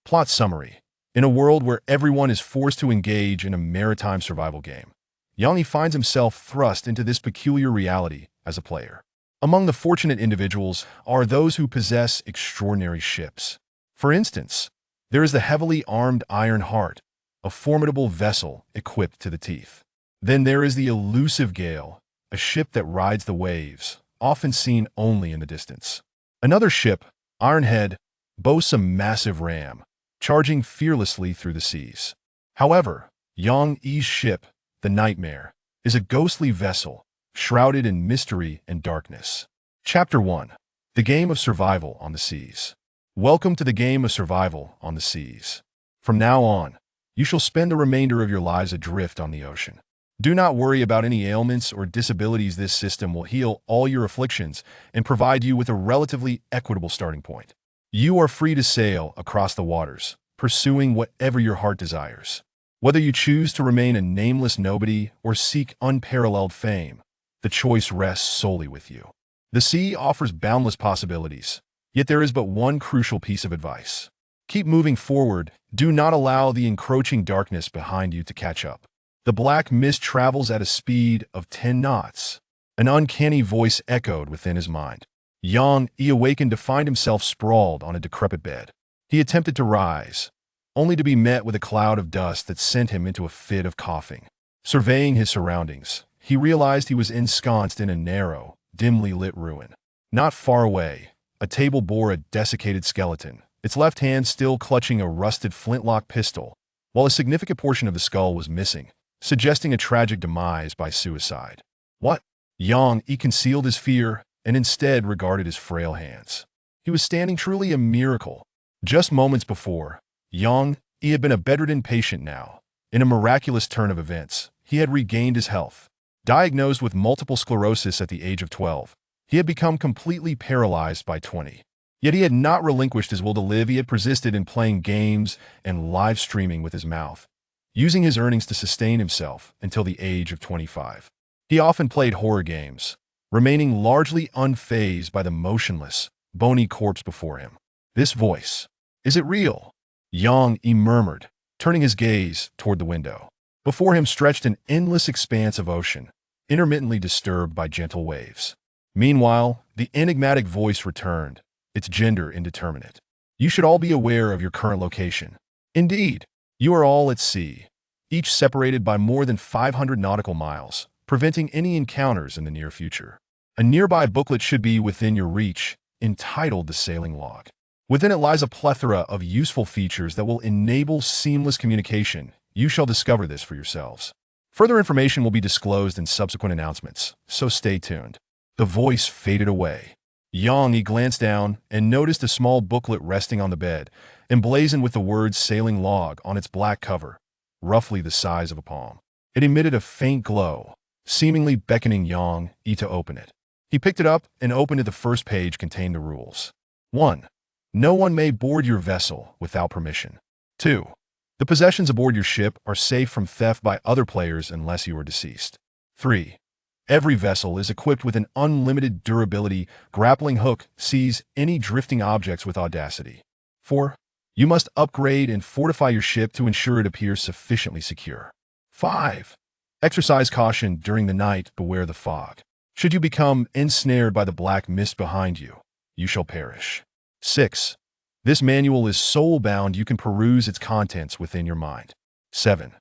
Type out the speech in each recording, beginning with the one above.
Plot summary. In a world where everyone is forced to engage in a maritime survival game, Yangi finds himself thrust into this peculiar reality as a player. Among the fortunate individuals are those who possess extraordinary ships. For instance, there is the heavily armed Iron Heart, a formidable vessel equipped to the teeth. Then there is the elusive Gale, a ship that rides the waves, often seen only in the distance. Another ship, Ironhead, boasts a massive ram, charging fearlessly through the seas. However, Yang Yi's ship, the Nightmare, is a ghostly vessel, shrouded in mystery and darkness. Chapter 1. The Game of Survival on the Seas. Welcome to the game of survival on the seas. From now on, you shall spend the remainder of your lives adrift on the ocean. Do not worry about any ailments or disabilities. This system will heal all your afflictions and provide you with a relatively equitable starting point. You are free to sail across the waters, pursuing whatever your heart desires. Whether you choose to remain a nameless nobody or seek unparalleled fame, the choice rests solely with you. The sea offers boundless possibilities, yet there is but one crucial piece of advice. Keep moving forward. Do not allow the encroaching darkness behind you to catch up. The black mist travels at a speed of 10 knots. An uncanny voice echoed within his mind. Yang Yi awakened to find himself sprawled on a decrepit bed. He attempted to rise, only to be met with a cloud of dust that sent him into a fit of coughing. Surveying his surroundings, he realized he was ensconced in a narrow, dimly lit ruin. Not far away, a table bore a desiccated skeleton, its left hand still clutching a rusted flintlock pistol, while a significant portion of the skull was missing, suggesting a tragic demise by suicide. What? Yang Yi concealed his fear and instead regarded his frail hands. He was standing truly a miracle. Just moments before, Yang Yi had been a bedridden patient now. In a miraculous turn of events, he had regained his health. Diagnosed with multiple sclerosis at the age of 12, he had become completely paralyzed by 20. Yet he had not relinquished his will to live. He had persisted in playing games and live streaming with his mouth, using his earnings to sustain himself until the age of 25. He often played horror games, remaining largely unfazed by the motionless, bony corpse before him. This voice, is it real? Yang Yi murmured, turning his gaze toward the window. Before him stretched an endless expanse of ocean, intermittently disturbed by gentle waves. Meanwhile, the enigmatic voice returned, its gender indeterminate. You should all be aware of your current location. Indeed, you are all at sea, each separated by more than 500 nautical miles, preventing any encounters in the near future. A nearby booklet should be within your reach, entitled The Sailing Log. Within it lies a plethora of useful features that will enable seamless communication. You shall discover this for yourselves. Further information will be disclosed in subsequent announcements, so stay tuned. The voice faded away. Yang Yi glanced down and noticed a small booklet resting on the bed, emblazoned with the words Sailing Log on its black cover, roughly the size of a palm. It emitted a faint glow, seemingly beckoning Yang Yi to open it. He picked it up and opened it. The first page contained the rules. 1. No one may board your vessel without permission. 2. The possessions aboard your ship are safe from theft by other players unless you are deceased. 3. Every vessel is equipped with an unlimited durability grappling hook. Seize any drifting objects with audacity. 4. You must upgrade and fortify your ship to ensure it appears sufficiently secure. 5. Exercise caution during the night. Beware the fog. Should you become ensnared by the black mist behind you, you shall perish. 6. This manual is soul-bound. You can peruse its contents within your mind. 7.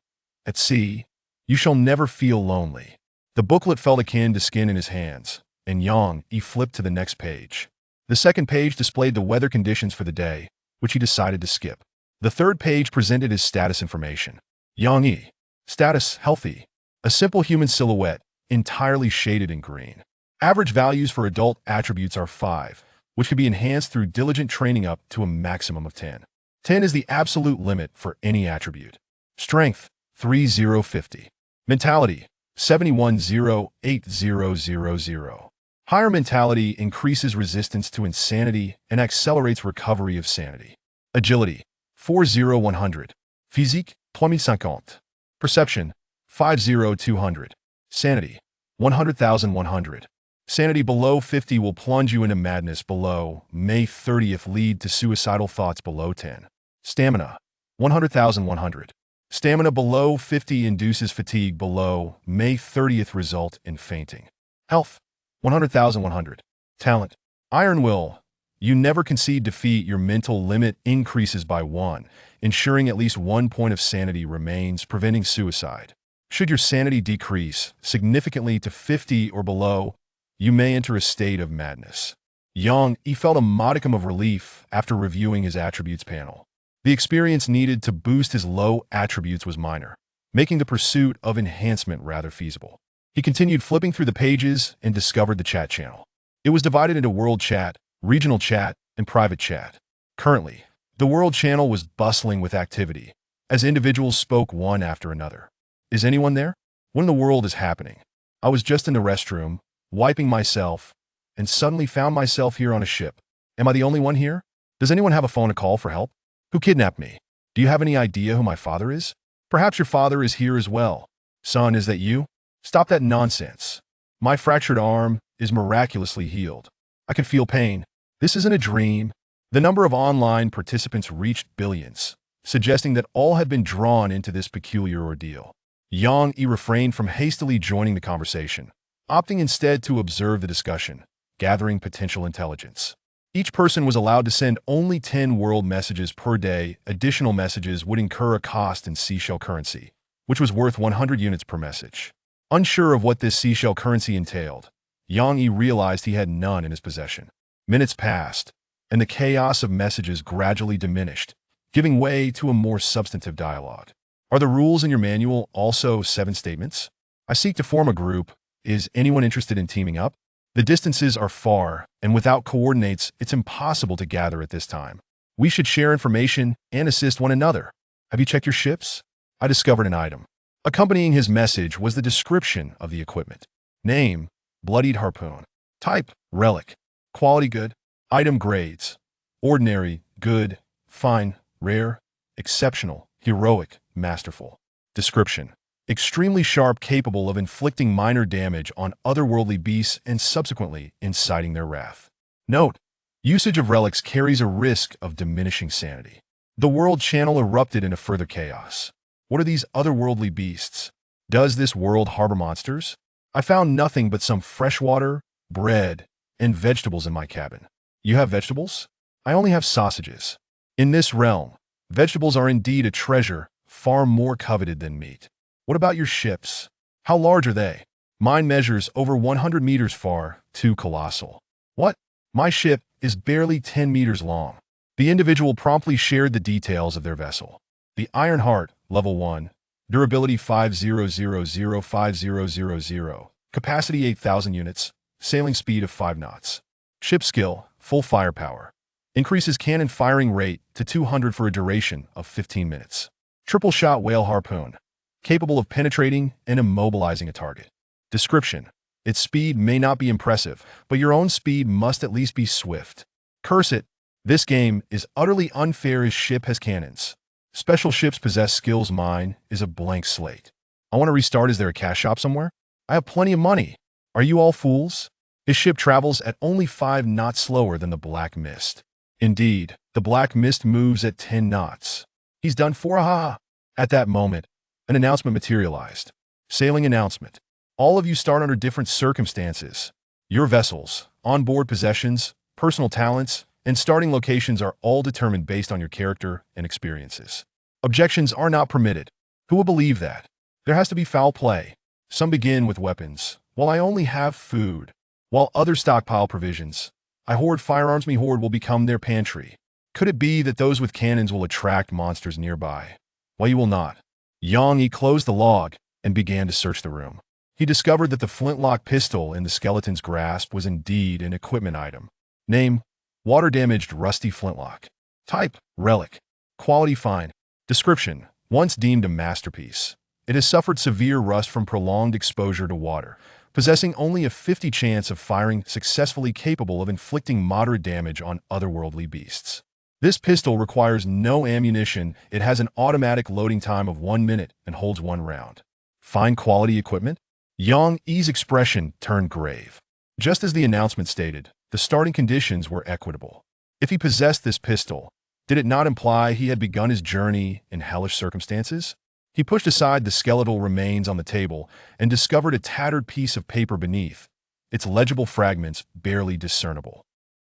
At sea, you shall never feel lonely. The booklet felt akin to skin in his hands, and Yang Yi flipped to the next page. The second page displayed the weather conditions for the day, which he decided to skip. The third page presented his status information. Yang Yi. Status, healthy. A simple human silhouette, entirely shaded in green. Average values for adult attributes are 5, which can be enhanced through diligent training up to a maximum of 10. 10 is the absolute limit for any attribute. Strength, 3050. Mentality, 71,08000. Higher mentality increases resistance to insanity and accelerates recovery of sanity. Agility, 40100. Physique, 2050. Perception, 50200. Sanity, 100,100. Sanity below 50 will plunge you into madness. Below May 30th lead to suicidal thoughts. Below 10. Stamina, 100,100. Stamina below 50 induces fatigue below May 30th result in fainting. Health, 100,100. Talent, Iron Will. You never concede defeat. Your mental limit increases by 1, ensuring at least 1 point of sanity remains, preventing suicide. Should your sanity decrease significantly to 50 or below, you may enter a state of madness. He felt a modicum of relief after reviewing his attributes panel. The experience needed to boost his low attributes was minor, making the pursuit of enhancement rather feasible. He continued flipping through the pages and discovered the chat channel. It was divided into world chat, regional chat, and private chat. Currently, the world channel was bustling with activity, as individuals spoke one after another. Is anyone there? When the world is happening? I was just in the restroom, wiping myself, and suddenly found myself here on a ship. Am I the only one here? Does anyone have a phone to call for help? Who kidnapped me? Do you have any idea who my father is? Perhaps your father is here as well. Son, is that you? Stop that nonsense. My fractured arm is miraculously healed. I can feel pain. This isn't a dream. The number of online participants reached billions, suggesting that all had been drawn into this peculiar ordeal. He refrained from hastily joining the conversation, opting instead to observe the discussion, gathering potential intelligence. Each person was allowed to send only 10 world messages per day. Additional messages would incur a cost in seashell currency, which was worth 100 units per message. Unsure of what this seashell currency entailed, Yang Yi realized he had none in his possession. Minutes passed, and the chaos of messages gradually diminished, giving way to a more substantive dialogue. Are the rules in your manual also 7 statements? I seek to form a group. Is anyone interested in teaming up? The distances are far, and without coordinates, it's impossible to gather at this time. We should share information and assist one another. Have you checked your ships? I discovered an item. Accompanying his message was the description of the equipment. Name, bloodied harpoon. Type, relic. Quality good. Item grades. Ordinary, good, fine, rare, exceptional, heroic, masterful. Description. Extremely sharp, capable of inflicting minor damage on otherworldly beasts and subsequently inciting their wrath. Note: usage of relics carries a risk of diminishing sanity. The world channel erupted into further chaos. What are these otherworldly beasts? Does this world harbor monsters? I found nothing but some fresh water, bread, and vegetables in my cabin. You have vegetables? I only have sausages. In this realm, vegetables are indeed a treasure, far more coveted than meat. What about your ships? How large are they? Mine measures over 100 meters far, too colossal. What? My ship is barely 10 meters long. The individual promptly shared the details of their vessel. The Iron Heart, level 1, durability 50005000, capacity 8,000 units, sailing speed of 5 knots. Ship skill, full firepower. Increases cannon firing rate to 200 for a duration of 15 minutes. Triple shot whale harpoon. Capable of penetrating and immobilizing a target. Description. Its speed may not be impressive, but your own speed must at least be swift. Curse it. This game is utterly unfair. His ship has cannons. Special ships possess skills. Mine is a blank slate. I want to restart. Is there a cash shop somewhere? I have plenty of money. Are you all fools? His ship travels at only 5 knots slower than the Black Mist. Indeed, the Black Mist moves at 10 knots. He's done for a At that moment, an announcement materialized. Sailing announcement. All of you start under different circumstances. Your vessels, onboard possessions, personal talents, and starting locations are all determined based on your character and experiences. Objections are not permitted. Who will believe that? There has to be foul play. Some begin with weapons, while I only have food. While others stockpile provisions. I hoard firearms. Me hoard will become their pantry. Could it be that those with cannons will attract monsters nearby? Well, you will not. Yang closed the log and began to search the room. He discovered that the flintlock pistol in the skeleton's grasp was indeed an equipment item. Name: water-damaged rusty flintlock. Type: relic. Quality fine. Description: once deemed a masterpiece, it has suffered severe rust from prolonged exposure to water, possessing only a 50 chance of firing successfully, capable of inflicting moderate damage on otherworldly beasts. This pistol requires no ammunition. It has an automatic loading time of 1 minute and holds 1 round. Fine quality equipment? Yang Yi's expression turned grave. Just as the announcement stated, the starting conditions were equitable. If he possessed this pistol, Did it not imply he had begun his journey in hellish circumstances? He pushed aside the skeletal remains on the table and discovered a tattered piece of paper beneath, its legible fragments barely discernible.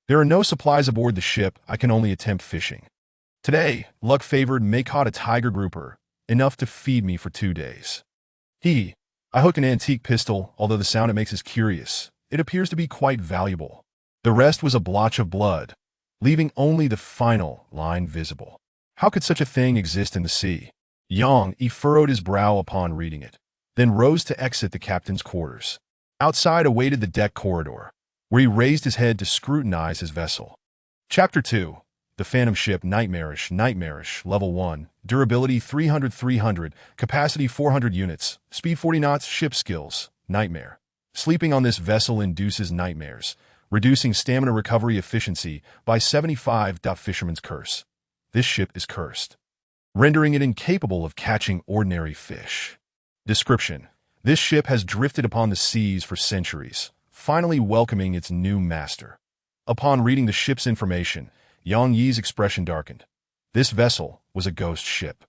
There are no supplies aboard the ship. I can only attempt fishing. Today, luck favored, may caught a tiger grouper, enough to feed me for 2 days. I hook an antique pistol, although the sound it makes is curious. It appears to be quite valuable. The rest was a blotch of blood, leaving only the final line visible. How could such a thing exist in the sea? He furrowed his brow upon reading it, then rose to exit the captain's quarters. Outside awaited the deck corridor, where he raised his head to scrutinize his vessel. Chapter 2. The Phantom Ship Nightmarish. Nightmarish, Level 1, Durability 300, Capacity 400 units, Speed 40 knots, Ship Skills, Nightmare. Sleeping on this vessel induces nightmares, reducing stamina recovery efficiency by 75. Fisherman's Curse. This ship is cursed, rendering it incapable of catching ordinary fish. Description: this ship has drifted upon the seas for centuries, finally welcoming its new master. Upon reading the ship's information, Yang Yi's expression darkened. This vessel was a ghost ship.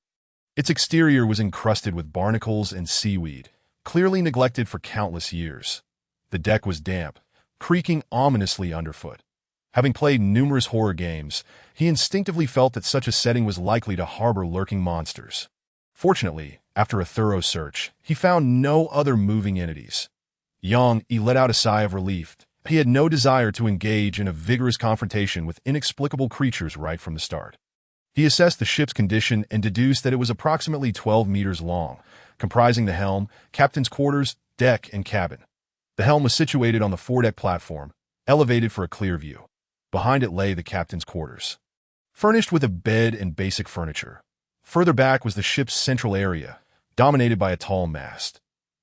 Its exterior was encrusted with barnacles and seaweed, clearly neglected for countless years. The deck was damp, creaking ominously underfoot. Having played numerous horror games, he instinctively felt that such a setting was likely to harbor lurking monsters. Fortunately, after a thorough search, he found no other moving entities. Yang Yi let out a sigh of relief. He had no desire to engage in a vigorous confrontation with inexplicable creatures right from the start. He assessed the ship's condition and deduced that it was approximately 12 meters long, comprising the helm, captain's quarters, deck, and cabin. The helm was situated on the foredeck platform, elevated for a clear view. Behind it lay the captain's quarters, furnished with a bed and basic furniture. Further back was the ship's central area, dominated by a tall mast.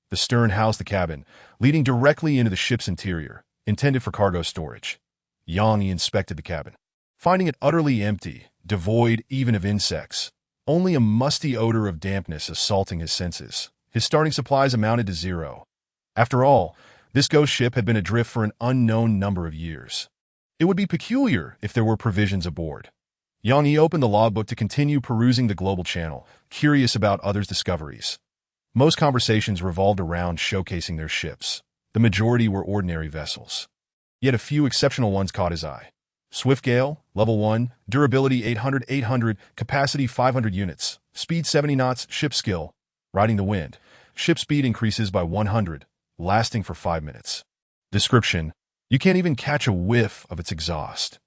The stern housed the cabin, leading directly into the ship's interior, intended for cargo storage. Yang Yi inspected the cabin, finding it utterly empty, devoid even of insects. Only a musty odor of dampness assaulting his senses. His starting supplies amounted to 0. After all, this ghost ship had been adrift for an unknown number of years. It would be peculiar if there were provisions aboard. Yang Yi opened the logbook to continue perusing the global channel, curious about others' discoveries. Most conversations revolved around showcasing their ships. The majority were ordinary vessels. Yet a few exceptional ones caught his eye. Swift Gale, Level 1, Durability 800, Capacity 500 units, Speed 70 knots, Ship Skill, Riding the Wind. Ship speed increases by 100, lasting for 5 minutes. Description: you can't even catch a whiff of its exhaust.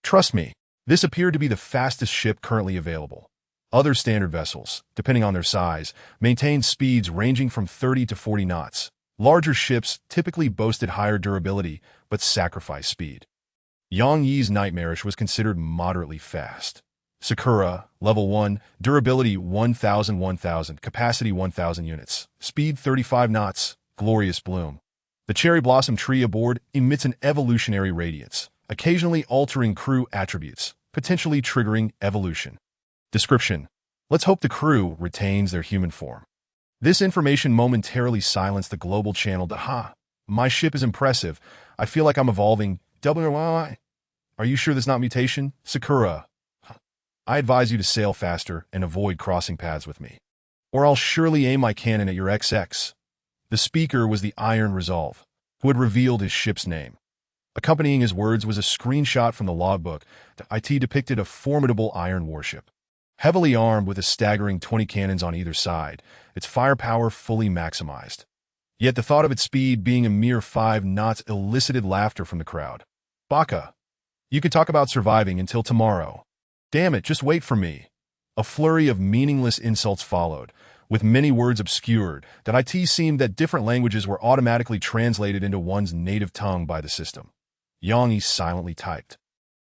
Trust me, this appeared to be the fastest ship currently available. Other standard vessels, depending on their size, maintained speeds ranging from 30 to 40 knots. Larger ships typically boasted higher durability, but sacrificed speed. Yang Yi's Nightmarish was considered moderately fast. Sakura, Level 1, Durability 1000, Capacity 1000 units, Speed 35 knots, Glorious Bloom. The cherry blossom tree aboard emits an evolutionary radiance, occasionally altering crew attributes, potentially triggering evolution. Description: let's hope the crew retains their human form. This information momentarily silenced the global channel. My ship is impressive. I feel like I'm evolving. Are you sure there's not mutation? Sakura, I advise you to sail faster and avoid crossing paths with me, or I'll surely aim my cannon at your XX. The speaker was the Iron Resolve, who had revealed his ship's name. Accompanying his words was a screenshot from the logbook that depicted a formidable iron warship. Heavily armed with a staggering 20 cannons on either side, its firepower fully maximized. Yet the thought of its speed being a mere 5 knots elicited laughter from the crowd. Baka, you could talk about surviving until tomorrow. Damn it, just wait for me. A flurry of meaningless insults followed, with many words obscured. That seemed that different languages were automatically translated into one's native tongue by the system. Yang Yi silently typed,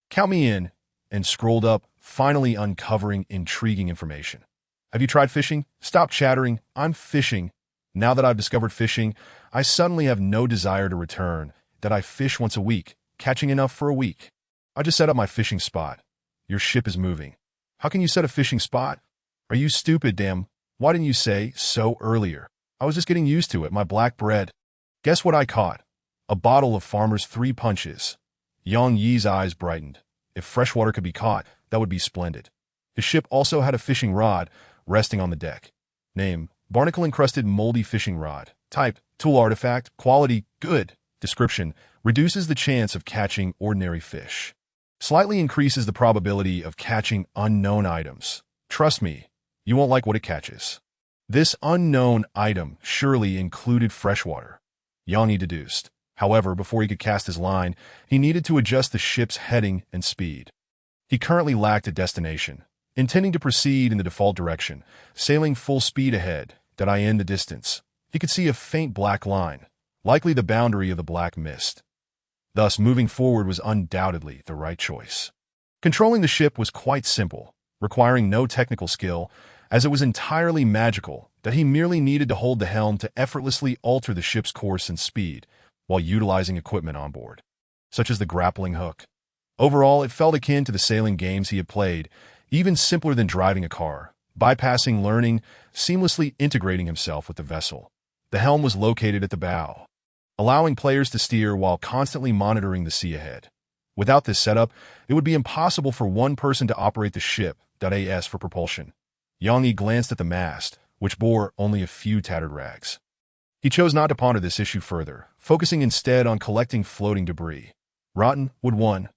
"Count me in," and scrolled up, finally uncovering intriguing information. Have you tried fishing? Stop chattering. I'm fishing. Now that I've discovered fishing, I suddenly have no desire to return. That I fish once a week, catching enough for a week. I just set up my fishing spot. Your ship is moving. How can you set a fishing spot? Are you stupid, damn? Why didn't you say so earlier? I was just getting used to it, my black bread. Guess what I caught? A bottle of Farmer's 3 Punches. Yang Yi's eyes brightened. If freshwater could be caught, that would be splendid. His ship also had a fishing rod resting on the deck. Name, barnacle-encrusted moldy fishing rod. Type, tool artifact. Quality, good. Description, reduces the chance of catching ordinary fish. Slightly increases the probability of catching unknown items. Trust me, you won't like what it catches. This unknown item surely included freshwater. Yanni deduced. However, before he could cast his line, he needed to adjust the ship's heading and speed. He currently lacked a destination, intending to proceed in the default direction, sailing full speed ahead. In the distance, he could see a faint black line, likely the boundary of the black mist. Thus, moving forward was undoubtedly the right choice. Controlling the ship was quite simple, requiring no technical skill, as it was entirely magical that he merely needed to hold the helm to effortlessly alter the ship's course and speed while utilizing equipment on board, such as the grappling hook. Overall, it felt akin to the sailing games he had played, even simpler than driving a car, bypassing learning, seamlessly integrating himself with the vessel. The helm was located at the bow, allowing players to steer while constantly monitoring the sea ahead. Without this setup, it would be impossible for one person to operate the ship. As for propulsion, Yanni glanced at the mast, which bore only a few tattered rags. He chose not to ponder this issue further, focusing instead on collecting floating debris. Rotten wood 1.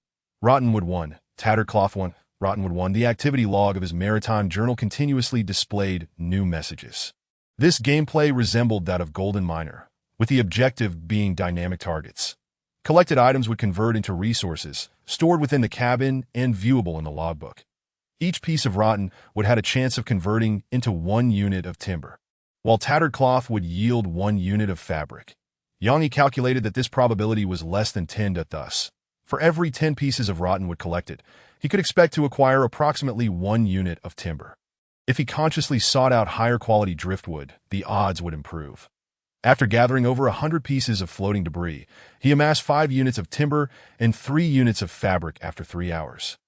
Rotten wood 1. Tattered cloth 1. Rotten wood 1. The activity log of his maritime journal continuously displayed new messages. This gameplay resembled that of Golden Miner, with the objective being dynamic targets. Collected items would convert into resources, stored within the cabin and viewable in the logbook. Each piece of rotten wood had a chance of converting into 1 unit of timber, while tattered cloth would yield 1 unit of fabric. Yanni calculated that this probability was less than 10. Thus, for every 10 pieces of rotten wood collected, he could expect to acquire approximately 1 unit of timber. If he consciously sought out higher quality driftwood, the odds would improve. After gathering over 100 pieces of floating debris, he amassed 5 units of timber and 3 units of fabric after 3 hours.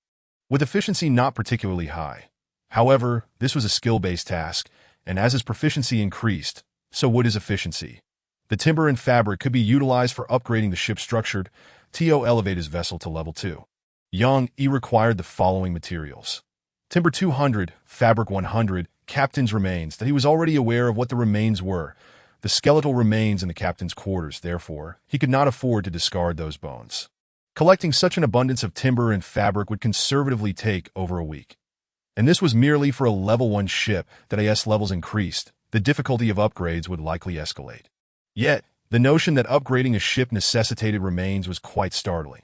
With efficiency not particularly high. However, this was a skill-based task, and as his proficiency increased, so would his efficiency. The timber and fabric could be utilized for upgrading the ship's structure to elevate his vessel to level 2. Yanni required the following materials. Timber 200, fabric 100, captain's remains. That he was already aware of what the remains were. The skeletal remains in the captain's quarters, therefore, he could not afford to discard those bones. Collecting such an abundance of timber and fabric would conservatively take over a week. And this was merely for a level 1 ship. That as levels increased, the difficulty of upgrades would likely escalate. Yet, the notion that upgrading a ship necessitated remains was quite startling.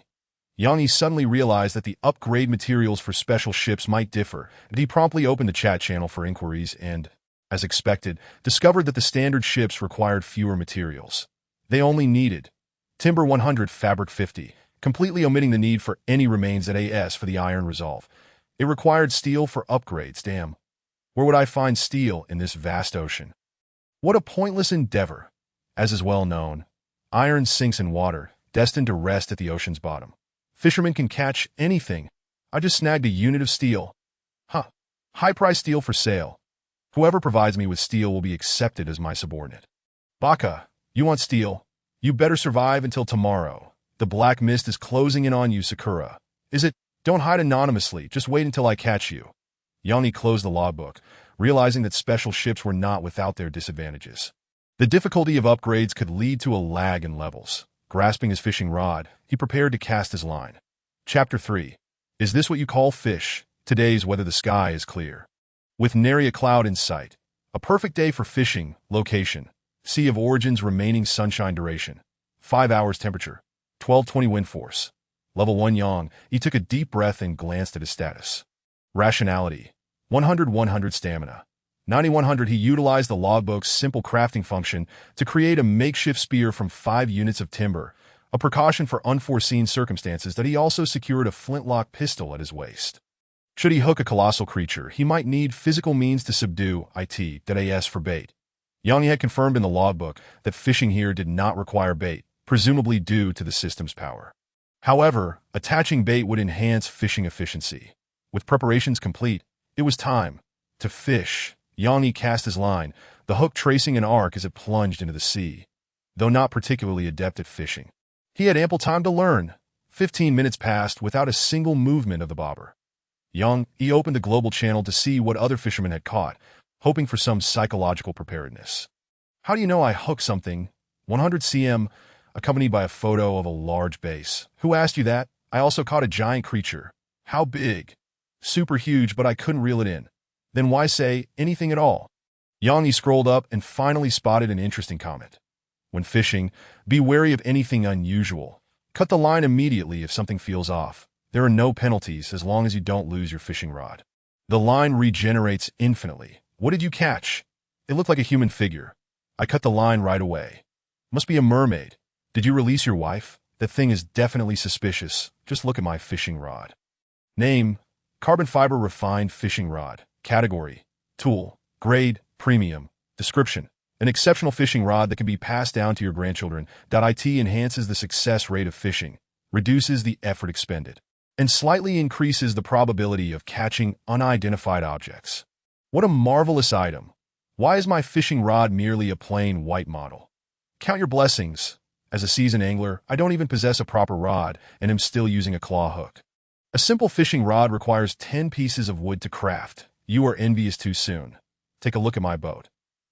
Yanni suddenly realized that the upgrade materials for special ships might differ, and he promptly opened the chat channel for inquiries and, as expected, discovered that the standard ships required fewer materials. They only needed timber 100, fabric 50, completely omitting the need for any remains at for the iron resolve. It required steel for upgrades. Damn. Where would I find steel in this vast ocean? What a pointless endeavor. As is well known, iron sinks in water, destined to rest at the ocean's bottom. Fishermen can catch anything. I just snagged a unit of steel. Huh. High-priced steel for sale. Whoever provides me with steel will be accepted as my subordinate. Baka, you want steel? You better survive until tomorrow. The black mist is closing in on you, Sakura. Is it? Don't hide anonymously. Just wait until I catch you. Yanni closed the logbook, realizing that special ships were not without their disadvantages. The difficulty of upgrades could lead to a lag in levels. Grasping his fishing rod, he prepared to cast his line. Chapter 3. Is this what you call fish? Today's whether the sky is clear. With nary a cloud in sight. A perfect day for fishing. Location. Sea of Origin's remaining sunshine duration. 5 hours temperature. 1220 wind force. Level 1 Yang. He took a deep breath and glanced at his status. Rationality. 100 stamina. 9100 He utilized the logbook's simple crafting function to create a makeshift spear from 5 units of timber, a precaution for unforeseen circumstances. That he also secured a flintlock pistol at his waist. Should he hook a colossal creature, he might need physical means to subdue as for bait. Yanni had confirmed in the logbook that fishing here did not require bait, presumably due to the system's power. However, attaching bait would enhance fishing efficiency. With preparations complete, it was time to fish. Yanni cast his line, the hook tracing an arc as it plunged into the sea. Though not particularly adept at fishing, he had ample time to learn. 15 minutes passed without a single movement of the bobber. Yang Yi opened the global channel to see what other fishermen had caught, hoping for some psychological preparedness. How do you know I hooked something? 100 cm, accompanied by a photo of a large bass. Who asked you that? I also caught a giant creature. How big? Super huge, but I couldn't reel it in. Then why say anything at all? Yang Yi scrolled up and finally spotted an interesting comment. When fishing, be wary of anything unusual. Cut the line immediately if something feels off. There are no penalties as long as you don't lose your fishing rod. The line regenerates infinitely. What did you catch? It looked like a human figure. I cut the line right away. Must be a mermaid. Did you release your wife? That thing is definitely suspicious. Just look at my fishing rod. Name: carbon fiber refined fishing rod. Category: tool. Grade: premium. Description: an exceptional fishing rod that can be passed down to your grandchildren. It enhances the success rate of fishing, reduces the effort expended, and slightly increases the probability of catching unidentified objects. What a marvelous item. Why is my fishing rod merely a plain white model? Count your blessings. As a seasoned angler, I don't even possess a proper rod and am still using a claw hook. A simple fishing rod requires 10 pieces of wood to craft. You are envious too soon. Take a look at my boat.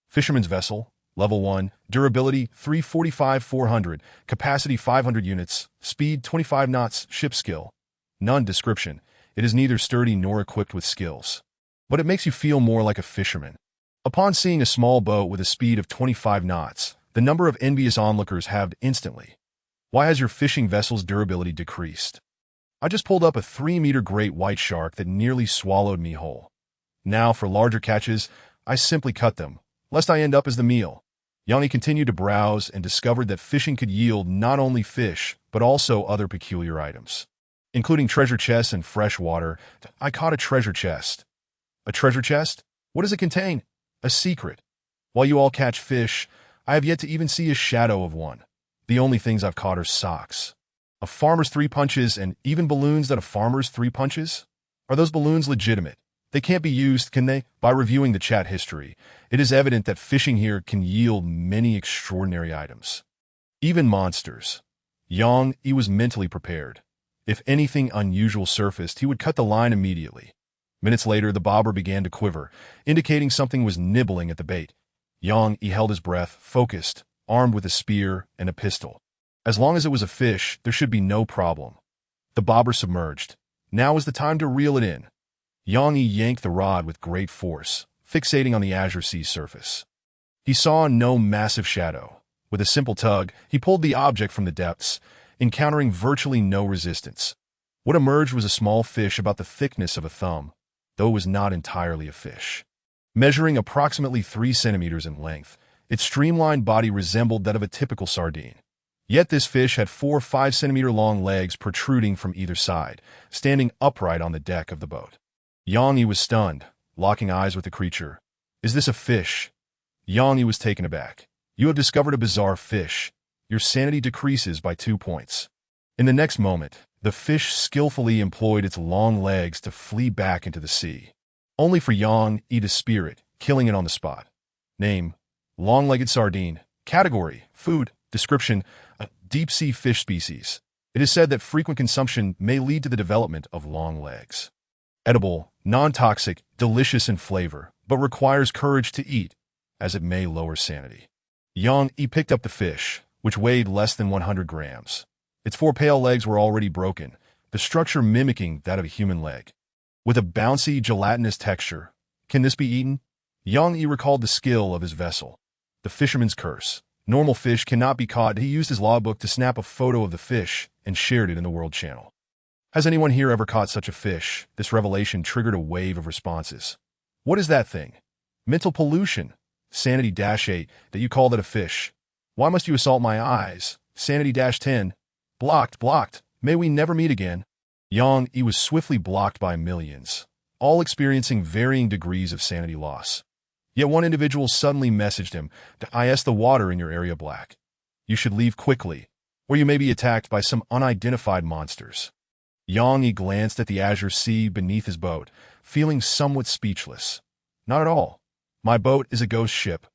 Fisherman's vessel, level 1, durability 345-400, capacity 500 units, speed 25 knots, ship skill. None. Description: it is neither sturdy nor equipped with skills, but it makes you feel more like a fisherman. Upon seeing a small boat with a speed of 25 knots, the number of envious onlookers halved instantly. Why has your fishing vessel's durability decreased? I just pulled up a 3-meter great white shark that nearly swallowed me whole. Now, for larger catches, I simply cut them, lest I end up as the meal. Yang Yi continued to browse and discovered that fishing could yield not only fish, but also other peculiar items, including treasure chests and fresh water. I caught a treasure chest. A treasure chest? What does it contain? A secret. While you all catch fish, I have yet to even see a shadow of one. The only things I've caught are socks, a farmer's 3 punches, and even balloons that a farmer's 3 punches? Are those balloons legitimate? They can't be used, can they? By reviewing the chat history, it is evident that fishing here can yield many extraordinary items. Even monsters. Yang Yi was mentally prepared. If anything unusual surfaced, he would cut the line immediately. Minutes later, the bobber began to quiver, indicating something was nibbling at the bait. Yang Yi held his breath, focused, armed with a spear and a pistol. As long as it was a fish, there should be no problem. The bobber submerged. Now was the time to reel it in. Yang Yi yanked the rod with great force, fixating on the azure sea surface. He saw no massive shadow. With a simple tug, he pulled the object from the depths, encountering virtually no resistance. What emerged was a small fish about the thickness of a thumb, though it was not entirely a fish. Measuring approximately 3 centimeters in length, its streamlined body resembled that of a typical sardine. Yet this fish had 4 5-centimeter-long legs protruding from either side, standing upright on the deck of the boat. Yang Yi was stunned, locking eyes with the creature. Is this a fish? Yang Yi was taken aback. You have discovered a bizarre fish. Your sanity decreases by 2 points. In the next moment, the fish skillfully employed its long legs to flee back into the sea, only for Yang Yi to spear it, killing it on the spot. Name: long-legged sardine. Category: food. Description: a deep-sea fish species. It is said that frequent consumption may lead to the development of long legs. Edible, non-toxic, delicious in flavor, but requires courage to eat, as it may lower sanity. Yang Yi picked up the fish, which weighed less than 100 grams. Its 4 pale legs were already broken, the structure mimicking that of a human leg. With a bouncy, gelatinous texture. Can this be eaten? Yang Yi recalled the skill of his vessel. The fisherman's curse. Normal fish cannot be caught. He used his logbook to snap a photo of the fish and shared it in the World Channel. Has anyone here ever caught such a fish? This revelation triggered a wave of responses. What is that thing? Mental pollution. Sanity-8, that you call that a fish. Why must you assault my eyes? Sanity-10. Blocked. May we never meet again. Yang Yi was swiftly blocked by millions, all experiencing varying degrees of sanity loss. Yet one individual suddenly messaged him, "Is the water in your area black? You should leave quickly, or you may be attacked by some unidentified monsters." Yang Yi glanced at the azure sea beneath his boat, feeling somewhat speechless. Not at all. My boat is a ghost ship.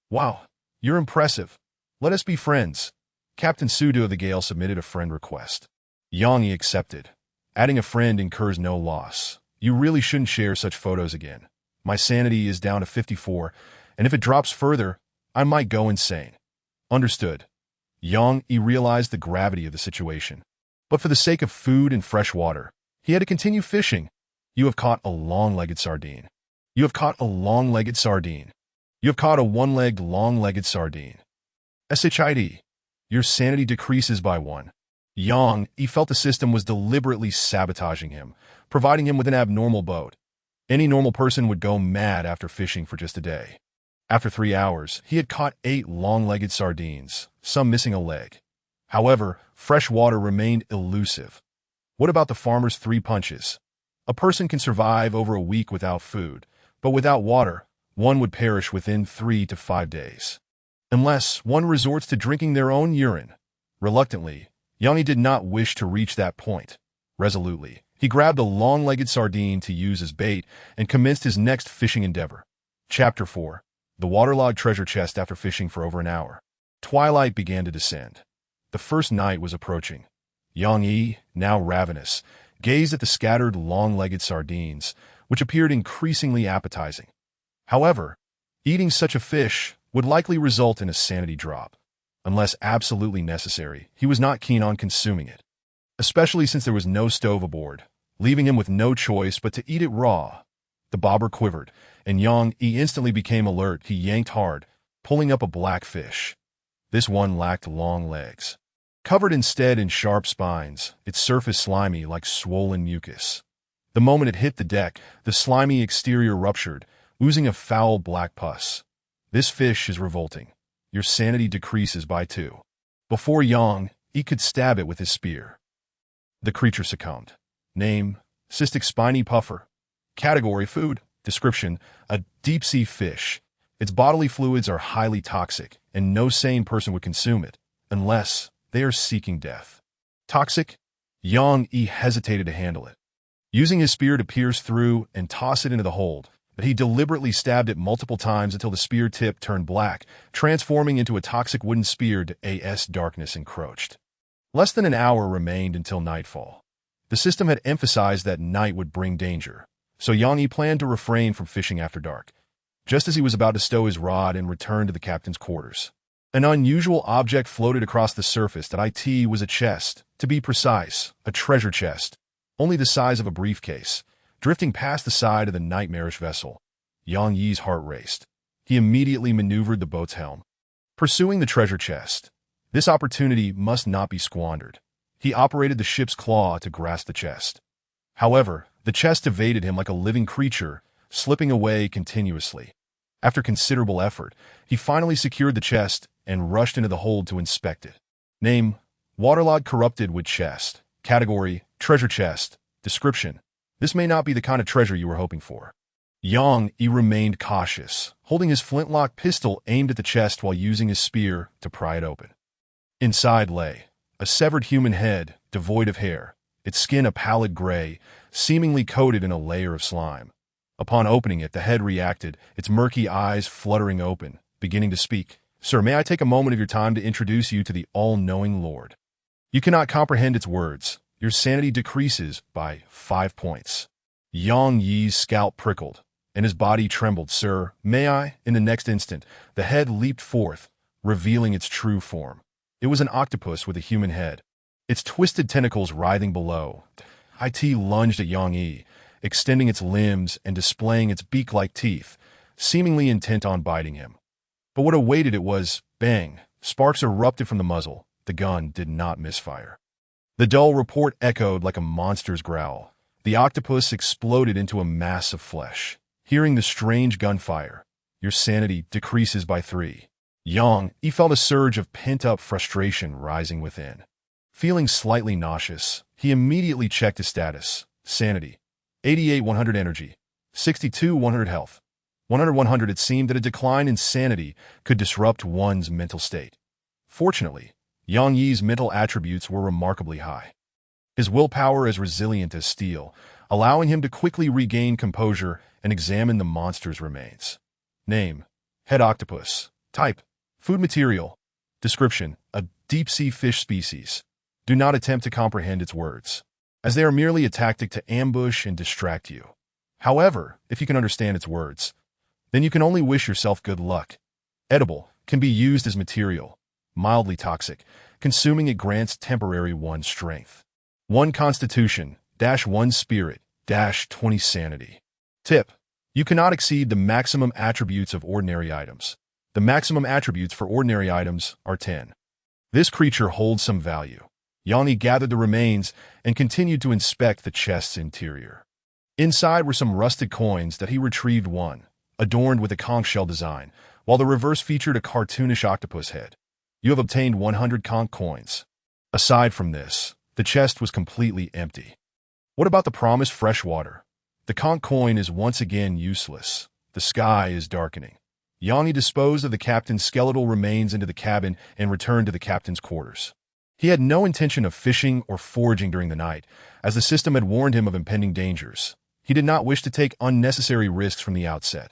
Wow, you're impressive. Let us be friends. Captain Sudo of the Gale submitted a friend request. Yang Yi accepted. Adding a friend incurs no loss. You really shouldn't share such photos again. My sanity is down to 54, and if it drops further, I might go insane. Understood. He realized the gravity of the situation. But for the sake of food and fresh water, he had to continue fishing. You have caught a long-legged sardine. You have caught a long-legged sardine. You have caught a one-legged long-legged sardine. SHID. Your sanity decreases by 1. He felt the system was deliberately sabotaging him, providing him with an abnormal boat. Any normal person would go mad after fishing for just a day. After 3 hours, he had caught 8 long-legged sardines, some missing a leg. However, fresh water remained elusive. What about the farmer's 3 punches? A person can survive over a week without food, but without water, one would perish within 3 to 5 days. Unless one resorts to drinking their own urine. Reluctantly, Yanni did not wish to reach that point. Resolutely, he grabbed a long-legged sardine to use as bait and commenced his next fishing endeavor. Chapter 4. The waterlogged treasure chest after fishing for over an hour. Twilight began to descend. The first night was approaching. Yi, now ravenous, gazed at the scattered long-legged sardines, which appeared increasingly appetizing. However, eating such a fish would likely result in a sanity drop. Unless absolutely necessary, he was not keen on consuming it, especially since there was no stove aboard, leaving him with no choice but to eat it raw. The bobber quivered, and Yi instantly became alert. He yanked hard, pulling up a black fish. This one lacked long legs. Covered instead in sharp spines, its surface slimy like swollen mucus. The moment it hit the deck, the slimy exterior ruptured, oozing a foul black pus. This fish is revolting. Your sanity decreases by 2. Before he could stab it with his spear. The creature succumbed. Name: cystic spiny puffer. Category: food. Description: a deep-sea fish. Its bodily fluids are highly toxic, and no sane person would consume it, unless they are seeking death. Toxic? Yi hesitated to handle it. Using his spear to pierce through and toss it into the hold, but he deliberately stabbed it multiple times until the spear tip turned black, transforming into a toxic wooden spear as darkness encroached. Less than an hour remained until nightfall. The system had emphasized that night would bring danger, so Yi planned to refrain from fishing after dark. Just as he was about to stow his rod and return to the captain's quarters, an unusual object floated across the surface. It was a chest, to be precise, a treasure chest, only the size of a briefcase, drifting past the side of the Nightmarish vessel. Yi's heart raced. He immediately maneuvered the boat's helm, pursuing the treasure chest. This opportunity must not be squandered. He operated the ship's claw to grasp the chest. However, the chest evaded him like a living creature, slipping away continuously. After considerable effort, he finally secured the chest and rushed into the hold to inspect it. Name: waterlogged corrupted wood chest. Category: treasure chest. Description: this may not be the kind of treasure you were hoping for. He remained cautious, holding his flintlock pistol aimed at the chest while using his spear to pry it open. Inside lay a severed human head, devoid of hair, its skin a pallid gray, seemingly coated in a layer of slime. Upon opening it, the head reacted, its murky eyes fluttering open, beginning to speak. Sir, may I take a moment of your time to introduce you to the all-knowing Lord? You cannot comprehend its words. Your sanity decreases by 5 points. Yi's scalp prickled, and his body trembled. Sir, may I? In the next instant, the head leaped forth, revealing its true form. It was an octopus with a human head, its twisted tentacles writhing below. It lunged at Yi, extending its limbs and displaying its beak-like teeth, seemingly intent on biting him. But what awaited it was, bang, sparks erupted from the muzzle. The gun did not misfire. The dull report echoed like a monster's growl. The octopus exploded into a mass of flesh. Hearing the strange gunfire, your sanity decreases by 3. He felt a surge of pent-up frustration rising within. Feeling slightly nauseous, he immediately checked his status. Sanity: 88-100 energy, 62-100 health, 100-100. It seemed that a decline in sanity could disrupt one's mental state. Fortunately, Yi's mental attributes were remarkably high. His willpower as resilient as steel, allowing him to quickly regain composure and examine the monster's remains. Name: head octopus. Type: food material. Description: a deep-sea fish species. Do not attempt to comprehend its words. as they are merely a tactic to ambush and distract you. However, if you can understand its words, then you can only wish yourself good luck. Edible can be used as material, mildly toxic. Consuming it grants temporary 1 strength, 1 constitution, -1 spirit, -20 sanity. Tip: you cannot exceed the maximum attributes of ordinary items. The maximum attributes for ordinary items are 10. This creature holds some value. Yanni gathered the remains and continued to inspect the chest's interior. Inside were some rusted coins that he retrieved, one adorned with a conch shell design, while the reverse featured a cartoonish octopus head. You have obtained 100 conch coins. Aside from this, the chest was completely empty. What about the promised fresh water? The conch coin is once again useless. The sky is darkening. Yanni disposed of the captain's skeletal remains into the cabin and returned to the captain's quarters. He had no intention of fishing or foraging during the night, as the system had warned him of impending dangers. He did not wish to take unnecessary risks from the outset.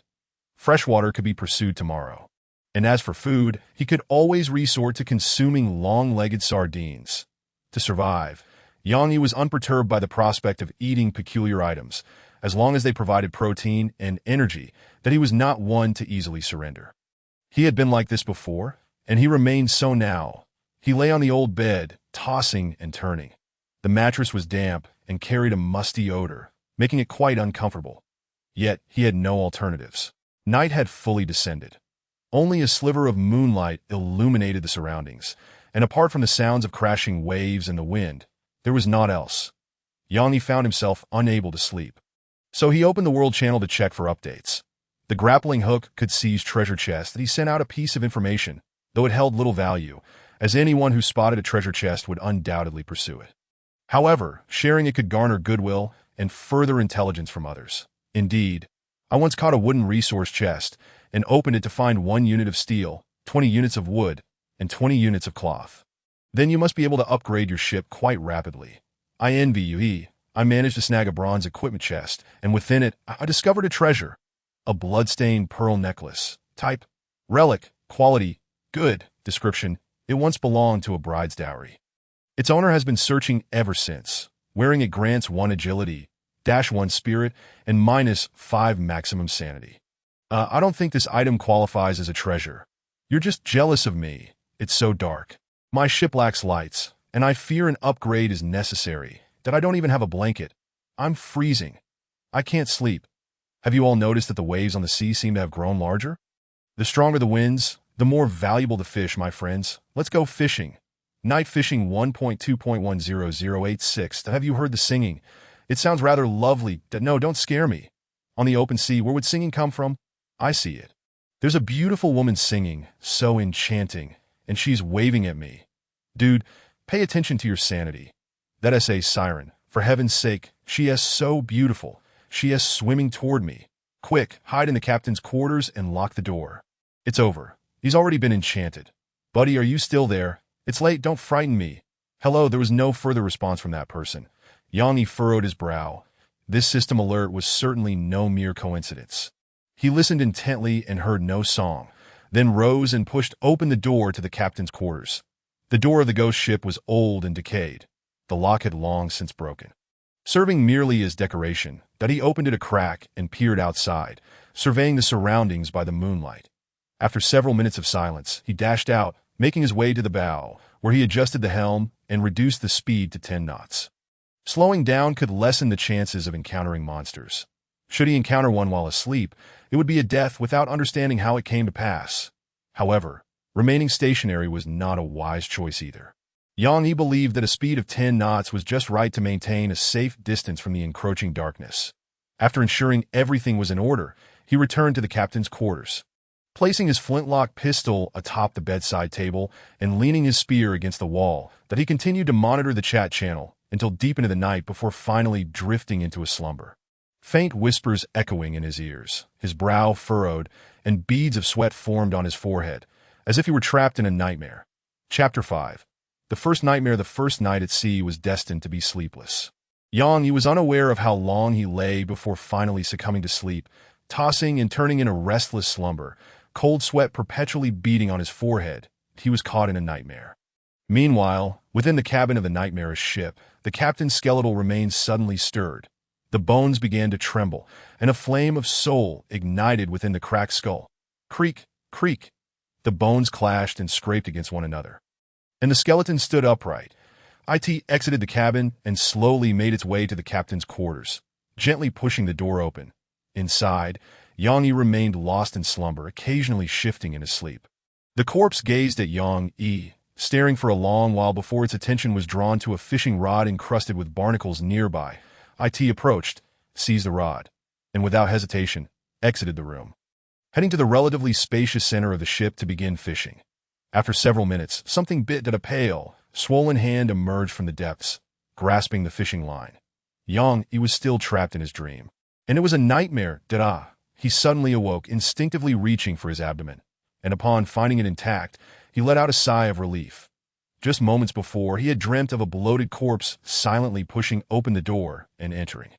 Fresh water could be pursued tomorrow. And as for food, he could always resort to consuming long-legged sardines. To survive, Yanni was unperturbed by the prospect of eating peculiar items, as long as they provided protein and energy that he was not one to easily surrender. He had been like this before, and he remained so now. He lay on the old bed, tossing and turning. The mattress was damp and carried a musty odor, making it quite uncomfortable. Yet he had no alternatives. Night had fully descended. Only a sliver of moonlight illuminated the surroundings, and apart from the sounds of crashing waves and the wind, there was naught else. Yanni found himself unable to sleep. So he opened the World Channel to check for updates. The grappling hook could seize treasure chest that he sent out a piece of information, though it held little value, as anyone who spotted a treasure chest would undoubtedly pursue it. However, sharing it could garner goodwill and further intelligence from others. Indeed, I once caught a wooden resource chest and opened it to find 1 unit of steel, 20 units of wood, and 20 units of cloth. Then you must be able to upgrade your ship quite rapidly. I envy you. I managed to snag a bronze equipment chest, and within it, I discovered a treasure. A blood-stained pearl necklace. Type: relic. Quality: good. Description: it once belonged to a bride's dowry. Its owner has been searching ever since. Wearing it grants 1 agility, -1 spirit, and -5 maximum sanity. I don't think this item qualifies as a treasure. You're just jealous of me. It's so dark. My ship lacks lights, and I fear an upgrade is necessary, that I don't even have a blanket. I'm freezing. I can't sleep. Have you all noticed that the waves on the sea seem to have grown larger? The stronger the winds, the more valuable the fish, my friends. Let's go fishing. Night fishing 1.2.10086. Have you heard the singing? It sounds rather lovely. No, don't scare me. On the open sea, where would singing come from? I see it. There's a beautiful woman singing, so enchanting, and she's waving at me. Dude, pay attention to your sanity. That SA siren, for heaven's sake, she is so beautiful. She is swimming toward me. Quick, hide in the captain's quarters and lock the door. It's over. He's already been enchanted. Buddy, are you still there? It's late, don't frighten me. Hello, there was no further response from that person. Yanni furrowed his brow. This system alert was certainly no mere coincidence. He listened intently and heard no song, then rose and pushed open the door to the captain's quarters. The door of the ghost ship was old and decayed. The lock had long since broken. Serving merely as decoration, that he opened it a crack and peered outside, surveying the surroundings by the moonlight. After several minutes of silence, he dashed out, making his way to the bow, where he adjusted the helm and reduced the speed to 10 knots. Slowing down could lessen the chances of encountering monsters. Should he encounter one while asleep, it would be a death without understanding how it came to pass. However, remaining stationary was not a wise choice either. Yanni believed that a speed of 10 knots was just right to maintain a safe distance from the encroaching darkness. After ensuring everything was in order, he returned to the captain's quarters. Placing his flintlock pistol atop the bedside table and leaning his spear against the wall, that he continued to monitor the chat channel until deep into the night before finally drifting into a slumber. Faint whispers echoing in his ears, his brow furrowed, and beads of sweat formed on his forehead, as if he were trapped in a nightmare. Chapter 5. The first nightmare. The first night at sea was destined to be sleepless. Yanni was unaware of how long he lay before finally succumbing to sleep, tossing and turning in a restless slumber, cold sweat perpetually beating on his forehead. He was caught in a nightmare. Meanwhile, within the cabin of the Nightmarish ship, the captain's skeletal remains suddenly stirred. The bones began to tremble, and a flame of soul ignited within the cracked skull. Creak, creak. The bones clashed and scraped against one another. And the skeleton stood upright. It exited the cabin and slowly made its way to the captain's quarters, gently pushing the door open. Inside, Yang Yi remained lost in slumber, occasionally shifting in his sleep. The corpse gazed at Yang Yi, staring for a long while before its attention was drawn to a fishing rod encrusted with barnacles nearby. It approached, seized the rod, and without hesitation, exited the room, heading to the relatively spacious center of the ship to begin fishing. After several minutes, something bit at a pale, swollen hand emerged from the depths, grasping the fishing line. Yang Yi was still trapped in his dream. And it was a nightmare, da-da. He suddenly awoke, instinctively reaching for his abdomen, and upon finding it intact, he let out a sigh of relief. Just moments before, he had dreamt of a bloated corpse silently pushing open the door and entering.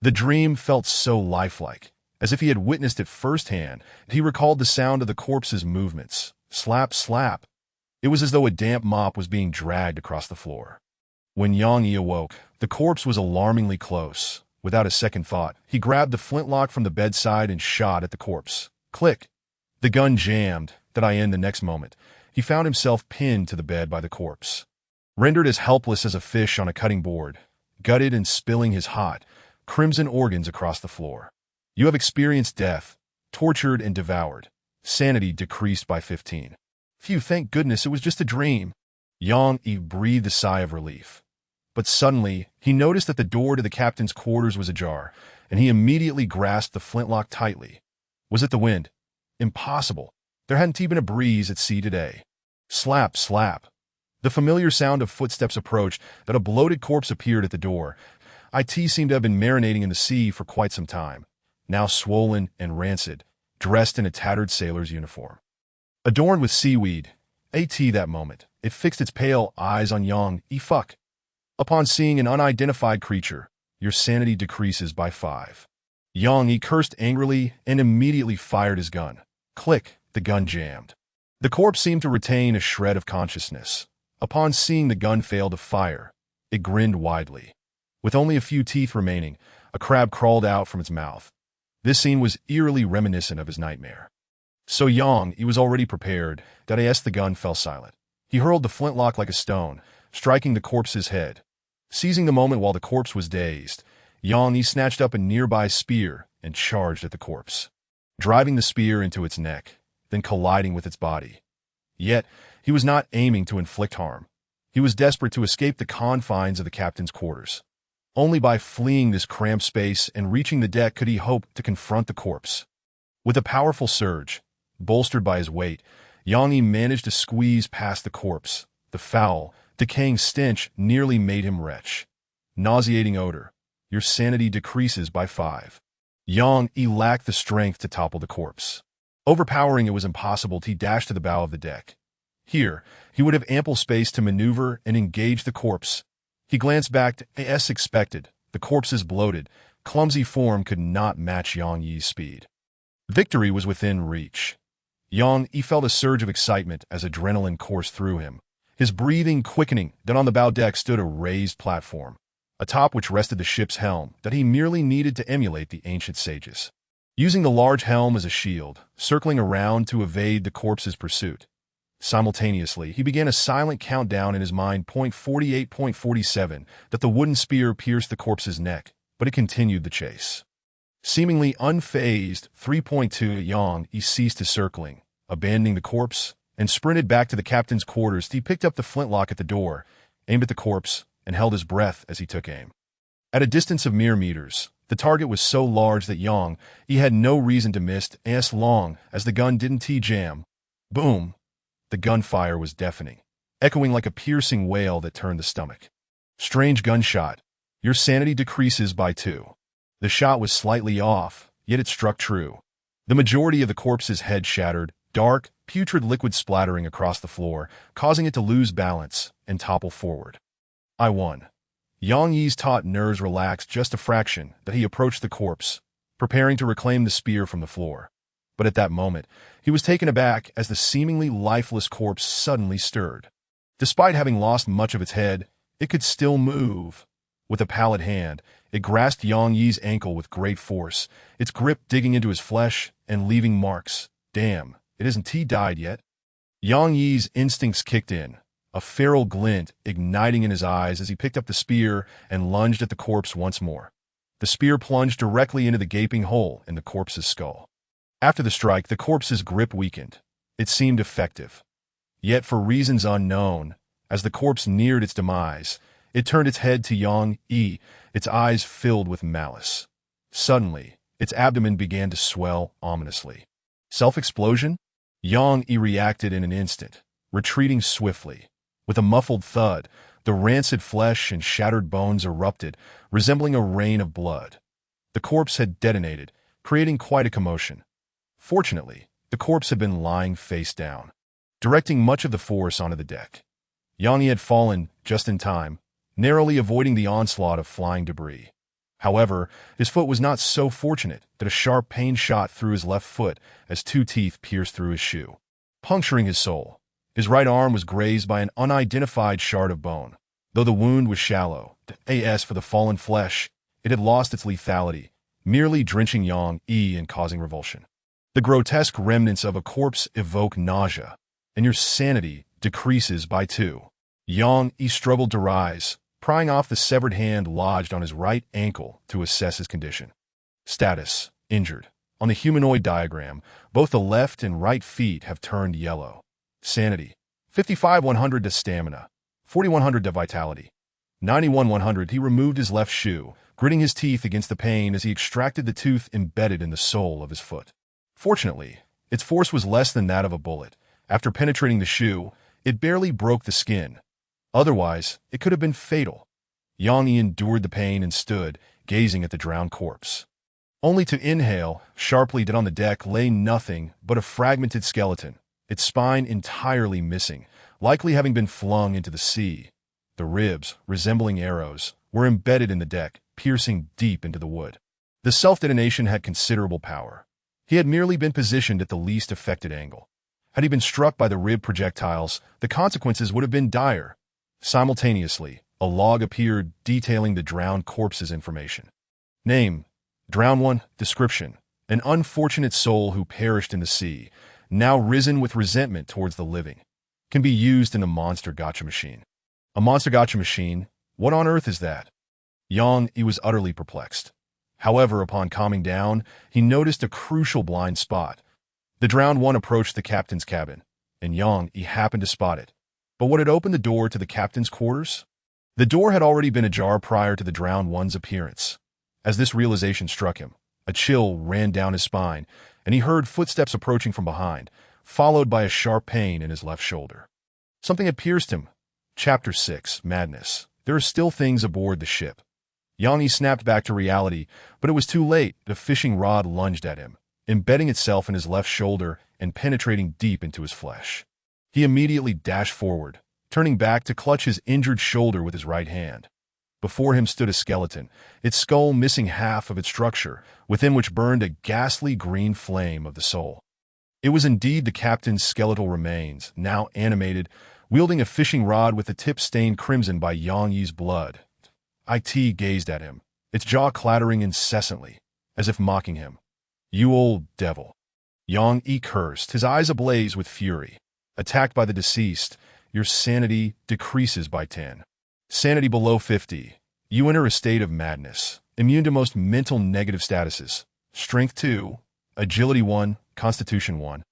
The dream felt so lifelike, as if he had witnessed it firsthand. He recalled the sound of the corpse's movements. Slap, slap. It was as though a damp mop was being dragged across the floor. When Yang Yi awoke, the corpse was alarmingly close. Without a second thought, he grabbed the flintlock from the bedside and shot at the corpse. Click. The gun jammed. The next moment, he found himself pinned to the bed by the corpse, rendered as helpless as a fish on a cutting board, gutted and spilling his hot, crimson organs across the floor. You have experienced death, tortured and devoured. Sanity decreased by 15. Phew, thank goodness it was just a dream. Yang Yi breathed a sigh of relief. But suddenly, he noticed that the door to the captain's quarters was ajar, and he immediately grasped the flintlock tightly. Was it the wind? Impossible. There hadn't even been a breeze at sea today. Slap, slap. The familiar sound of footsteps approached, that a bloated corpse appeared at the door. It seemed to have been marinating in the sea for quite some time, now swollen and rancid, dressed in a tattered sailor's uniform. Adorned with seaweed, that moment, it fixed its pale eyes on Yang Yi. Fuck. Upon seeing an unidentified creature, your sanity decreases by 5. Yang Yi cursed angrily and immediately fired his gun. Click, the gun jammed. The corpse seemed to retain a shred of consciousness. Upon seeing the gun fail to fire, it grinned widely. With only a few teeth remaining, a crab crawled out from its mouth. This scene was eerily reminiscent of his nightmare. So Yang Yi was already prepared. The gun fell silent. He hurled the flintlock like a stone, striking the corpse's head. Seizing the moment while the corpse was dazed, Yang Yi snatched up a nearby spear and charged at the corpse, driving the spear into its neck, then colliding with its body. Yet, he was not aiming to inflict harm. He was desperate to escape the confines of the captain's quarters. Only by fleeing this cramped space and reaching the deck could he hope to confront the corpse. With a powerful surge, bolstered by his weight, Yang Yi managed to squeeze past the corpse. The foul, decaying stench nearly made him retch. Nauseating odor. Your sanity decreases by 5. Yang Yi lacked the strength to topple the corpse. Overpowering it was impossible. He dashed to the bow of the deck. Here, he would have ample space to maneuver and engage the corpse. He glanced back as expected. The corpse's bloated, clumsy form could not match Yang Yi's speed. Victory was within reach. Yang Yi felt a surge of excitement as adrenaline coursed through him, his breathing quickening. Then on the bow deck stood a raised platform, atop which rested the ship's helm that he merely needed to emulate the ancient sages. Using the large helm as a shield, circling around to evade the corpse's pursuit. Simultaneously, he began a silent countdown in his mind. 48.47, that the wooden spear pierced the corpse's neck, but it continued the chase. Seemingly unfazed, 3.2 Yang Yi ceased his circling, abandoning the corpse, and sprinted back to the captain's quarters. He picked up the flintlock at the door, aimed at the corpse, and held his breath as he took aim. At a distance of mere meters, the target was so large that Yang Yi had no reason to miss as long as the gun didn't jam. Boom! The gunfire was deafening, echoing like a piercing wail that turned the stomach. Strange gunshot. Your sanity decreases by 2. The shot was slightly off, yet it struck true. The majority of the corpse's head shattered, dark, putrid liquid splattering across the floor, causing it to lose balance and topple forward. I won. Yang Yi's taut nerves relaxed just a fraction that he approached the corpse, preparing to reclaim the spear from the floor. But at that moment, he was taken aback as the seemingly lifeless corpse suddenly stirred. Despite having lost much of its head, it could still move. With a pallid hand, it grasped Yang Yi's ankle with great force, its grip digging into his flesh and leaving marks. Damn, it isn't he died yet? Yang Yi's instincts kicked in, a feral glint igniting in his eyes as he picked up the spear and lunged at the corpse once more. The spear plunged directly into the gaping hole in the corpse's skull. After the strike, the corpse's grip weakened. It seemed effective. Yet for reasons unknown, as the corpse neared its demise, it turned its head to Yang Yi, its eyes filled with malice. Suddenly, its abdomen began to swell ominously. Self-explosion? Yang Yi reacted in an instant, retreating swiftly. With a muffled thud, the rancid flesh and shattered bones erupted, resembling a rain of blood. The corpse had detonated, creating quite a commotion. Fortunately, the corpse had been lying face down, directing much of the force onto the deck. Yang Yi had fallen just in time, narrowly avoiding the onslaught of flying debris. However, his foot was not so fortunate that a sharp pain shot through his left foot as two teeth pierced through his shoe, puncturing his sole. His right arm was grazed by an unidentified shard of bone. Though the wound was shallow, as for the fallen flesh, it had lost its lethality, merely drenching Yang Yi and causing revulsion. The grotesque remnants of a corpse evoke nausea, and your sanity decreases by 2. Yang Yi struggled to rise, prying off the severed hand lodged on his right ankle to assess his condition. Status: injured. On the humanoid diagram, both the left and right feet have turned yellow. Sanity: 55-100 to stamina, 40-100 to vitality. 91-100. He removed his left shoe, gritting his teeth against the pain as he extracted the tooth embedded in the sole of his foot. Fortunately, its force was less than that of a bullet. After penetrating the shoe, it barely broke the skin. Otherwise, it could have been fatal. Yang Yi endured the pain and stood, gazing at the drowned corpse. Only to inhale sharply that on the deck lay nothing but a fragmented skeleton, its spine entirely missing, likely having been flung into the sea. The ribs, resembling arrows, were embedded in the deck, piercing deep into the wood. The self-detonation had considerable power. He had merely been positioned at the least affected angle. Had he been struck by the rib projectiles, the consequences would have been dire. Simultaneously, a log appeared detailing the drowned corpse's information. Name: Drowned one. Description: an unfortunate soul who perished in the sea, now risen with resentment towards the living. Can be used in a monster gotcha machine. A monster gotcha machine? What on earth is that? Yang Yi was utterly perplexed. However, upon calming down, he noticed a crucial blind spot. The drowned one approached the captain's cabin, and Yang Yi happened to spot it. But what had opened the door to the captain's quarters? The door had already been ajar prior to the drowned one's appearance. As this realization struck him, a chill ran down his spine, and he heard footsteps approaching from behind, followed by a sharp pain in his left shoulder. Something had pierced him. Chapter 6: Madness. There are still things aboard the ship. Yang Yi snapped back to reality, but it was too late. The fishing rod lunged at him, embedding itself in his left shoulder and penetrating deep into his flesh. He immediately dashed forward, turning back to clutch his injured shoulder with his right hand. Before him stood a skeleton, its skull missing half of its structure, within which burned a ghastly green flame of the soul. It was indeed the captain's skeletal remains, now animated, wielding a fishing rod with the tip stained crimson by Yang Yi's blood. It gazed at him, its jaw clattering incessantly, as if mocking him. "You old devil." Yang Yi cursed, his eyes ablaze with fury. Attacked by the deceased, your sanity decreases by 10. Sanity below 50. You enter a state of madness, immune to most mental negative statuses. Strength 2, Agility 1, Constitution 1.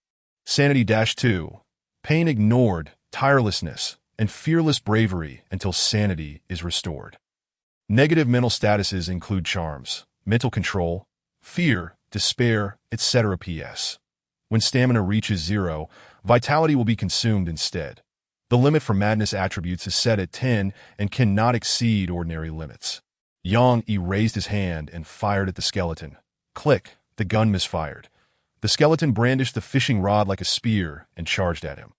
Sanity-2. Pain ignored, tirelessness, and fearless bravery until sanity is restored. Negative mental statuses include charms, mental control, fear, despair, etc. P.S. When stamina reaches 0, vitality will be consumed instead. The limit for madness attributes is set at 10 and cannot exceed ordinary limits. Yang Yi raised his hand and fired at the skeleton. Click, the gun misfired. The skeleton brandished the fishing rod like a spear and charged at him.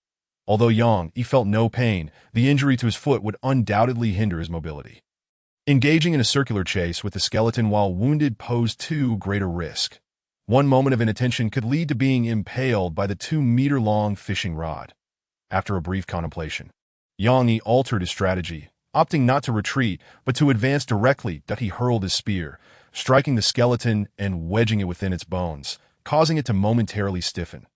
Although Yang Yi felt no pain, the injury to his foot would undoubtedly hinder his mobility. Engaging in a circular chase with the skeleton while wounded posed too great a risk. One moment of inattention could lead to being impaled by the 2-meter-long fishing rod. After a brief contemplation, Yang Yi altered his strategy, opting not to retreat, but to advance directly. He hurled his spear, striking the skeleton and wedging it within its bones, causing it to momentarily stiffen.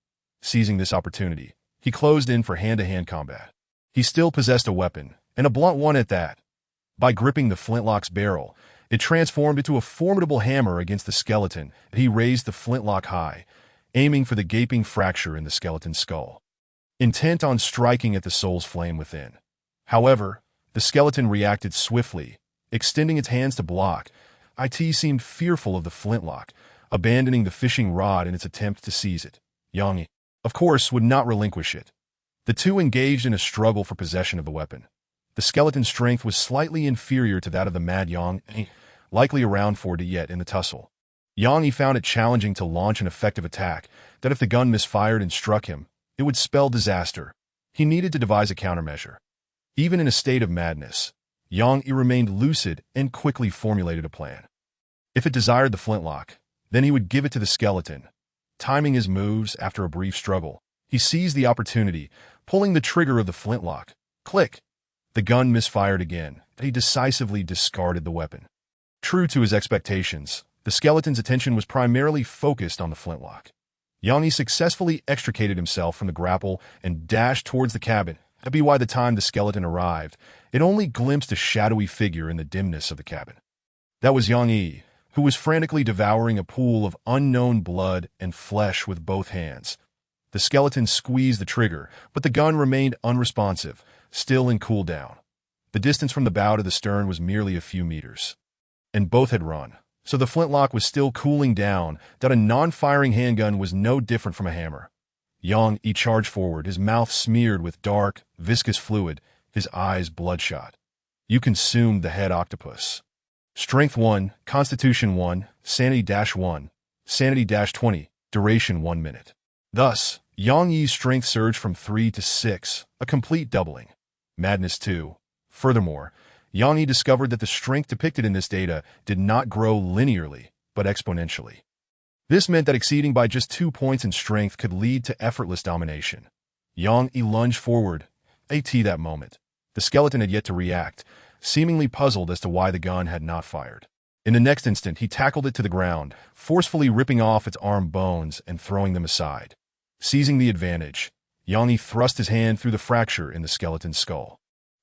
Seizing this opportunity, he closed in for hand-to-hand combat. He still possessed a weapon, and a blunt one at that. By gripping the flintlock's barrel, it transformed into a formidable hammer against the skeleton. He raised the flintlock high, aiming for the gaping fracture in the skeleton's skull, intent on striking at the soul's flame within. However, the skeleton reacted swiftly, extending its hands to block. It seemed fearful of the flintlock, abandoning the fishing rod in its attempt to seize it. Yang Yi, of course, would not relinquish it. The two engaged in a struggle for possession of the weapon. The skeleton's strength was slightly inferior to that of the mad Yang Yi, likely around 40 yet in the tussle. Yang Yi found it challenging to launch an effective attack, that if the gun misfired and struck him, it would spell disaster. He needed to devise a countermeasure. Even in a state of madness, Yang Yi remained lucid and quickly formulated a plan. If it desired the flintlock, then he would give it to the skeleton. Timing his moves after a brief struggle, he seized the opportunity, pulling the trigger of the flintlock. Click! The gun misfired again, but he decisively discarded the weapon. True to his expectations, the skeleton's attention was primarily focused on the flintlock. Yang Yi successfully extricated himself from the grapple and dashed towards the cabin. By the time the skeleton arrived, it only glimpsed a shadowy figure in the dimness of the cabin. That was Yang Yi, who was frantically devouring a pool of unknown blood and flesh with both hands. The skeleton squeezed the trigger, but the gun remained unresponsive, still in cooldown. The distance from the bow to the stern was merely a few meters, and both had run, so the flintlock was still cooling down. That a non-firing handgun was no different from a hammer. Yang Yi charged forward, his mouth smeared with dark, viscous fluid, his eyes bloodshot. You consumed the head octopus. Strength 1, Constitution 1, Sanity-1, Sanity-20, duration 1 minute. Thus, Yang Yi's strength surged from 3 to 6, a complete doubling. Madness 2. Furthermore, Yang Yi discovered that the strength depicted in this data did not grow linearly, but exponentially. This meant that exceeding by just 2 points in strength could lead to effortless domination. Yang Yi lunged forward. That moment, the skeleton had yet to react, seemingly puzzled as to why the gun had not fired. In the next instant, he tackled it to the ground, forcefully ripping off its arm bones and throwing them aside. Seizing the advantage, Yang Yi thrust his hand through the fracture in the skeleton's skull.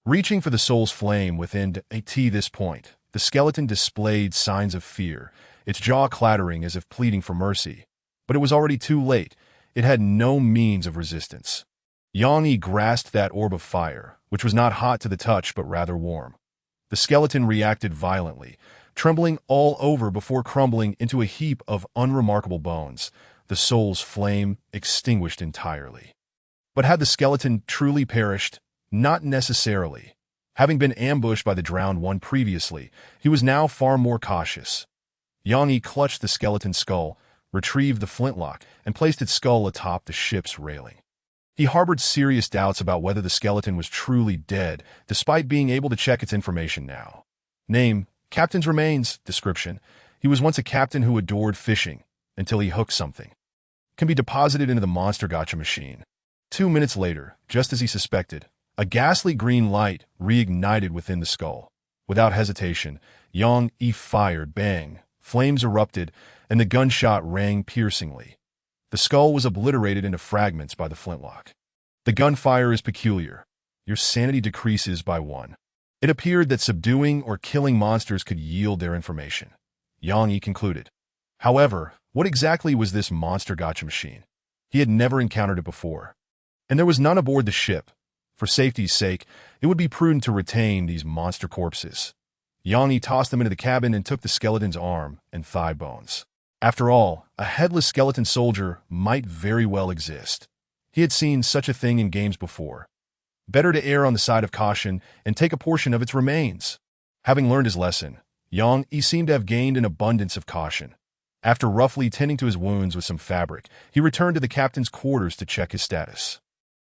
Reaching for the soul's flame within this point, the skeleton displayed signs of fear, its jaw clattering as if pleading for mercy. But it was already too late. It had no means of resistance. Yang Yi grasped that orb of fire, which was not hot to the touch but rather warm. The skeleton reacted violently, trembling all over before crumbling into a heap of unremarkable bones, the soul's flame extinguished entirely. But had the skeleton truly perished? Not necessarily. Having been ambushed by the drowned one previously, he was now far more cautious. Yang Yi clutched the skeleton's skull, retrieved the flintlock, and placed its skull atop the ship's railing. He harbored serious doubts about whether the skeleton was truly dead, despite being able to check its information now. Name, Captain's remains. Description, he was once a captain who adored fishing, until he hooked something. Can be deposited into the monster gotcha machine. 2 minutes later, just as he suspected, a ghastly green light reignited within the skull. Without hesitation, Yang Yi fired. Bang! Flames erupted, and the gunshot rang piercingly. The skull was obliterated into fragments by the flintlock. The gunfire is peculiar. Your sanity decreases by 1. It appeared that subduing or killing monsters could yield their information. Yang Yi concluded. However, what exactly was this monster gotcha machine? He had never encountered it before. And there was none aboard the ship. For safety's sake, it would be prudent to retain these monster corpses. Yang Yi tossed them into the cabin and took the skeleton's arm and thigh bones. After all, a headless skeleton soldier might very well exist. He had seen such a thing in games before. Better to err on the side of caution and take a portion of its remains. Having learned his lesson, Yang Yi seemed to have gained an abundance of caution. After roughly tending to his wounds with some fabric, he returned to the captain's quarters to check his status.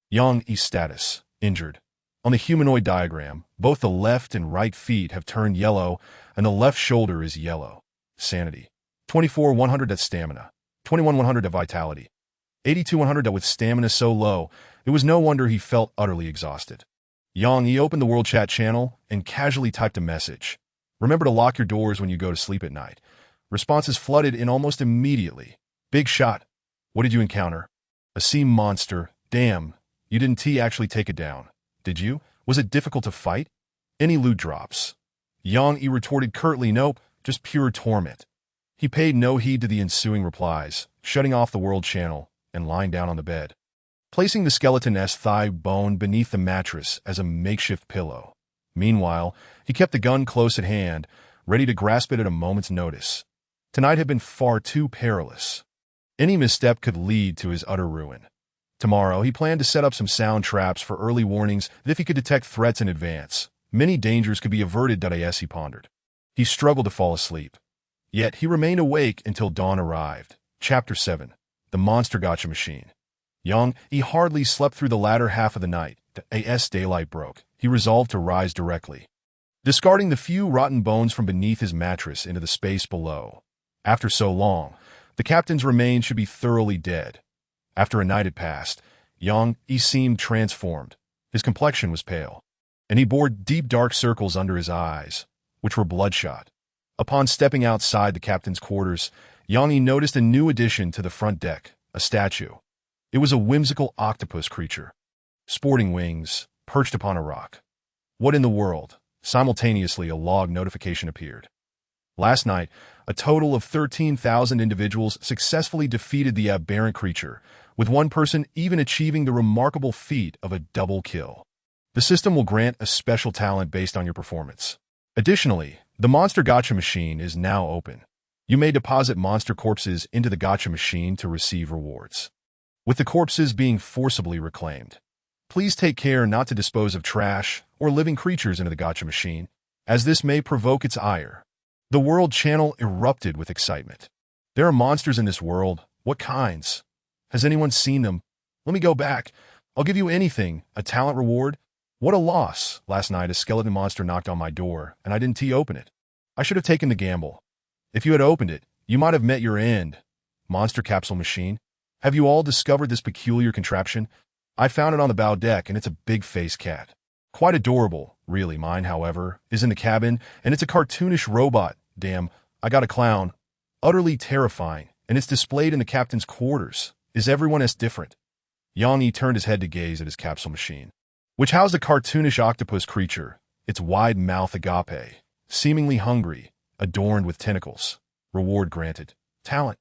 Yang Yi's status, injured. On the humanoid diagram, both the left and right feet have turned yellow, and the left shoulder is yellow. Sanity. 24,100 at stamina. 21,100 at vitality. 82,100 with stamina so low, it was no wonder he felt utterly exhausted. Yang Yi opened the world chat channel and casually typed a message. Remember to lock your doors when you go to sleep at night. Responses flooded in almost immediately. Big shot. What did you encounter? A sea monster. Damn. You didn't actually take it down, did you? Was it difficult to fight? Any loot drops? Yang Yi retorted curtly, nope, just pure torment. He paid no heed to the ensuing replies, shutting off the world channel and lying down on the bed, placing the skeleton-esque thigh bone beneath the mattress as a makeshift pillow. Meanwhile, he kept the gun close at hand, ready to grasp it at a moment's notice. Tonight had been far too perilous. Any misstep could lead to his utter ruin. Tomorrow, he planned to set up some sound traps for early warnings that if he could detect threats in advance, many dangers could be averted. Yes, he pondered. He struggled to fall asleep. Yet he remained awake until dawn arrived. Chapter 7. The Monster Gotcha Machine. Young, he hardly slept through the latter half of the night. As daylight broke, he resolved to rise directly, discarding the few rotten bones from beneath his mattress into the space below. After so long, the captain's remains should be thoroughly dead. After a night had passed, Yang Yi seemed transformed. His complexion was pale, and he bore deep dark circles under his eyes, which were bloodshot. Upon stepping outside the captain's quarters, Yang Yi noticed a new addition to the front deck, a statue. It was a whimsical octopus creature, sporting wings, perched upon a rock. What in the world? Simultaneously, a log notification appeared. Last night, a total of 13,000 individuals successfully defeated the aberrant creature, with one person even achieving the remarkable feat of a double kill. The system will grant a special talent based on your performance. Additionally, the Monster Gotcha Machine is now open. You may deposit monster corpses into the Gotcha Machine to receive rewards, with the corpses being forcibly reclaimed. Please take care not to dispose of trash or living creatures into the Gotcha Machine, as this may provoke its ire. The world channel erupted with excitement. There are monsters in this world. What kinds? Has anyone seen them? Let me go back. I'll give you anything. A talent reward? What a loss. Last night, a skeleton monster knocked on my door, and I didn't open it. I should have taken the gamble. If you had opened it, you might have met your end. Monster Capsule Machine. Have you all discovered this peculiar contraption? I found it on the bow deck, and it's a big-faced cat. Quite adorable, really. Mine, however, is in the cabin, and it's a cartoonish robot. Damn, I got a clown. Utterly terrifying, and it's displayed in the captain's quarters. Is everyone as different? Yang Yi turned his head to gaze at his capsule machine, which housed a cartoonish octopus creature, its wide mouth agape, seemingly hungry, adorned with tentacles. Reward granted. Talent.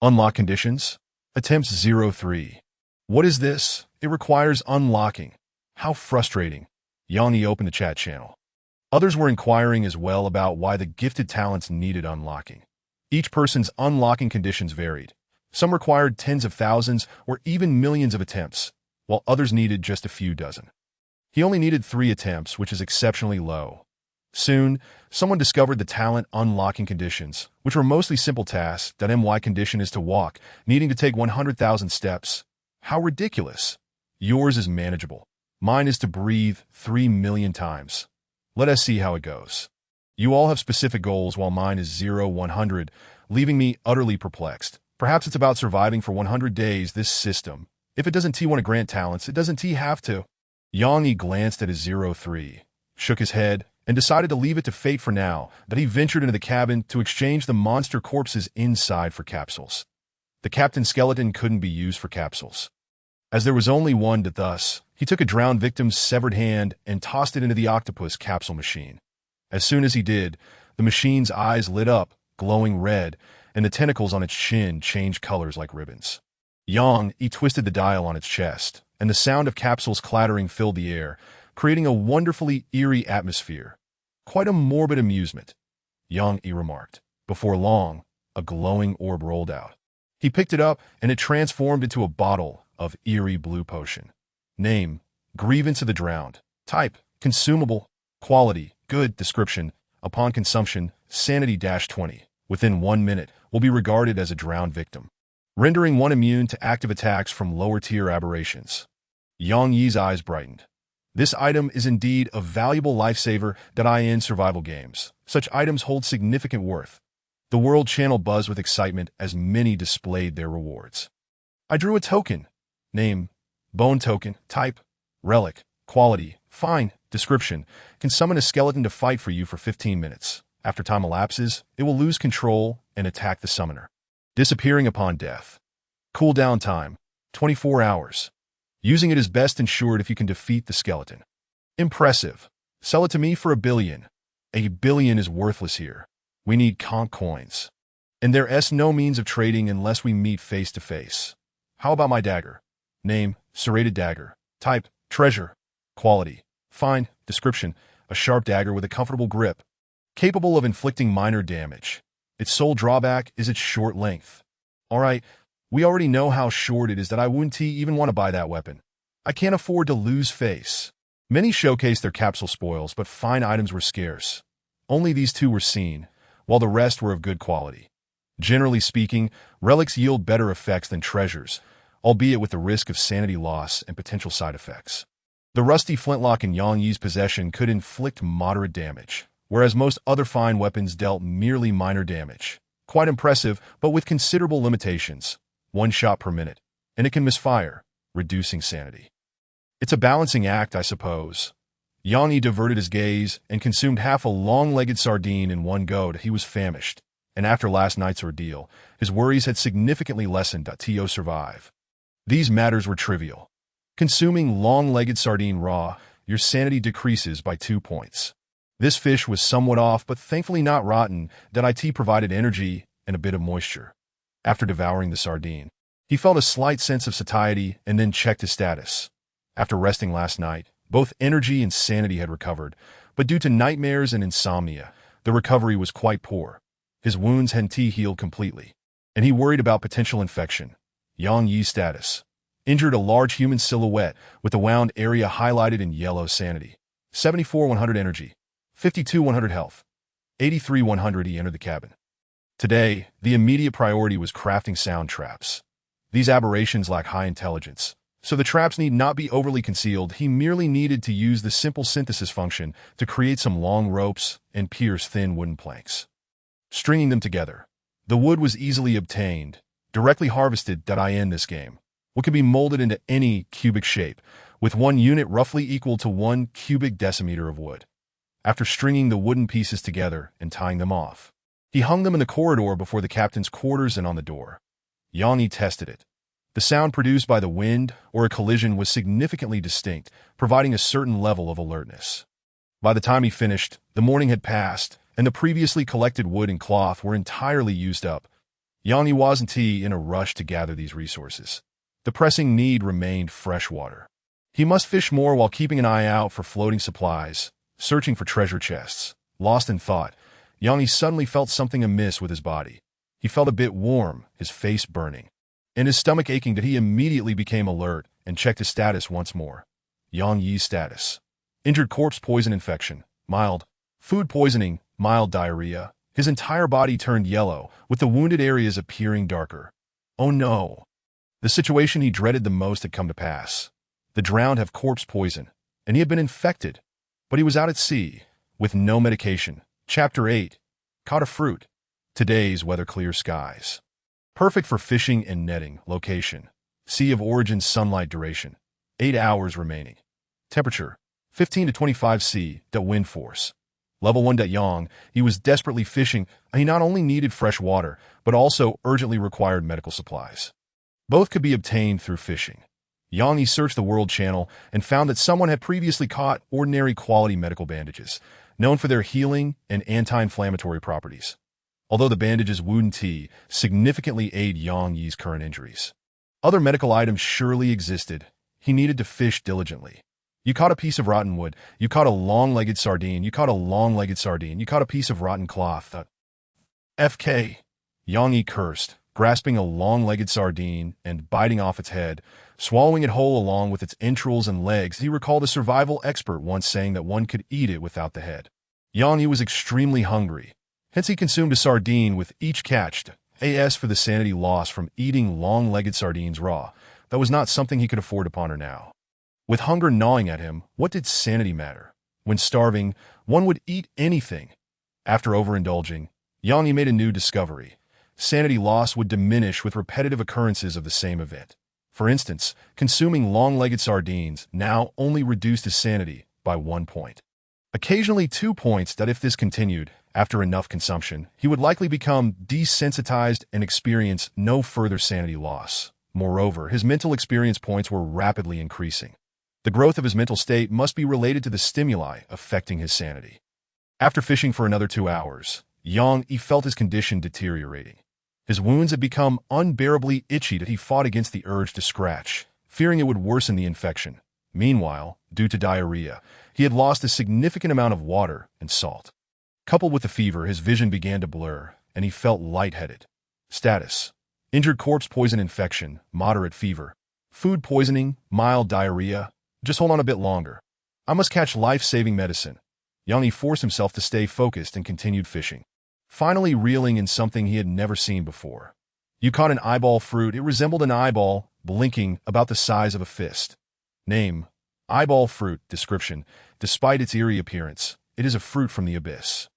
Unlock conditions. Attempts 03. What is this? It requires unlocking. How frustrating. Yang Yi opened the chat channel. Others were inquiring as well about why the gifted talents needed unlocking. Each person's unlocking conditions varied. Some required tens of thousands or even millions of attempts, while others needed just a few dozen. He only needed 3 attempts, which is exceptionally low. Soon, someone discovered the talent unlocking conditions, which were mostly simple tasks. My condition is to walk, needing to take 100,000 steps. How ridiculous. Yours is manageable. Mine is to breathe 3 million times. Let us see how it goes. You all have specific goals, while mine is 0-100, leaving me utterly perplexed. Perhaps it's about surviving for 100 days. This system, if it doesn't want to grant talents, it doesn't have to. Yang Yi glanced at his 03, shook his head, and decided to leave it to fate for now. That he ventured into the cabin to exchange the monster corpses inside for capsules. The captain's skeleton couldn't be used for capsules, as there was only one. Thus, he took a drowned victim's severed hand and tossed it into the octopus capsule machine. As soon as he did, the machine's eyes lit up, glowing red, and the tentacles on its chin changed colors like ribbons. Yang Yi twisted the dial on its chest, and the sound of capsules clattering filled the air, creating a wonderfully eerie atmosphere. Quite a morbid amusement, Yang Yi remarked. Before long, a glowing orb rolled out. He picked it up, and it transformed into a bottle of eerie blue potion. Name: Grievance of the Drowned. Type: Consumable. Quality: Good. Description: Upon consumption, sanity-20. Within 1 minute, will be regarded as a drowned victim, rendering one immune to active attacks from lower-tier aberrations. Yang Yi's eyes brightened. This item is indeed a valuable lifesaver. In survival games, such items hold significant worth. The world channel buzzed with excitement as many displayed their rewards. I drew a token. Name: Bone Token. Type: Relic. Quality: Fine. Description: can summon a skeleton to fight for you for 15 minutes. After time elapses, it will lose control and attack the summoner, disappearing upon death. Cooldown time: 24 hours. Using it is best ensured if you can defeat the skeleton. Impressive. Sell it to me for 1 billion. 1 billion is worthless here. We need conch coins. And there's no means of trading unless we meet face to face. How about my dagger? Name: serrated dagger. Type: treasure. Quality: fine. Description: a sharp dagger with a comfortable grip, capable of inflicting minor damage. Its sole drawback is its short length. Alright, we already know how short it is that I wouldn't even want to buy that weapon. I can't afford to lose face. Many showcased their capsule spoils, but fine items were scarce. Only these two were seen, while the rest were of good quality. Generally speaking, relics yield better effects than treasures, albeit with the risk of sanity loss and potential side effects. The rusty flintlock in Yang Yi's possession could inflict moderate damage, whereas most other fine weapons dealt merely minor damage. Quite impressive, but with considerable limitations. 1 shot per minute, and it can misfire, reducing sanity. It's a balancing act, I suppose. Yang Yi diverted his gaze and consumed half a long-legged sardine in one go. He was famished, and after last night's ordeal, his worries had significantly lessened. To survive. These matters were trivial. Consuming long-legged sardine raw, your sanity decreases by 2 points. This fish was somewhat off, but thankfully not rotten. It provided energy and a bit of moisture. After devouring the sardine, he felt a slight sense of satiety and then checked his status. After resting last night, both energy and sanity had recovered, but due to nightmares and insomnia, the recovery was quite poor. His wounds hadn't healed completely, and he worried about potential infection. Yang Yi's status: injured a large human silhouette with the wound area highlighted in yellow. Sanity: 74-100 energy, 52-100 health, 83-100. He entered the cabin. Today, the immediate priority was crafting sound traps. These aberrations lack high intelligence, so the traps need not be overly concealed. He merely needed to use the simple synthesis function to create some long ropes and pierce thin wooden planks. Stringing them together. The wood was easily obtained, directly harvested. In this game, what can be molded into any cubic shape, with one unit roughly equal to 1 cubic decimeter of wood. After stringing the wooden pieces together and tying them off, he hung them in the corridor before the captain's quarters and on the door. Yang Yi tested it. The sound produced by the wind or a collision was significantly distinct, providing a certain level of alertness. By the time he finished, the morning had passed, and the previously collected wood and cloth were entirely used up. Yang Yi wasn't in a rush to gather these resources. The pressing need remained fresh water. He must fish more while keeping an eye out for floating supplies, searching for treasure chests. Lost in thought, Yang Yi suddenly felt something amiss with his body. He felt a bit warm, his face burning, and his stomach aching. He immediately became alert and checked his status once more. Yang Yi's status: injured corpse poison infection, mild; food poisoning, mild; diarrhea. His entire body turned yellow, with the wounded areas appearing darker. Oh no! The situation he dreaded the most had come to pass. The drowned have corpse poison, and he had been infected. But he was out at sea, with no medication. Chapter 8. Caught a fruit. Today's weather: clear skies. Perfect for fishing and netting. Location: sea of origin. Sunlight duration: 8 hours remaining. Temperature: 15 to 25 C. Wind force: level 1. Yang Yi was desperately fishing. He not only needed fresh water, but also urgently required medical supplies. Both could be obtained through fishing. Yang Yi searched the world channel and found that someone had previously caught ordinary quality medical bandages, known for their healing and anti-inflammatory properties. Although the bandages wouldn't significantly aid Yang Yi's current injuries, other medical items surely existed. He needed to fish diligently. You caught a piece of rotten wood. You caught a long-legged sardine. You caught a long-legged sardine. You caught a piece of rotten cloth. FK. Yang Yi cursed, grasping a long-legged sardine and biting off its head, swallowing it whole along with its entrails and legs. He recalled a survival expert once saying that one could eat it without the head. Yang Yi was extremely hungry, hence he consumed a sardine with each catch. As for the sanity loss from eating long-legged sardines raw, that was not something he could afford to ponder now. With hunger gnawing at him, what did sanity matter? When starving, one would eat anything. After overindulging, Yang Yi made a new discovery. Sanity loss would diminish with repetitive occurrences of the same event. For instance, consuming long-legged sardines now only reduced his sanity, by 1 point. Occasionally 2 points that if this continued, after enough consumption, he would likely become desensitized and experience no further sanity loss. Moreover, his mental experience points were rapidly increasing. The growth of his mental state must be related to the stimuli affecting his sanity. After fishing for another 2 hours, He felt his condition deteriorating. His wounds had become unbearably itchy that he fought against the urge to scratch, fearing it would worsen the infection. Meanwhile, due to diarrhea, he had lost a significant amount of water and salt. Coupled with the fever, his vision began to blur, and he felt lightheaded. Status: injured corpse poison infection, moderate fever. Food poisoning, mild diarrhea. Just hold on a bit longer. I must catch life-saving medicine. He forced himself to stay focused and continued fishing, finally reeling in something he had never seen before. You caught an eyeball fruit. It resembled an eyeball, blinking, about the size of a fist. Name: eyeball fruit. Description: despite its eerie appearance, it is a fruit from the abyss.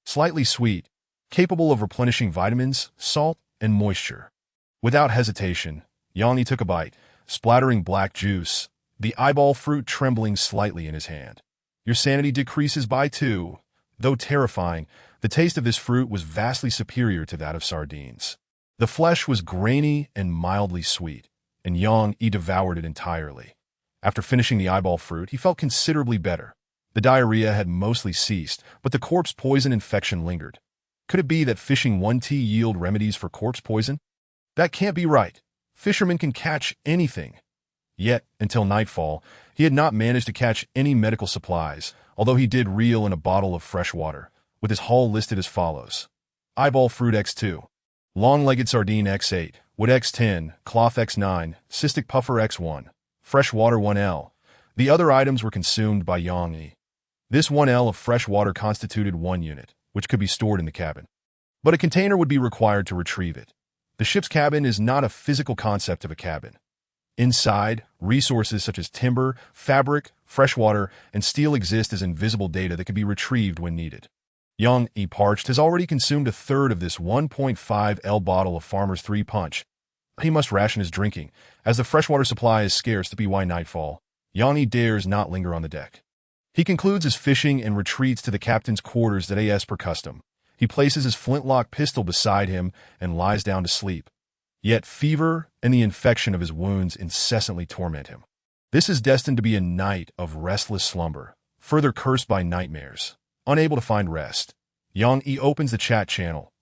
Slightly sweet, capable of replenishing vitamins, salt, and moisture. Without hesitation, Yanni took a bite, splattering black juice, the eyeball fruit trembling slightly in his hand. Your sanity decreases by 2. Though terrifying, the taste of this fruit was vastly superior to that of sardines. The flesh was grainy and mildly sweet, and He devoured it entirely. After finishing the eyeball fruit, he felt considerably better. The diarrhea had mostly ceased, but the corpse poison infection lingered. Could it be that fishing 1T yield remedies for corpse poison? That can't be right. Fishermen can catch anything. Yet, until nightfall, he had not managed to catch any medical supplies, although he did reel in a bottle of fresh water, with his haul listed as follows: eyeball fruit X2, long-legged sardine X8, wood X10, cloth X9, cystic puffer X1, fresh water 1L. The other items were consumed by Yang. This 1L of fresh water constituted 1 unit, which could be stored in the cabin. But a container would be required to retrieve it. The ship's cabin is not a physical concept of a cabin. Inside, resources such as timber, fabric, fresh water, and steel exist as invisible data that can be retrieved when needed. Parched has already consumed a third of this 1.5 L bottle of Farmer's 3 Punch. He must ration his drinking, as the freshwater supply is scarce to by nightfall. Yanni dares not linger on the deck. He concludes his fishing and retreats to the captain's quarters that as per custom. He places his flintlock pistol beside him and lies down to sleep. Yet fever and the infection of his wounds incessantly torment him. This is destined to be a night of restless slumber, further cursed by nightmares. Unable to find rest, Yang opens the chat channel.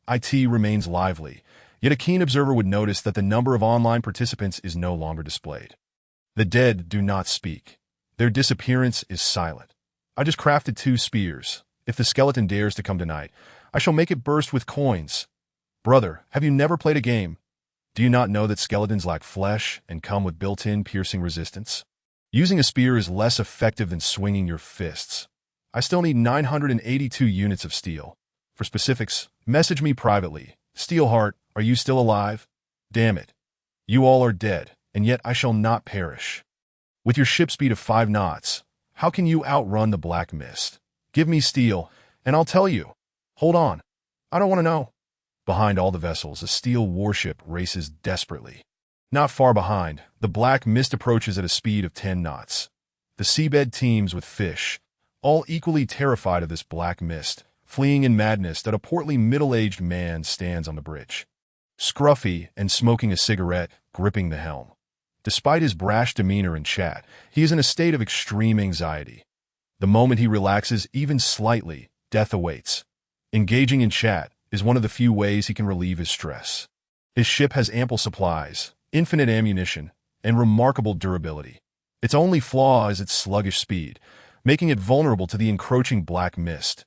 IT remains lively, yet a keen observer would notice that the number of online participants is no longer displayed. The dead do not speak. Their disappearance is silent. I just crafted 2 spears. If the skeleton dares to come tonight, I shall make it burst with coins. Brother, have you never played a game? Do you not know that skeletons lack flesh and come with built-in piercing resistance? Using a spear is less effective than swinging your fists. I still need 982 units of steel. For specifics, message me privately. Steelheart, are you still alive? Damn it. You all are dead, and yet I shall not perish. With your ship speed of 5 knots, how can you outrun the black mist? Give me steel, and I'll tell you. Hold on. I don't want to know. Behind all the vessels, a steel warship races desperately. Not far behind, the black mist approaches at a speed of 10 knots. The seabed teems with fish, all equally terrified of this black mist, fleeing in madness that a portly middle-aged man stands on the bridge. Scruffy and smoking a cigarette, gripping the helm. Despite his brash demeanor and chat, he is in a state of extreme anxiety. The moment he relaxes even slightly, death awaits. Engaging in chat is one of the few ways he can relieve his stress. His ship has ample supplies, infinite ammunition, and remarkable durability. Its only flaw is its sluggish speed, making it vulnerable to the encroaching black mist.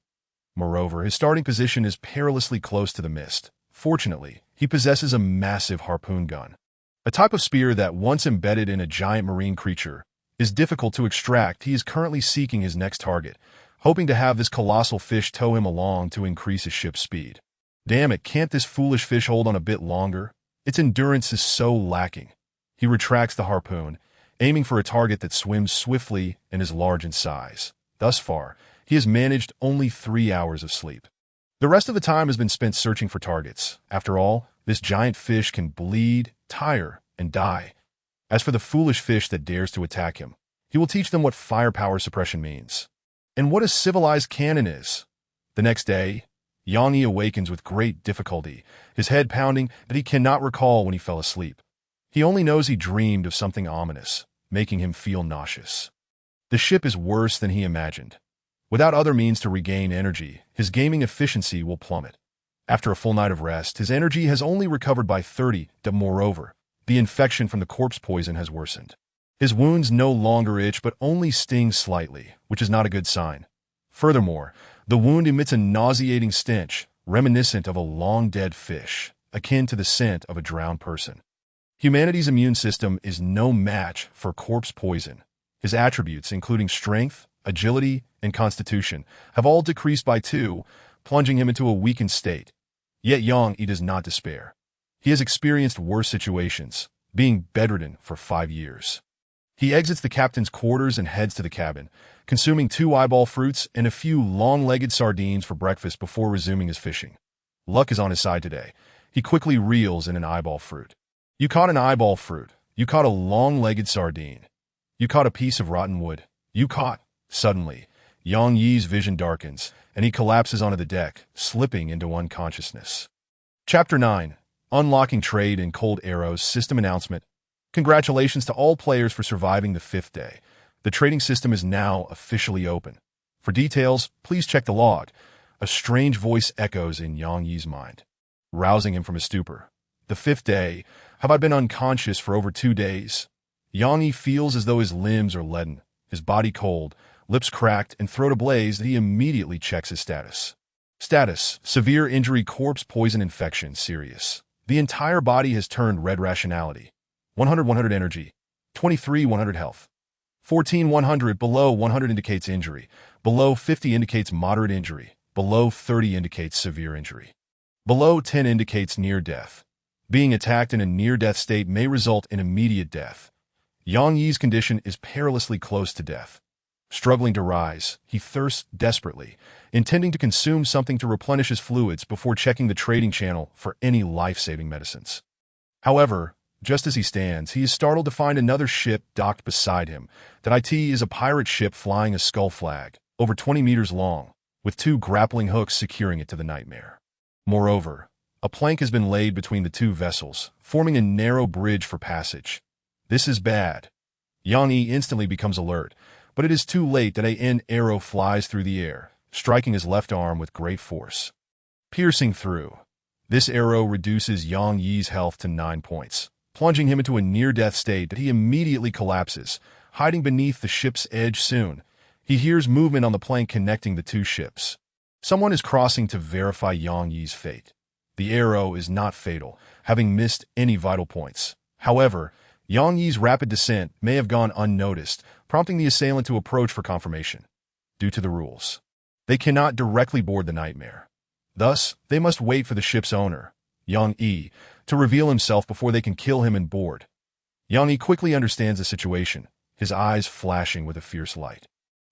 Moreover, his starting position is perilously close to the mist. Fortunately, he possesses a massive harpoon gun, a type of spear that, once embedded in a giant marine creature, is difficult to extract. He is currently seeking his next target, hoping to have this colossal fish tow him along to increase his ship's speed. Damn it, can't this foolish fish hold on a bit longer? Its endurance is so lacking. He retracts the harpoon, aiming for a target that swims swiftly and is large in size. Thus far, he has managed only 3 hours of sleep. The rest of the time has been spent searching for targets. After all, this giant fish can bleed, tire, and die. As for the foolish fish that dares to attack him, He will teach them what firepower suppression means, and what a civilized cannon is. The next day, Yang Yi awakens with great difficulty, his head pounding that he cannot recall when he fell asleep. He only knows he dreamed of something ominous, making him feel nauseous. The ship is worse than he imagined. Without other means to regain energy, his gaming efficiency will plummet. After a full night of rest, his energy has only recovered by 30, moreover, the infection from the corpse poison has worsened. His wounds no longer itch but only sting slightly, which is not a good sign. Furthermore, the wound emits a nauseating stench, reminiscent of a long-dead fish, akin to the scent of a drowned person. Humanity's immune system is no match for corpse poison. His attributes, including strength, agility, and constitution, have all decreased by 2, plunging him into a weakened state. Yet Yang Yi does not despair. He has experienced worse situations, being bedridden for 5 years. He exits the captain's quarters and heads to the cabin, consuming 2 eyeball fruits and a few long-legged sardines for breakfast before resuming his fishing. Luck is on his side today. He quickly reels in an eyeball fruit. You caught an eyeball fruit. You caught a long-legged sardine. You caught a piece of rotten wood. You caught. Suddenly, Yang Yi's vision darkens, and he collapses onto the deck, slipping into unconsciousness. Chapter 9. Unlocking Trade in Cold Arrows System Announcement. Congratulations to all players for surviving the 5th day. The trading system is now officially open. For details, please check the log. A strange voice echoes in Yang Yi's mind, rousing him from his stupor. The 5th day. Have I been unconscious for over 2 days? Yang Yi feels as though his limbs are leaden, his body cold, lips cracked, and throat ablaze that he immediately checks his status. Status: severe injury, corpse poison infection, serious. The entire body has turned red. Rationality: 100 energy, 23 100 health, 14 100. Below 100 indicates injury, below 50 indicates moderate injury, below 30 indicates severe injury, below 10 indicates near death. Being attacked in a near-death state may result in immediate death. Yang Yi's condition is perilously close to death. Struggling to rise, he thirsts desperately, intending to consume something to replenish his fluids before checking the trading channel for any life-saving medicines. However, just as he stands, he is startled to find another ship docked beside him. That IT is a pirate ship flying a skull flag, over 20 meters long, with 2 grappling hooks securing it to the Nightmare. Moreover, a plank has been laid between the 2 vessels, forming a narrow bridge for passage. This is bad. Yang Yi instantly becomes alert, but it is too late. That an arrow flies through the air, striking his left arm with great force, piercing through. This arrow reduces Yang Yi's health to 9 points, plunging him into a near-death state that he immediately collapses, hiding beneath the ship's edge. Soon, he hears movement on the plank connecting the 2 ships. Someone is crossing to verify Yang Yi's fate. The arrow is not fatal, having missed any vital points. However, Yang Yi's rapid descent may have gone unnoticed, prompting the assailant to approach for confirmation. Due to the rules, they cannot directly board the Nightmare. Thus, they must wait for the ship's owner, Yang Yi, to reveal himself before they can kill him and board. Yang Yi quickly understands the situation, his eyes flashing with a fierce light.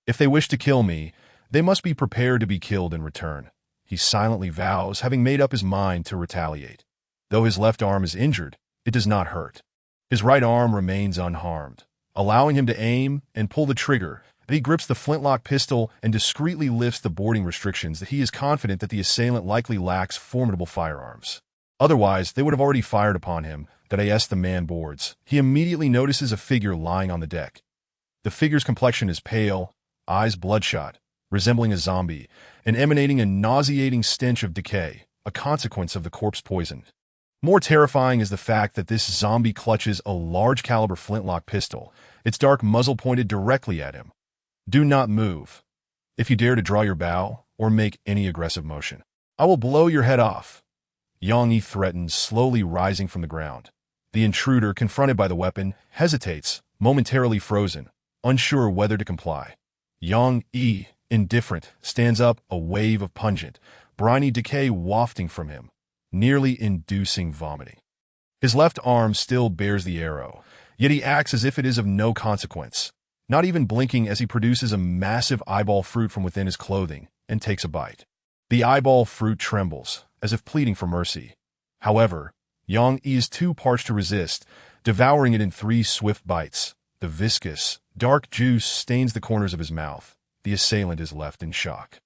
If they wish to kill me, they must be prepared to be killed in return. He silently vows, having made up his mind to retaliate. Though his left arm is injured, it does not hurt. His right arm remains unharmed, allowing him to aim and pull the trigger. He grips the flintlock pistol and discreetly lifts the boarding restrictions that he is confident that the assailant likely lacks formidable firearms. Otherwise, they would have already fired upon him. That as the man boards, he immediately notices a figure lying on the deck. The figure's complexion is pale, eyes bloodshot, resembling a zombie, and emanating a nauseating stench of decay, a consequence of the corpse poison. More terrifying is the fact that this zombie clutches a large-caliber flintlock pistol, its dark muzzle pointed directly at him. Do not move. If you dare to draw your bow or make any aggressive motion, I will blow your head off. Yang Yi threatens, slowly rising from the ground. The intruder, confronted by the weapon, hesitates, momentarily frozen, unsure whether to comply. Yang Yi, indifferent, stands up, a wave of pungent, briny decay wafting from him, nearly inducing vomiting. His left arm still bears the arrow, yet he acts as if it is of no consequence, not even blinking as he produces a massive eyeball fruit from within his clothing and takes a bite. The eyeball fruit trembles, as if pleading for mercy. However, Yang Yi is too parched to resist, devouring it in 3 swift bites. The viscous, dark juice stains the corners of his mouth. The assailant is left in shock.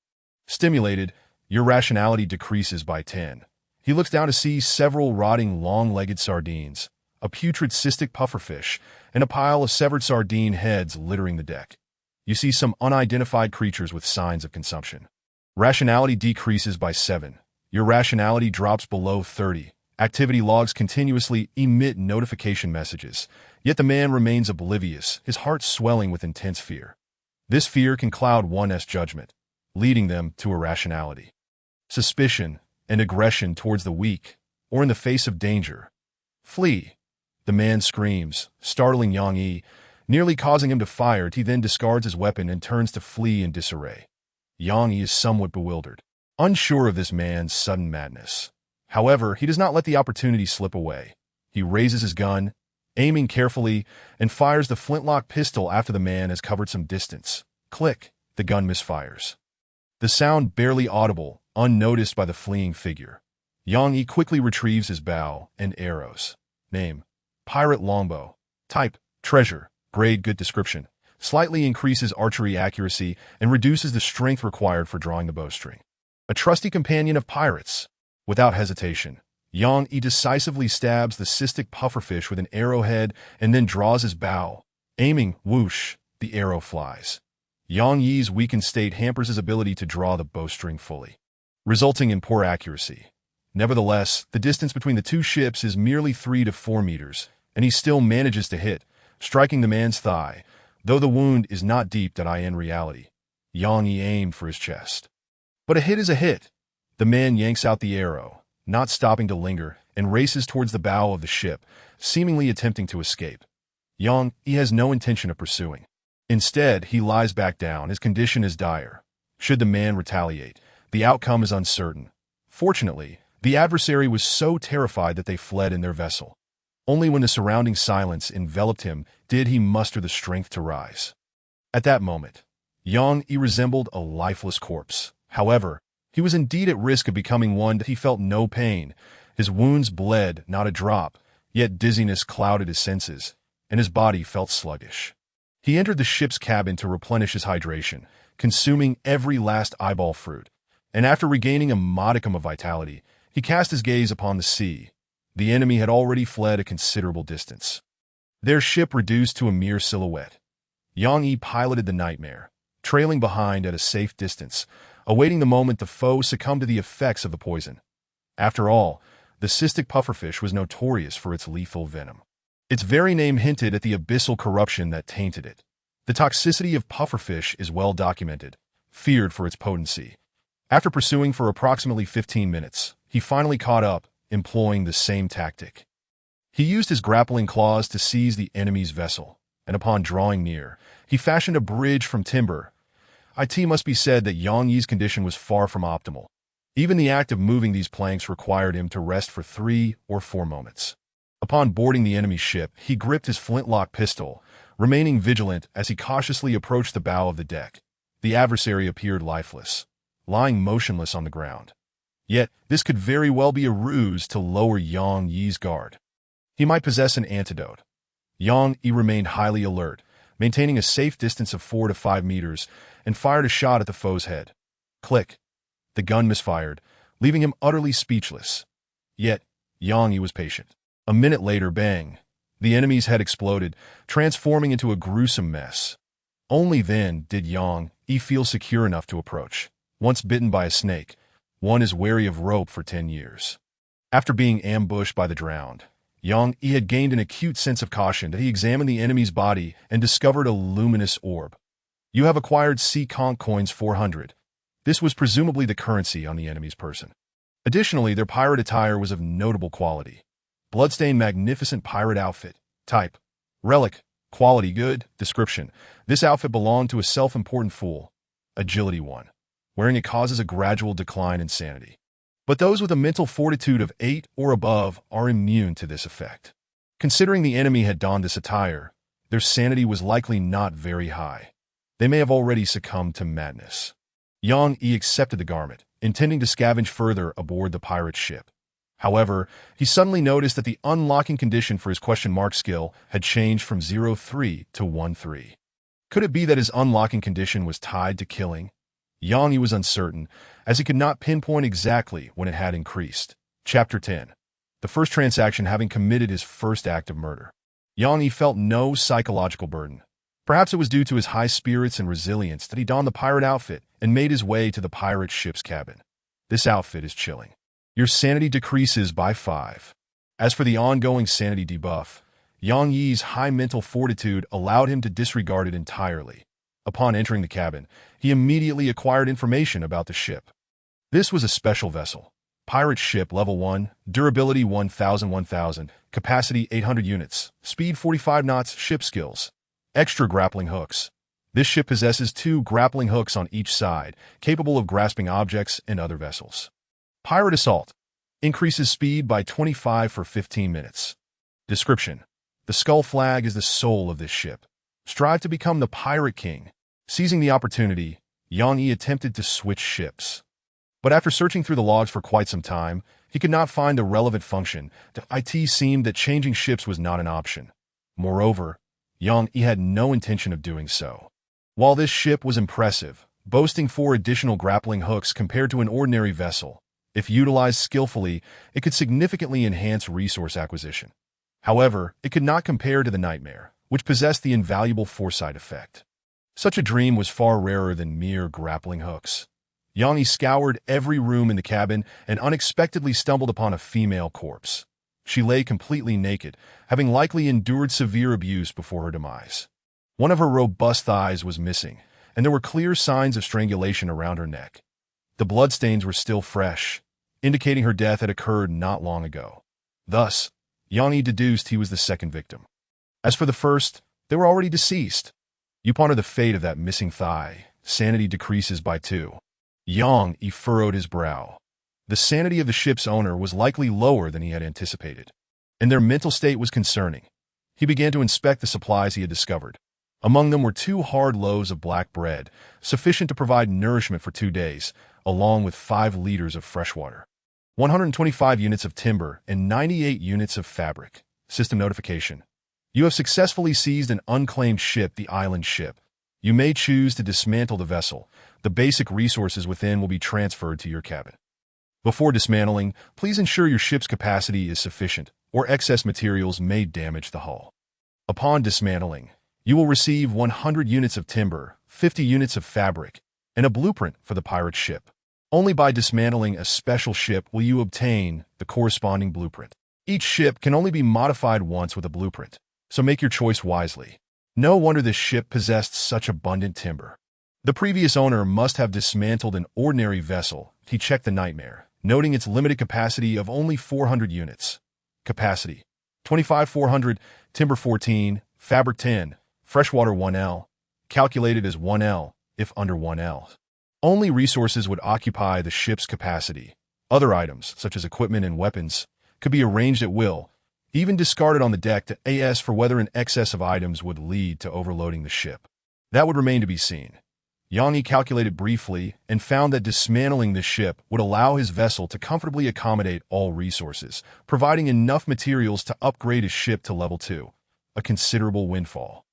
Stimulated, your rationality decreases by 10. He looks down to see several rotting long-legged sardines, a putrid cystic pufferfish, and a pile of severed sardine heads littering the deck. You see some unidentified creatures with signs of consumption. Rationality decreases by 7. Your rationality drops below 30. Activity logs continuously emit notification messages, yet the man remains oblivious, his heart swelling with intense fear. This fear can cloud one's judgment, leading them to irrationality, suspicion, and aggression towards the weak, or in the face of danger. Flee! The man screams, startling Yang Yi, nearly causing him to fire. He then discards his weapon and turns to flee in disarray. Yang Yi is somewhat bewildered, unsure of this man's sudden madness. However, he does not let the opportunity slip away. He raises his gun, aiming carefully, and fires the flintlock pistol after the man has covered some distance. Click! The gun misfires. The sound barely audible, unnoticed by the fleeing figure. Yang Yi quickly retrieves his bow and arrows. Name: Pirate Longbow. Type: Treasure. Grade: Good. Description: slightly increases archery accuracy and reduces the strength required for drawing the bowstring. A trusty companion of pirates. Without hesitation, Yang Yi decisively stabs the cystic pufferfish with an arrowhead and then draws his bow. Aiming, whoosh, the arrow flies. Yang Yi's weakened state hampers his ability to draw the bowstring fully, resulting in poor accuracy. Nevertheless, the distance between the two ships is merely 3 to 4 meters, and he still manages to hit, striking the man's thigh, though the wound is not deep. In reality, Yang Yi aimed for his chest. But a hit is a hit. The man yanks out the arrow, not stopping to linger, and races towards the bow of the ship, seemingly attempting to escape. Yang Yi has no intention of pursuing. Instead, he lies back down. His condition is dire. Should the man retaliate, the outcome is uncertain. Fortunately, the adversary was so terrified that they fled in their vessel. Only when the surrounding silence enveloped him did he muster the strength to rise. At that moment, Yang Yi resembled a lifeless corpse. However, he was indeed at risk of becoming one. He felt no pain. His wounds bled, not a drop, yet dizziness clouded his senses, and his body felt sluggish. He entered the ship's cabin to replenish his hydration, consuming every last eyeball fruit, and after regaining a modicum of vitality, he cast his gaze upon the sea. The enemy had already fled a considerable distance, their ship reduced to a mere silhouette. Yang Yi piloted the Nightmare, trailing behind at a safe distance, awaiting the moment the foe succumbed to the effects of the poison. After all, the cystic pufferfish was notorious for its lethal venom. Its very name hinted at the abyssal corruption that tainted it. The toxicity of pufferfish is well documented, feared for its potency. After pursuing for approximately 15 minutes, he finally caught up, employing the same tactic. He used his grappling claws to seize the enemy's vessel, and upon drawing near, he fashioned a bridge from timber. It must be said that Yang Yi's condition was far from optimal. Even the act of moving these planks required him to rest for 3 or 4 moments. Upon boarding the enemy's ship, he gripped his flintlock pistol, remaining vigilant as he cautiously approached the bow of the deck. The adversary appeared lifeless, lying motionless on the ground. Yet, this could very well be a ruse to lower Yang Yi's guard. He might possess an antidote. Yang Yi remained highly alert, maintaining a safe distance of 4 to 5 meters, and fired a shot at the foe's head. Click. The gun misfired, leaving him utterly speechless. Yet, Yang Yi was patient. A minute later, bang. The enemy's head exploded, transforming into a gruesome mess. Only then did Yang Yi feel secure enough to approach. Once bitten by a snake, one is wary of rope for 10 years. After being ambushed by the drowned, Yang Yi had gained an acute sense of caution that he examined the enemy's body and discovered a luminous orb. You have acquired sea conch coins 400. This was presumably the currency on the enemy's person. Additionally, their pirate attire was of notable quality. Bloodstained magnificent pirate outfit. Type: Relic. Quality good. Description: this outfit belonged to a self-important fool. Agility 1. Wearing it causes a gradual decline in sanity. But those with a mental fortitude of 8 or above are immune to this effect. Considering the enemy had donned this attire, their sanity was likely not very high. They may have already succumbed to madness. Yang Yi accepted the garment, intending to scavenge further aboard the pirate ship. However, he suddenly noticed that the unlocking condition for his question mark skill had changed from 0-3 to 1-3. Could it be that his unlocking condition was tied to killing? Yang Yi was uncertain, as he could not pinpoint exactly when it had increased. Chapter 10. The first transaction having committed his first act of murder. Yang Yi felt no psychological burden. Perhaps it was due to his high spirits and resilience that he donned the pirate outfit and made his way to the pirate ship's cabin. This outfit is chilling. Your sanity decreases by 5. As for the ongoing sanity debuff, Yang Yi's high mental fortitude allowed him to disregard it entirely. Upon entering the cabin, he immediately acquired information about the ship. This was a special vessel. Pirate ship level 1, durability 1000, capacity 800 units, speed 45 knots, ship skills. Extra grappling hooks. This ship possesses 2 grappling hooks on each side, capable of grasping objects and other vessels. Pirate assault. Increases speed by 25 for 15 minutes. Description. The skull flag is the soul of this ship. Strive to become the pirate king. Seizing the opportunity, Yang Yi attempted to switch ships. But after searching through the logs for quite some time, he could not find the relevant function. To it seemed that changing ships was not an option. Moreover, Yang Yi had no intention of doing so. While this ship was impressive, boasting 4 additional grappling hooks compared to an ordinary vessel, if utilized skillfully, it could significantly enhance resource acquisition. However, it could not compare to the Nightmare, which possessed the invaluable foresight effect. Such a dream was far rarer than mere grappling hooks. Yang Yi scoured every room in the cabin and unexpectedly stumbled upon a female corpse. She lay completely naked, having likely endured severe abuse before her demise. One of her robust thighs was missing, and there were clear signs of strangulation around her neck. The bloodstains were still fresh, indicating her death had occurred not long ago. Thus, Yang Yi deduced he was the second victim. As for the first, they were already deceased. You ponder the fate of that missing thigh. Sanity decreases by 2. Yang Yi furrowed his brow. The sanity of the ship's owner was likely lower than he had anticipated, and their mental state was concerning. He began to inspect the supplies he had discovered. Among them were 2 hard loaves of black bread, sufficient to provide nourishment for 2 days, along with 5 liters of fresh water, 125 units of timber, and 98 units of fabric. System notification. You have successfully seized an unclaimed ship, the island ship. You may choose to dismantle the vessel. The basic resources within will be transferred to your cabin. Before dismantling, please ensure your ship's capacity is sufficient, or excess materials may damage the hull. Upon dismantling, you will receive 100 units of timber, 50 units of fabric, and a blueprint for the pirate ship. Only by dismantling a special ship will you obtain the corresponding blueprint. Each ship can only be modified once with a blueprint, so make your choice wisely. No wonder this ship possessed such abundant timber. The previous owner must have dismantled an ordinary vessel. He checked the Nightmare, noting its limited capacity of only 400 units. Capacity: 25,400, timber 14, fabric 10, freshwater 1L, calculated as 1L, if under 1L. Only resources would occupy the ship's capacity. Other items, such as equipment and weapons, could be arranged at will, even discarded on the deck to AS for whether an excess of items would lead to overloading the ship. That would remain to be seen. Yang Yi calculated briefly and found that dismantling the ship would allow his vessel to comfortably accommodate all resources, providing enough materials to upgrade his ship to level 2, a considerable windfall.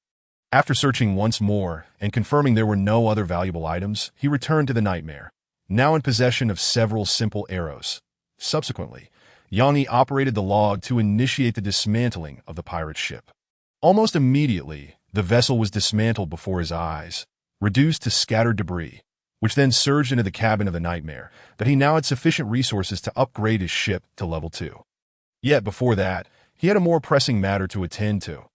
After searching once more and confirming there were no other valuable items, he returned to the Nightmare, now in possession of several simple arrows. Subsequently, Yang Yi operated the log to initiate the dismantling of the pirate ship. Almost immediately, the vessel was dismantled before his eyes, reduced to scattered debris, which then surged into the cabin of the Nightmare, that he now had sufficient resources to upgrade his ship to level 2. Yet before that, he had a more pressing matter to attend to: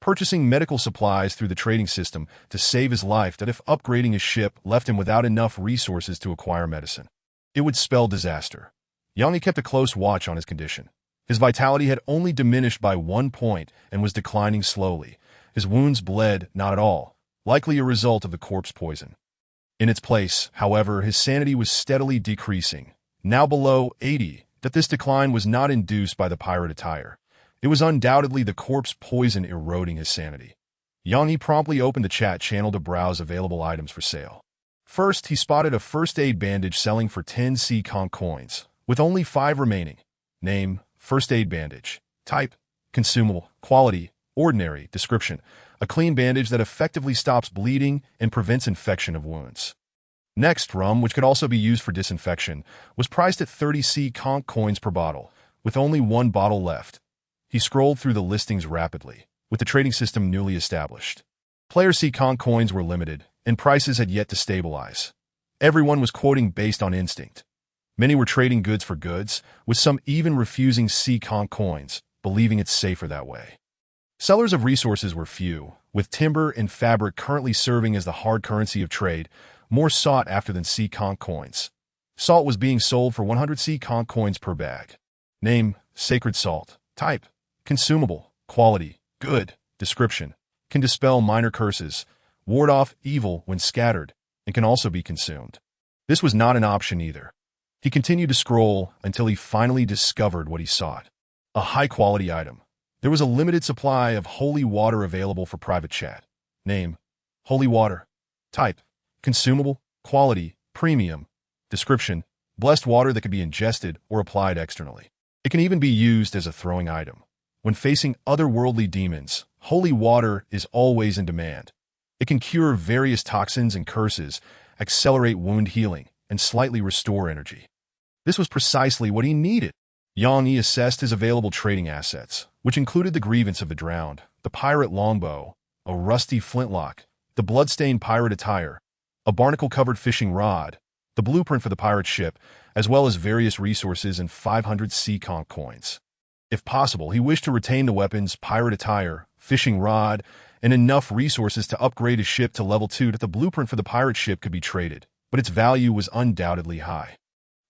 purchasing medical supplies through the trading system to save his life, that if upgrading his ship left him without enough resources to acquire medicine, it would spell disaster. Yang Yi kept a close watch on his condition. His vitality had only diminished by 1 point and was declining slowly. His wounds bled not at all, likely a result of the corpse poison. In its place, however, his sanity was steadily decreasing, now below 80. That this decline was not induced by the pirate attire. It was undoubtedly the corpse poison eroding his sanity. Yang Yi promptly opened the chat channel to browse available items for sale. First, he spotted a first aid bandage selling for 10 C conch coins, with only 5 remaining. Name, first aid bandage. Type, consumable. Quality, ordinary. Description, a clean bandage that effectively stops bleeding and prevents infection of wounds. Next, rum, which could also be used for disinfection, was priced at 30 conch coins per bottle, with only one bottle left. He scrolled through the listings rapidly, with the trading system newly established. Player conch coins were limited, and prices had yet to stabilize. Everyone was quoting based on instinct. Many were trading goods for goods, with some even refusing conch coins, believing it's safer that way. Sellers of resources were few, with timber and fabric currently serving as the hard currency of trade, more sought after than conch coins. Salt was being sold for 100 conch coins per bag. Name, sacred salt. Type, consumable. Quality, good. Description, can dispel minor curses, ward off evil when scattered, and can also be consumed. This was not an option either. He continued to scroll until he finally discovered what he sought. A high-quality item. There was a limited supply of holy water available for private chat. Name, holy water. Type, consumable. Quality, premium. Description, blessed water that can be ingested or applied externally. It can even be used as a throwing item. When facing otherworldly demons, holy water is always in demand. It can cure various toxins and curses, accelerate wound healing, and slightly restore energy. This was precisely what he needed. Yang Yi assessed his available trading assets, which included the grievance of the drowned, the pirate longbow, a rusty flintlock, the bloodstained pirate attire, a barnacle-covered fishing rod, the blueprint for the pirate ship, as well as various resources and 500 conch coins. If possible, he wished to retain the weapons, pirate attire, fishing rod, and enough resources to upgrade his ship to level 2 that the blueprint for the pirate ship could be traded, but its value was undoubtedly high,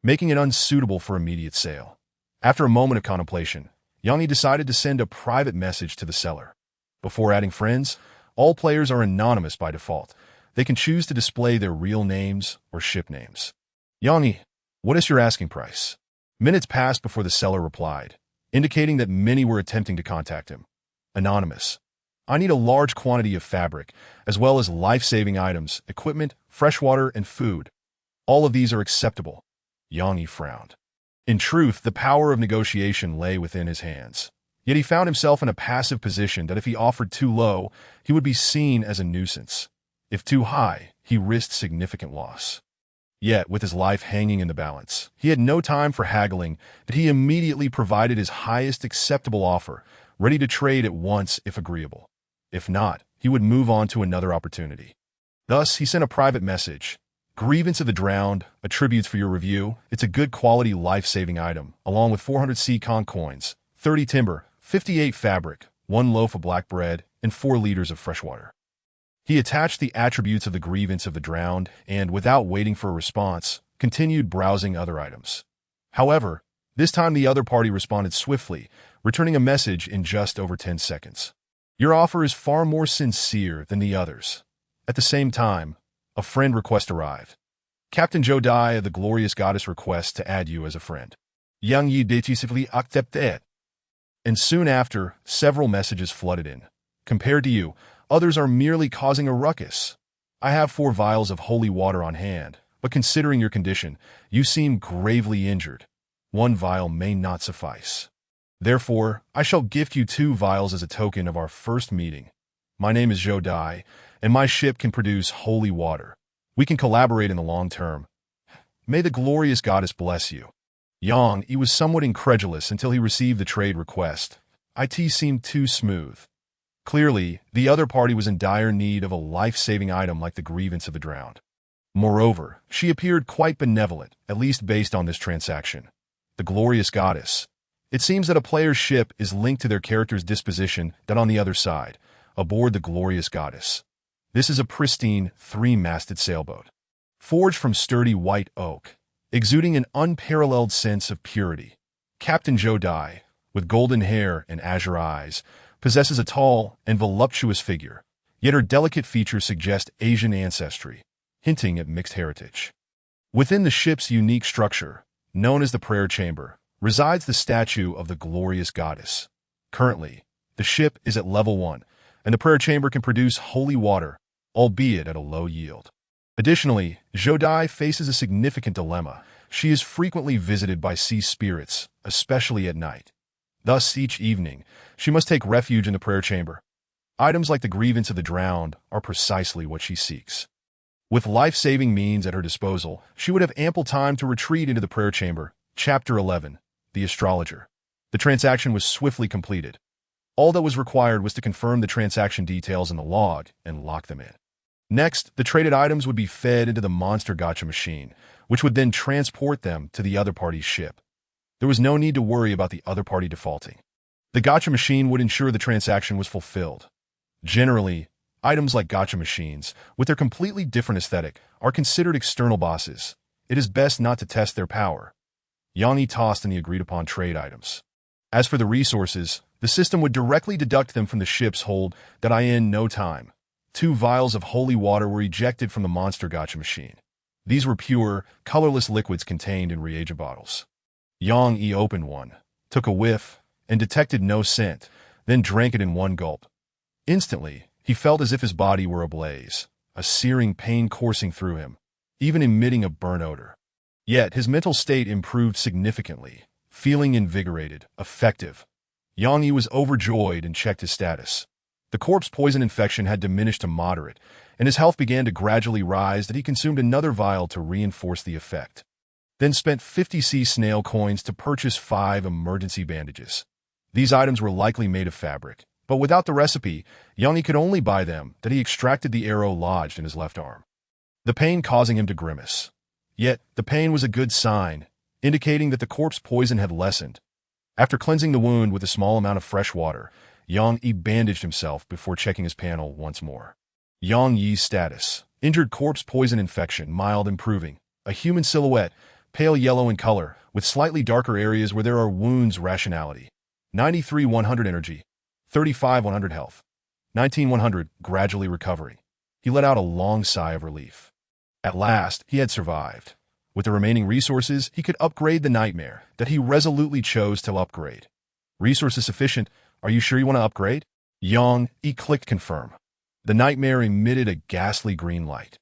making it unsuitable for immediate sale. After a moment of contemplation, Yang Yi decided to send a private message to the seller. Before adding friends, all players are anonymous by default. They can choose to display their real names or ship names. Yang Yi, what is your asking price? Minutes passed before the seller replied, indicating that many were attempting to contact him. Anonymous. I need a large quantity of fabric, as well as life-saving items, equipment, fresh water, and food. All of these are acceptable. Yang Yi frowned. In truth, the power of negotiation lay within his hands. Yet he found himself in a passive position that if he offered too low, he would be seen as a nuisance. If too high, he risked significant loss. Yet, with his life hanging in the balance, he had no time for haggling, but he immediately provided his highest acceptable offer, ready to trade at once if agreeable. If not, he would move on to another opportunity. Thus, he sent a private message. Grievance of the Drowned, attributes for your review. It's a good quality life-saving item, along with 400 conch coins, 30 timber, 58 fabric, 1 loaf of black bread, and 4 liters of fresh water. He attached the attributes of the Grievance of the Drowned and, without waiting for a response, continued browsing other items. However, this time the other party responded swiftly, returning a message in just over 10 seconds. Your offer is far more sincere than the others. At the same time, a friend request arrived. Captain Zhou Dai of the Glorious Goddess requests to add you as a friend. Yang Yi decisively accepted. And soon after, several messages flooded in. Compared to you, others are merely causing a ruckus. I have 4 vials of holy water on hand, but considering your condition, you seem gravely injured. 1 vial may not suffice. Therefore, I shall gift you 2 vials as a token of our first meeting. My name is Zhou Dai, and my ship can produce holy water. We can collaborate in the long term. May the glorious goddess bless you. Yang Yi was somewhat incredulous until he received the trade request. It seemed too smooth. Clearly, the other party was in dire need of a life-saving item like the Grievance of the Drowned. Moreover, she appeared quite benevolent, at least based on this transaction. The glorious goddess. It seems that a player's ship is linked to their character's disposition that on the other side, aboard the glorious goddess. This is a pristine, 3-masted sailboat, forged from sturdy white oak, exuding an unparalleled sense of purity. Captain Zhou Dai, with golden hair and azure eyes, possesses a tall and voluptuous figure, yet her delicate features suggest Asian ancestry, hinting at mixed heritage. Within the ship's unique structure, known as the prayer chamber, resides the statue of the glorious goddess. Currently, the ship is at level 1, and the prayer chamber can produce holy water, albeit at a low yield. Additionally, Zhou Dai faces a significant dilemma. she is frequently visited by sea spirits, especially at night. Thus, each evening, she must take refuge in the prayer chamber. Items like the grievance of the drowned are precisely what she seeks. With life-saving means at her disposal, she would have ample time to retreat into the prayer chamber. Chapter 11. The Astrologer. The transaction was swiftly completed. All that was required was to confirm the transaction details in the log and lock them in. Next, the traded items would be fed into the monster gacha machine, which would then transport them to the other party's ship. There was no need to worry about the other party defaulting. The gacha machine would ensure the transaction was fulfilled. Generally, items like gacha machines, with their completely different aesthetic, are considered external bosses. It is best not to test their power. Yang Yi tossed in the agreed-upon trade items. As for the resources, the system would directly deduct them from the ship's hold that in no time. 2 vials of holy water were ejected from the monster gacha machine. These were pure, colorless liquids contained in reagent bottles. Yang Yi opened one, took a whiff, and detected no scent, then drank it in one gulp. Instantly, he felt as if his body were ablaze, a searing pain coursing through him, even emitting a burnt odor. Yet his mental state improved significantly, feeling invigorated, effective. Yang Yi was overjoyed and checked his status. The corpse poison infection had diminished to moderate, and his health began to gradually rise that he consumed another vial to reinforce the effect. Then spent 50 sea snail coins to purchase 5 emergency bandages. These items were likely made of fabric, but without the recipe, Yang Yi could only buy them that he extracted the arrow lodged in his left arm. The pain causing him to grimace. Yet, the pain was a good sign, indicating that the corpse poison had lessened. After cleansing the wound with a small amount of fresh water, Yang Yi bandaged himself before checking his panel once more. Yang Yi's status. Injured corpse poison infection, mild improving. A human silhouette, pale yellow in color, with slightly darker areas where there are wounds. Rationality. 93-100 energy. 35-100 health. 19-100 gradually recovering. He let out a long sigh of relief. At last, he had survived. With the remaining resources, he could upgrade the nightmare that he resolutely chose to upgrade. Resources sufficient. Are you sure you want to upgrade? Yang Yi clicked confirm. The nightmare emitted a ghastly green light,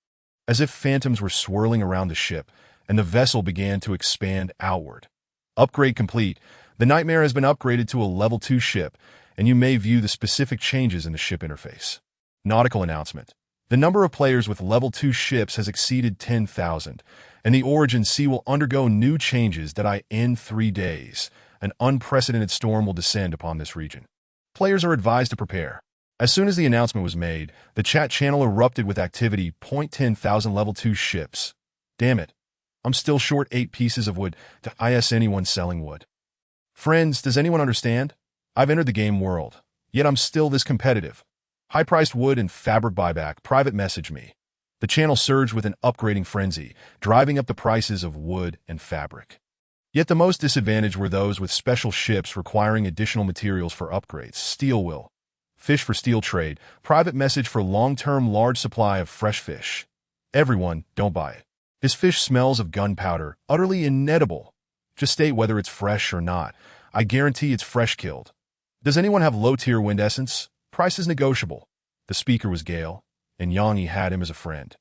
as if phantoms were swirling around the ship, and the vessel began to expand outward. Upgrade complete. The nightmare has been upgraded to a level 2 ship, and you may view the specific changes in the ship interface. Nautical announcement. The number of players with level 2 ships has exceeded 10,000, and the Origin Sea will undergo new changes that in 3 days. An unprecedented storm will descend upon this region. Players are advised to prepare. As soon as the announcement was made, the chat channel erupted with activity. 10,000 level 2 ships. Damn it. I'm still short 8 pieces of wood to anyone selling wood. Friends, does anyone understand? I've entered the game world, yet I'm still this competitive. High-priced wood and fabric buyback. Private message me. The channel surged with an upgrading frenzy, driving up the prices of wood and fabric. Yet the most disadvantaged were those with special ships requiring additional materials for upgrades. Steel will. Fish for steel trade. Private message for long-term large supply of fresh fish. Everyone, don't buy it. This fish smells of gunpowder, utterly inedible. Just state whether it's fresh or not. I guarantee it's fresh killed. Does anyone have low-tier wind essence? Price is negotiable. The speaker was Gale, and Yang Yi had him as a friend.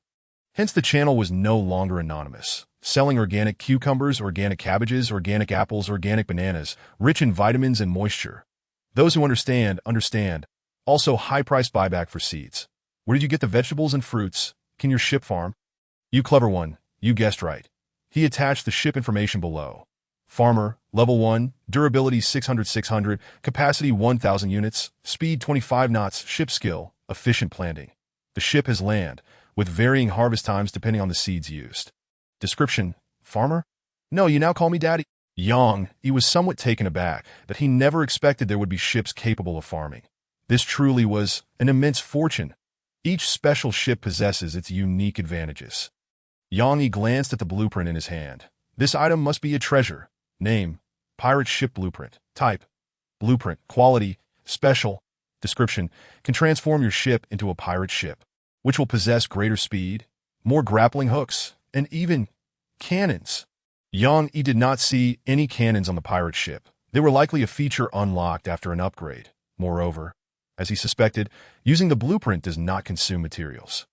Hence the channel was no longer anonymous, selling organic cucumbers, organic cabbages, organic apples, organic bananas, rich in vitamins and moisture. Those who understand, understand. Also high-priced buyback for seeds. Where did you get the vegetables and fruits? Can your ship farm? You clever one, you guessed right. He attached the ship information below. Farmer, level 1, durability 600, capacity 1,000 units, speed 25 knots, ship skill, efficient planting. The ship has land, with varying harvest times depending on the seeds used. Description, farmer? No, you now call me daddy. Yang Yi was somewhat taken aback that he never expected there would be ships capable of farming. This truly was an immense fortune. Each special ship possesses its unique advantages. Yang Yi glanced at the blueprint in his hand. This item must be a treasure. Name, pirate ship blueprint. Type, blueprint. Quality, special. Description, can transform your ship into a pirate ship, which will possess greater speed, more grappling hooks, and even cannons. Yang Yi did not see any cannons on the pirate ship. They were likely a feature unlocked after an upgrade. Moreover, as he suspected, using the blueprint does not consume materials.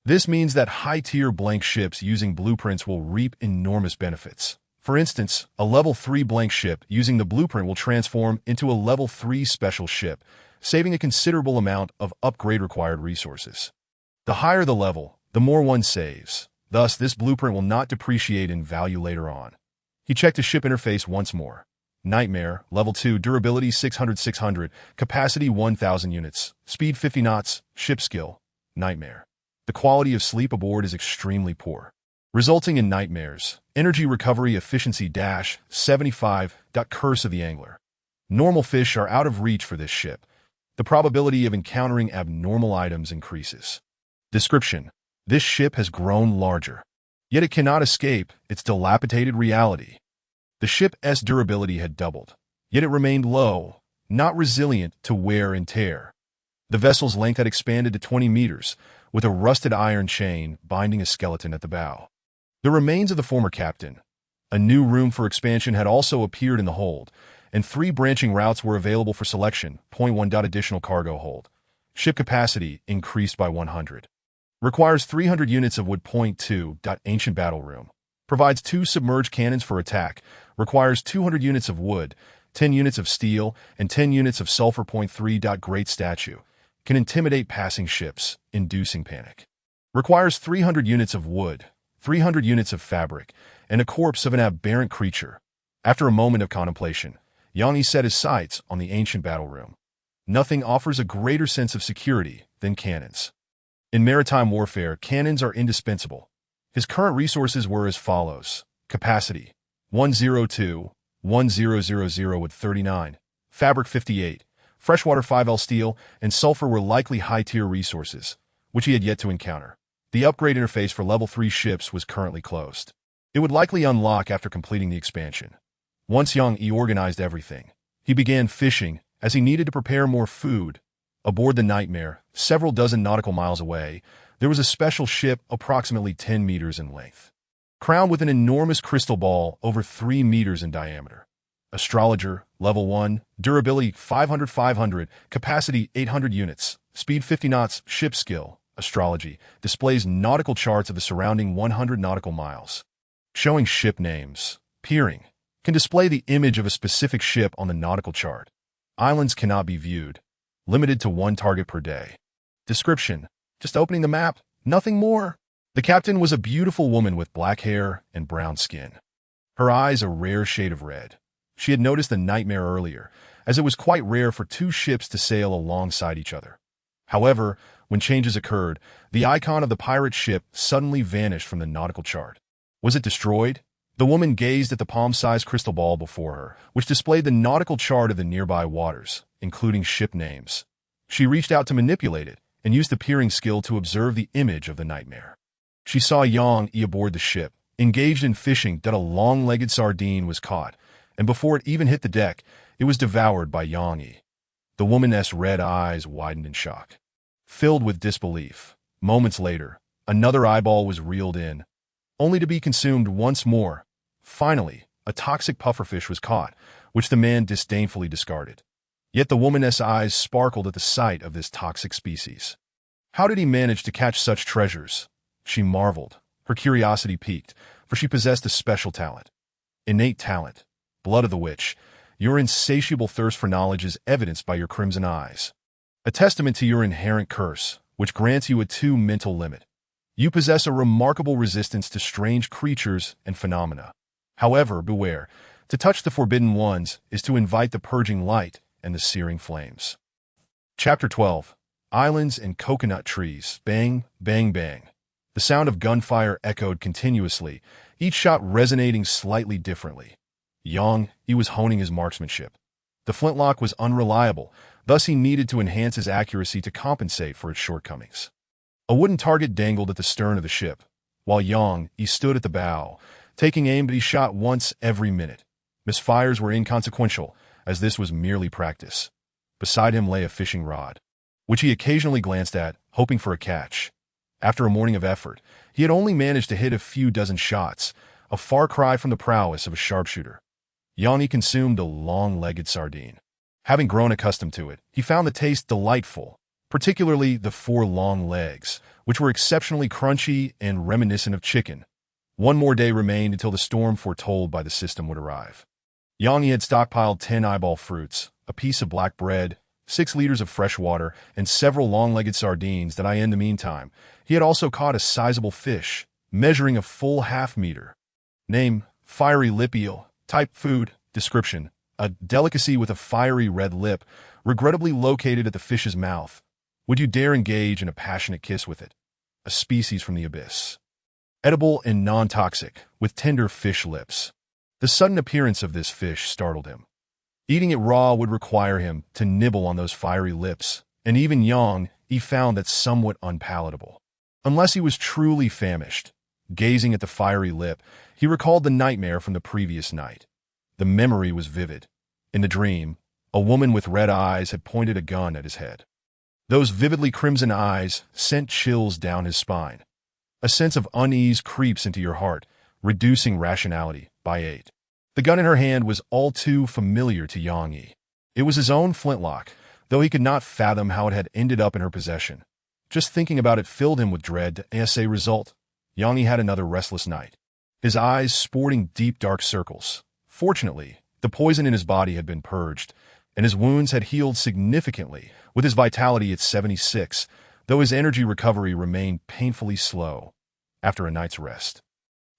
This means that high-tier blank ships using blueprints will reap enormous benefits. For instance, a level 3 blank ship using the blueprint will transform into a level 3 special ship, saving a considerable amount of upgrade required resources. The higher the level, the more one saves. Thus, this blueprint will not depreciate in value later on. He checked his ship interface once more. Nightmare, level 2, durability 600, capacity 1000 units, speed 50 knots, ship skill, Nightmare. The quality of sleep aboard is extremely poor, resulting in nightmares. Energy recovery efficiency -75. Curse of the angler. Normal fish are out of reach for this ship. The probability of encountering abnormal items increases. Description: this ship has grown larger, yet it cannot escape its dilapidated reality. The ship's durability had doubled, yet it remained low, not resilient to wear and tear. The vessel's length had expanded to 20 meters, with a rusted iron chain binding a skeleton at the bow. The remains of the former captain. A new room for expansion had also appeared in the hold, and 3 branching routes were available for selection. 1. Additional cargo hold. Ship capacity increased by 100. Requires 300 units of wood. 2. Ancient battle room. Provides 2 submerged cannons for attack. Requires 200 units of wood, 10 units of steel, and 10 units of sulfur. 3. Great statue. Can intimidate passing ships, inducing panic. Requires 300 units of wood, 300 units of fabric, and a corpse of an aberrant creature. After a moment of contemplation, Yang set his sights on the ancient battle room. Nothing offers a greater sense of security than cannons. In maritime warfare, cannons are indispensable. His current resources were as follows: capacity 102, 1000 with 39, fabric 58, freshwater 5L steel, and sulfur were likely high-tier resources, which he had yet to encounter. The upgrade interface for level 3 ships was currently closed. It would likely unlock after completing the expansion. Once Yang organized everything, he began fishing as he needed to prepare more food. Aboard the Nightmare, several dozen nautical miles away, there was a special ship approximately 10 meters in length, crowned with an enormous crystal ball over 3 meters in diameter. Astrologer, level 1, durability 500, capacity 800 units, speed 50 knots, ship skill, astrology, displays nautical charts of the surrounding 100 nautical miles. Showing ship names, peering, can display the image of a specific ship on the nautical chart. Islands cannot be viewed, limited to 1 target per day. Description: just opening the map, nothing more. The captain was a beautiful woman with black hair and brown skin. Her eyes a rare shade of red. She had noticed the Nightmare earlier, as it was quite rare for 2 ships to sail alongside each other. However, when changes occurred, the icon of the pirate ship suddenly vanished from the nautical chart. Was it destroyed? The woman gazed at the palm-sized crystal ball before her, which displayed the nautical chart of the nearby waters, including ship names. She reached out to manipulate it and used the peering skill to observe the image of the Nightmare. She saw Yang aboard the ship, engaged in fishing. A long-legged sardine was caught, and before it even hit the deck, it was devoured by Yang. The woman's red eyes widened in shock. Filled with disbelief, moments later, another eyeball was reeled in, only to be consumed once more. Finally, a toxic pufferfish was caught, which the man disdainfully discarded. Yet the woman's eyes sparkled at the sight of this toxic species. How did he manage to catch such treasures? She marveled. Her curiosity piqued, for she possessed a special talent. Innate talent. Blood of the witch. Your insatiable thirst for knowledge is evidenced by your crimson eyes. A testament to your inherent curse, which grants you a 2 mental limit. You possess a remarkable resistance to strange creatures and phenomena. However, beware. To touch the forbidden ones is to invite the purging light and the searing flames. Chapter 12. Islands and Coconut Trees. Bang, bang, bang. The sound of gunfire echoed continuously, each shot resonating slightly differently. Yang, he was honing his marksmanship. The flintlock was unreliable, thus he needed to enhance his accuracy to compensate for its shortcomings. A wooden target dangled at the stern of the ship, while Yang, he stood at the bow, taking aim, but he shot once every minute. Misfires were inconsequential, as this was merely practice. Beside him lay a fishing rod, which he occasionally glanced at, hoping for a catch. After a morning of effort, he had only managed to hit a few dozen shots, a far cry from the prowess of a sharpshooter. Yanni consumed a long-legged sardine. Having grown accustomed to it, he found the taste delightful, particularly the 4 long legs, which were exceptionally crunchy and reminiscent of chicken. One more day remained until the storm foretold by the system would arrive. Yang had stockpiled 10 eyeball fruits, a piece of black bread, 6 liters of fresh water, and several long-legged sardines that in the meantime, he had also caught a sizable fish, measuring a full half-meter. Name, fiery lip eel. Type, food. Description, a delicacy with a fiery red lip, regrettably located at the fish's mouth. Would you dare engage in a passionate kiss with it? A species from the abyss. Edible and non-toxic, with tender fish lips. The sudden appearance of this fish startled him. Eating it raw would require him to nibble on those fiery lips, and even he found that somewhat unpalatable. Unless he was truly famished. Gazing at the fiery lip, he recalled the nightmare from the previous night. The memory was vivid. In the dream, a woman with red eyes had pointed a gun at his head. Those vividly crimson eyes sent chills down his spine. A sense of unease creeps into your heart, reducing rationality by 8. The gun in her hand was all too familiar to Yang. It was his own flintlock, though he could not fathom how it had ended up in her possession. Just thinking about it filled him with dread. As a result, Yang had another restless night, his eyes sporting deep dark circles. Fortunately, the poison in his body had been purged, and his wounds had healed significantly, with his vitality at 76, though his energy recovery remained painfully slow. After a night's rest,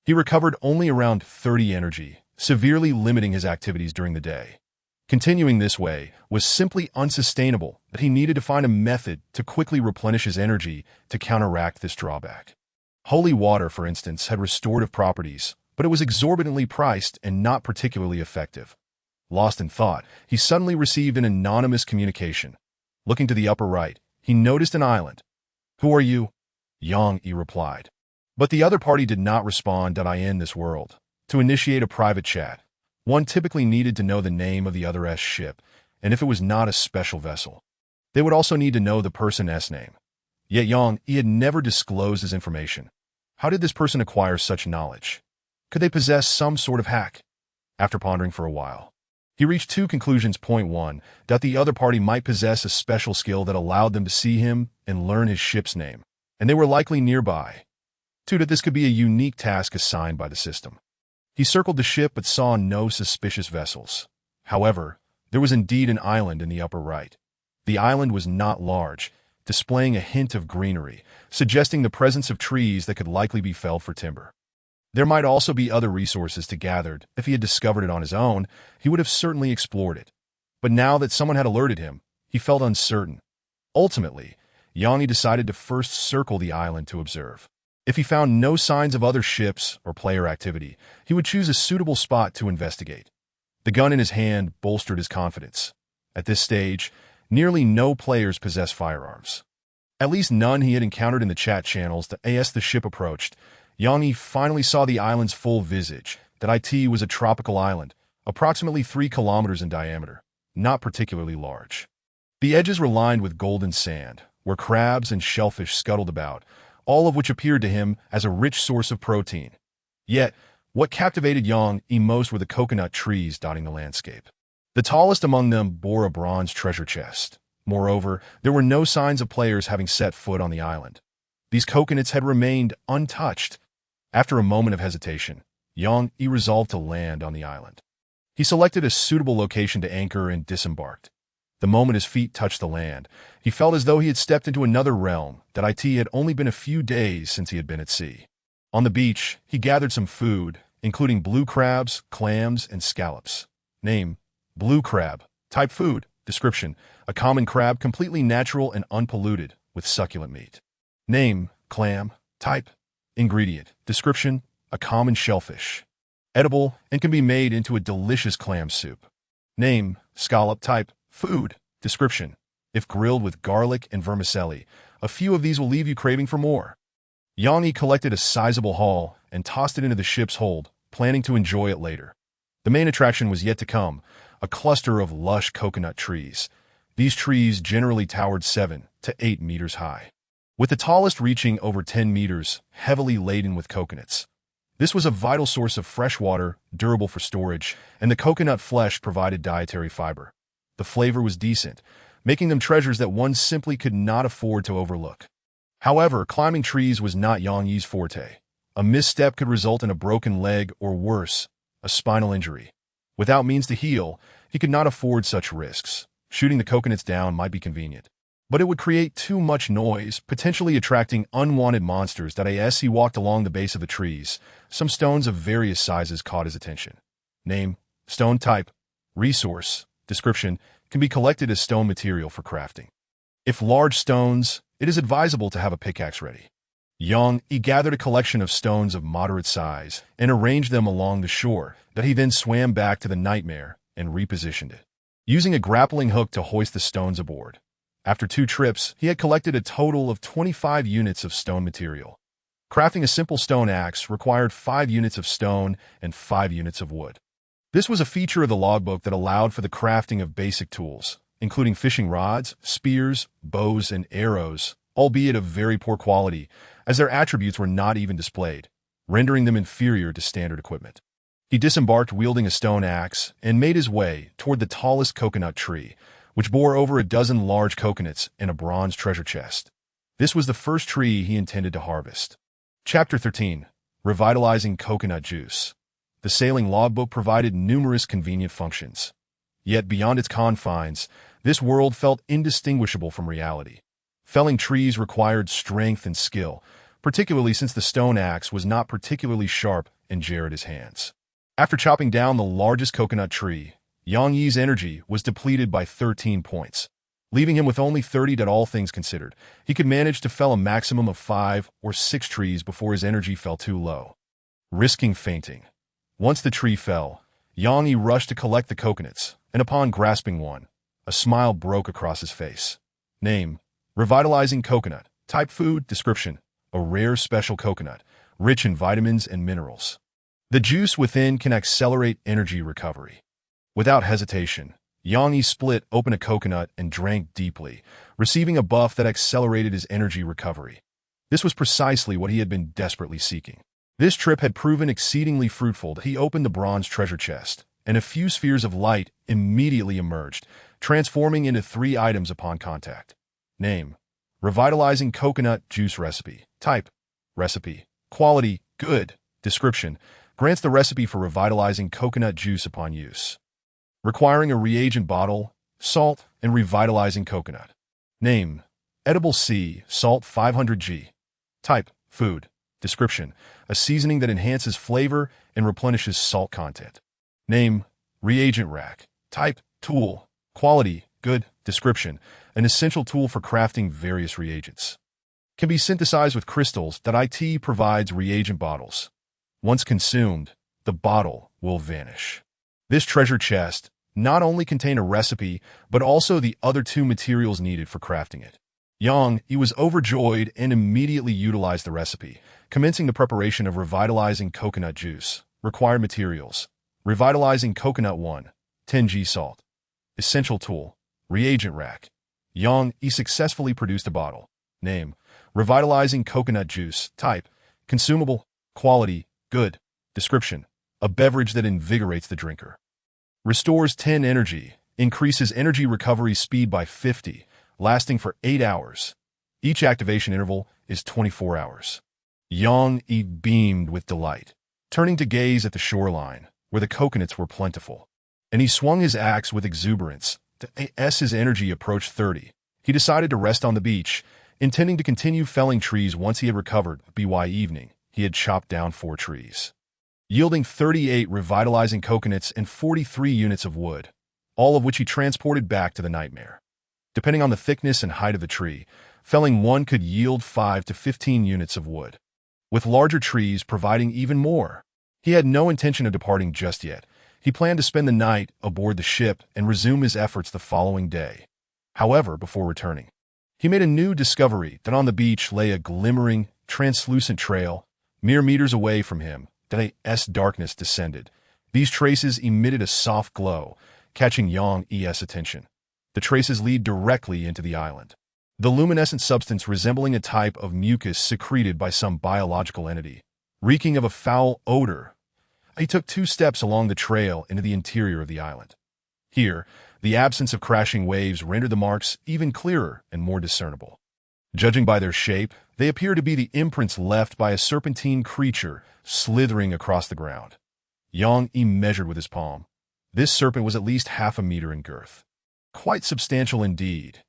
he recovered only around 30 energy, severely limiting his activities during the day. Continuing this way was simply unsustainable, but he needed to find a method to quickly replenish his energy to counteract this drawback. Holy water, for instance, had restorative properties, but it was exorbitantly priced and not particularly effective. Lost in thought, he suddenly received an anonymous communication. Looking to the upper right, he noticed an island. "Who are you?" Yang replied. But the other party did not respond. In this world, to initiate a private chat, one typically needed to know the name of the other's ship, and if it was not a special vessel, they would also need to know the person's name. Yet Yang had never disclosed his information. How did this person acquire such knowledge? Could they possess some sort of hack? After pondering for a while, he reached 2 conclusions. Point 1, that the other party might possess a special skill that allowed them to see him and learn his ship's name, and they were likely nearby. 2, that this could be a unique task assigned by the system. He circled the ship but saw no suspicious vessels. However, there was indeed an island in the upper right. The island was not large, displaying a hint of greenery, suggesting the presence of trees that could likely be felled for timber. There might also be other resources to gather. If he had discovered it on his own, he would have certainly explored it. But now that someone had alerted him, he felt uncertain. Ultimately, Yang decided to first circle the island to observe. If he found no signs of other ships or player activity, he would choose a suitable spot to investigate. The gun in his hand bolstered his confidence. At this stage, nearly no players possess firearms. At least none he had encountered in the chat channels. As the ship approached, Yang finally saw the island's full visage. That it was a tropical island, approximately 3 kilometers in diameter, not particularly large. The edges were lined with golden sand, where crabs and shellfish scuttled about, all of which appeared to him as a rich source of protein. Yet, what captivated Yang most were the coconut trees dotting the landscape. The tallest among them bore a bronze treasure chest. Moreover, there were no signs of players having set foot on the island. These coconuts had remained untouched. After a moment of hesitation, Yang resolved to land on the island. He selected a suitable location to anchor and disembarked. The moment his feet touched the land, he felt as though he had stepped into another realm. That had only been a few days since he had been at sea. On the beach, he gathered some food, including blue crabs, clams, and scallops. Name, blue crab. Type, food. Description, a common crab completely natural and unpolluted, with succulent meat. Name, clam. Type, ingredient. Description, a common shellfish. Edible and can be made into a delicious clam soup. Name, scallop. Type, food. Description, if grilled with garlic and vermicelli, a few of these will leave you craving for more. Yang collected a sizable haul and tossed it into the ship's hold, planning to enjoy it later. The main attraction was yet to come, a cluster of lush coconut trees. These trees generally towered 7 to 8 meters high, with the tallest reaching over 10 meters, heavily laden with coconuts. This was a vital source of fresh water, durable for storage, and the coconut flesh provided dietary fiber. The flavor was decent, making them treasures that one simply could not afford to overlook. However, climbing trees was not Yang Yi's forte. A misstep could result in a broken leg or worse, a spinal injury. Without means to heal, he could not afford such risks. Shooting the coconuts down might be convenient, but it would create too much noise, potentially attracting unwanted monsters. As he walked along the base of the trees, some stones of various sizes caught his attention. Name, stone type, resource, description, can be collected as stone material for crafting. If large stones, it is advisable to have a pickaxe ready. He gathered a collection of stones of moderate size and arranged them along the shore. He then swam back to the Nightmare and repositioned it, using a grappling hook to hoist the stones aboard. After 2 trips, he had collected a total of 25 units of stone material. Crafting a simple stone axe required 5 units of stone and 5 units of wood. This was a feature of the logbook that allowed for the crafting of basic tools, including fishing rods, spears, bows, and arrows, albeit of very poor quality, as their attributes were not even displayed, rendering them inferior to standard equipment. He disembarked wielding a stone axe and made his way toward the tallest coconut tree, which bore over a dozen large coconuts and a bronze treasure chest. This was the first tree he intended to harvest. Chapter 13. Revitalizing Coconut Juice. The sailing logbook provided numerous convenient functions. Yet beyond its confines, this world felt indistinguishable from reality. Felling trees required strength and skill, particularly since the stone axe was not particularly sharp and jarred his hands. After chopping down the largest coconut tree, Yang Yi's energy was depleted by 13 points, leaving him with only 30. All things considered, he could manage to fell a maximum of 5 or 6 trees before his energy fell too low. Risking fainting. Once the tree fell, Yang Yi rushed to collect the coconuts, and upon grasping one, a smile broke across his face. Name, revitalizing coconut. Type food. Description, a rare special coconut, rich in vitamins and minerals. The juice within can accelerate energy recovery. Without hesitation, Yang Yi split open a coconut and drank deeply, receiving a buff that accelerated his energy recovery. This was precisely what he had been desperately seeking. This trip had proven exceedingly fruitful. He opened the bronze treasure chest, and a few spheres of light immediately emerged, transforming into 3 items upon contact. Name, revitalizing coconut juice recipe. Type, recipe. Quality, good. Description, grants the recipe for revitalizing coconut juice upon use. Requiring a reagent bottle, salt, and revitalizing coconut. Name, edible sea salt 500 g. Type, food. Description, a seasoning that enhances flavor and replenishes salt content. Name, reagent rack. Type, tool. Quality, good. Description, an essential tool for crafting various reagents. Can be synthesized with crystals. It provides reagent bottles. Once consumed, the bottle will vanish. This treasure chest not only contained a recipe, but also the other 2 materials needed for crafting it. He was overjoyed and immediately utilized the recipe, commencing the preparation of revitalizing coconut juice. Required materials: revitalizing coconut 1, 10 g salt. Essential tool, reagent rack. He successfully produced a bottle. Name, revitalizing coconut juice. Type, consumable. Quality, good. Description, a beverage that invigorates the drinker. Restores 10 energy, increases energy recovery speed by 50, lasting for 8 hours. Each activation interval is 24 hours. Yang Yi beamed with delight, turning to gaze at the shoreline, where the coconuts were plentiful. And he swung his axe with exuberance. As his energy approached 30, he decided to rest on the beach, intending to continue felling trees once he had recovered. By evening, he had chopped down 4 trees, yielding 38 revitalizing coconuts and 43 units of wood, all of which he transported back to the Nightmare. Depending on the thickness and height of the tree, felling one could yield 5 to 15 units of wood, with larger trees providing even more. He had no intention of departing just yet. He planned to spend the night aboard the ship and resume his efforts the following day. However, before returning, he made a new discovery that on the beach lay a glimmering, translucent trail, mere meters away from him. As darkness descended, these traces emitted a soft glow, catching Yang Yi's attention. The traces lead directly into the island. The luminescent substance resembling a type of mucus secreted by some biological entity, reeking of a foul odor. He took 2 steps along the trail into the interior of the island. Here, The absence of crashing waves rendered the marks even clearer and more discernible. Judging by their shape, they appear to be the imprints left by a serpentine creature slithering across the ground. Yang Yi measured with his palm. This serpent was at least half a meter in girth. Quite substantial indeed.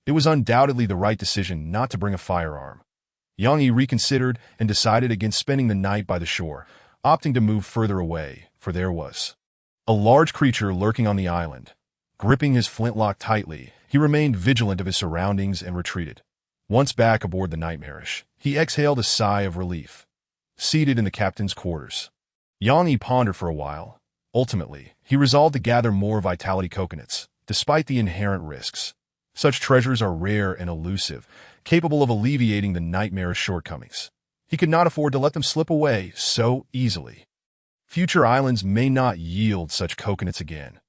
It was undoubtedly the right decision not to bring a firearm. Yang Yi reconsidered and decided against spending the night by the shore, opting to move further away, for there was a large creature lurking on the island. Gripping his flintlock tightly, he remained vigilant of his surroundings and retreated. Once back aboard the Nightmarish, he exhaled a sigh of relief. Seated in the captain's quarters, Yang Yi pondered for a while. Ultimately, he resolved to gather more vitality coconuts, despite the inherent risks. Such treasures are rare and elusive, capable of alleviating the Nightmarish shortcomings. He could not afford to let them slip away so easily. Future islands may not yield such coconuts again.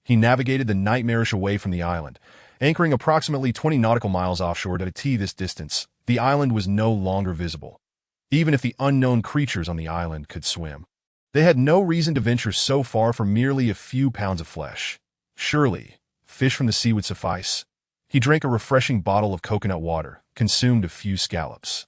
He navigated the Nightmarish away from the island. Anchoring approximately 20 nautical miles offshore at a T this distance, the island was no longer visible. Even if the unknown creatures on the island could swim, they had no reason to venture so far for merely a few pounds of flesh. Surely, fish from the sea would suffice. He drank a refreshing bottle of coconut water, consumed a few scallops,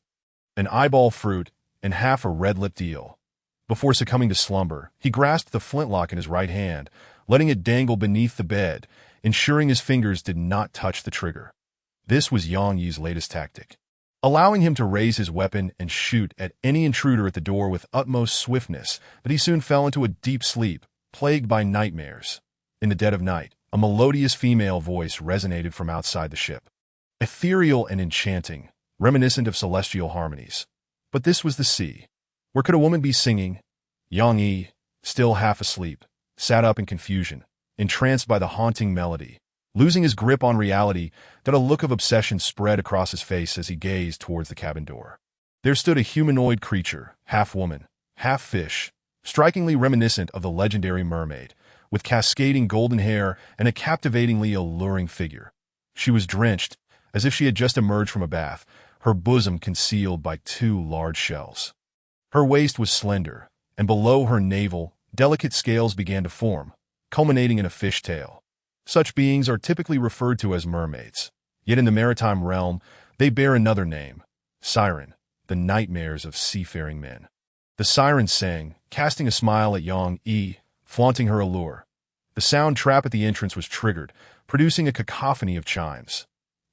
an eyeball fruit, and half a red-lipped eel. Before succumbing to slumber, he grasped the flintlock in his right hand, letting it dangle beneath the bed, ensuring his fingers did not touch the trigger. This was Yang Yi's latest tactic, allowing him to raise his weapon and shoot at any intruder at the door with utmost swiftness, but he soon fell into a deep sleep, plagued by nightmares. In the dead of night, a melodious female voice resonated from outside the ship. Ethereal and enchanting, reminiscent of celestial harmonies. But this was the sea. Where could a woman be singing? Yang Yi, still half asleep, sat up in confusion, entranced by the haunting melody. Losing his grip on reality, that a look of obsession spread across his face as he gazed towards the cabin door. There stood a humanoid creature, half woman, half fish, strikingly reminiscent of the legendary mermaid, with cascading golden hair and a captivatingly alluring figure. She was drenched, as if she had just emerged from a bath, her bosom concealed by two large shells. Her waist was slender, and below her navel, delicate scales began to form, culminating in a fish tail. Such beings are typically referred to as mermaids, yet in the maritime realm, they bear another name, siren, the nightmares of seafaring men. The siren sang, casting a smile at Yang Yi, flaunting her allure. The sound trap at the entrance was triggered, producing a cacophony of chimes.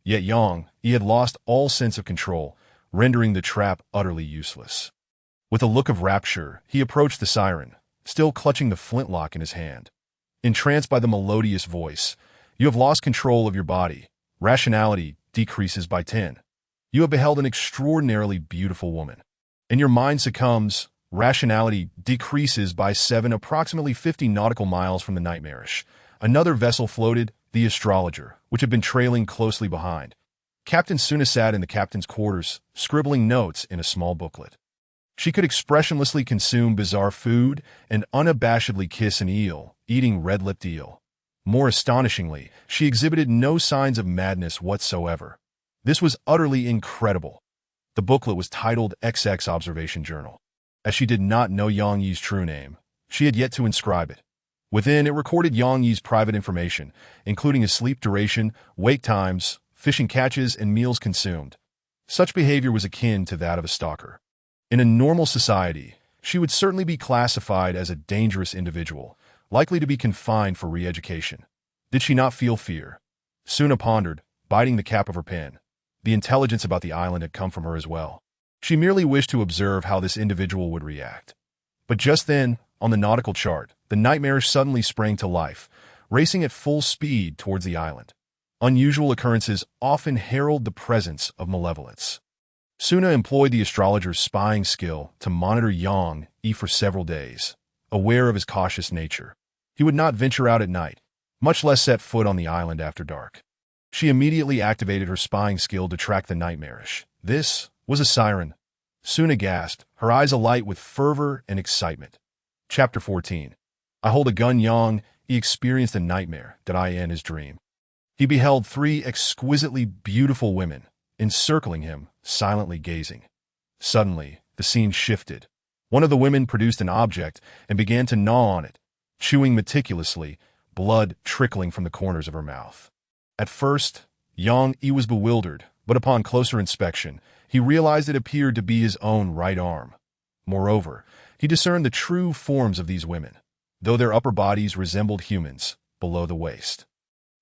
Yet Yang Yi had lost all sense of control, rendering the trap utterly useless. With a look of rapture, he approached the siren, still clutching the flintlock in his hand. Entranced by the melodious voice, "You have lost control of your body. Rationality decreases by 10. You have beheld an extraordinarily beautiful woman. And your mind succumbs. Rationality decreases by 7, approximately 50 nautical miles from the Nightmarish. Another vessel floated, the Astrologer, which had been trailing closely behind. Captain Suna sat in the captain's quarters, scribbling notes in a small booklet. She could expressionlessly consume bizarre food and unabashedly kiss an eel, eating red-lipped eel. More astonishingly, she exhibited no signs of madness whatsoever. This was utterly incredible. The booklet was titled XX Observation Journal. As she did not know Yang Yi's true name, she had yet to inscribe it. Within, it recorded Yang Yi's private information, including his sleep duration, wake times, fishing catches, and meals consumed. Such behavior was akin to that of a stalker. In a normal society, she would certainly be classified as a dangerous individual, likely to be confined for re-education. Did she not feel fear? Suna pondered, biting the cap of her pen. The intelligence about the island had come from her as well. She merely wished to observe how this individual would react. But just then, on the nautical chart, the Nightmarish suddenly sprang to life, racing at full speed towards the island. Unusual occurrences often herald the presence of malevolence. Suna employed the astrologer's spying skill to monitor Yang Yi for several days. Aware of his cautious nature, he would not venture out at night, much less set foot on the island after dark. She immediately activated her spying skill to track the Nightmarish. This was a siren. Suna gasped, her eyes alight with fervor and excitement. Chapter 14. I hold a gun. Yang Yi experienced a nightmare that I in his dream. He beheld 3 exquisitely beautiful women, encircling him, silently gazing. Suddenly, the scene shifted. One of the women produced an object and began to gnaw on it, chewing meticulously, blood trickling from the corners of her mouth. At first, Yang Yi was bewildered, but upon closer inspection, he realized it appeared to be his own right arm. Moreover, he discerned the true forms of these women, though their upper bodies resembled humans, below the waist.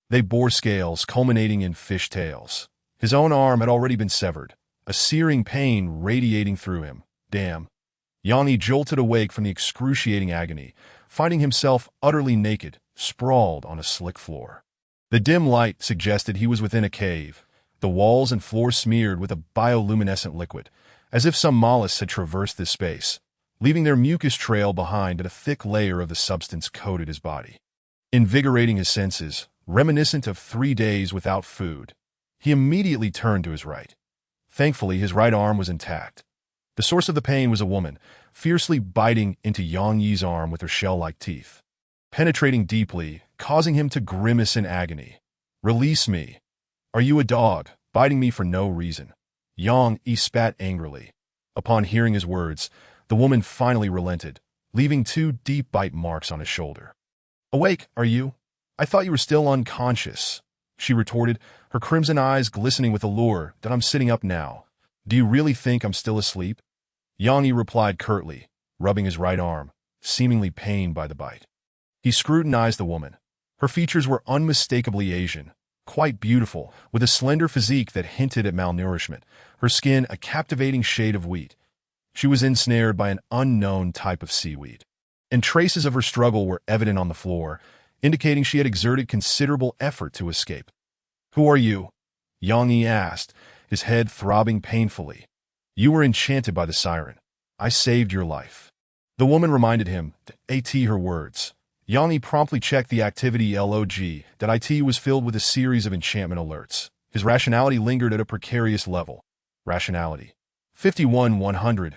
They bore scales culminating in fish tails. His own arm had already been severed, a searing pain radiating through him. Damn. Yang Yi jolted awake from the excruciating agony, finding himself utterly naked, sprawled on a slick floor. The dim light suggested he was within a cave, the walls and floor smeared with a bioluminescent liquid, as if some mollusks had traversed this space, leaving their mucus trail behind and a thick layer of the substance coated his body. Invigorating his senses, reminiscent of 3 days without food, he immediately turned to his right. Thankfully, his right arm was intact. The source of the pain was a woman, fiercely biting into Yang Yi's arm with her shell-like teeth, penetrating deeply, causing him to grimace in agony. "Release me! Are you a dog, biting me for no reason?" Yang Yi spat angrily. Upon hearing his words, the woman finally relented, leaving 2 deep bite marks on his shoulder. "Awake, are you? I thought you were still unconscious," she retorted, her crimson eyes glistening with allure. "That I'm sitting up now. Do you really think I'm still asleep?" Yang Yi replied curtly, rubbing his right arm, seemingly pained by the bite. He scrutinized the woman. Her features were unmistakably Asian, quite beautiful, with a slender physique that hinted at malnourishment, her skin a captivating shade of wheat. She was ensnared by an unknown type of seaweed, and traces of her struggle were evident on the floor, indicating she had exerted considerable effort to escape. "Who are you?" Yang Yi asked, his head throbbing painfully. "You were enchanted by the siren. I saved your life." The woman reminded him, her words. Yang Yi promptly checked the activity log. It was filled with a series of enchantment alerts. His rationality lingered at a precarious level. Rationality. 51-100.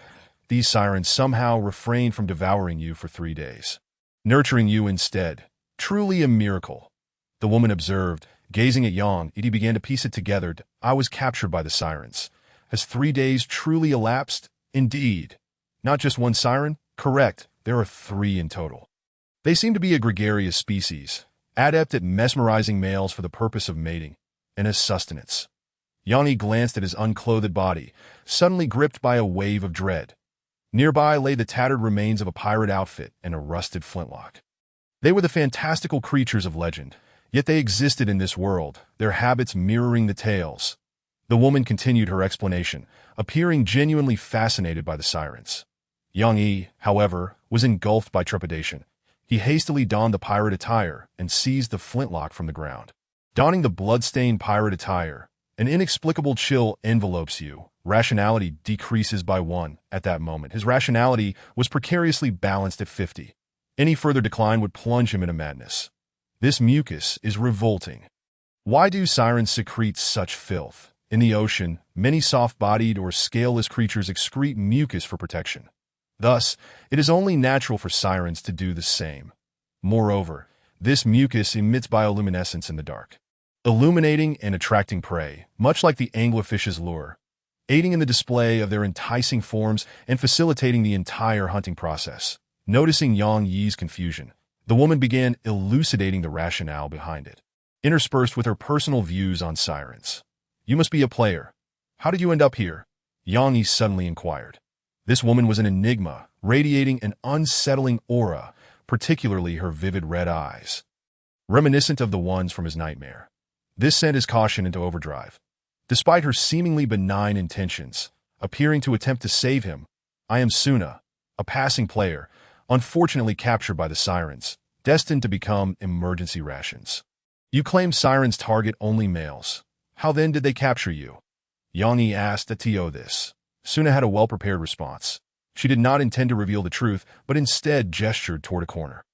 These sirens somehow refrained from devouring you for 3 days, nurturing you instead. Truly a miracle. The woman observed, gazing at Yang. He began to piece it together. "I was captured by the sirens. Has 3 days truly elapsed?" "Indeed. Not just one siren?" "Correct. There are 3 in total. They seem to be a gregarious species, adept at mesmerizing males for the purpose of mating, and as sustenance." Yang Yi glanced at his unclothed body, suddenly gripped by a wave of dread. Nearby lay the tattered remains of a pirate outfit and a rusted flintlock. They were the fantastical creatures of legend, yet they existed in this world, their habits mirroring the tales. The woman continued her explanation, appearing genuinely fascinated by the sirens. Yang Yi, however, was engulfed by trepidation. He hastily donned the pirate attire and seized the flintlock from the ground. Donning the blood-stained pirate attire, an inexplicable chill envelopes you. Rationality decreases by 1 at that moment. His rationality was precariously balanced at 50. Any further decline would plunge him into madness. This mucus is revolting. Why do sirens secrete such filth? In the ocean, many soft-bodied or scaleless creatures excrete mucus for protection. Thus, it is only natural for sirens to do the same. Moreover, this mucus emits bioluminescence in the dark, illuminating and attracting prey, much like the anglerfish's lure, aiding in the display of their enticing forms and facilitating the entire hunting process. Noticing Yang Yi's confusion, the woman began elucidating the rationale behind it, interspersed with her personal views on sirens. "You must be a player. How did you end up here?" Yang Yi suddenly inquired. This woman was an enigma, radiating an unsettling aura, particularly her vivid red eyes, reminiscent of the ones from his nightmare. This sent his caution into overdrive. Despite her seemingly benign intentions, appearing to attempt to save him, "I am Suna, a passing player, unfortunately captured by the sirens, destined to become emergency rations." "You claim sirens target only males. How then did they capture you?" Yang Yi asked Atio this. Suna had a well-prepared response. She did not intend to reveal the truth, but instead gestured toward a corner.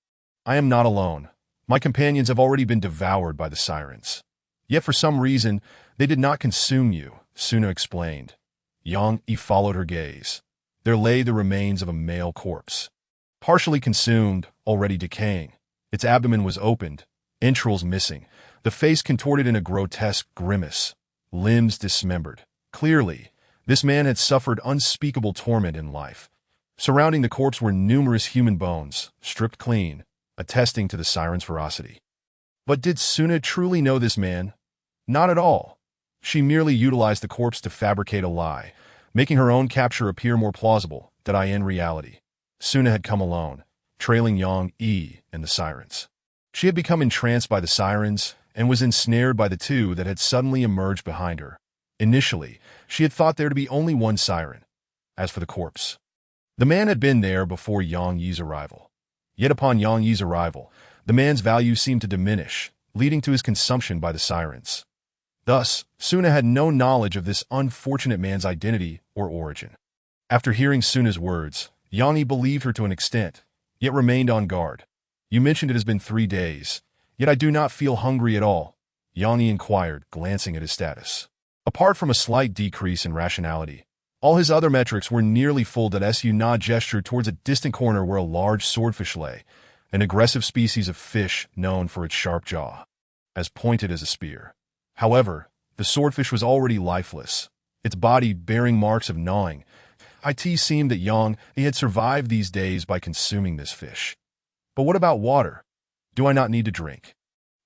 "I am not alone. My companions have already been devoured by the sirens. Yet for some reason, they did not consume you," Suna explained. Yang Yi followed her gaze. There lay the remains of a male corpse, partially consumed, already decaying. Its abdomen was opened, entrails missing, the face contorted in a grotesque grimace, limbs dismembered. Clearly, this man had suffered unspeakable torment in life. Surrounding the corpse were numerous human bones, stripped clean, attesting to the siren's ferocity. But did Suna truly know this man? Not at all. She merely utilized the corpse to fabricate a lie, making her own capture appear more plausible than in reality. Suna had come alone, trailing Yang Yi and the sirens. She had become entranced by the sirens and was ensnared by the two that had suddenly emerged behind her. Initially, she had thought there to be only one siren. As for the corpse, the man had been there before Yang Yi's arrival. Yet upon Yang Yi's arrival, the man's value seemed to diminish, leading to his consumption by the sirens. Thus, Suna had no knowledge of this unfortunate man's identity or origin. After hearing Suna's words, Yang Yi believed her to an extent, yet remained on guard. You mentioned it has been 3 days, yet I do not feel hungry at all, Yang Yi inquired, glancing at his status. Apart from a slight decrease in rationality, all his other metrics were nearly full. Suna gestured towards a distant corner where a large swordfish lay, an aggressive species of fish known for its sharp jaw, as pointed as a spear. However, the swordfish was already lifeless, its body bearing marks of gnawing. It seemed that Yang Yi had survived these days by consuming this fish. But what about water? Do I not need to drink?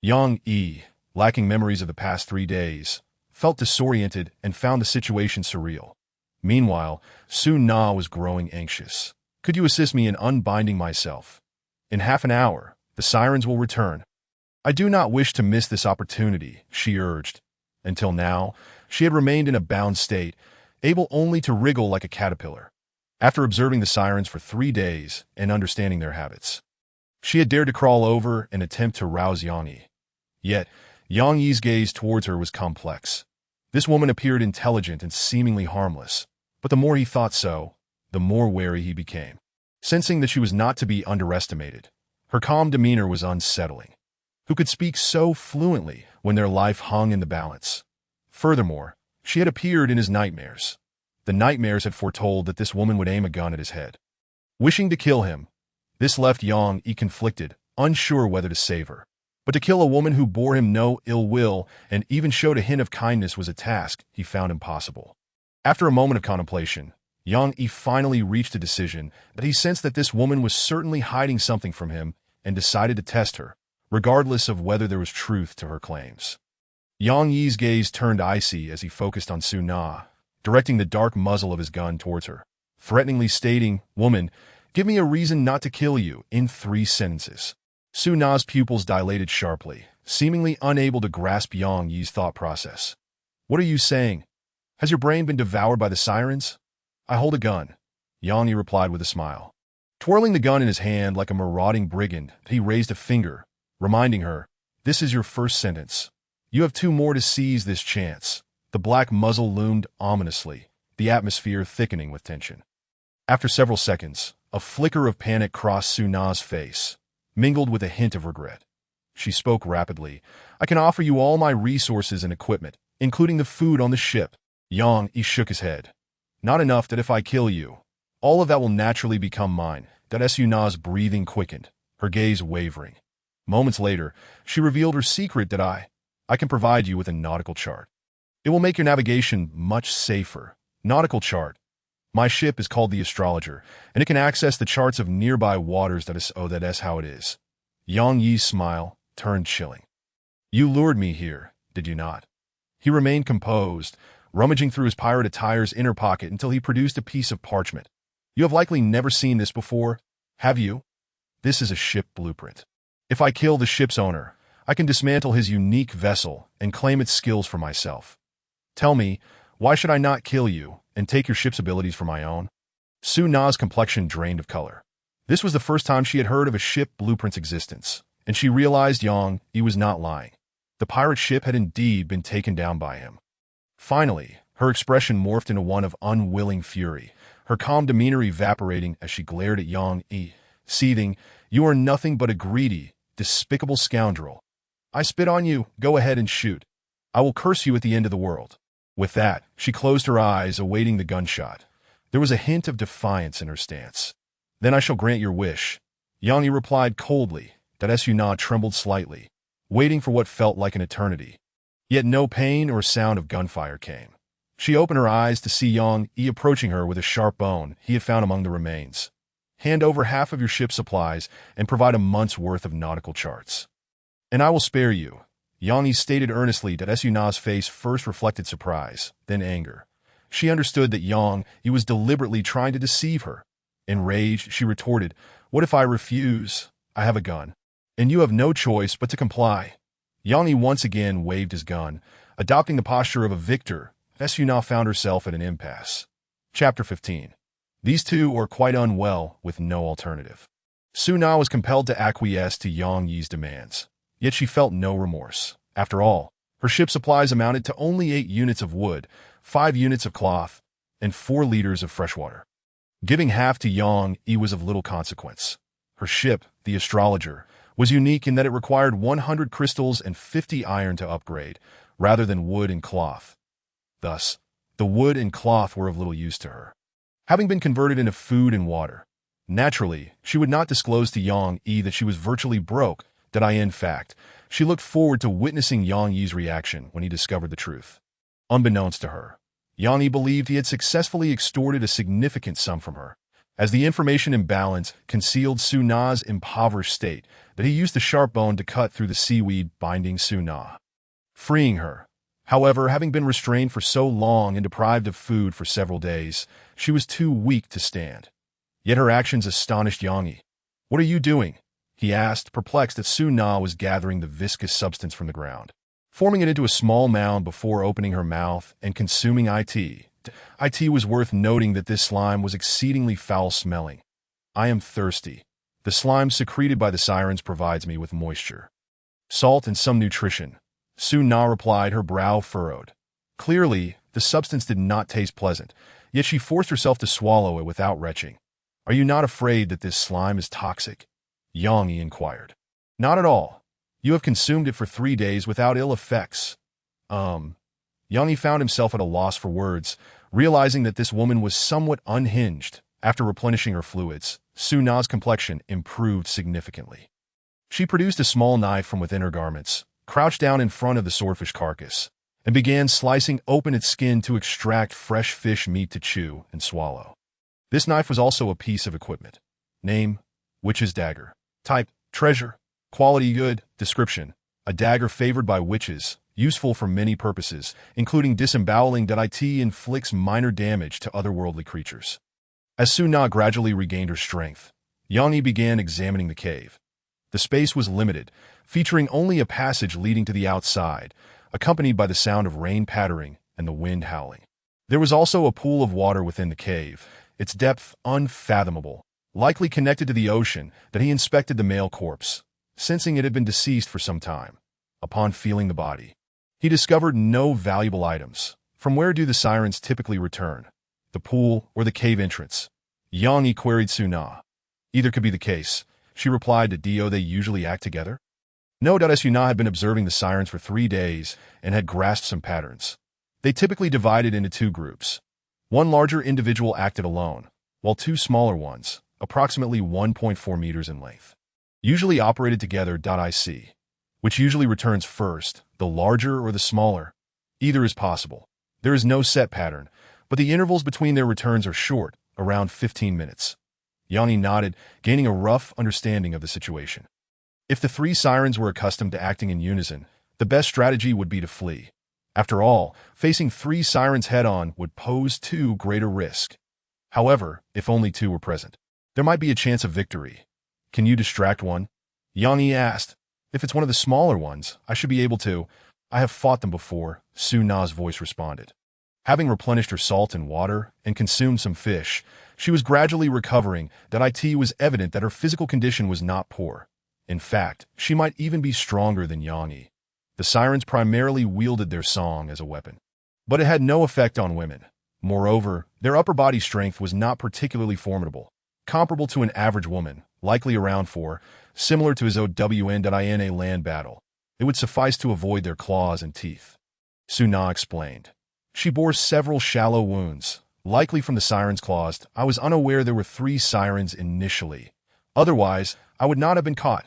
Yang Yi, lacking memories of the past 3 days, felt disoriented and found the situation surreal. Meanwhile, Suna was growing anxious. Could you assist me in unbinding myself? In half an hour, the sirens will return. I do not wish to miss this opportunity, she urged. Until now, she had remained in a bound state, able only to wriggle like a caterpillar. After observing the sirens for 3 days and understanding their habits, she had dared to crawl over and attempt to rouse Yang Yi. Yet, Yang Yi's gaze towards her was complex. This woman appeared intelligent and seemingly harmless, but the more he thought so, the more wary he became. Sensing that she was not to be underestimated, her calm demeanor was unsettling. Who could speak so fluently when their life hung in the balance? Furthermore, she had appeared in his nightmares. The nightmares had foretold that this woman would aim a gun at his head. Wishing to kill him, this left Yang Yi conflicted, unsure whether to save her. But to kill a woman who bore him no ill will and even showed a hint of kindness was a task he found impossible. After a moment of contemplation, Yang Yi finally reached a decision that he sensed that this woman was certainly hiding something from him and decided to test her, regardless of whether there was truth to her claims. Yang Yi's gaze turned icy as he focused on Suna, directing the dark muzzle of his gun towards her, threateningly stating, "Woman, give me a reason not to kill you," in 3 sentences. Suna's pupils dilated sharply, seemingly unable to grasp Yang Yi's thought process. "What are you saying? Has your brain been devoured by the sirens?" "I hold a gun," Yang Yi replied with a smile. Twirling the gun in his hand like a marauding brigand, he raised a finger, reminding her, "This is your first sentence. You have 2 more to seize this chance." The black muzzle loomed ominously, the atmosphere thickening with tension. After several seconds, a flicker of panic crossed Suna's face, mingled with a hint of regret. She spoke rapidly. "I can offer you all my resources and equipment, including the food on the ship." Yang Yi shook his head. "Not enough that if I kill you, all of that will naturally become mine." Suna's breathing quickened, her gaze wavering. Moments later, she revealed her secret that I can provide you with a nautical chart. It will make your navigation much safer. Nautical chart. My ship is called the Astrologer, and it can access the charts of nearby waters. That's how it is. Yang Yi's smile turned chilling. "You lured me here, did you not?" He remained composed, rummaging through his pirate attire's inner pocket until he produced a piece of parchment. "You have likely never seen this before, have you? This is a ship blueprint. If I kill the ship's owner, I can dismantle his unique vessel and claim its skills for myself. Tell me, why should I not kill you and take your ship's abilities for my own?" Suna's complexion drained of color. This was the first time she had heard of a ship blueprint's existence, and she realized Yang Yi was not lying. The pirate ship had indeed been taken down by him. Finally, her expression morphed into one of unwilling fury, her calm demeanor evaporating as she glared at Yang Yi, seething, "You are nothing but a greedy, despicable scoundrel. I spit on you, go ahead and shoot. I will curse you at the end of the world." With that, she closed her eyes, awaiting the gunshot. There was a hint of defiance in her stance. "Then I shall grant your wish," Yang Yi replied coldly. Suna trembled slightly, waiting for what felt like an eternity. Yet no pain or sound of gunfire came. She opened her eyes to see Yang Yi approaching her with a sharp bone he had found among the remains. "Hand over half of your ship's supplies and provide a month's worth of nautical charts." And I will spare you. Yang Yi stated earnestly that Su Na's face first reflected surprise, then anger. She understood that Yang Yi was deliberately trying to deceive her. Enraged, she retorted, "What if I refuse? I have a gun. And you have no choice but to comply." Yang Yi once again waved his gun, adopting the posture of a victor. Su Na found herself at an impasse. Chapter 15. These two are quite unwell, with no alternative. Su Na was compelled to acquiesce to Yang Yi's demands. Yet she felt no remorse. After all, her ship supplies amounted to only 8 units of wood, 5 units of cloth, and 4 liters of fresh water. Giving half to Yang Yi was of little consequence. Her ship, the Astrologer, was unique in that it required 100 crystals and 50 iron to upgrade, rather than wood and cloth. Thus, the wood and cloth were of little use to her, having been converted into food and water. Naturally, she would not disclose to Yang Yi that she was virtually broke. In fact, she looked forward to witnessing Yang Yi's reaction when he discovered the truth. Unbeknownst to her, Yang Yi believed he had successfully extorted a significant sum from her, as the information imbalance concealed Su Na's impoverished state that he used the sharp bone to cut through the seaweed binding Su Na. Freeing her. However, having been restrained for so long and deprived of food for several days, she was too weak to stand. Yet her actions astonished Yang Yi. "What are you doing?" he asked, perplexed that Su Na was gathering the viscous substance from the ground, forming it into a small mound before opening her mouth and consuming it. It was worth noting that this slime was exceedingly foul-smelling. "I am thirsty. The slime secreted by the sirens provides me with moisture, salt, and some nutrition," Su Na replied, her brow furrowed. Clearly, the substance did not taste pleasant, yet she forced herself to swallow it without retching. "Are you not afraid that this slime is toxic?" Yang Yi inquired. "Not at all. You have consumed it for 3 days without ill effects." Yang Yi found himself at a loss for words, realizing that this woman was somewhat unhinged. After replenishing her fluids, Su Na's complexion improved significantly. She produced a small knife from within her garments, crouched down in front of the swordfish carcass, and began slicing open its skin to extract fresh fish meat to chew and swallow. This knife was also a piece of equipment. Name: Witch's Dagger. Type: treasure. Quality: good. Description: a dagger favored by witches, useful for many purposes, including disemboweling. It inflicts minor damage to otherworldly creatures. As Su Na gradually regained her strength, Yang Yi began examining the cave. The space was limited, featuring only a passage leading to the outside, accompanied by the sound of rain pattering and the wind howling. There was also a pool of water within the cave, its depth unfathomable, likely connected to the ocean. That he inspected the male corpse, sensing it had been deceased for some time. Upon feeling the body, he discovered no valuable items. From where do the sirens typically return? The pool or the cave entrance? Yang Yi queried Su Na. Either could be the case, she replied. Do they usually act together? No. Su Na had been observing the sirens for 3 days and had grasped some patterns. They typically divided into 2 groups. One larger individual acted alone, while 2 smaller ones, approximately 1.4 meters in length, usually operated together. Which usually returns first, the larger or the smaller? Either is possible. There is no set pattern, but the intervals between their returns are short, around 15 minutes. Yang Yi nodded, gaining a rough understanding of the situation. If the 3 sirens were accustomed to acting in unison, the best strategy would be to flee. After all, facing 3 sirens head-on would pose too great a risk. However, if only 2 were present, there might be a chance of victory. "Can you distract one?" Yang Yi asked. "If it's one of the smaller ones, I should be able to. I have fought them before," Su Na's voice responded. Having replenished her salt and water and consumed some fish, she was gradually recovering. It was evident that her physical condition was not poor. In fact, she might even be stronger than Yang Yi. The sirens primarily wielded their song as a weapon, but it had no effect on women. Moreover, their upper body strength was not particularly formidable, comparable to an average woman, likely around 4, similar to his OWN in a land battle. It would suffice to avoid their claws and teeth. Su Na explained. She bore several shallow wounds, likely from the siren's claws. I was unaware there were 3 sirens initially. Otherwise, I would not have been caught.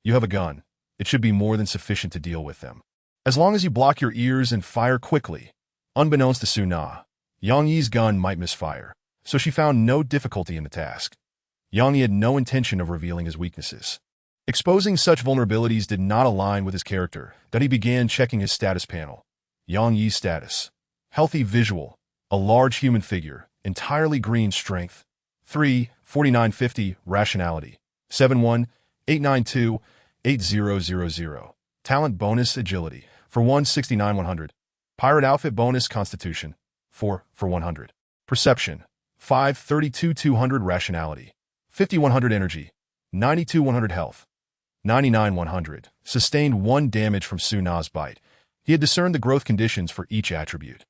You have a gun. It should be more than sufficient to deal with them, as long as you block your ears and fire quickly. Unbeknownst to Su Na, Yang Yi's gun might misfire, so she found no difficulty in the task. Yang Yi had no intention of revealing his weaknesses. Exposing such vulnerabilities did not align with his character, that he began checking his status panel. Yang Yi's status. Healthy visual. A large human figure. Entirely green strength. 3, 4950, rationality. 71, 892, 8000. Talent bonus agility. For 169 100. Pirate outfit bonus constitution. 4, for 100. Perception. 5, 32 200 rationality. 50 100 energy. 92 100 health. 99 100. Sustained 1 damage from Suna's bite. He had discerned the growth conditions for each attribute.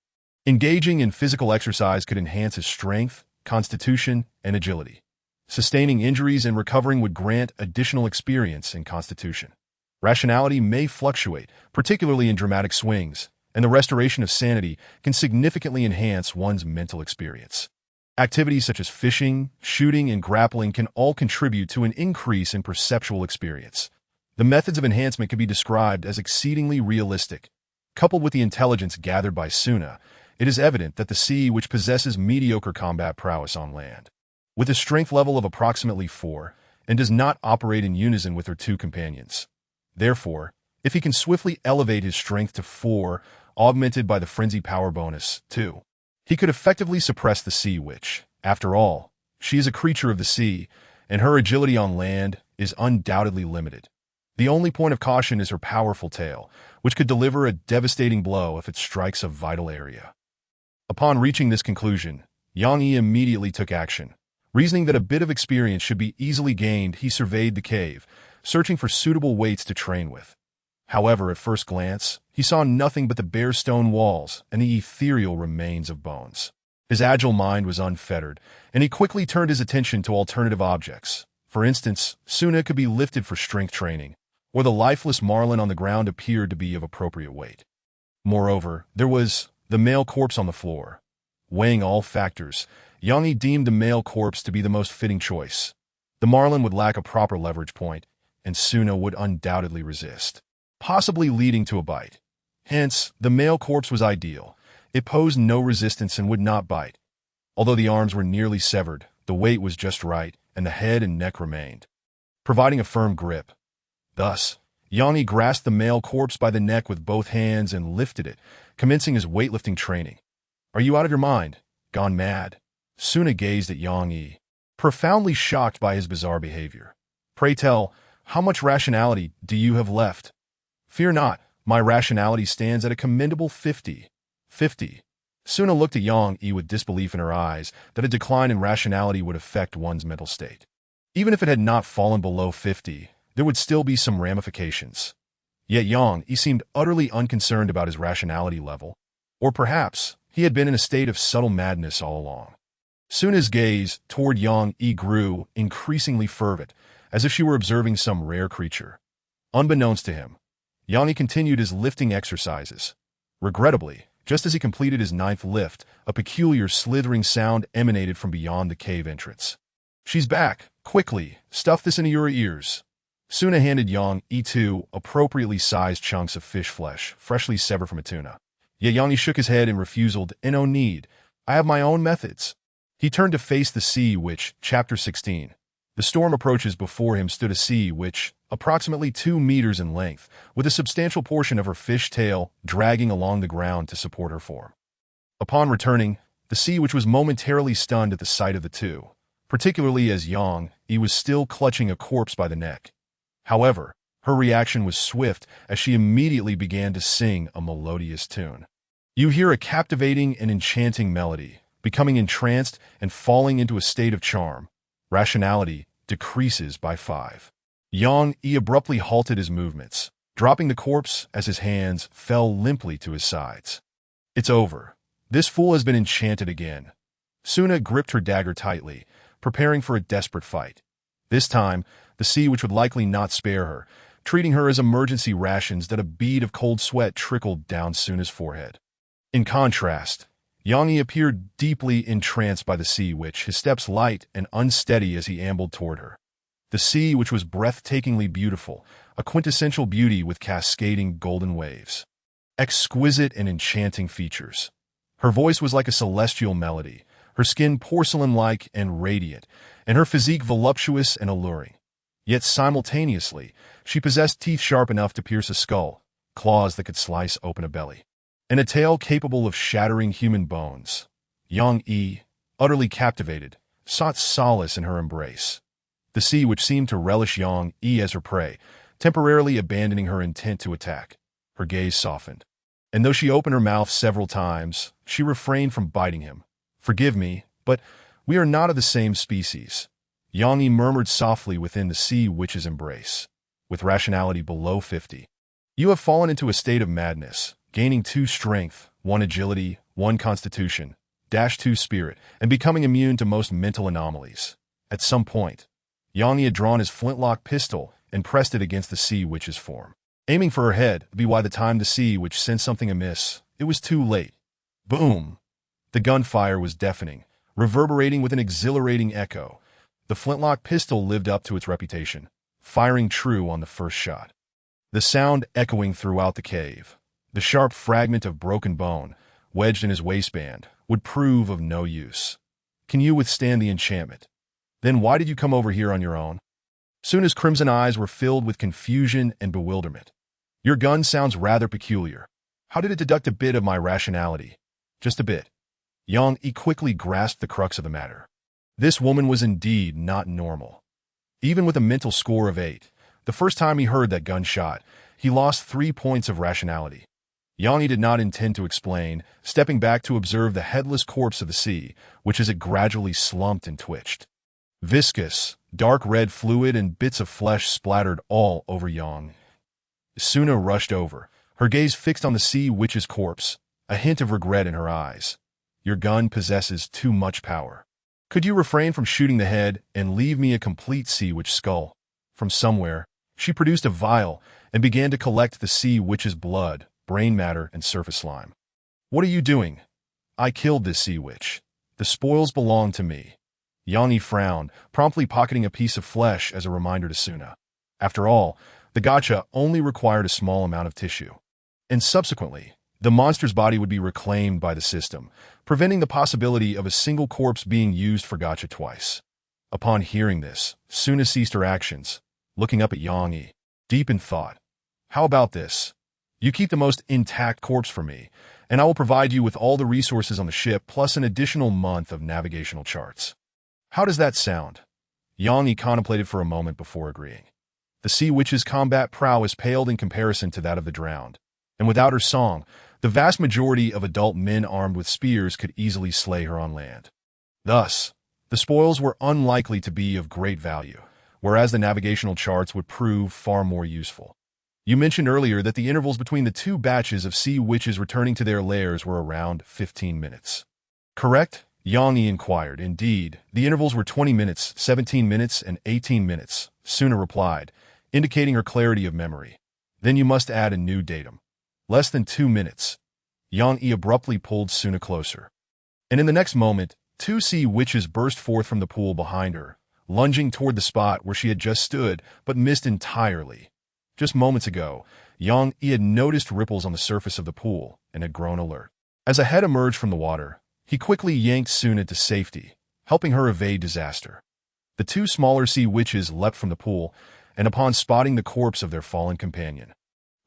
Engaging in physical exercise could enhance his strength, constitution, and agility. Sustaining injuries and recovering would grant additional experience and constitution. Rationality may fluctuate, particularly in dramatic swings, and the restoration of sanity can significantly enhance one's mental experience. Activities such as fishing, shooting, and grappling can all contribute to an increase in perceptual experience. The methods of enhancement can be described as exceedingly realistic. Coupled with the intelligence gathered by Suna, it is evident that the sea witch possesses mediocre combat prowess on land. With a strength level of approximately 4, and does not operate in unison with her 2 companions. Therefore, if he can swiftly elevate his strength to 4, augmented by the frenzy power bonus, 2, he could effectively suppress the sea witch. After all, she is a creature of the sea, and her agility on land is undoubtedly limited. The only point of caution is her powerful tail, which could deliver a devastating blow if it strikes a vital area. Upon reaching this conclusion, Yang Yi immediately took action. Reasoning that a bit of experience should be easily gained, he surveyed the cave, searching for suitable weights to train with. However, at first glance, he saw nothing but the bare stone walls and the ethereal remains of bones. His agile mind was unfettered, and he quickly turned his attention to alternative objects. For instance, Suna could be lifted for strength training, or the lifeless marlin on the ground appeared to be of appropriate weight. Moreover, there was the male corpse on the floor. Weighing all factors, Yang Yi deemed the male corpse to be the most fitting choice. The marlin would lack a proper leverage point, and Suna would undoubtedly resist, possibly leading to a bite. Hence, the male corpse was ideal. It posed no resistance and would not bite. Although the arms were nearly severed, the weight was just right, and the head and neck remained, providing a firm grip. Thus, Yang Yi grasped the male corpse by the neck with both hands and lifted it, commencing his weightlifting training. "Are you out of your mind? Gone mad?" Suna gazed at Yang Yi, profoundly shocked by his bizarre behavior. "Pray tell, how much rationality do you have left?" "Fear not, my rationality stands at a commendable 50. 50. Suna looked at Yang Yi with disbelief in her eyes that a decline in rationality would affect one's mental state. Even if it had not fallen below 50, there would still be some ramifications. Yet Yang Yi seemed utterly unconcerned about his rationality level. Or perhaps he had been in a state of subtle madness all along. Suna's gaze toward Yang Yi grew increasingly fervent, as if she were observing some rare creature. Unbeknownst to him, Yang Yi continued his lifting exercises. Regrettably, just as he completed his 9th lift, a peculiar slithering sound emanated from beyond the cave entrance. "She's back! Quickly, stuff this into your ears." Suna handed Yang Yi 2 appropriately sized chunks of fish flesh, freshly severed from a tuna. Yet Yang Yi shook his head in refusal. "No need. I have my own methods." He turned to face the sea witch. Chapter 16. The storm approaches. Before him stood a sea witch, approximately 2 meters in length, with a substantial portion of her fish tail dragging along the ground to support her form. Upon returning, the sea witch was momentarily stunned at the sight of the two, particularly as Yang Yi was still clutching a corpse by the neck. However, her reaction was swift as she immediately began to sing a melodious tune. You hear a captivating and enchanting melody, becoming entranced and falling into a state of charm. Rationality decreases by 5. Yang Yi abruptly halted his movements, dropping the corpse as his hands fell limply to his sides. "It's over. This fool has been enchanted again." Suna gripped her dagger tightly, preparing for a desperate fight. This time, the sea witch would likely not spare her, treating her as emergency rations that a bead of cold sweat trickled down Suna's forehead. In contrast, Yang Yi appeared deeply entranced by the sea witch, his steps light and unsteady as he ambled toward her. The sea witch was breathtakingly beautiful, a quintessential beauty with cascading golden waves. Exquisite and enchanting features. Her voice was like a celestial melody, her skin porcelain-like and radiant, and her physique voluptuous and alluring. Yet simultaneously, she possessed teeth sharp enough to pierce a skull, claws that could slice open a belly, and a tail capable of shattering human bones. Yang Yi, utterly captivated, sought solace in her embrace. The sea which seemed to relish Yang Yi as her prey, temporarily abandoning her intent to attack. Her gaze softened, and though she opened her mouth several times, she refrained from biting him. "Forgive me, but we are not of the same species." Yang Yi murmured softly within the sea witch's embrace, with rationality below 50. "You have fallen into a state of madness, gaining 2 strength, 1 agility, 1 constitution, -2 spirit, and becoming immune to most mental anomalies." At some point, Yang Yi had drawn his flintlock pistol and pressed it against the sea witch's form, aiming for her head. By the time the sea witch sensed something amiss, it was too late. Boom! The gunfire was deafening, reverberating with an exhilarating echo. The flintlock pistol lived up to its reputation, firing true on the first shot. The sound echoing throughout the cave. The sharp fragment of broken bone, wedged in his waistband, would prove of no use. "Can you withstand the enchantment? Then why did you come over here on your own?" Suna's crimson eyes were filled with confusion and bewilderment. "Your gun sounds rather peculiar. How did it deduct a bit of my rationality?" "Just a bit." Yang Yi quickly grasped the crux of the matter. This woman was indeed not normal. Even with a mental score of 8, the first time he heard that gunshot, he lost 3 points of rationality. Yang Yi did not intend to explain, stepping back to observe the headless corpse of the sea, which as it gradually slumped and twitched. Viscous, dark red fluid and bits of flesh splattered all over Yang. Suna rushed over, her gaze fixed on the sea witch's corpse, a hint of regret in her eyes. "Your gun possesses too much power. Could you refrain from shooting the head and leave me a complete sea witch skull?" From somewhere, she produced a vial and began to collect the sea witch's blood, brain matter, and surface slime. "What are you doing?" "I killed this sea witch. The spoils belong to me." Yang Yi frowned, promptly pocketing a piece of flesh as a reminder to Suna. After all, the gacha only required a small amount of tissue. And subsequently, the monster's body would be reclaimed by the system, preventing the possibility of a single corpse being used for gacha twice. Upon hearing this, Suna ceased her actions, looking up at Yang Yi, deep in thought. "How about this? You keep the most intact corpse for me, and I will provide you with all the resources on the ship plus an additional month of navigational charts. How does that sound?" Yang Yi contemplated for a moment before agreeing. The sea witch's combat prowess paled in comparison to that of the drowned, and without her song, the vast majority of adult men armed with spears could easily slay her on land. Thus, the spoils were unlikely to be of great value, whereas the navigational charts would prove far more useful. "You mentioned earlier that the intervals between the 2 batches of sea witches returning to their lairs were around 15 minutes. Correct?" Yang Yi inquired. "Indeed, the intervals were 20 minutes, 17 minutes, and 18 minutes, Suna replied, indicating her clarity of memory. "Then you must add a new datum. Less than 2 minutes." Yang Yi abruptly pulled Suna closer. And in the next moment, 2 sea witches burst forth from the pool behind her, lunging toward the spot where she had just stood, but missed entirely. Just moments ago, Yang Yi had noticed ripples on the surface of the pool and had grown alert. As a head emerged from the water, he quickly yanked Suna to safety, helping her evade disaster. The 2 smaller sea witches leapt from the pool, and upon spotting the corpse of their fallen companion,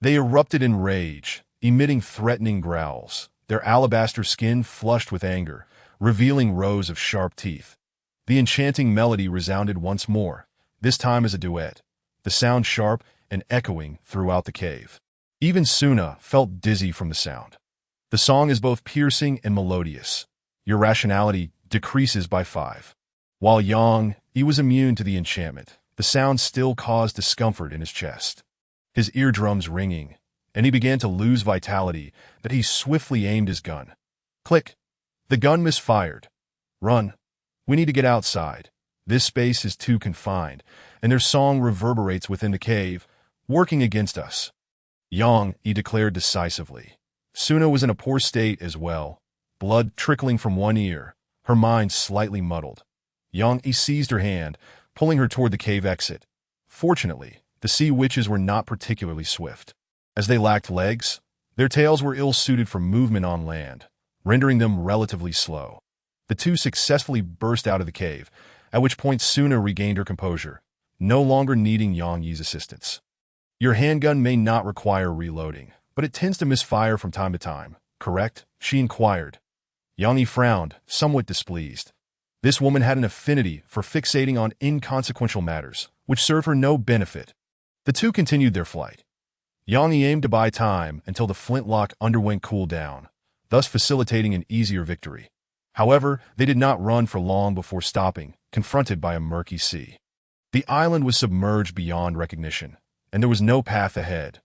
they erupted in rage, emitting threatening growls, their alabaster skin flushed with anger, revealing rows of sharp teeth. The enchanting melody resounded once more, this time as a duet, the sound sharp and echoing throughout the cave. Even Suna felt dizzy from the sound. The song is both piercing and melodious. Your rationality decreases by 5. While Yang Yi was immune to the enchantment, the sound still caused discomfort in his chest, his eardrums ringing, and he began to lose vitality that he swiftly aimed his gun. Click! The gun misfired. "Run! We need to get outside. This space is too confined, and their song reverberates within the cave, working against us." Yang Yi declared decisively. Suna was in a poor state as well, blood trickling from one ear, her mind slightly muddled. Yang Yi seized her hand, pulling her toward the cave exit. Fortunately, the sea witches were not particularly swift. As they lacked legs, their tails were ill-suited for movement on land, rendering them relatively slow. The 2 successfully burst out of the cave, at which point Suna regained her composure. no longer needing Yang Yi's assistance. Your handgun may not require reloading, but it tends to misfire from time to time, correct? She inquired. Yang Yi frowned, somewhat displeased. This woman had an affinity for fixating on inconsequential matters, which served her no benefit. The two continued their flight. Yang Yi aimed to buy time until the flintlock underwent cool down, thus facilitating an easier victory. However, they did not run for long before stopping, confronted by a murky sea. The island was submerged beyond recognition, and there was no path ahead.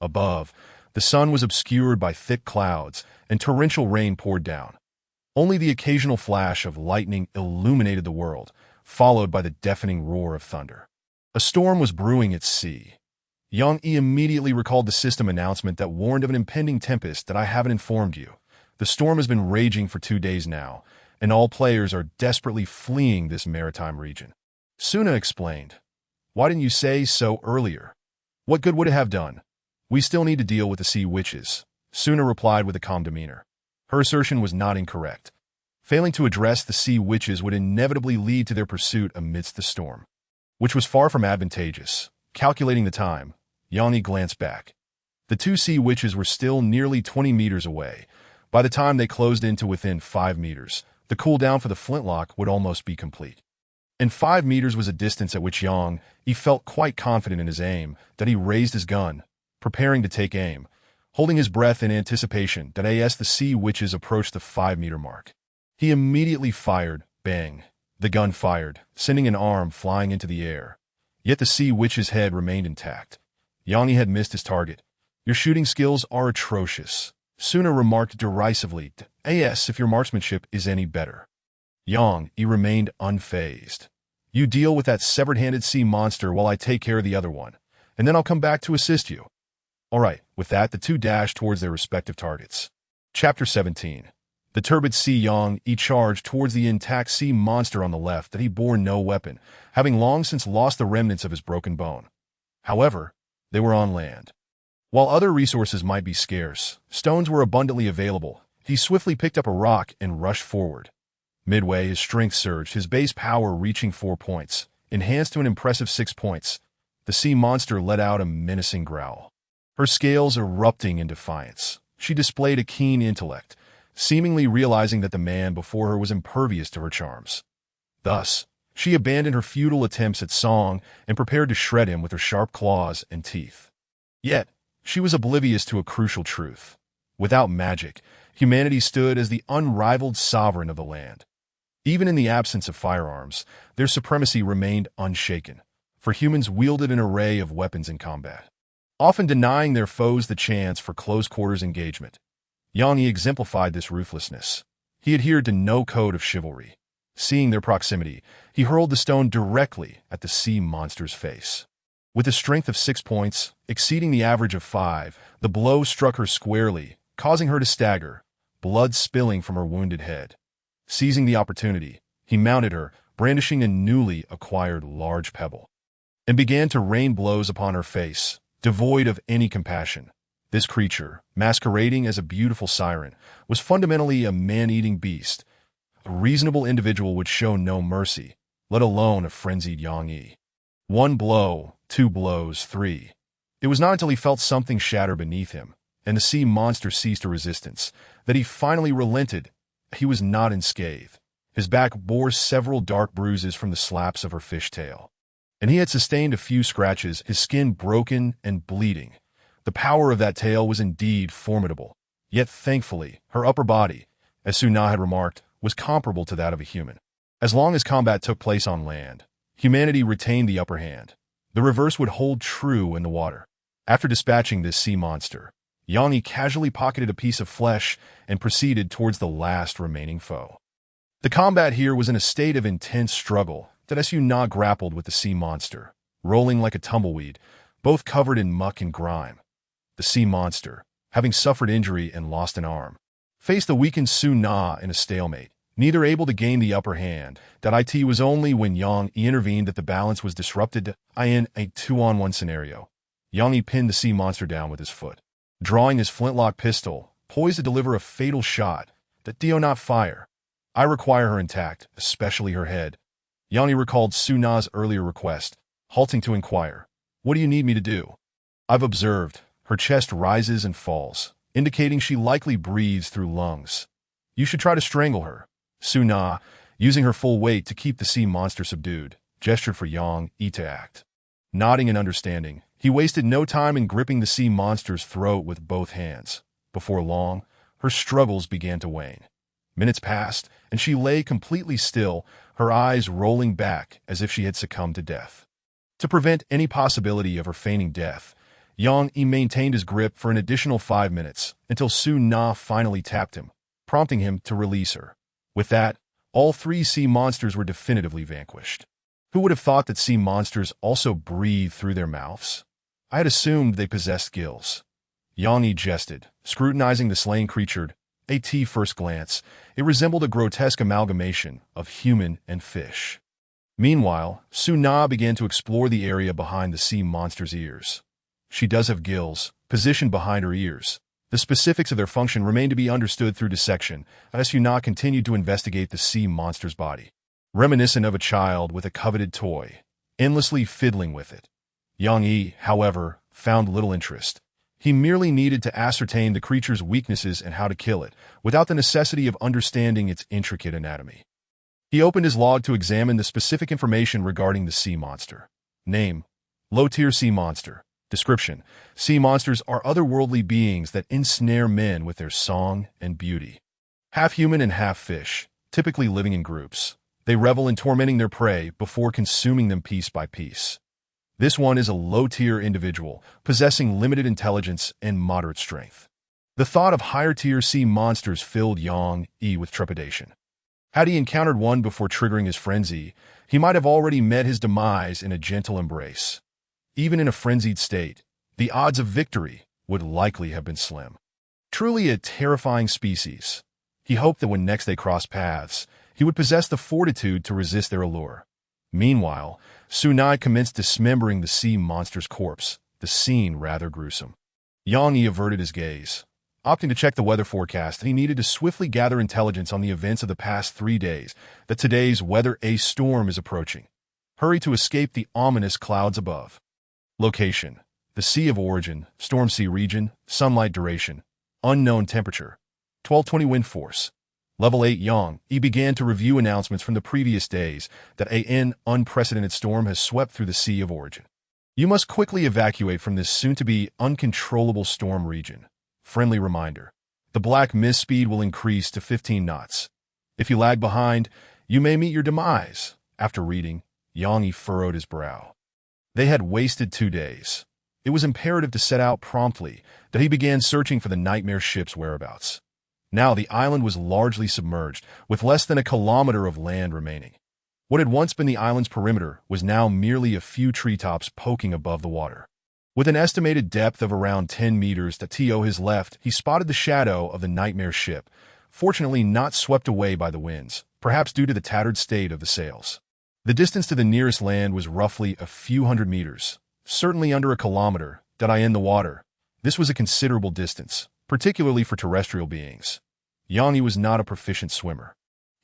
Above, the sun was obscured by thick clouds, and torrential rain poured down. Only the occasional flash of lightning illuminated the world, followed by the deafening roar of thunder. A storm was brewing at sea. Yang Yi immediately recalled the system announcement that warned of an impending tempest that I haven't informed you. The storm has been raging for 2 days now, and all players are desperately fleeing this maritime region. Suna explained. Why didn't you say so earlier? What good would it have done? We still need to deal with the sea witches, Suna replied with a calm demeanor. Her assertion was not incorrect. Failing to address the sea witches would inevitably lead to their pursuit amidst the storm, which was far from advantageous. Calculating the time, Yang Yi glanced back. The two sea witches were still nearly 20 meters away. By the time they closed in to within 5 meters, the cooldown for the flintlock would almost be complete. And 5 meters was a distance at which Yang Yi felt quite confident in his aim that he raised his gun, preparing to take aim, holding his breath in anticipation that as the sea witches approached the 5-meter mark. He immediately fired, bang. The gun fired, sending an arm flying into the air. Yet the sea witch's head remained intact. Yang Yi had missed his target. Your shooting skills are atrocious, Suna remarked derisively, if your marksmanship is any better. Yang Yi remained unfazed. You deal with that severed-handed sea monster while I take care of the other one, and then I'll come back to assist you. All right, with that, the two dashed towards their respective targets. Chapter 17. The turbid sea Yang Yi charged towards the intact sea monster on the left that he bore no weapon, having long since lost the remnants of his broken bone. However, they were on land. While other resources might be scarce, stones were abundantly available. He swiftly picked up a rock and rushed forward. Midway, his strength surged, his base power reaching 4 points, enhanced to an impressive 6 points. The sea monster let out a menacing growl. Her scales erupting in defiance, she displayed a keen intellect, seemingly realizing that the man before her was impervious to her charms. Thus, she abandoned her futile attempts at song and prepared to shred him with her sharp claws and teeth. Yet, she was oblivious to a crucial truth. Without magic, humanity stood as the unrivaled sovereign of the land. Even in the absence of firearms, their supremacy remained unshaken, for humans wielded an array of weapons in combat, often denying their foes the chance for close-quarters engagement. Yang Yi exemplified this ruthlessness. He adhered to no code of chivalry. Seeing their proximity, he hurled the stone directly at the sea monster's face. With a strength of 6 points, exceeding the average of 5, the blow struck her squarely, causing her to stagger, blood spilling from her wounded head. Seizing the opportunity, he mounted her, brandishing a newly acquired large pebble, and began to rain blows upon her face, devoid of any compassion. This creature, masquerading as a beautiful siren, was fundamentally a man-eating beast. A reasonable individual would show no mercy, let alone a frenzied Yang Yi. 1 blow, 2 blows, 3. It was not until he felt something shatter beneath him, and the sea monster ceased her resistance, that he finally relented. He was not unscathed. His back bore several dark bruises from the slaps of her fishtail, and he had sustained a few scratches, his skin broken and bleeding. The power of that tail was indeed formidable, yet thankfully, her upper body, as Suna had remarked, was comparable to that of a human. As long as combat took place on land, humanity retained the upper hand. The reverse would hold true in the water. After dispatching this sea monster, Yang Yi casually pocketed a piece of flesh and proceeded towards the last remaining foe. The combat here was in a state of intense struggle that Suna grappled with the sea monster, rolling like a tumbleweed, both covered in muck and grime. The sea monster, having suffered injury and lost an arm, faced the weakened Suna in a stalemate, neither able to gain the upper hand. It was only when Yang Yi intervened that the balance was disrupted. In a 2-on-1 scenario, Yang Yi pinned the sea monster down with his foot, drawing his flintlock pistol, poised to deliver a fatal shot. Do not fire. I require her intact, especially her head. Yang Yi recalled Suna's earlier request. halting to inquire, "What do you need me to do?" I've observed. Her chest rises and falls, indicating she likely breathes through lungs. "You should try to strangle her." Su-na, using her full weight to keep the sea monster subdued, gestured for Yang Yi to act. Nodding in understanding, he wasted no time in gripping the sea monster's throat with both hands. Before long, her struggles began to wane. Minutes passed, and she lay completely still, her eyes rolling back as if she had succumbed to death. To prevent any possibility of her feigning death, Yang Yi maintained his grip for an additional 5 minutes, until Su-na finally tapped him, prompting him to release her. With that, all 3 sea monsters were definitively vanquished. Who would have thought that sea monsters also breathe through their mouths? I had assumed they possessed gills. Yang Yi jested, scrutinizing the slain creature. At first glance, it resembled a grotesque amalgamation of human and fish. Meanwhile, Su-na began to explore the area behind the sea monster's ears. She does have gills, positioned behind her ears. The specifics of their function remain to be understood through dissection, as Su-na continued to investigate the sea monster's body. Reminiscent of a child with a coveted toy, endlessly fiddling with it. Yang Yi, however, found little interest. He merely needed to ascertain the creature's weaknesses and how to kill it, without the necessity of understanding its intricate anatomy. He opened his log to examine the specific information regarding the sea monster. Name: low-tier sea monster. Description: sea monsters are otherworldly beings that ensnare men with their song and beauty. Half human and half fish, typically living in groups. They revel in tormenting their prey before consuming them piece by piece. This one is a low-tier individual, possessing limited intelligence and moderate strength. The thought of higher-tier sea monsters filled Yang Yi with trepidation. Had he encountered one before triggering his frenzy, he might have already met his demise in a gentle embrace. Even in a frenzied state, the odds of victory would likely have been slim. Truly a terrifying species. He hoped that when next they crossed paths, he would possess the fortitude to resist their allure. Meanwhile, Su-na commenced dismembering the sea monster's corpse, the scene rather gruesome. Yang Yi averted his gaze. Opting to check the weather forecast, he needed to swiftly gather intelligence on the events of the past 3 days, that today's weather a storm is approaching. Hurry to escape the ominous clouds above. Location: the Sea of Origin, Storm Sea Region, Sunlight Duration, Unknown Temperature, 1220 Wind Force. Level 8 Yang Yi began to review announcements from the previous days that an unprecedented storm has swept through the Sea of Origin. You must quickly evacuate from this soon-to-be uncontrollable storm region. Friendly reminder: the black mist speed will increase to 15 knots. If you lag behind, you may meet your demise. After reading, Yang Yi furrowed his brow. They had wasted 2 days. It was imperative to set out promptly, that he began searching for the Nightmarish ship's whereabouts. Now the island was largely submerged, with less than a kilometer of land remaining. What had once been the island's perimeter was now merely a few treetops poking above the water. With an estimated depth of around 10 meters to his left, he spotted the shadow of the Nightmare ship, fortunately not swept away by the winds, perhaps due to the tattered state of the sails. The distance to the nearest land was roughly a few hundred meters, certainly under a kilometer, in the water. This was a considerable distance, particularly for terrestrial beings. Yang Yi was not a proficient swimmer.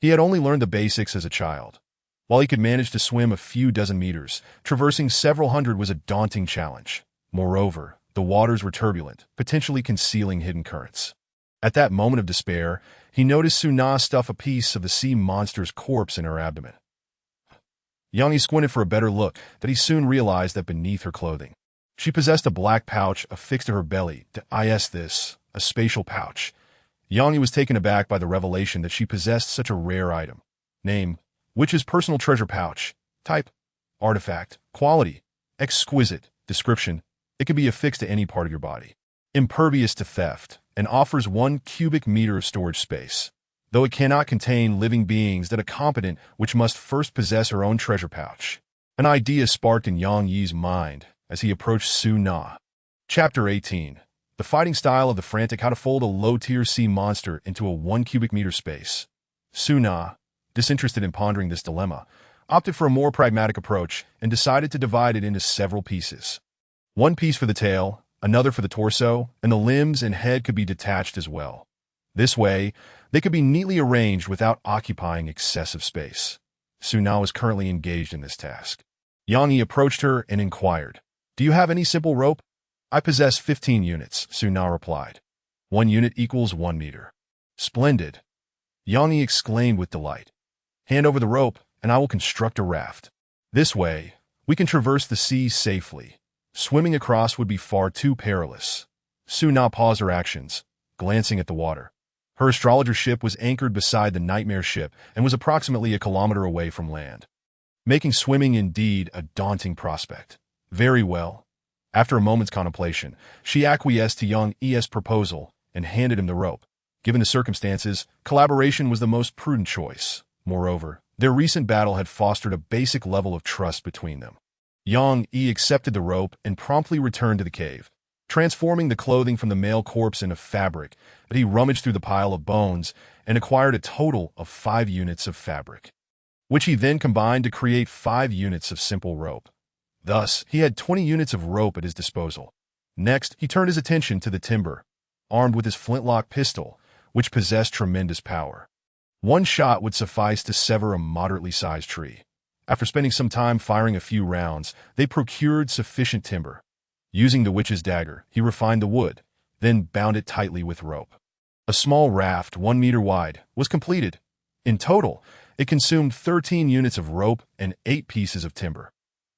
He had only learned the basics as a child. While he could manage to swim a few dozen meters, traversing several hundred was a daunting challenge. Moreover, the waters were turbulent, potentially concealing hidden currents. At that moment of despair, he noticed Su-na stuff a piece of the sea monster's corpse in her abdomen. Yang Yi squinted for a better look, that he soon realized that beneath her clothing, she possessed a black pouch affixed to her belly. A spatial pouch. Yang Yi was taken aback by the revelation that she possessed such a rare item. Name: Witch's personal treasure pouch. Type: artifact. Quality: exquisite. Description: it can be affixed to any part of your body. Impervious to theft, and offers 1 cubic meter of storage space. Though it cannot contain living beings, that a competent witch must first possess her own treasure pouch. An idea sparked in Yang Yi's mind as he approached Su-na. Chapter 18. The fighting style of the frantic: how to fold a low-tier sea monster into a 1 cubic meter space. Su-na, disinterested in pondering this dilemma, opted for a more pragmatic approach and decided to divide it into several pieces. One piece for the tail, another for the torso, and the limbs and head could be detached as well. This way, they could be neatly arranged without occupying excessive space. Su-na was currently engaged in this task. Yang Yi approached her and inquired, "Do you have any simple rope?" "I possess 15 units, Su Na replied. 1 unit equals 1 meter. "Splendid," Yang Yi exclaimed with delight. "Hand over the rope, and I will construct a raft. This way, we can traverse the sea safely. Swimming across would be far too perilous." Su Na paused her actions, glancing at the water. Her astrologer ship was anchored beside the Nightmarish ship and was approximately a kilometer away from land, making swimming indeed a daunting prospect. "Very well." After a moment's contemplation, she acquiesced to Yang Yi's proposal and handed him the rope. Given the circumstances, collaboration was the most prudent choice. Moreover, their recent battle had fostered a basic level of trust between them. Yang Yi accepted the rope and promptly returned to the cave, transforming the clothing from the male corpse into fabric. But he rummaged through the pile of bones and acquired a total of 5 units of fabric, which he then combined to create 5 units of simple rope. Thus, he had 20 units of rope at his disposal. Next, he turned his attention to the timber, armed with his flintlock pistol, which possessed tremendous power. One shot would suffice to sever a moderately sized tree. After spending some time firing a few rounds, they procured sufficient timber. Using the witch's dagger, he refined the wood, then bound it tightly with rope. A small raft, 1 meter wide, was completed. In total, it consumed 13 units of rope and 8 pieces of timber.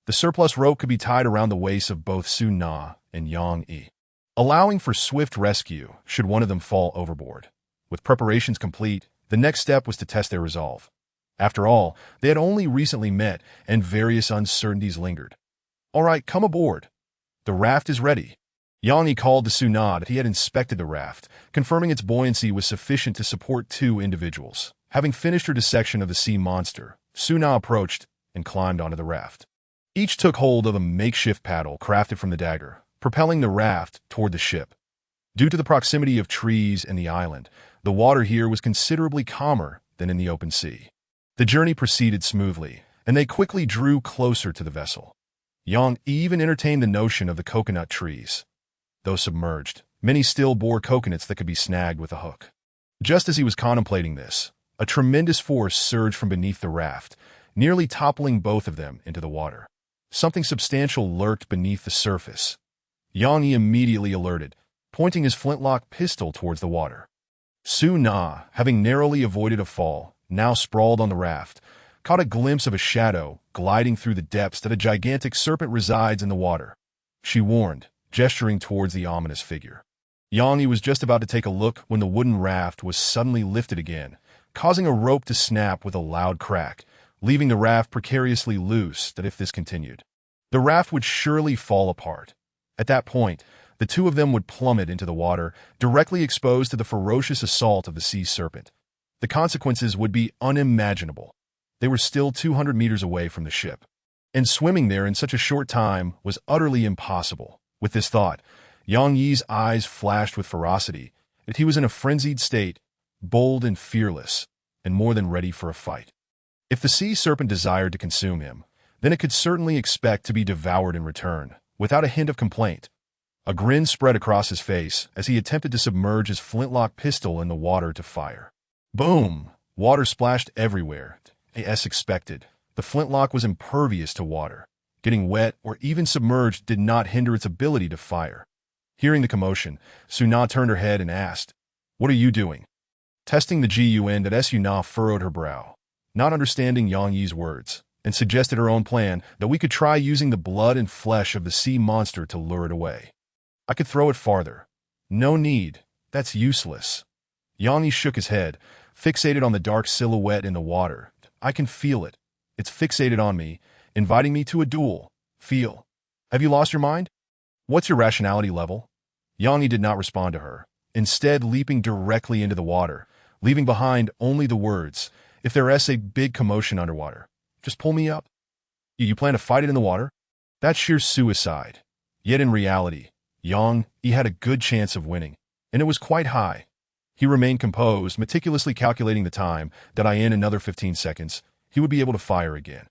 The surplus rope could be tied around the waists of both Su Na and Yang Yi, allowing for swift rescue should one of them fall overboard. With preparations complete, the next step was to test their resolve. After all, they had only recently met, and various uncertainties lingered. "All right, come aboard. The raft is ready." Yang Yi called to Su Na that he had inspected the raft, confirming its buoyancy was sufficient to support 2 individuals. Having finished her dissection of the sea monster, Su Na approached and climbed onto the raft. Each took hold of a makeshift paddle crafted from the dagger, propelling the raft toward the ship. Due to the proximity of trees and the island, the water here was considerably calmer than in the open sea. The journey proceeded smoothly, and they quickly drew closer to the vessel. Yang even entertained the notion of the coconut trees. Though submerged, many still bore coconuts that could be snagged with a hook. Just as he was contemplating this, a tremendous force surged from beneath the raft, nearly toppling both of them into the water. Something substantial lurked beneath the surface. Yang Yi immediately alerted, pointing his flintlock pistol towards the water. Su Na, having narrowly avoided a fall, now sprawled on the raft, caught a glimpse of a shadow gliding through the depths that a gigantic serpent resides in the water. She warned, gesturing towards the ominous figure. Yang Yi was just about to take a look when the wooden raft was suddenly lifted again, causing a rope to snap with a loud crack, leaving the raft precariously loose that if this continued, the raft would surely fall apart. At that point, the 2 of them would plummet into the water, directly exposed to the ferocious assault of the sea serpent. The consequences would be unimaginable. They were still 200 meters away from the ship, and swimming there in such a short time was utterly impossible. With this thought, Yang Yi's eyes flashed with ferocity, that he was in a frenzied state, bold and fearless, and more than ready for a fight. If the sea serpent desired to consume him, then it could certainly expect to be devoured in return, without a hint of complaint. A grin spread across his face as he attempted to submerge his flintlock pistol in the water to fire. Boom! Water splashed everywhere. As expected, the flintlock was impervious to water. Getting wet or even submerged did not hinder its ability to fire. Hearing the commotion, Su Na turned her head and asked, "What are you doing?" Testing the gun that Su Na furrowed her brow, not understanding Yang Yi's words, and suggested her own plan that we could try using the blood and flesh of the sea monster to lure it away. "I could throw it farther." "No need. That's useless." Yang Yi shook his head, fixated on the dark silhouette in the water. "I can feel it. It's fixated on me, inviting me to a duel. Feel. Have you lost your mind? What's your rationality level?" Yang Yi did not respond to her, instead leaping directly into the water, leaving behind only the words, "If there's a big commotion underwater, just pull me up." You plan to fight it in the water? That's sheer suicide. Yet in reality, Yang Yi had a good chance of winning, and it was quite high. He remained composed, meticulously calculating the time that in another 15 seconds, he would be able to fire again.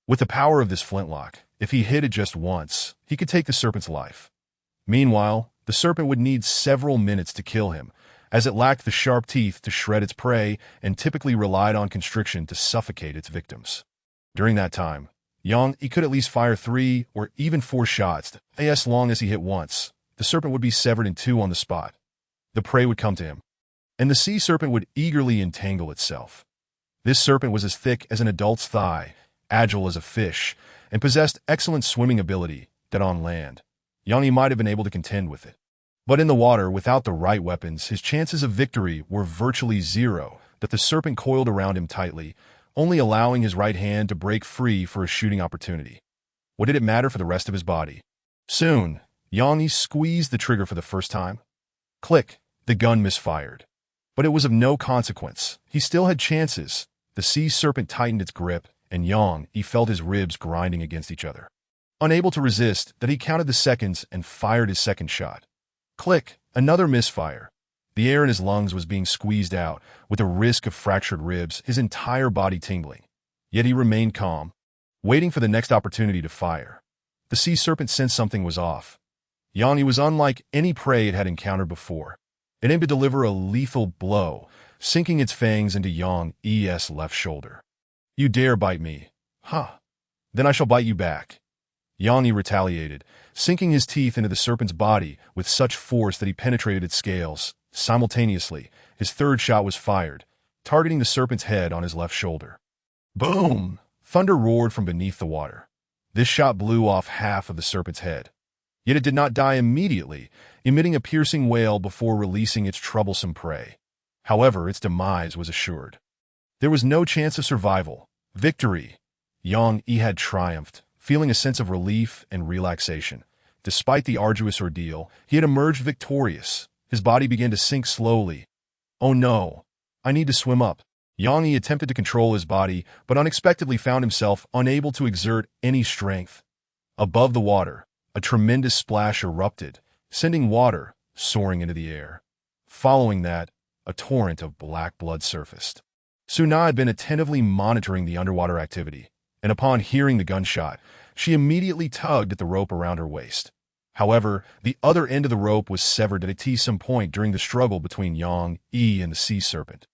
With the power of this flintlock, if he hit it just once, he could take the serpent's life. Meanwhile, the serpent would need several minutes to kill him, as it lacked the sharp teeth to shred its prey and typically relied on constriction to suffocate its victims. During that time, Yang, he could at least fire 3 or even 4 shots. As long as he hit once, the serpent would be severed in 2 on the spot. The prey would come to him, and the sea serpent would eagerly entangle itself. This serpent was as thick as an adult's thigh, agile as a fish, and possessed excellent swimming ability that on land, Yang might have been able to contend with it. But in the water, without the right weapons, his chances of victory were virtually zero. That the serpent coiled around him tightly, only allowing his right hand to break free for a shooting opportunity. What did it matter for the rest of his body? Soon, Yang squeezed the trigger for the first time. Click, the gun misfired. But it was of no consequence. He still had chances. The sea serpent tightened its grip, and Yang felt his ribs grinding against each other. Unable to resist, that he counted the seconds and fired his second shot. Click, another misfire. The air in his lungs was being squeezed out, with the risk of fractured ribs, his entire body tingling. Yet he remained calm, waiting for the next opportunity to fire. The sea serpent sensed something was off. Yang was unlike any prey it had encountered before. It aimed to deliver a lethal blow, sinking its fangs into Yang's left shoulder. You dare bite me? Huh. Then I shall bite you back. Yang retaliated, sinking his teeth into the serpent's body with such force that he penetrated its scales. Simultaneously, his third shot was fired, targeting the serpent's head on his left shoulder. Boom! Thunder roared from beneath the water. This shot blew off half of the serpent's head. Yet it did not die immediately, emitting a piercing wail before releasing its troublesome prey. However, its demise was assured. There was no chance of survival. Victory! Yang had triumphed, feeling a sense of relief and relaxation. Despite the arduous ordeal, he had emerged victorious. His body began to sink slowly. Oh no! I need to swim up. Yang attempted to control his body, but unexpectedly found himself unable to exert any strength. Above the water, a tremendous splash erupted, sending water soaring into the air. Following that, a torrent of black blood surfaced. Suna had been attentively monitoring the underwater activity, and upon hearing the gunshot, she immediately tugged at the rope around her waist. However, the other end of the rope was severed at some point during the struggle between Yang and the sea serpent.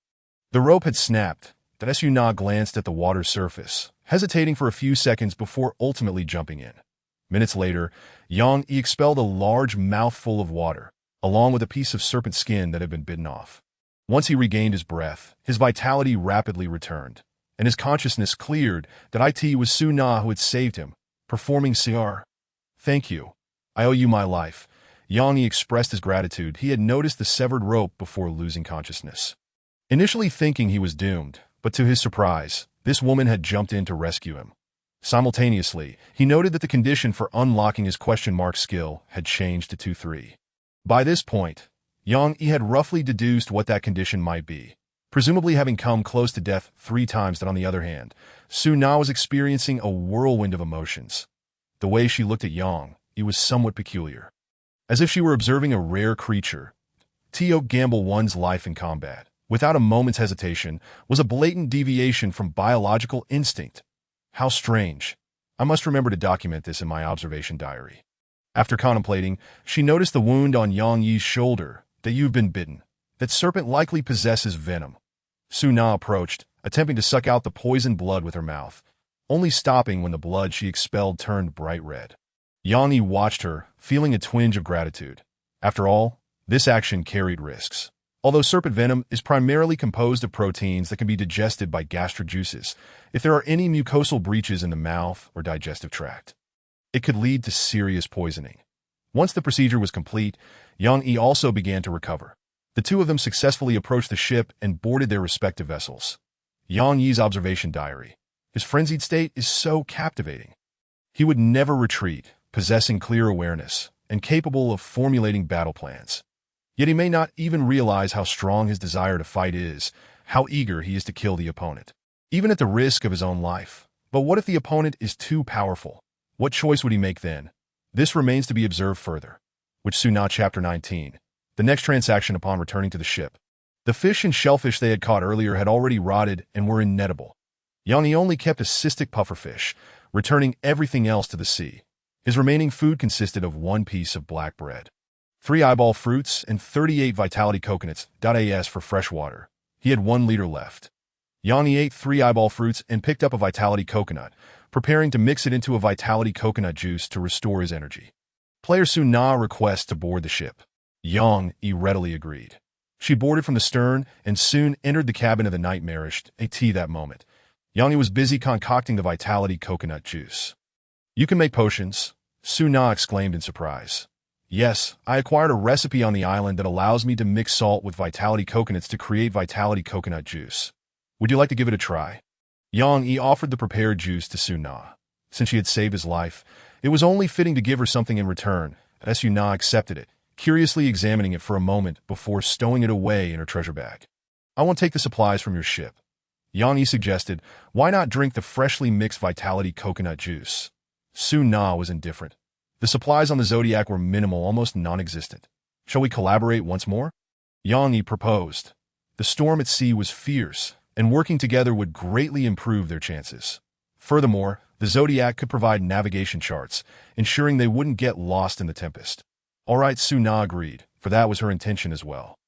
The rope had snapped. Suna glanced at the water's surface, hesitating for a few seconds before ultimately jumping in. Minutes later, Yang expelled a large mouthful of water, along with a piece of serpent skin that had been bitten off. Once he regained his breath, his vitality rapidly returned, and his consciousness cleared that it was Suna who had saved him, performing CR. Thank you. I owe you my life. Yang expressed his gratitude. He had noticed the severed rope before losing consciousness. Initially thinking he was doomed, but to his surprise, this woman had jumped in to rescue him. Simultaneously, he noted that the condition for unlocking his question mark skill had changed to 2-3. By this point, Yang had roughly deduced what that condition might be, presumably having come close to death 3 times. That on the other hand, Suna was experiencing a whirlwind of emotions. The way she looked at Yang, it was somewhat peculiar. As if she were observing a rare creature. To gamble one's life in combat, without a moment's hesitation, was a blatant deviation from biological instinct. How strange. I must remember to document this in my observation diary. After contemplating, she noticed the wound on Yang's shoulder. That you've been bitten. That serpent likely possesses venom. Suna approached, attempting to suck out the poisoned blood with her mouth, only stopping when the blood she expelled turned bright red. Yang watched her, feeling a twinge of gratitude. After all, this action carried risks. Although serpent venom is primarily composed of proteins that can be digested by gastric juices, if there are any mucosal breaches in the mouth or digestive tract, it could lead to serious poisoning. Once the procedure was complete, Yang also began to recover. The two of them successfully approached the ship and boarded their respective vessels. Yang's observation diary. His frenzied state is so captivating. He would never retreat, possessing clear awareness, and capable of formulating battle plans. Yet he may not even realize how strong his desire to fight is, how eager he is to kill the opponent, even at the risk of his own life. But what if the opponent is too powerful? What choice would he make then? This remains to be observed further. Which Suna Chapter 19. The next transaction upon returning to the ship. The fish and shellfish they had caught earlier had already rotted and were inedible. Yang only kept a cystic pufferfish, returning everything else to the sea. His remaining food consisted of 1 piece of black bread, 3 eyeball fruits, and 38 vitality coconuts. As for fresh water, he had 1 liter left. Yang ate 3 eyeball fruits and picked up a vitality coconut, preparing to mix it into a vitality coconut juice to restore his energy. Player Su-na requests to board the ship. Yang Yi readily agreed. She boarded from the stern and soon entered the cabin of the Nightmarish at that moment. Yang Yi was busy concocting the vitality coconut juice. "You can make potions," Su-na exclaimed in surprise. "Yes, I acquired a recipe on the island that allows me to mix salt with vitality coconuts to create vitality coconut juice. Would you like to give it a try?" Yang Yi offered the prepared juice to Su-na. Since she had saved his life, it was only fitting to give her something in return, and Su-na accepted it, curiously examining it for a moment before stowing it away in her treasure bag. "I won't take the supplies from your ship," Yang Yi suggested. "Why not drink the freshly mixed vitality coconut juice?" Su-na was indifferent. The supplies on the Zodiac were minimal, almost non-existent. "Shall we collaborate once more?" Yang Yi proposed. The storm at sea was fierce, and working together would greatly improve their chances. Furthermore, the Zodiac could provide navigation charts, ensuring they wouldn't get lost in the tempest. All right, Su-na agreed, for that was her intention as well.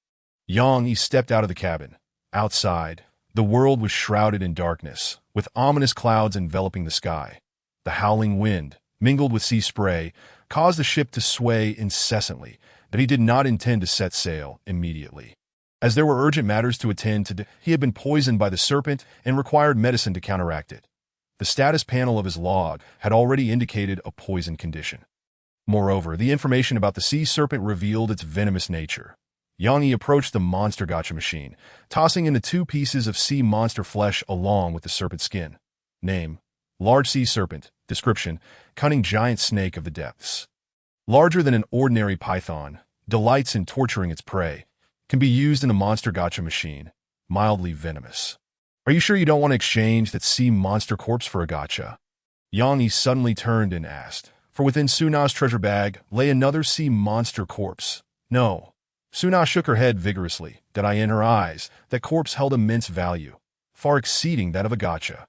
Yang Yi stepped out of the cabin. Outside, the world was shrouded in darkness, with ominous clouds enveloping the sky. The howling wind, mingled with sea spray, caused the ship to sway incessantly, but he did not intend to set sail immediately. As there were urgent matters to attend to, he had been poisoned by the serpent and required medicine to counteract it. The status panel of his log had already indicated a poison condition. Moreover, the information about the sea serpent revealed its venomous nature. Yang Yi approached the monster gacha machine, tossing in the 2 pieces of sea monster flesh along with the serpent skin. Name: large sea serpent. Description: cunning giant snake of the depths. Larger than an ordinary python, delights in torturing its prey, can be used in the monster gacha machine, mildly venomous. "Are you sure you don't want to exchange that sea monster corpse for a gacha?" Yang Yi suddenly turned and asked, for within Su-na's treasure bag lay another sea monster corpse. "No." Su-na shook her head vigorously, that in her eyes, that corpse held immense value, far exceeding that of a gacha.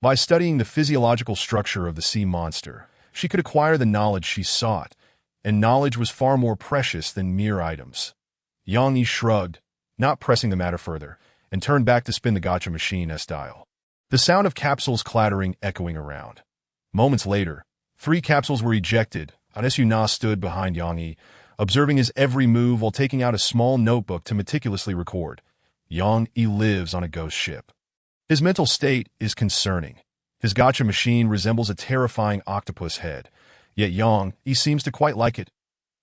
By studying the physiological structure of the sea monster, she could acquire the knowledge she sought, and knowledge was far more precious than mere items. Yang Yi shrugged, not pressing the matter further, and turned back to spin the gacha machine style. The sound of capsules clattering echoing around. Moments later, 3 capsules were ejected, and Su-na stood behind Yang Yi, observing his every move while taking out a small notebook to meticulously record. Yang Yi lives on a ghost ship. His mental state is concerning. His gacha machine resembles a terrifying octopus head, yet Yang Yi seems to quite like it.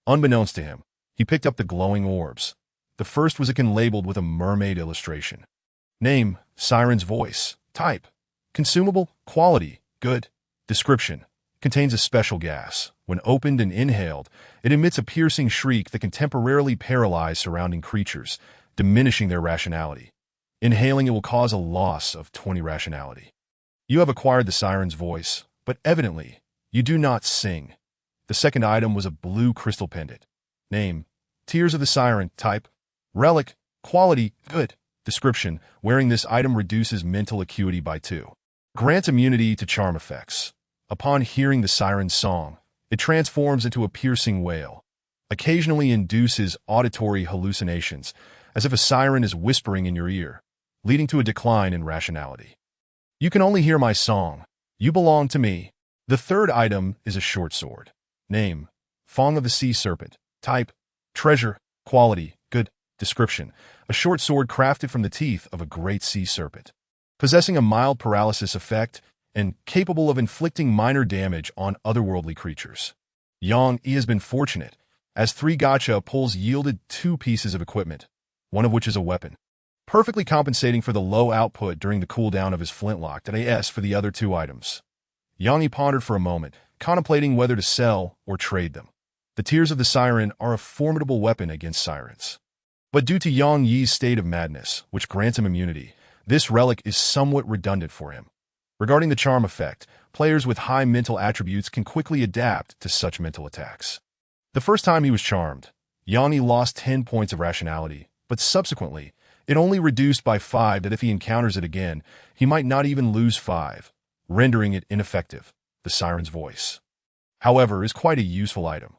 Unbeknownst to him, he picked up the glowing orbs. The first was labeled with a mermaid illustration. Name: Siren's voice. Type: consumable. Quality: good. Description: contains a special gas. When opened and inhaled, it emits a piercing shriek that can temporarily paralyze surrounding creatures, diminishing their rationality. Inhaling it will cause a loss of 20 rationality. You have acquired the siren's voice, but evidently, you do not sing. The second item was a blue crystal pendant. Name: Tears of the Siren. Type: relic. Quality: good. Description: wearing this item reduces mental acuity by 2. Grants immunity to charm effects. Upon hearing the siren's song, it transforms into a piercing wail. Occasionally induces auditory hallucinations, as if a siren is whispering in your ear, leading to a decline in rationality. You can only hear my song. You belong to me. The third item is a short sword. Name: Fong of the Sea Serpent. Type: treasure. Quality: good. Description: a short sword crafted from the teeth of a great sea serpent, possessing a mild paralysis effect and capable of inflicting minor damage on otherworldly creatures. Yang Yi has been fortunate, as 3 gacha pulls yielded 2 pieces of equipment, one of which is a weapon, perfectly compensating for the low output during the cooldown of his flintlock for the other 2 items. Yang Yi pondered for a moment, contemplating whether to sell or trade them. The Tears of the Siren are a formidable weapon against sirens. But due to Yang Yi's state of madness, which grants him immunity, this relic is somewhat redundant for him. Regarding the charm effect, players with high mental attributes can quickly adapt to such mental attacks. The first time he was charmed, Yang Yi lost 10 points of rationality, but subsequently, it only reduced by 5 that if he encounters it again, he might not even lose 5, rendering it ineffective. The siren's voice, however, is quite a useful item.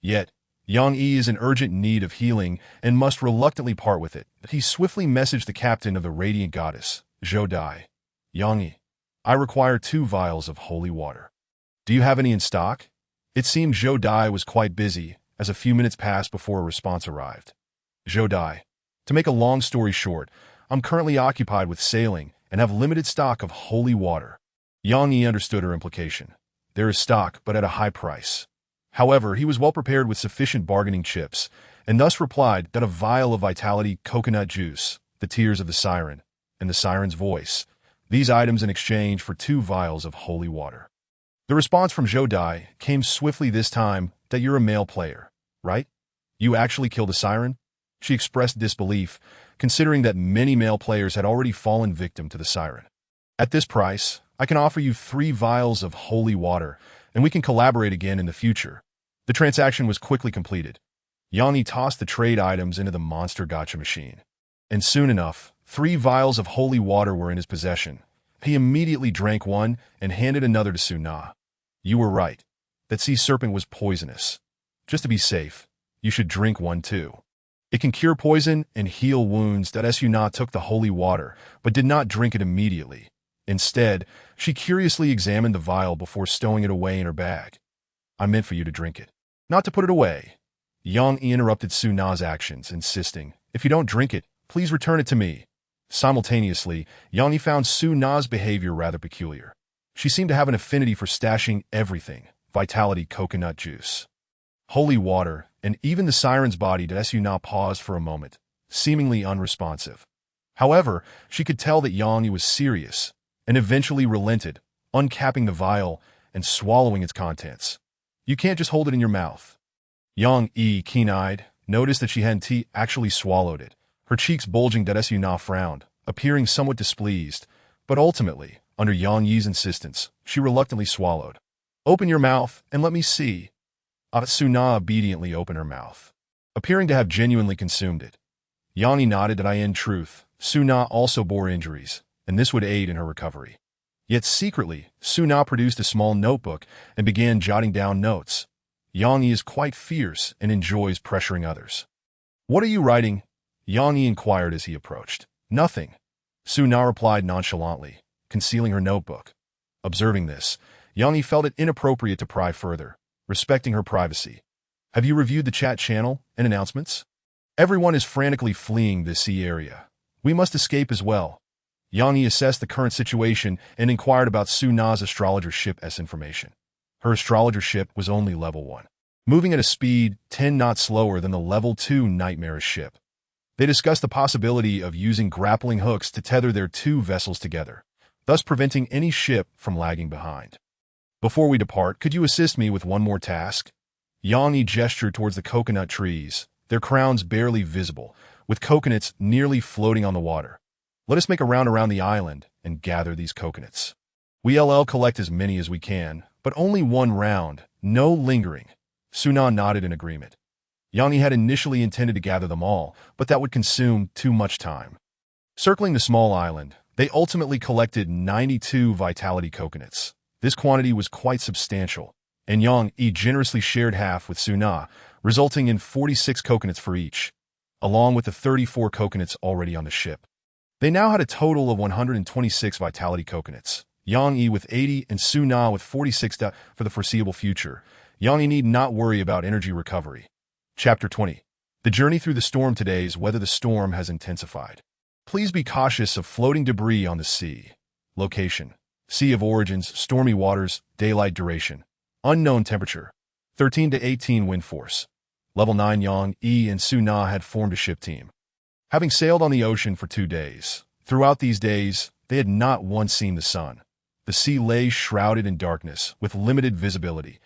Yet, Yang Yi is in urgent need of healing and must reluctantly part with it. He swiftly messaged the captain of the Radiant Goddess, Zhou Dai. Yang Yi, I require 2 vials of holy water. Do you have any in stock? It seemed Zhou Dai was quite busy, as a few minutes passed before a response arrived. Zhou Dai. To make a long story short, I'm currently occupied with sailing and have limited stock of holy water. Yang Yi understood her implication. There is stock, but at a high price. However, he was well prepared with sufficient bargaining chips, and thus replied that a vial of vitality coconut juice, the tears of the siren, and the siren's voice, these items in exchange for 2 vials of holy water. The response from Zhou Dai came swiftly this time that you're a male player, right? You actually killed a siren? She expressed disbelief, considering that many male players had already fallen victim to the siren. At this price, I can offer you 3 vials of holy water, and we can collaborate again in the future. The transaction was quickly completed. Yang Yi tossed the trade items into the monster gacha machine. And soon enough, 3 vials of holy water were in his possession. He immediately drank one and handed another to Su Na. You were right. That sea serpent was poisonous. Just to be safe, you should drink one too. It can cure poison and heal wounds. Su Na took the holy water, but did not drink it immediately. Instead, she curiously examined the vial before stowing it away in her bag. I meant for you to drink it, not to put it away. Yang Yi interrupted Su Na's actions, insisting, if you don't drink it, please return it to me. Simultaneously, Yang Yi found Su Na's behavior rather peculiar. She seemed to have an affinity for stashing everything, vitality coconut juice, holy water, and even the siren's body. Su Na paused for a moment, seemingly unresponsive. However, she could tell that Yang Yi was serious, and eventually relented, uncapping the vial and swallowing its contents. You can't just hold it in your mouth. Yang Yi, keen-eyed, noticed that she hadn't actually swallowed it, her cheeks bulging. Su Na frowned, appearing somewhat displeased, but ultimately, under Yang Yi's insistence, she reluctantly swallowed. Open your mouth and let me see. Su Na obediently opened her mouth, appearing to have genuinely consumed it. Yang Yi nodded that in truth, Su Na also bore injuries, and this would aid in her recovery. Yet secretly, Su Na produced a small notebook and began jotting down notes. Yang Yi is quite fierce and enjoys pressuring others. What are you writing? Yang Yi inquired as he approached. Nothing. Su Na replied nonchalantly, concealing her notebook. Observing this, Yang Yi felt it inappropriate to pry further, respecting her privacy. Have you reviewed the chat channel and announcements? Everyone is frantically fleeing this sea area. We must escape as well. Yang Yi assessed the current situation and inquired about Su Na's astrologer ship's information. Her astrologer ship was only level 1, moving at a speed 10 knots slower than the level 2 Nightmarish ship. They discussed the possibility of using grappling hooks to tether their 2 vessels together, thus preventing any ship from lagging behind. Before we depart, could you assist me with one more task? Yang Yi gestured towards the coconut trees, their crowns barely visible, with coconuts nearly floating on the water. Let us make a round around the island and gather these coconuts. We'll collect as many as we can, but only one round, no lingering. Su Na nodded in agreement. Yang Yi had initially intended to gather them all, but that would consume too much time. Circling the small island, they ultimately collected 92 vitality coconuts. This quantity was quite substantial, and Yang Yi generously shared half with Su Na, resulting in 46 coconuts for each, along with the 34 coconuts already on the ship. They now had a total of 126 vitality coconuts, Yang Yi with 80 and Su Na with 46. For the foreseeable future, Yang Yi need not worry about energy recovery. Chapter 20. The journey through the storm. Today's weather. The storm has intensified. Please be cautious of floating debris on the sea. Location: Sea of Origins, stormy waters, daylight duration. Unknown temperature, 13 to 18 wind force. Level 9. Yang Yi and Su Na had formed a ship team. Having sailed on the ocean for 2 days, throughout these days, they had not once seen the sun. The sea lay shrouded in darkness, with limited visibility.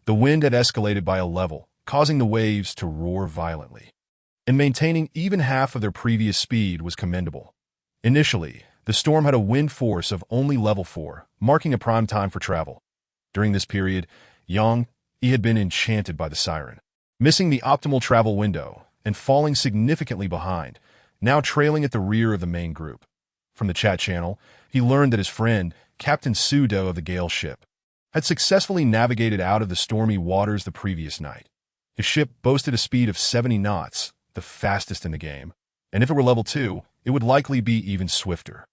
The wind had escalated by a level, causing the waves to roar violently. And maintaining even half of their previous speed was commendable. Initially, the storm had a wind force of only level 4, marking a prime time for travel. During this period, Yang Yi had been enchanted by the siren, missing the optimal travel window and falling significantly behind, now trailing at the rear of the main group. From the chat channel, he learned that his friend, Captain Sudo of the Gale ship, had successfully navigated out of the stormy waters the previous night. His ship boasted a speed of 70 knots, the fastest in the game, and if it were level 2, it would likely be even swifter.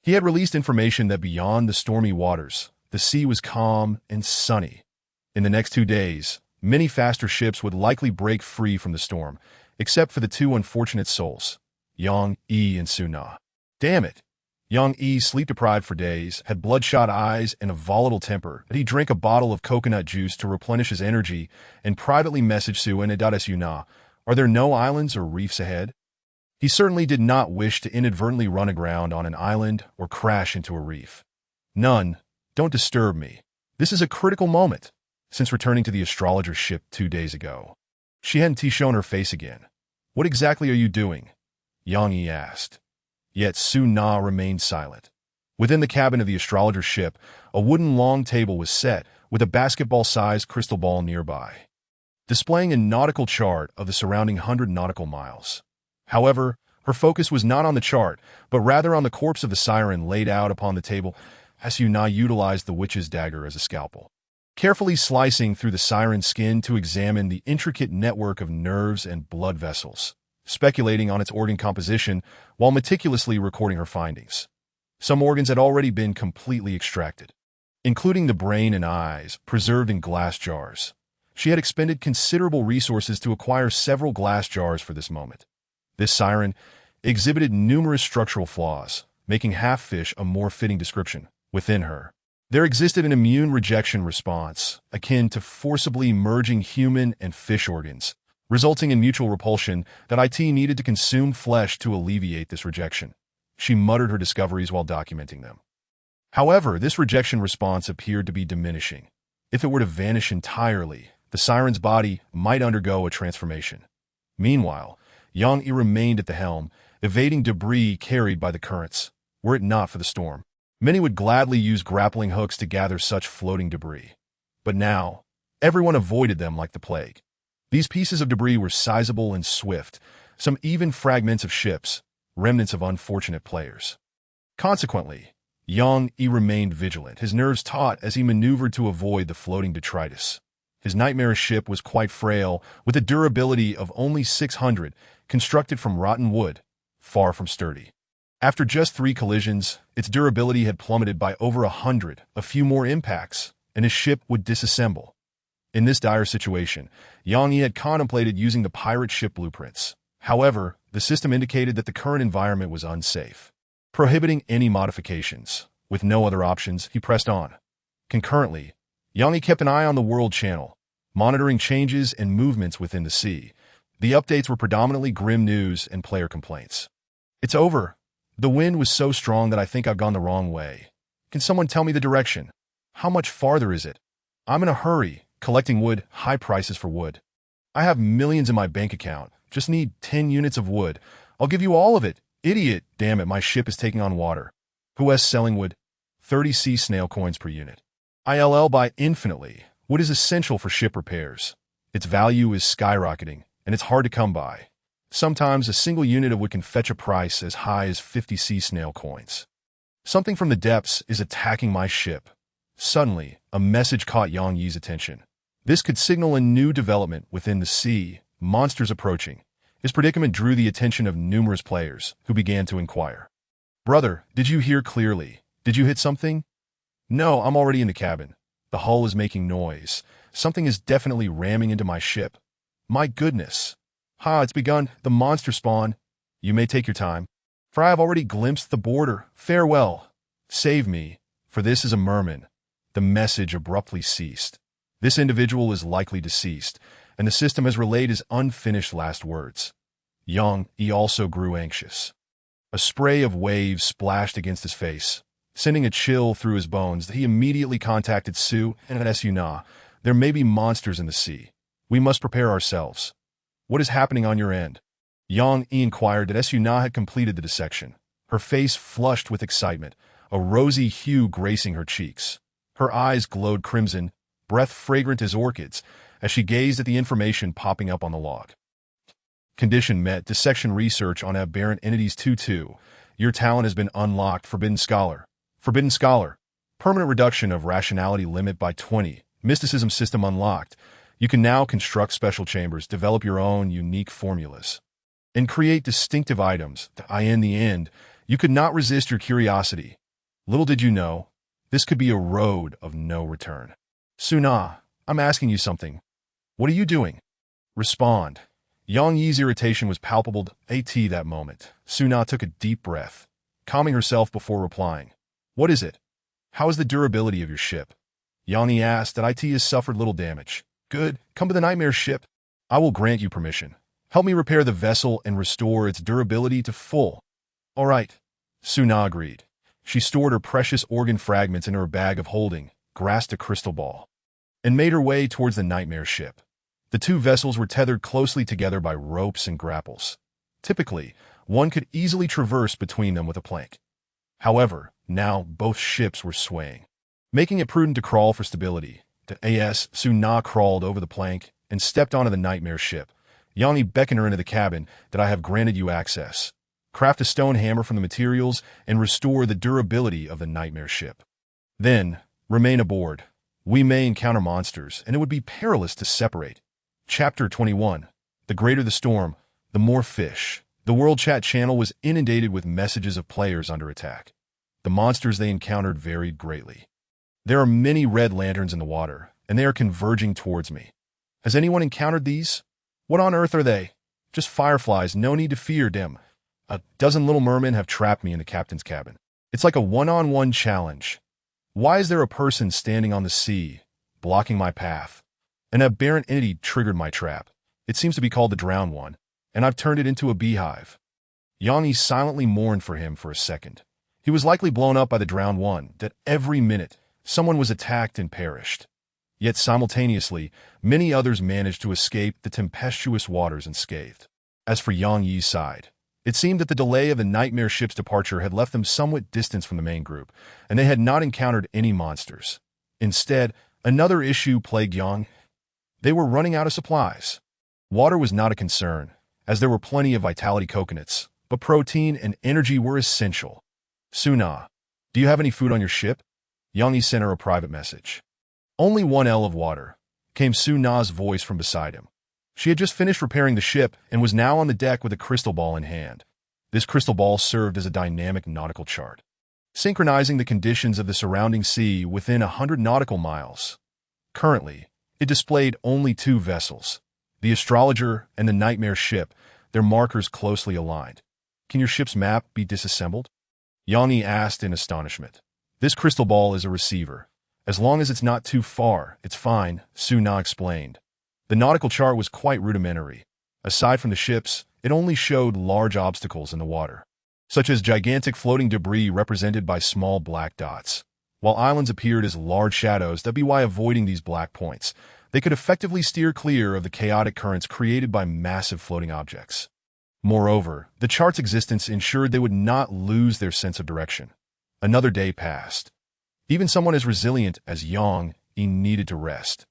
He had released information that beyond the stormy waters, the sea was calm and sunny. In the next 2 days, many faster ships would likely break free from the storm, except for the two unfortunate souls, Yang Yi and Su Na. Damn it! Yang Yi, sleep-deprived for days, had bloodshot eyes and a volatile temper, but he drank a bottle of coconut juice to replenish his energy and privately messaged Su and Su Na, "Are there no islands or reefs ahead?" He certainly did not wish to inadvertently run aground on an island or crash into a reef. "None. Don't disturb me. This is a critical moment." Since returning to the astrologer's ship 2 days ago, she hadn't shown her face again. "What exactly are you doing?" Yang Yi asked. Yet Su Na remained silent. Within the cabin of the astrologer's ship, a wooden long table was set, with a basketball-sized crystal ball nearby, displaying a nautical chart of the surrounding 100 nautical miles. However, her focus was not on the chart, but rather on the corpse of the siren laid out upon the table, as Su Na utilized the witch's dagger as a scalpel, carefully slicing through the siren's skin to examine the intricate network of nerves and blood vessels, speculating on its organ composition while meticulously recording her findings. Some organs had already been completely extracted, including the brain and eyes, preserved in glass jars. She had expended considerable resources to acquire several glass jars for this moment. This siren exhibited numerous structural flaws, making half-fish a more fitting description. Within her, there existed an immune rejection response, akin to forcibly merging human and fish organs, resulting in mutual repulsion that IT needed to consume flesh to alleviate this rejection. She muttered her discoveries while documenting them. However, this rejection response appeared to be diminishing. If it were to vanish entirely, the siren's body might undergo a transformation. Meanwhile, Yang Yi remained at the helm, evading debris carried by the currents. Were it not for the storm, many would gladly use grappling hooks to gather such floating debris. But now, everyone avoided them like the plague. These pieces of debris were sizable and swift, some even fragments of ships, remnants of unfortunate players. Consequently, Yang Yi remained vigilant, his nerves taut as he maneuvered to avoid the floating detritus. His Nightmarish ship was quite frail, with a durability of only 600, constructed from rotten wood, far from sturdy. After just 3 collisions, its durability had plummeted by over 100, a few more impacts, and his ship would disassemble. In this dire situation, Yang Yi had contemplated using the pirate ship blueprints. However, the system indicated that the current environment was unsafe, prohibiting any modifications. With no other options, he pressed on. Concurrently, Yang Yi kept an eye on the world channel, monitoring changes and movements within the sea. The updates were predominantly grim news and player complaints. "It's over. The wind was so strong that I think I've gone the wrong way. Can someone tell me the direction? How much farther is it? I'm in a hurry, collecting wood, high prices for wood. I have millions in my bank account, just need 10 units of wood. I'll give you all of it. Idiot, damn it, my ship is taking on water. Who's selling wood? 30 sea snail coins per unit. ILL by infinitely. Wood is essential for ship repairs. Its value is skyrocketing, and it's hard to come by. Sometimes a single unit of wood can fetch a price as high as 50 sea snail coins. Something from the depths is attacking my ship." Suddenly, a message caught Yang Yi's attention. This could signal a new development within the sea, monsters approaching. His predicament drew the attention of numerous players, who began to inquire. "Brother, did you hear clearly? Did you hit something?" "No, I'm already in the cabin. The hull is making noise. Something is definitely ramming into my ship. My goodness. Ha, it's begun. The monster spawn. You may take your time, for I have already glimpsed the border. Farewell. Save me, for this is a merman." The message abruptly ceased. This individual is likely deceased, and the system has relayed his unfinished last words. Yang Yi also grew anxious. A spray of waves splashed against his face, sending a chill through his bones. He immediately contacted Su and Su Na. "There may be monsters in the sea. We must prepare ourselves. What is happening on your end?" Yang Yi inquired that Su Na had completed the dissection. Her face flushed with excitement, a rosy hue gracing her cheeks. Her eyes glowed crimson, breath fragrant as orchids, as she gazed at the information popping up on the log. "Condition met. Dissection research on aberrant entities 2-2. Your talent has been unlocked. Forbidden Scholar. Forbidden Scholar. Permanent reduction of rationality limit by 20. Mysticism system unlocked. You can now construct special chambers, develop your own unique formulas, and create distinctive items. In the end, You could not resist your curiosity. Little did you know, this could be a road of no return. Suna, I'm asking you something. What are you doing? Respond. Yang Yi's irritation was palpable at that moment. Suna took a deep breath, calming herself before replying. What is it? How is the durability of your ship? Yang Yi asked that it has suffered little damage. Good, come to the Nightmarish ship. I will grant you permission. Help me repair the vessel and restore its durability to full. All right. Suna agreed. She stored her precious organ fragments in her bag of holding, grasped a crystal ball, and made her way towards the Nightmare ship. The two vessels were tethered closely together by ropes and grapples. Typically, one could easily traverse between them with a plank. However, now both ships were swaying, making it prudent to crawl for stability. Suna crawled over the plank and stepped onto the Nightmare ship. Yang Yi beckoned her into the cabin. That I have granted you access. Craft a stone hammer from the materials and restore the durability of the Nightmare ship. Then, remain aboard. We may encounter monsters, and it would be perilous to separate. Chapter 21. The greater the storm, the more fish. The World Chat channel was inundated with messages of players under attack. The monsters they encountered varied greatly. There are many red lanterns in the water, and they are converging towards me. Has anyone encountered these? What on earth are they? Just fireflies, no need to fear them. A dozen little mermen have trapped me in the captain's cabin. It's like a one-on-one challenge. Why is there a person standing on the sea, blocking my path? An aberrant entity triggered my trap. It seems to be called the Drowned One, and I've turned it into a beehive. Yang Yi silently mourned for him for a second. He was likely blown up by the Drowned One, that every minute someone was attacked and perished. Yet simultaneously, many others managed to escape the tempestuous waters unscathed. As for Yang Yi's side, it seemed that the delay of the Nightmare ship's departure had left them somewhat distant from the main group, and they had not encountered any monsters. Instead, another issue plagued Yang. They were running out of supplies. Water was not a concern, as there were plenty of vitality coconuts, but protein and energy were essential. Suna, do you have any food on your ship? Yang Yi sent her a private message. Only 1 ell of water, came Suna's voice from beside him. She had just finished repairing the ship and was now on the deck with a crystal ball in hand. This crystal ball served as a dynamic nautical chart, synchronizing the conditions of the surrounding sea within 100 nautical miles. Currently, it displayed only 2 vessels, the Astrologer and the Nightmare ship, their markers closely aligned. Can your ship's map be disassembled? Yang Yi asked in astonishment. This crystal ball is a receiver. As long as it's not too far, it's fine, Suna explained. The nautical chart was quite rudimentary. Aside from the ships, it only showed large obstacles in the water, such as gigantic floating debris represented by small black dots. While islands appeared as large shadows, that be why avoiding these black points, they could effectively steer clear of the chaotic currents created by massive floating objects. Moreover, the chart's existence ensured they would not lose their sense of direction. Another day passed. Even someone as resilient as Yang Yi needed to rest.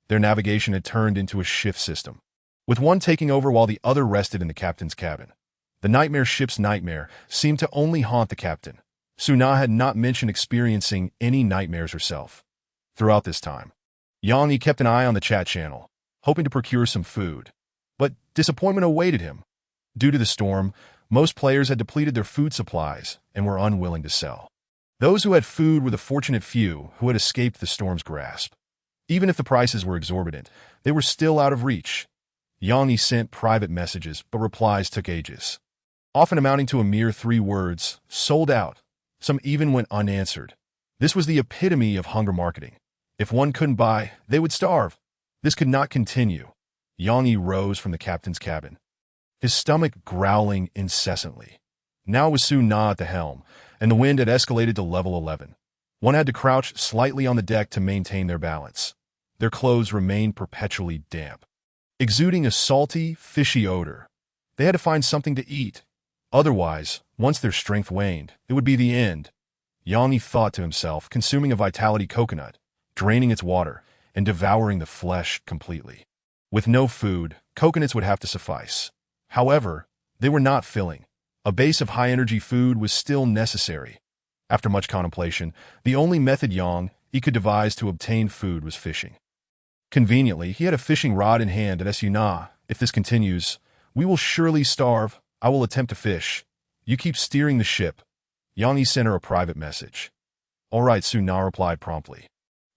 Their navigation had turned into a shift system, with one taking over while the other rested in the captain's cabin. The Nightmare ship's nightmare seemed to only haunt the captain. Suna had not mentioned experiencing any nightmares herself. Throughout this time, Yang Yi kept an eye on the chat channel, hoping to procure some food. But disappointment awaited him. Due to the storm, most players had depleted their food supplies and were unwilling to sell. Those who had food were the fortunate few who had escaped the storm's grasp. Even if the prices were exorbitant, they were still out of reach. Yang Yi sent private messages, but replies took ages, often amounting to a mere 3 words, sold out. Some even went unanswered. This was the epitome of hunger marketing. If one couldn't buy, they would starve. This could not continue. Yang Yi rose from the captain's cabin, his stomach growling incessantly. Now it was Suna at the helm, and the wind had escalated to level 11. One had to crouch slightly on the deck to maintain their balance. Their clothes remained perpetually damp, exuding a salty, fishy odor. They had to find something to eat. Otherwise, once their strength waned, it would be the end. Yang Yi thought to himself, consuming a vitality coconut, draining its water, and devouring the flesh completely. With no food, coconuts would have to suffice. However, they were not filling. A base of high-energy food was still necessary. After much contemplation, the only method Yang Yi could devise to obtain food was fishing. Conveniently, he had a fishing rod in hand at Suna. If this continues, we will surely starve. I will attempt to fish. You keep steering the ship. Yang Yi sent her a private message. All right, Su Na replied promptly.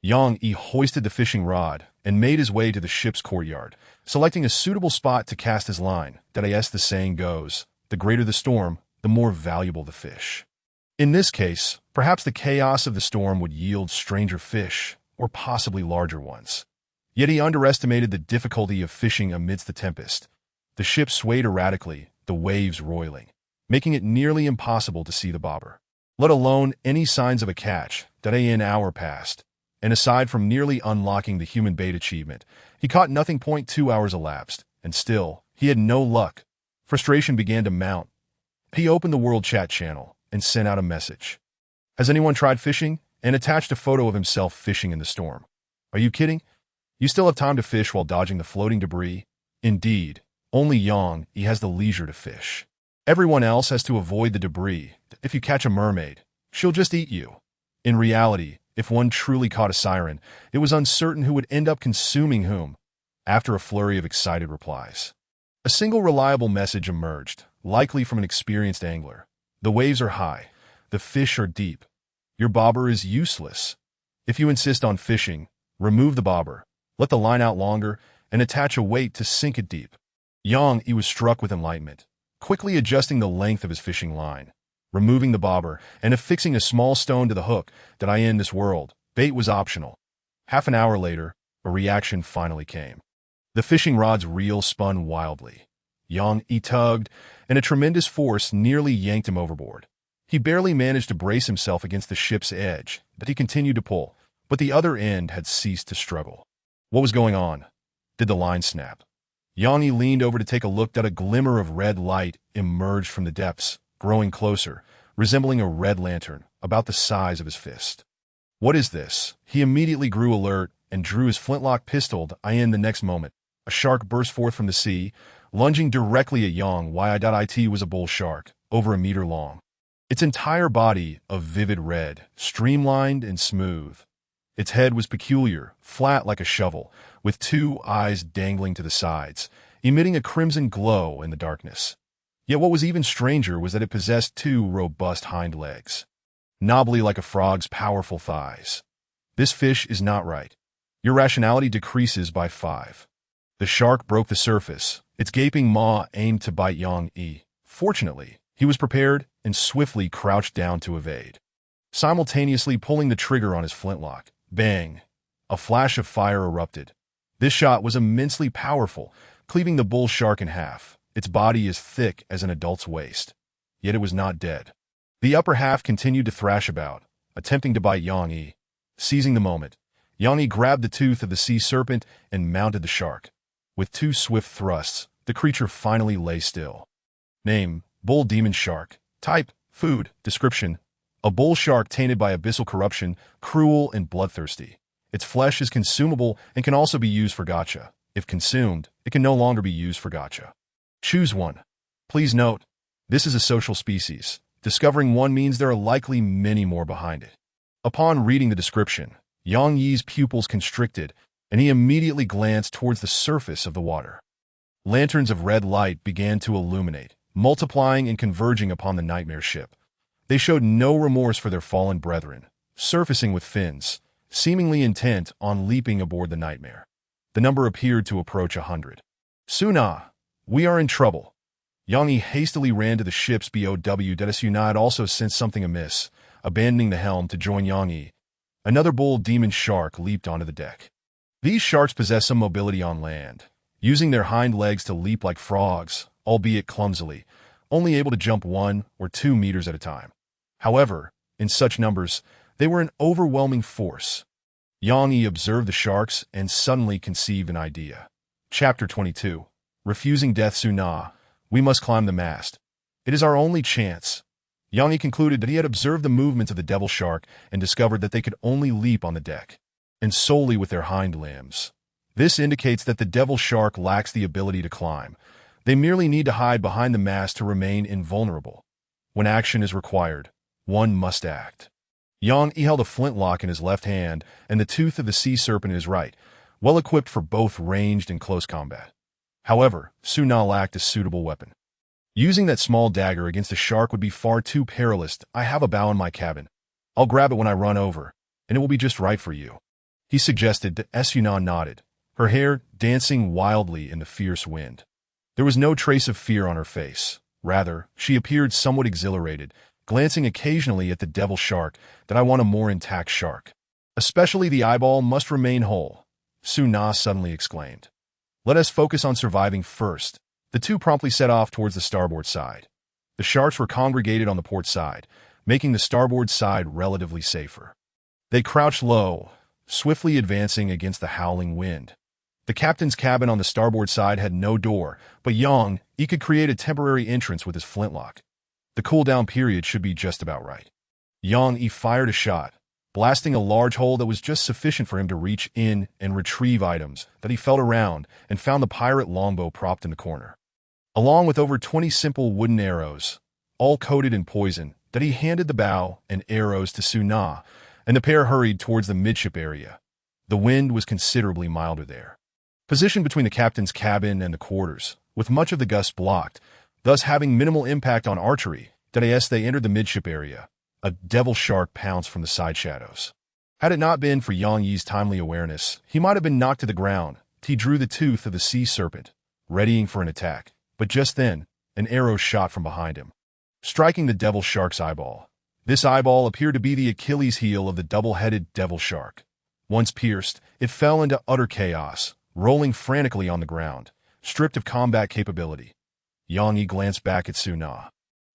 Yang Yi hoisted the fishing rod and made his way to the ship's courtyard, selecting a suitable spot to cast his line. That as the saying goes, the greater the storm, the more valuable the fish. In this case, perhaps the chaos of the storm would yield stranger fish, or possibly larger ones. Yet he underestimated the difficulty of fishing amidst the tempest. The ship swayed erratically, the waves roiling, making it nearly impossible to see the bobber, let alone any signs of a catch. That an hour passed, and aside from nearly unlocking the human bait achievement, he caught nothing. 2 hours elapsed, and still, he had no luck. Frustration began to mount. He opened the world chat channel and sent out a message. Has anyone tried fishing? And attached a photo of himself fishing in the storm. Are you kidding? You still have time to fish while dodging the floating debris? Indeed, only Yang Yi has the leisure to fish. Everyone else has to avoid the debris. If you catch a mermaid, she'll just eat you. In reality, if one truly caught a siren, it was uncertain who would end up consuming whom. After a flurry of excited replies, a single reliable message emerged, likely from an experienced angler. The waves are high. The fish are deep. Your bobber is useless. If you insist on fishing, remove the bobber, let the line out longer, and attach a weight to sink it deep. Yang Yi was struck with enlightenment, quickly adjusting the length of his fishing line, removing the bobber, and affixing a small stone to the hook. That in this world, bait was optional. Half an hour later, a reaction finally came. The fishing rod's reel spun wildly. Yang Yi tugged, and a tremendous force nearly yanked him overboard. He barely managed to brace himself against the ship's edge, but he continued to pull, but the other end had ceased to struggle. What was going on? Did the line snap? Yang Yi leaned over to take a look. That a glimmer of red light emerged from the depths, growing closer, resembling a red lantern, about the size of his fist. What is this? He immediately grew alert and drew his flintlock pistol. In the next moment, a shark burst forth from the sea, lunging directly at Yang Yi. It was a bull shark, over a meter long. Its entire body of vivid red, streamlined and smooth. Its head was peculiar, flat like a shovel, with 2 eyes dangling to the sides, emitting a crimson glow in the darkness. Yet what was even stranger was that it possessed 2 robust hind legs, knobbly like a frog's powerful thighs. This fish is not right. Your rationality decreases by 5. The shark broke the surface, its gaping maw aimed to bite Yang Yi. Fortunately, he was prepared and swiftly crouched down to evade, simultaneously pulling the trigger on his flintlock. Bang! A flash of fire erupted. This shot was immensely powerful, cleaving the bull shark in half. Its body as thick as an adult's waist. Yet it was not dead. The upper half continued to thrash about, attempting to bite Yang Yi. Seizing the moment, Yang Yi grabbed the tooth of the sea serpent and mounted the shark. With 2 swift thrusts, the creature finally lay still. Name: bull demon shark. Type: food. Description: a bull shark tainted by abyssal corruption, cruel and bloodthirsty. Its flesh is consumable and can also be used for gacha. If consumed, it can no longer be used for gacha. Choose one. Please note, this is a social species. Discovering one means there are likely many more behind it. Upon reading the description, Yang Yi's pupils constricted, and he immediately glanced towards the surface of the water. Lanterns of red light began to illuminate, multiplying and converging upon the Nightmare ship. They showed no remorse for their fallen brethren, surfacing with fins, seemingly intent on leaping aboard the Nightmare. The number appeared to approach 100. Su Na, we are in trouble. Yang Yi hastily ran to the ship's bow. Su Na had also sensed something amiss, abandoning the helm to join Yang Yi. Another bull demon shark leaped onto the deck. These sharks possess some mobility on land, using their hind legs to leap like frogs, albeit clumsily, only able to jump 1 or 2 meters at a time. However, in such numbers, they were an overwhelming force. Yang Yi observed the sharks and suddenly conceived an idea. Chapter 22. Refusing death. Su Na, we must climb the mast. It is our only chance. Yang Yi concluded that he had observed the movements of the devil shark and discovered that they could only leap on the deck, and solely with their hind limbs. This indicates that the devil shark lacks the ability to climb. They merely need to hide behind the mast to remain invulnerable. When action is required, one must act. Yang Yi held a flintlock in his left hand and the tooth of the sea serpent in his right, well equipped for both ranged and close combat. However, Su Na lacked a suitable weapon. Using that small dagger against a shark would be far too perilous. I have a bow in my cabin. I'll grab it when I run over, and it will be just right for you. He suggested. Suna nodded, her hair dancing wildly in the fierce wind. There was no trace of fear on her face. Rather, she appeared somewhat exhilarated, glancing occasionally at the devil shark. That I want a more intact shark. Especially the eyeball must remain whole, Suna suddenly exclaimed. Let us focus on surviving first. The two promptly set off towards the starboard side. The sharks were congregated on the port side, making the starboard side relatively safer. They crouched low, swiftly advancing against the howling wind. The captain's cabin on the starboard side had no door, but he could create a temporary entrance with his flintlock. The cool-down period should be just about right. He fired a shot, blasting a large hole that was just sufficient for him to reach in and retrieve items that he felt around and found the pirate longbow propped in the corner, along with over 20 simple wooden arrows, all coated in poison, that he handed the bow and arrows to Suna, and the pair hurried towards the midship area. The wind was considerably milder there. Positioned between the captain's cabin and the quarters, with much of the gust blocked, thus having minimal impact on archery, they entered the midship area. A devil shark pounced from the side shadows. Had it not been for Yi's timely awareness, he might have been knocked to the ground. He drew the tooth of the sea serpent, readying for an attack, but just then, an arrow shot from behind him, striking the devil shark's eyeball. This eyeball appeared to be the Achilles heel of the double-headed devil shark. Once pierced, it fell into utter chaos, rolling frantically on the ground, stripped of combat capability. Yi glanced back at Suna.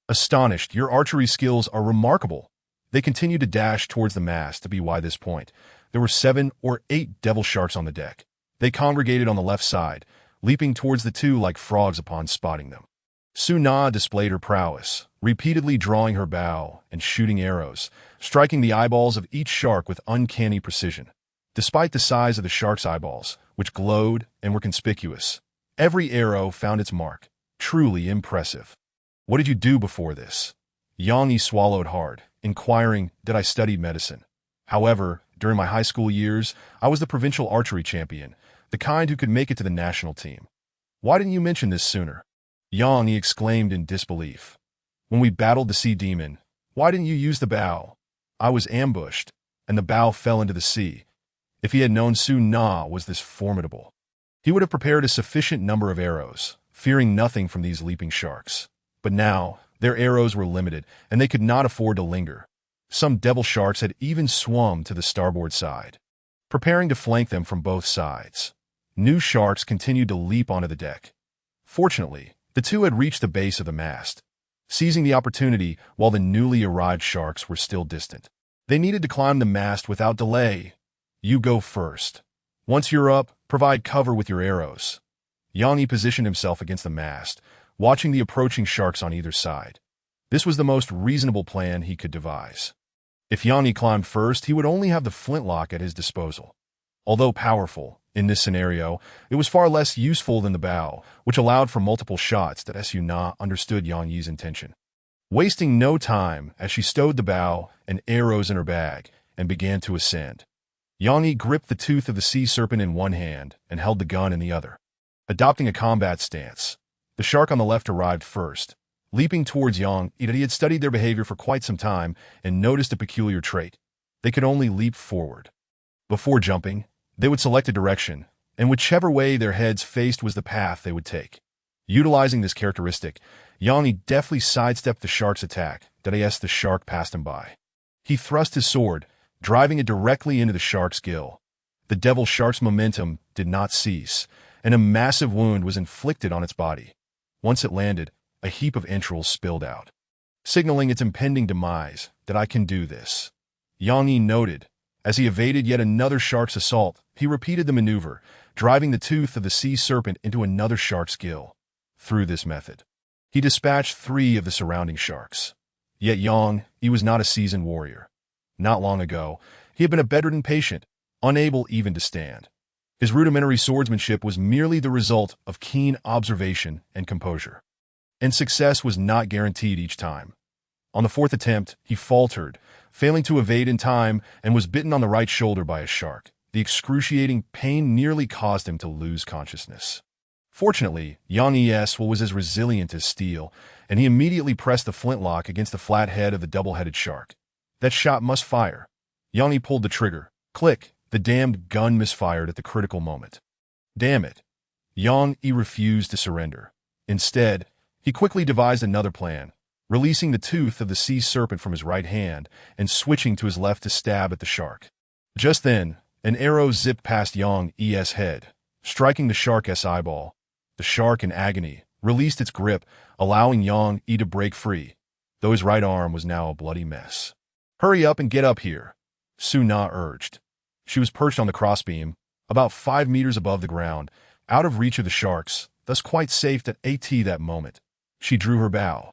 Astonished, your archery skills are remarkable. They continued to dash towards the mast. By this point, there were 7 or 8 devil sharks on the deck. They congregated on the left side, leaping towards the two like frogs upon spotting them. Suna displayed her prowess, repeatedly drawing her bow and shooting arrows, striking the eyeballs of each shark with uncanny precision. Despite the size of the shark's eyeballs, which glowed and were conspicuous, every arrow found its mark. Truly impressive. What did you do before this? Yi swallowed hard, inquiring, did I study medicine? However, during my high school years, I was the provincial archery champion, the kind who could make it to the national team. Why didn't you mention this sooner? Yi exclaimed in disbelief. When we battled the sea demon, why didn't you use the bow? I was ambushed, and the bow fell into the sea. If he had known Suna was this formidable, he would have prepared a sufficient number of arrows, fearing nothing from these leaping sharks. But now, their arrows were limited, and they could not afford to linger. Some devil sharks had even swum to the starboard side, preparing to flank them from both sides. New sharks continued to leap onto the deck. Fortunately, the two had reached the base of the mast, seizing the opportunity while the newly arrived sharks were still distant. They needed to climb the mast without delay. You go first. Once you're up, provide cover with your arrows. Yi positioned himself against the mast, watching the approaching sharks on either side. This was the most reasonable plan he could devise. If Yi climbed first, he would only have the flintlock at his disposal. Although powerful, in this scenario, it was far less useful than the bow, which allowed for multiple shots. Suna understood Yi's intention. Wasting no time as she stowed the bow and arrows in her bag and began to ascend. Yi gripped the tooth of the sea serpent in one hand and held the gun in the other, adopting a combat stance. The shark on the left arrived first, leaping towards Yi. He had studied their behavior for quite some time and noticed a peculiar trait. They could only leap forward. Before jumping, they would select a direction, and whichever way their heads faced was the path they would take. Utilizing this characteristic, Yi deftly sidestepped the shark's attack. The shark passed him by. He thrust his sword, driving it directly into the shark's gill. The devil shark's momentum did not cease, and a massive wound was inflicted on its body. Once it landed, a heap of entrails spilled out, signaling its impending demise. I can do this, Yi noted. As he evaded yet another shark's assault, he repeated the maneuver, driving the tooth of the sea serpent into another shark's gill. Through this method, he dispatched 3 of the surrounding sharks. Yet he was not a seasoned warrior. Not long ago, he had been a bedridden patient, unable even to stand. His rudimentary swordsmanship was merely the result of keen observation and composure. And success was not guaranteed each time. On the 4th attempt, he faltered, failing to evade in time, and was bitten on the right shoulder by a shark. The excruciating pain nearly caused him to lose consciousness. Fortunately, Yang Es was as resilient as steel, and he immediately pressed the flintlock against the flat head of the double-headed shark. That shot must fire. Yang pulled the trigger. Click! The damned gun misfired at the critical moment. Damn it. Yang refused to surrender. Instead, he quickly devised another plan, releasing the tooth of the sea serpent from his right hand and switching to his left to stab at the shark. Just then, an arrow zipped past Yang Es' head, striking the shark's eyeball. The shark, in agony, released its grip, allowing Yang to break free, though his right arm was now a bloody mess. Hurry up and get up here, Su Na urged. She was perched on the crossbeam, about 5 meters above the ground, out of reach of the sharks, thus quite safe at that moment. She drew her bow,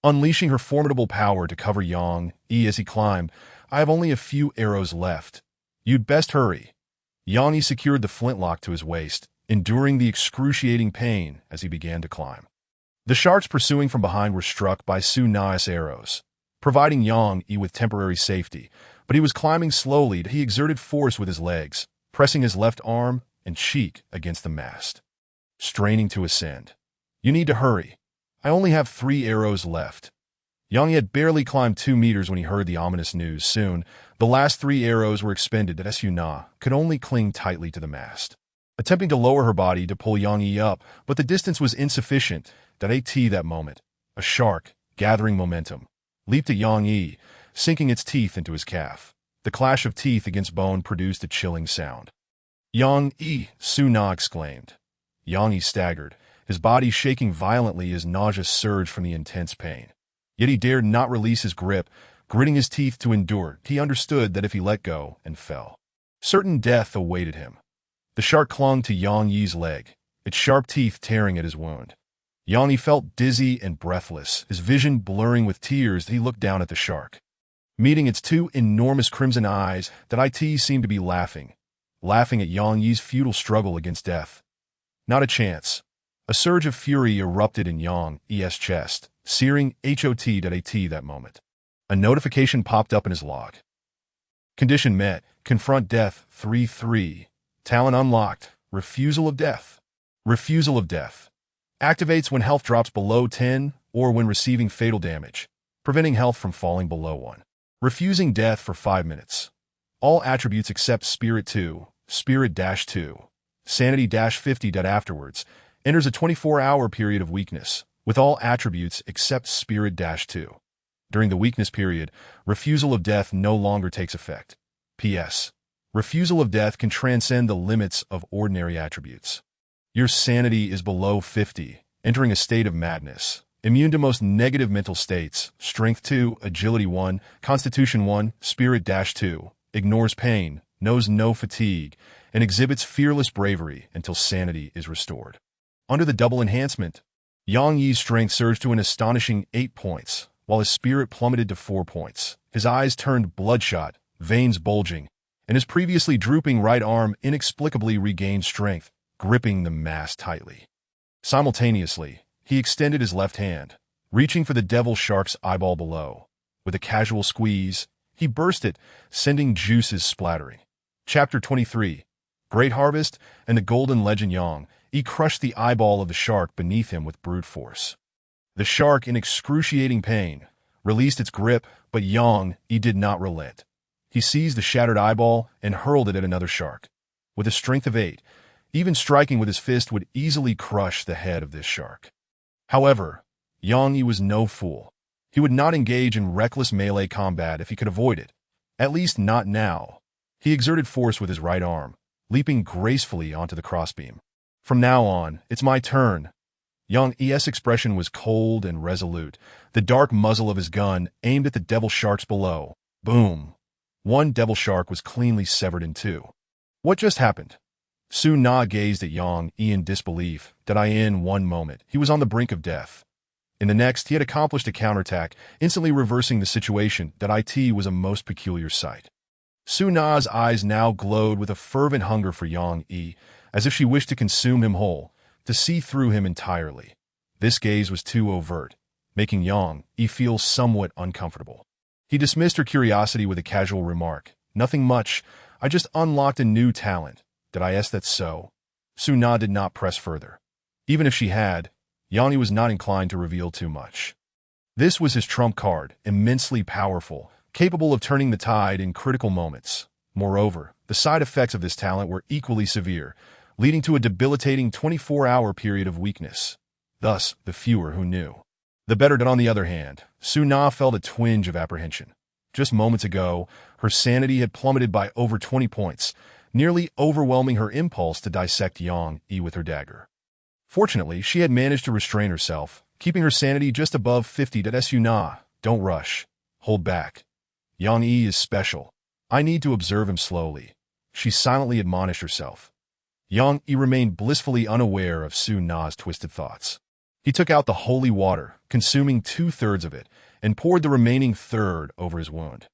unleashing her formidable power to cover Yang as he climbed. I have only a few arrows left. You'd best hurry. Yang secured the flintlock to his waist, enduring the excruciating pain as he began to climb. The sharks pursuing from behind were struck by Su Na's arrows, providing Yang with temporary safety, but he was climbing slowly. He exerted force with his legs, pressing his left arm and cheek against the mast, straining to ascend. You need to hurry. I only have 3 arrows left. Yang had barely climbed 2 meters when he heard the ominous news. Soon, the last 3 arrows were expended that Su Na could only cling tightly to the mast, attempting to lower her body to pull Yang up, but the distance was insufficient. That moment, a shark, gathering momentum, leaped at Yang, sinking its teeth into his calf. The clash of teeth against bone produced a chilling sound. Yang, Su Na exclaimed. Yang staggered, his body shaking violently as nausea surged from the intense pain. Yet he dared not release his grip, gritting his teeth to endure. He understood that if he let go and fell, certain death awaited him. The shark clung to Yang's leg, its sharp teeth tearing at his wound. Yang felt dizzy and breathless, his vision blurring with tears. He looked down at the shark, meeting its 2 enormous crimson eyes. That seemed to be laughing at Yang's futile struggle against death. Not a chance. A surge of fury erupted in Yang's chest, searing that moment. A notification popped up in his log. Condition met. Confront death. 3-3. Talent unlocked. Refusal of death. Refusal of death. Activates when health drops below 10 or when receiving fatal damage, preventing health from falling below 1. Refusing death for 5 minutes. All attributes except Spirit 2, Spirit-2, Sanity-50. Afterwards, enters a 24-hour period of weakness, with all attributes except Spirit-2. During the weakness period, refusal of death no longer takes effect. P.S. Refusal of death can transcend the limits of ordinary attributes. Your sanity is below 50, entering a state of madness. Immune to most negative mental states. Strength 2, Agility 1, Constitution 1, Spirit-2. Ignores pain, knows no fatigue, and exhibits fearless bravery until sanity is restored. Under the double enhancement, Yang's strength surged to an astonishing 8 points, while his spirit plummeted to 4 points. His eyes turned bloodshot, veins bulging, and his previously drooping right arm inexplicably regained strength, gripping the mast tightly. Simultaneously, he extended his left hand, reaching for the devil shark's eyeball below. With a casual squeeze, he burst it, sending juices splattering. Chapter 23. Great Harvest and the Golden Legend. Yang crushed the eyeball of the shark beneath him with brute force. The shark, in excruciating pain, released its grip, but Yang did not relent. He seized the shattered eyeball and hurled it at another shark. With a strength of 8, even striking with his fist would easily crush the head of this shark. However, Yang was no fool. He would not engage in reckless melee combat if he could avoid it. At least not now. He exerted force with his right arm, leaping gracefully onto the crossbeam. From now on, it's my turn. Yang's expression was cold and resolute, the dark muzzle of his gun aimed at the devil sharks below. Boom! One devil shark was cleanly severed in 2. What just happened? Su Na gazed at Yang in disbelief. In one moment, he was on the brink of death. In the next, he had accomplished a counterattack, instantly reversing the situation. It was a most peculiar sight. Su Na's eyes now glowed with a fervent hunger for Yang, as if she wished to consume him whole, to see through him entirely. This gaze was too overt, making Yang feel somewhat uncomfortable. He dismissed her curiosity with a casual remark. Nothing much. I just unlocked a new talent. That's so? Su Na did not press further. Even if she had, Yanni was not inclined to reveal too much. This was his trump card, immensely powerful, capable of turning the tide in critical moments. Moreover, the side effects of this talent were equally severe, leading to a debilitating 24-hour period of weakness. Thus, the fewer who knew. The better that, on the other hand, Su-na felt a twinge of apprehension. Just moments ago, her sanity had plummeted by over 20 points, nearly overwhelming her impulse to dissect Yang-yi with her dagger. Fortunately, she had managed to restrain herself, keeping her sanity just above 50. Su-na, don't rush. Hold back. Yang-yi is special. I need to observe him slowly. She silently admonished herself. Yang-yi remained blissfully unaware of Su-na's twisted thoughts. He took out the holy water, consuming 2/3 of it, and poured the remaining third over his wound.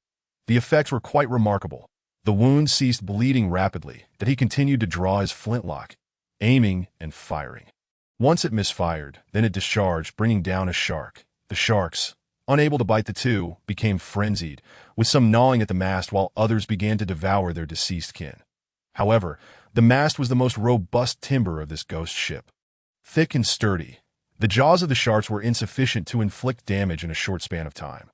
The effects were quite remarkable. The wound ceased bleeding rapidly, that he continued to draw his flintlock, aiming and firing. Once it misfired, then it discharged, bringing down a shark. The sharks, unable to bite the two, became frenzied, with some gnawing at the mast while others began to devour their deceased kin. However, the mast was the most robust timber of this ghost ship. Thick and sturdy, the jaws of the sharks were insufficient to inflict damage in a short span of time.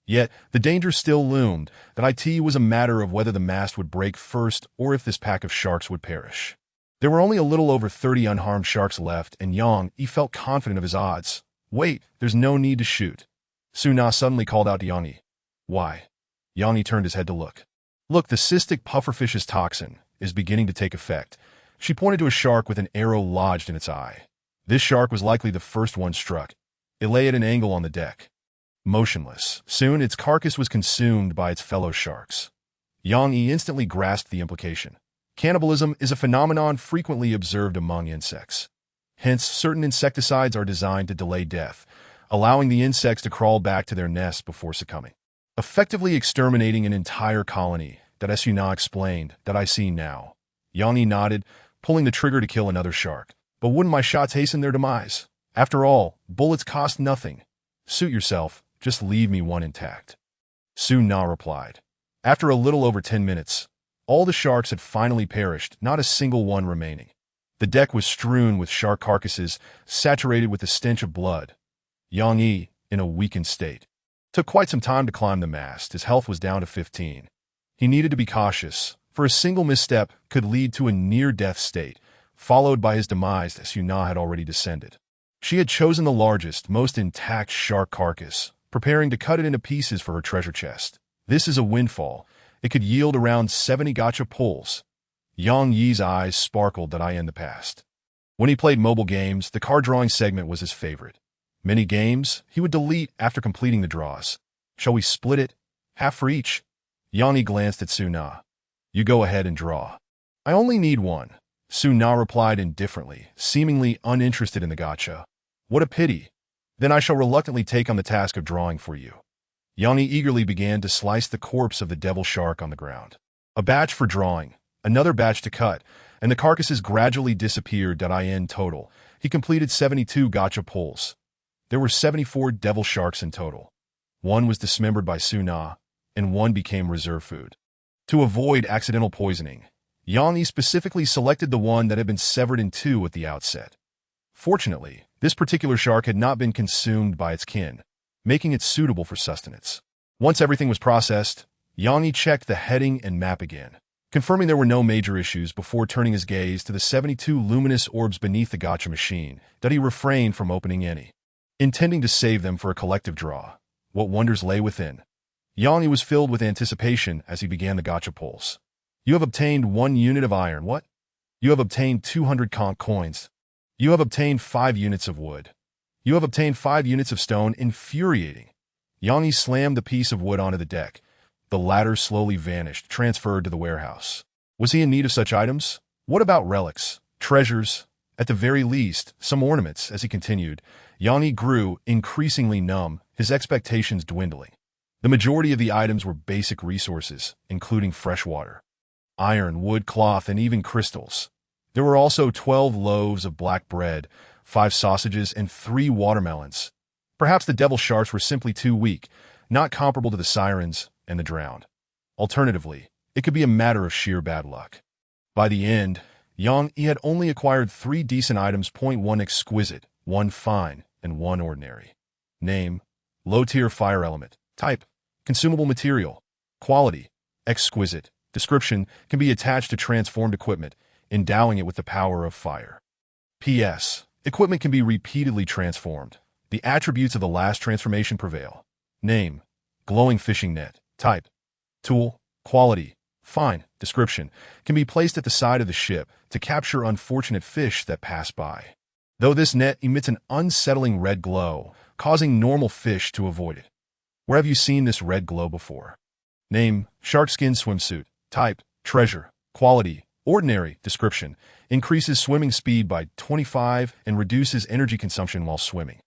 Yet, the danger still loomed, that it was a matter of whether the mast would break first or if this pack of sharks would perish. There were only a little over 30 unharmed sharks left, and Yang-yi felt confident of his odds. Wait, there's no need to shoot. Su-na suddenly called out to Yang-yi. Why? Yang-yi turned his head to look. Look, the cystic pufferfish's toxin is beginning to take effect. She pointed to a shark with an arrow lodged in its eye. This shark was likely the first one struck. It lay at an angle on the deck, motionless. Soon its carcass was consumed by its fellow sharks. Yang-yi instantly grasped the implication. Cannibalism is a phenomenon frequently observed among insects. Hence, certain insecticides are designed to delay death, allowing the insects to crawl back to their nests before succumbing, effectively exterminating an entire colony. That Su-na explained. That I see now. Yang-yi nodded, pulling the trigger to kill another shark. But wouldn't my shots hasten their demise? After all, bullets cost nothing. Suit yourself, just leave me one intact. Su-na replied. After a little over 10 minutes, all the sharks had finally perished, not a single one remaining. The deck was strewn with shark carcasses, saturated with the stench of blood. Yang-yi, in a weakened state, took quite some time to climb the mast. His health was down to 15. He needed to be cautious, for a single misstep could lead to a near-death state, followed by his demise as Su-na had already descended. She had chosen the largest, most intact shark carcass, preparing to cut it into pieces for her treasure chest. This is a windfall. It could yield around 70 gacha pulls. Yang-yi's eyes sparkled in the past. When he played mobile games, the card drawing segment was his favorite. Many games he would delete after completing the draws. Shall we split it? Half for each? Yang-yi glanced at Su-na. You go ahead and draw. I only need one. Su-na replied indifferently, seemingly uninterested in the gacha. What a pity. Then I shall reluctantly take on the task of drawing for you. Yang-yi eagerly began to slice the corpse of the devil shark on the ground. A batch for drawing, another batch to cut, and the carcasses gradually disappeared. In total, he completed 72 gacha pulls. There were 74 devil sharks in total. One was dismembered by Su-na, and one became reserve food. To avoid accidental poisoning, Yang-yi specifically selected the one that had been severed in two at the outset. Fortunately, this particular shark had not been consumed by its kin, making it suitable for sustenance. Once everything was processed, Yang-yi checked the heading and map again, confirming there were no major issues before turning his gaze to the 72 luminous orbs beneath the gacha machine. That he refrained from opening any, intending to save them for a collective draw. What wonders lay within? Yang-yi was filled with anticipation as he began the gacha pulls. You have obtained 1 unit of iron. What? You have obtained 200 conch coins. You have obtained 5 units of wood. You have obtained 5 units of stone. Infuriating. Yang-yi slammed the piece of wood onto the deck. The latter slowly vanished, transferred to the warehouse. Was he in need of such items? What about relics, treasures? At the very least, some ornaments. As he continued, Yang-yi grew increasingly numb, his expectations dwindling. The majority of the items were basic resources, including fresh water, iron, wood, cloth, and even crystals. There were also 12 loaves of black bread, 5 sausages, and 3 watermelons. Perhaps the devil sharks were simply too weak, not comparable to the sirens and the drowned. Alternatively, it could be a matter of sheer bad luck. By the end, Yang Yi had only acquired 3 decent items: 1 exquisite, 1 fine, and 1 ordinary. Name: low-tier fire element. Type: consumable material. Quality: exquisite. Description: can be attached to transformed equipment, endowing it with the power of fire. P.S. Equipment can be repeatedly transformed. The attributes of the last transformation prevail. Name: glowing fishing net. Type: tool. Quality: fine. Description: can be placed at the side of the ship to capture unfortunate fish that pass by. Though this net emits an unsettling red glow, causing normal fish to avoid it. Where have you seen this red glow before? Name: sharkskin swimsuit. Type: treasure. Quality: ordinary. Description: increases swimming speed by 25 and reduces energy consumption while swimming.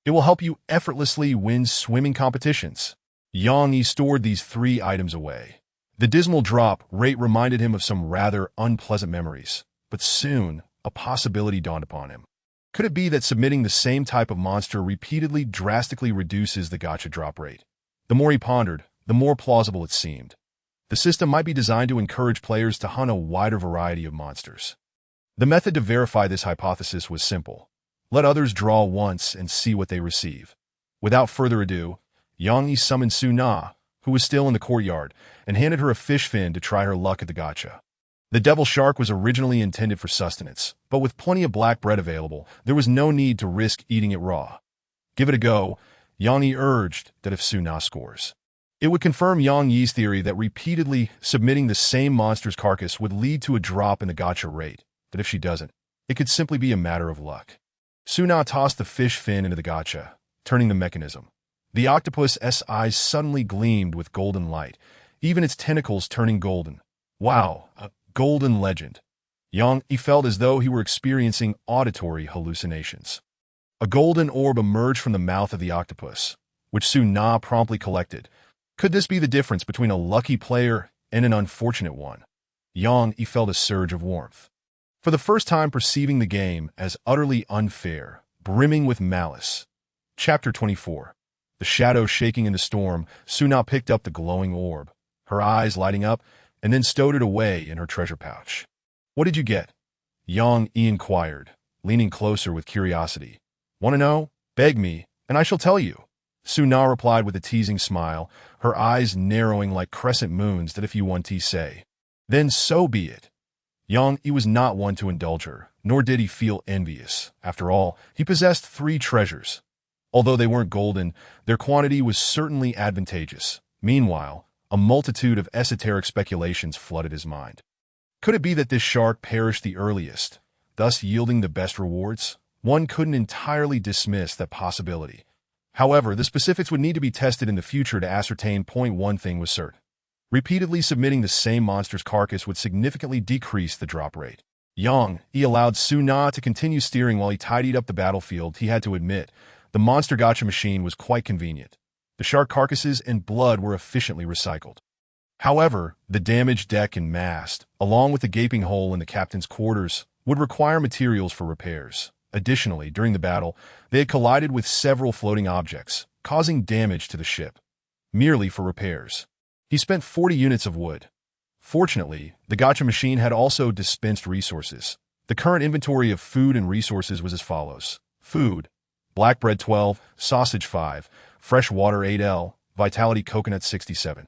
It will help you effortlessly win swimming competitions. Yang Yi stored these 3 items away. The dismal drop rate reminded him of some rather unpleasant memories, but soon a possibility dawned upon him. Could it be that submitting the same type of monster repeatedly drastically reduces the gacha drop rate? The more he pondered, the more plausible it seemed. The system might be designed to encourage players to hunt a wider variety of monsters. The method to verify this hypothesis was simple. Let others draw once and see what they receive. Without further ado, Yang Yi summoned Su Na, who was still in the courtyard, and handed her a fish fin to try her luck at the gacha. The devil shark was originally intended for sustenance, but with plenty of black bread available, there was no need to risk eating it raw. Give it a go, Yang Yi urged that if Su Na scores. It would confirm Yang Yi's theory that repeatedly submitting the same monster's carcass would lead to a drop in the gacha rate, but if she doesn't, it could simply be a matter of luck. Su Na tossed the fish fin into the gacha, turning the mechanism. The octopus's eyes suddenly gleamed with golden light, even its tentacles turning golden. Wow, a golden legend. Yang Yi felt as though he were experiencing auditory hallucinations. A golden orb emerged from the mouth of the octopus, which Su Na promptly collected. Could this be the difference between a lucky player and an unfortunate one? Yang Yi felt a surge of warmth. For the first time perceiving the game as utterly unfair, brimming with malice. Chapter 24. The shadow shaking in the storm, Su Na picked up the glowing orb, her eyes lighting up, and then stowed it away in her treasure pouch. What did you get? Yang Yi inquired, leaning closer with curiosity. Want to know? Beg me, and I shall tell you. Su Na replied with a teasing smile, her eyes narrowing like crescent moons that if you want to say. Then so be it. Yang Yi was not one to indulge her, nor did he feel envious. After all, he possessed 3 treasures. Although they weren't golden, their quantity was certainly advantageous. Meanwhile, a multitude of esoteric speculations flooded his mind. Could it be that this shark perished the earliest, thus yielding the best rewards? One couldn't entirely dismiss that possibility. However, the specifics would need to be tested in the future to ascertain. One thing was certain. Repeatedly submitting the same monster's carcass would significantly decrease the drop rate. Yang Yi allowed Su Na to continue steering while he tidied up the battlefield. He had to admit, the monster gacha machine was quite convenient. The shark carcasses and blood were efficiently recycled. However, the damaged deck and mast, along with the gaping hole in the captain's quarters, would require materials for repairs. Additionally, during the battle, they had collided with several floating objects, causing damage to the ship. Merely for repairs. He spent 40 units of wood. Fortunately, the gacha machine had also dispensed resources. The current inventory of food and resources was as follows. Food: black bread 12, sausage 5, fresh water 8L, vitality coconut 67.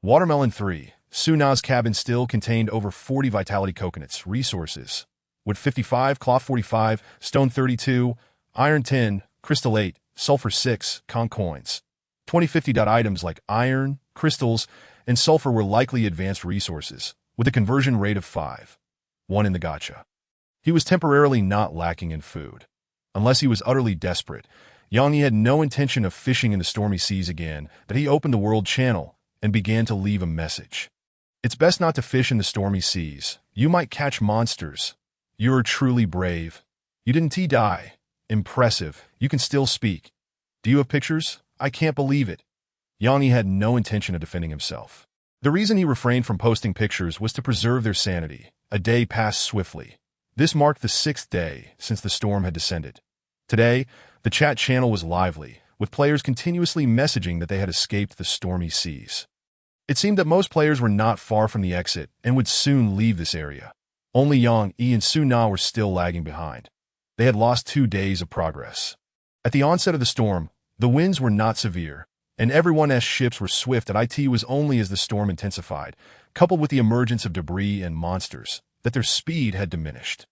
Watermelon 3. Su Na's cabin still contained over 40 vitality coconuts. Resources: wood 55, cloth 45, stone 32, iron 10, crystal 8, sulfur 6, con coins. 2050. Items like iron, crystals, and sulfur were likely advanced resources, with a conversion rate of 5:1 in the gacha. He was temporarily not lacking in food. Unless he was utterly desperate, Yang Yi had no intention of fishing in the stormy seas again, that he opened the world channel and began to leave a message. It's best not to fish in the stormy seas. You might catch monsters. You're truly brave. You didn't die. Impressive. You can still speak. Do you have pictures? I can't believe it. Yang Yi had no intention of defending himself. The reason he refrained from posting pictures was to preserve their sanity. A day passed swiftly. This marked the 6th day since the storm had descended. Today, the chat channel was lively, with players continuously messaging that they had escaped the stormy seas. It seemed that most players were not far from the exit and would soon leave this area. Only Yang Yi and Su Na were still lagging behind. They had lost 2 days of progress. At the onset of the storm, the winds were not severe, and everyone's ships were swift. At it was only as the storm intensified, coupled with the emergence of debris and monsters, that their speed had diminished.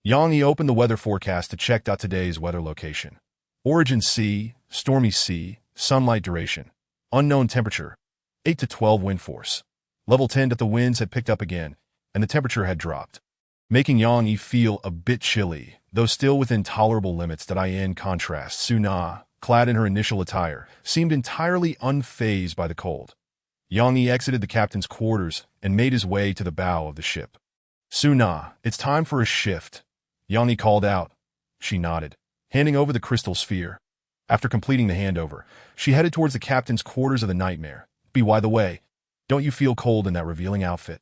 Yang Yi opened the weather forecast to check today's weather location. Origin sea, stormy sea, sunlight duration, unknown temperature, 8 to 12 wind force. Level 10 that the winds had picked up again, and the temperature had dropped, making Yang Yi feel a bit chilly, though still within tolerable limits. In contrast, Su Na, clad in her initial attire, seemed entirely unfazed by the cold. Yang Yi exited the captain's quarters and made his way to the bow of the ship. Su Na, it's time for a shift, Yang Yi called out. She nodded, handing over the crystal sphere. After completing the handover, she headed towards the captain's quarters of the Nightmare. By the way, don't you feel cold in that revealing outfit?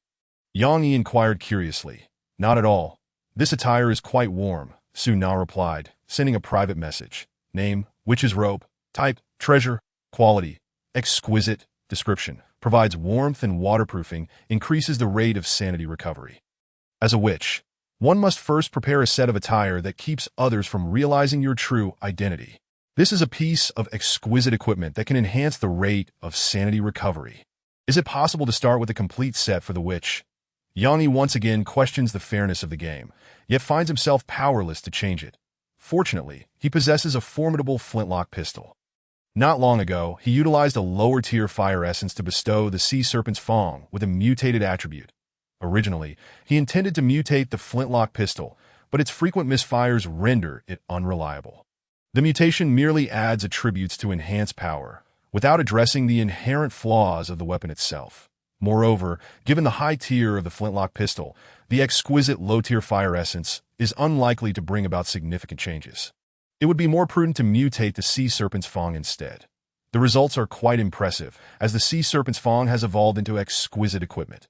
Yang Yi inquired curiously. Not at all. This attire is quite warm, Su Na replied, sending a private message. Name, witch's robe. Type, treasure. Quality, exquisite. Description, provides warmth and waterproofing, increases the rate of sanity recovery. As a witch, one must first prepare a set of attire that keeps others from realizing your true identity. This is a piece of exquisite equipment that can enhance the rate of sanity recovery. Is it possible to start with a complete set for the witch? Yang Yi once again questions the fairness of the game, yet finds himself powerless to change it. Fortunately, he possesses a formidable flintlock pistol. Not long ago, he utilized a lower-tier fire essence to bestow the sea serpent's fang with a mutated attribute. Originally, he intended to mutate the flintlock pistol, but its frequent misfires render it unreliable. The mutation merely adds attributes to enhance power, without addressing the inherent flaws of the weapon itself. Moreover, given the high tier of the flintlock pistol, the exquisite low-tier fire essence is unlikely to bring about significant changes. It would be more prudent to mutate the sea serpent's fang instead. The results are quite impressive, as the sea serpent's fang has evolved into exquisite equipment.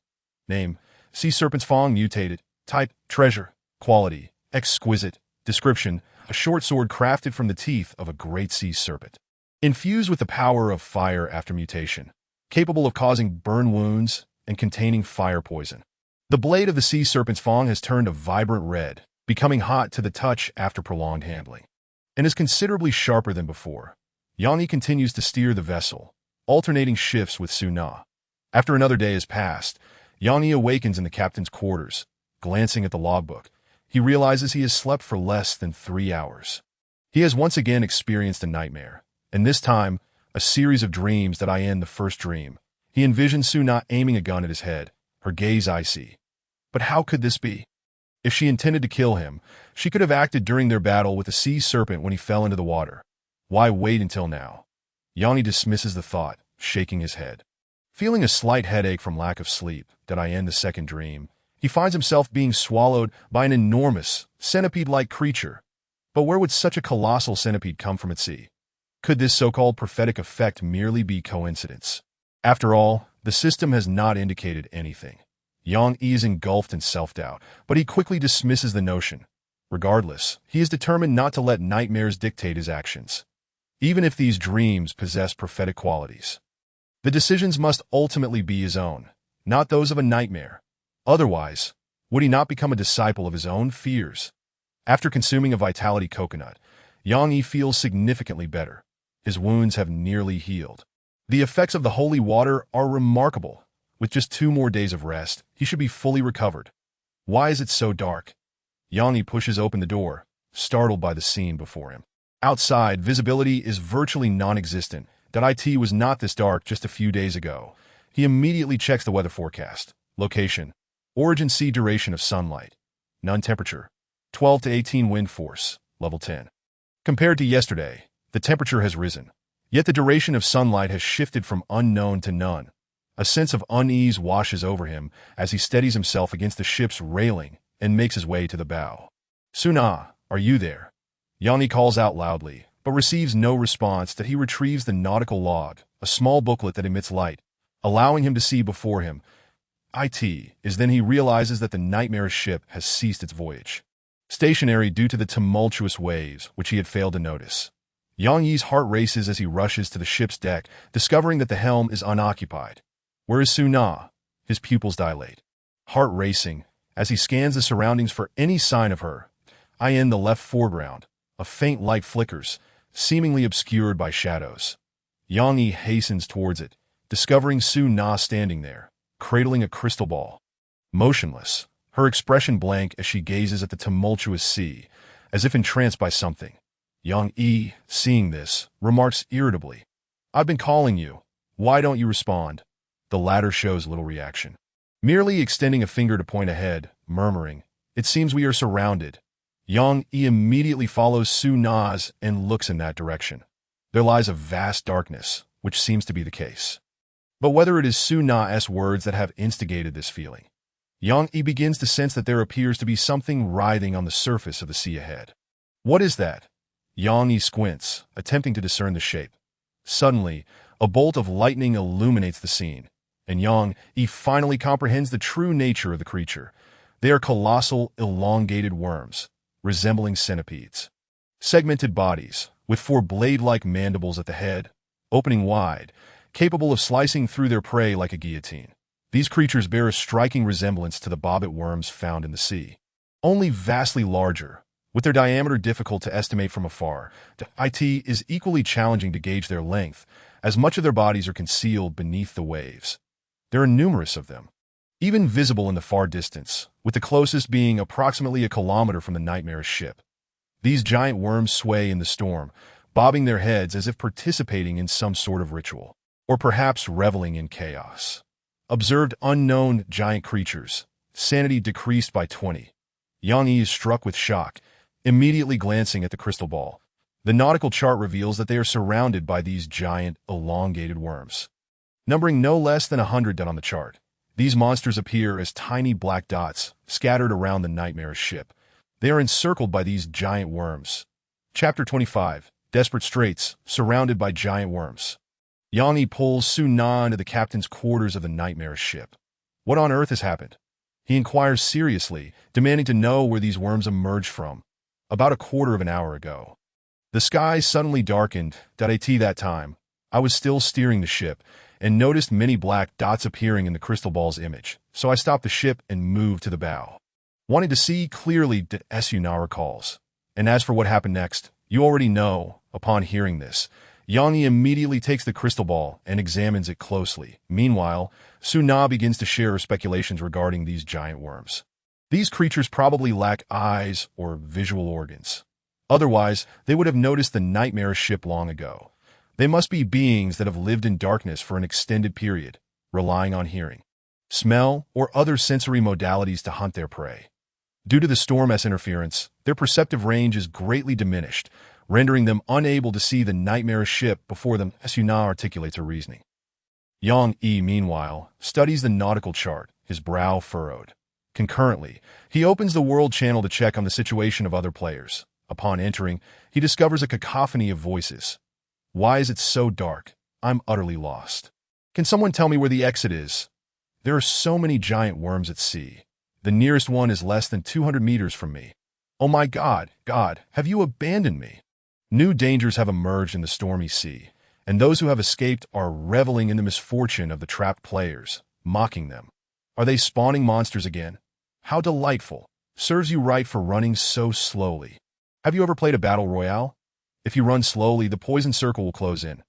Name, sea serpent's fang mutated. Type, treasure. Quality, exquisite. Description, a short sword crafted from the teeth of a great sea serpent. Infused with the power of fire after mutation, capable of causing burn wounds and containing fire poison. The blade of the sea serpent's fang has turned a vibrant red, becoming hot to the touch after prolonged handling, and is considerably sharper than before. Yang Yi continues to steer the vessel, alternating shifts with Su Na. After another day has passed, Yang Yi awakens in the captain's quarters. Glancing at the logbook, he realizes he has slept for less than 3 hours. He has once again experienced a nightmare, and this time, a series of dreams. In the first dream, he envisioned Su Na aiming a gun at his head, her gaze icy. But how could this be? If she intended to kill him, she could have acted during their battle with the sea serpent when he fell into the water. Why wait until now? Yang Yi dismisses the thought, shaking his head. Feeling a slight headache from lack of sleep, in the second dream, he finds himself being swallowed by an enormous, centipede-like creature. But where would such a colossal centipede come from at sea? Could this so-called prophetic effect merely be coincidence? After all, the system has not indicated anything. Yang Yi is engulfed in self-doubt, but he quickly dismisses the notion. Regardless, he is determined not to let nightmares dictate his actions, even if these dreams possess prophetic qualities. The decisions must ultimately be his own, not those of a nightmare. Otherwise, would he not become a disciple of his own fears? After consuming a vitality coconut, Yang Yi feels significantly better. His wounds have nearly healed. The effects of the holy water are remarkable. With just 2 more days of rest, he should be fully recovered. Why is it so dark? Yang Yi pushes open the door, startled by the scene before him. Outside, visibility is virtually non-existent. It was not this dark just a few days ago. He immediately checks the weather forecast. Location, origin sea duration of sunlight. None temperature, 12 to 18 wind force, level 10. Compared to yesterday, the temperature has risen, yet the duration of sunlight has shifted from unknown to none. A sense of unease washes over him as he steadies himself against the ship's railing and makes his way to the bow. Su Na, are you there? Yang Yi calls out loudly, but receives no response. He retrieves the nautical log, a small booklet that emits light, allowing him to see before him. Then he realizes that the Nightmarish ship has ceased its voyage, stationary due to the tumultuous waves which he had failed to notice. Yang Yi's heart races as he rushes to the ship's deck, discovering that the helm is unoccupied. Where is Su Na? His pupils dilate. Heart racing, As he scans the surroundings for any sign of her, in the left foreground, a faint light flickers, seemingly obscured by shadows. Yang Yi hastens towards it, discovering Su Na standing there, cradling a crystal ball. Motionless, her expression blank as she gazes at the tumultuous sea, as if entranced by something. Yang Yi, seeing this, remarks irritably, "I've been calling you. Why don't you respond?" The latter shows little reaction, merely extending a finger to point ahead, murmuring, "It seems we are surrounded." Yang Yi immediately follows Su Na's and looks in that direction. There lies a vast darkness, which seems to be the case. But whether it is Su Na's words that have instigated this feeling, Yang Yi begins to sense that there appears to be something writhing on the surface of the sea ahead. What is that? Yang Yi squints, attempting to discern the shape. Suddenly, a bolt of lightning illuminates the scene, and Yang Yi finally comprehends the true nature of the creature. They are colossal, elongated worms, resembling centipedes. Segmented bodies, with four blade-like mandibles at the head, opening wide, capable of slicing through their prey like a guillotine. These creatures bear a striking resemblance to the bobbit worms found in the sea, only vastly larger, with their diameter difficult to estimate from afar. It is equally challenging to gauge their length, as much of their bodies are concealed beneath the waves. There are numerous of them, even visible in the far distance, with the closest being approximately a kilometer from the Nightmarish ship. These giant worms sway in the storm, bobbing their heads as if participating in some sort of ritual, or perhaps reveling in chaos. Observed unknown giant creatures, sanity decreased by 20. Yang Yi is struck with shock, immediately glancing at the crystal ball. The nautical chart reveals that they are surrounded by these giant, elongated worms, numbering no less than 100 on the chart. These monsters appear as tiny black dots scattered around the Nightmarish ship. They are encircled by these giant worms. Chapter 25, Desperate Straits, surrounded by giant worms. Yang Yi pulls Su Na into the captain's quarters of the Nightmarish ship. What on earth has happened? He inquires seriously, demanding to know where these worms emerged from. About a quarter of an hour ago. The sky suddenly darkened. At that time, I was still steering the ship, and noticed many black dots appearing in the crystal ball's image, so I stopped the ship and moved to the bow, wanting to see clearly. Su Na recalls. And as for what happened next, you already know. Upon hearing this, Yang Yi immediately takes the crystal ball and examines it closely. Meanwhile, Su Na begins to share her speculations regarding these giant worms. These creatures probably lack eyes or visual organs. Otherwise, they would have noticed the Nightmarish ship long ago. They must be beings that have lived in darkness for an extended period, relying on hearing, smell, or other sensory modalities to hunt their prey. Due to the storm's interference, their perceptive range is greatly diminished, rendering them unable to see the Nightmarish ship before them. Su Na articulates her reasoning. Yang Yi, meanwhile, studies the nautical chart, his brow furrowed. Concurrently, he opens the world channel to check on the situation of other players. Upon entering, he discovers a cacophony of voices. Why is it so dark? I'm utterly lost. Can someone tell me where the exit is? There are so many giant worms at sea. The nearest one is less than 200 meters from me. Oh my God, have you abandoned me? New dangers have emerged in the stormy sea, and those who have escaped are reveling in the misfortune of the trapped players, mocking them. Are they spawning monsters again? How delightful. Serves you right for running so slowly. Have you ever played a battle royale? If you run slowly, the poison circle will close in.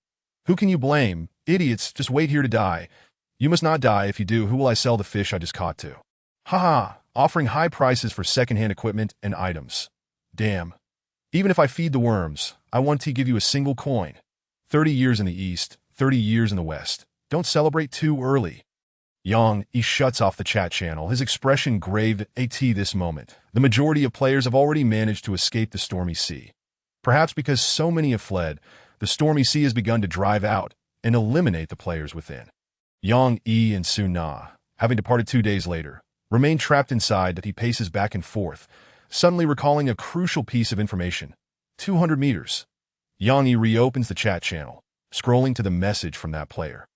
Who can you blame? Idiots, just wait here to die. You must not die. If you do, who will I sell the fish I just caught to? Haha, offering high prices for second-hand equipment and items. Damn. Even if I feed the worms, I want to give you a single coin. 30 years in the east, 30 years in the west. Don't celebrate too early. Yang Yi shuts off the chat channel, his expression grave at this moment. The majority of players have already managed to escape the stormy sea. Perhaps because so many have fled, the stormy sea has begun to drive out and eliminate the players within. Yang Yi and Su Na, having departed 2 days later, remain trapped inside. That he paces back and forth, suddenly recalling a crucial piece of information. 200 meters. Yang Yi reopens the chat channel, scrolling to the message from that player.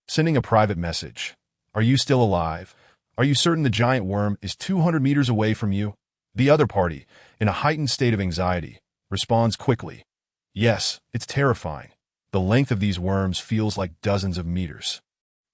Sending a private message. Are you still alive? Are you certain the giant worm is 200 meters away from you? The other party, in a heightened state of anxiety, responds quickly. Yes, it's terrifying. The length of these worms feels like dozens of meters.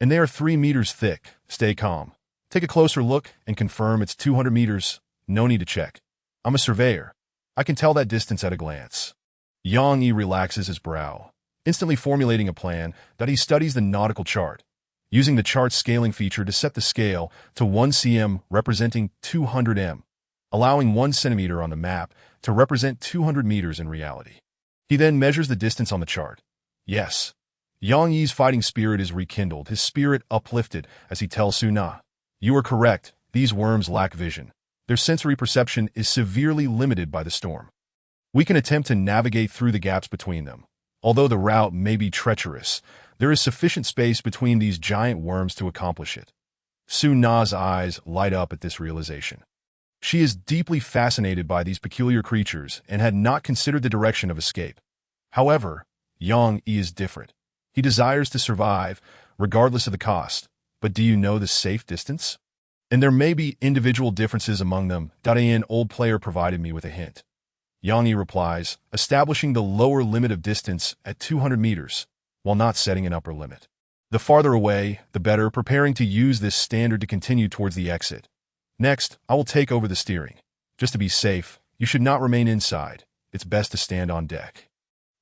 And they are 3 meters thick. Stay calm. Take a closer look and confirm it's 200 meters. No need to check. I'm a surveyor. I can tell that distance at a glance. Yang Yi relaxes his brow, instantly formulating a plan that he studies the nautical chart, using the chart's scaling feature to set the scale to 1 cm representing 200 m, allowing 1 centimeter on the map to represent 200 meters in reality. He then measures the distance on the chart. Yes, Yang Yi's fighting spirit is rekindled, his spirit uplifted as he tells Su Na, "You are correct, these worms lack vision. Their sensory perception is severely limited by the storm. We can attempt to navigate through the gaps between them. Although the route may be treacherous, there is sufficient space between these giant worms to accomplish it." Su Na's eyes light up at this realization. She is deeply fascinated by these peculiar creatures and had not considered the direction of escape. However, Yang Yi is different. He desires to survive, regardless of the cost. But do you know the safe distance? And there may be individual differences among them. An old player provided me with a hint. Yang Yi replies, establishing the lower limit of distance at 200 meters, while not setting an upper limit. The farther away, the better, preparing to use this standard to continue towards the exit. Next, I will take over the steering. Just to be safe, you should not remain inside. It's best to stand on deck.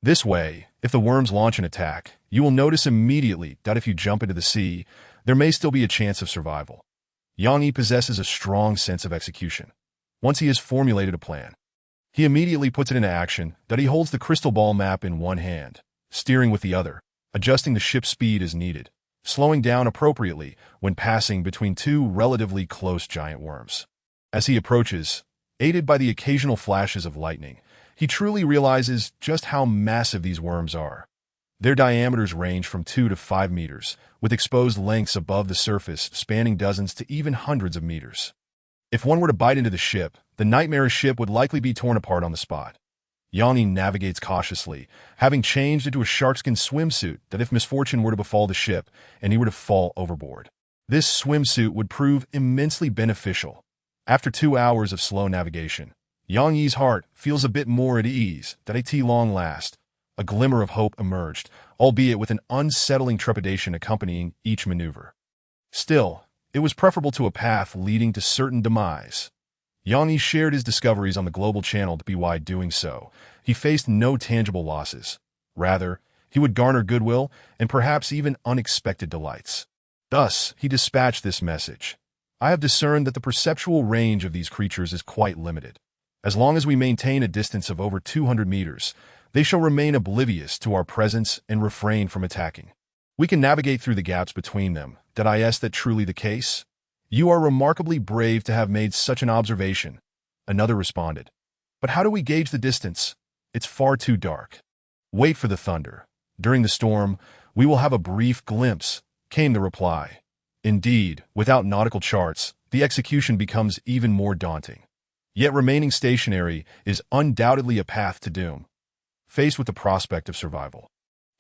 This way, if the worms launch an attack, you will notice immediately that if you jump into the sea, there may still be a chance of survival. Yang Yi possesses a strong sense of execution. Once he has formulated a plan, he immediately puts it into action. That he holds the crystal ball map in one hand, steering with the other, adjusting the ship's speed as needed, slowing down appropriately when passing between two relatively close giant worms. As he approaches, aided by the occasional flashes of lightning, he truly realizes just how massive these worms are. Their diameters range from 2 to 5 meters, with exposed lengths above the surface spanning dozens to even hundreds of meters. If one were to bite into the ship, the Nightmarish ship would likely be torn apart on the spot. Yang Yi navigates cautiously, having changed into a sharkskin swimsuit that if misfortune were to befall the ship and he were to fall overboard, this swimsuit would prove immensely beneficial. After 2 hours of slow navigation, Yang Yi's heart feels a bit more at ease. That at long last, a glimmer of hope emerged, albeit with an unsettling trepidation accompanying each maneuver. Still, it was preferable to a path leading to certain demise. Yang Yi shared his discoveries on the global channel. By doing so, he faced no tangible losses. Rather, he would garner goodwill and perhaps even unexpected delights. Thus, he dispatched this message. I have discerned that the perceptual range of these creatures is quite limited. As long as we maintain a distance of over 200 meters, they shall remain oblivious to our presence and refrain from attacking. We can navigate through the gaps between them. Is that truly the case? You are remarkably brave to have made such an observation, another responded. But how do we gauge the distance? It's far too dark. Wait for the thunder. During the storm, we will have a brief glimpse, came the reply. Indeed, without nautical charts, the execution becomes even more daunting. Yet remaining stationary is undoubtedly a path to doom. Faced with the prospect of survival,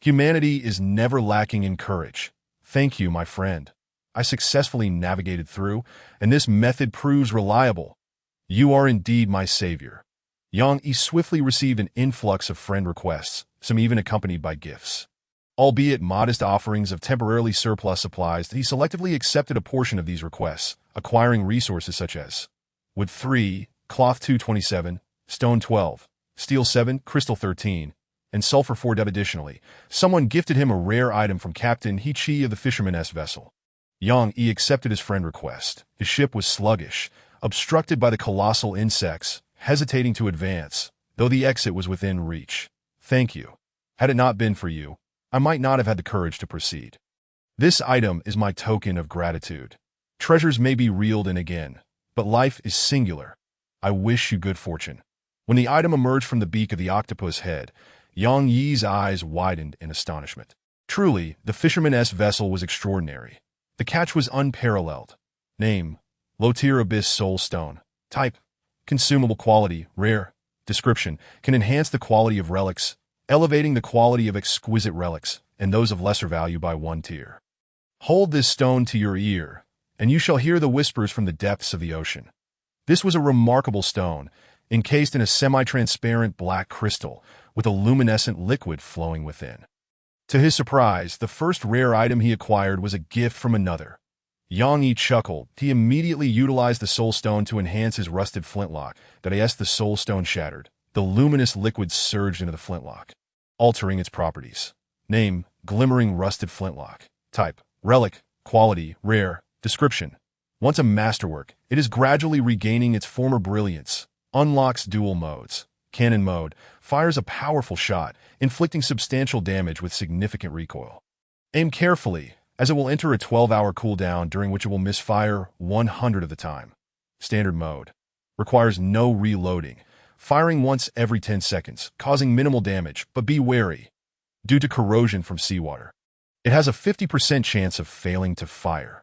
humanity is never lacking in courage. Thank you, my friend. I successfully navigated through, and this method proves reliable. You are indeed my savior. Yang Yi swiftly received an influx of friend requests, some even accompanied by gifts. Albeit modest offerings of temporarily surplus supplies, he selectively accepted a portion of these requests, acquiring resources such as wood 3, cloth 227, stone 12, steel 7, crystal 13, and sulfur 4. Additionally, someone gifted him a rare item from Captain He-Chi of the fisherman's vessel. Yang Yi accepted his friend's request. His ship was sluggish, obstructed by the colossal insects, hesitating to advance, though the exit was within reach. Thank you. Had it not been for you, I might not have had the courage to proceed. This item is my token of gratitude. Treasures may be reeled in again, but life is singular. I wish you good fortune. When the item emerged from the beak of the octopus head, Yang Yi's eyes widened in astonishment. Truly, the fisherman's vessel was extraordinary. The catch was unparalleled. Name: Low-tier abyss soul stone. Type: consumable. Quality: rare. Description: can enhance the quality of relics, elevating the quality of exquisite relics and those of lesser value by 1 tier. Hold this stone to your ear, and you shall hear the whispers from the depths of the ocean. This was a remarkable stone, encased in a semi-transparent black crystal with a luminescent liquid flowing within. To his surprise, the first rare item he acquired was a gift from another. Yang Yi chuckled. He immediately utilized the soul stone to enhance his rusted flintlock. The soul stone shattered. The luminous liquid surged into the flintlock, altering its properties. Name, glimmering rusted flintlock. Type, relic. Quality, rare. Description, once a masterwork, it is gradually regaining its former brilliance. Unlocks dual modes. Cannon mode, fires a powerful shot, inflicting substantial damage with significant recoil. Aim carefully, as it will enter a 12-hour cooldown during which it will misfire 100 of the time. Standard mode, requires no reloading, firing once every 10 seconds, causing minimal damage, but be wary. Due to corrosion from seawater, it has a 50% chance of failing to fire.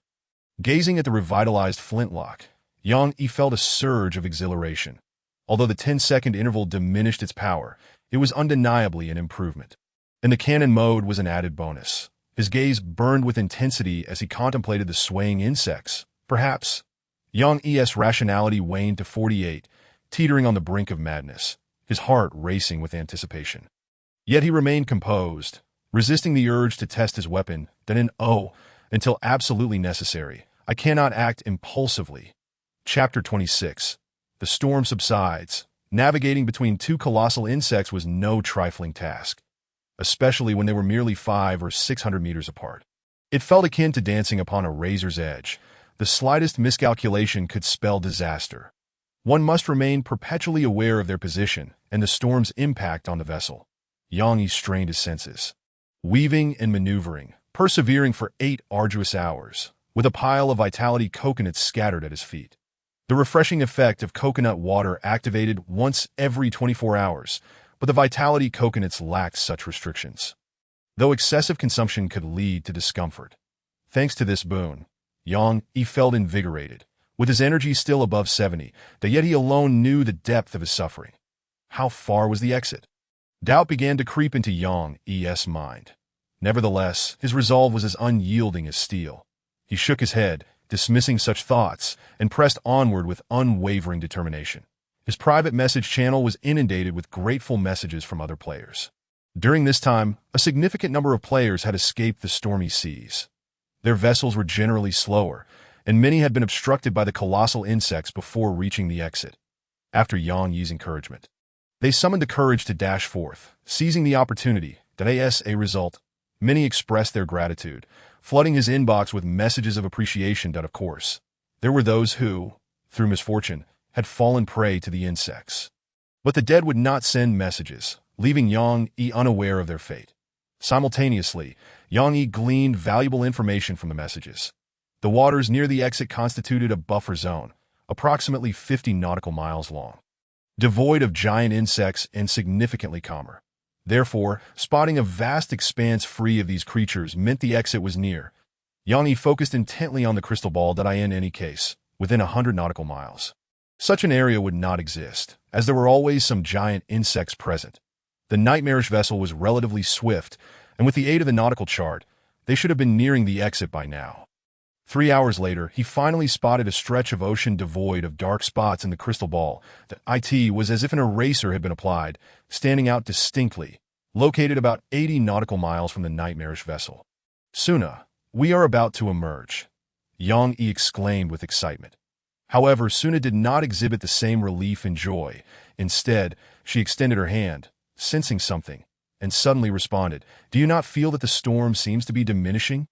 Gazing at the revitalized flintlock, Yang Yi felt a surge of exhilaration. Although the 10-second interval diminished its power, it was undeniably an improvement. And the cannon mode was an added bonus. His gaze burned with intensity as he contemplated the swaying insects. Perhaps, Yang Yi's rationality waned to 48, teetering on the brink of madness, his heart racing with anticipation. Yet he remained composed, resisting the urge to test his weapon, until absolutely necessary. I cannot act impulsively. Chapter 26. The storm subsides. Navigating between two colossal insects was no trifling task, especially when they were merely 500 or 600 meters apart. It felt akin to dancing upon a razor's edge. The slightest miscalculation could spell disaster. One must remain perpetually aware of their position and the storm's impact on the vessel. Yang Yi strained his senses, weaving and maneuvering, persevering for 8 arduous hours, with a pile of vitality coconuts scattered at his feet. The refreshing effect of coconut water activated once every 24 hours, but the vitality coconuts lacked such restrictions, though excessive consumption could lead to discomfort. Thanks to this boon, Yang Yi felt invigorated, with his energy still above 70, yet he alone knew the depth of his suffering. How far was the exit? Doubt began to creep into Yang Yi's mind. Nevertheless, his resolve was as unyielding as steel. He shook his head, dismissing such thoughts, and pressed onward with unwavering determination. His private message channel was inundated with grateful messages from other players. During this time, a significant number of players had escaped the stormy seas. Their vessels were generally slower, and many had been obstructed by the colossal insects before reaching the exit. After Yang Yi's encouragement, they summoned the courage to dash forth, seizing the opportunity. As a result, many expressed their gratitude, flooding his inbox with messages of appreciation. Of course, there were those who, through misfortune, had fallen prey to the insects. But the dead would not send messages, leaving Yang Yi unaware of their fate. Simultaneously, Yang Yi gleaned valuable information from the messages. The waters near the exit constituted a buffer zone, approximately 50 nautical miles long, devoid of giant insects and significantly calmer. Therefore, spotting a vast expanse free of these creatures meant the exit was near. Yang Yi focused intently on the crystal ball. In any case, within 100 nautical miles, such an area would not exist, as there were always some giant insects present. The Nightmarish vessel was relatively swift, and with the aid of the nautical chart, they should have been nearing the exit by now. 3 hours later, he finally spotted a stretch of ocean devoid of dark spots in the crystal ball. It was as if an eraser had been applied, standing out distinctly, located about 80 nautical miles from the Nightmarish vessel. Suna, we are about to emerge, Yang Yi exclaimed with excitement. However, Suna did not exhibit the same relief and joy. Instead, she extended her hand, sensing something, and suddenly responded, "Do you not feel that the storm seems to be diminishing?"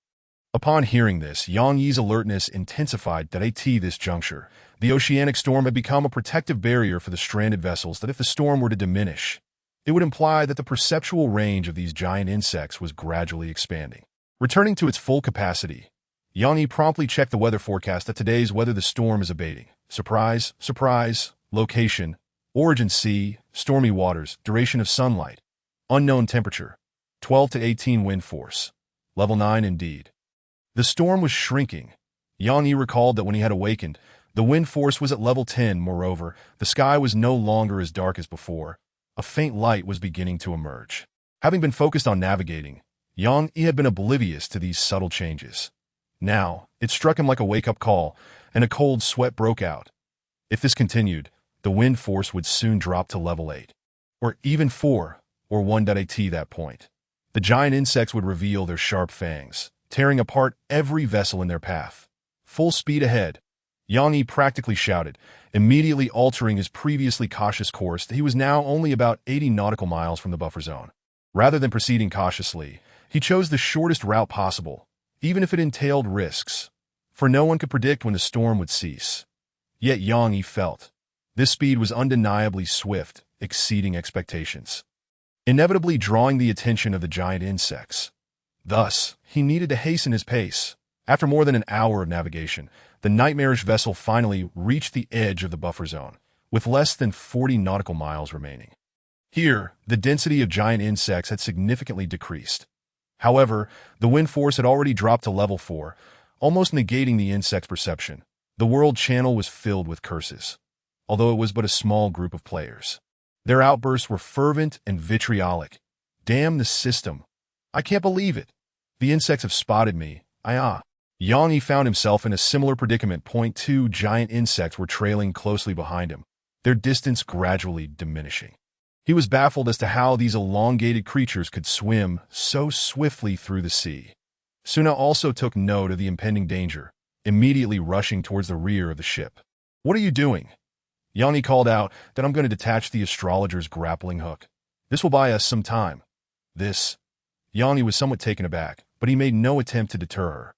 Upon hearing this, Yang Yi's alertness intensified. At this juncture, the oceanic storm had become a protective barrier for the stranded vessels. That if the storm were to diminish, it would imply that the perceptual range of these giant insects was gradually expanding. Returning to its full capacity, Yang Yi promptly checked the weather forecast. Today's weather, the storm is abating. Surprise, surprise. Location, origin sea, stormy waters, duration of sunlight, unknown temperature, 12 to 18 wind force, level 9 indeed. The storm was shrinking. Yang Yi recalled that when he had awakened, the wind force was at level 10. Moreover, the sky was no longer as dark as before. A faint light was beginning to emerge. Having been focused on navigating, Yang Yi had been oblivious to these subtle changes. Now, it struck him like a wake-up call, and a cold sweat broke out. If this continued, the wind force would soon drop to level 8, or even 4, or 1. At that point, the giant insects would reveal their sharp fangs, tearing apart every vessel in their path. Full speed ahead, Yang Yi practically shouted, immediately altering his previously cautious course that he was now only about 80 nautical miles from the buffer zone. Rather than proceeding cautiously, he chose the shortest route possible, even if it entailed risks, for no one could predict when the storm would cease. Yet Yang Yi felt this speed was undeniably swift, exceeding expectations, inevitably drawing the attention of the giant insects. Thus, he needed to hasten his pace. After more than an hour of navigation, the Nightmarish vessel finally reached the edge of the buffer zone, with less than 40 nautical miles remaining. Here, the density of giant insects had significantly decreased. However, the wind force had already dropped to level 4, almost negating the insect's perception. The world channel was filled with curses, although it was but a small group of players. Their outbursts were fervent and vitriolic. Damn the system. I can't believe it. The insects have spotted me. Yang Yi found himself in a similar predicament. Two giant insects were trailing closely behind him, their distance gradually diminishing. He was baffled as to how these elongated creatures could swim so swiftly through the sea. Suna also took note of the impending danger, immediately rushing towards the rear of the ship. "What are you doing?" Yang Yi called out. "That I'm going to detach the astrologer's grappling hook. This will buy us some time." Yang Yi was somewhat taken aback, but he made no attempt to deter her.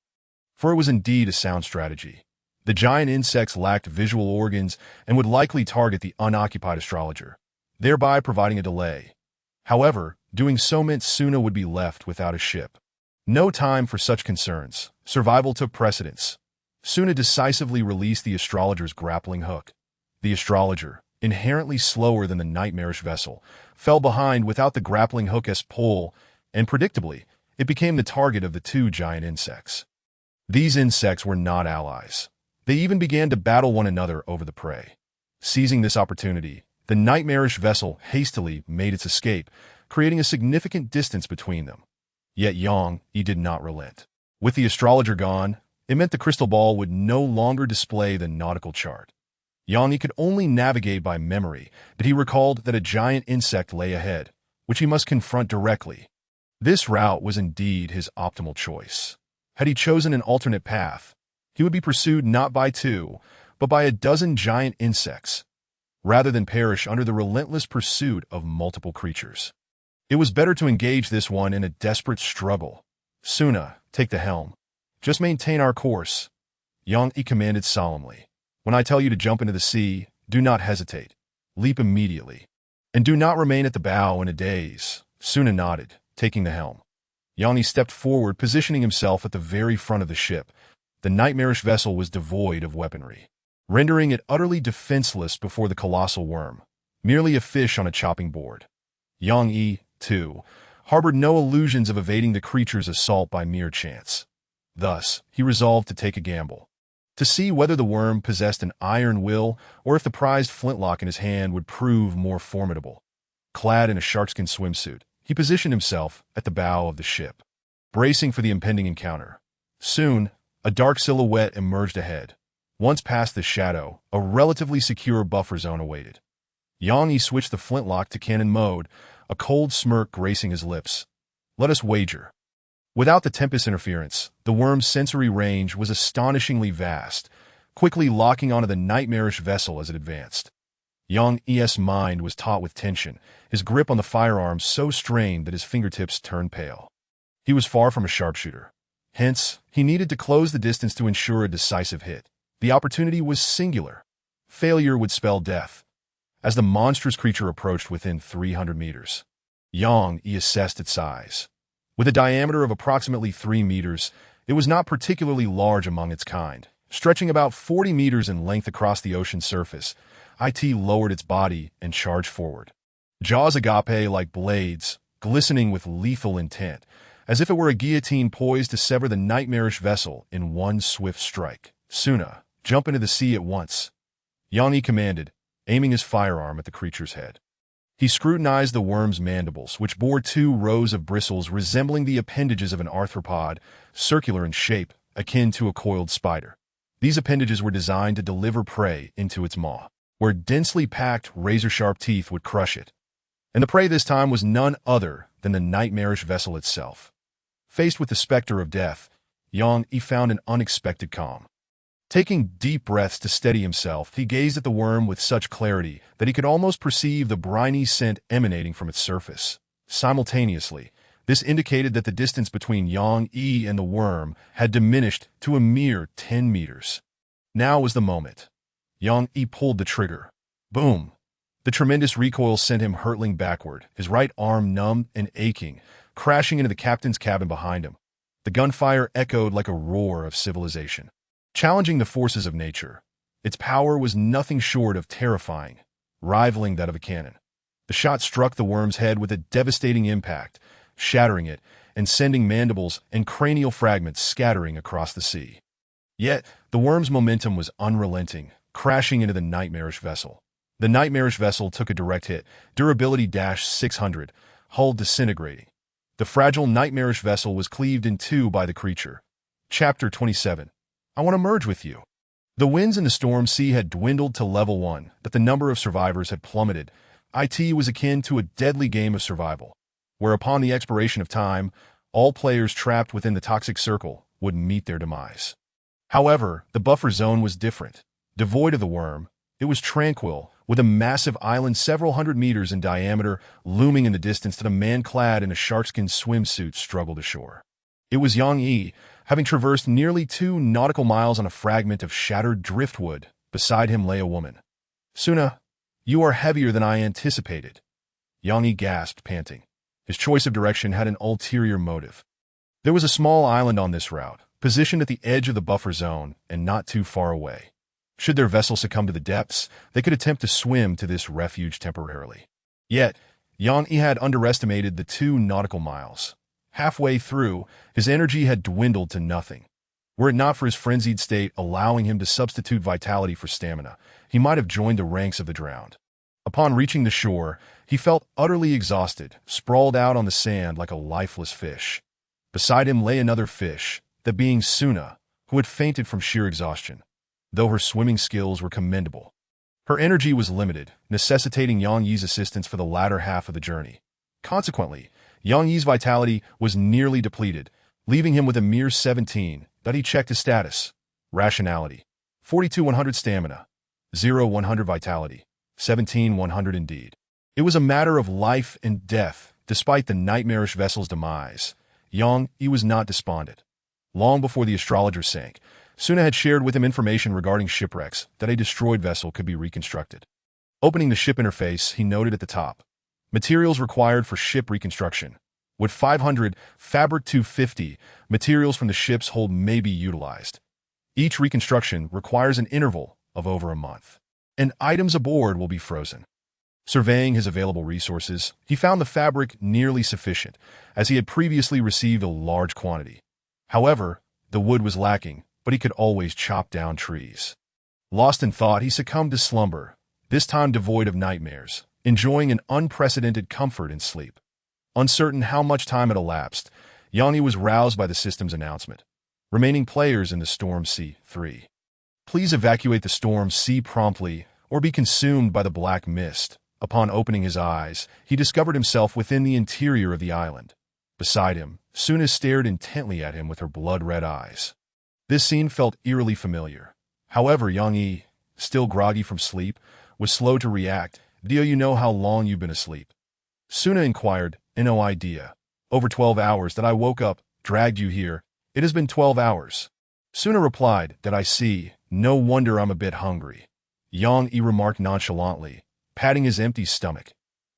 For it was indeed a sound strategy. The giant insects lacked visual organs and would likely target the unoccupied astrologer, thereby providing a delay. However, doing so meant Suna would be left without a ship. No time for such concerns. Survival took precedence. Suna decisively released the astrologer's grappling hook. The astrologer, inherently slower than the Nightmarish vessel, fell behind without the grappling hook's pull, and predictably, it became the target of the two giant insects. These insects were not allies. They even began to battle one another over the prey. Seizing this opportunity, the Nightmarish vessel hastily made its escape, creating a significant distance between them. Yet Yang Yi did not relent. With the astrologer gone, it meant the crystal ball would no longer display the nautical chart. Yang Yi could only navigate by memory, but he recalled that a giant insect lay ahead, which he must confront directly. This route was indeed his optimal choice. Had he chosen an alternate path, he would be pursued not by 2, but by a dozen giant insects, rather than perish under the relentless pursuit of multiple creatures. It was better to engage this one in a desperate struggle. "Suna, take the helm. Just maintain our course," Yang Yi commanded solemnly. "When I tell you to jump into the sea, do not hesitate. Leap immediately. And do not remain at the bow in a daze." Suna nodded, taking the helm. Yang Yi stepped forward, positioning himself at the very front of the ship. The Nightmarish vessel was devoid of weaponry, rendering it utterly defenseless before the colossal worm, merely a fish on a chopping board. Yang Yi, too, harbored no illusions of evading the creature's assault by mere chance. Thus, he resolved to take a gamble, to see whether the worm possessed an iron will or if the prized flintlock in his hand would prove more formidable. Clad in a sharkskin swimsuit, he positioned himself at the bow of the ship, bracing for the impending encounter. Soon, a dark silhouette emerged ahead. Once past the shadow, a relatively secure buffer zone awaited. Yang Yi switched the flintlock to cannon mode, a cold smirk gracing his lips. "Let us wager." Without the tempest interference, the worm's sensory range was astonishingly vast, quickly locking onto the Nightmarish vessel as it advanced. Yang Yi's mind was taut with tension, his grip on the firearm so strained that his fingertips turned pale. He was far from a sharpshooter. Hence, he needed to close the distance to ensure a decisive hit. The opportunity was singular. Failure would spell death. As the monstrous creature approached within 300 meters, Yang Yi assessed its size. With a diameter of approximately 3 meters, it was not particularly large among its kind. Stretching about 40 meters in length across the ocean's surface, it lowered its body and charged forward. Jaws agape like blades, glistening with lethal intent, as if it were a guillotine poised to sever the Nightmarish vessel in one swift strike. "Suna, jump into the sea at once," Yang Yi commanded, aiming his firearm at the creature's head. He scrutinized the worm's mandibles, which bore 2 rows of bristles resembling the appendages of an arthropod, circular in shape, akin to a coiled spider. These appendages were designed to deliver prey into its maw, where densely packed razor-sharp teeth would crush it. And the prey this time was none other than the Nightmarish vessel itself. Faced with the specter of death, Yang Yi found an unexpected calm. Taking deep breaths to steady himself, he gazed at the worm with such clarity that he could almost perceive the briny scent emanating from its surface. Simultaneously, this indicated that the distance between Yang Yi and the worm had diminished to a mere 10 meters. Now was the moment. Yang Yi pulled the trigger. Boom! The tremendous recoil sent him hurtling backward, his right arm numb and aching, crashing into the captain's cabin behind him. The gunfire echoed like a roar of civilization, challenging the forces of nature. Its power was nothing short of terrifying, rivaling that of a cannon. The shot struck the worm's head with a devastating impact, shattering it and sending mandibles and cranial fragments scattering across the sea. Yet, the worm's momentum was unrelenting, crashing into the Nightmarish vessel. The Nightmarish vessel took a direct hit, durability-600, hull disintegrating. The fragile Nightmarish vessel was cleaved in two by the creature. Chapter 27. I want to merge with you. The winds in the storm sea had dwindled to level 1, but the number of survivors had plummeted. It was akin to a deadly game of survival, where upon the expiration of time, all players trapped within the toxic circle would meet their demise. However, the buffer zone was different. Devoid of the worm, it was tranquil, with a massive island several hundred meters in diameter looming in the distance that a man clad in a sharkskin swimsuit struggled ashore. It was Yang Yi, having traversed nearly 2 nautical miles on a fragment of shattered driftwood. Beside him lay a woman. Suna, you are heavier than I anticipated. Yang Yi gasped, panting. His choice of direction had an ulterior motive. There was a small island on this route, positioned at the edge of the buffer zone and not too far away. Should their vessel succumb to the depths, they could attempt to swim to this refuge temporarily. Yet, Yang Yi had underestimated the 2 nautical miles. Halfway through, his energy had dwindled to nothing. Were it not for his frenzied state allowing him to substitute vitality for stamina, he might have joined the ranks of the drowned. Upon reaching the shore, he felt utterly exhausted, sprawled out on the sand like a lifeless fish. Beside him lay another fish, that being Suna, who had fainted from sheer exhaustion. Though her swimming skills were commendable, her energy was limited, necessitating Yang Yi's assistance for the latter half of the journey. Consequently, Yang Yi's vitality was nearly depleted, leaving him with a mere 17, but he checked his status. Rationality: 42-100 stamina, 0-100 vitality, 17-100 indeed. It was a matter of life and death. Despite the Nightmarish vessel's demise, Yang Yi was not despondent. Long before the astrologer sank, Suna had shared with him information regarding shipwrecks, that a destroyed vessel could be reconstructed. Opening the ship interface, he noted at the top, materials required for ship reconstruction. With 500, fabric 250, materials from the ship's hold may be utilized. Each reconstruction requires an interval of over a month, and items aboard will be frozen. Surveying his available resources, he found the fabric nearly sufficient, as he had previously received a large quantity. However, the wood was lacking, but he could always chop down trees. Lost in thought, he succumbed to slumber, this time devoid of nightmares, enjoying an unprecedented comfort in sleep. Uncertain how much time had elapsed, Yang Yi was roused by the system's announcement. Remaining players in the Storm Sea 3. Please evacuate the Storm Sea promptly, or be consumed by the black mist. Upon opening his eyes, he discovered himself within the interior of the island. Beside him, Suna stared intently at him with her blood-red eyes. This scene felt eerily familiar. However, Yang Yi, still groggy from sleep, was slow to react. Do you know how long you've been asleep? Suna inquired. No idea. Over 12 hours that I woke up, dragged you here. It has been 12 hours. Suna replied. That I see. No wonder I'm a bit hungry. Yang Yi remarked nonchalantly, patting his empty stomach.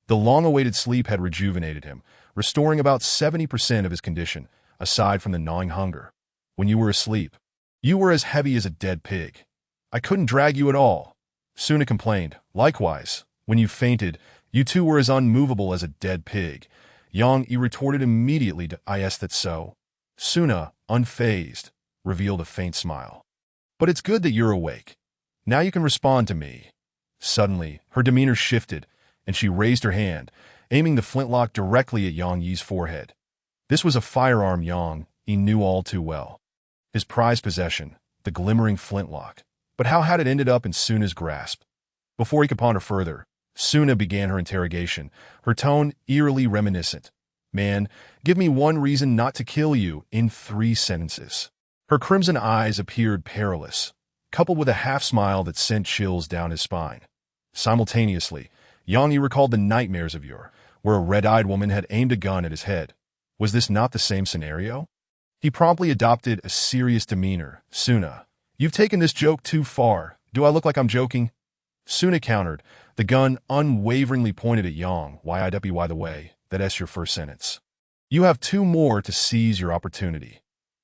The long-awaited sleep had rejuvenated him, restoring about 70% of his condition, aside from the gnawing hunger. When you were asleep, you were as heavy as a dead pig. I couldn't drag you at all. Suna complained. Likewise, when you fainted, you too were as unmovable as a dead pig. Yang Yi retorted immediately. Is that so? Suna, unfazed, revealed a faint smile. But it's good that you're awake. Now you can respond to me. Suddenly, her demeanor shifted, and she raised her hand, aiming the flintlock directly at Yang Yi's forehead. This was a firearm Yang Yi knew all too well. His prized possession, the glimmering flintlock. But how had it ended up in Suna's grasp? Before he could ponder further, Suna began her interrogation, her tone eerily reminiscent. Man, give me one reason not to kill you in 3 sentences. Her crimson eyes appeared perilous. coupled with a half-smile that sent chills down his spine. Simultaneously, Yang Yi recalled the nightmares of yore, where a red-eyed woman had aimed a gun at his head. Was this not the same scenario? He promptly adopted a serious demeanor. Suna, you've taken this joke too far. Do I look like I'm joking? Suna countered, the gun unwaveringly pointed at Yang. Why by the way, that's your first sentence. You have two more to seize your opportunity.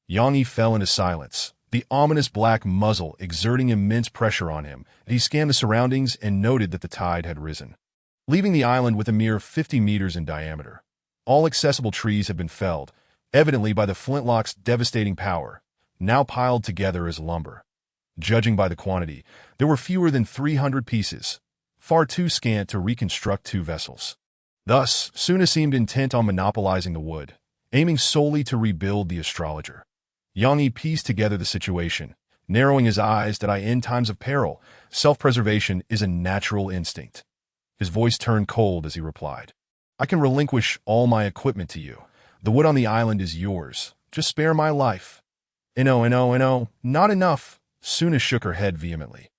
Yang Yi fell into silence, the ominous black muzzle exerting immense pressure on him. He scanned the surroundings and noted that the tide had risen, leaving the island with a mere 50 meters in diameter. All accessible trees had been felled, evidently by the flintlock's devastating power, now piled together as lumber. Judging by the quantity, there were fewer than 300 pieces, far too scant to reconstruct two vessels. Thus, Suna seemed intent on monopolizing the wood, aiming solely to rebuild the astrologer. Yang Yi pieced together the situation, narrowing his eyes that in times of peril, self-preservation is a natural instinct. His voice turned cold as he replied, I can relinquish all my equipment to you. The wood on the island is yours. Just spare my life. No, not enough. Suna shook her head vehemently.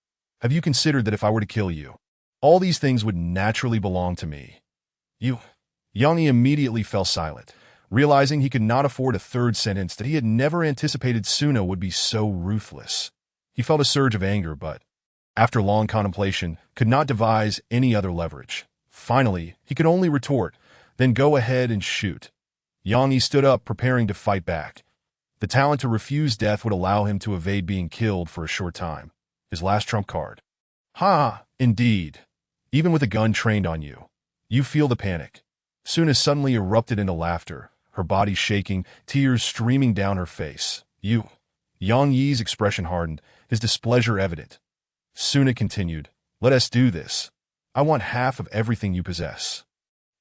Have you considered that if I were to kill you, all these things would naturally belong to me? You. Yang Yi immediately fell silent, realizing he could not afford a third sentence, that he had never anticipated Suna would be so ruthless. He felt a surge of anger, but, after long contemplation, could not devise any other leverage. Finally, he could only retort, then go ahead and shoot. Yang Yi stood up, preparing to fight back. The talent to refuse death would allow him to evade being killed for a short time. His last trump card. Ha! Indeed. Even with a gun trained on you, you feel the panic. Suna suddenly erupted into laughter, her body shaking, tears streaming down her face. You. Yang Yi's expression hardened, his displeasure evident. Suna continued, let us do this. I want half of everything you possess.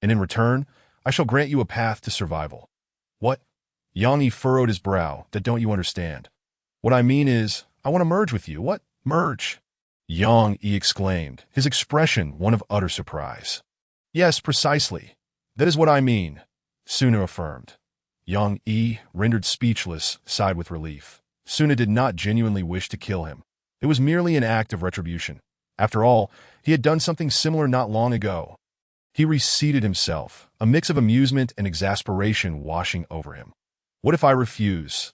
And in return, I shall grant you a path to survival. What? Yang Yi furrowed his brow. That don't you understand? What I mean is, I want to merge with you. What? Merge? Yang Yi exclaimed, his expression one of utter surprise. Yes, precisely. That is what I mean, Suna affirmed. Yang Yi, rendered speechless, sighed with relief. Suna did not genuinely wish to kill him. It was merely an act of retribution. After all, he had done something similar not long ago. He reseated himself, a mix of amusement and exasperation washing over him. What if I refuse?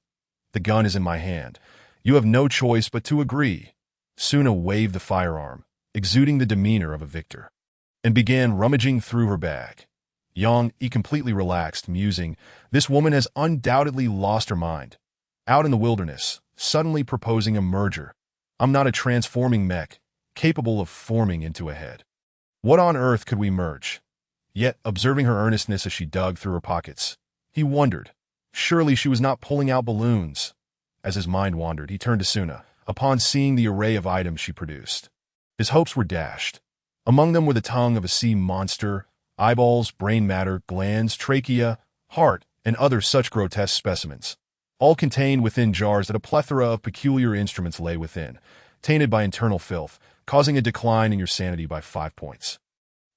The gun is in my hand. You have no choice but to agree. Suna waved the firearm, exuding the demeanor of a victor, and began rummaging through her bag. Yang Yi completely relaxed, musing, this woman has undoubtedly lost her mind. Out in the wilderness, suddenly proposing a merger. I'm not a transforming mech, capable of forming into a head. What on earth could we merge? Yet, observing her earnestness as she dug through her pockets, he wondered. Surely she was not pulling out balloons. As his mind wandered, he turned to Suna, upon seeing the array of items she produced. His hopes were dashed. Among them were the tongue of a sea monster, eyeballs, brain matter, glands, trachea, heart, and other such grotesque specimens, all contained within jars that a plethora of peculiar instruments lay within, tainted by internal filth, causing a decline in your sanity by 5 points.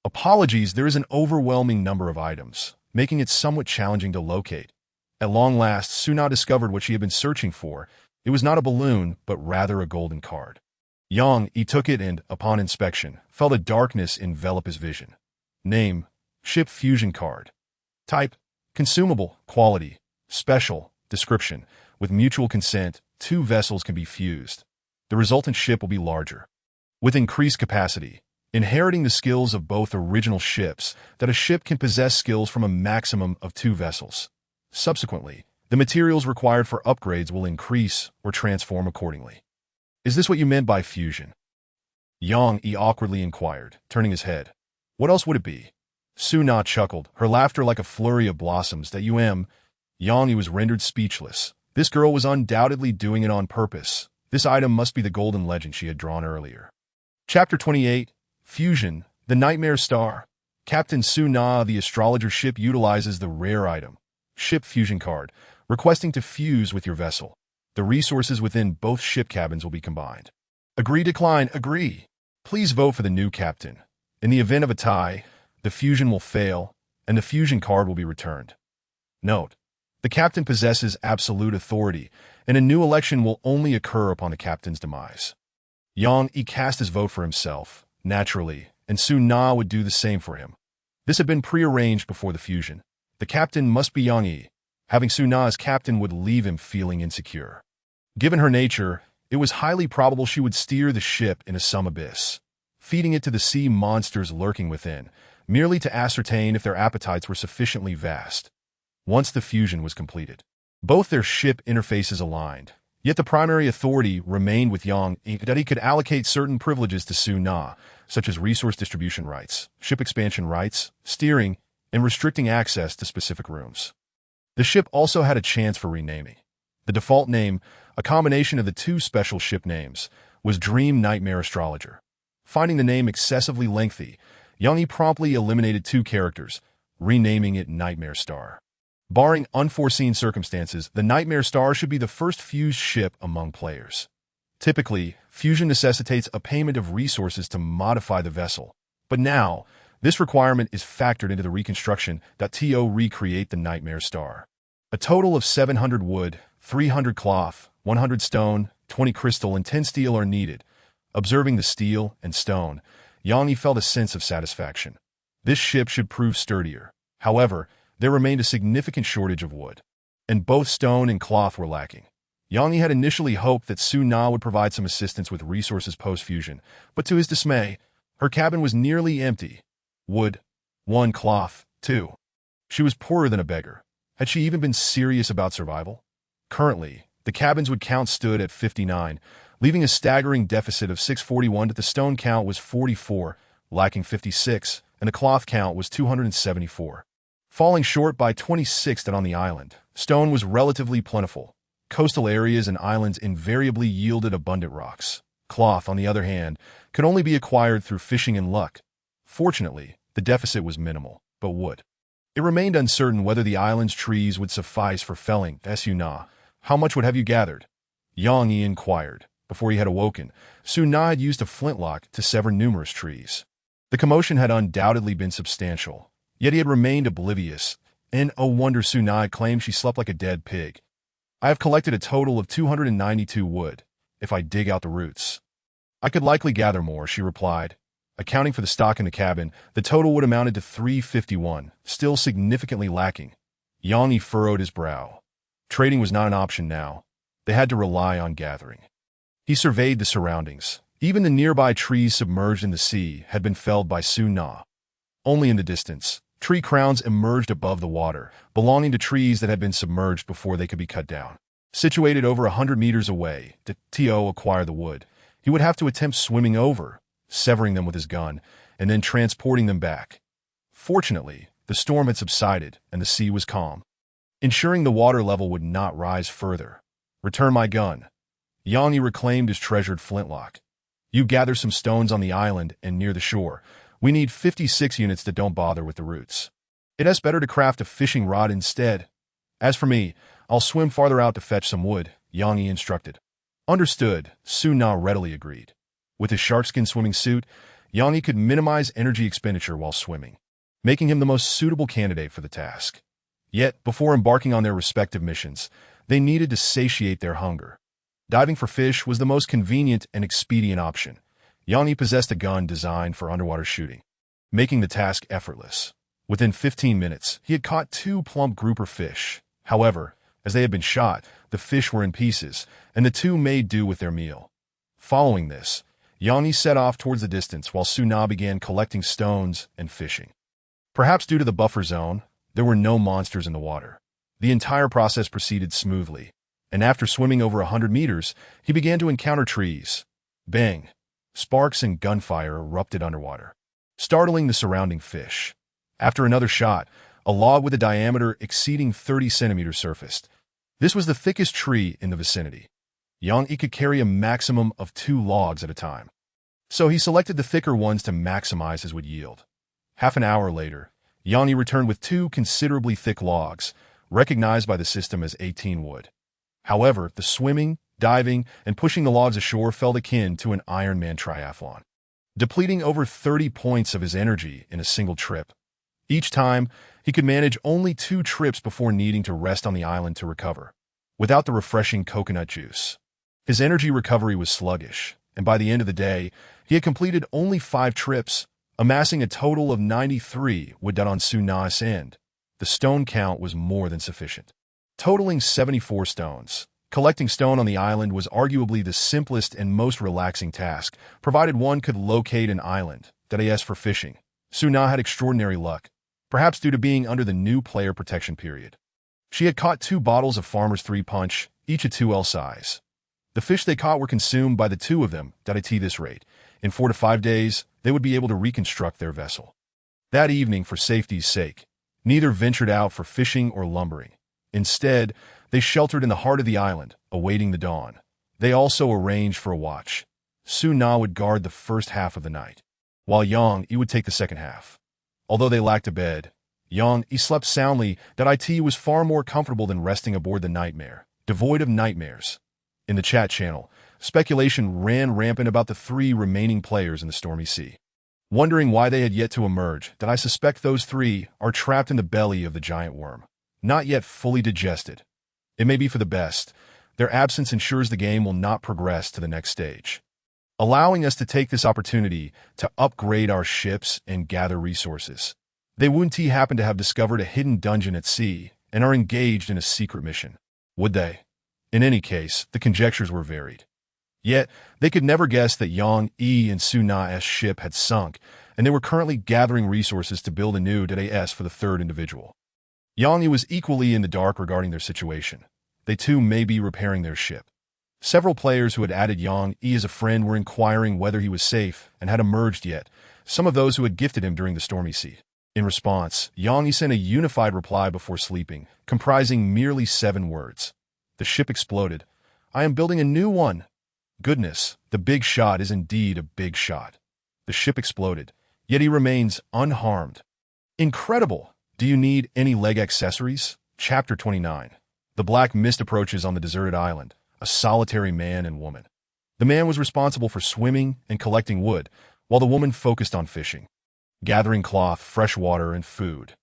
Apologies, there is an overwhelming number of items, making it somewhat challenging to locate. At long last, Suna discovered what she had been searching for. It was not a balloon, but rather a golden card. Yang Yi took it and, upon inspection, felt a darkness envelop his vision. Name, Ship Fusion Card. Type, Consumable. Quality, Special. Description, with mutual consent, 2 vessels can be fused. The resultant ship will be larger, with increased capacity, inheriting the skills of both original ships, that a ship can possess skills from a maximum of 2 vessels. Subsequently, the materials required for upgrades will increase or transform accordingly. Is this what you meant by fusion? Yang Yi awkwardly inquired, turning his head. What else would it be? Suna chuckled, her laughter like a flurry of blossoms. That Yang Yi was rendered speechless. This girl was undoubtedly doing it on purpose. This item must be the golden legend she had drawn earlier. Chapter 28, Fusion, the Nightmare Star. Captain Suna, the astrologer ship, utilizes the rare item, Ship Fusion Card, requesting to fuse with your vessel. The resources within both ship cabins will be combined. Agree, decline, agree. Please vote for the new captain. In the event of a tie, the fusion will fail, and the fusion card will be returned. Note: the captain possesses absolute authority, and a new election will only occur upon the captain's demise. Yang Yi cast his vote for himself, naturally, and Su Na would do the same for him. This had been prearranged before the fusion. The captain must be Yang Yi. Having Su Na as captain would leave him feeling insecure. Given her nature, it was highly probable she would steer the ship into some abyss, feeding it to the sea monsters lurking within, merely to ascertain if their appetites were sufficiently vast. Once the fusion was completed, both their ship interfaces aligned, yet the primary authority remained with Yang Yi, that he could allocate certain privileges to Su Na, such as resource distribution rights, ship expansion rights, steering, and restricting access to specific rooms. The ship also had a chance for renaming. The default name, a combination of the two special ship names, was Dream Nightmare Astrologer. Finding the name excessively lengthy, Yang Yi promptly eliminated two characters, renaming it Nightmare Star. Barring unforeseen circumstances, the Nightmare Star should be the first fused ship among players. Typically, fusion necessitates a payment of resources to modify the vessel, but now, this requirement is factored into the reconstruction to recreate the Nightmare Star. A total of 700 wood, 300 cloth, 100 stone, 20 crystal, and 10 steel are needed. Observing the steel and stone, Yang Yi felt a sense of satisfaction. This ship should prove sturdier. However, there remained a significant shortage of wood, and both stone and cloth were lacking. Yang Yi had initially hoped that Su Na would provide some assistance with resources post-fusion, but to his dismay, her cabin was nearly empty. Wood, 1, cloth, 2. She was poorer than a beggar. Had she even been serious about survival? Currently, the cabin's wood count stood at 59, leaving a staggering deficit of 641. That the stone count was 44, lacking 56, and the cloth count was 274. Falling short by 26. That on the island, stone was relatively plentiful. Coastal areas and islands invariably yielded abundant rocks. Cloth, on the other hand, could only be acquired through fishing and luck. Fortunately, the deficit was minimal, but wood. It remained uncertain whether the island's trees would suffice for felling. Su Na, how much would have you gathered? Yang Yi inquired. Before he had awoken, Su Na had used a flintlock to sever numerous trees. The commotion had undoubtedly been substantial, yet he had remained oblivious, and oh wonder, Su Na claimed she slept like a dead pig. I have collected a total of 292 wood, if I dig out the roots. I could likely gather more, she replied. Accounting for the stock in the cabin, the total would amounted to 351, still significantly lacking. Yang Yi furrowed his brow. Trading was not an option now. They had to rely on gathering. He surveyed the surroundings. Even the nearby trees submerged in the sea had been felled by Su Na. Only in the distance, tree crowns emerged above the water, belonging to trees that had been submerged before they could be cut down. Situated over 100 meters away, to acquire the wood, he would have to attempt swimming over, severing them with his gun, and then transporting them back. Fortunately, the storm had subsided and the sea was calm, ensuring the water level would not rise further. Return my gun. Yang Yi reclaimed his treasured flintlock. You gather some stones on the island and near the shore. We need 56 units that don't bother with the roots. It's better to craft a fishing rod instead. As for me, I'll swim farther out to fetch some wood, Yang Yi instructed. Understood, Su Na readily agreed. With his sharkskin swimming suit, Yang Yi could minimize energy expenditure while swimming, making him the most suitable candidate for the task. Yet, before embarking on their respective missions, they needed to satiate their hunger. Diving for fish was the most convenient and expedient option. Yang Yi possessed a gun designed for underwater shooting, making the task effortless. Within 15 minutes, he had caught 2 plump grouper fish. However, as they had been shot, the fish were in pieces, and the 2 made do with their meal. Following this, Yang Yi set off towards the distance while Su Na began collecting stones and fishing. Perhaps due to the buffer zone, there were no monsters in the water. The entire process proceeded smoothly, and after swimming over 100 meters, he began to encounter trees. Bang! Sparks and gunfire erupted underwater, startling the surrounding fish. After another shot, a log with a diameter exceeding 30 centimeters surfaced. This was the thickest tree in the vicinity. Yang Yi could carry a maximum of 2 logs at a time, so he selected the thicker ones to maximize his wood yield. Half an hour later, Yang Yi returned with 2 considerably thick logs, recognized by the system as 18 wood. However, the swimming, diving, and pushing the logs ashore felt akin to an Ironman triathlon, depleting over 30 points of his energy in a single trip. Each time, he could manage only 2 trips before needing to rest on the island to recover. Without the refreshing coconut juice, his energy recovery was sluggish, and by the end of the day, he had completed only 5 trips, amassing a total of 93 wood done on Suna's end. The stone count was more than sufficient, totaling 74 stones. Collecting stone on the island was arguably the simplest and most relaxing task, provided one could locate an island that is for fishing. Suna had extraordinary luck, perhaps due to being under the new player protection period. She had caught 2 bottles of Farmer's 3 Punch, each a 2L size. The fish they caught were consumed by the 2 of them at this rate. In 4 to 5 days, they would be able to reconstruct their vessel. That evening, for safety's sake, neither ventured out for fishing or lumbering. Instead, they sheltered in the heart of the island, awaiting the dawn. They also arranged for a watch. Suna would guard the first half of the night, while Yang Yi would take the second half. Although they lacked a bed, Yang Yi slept soundly. That was far more comfortable than resting aboard the Nightmare, devoid of nightmares. In the chat channel, speculation ran rampant about the 3 remaining players in the stormy sea. Wondering why they had yet to emerge, I suspect those 3 are trapped in the belly of the giant worm, not yet fully digested. It may be for the best. Their absence ensures the game will not progress to the next stage, allowing us to take this opportunity to upgrade our ships and gather resources. They wouldn't happen to have discovered a hidden dungeon at sea and are engaged in a secret mission, would they? In any case, the conjectures were varied. Yet, they could never guess that Yang Yi and Suna's ship had sunk, and they were currently gathering resources to build a new DAS for the 3rd individual. Yang Yi was equally in the dark regarding their situation. They too may be repairing their ship. Several players who had added Yang Yi as a friend were inquiring whether he was safe and had emerged yet, some of those who had gifted him during the stormy sea. In response, Yang Yi sent a unified reply before sleeping, comprising merely 7 words. The ship exploded. I am building a new one. Goodness, the big shot is indeed a big shot. The ship exploded, yet he remains unharmed. Incredible! Do you need any leg accessories? Chapter 29. The black mist approaches on the deserted island, a solitary man and woman. The man was responsible for swimming and collecting wood, while the woman focused on fishing, gathering cloth, fresh water, and food.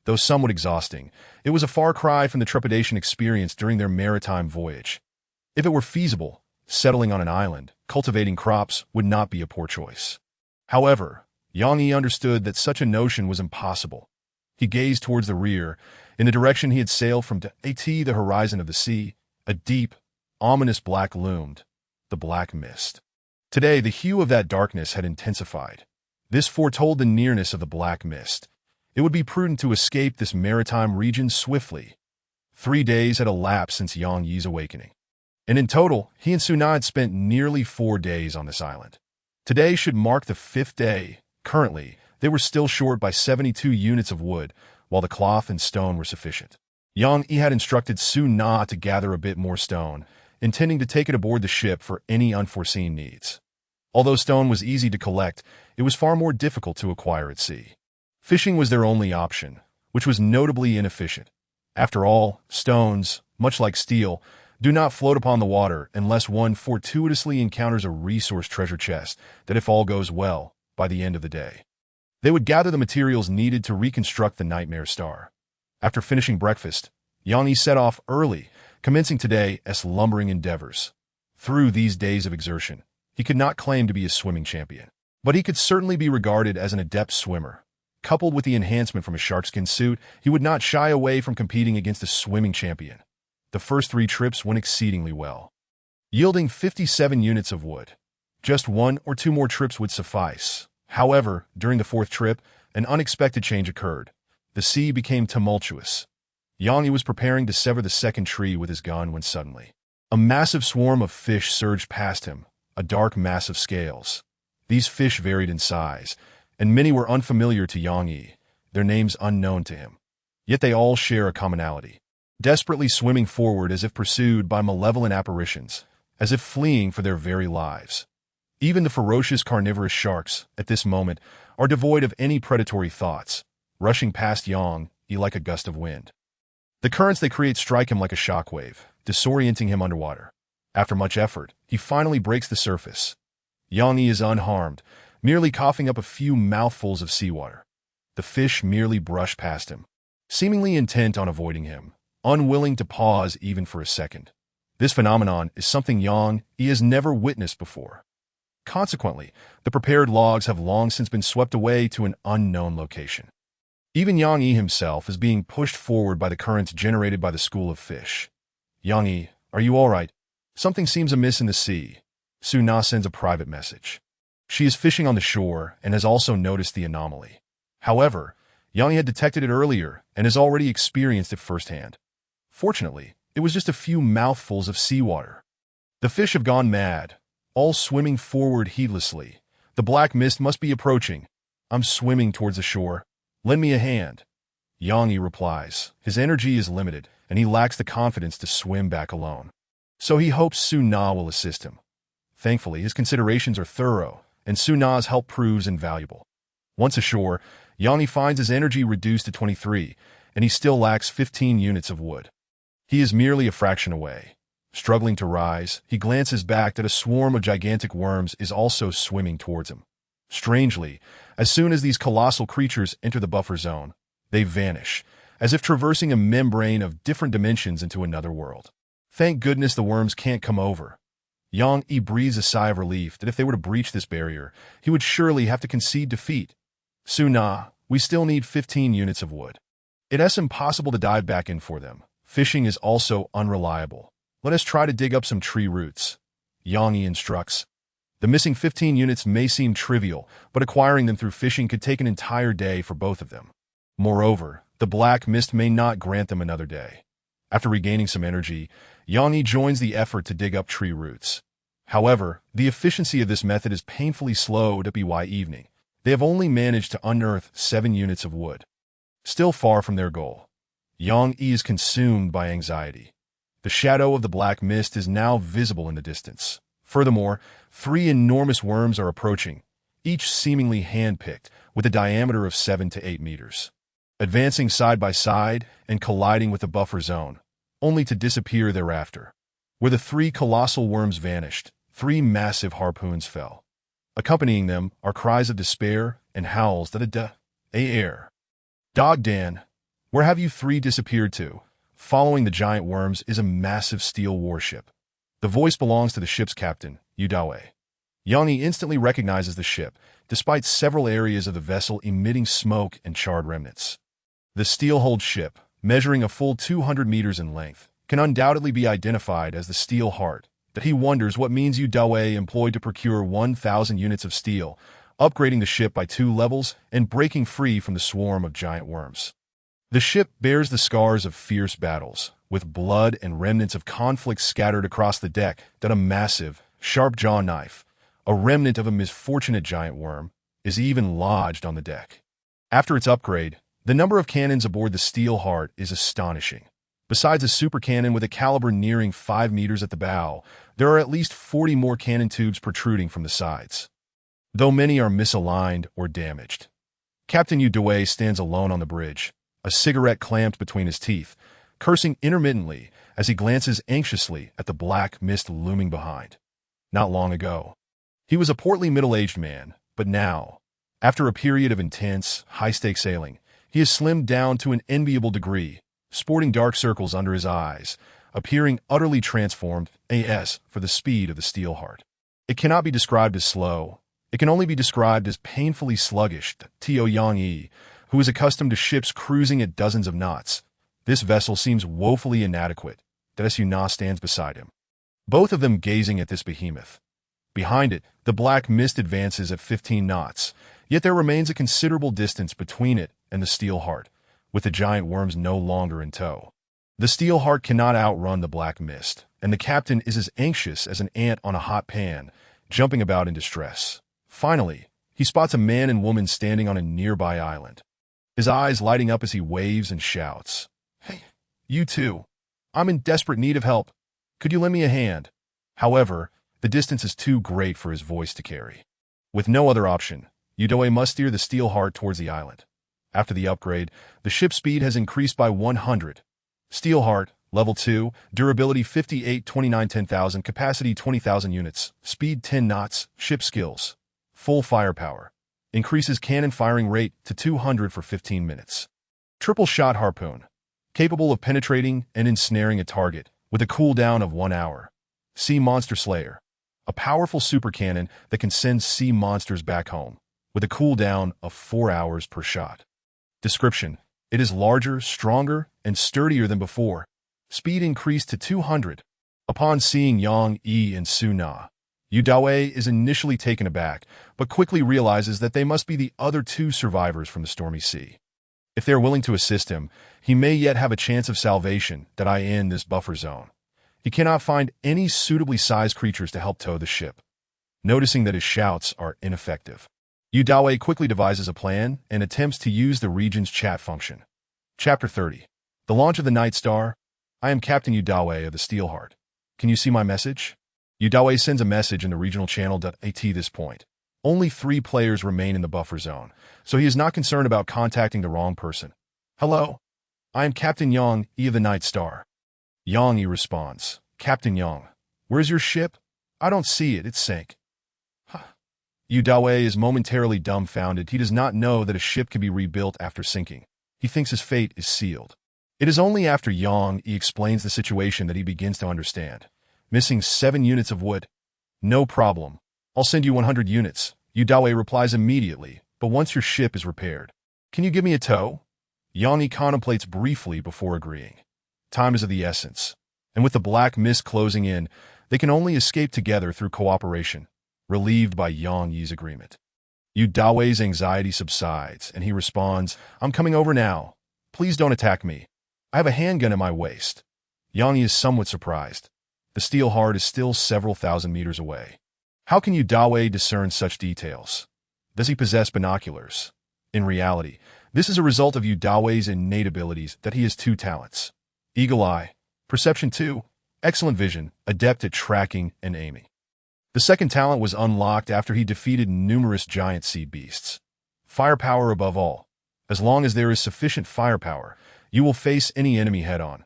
Though somewhat exhausting, it was a far cry from the trepidation experienced during their maritime voyage. If it were feasible, settling on an island, cultivating crops would not be a poor choice. However, Yang Yi understood that such a notion was impossible. He gazed towards the rear, in the direction he had sailed from the horizon of the sea. A deep, ominous black loomed, the black mist. Today, the hue of that darkness had intensified. This foretold the nearness of the black mist. It would be prudent to escape this maritime region swiftly. 3 days had elapsed since Yang Yi's awakening, and in total, he and Suna had spent nearly 4 days on this island. Today should mark the 5th day. Currently, they were still short by 72 units of wood, while the cloth and stone were sufficient. Yang Yi had instructed Suna to gather a bit more stone, intending to take it aboard the ship for any unforeseen needs. Although stone was easy to collect, it was far more difficult to acquire at sea. Fishing was their only option, which was notably inefficient. After all, stones, much like steel, do not float upon the water unless one fortuitously encounters a resource treasure chest that, if all goes well, by the end of the day, they would gather the materials needed to reconstruct the Nightmare Star. After finishing breakfast, Yang Yi set off early, commencing today's lumbering endeavors. Through these days of exertion, he could not claim to be a swimming champion, but he could certainly be regarded as an adept swimmer. Coupled with the enhancement from a sharkskin suit, he would not shy away from competing against a swimming champion. The first 3 trips went exceedingly well, yielding 57 units of wood. Just 1 or 2 more trips would suffice. However, during the 4th trip, an unexpected change occurred. The sea became tumultuous. Yang Yi was preparing to sever the 2nd tree with his gun when suddenly a massive swarm of fish surged past him, a dark mass of scales. These fish varied in size, and many were unfamiliar to Yang Yi, their names unknown to him. Yet they all share a commonality, desperately swimming forward as if pursued by malevolent apparitions, as if fleeing for their very lives. Even the ferocious carnivorous sharks, at this moment, are devoid of any predatory thoughts, rushing past Yang Yi like a gust of wind. The currents they create strike him like a shockwave, disorienting him underwater. After much effort, he finally breaks the surface. Yang Yi is unharmed, merely coughing up a few mouthfuls of seawater. The fish merely brush past him, seemingly intent on avoiding him, unwilling to pause even for a second. This phenomenon is something Yang Yi has never witnessed before. Consequently, the prepared logs have long since been swept away to an unknown location. Even Yang Yi himself is being pushed forward by the currents generated by the school of fish. Yang Yi, are you all right? Something seems amiss in the sea. Su Na sends a private message. She is fishing on the shore and has also noticed the anomaly. However, Yang Yi had detected it earlier and has already experienced it firsthand. Fortunately, it was just a few mouthfuls of seawater. The fish have gone mad, all swimming forward heedlessly. The black mist must be approaching. I'm swimming towards the shore. Lend me a hand. Yang Yi replies. His energy is limited, and he lacks the confidence to swim back alone. So he hopes Su Na will assist him. Thankfully, his considerations are thorough, and Su Na's help proves invaluable. Once ashore, Yang Yi finds his energy reduced to 23, and he still lacks 15 units of wood. He is merely a fraction away. Struggling to rise, he glances back that a swarm of gigantic worms is also swimming towards him. Strangely, as soon as these colossal creatures enter the buffer zone, they vanish, as if traversing a membrane of different dimensions into another world. Thank goodness the worms can't come over. Yang Yi breathes a sigh of relief that if they were to breach this barrier, he would surely have to concede defeat. Su Na, we still need 15 units of wood. It's impossible to dive back in for them. Fishing is also unreliable. Let us try to dig up some tree roots. Yang Yi instructs. The missing 15 units may seem trivial, but acquiring them through fishing could take an entire day for both of them. Moreover, the black mist may not grant them another day. After regaining some energy, Yang Yi joins the effort to dig up tree roots. However, the efficiency of this method is painfully slowed by evening. They have only managed to unearth 7 units of wood. Still far from their goal. Yang Yi is consumed by anxiety. The shadow of the black mist is now visible in the distance. Furthermore, 3 enormous worms are approaching, each seemingly hand-picked, with a diameter of 7 to 8 meters. Advancing side by side and colliding with the buffer zone, only to disappear thereafter. Where the 3 colossal worms vanished, 3 massive harpoons fell. Accompanying them are cries of despair and howls that air. Dog Dan, where have you 3 disappeared to? Following the giant worms is a massive steel warship. The voice belongs to the ship's captain, Yu Daowei. Yang Yi instantly recognizes the ship, despite several areas of the vessel emitting smoke and charred remnants. The steel-hulled ship, measuring a full 200 meters in length, can undoubtedly be identified as the Steel Heart, that he wonders what means Yu Daowei employed to procure 1,000 units of steel, upgrading the ship by 2 levels and breaking free from the swarm of giant worms. The ship bears the scars of fierce battles, with blood and remnants of conflict scattered across the deck that a massive, sharp-jaw knife, a remnant of a misfortunate giant worm, is even lodged on the deck. After its upgrade, the number of cannons aboard the Steel Heart is astonishing. Besides a super cannon with a caliber nearing 5 meters at the bow, there are at least 40 more cannon tubes protruding from the sides, though many are misaligned or damaged. Captain Yu Daowei stands alone on the bridge, a cigarette clamped between his teeth, cursing intermittently as he glances anxiously at the black mist looming behind. Not long ago, he was a portly middle-aged man, but now, after a period of intense, high-stakes sailing, he has slimmed down to an enviable degree, sporting dark circles under his eyes, appearing utterly transformed for the speed of the Steel Heart. It cannot be described as slow. It can only be described as painfully sluggish. To Yang Yi, who is accustomed to ships cruising at dozens of knots, this vessel seems woefully inadequate. Su Na stands beside him, both of them gazing at this behemoth. Behind it, the black mist advances at 15 knots, yet there remains a considerable distance between it and the Steel Heart, with the giant worms no longer in tow. The Steel Heart cannot outrun the black mist, and the captain is as anxious as an ant on a hot pan, jumping about in distress. Finally, he spots a man and woman standing on a nearby island, his eyes lighting up as he waves and shouts. Hey, you two. I'm in desperate need of help. Could you lend me a hand? However, the distance is too great for his voice to carry. With no other option, Yu Daowei must steer the Steel Heart towards the island. After the upgrade, the ship's speed has increased by 100. Steel Heart, Level 2, Durability 58, 29, 10,000, Capacity 20,000 units, Speed 10 knots, Ship Skills. Full Firepower. Increases cannon firing rate to 200 for 15 minutes. Triple Shot Harpoon. Capable of penetrating and ensnaring a target, with a cooldown of 1 hour. Sea Monster Slayer. a powerful supercannon that can send sea monsters back home, with a cooldown of 4 hours per shot. Description: it is larger, stronger, and sturdier than before. Speed increased to 200. Upon seeing Yang Yi and Su Na, Yu Dawei is initially taken aback, but quickly realizes that they must be the other two survivors from the stormy sea. If they are willing to assist him, he may yet have a chance of salvation that I in this buffer zone. He cannot find any suitably sized creatures to help tow the ship. Noticing that his shouts are ineffective, Yu Dawei quickly devises a plan and attempts to use the region's chat function. Chapter 30. The launch of the Night Star. I am Captain Yu Dawei of the Steelheart. Can you see my message? Yu Dawei sends a message in the regional channel. At this point, only 3 players remain in the buffer zone, so he is not concerned about contacting the wrong person. Hello? I am Captain Yang Yi of the Night Star. Yang Yi responds, Captain Yang, where's your ship? I don't see it, it's sank. Yu Dawei is momentarily dumbfounded. He does not know that a ship can be rebuilt after sinking. He thinks his fate is sealed. It is only after Yang Yi explains the situation that he begins to understand. Missing 7 units of wood? No problem. I'll send you 100 units. Yu Dawei replies immediately, but once your ship is repaired. Can you give me a tow? Yang Yi contemplates briefly before agreeing. Time is of the essence, and with the black mist closing in, they can only escape together through cooperation, relieved by Yang Yi's agreement. Yu Dawei's anxiety subsides, and he responds, I'm coming over now. Please don't attack me. I have a handgun in my waist. Yang Yi is somewhat surprised. The Steelheart is still several thousand meters away. How can Yu Dawei discern such details? Does he possess binoculars? In reality, this is a result of Yu Dawei's innate abilities that he has 2 talents. Eagle Eye, Perception 2, Excellent Vision, adept at tracking and aiming. The second talent was unlocked after he defeated numerous giant sea beasts. Firepower above all. As long as there is sufficient firepower, you will face any enemy head-on.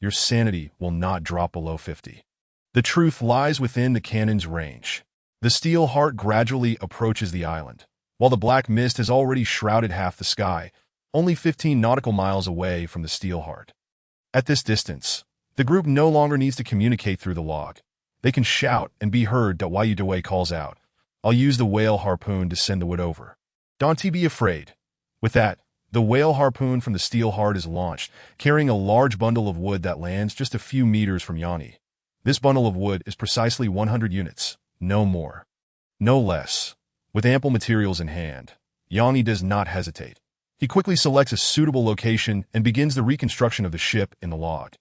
Your sanity will not drop below 50. The truth lies within the cannon's range. The Steelheart gradually approaches the island. While the black mist has already shrouded half the sky, only 15 nautical miles away from the Steelheart. At this distance, the group no longer needs to communicate through the log. They can shout and be heard. While Yu Dawei calls out, I'll use the whale harpoon to send the wood over. Don't be afraid. With that, the whale harpoon from the Steelheart is launched, carrying a large bundle of wood that lands just a few meters from Yang Yi. This bundle of wood is precisely 100 units, no more, no less. With ample materials in hand, Yang Yi does not hesitate. He quickly selects a suitable location and begins the reconstruction of the ship in the log.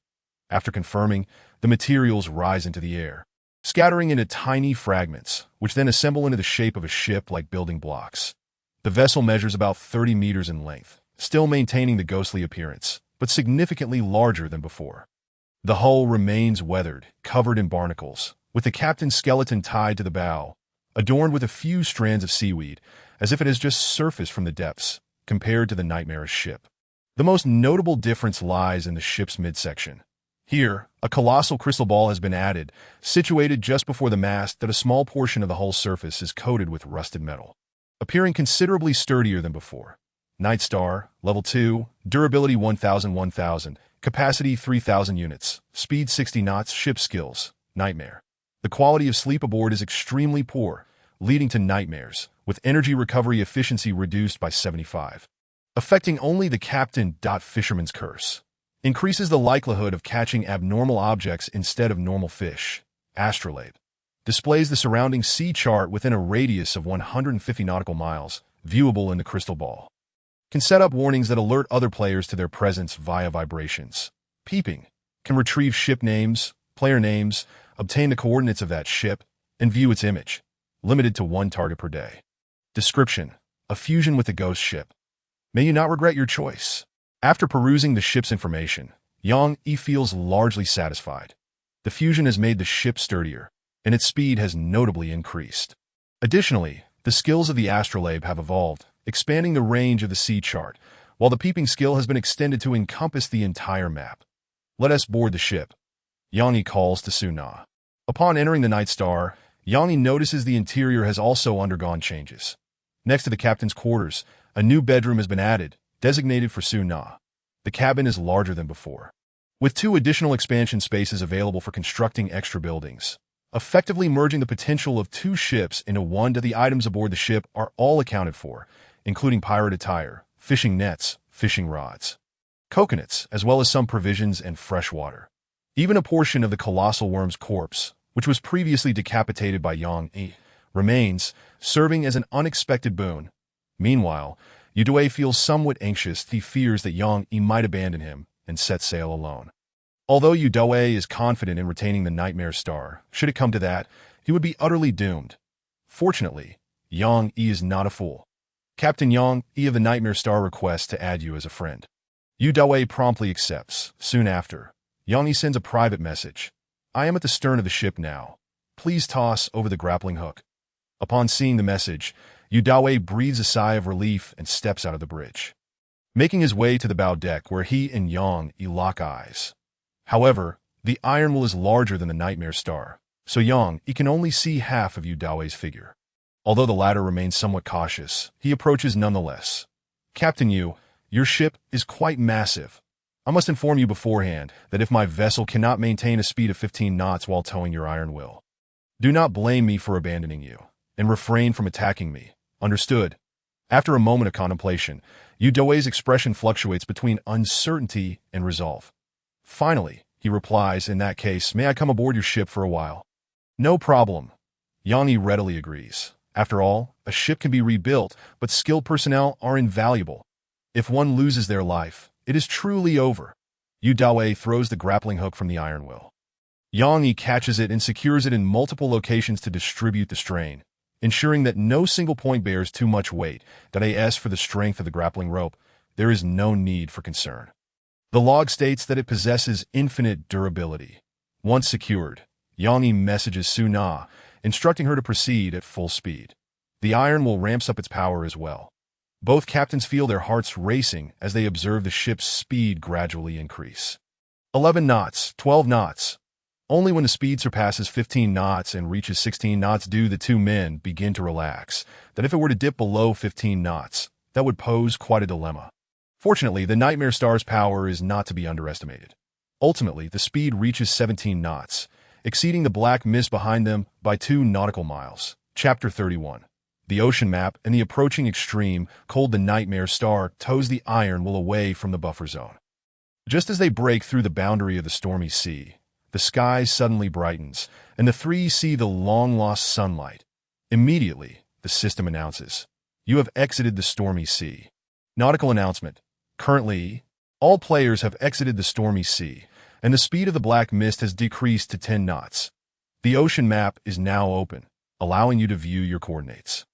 After confirming, the materials rise into the air, scattering into tiny fragments, which then assemble into the shape of a ship like building blocks. The vessel measures about 30 meters in length, still maintaining the ghostly appearance, but significantly larger than before. The hull remains weathered, covered in barnacles, with the captain's skeleton tied to the bow, adorned with a few strands of seaweed, as if it has just surfaced from the depths, compared to the Nightmarish ship. The most notable difference lies in the ship's midsection. Here, a colossal crystal ball has been added, situated just before the mast that a small portion of the hull surface is coated with rusted metal, appearing considerably sturdier than before. Night Star, Level 2, Durability 1000, Capacity 3000 units, Speed 60 knots, Ship Skills, Nightmare. The quality of sleep aboard is extremely poor, leading to nightmares, with energy recovery efficiency reduced by 75. Affecting only the captain. Fisherman's Curse. Increases the likelihood of catching abnormal objects instead of normal fish. Astrolabe. Displays the surrounding sea chart within a radius of 150 nautical miles, viewable in the crystal ball. Can set up warnings that alert other players to their presence via vibrations. Peeping. Can retrieve ship names, player names, obtain the coordinates of that ship, and view its image. Limited to 1 target per day. Description. A fusion with the ghost ship. May you not regret your choice. After perusing the ship's information, Yang Yi feels largely satisfied. The fusion has made the ship sturdier, and its speed has notably increased. Additionally, the skills of the astrolabe have evolved, expanding the range of the sea chart, while the peeping skill has been extended to encompass the entire map. Let us board the ship. Yang Yi calls to Su Na. Upon entering the Night Star, Yang Yi notices the interior has also undergone changes. Next to the captain's quarters, a new bedroom has been added, designated for Su Na. The cabin is larger than before, with 2 additional expansion spaces available for constructing extra buildings. effectively merging the potential of two ships into one. The items aboard the ship are all accounted for, including pirate attire, fishing nets, fishing rods, coconuts, as well as some provisions and fresh water. Even a portion of the colossal worm's corpse, which was previously decapitated by Yang Yi, remains, serving as an unexpected boon. Meanwhile, Yudue feels somewhat anxious. He fears that Yang Yi might abandon him and set sail alone. Although Yudue is confident in retaining the Nightmare Star, should it come to that, he would be utterly doomed. Fortunately, Yang Yi is not a fool. Captain Yang Yi of the Nightmare Star requests to add you as a friend. Yudue promptly accepts. Soon after, Yang Yi sends a private message. I am at the stern of the ship now. Please toss over the grappling hook. Upon seeing the message, Yudue breathes a sigh of relief and steps out of the bridge, making his way to the bow deck where he and Yang Yi lock eyes. However, the iron will is larger than the Nightmare Star, so Yang Yi can only see half of Yudawe's figure. Although the latter remains somewhat cautious, he approaches nonetheless. Captain Yu, your ship is quite massive. I must inform you beforehand that if my vessel cannot maintain a speed of 15 knots while towing your iron will, do not blame me for abandoning you, and refrain from attacking me. Understood? After a moment of contemplation, Yudawe's expression fluctuates between uncertainty and resolve. Finally, he replies, in that case, may I come aboard your ship for a while? No problem. Yang Yi readily agrees. After all, a ship can be rebuilt, but skilled personnel are invaluable. If one loses their life, it is truly over. Yudue throws the grappling hook from the iron will. Yang Yi catches it and secures it in multiple locations to distribute the strain, ensuring that no single point bears too much weight. As for the strength of the grappling rope, there is no need for concern. The log states that it possesses infinite durability. Once secured, Yang Yi messages Suna, instructing her to proceed at full speed. The iron will ramps up its power as well. Both captains feel their hearts racing as they observe the ship's speed gradually increase. 11 knots, 12 knots. Only when the speed surpasses 15 knots and reaches 16 knots do the two men begin to relax. That if it were to dip below 15 knots, that would pose quite a dilemma. Fortunately, the Nightmare Star's power is not to be underestimated. Ultimately, the speed reaches 17 knots, exceeding the black mist behind them by 2 nautical miles. Chapter 31. The ocean map and the approaching extreme cold. The Nightmare Star tows the iron will away from the buffer zone. Just as they break through the boundary of the stormy sea, the sky suddenly brightens, and the three see the long-lost sunlight. Immediately, the system announces, you have exited the stormy sea. Nautical announcement. Currently, all players have exited the stormy sea, and the speed of the black mist has decreased to 10 knots. The ocean map is now open, allowing you to view your coordinates.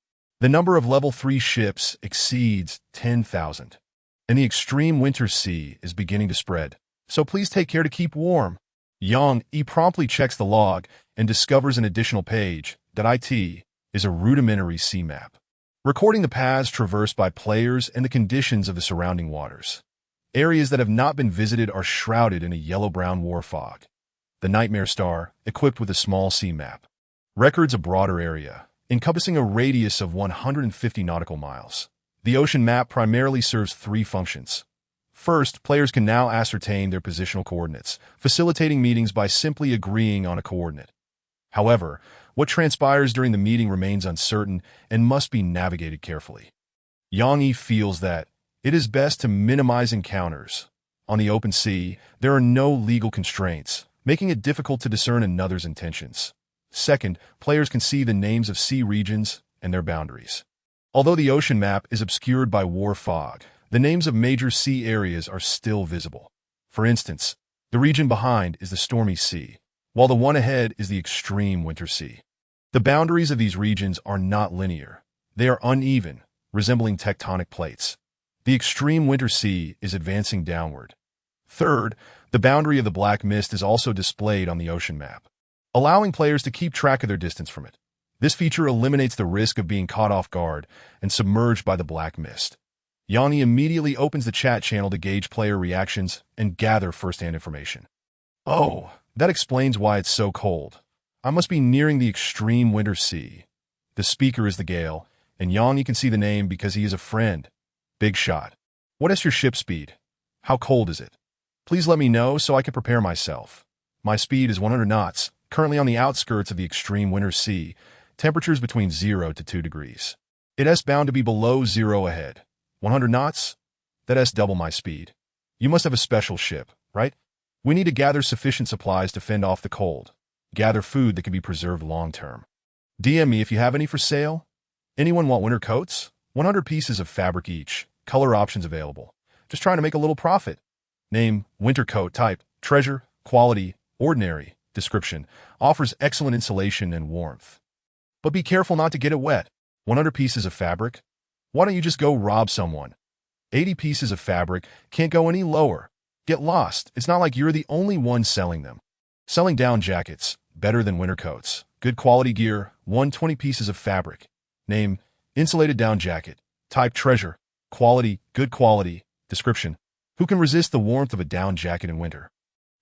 The number of level 3 ships exceeds 10,000, and the extreme winter sea is beginning to spread, so please take care to keep warm. Yang Yi promptly checks the log and discovers an additional page. It is a rudimentary sea map, recording the paths traversed by players and the conditions of the surrounding waters. Areas that have not been visited are shrouded in a yellow-brown war fog. The Nightmare Star, equipped with a small sea map, records a broader area, encompassing a radius of 150 nautical miles. The ocean map primarily serves 3 functions. First, players can now ascertain their positional coordinates, facilitating meetings by simply agreeing on a coordinate. However, what transpires during the meeting remains uncertain and must be navigated carefully. Yang Yi feels that it is best to minimize encounters. On the open sea, there are no legal constraints, making it difficult to discern another's intentions. Second, players can see the names of sea regions and their boundaries. Although the ocean map is obscured by war fog, the names of major sea areas are still visible. For instance, the region behind is the stormy sea, while the one ahead is the extreme winter sea. The boundaries of these regions are not linear. They are uneven, resembling tectonic plates. The extreme winter sea is advancing downward. Third, the boundary of the black mist is also displayed on the ocean map, allowing players to keep track of their distance from it. This feature eliminates the risk of being caught off guard and submerged by the black mist. Yang Yi immediately opens the chat channel to gauge player reactions and gather first-hand information. Oh, that explains why it's so cold. I must be nearing the extreme winter sea. The speaker is the Gale, and Yang Yi can see the name because he is a friend. Big shot. What is your ship speed? How cold is it? Please let me know so I can prepare myself. My speed is 100 knots, currently on the outskirts of the extreme winter sea, temperatures between 0 to 2 degrees. It's bound to be below 0 ahead. 100 knots? That's double my speed. You must have a special ship, right? We need to gather sufficient supplies to fend off the cold. Gather food that can be preserved long-term. DM me if you have any for sale. Anyone want winter coats? 100 pieces of fabric each. Color options available. Just trying to make a little profit. Name, winter coat type, treasure, quality, ordinary, description, offers excellent insulation and warmth. But be careful not to get it wet. 100 pieces of fabric? Why don't you just go rob someone? 80 pieces of fabric, can't go any lower. Get lost, it's not like you're the only one selling them. Selling down jackets, better than winter coats. Good quality gear, 120 pieces of fabric. Name, insulated down jacket. Type treasure, quality, good quality, description. Who can resist the warmth of a down jacket in winter?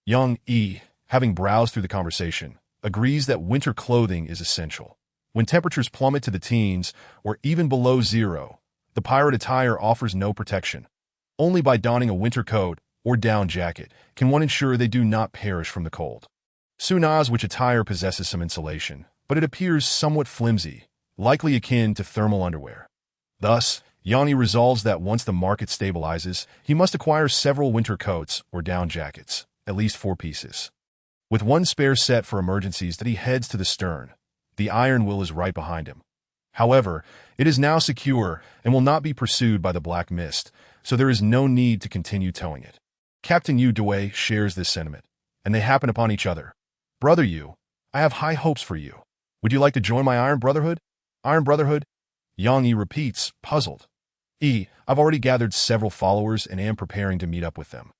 Young E, having browsed through the conversation, agrees that winter clothing is essential. When temperatures plummet to the teens, or even below 0, the pirate attire offers no protection. Only by donning a winter coat or down jacket can one ensure they do not perish from the cold. Sunaz, which attire possesses some insulation, but it appears somewhat flimsy, likely akin to thermal underwear. Thus, Yanni resolves that once the market stabilizes, he must acquire several winter coats or down jackets, at least 4 pieces. With one spare set for emergencies that he heads to the stern. The Iron Will is right behind him. However, it is now secure and will not be pursued by the Black Mist, so there is no need to continue towing it. Captain Yu Due shares this sentiment, and they happen upon each other. Brother Yu, I have high hopes for you. Would you like to join my Iron Brotherhood? Iron Brotherhood? Yang Yi repeats, puzzled. I've already gathered several followers and am preparing to meet up with them.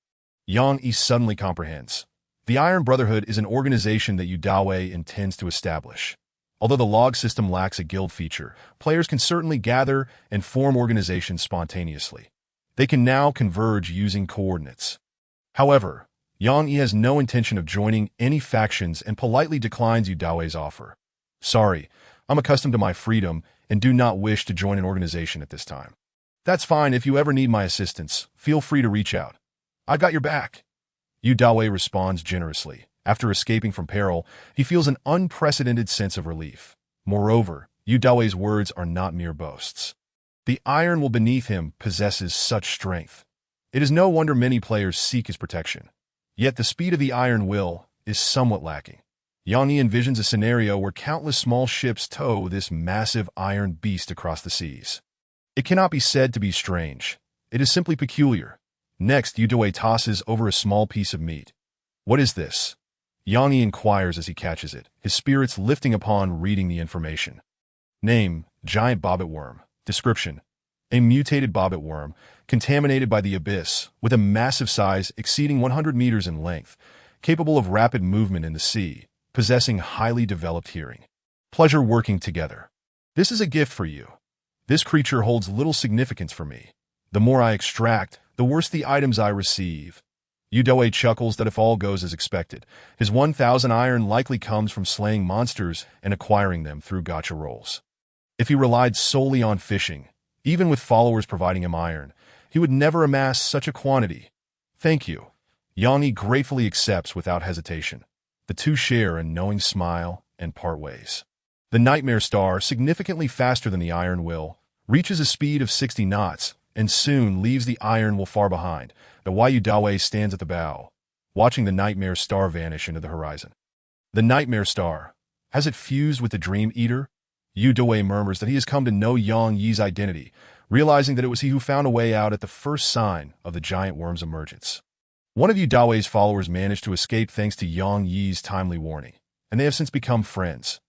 Yang Yi suddenly comprehends. The Iron Brotherhood is an organization that Yu Due intends to establish. Although the log system lacks a guild feature, players can certainly gather and form organizations spontaneously. They can now converge using coordinates. However, Yang Yi has no intention of joining any factions and politely declines Yu Due's offer. Sorry, I'm accustomed to my freedom and do not wish to join an organization at this time. That's fine. If you ever need my assistance, feel free to reach out. I've got your back. Yu Due responds generously. After escaping from peril, he feels an unprecedented sense of relief. Moreover, Yu Due's words are not mere boasts. The Iron Will beneath him possesses such strength. It is no wonder many players seek his protection. Yet the speed of the Iron Will is somewhat lacking. Yang Yi envisions a scenario where countless small ships tow this massive iron beast across the seas. It cannot be said to be strange. It is simply peculiar. Next, Yu Due tosses over a small piece of meat. What is this? Yang Yi inquires as he catches it, his spirits lifting upon reading the information. Name, giant bobbit worm. Description, a mutated bobbit worm, contaminated by the abyss, with a massive size exceeding 100 meters in length, capable of rapid movement in the sea, possessing highly developed hearing. Pleasure working together. This is a gift for you. This creature holds little significance for me. The more I extract, the worse the items I receive. Yu Due chuckles that if all goes as expected, his 1,000 iron likely comes from slaying monsters and acquiring them through gacha rolls. If he relied solely on fishing, even with followers providing him iron, he would never amass such a quantity. Thank you. Yang Yi gratefully accepts without hesitation. The two share a knowing smile and part ways. The Nightmare Star, significantly faster than the Iron Will, reaches a speed of 60 knots and soon leaves the Iron Will far behind. The Yu Due stands at the bow, watching the Nightmare Star vanish into the horizon. The Nightmare Star, has it fused with the Dream Eater? Yu Due murmurs that he has come to know Yang Yi's identity, realizing that it was he who found a way out at the first sign of the giant worm's emergence. One of Yu Due's followers managed to escape thanks to Yang Yi's timely warning, and they have since become friends.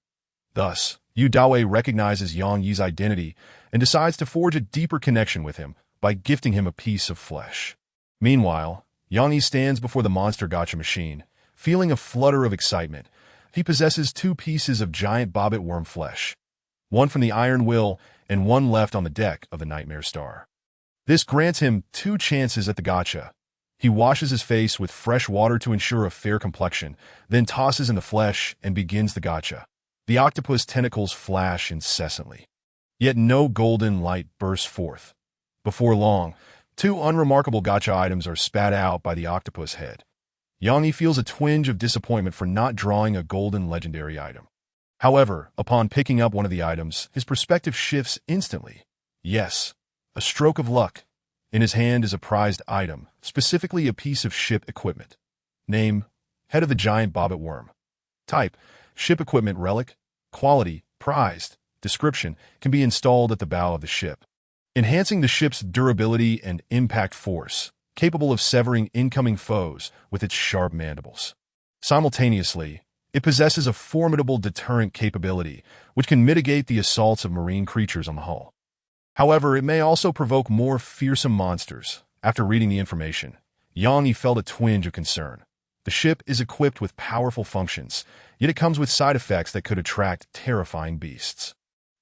Thus, Yu Due recognizes Yang Yi's identity and decides to forge a deeper connection with him by gifting him a piece of flesh. Meanwhile, Yang Yi stands before the monster gacha machine, feeling a flutter of excitement. He possesses 2 pieces of giant bobbit worm flesh, one from the Iron Will and one left on the deck of the Nightmare Star. This grants him 2 chances at the gacha. He washes his face with fresh water to ensure a fair complexion, then tosses in the flesh and begins the gacha. The octopus tentacles flash incessantly. Yet no golden light bursts forth. Before long, 2 unremarkable gacha items are spat out by the octopus head. Yang Yi feels a twinge of disappointment for not drawing a golden legendary item. However, upon picking up one of the items, his perspective shifts instantly. Yes, a stroke of luck. In his hand is a prized item, specifically a piece of ship equipment. Name: Head of the Giant Bobbit Worm. Type: Ship Equipment Relic. Quality: Prized. Description: Can be installed at the bow of the ship, enhancing the ship's durability and impact force, capable of severing incoming foes with its sharp mandibles. Simultaneously, it possesses a formidable deterrent capability, which can mitigate the assaults of marine creatures on the hull. However, it may also provoke more fearsome monsters. After reading the information, Yang Yi felt a twinge of concern. The ship is equipped with powerful functions, yet it comes with side effects that could attract terrifying beasts.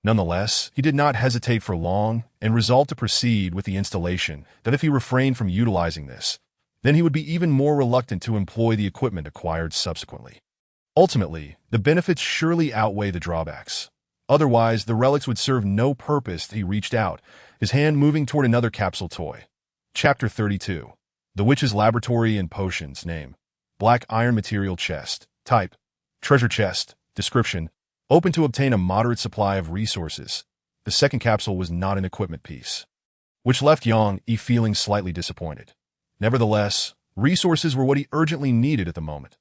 Nonetheless, he did not hesitate for long and resolved to proceed with the installation, that if he refrained from utilizing this, then he would be even more reluctant to employ the equipment acquired subsequently. Ultimately, the benefits surely outweigh the drawbacks. Otherwise, the relics would serve no purpose. He reached out, his hand moving toward another capsule toy. Chapter 32. The Witch's Laboratory and Potions. Name: Black Iron Material Chest. Type: Treasure Chest. Description: Open to obtain a moderate supply of resources. The second capsule was not an equipment piece, which left Yang Yi feeling slightly disappointed. Nevertheless, resources were what he urgently needed at the moment.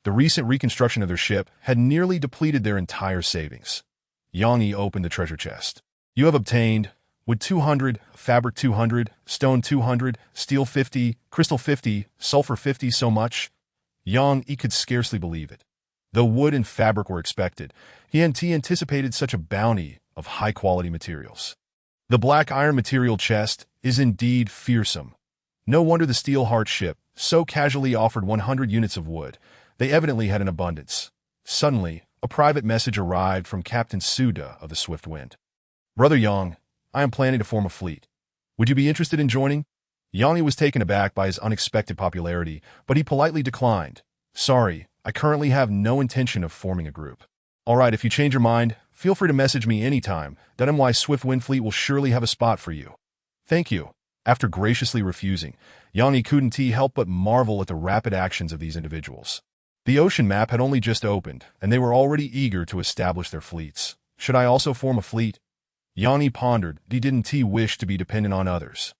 The recent reconstruction of their ship had nearly depleted their entire savings. Yang Yi opened the treasure chest. You have obtained wood 200, fabric 200, stone 200, steel 50, crystal 50, sulfur 50. So much? Yang Yi could scarcely believe it. Though wood and fabric were expected, he anticipated such a bounty of high-quality materials. The black iron material chest is indeed fearsome. No wonder the Steelheart ship so casually offered 100 units of wood. They evidently had an abundance. Suddenly, a private message arrived from Captain Suda of the Swift Wind. Brother Yang, I am planning to form a fleet. Would you be interested in joining? Yang Yi was taken aback by his unexpected popularity, but he politely declined. Sorry, I currently have no intention of forming a group. Alright, if you change your mind, feel free to message me anytime. That MY Swift Wind Fleet will surely have a spot for you. Thank you. After graciously refusing, Yang Yi couldn't help but marvel at the rapid actions of these individuals. The ocean map had only just opened, and they were already eager to establish their fleets. Should I also form a fleet? Yang Yi pondered. He didn't wish to be dependent on others.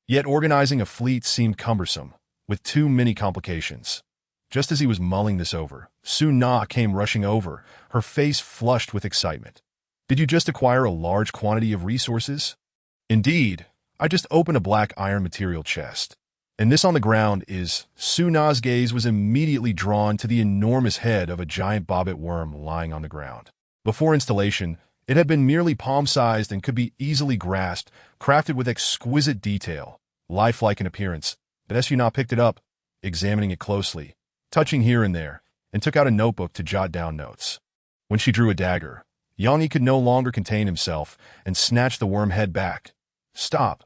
Yet organizing a fleet seemed cumbersome, with too many complications. Just as he was mulling this over, Su Na came rushing over, her face flushed with excitement. Did you just acquire a large quantity of resources? Indeed, I just opened a black iron material chest. And this on the ground is... Su Na's gaze was immediately drawn to the enormous head of a giant bobbit worm lying on the ground. Before installation, it had been merely palm-sized and could be easily grasped, crafted with exquisite detail, lifelike in appearance. But Su Na picked it up, examining it closely, touching here and there, and took out a notebook to jot down notes. When she drew a dagger, Yang Yi could no longer contain himself and snatched the worm head back. Stop.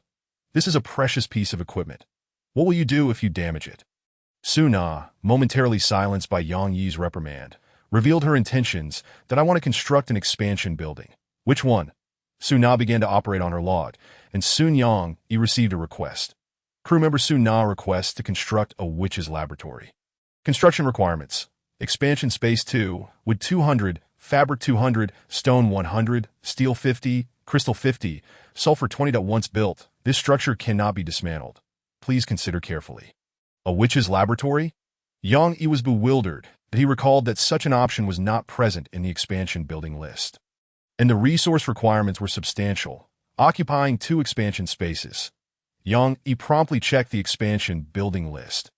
This is a precious piece of equipment. What will you do if you damage it? Su Na, momentarily silenced by Yang Yi's reprimand, revealed her intentions that I want to construct an expansion building. Which one? Su Na began to operate on her log, and soon Yang Yi received a request. Crew member Su Na requests to construct a witch's laboratory. Construction requirements: expansion space 2, wood 200, fabric 200, stone 100, steel 50, crystal 50, sulfur 20. Once built, this structure cannot be dismantled. Please consider carefully. A witch's laboratory? Yang Yi was bewildered that he recalled that such an option was not present in the expansion building list. And the resource requirements were substantial, occupying 2 expansion spaces. Yang Yi promptly checked the expansion building list.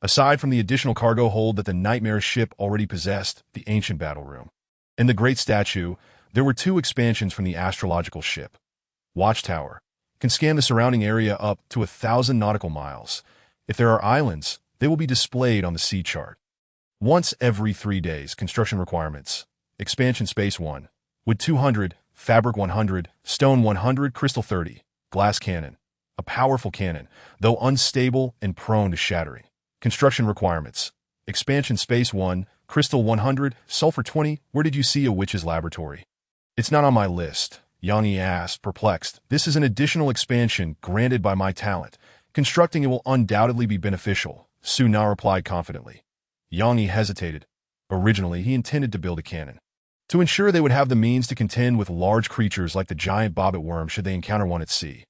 Aside from the additional cargo hold that the Nightmarish ship already possessed, the ancient battle room, and the great statue, there were 2 expansions from the astrological ship. Watchtower can scan the surrounding area up to 1,000 nautical miles. If there are islands, they will be displayed on the sea chart. Once every 3 days. Construction requirements: expansion space 1, wood 200, fabric 100, stone 100, crystal 30, glass cannon. A powerful cannon, though unstable and prone to shattering. Construction requirements: expansion space 1, crystal 100, sulfur 20. Where did you see a witch's laboratory? It's not on my list, Yang Yi asked, perplexed. This is an additional expansion granted by my talent. Constructing it will undoubtedly be beneficial, Su Na replied confidently. Yang Yi hesitated. Originally, he intended to build a cannon to ensure they would have the means to contend with large creatures like the giant bobbit worm should they encounter one at sea.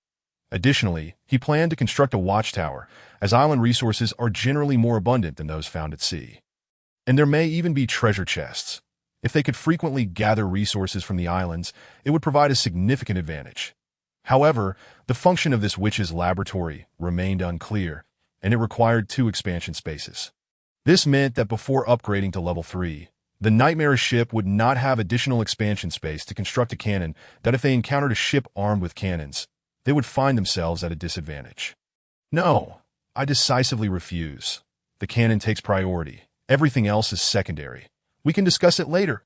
Additionally, he planned to construct a watchtower, as island resources are generally more abundant than those found at sea. And there may even be treasure chests. If they could frequently gather resources from the islands, it would provide a significant advantage. However, the function of this witch's laboratory remained unclear, and it required 2 expansion spaces. This meant that before upgrading to level 3, the Nightmarish ship would not have additional expansion space to construct a cannon that if they encountered a ship armed with cannons, they would find themselves at a disadvantage. No, I decisively refuse. The cannon takes priority. Everything else is secondary. We can discuss it later.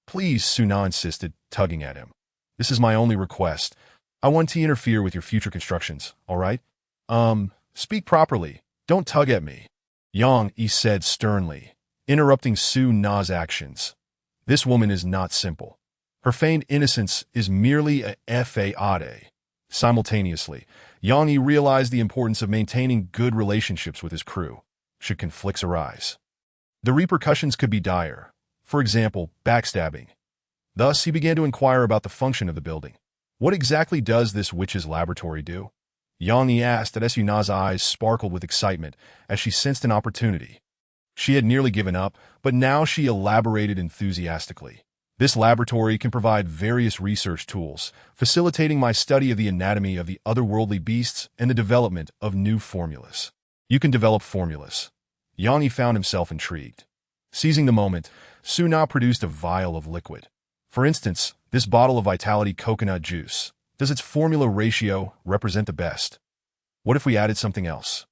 Please, Suna insisted, tugging at him. This is my only request. I want to interfere with your future constructions, all right? Speak properly. Don't tug at me. Yang Yi said sternly, interrupting Suna's actions. This woman is not simple. Her feigned innocence is merely a fade. Simultaneously, Yang Yi realized the importance of maintaining good relationships with his crew, should conflicts arise. The repercussions could be dire. For example, backstabbing. Thus, he began to inquire about the function of the building. What exactly does this witch's laboratory do? Yang Yi asked as Suna's eyes sparkled with excitement as she sensed an opportunity. She had nearly given up, but now she elaborated enthusiastically. This laboratory can provide various research tools, facilitating my study of the anatomy of the otherworldly beasts and the development of new formulas. You can develop formulas. Yang Yi found himself intrigued. Seizing the moment, Suna produced a vial of liquid. For instance, this bottle of Vitality coconut juice. Does its formula ratio represent the best? What if we added something else?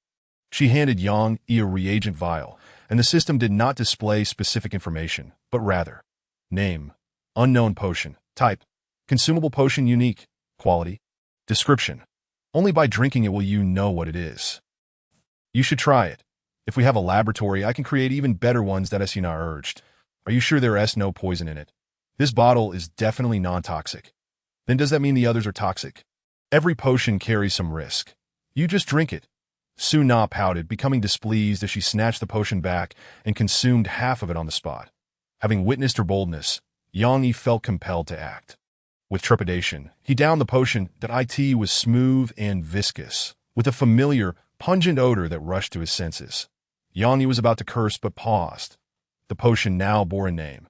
She handed Yang Yi a reagent vial, and the system did not display specific information, but rather, name, unknown potion, type, consumable potion unique, quality, description. Only by drinking it will you know what it is. You should try it. If we have a laboratory, I can create even better ones that Suna urged. Are you sure there is no poison in it? This bottle is definitely non-toxic. Then does that mean the others are toxic? Every potion carries some risk. You just drink it. Suna pouted, becoming displeased as she snatched the potion back and consumed half of it on the spot. Having witnessed her boldness, Yang Yi felt compelled to act. With trepidation, he downed the potion that it was smooth and viscous, with a familiar, pungent odor that rushed to his senses. Yang Yi was about to curse but paused. The potion now bore a name.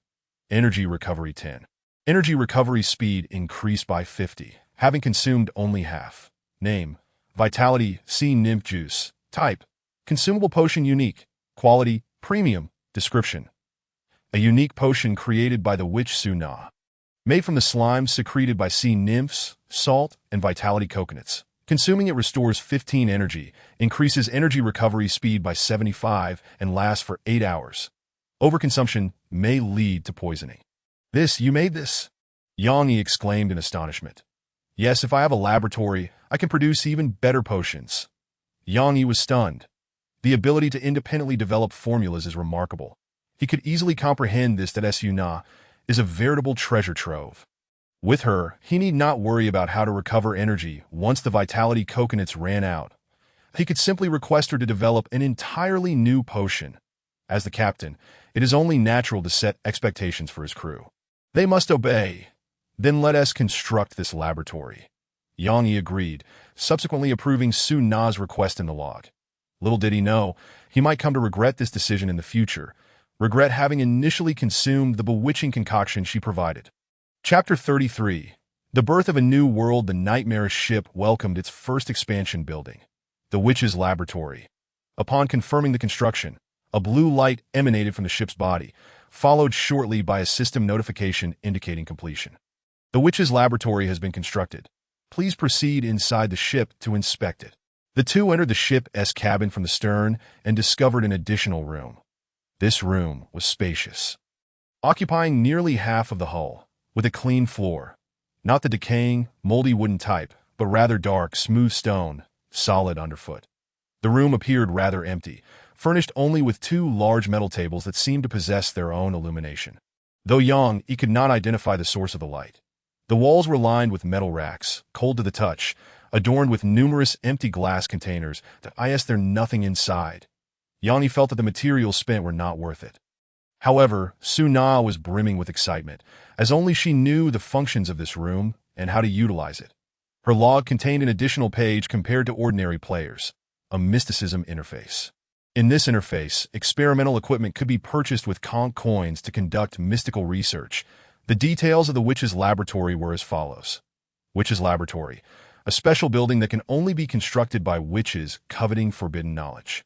Energy Recovery 10. Energy recovery speed increased by 50, having consumed only half. Name, Vitality Sea Nymph Juice. Type, consumable potion unique. Quality, premium. Description, a unique potion created by the witch Suna. Made from the slime secreted by sea nymphs, salt, and Vitality coconuts. Consuming it restores 15 energy, increases energy recovery speed by 75, and lasts for 8 hours. Overconsumption may lead to poisoning. You made this? Yang Yi exclaimed in astonishment. Yes, if I have a laboratory, I can produce even better potions. Yang Yi was stunned. The ability to independently develop formulas is remarkable. He could easily comprehend that Suna is a veritable treasure trove. With her, he need not worry about how to recover energy once the Vitality coconuts ran out. He could simply request her to develop an entirely new potion. As the captain, it is only natural to set expectations for his crew. They must obey. Then let us construct this laboratory. Yang Yi agreed, subsequently approving Suna's request in the log. Little did he know, he might come to regret this decision in the future, regret having initially consumed the bewitching concoction she provided. Chapter 33. The birth of a new world. The Nightmarish ship welcomed its first expansion building, the Witch's Laboratory. Upon confirming the construction, a blue light emanated from the ship's body, followed shortly by a system notification indicating completion. The Witch's Laboratory has been constructed. Please proceed inside the ship to inspect it. The two entered the ship's cabin from the stern and discovered an additional room. This room was spacious, occupying nearly half of the hull, with a clean floor. Not the decaying, moldy wooden type, but rather dark, smooth stone, solid underfoot. The room appeared rather empty, furnished only with 2 large metal tables that seemed to possess their own illumination. Though Yang Yi could not identify the source of the light. The walls were lined with metal racks, cold to the touch, adorned with numerous empty glass containers that there's nothing inside. Yang Yi felt that the materials spent were not worth it. However, Su Na was brimming with excitement, as only she knew the functions of this room and how to utilize it. Her log contained an additional page compared to ordinary players, a mysticism interface. In this interface, experimental equipment could be purchased with conch coins to conduct mystical research. The details of the Witch's Laboratory were as follows. Witch's Laboratory, a special building that can only be constructed by witches coveting forbidden knowledge.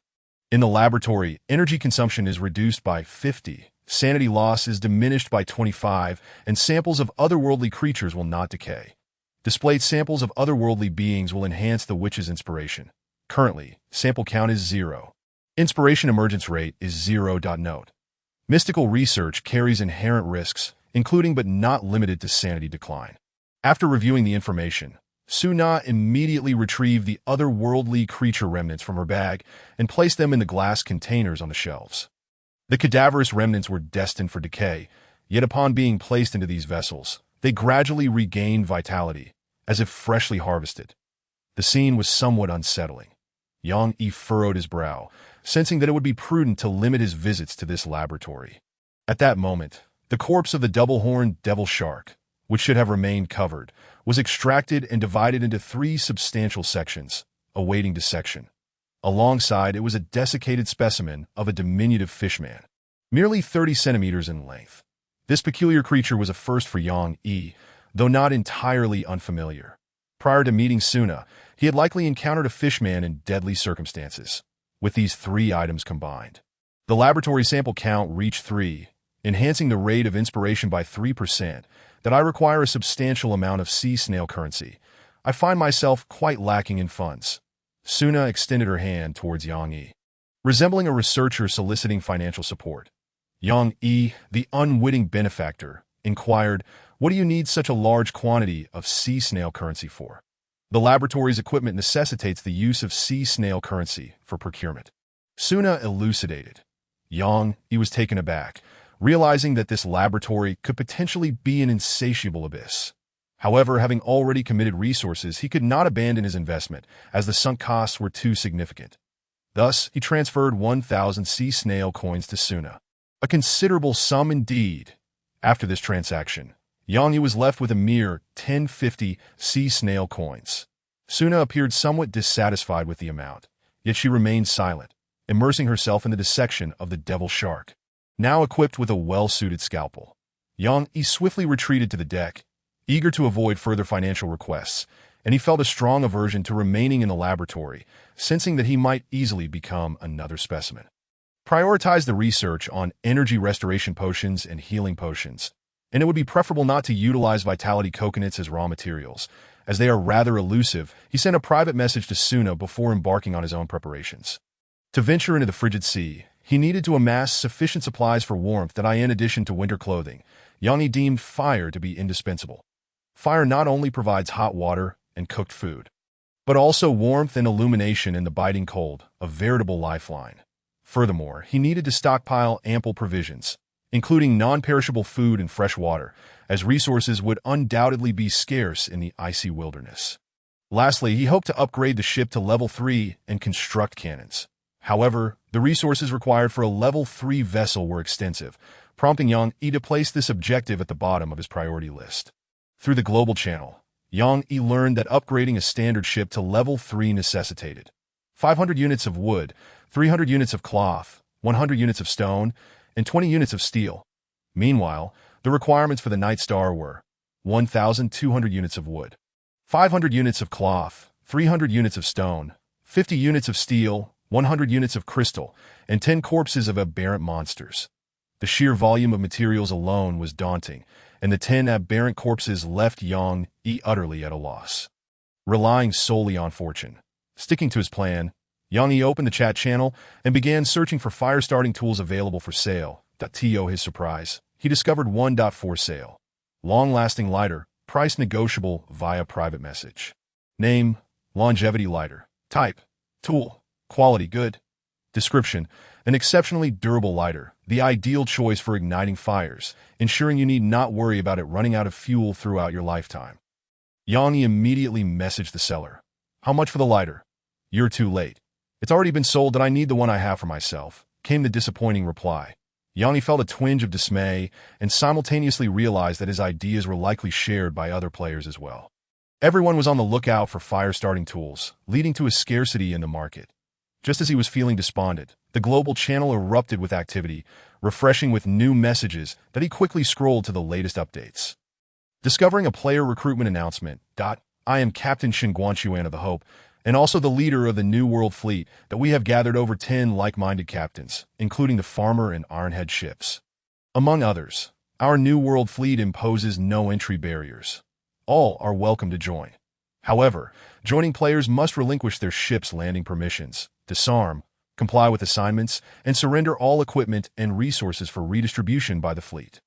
In the laboratory, energy consumption is reduced by 50, sanity loss is diminished by 25, and samples of otherworldly creatures will not decay. Displayed samples of otherworldly beings will enhance the witch's inspiration. Currently, sample count is 0. Inspiration emergence rate is 0. Note: mystical research carries inherent risks, including but not limited to sanity decline. After reviewing the information, Su Na immediately retrieved the otherworldly creature remnants from her bag and placed them in the glass containers on the shelves. The cadaverous remnants were destined for decay, yet upon being placed into these vessels, they gradually regained vitality, as if freshly harvested. The scene was somewhat unsettling. Yang Yi furrowed his brow, sensing that it would be prudent to limit his visits to this laboratory. At that moment, the corpse of the double-horned devil shark, which should have remained covered, was extracted and divided into 3 substantial sections, awaiting dissection. Alongside, it was a desiccated specimen of a diminutive fishman, merely 30 centimeters in length. This peculiar creature was a first for Yang Yi, though not entirely unfamiliar. Prior to meeting Suna, he had likely encountered a fishman in deadly circumstances. With these 3 items combined, the laboratory sample count reached 3, enhancing the rate of inspiration by 3%, that I require a substantial amount of sea snail currency. I find myself quite lacking in funds. Suna extended her hand towards Yang Yi, resembling a researcher soliciting financial support. Yang Yi, the unwitting benefactor, inquired, "What do you need such a large quantity of sea snail currency for?" The laboratory's equipment necessitates the use of sea snail currency for procurement. Suna elucidated. Yang Yi was taken aback, realizing that this laboratory could potentially be an insatiable abyss. However, having already committed resources, he could not abandon his investment, as the sunk costs were too significant. Thus, he transferred 1,000 sea snail coins to Suna. A considerable sum indeed. After this transaction, Yang Yi was left with a mere 1050 sea snail coins. Suna appeared somewhat dissatisfied with the amount, yet she remained silent, immersing herself in the dissection of the devil shark. Now equipped with a well-suited scalpel, Yang Yi swiftly retreated to the deck, eager to avoid further financial requests, and he felt a strong aversion to remaining in the laboratory, sensing that he might easily become another specimen. Prioritize the research on energy restoration potions and healing potions, and it would be preferable not to utilize vitality coconuts as raw materials, as they are rather elusive. He sent a private message to Suna before embarking on his own preparations. To venture into the frigid sea, he needed to amass sufficient supplies for warmth that in addition to winter clothing, Yang Yi deemed fire to be indispensable. Fire not only provides hot water and cooked food, but also warmth and illumination in the biting cold, a veritable lifeline. Furthermore, he needed to stockpile ample provisions, including non-perishable food and fresh water, as resources would undoubtedly be scarce in the icy wilderness. Lastly, he hoped to upgrade the ship to level 3 and construct cannons. However, the resources required for a level 3 vessel were extensive, prompting Yang Yi to place this objective at the bottom of his priority list. Through the global channel, Yang Yi learned that upgrading a standard ship to level 3 necessitated 500 units of wood, 300 units of cloth, 100 units of stone, and 20 units of steel. Meanwhile, the requirements for the Night Star were 1,200 units of wood, 500 units of cloth, 300 units of stone, 50 units of steel, 100 units of crystal, and 10 corpses of aberrant monsters. The sheer volume of materials alone was daunting, and the 10 aberrant corpses left Yang Yi utterly at a loss. Relying solely on fortune, sticking to his plan, Yang Yi opened the chat channel and began searching for fire-starting tools available for sale. To his surprise, he discovered one for sale. Long-lasting lighter, price negotiable via private message. Name, longevity lighter. Type, tool. Quality good. Description, an exceptionally durable lighter, the ideal choice for igniting fires, ensuring you need not worry about it running out of fuel throughout your lifetime. Yang Yi immediately messaged the seller. "How much for the lighter?" "You're too late. It's already been sold that I need the one I have for myself, came the disappointing reply. Yang Yi felt a twinge of dismay and simultaneously realized that his ideas were likely shared by other players as well. Everyone was on the lookout for fire-starting tools, leading to a scarcity in the market. Just as he was feeling despondent, the global channel erupted with activity, refreshing with new messages that he quickly scrolled to the latest updates. Discovering a player recruitment announcement. I am Captain Shin Guanchuan of the Hope, and also the leader of the New World Fleet, that we have gathered over 10 like-minded captains, including the Farmer and Ironhead ships. Among others, our New World Fleet imposes no entry barriers. All are welcome to join. However, joining players must relinquish their ship's landing permissions, disarm, comply with assignments, and surrender all equipment and resources for redistribution by the fleet.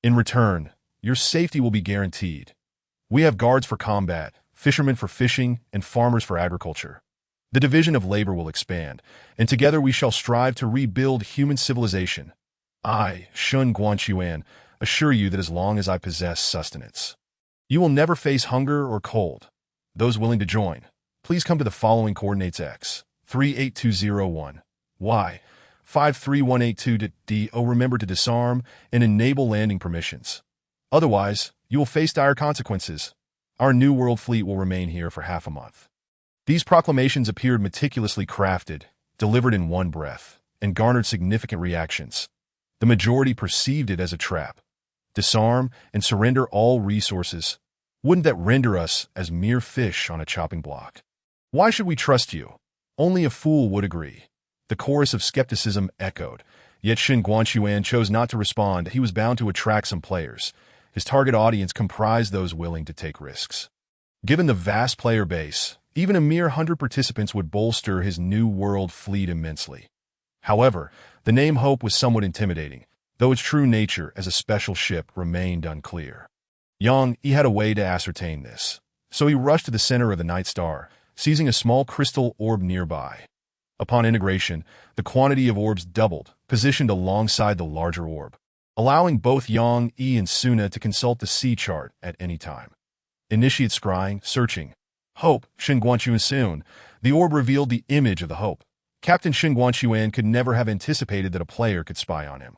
In return, your safety will be guaranteed. We have guards for combat, fishermen for fishing, and farmers for agriculture. The division of labor will expand, and together we shall strive to rebuild human civilization. I, Shun Guanchuan, assure you that as long as I possess sustenance, you will never face hunger or cold. Those willing to join, please come to the following coordinates: X, 38201, Y, 53182 to D. Remember to disarm and enable landing permissions. Otherwise, you will face dire consequences. Our New World Fleet will remain here for half a month. These proclamations appeared meticulously crafted, delivered in one breath, and garnered significant reactions. The majority perceived it as a trap. Disarm and surrender all resources. Wouldn't that render us as mere fish on a chopping block? Why should we trust you? Only a fool would agree. The chorus of skepticism echoed, yet Shin Guanchuan chose not to respond. He was bound to attract some players. His target audience comprised those willing to take risks. Given the vast player base, even a mere 100 participants would bolster his New World Fleet immensely. However, the name Hope was somewhat intimidating, though its true nature as a special ship remained unclear. Yang Yi had a way to ascertain this, so he rushed to the center of the Night Star, seizing a small crystal orb nearby. Upon integration, the quantity of orbs doubled, positioned alongside the larger orb, allowing both Yang Yi and Suna to consult the sea chart at any time. Initiate scrying, searching. Hope, Shin Guanchuan soon. The orb revealed the image of the Hope. Captain Shin Guanchuan could never have anticipated that a player could spy on him.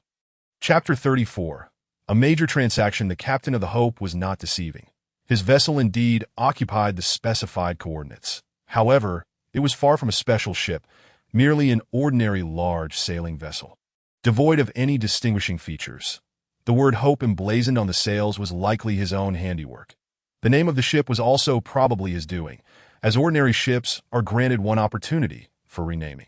Chapter 34. A major transaction. The captain of the Hope was not deceiving. His vessel indeed occupied the specified coordinates. However, it was far from a special ship, merely an ordinary large sailing vessel, devoid of any distinguishing features. The word Hope emblazoned on the sails was likely his own handiwork. The name of the ship was also probably his doing, as ordinary ships are granted one opportunity for renaming.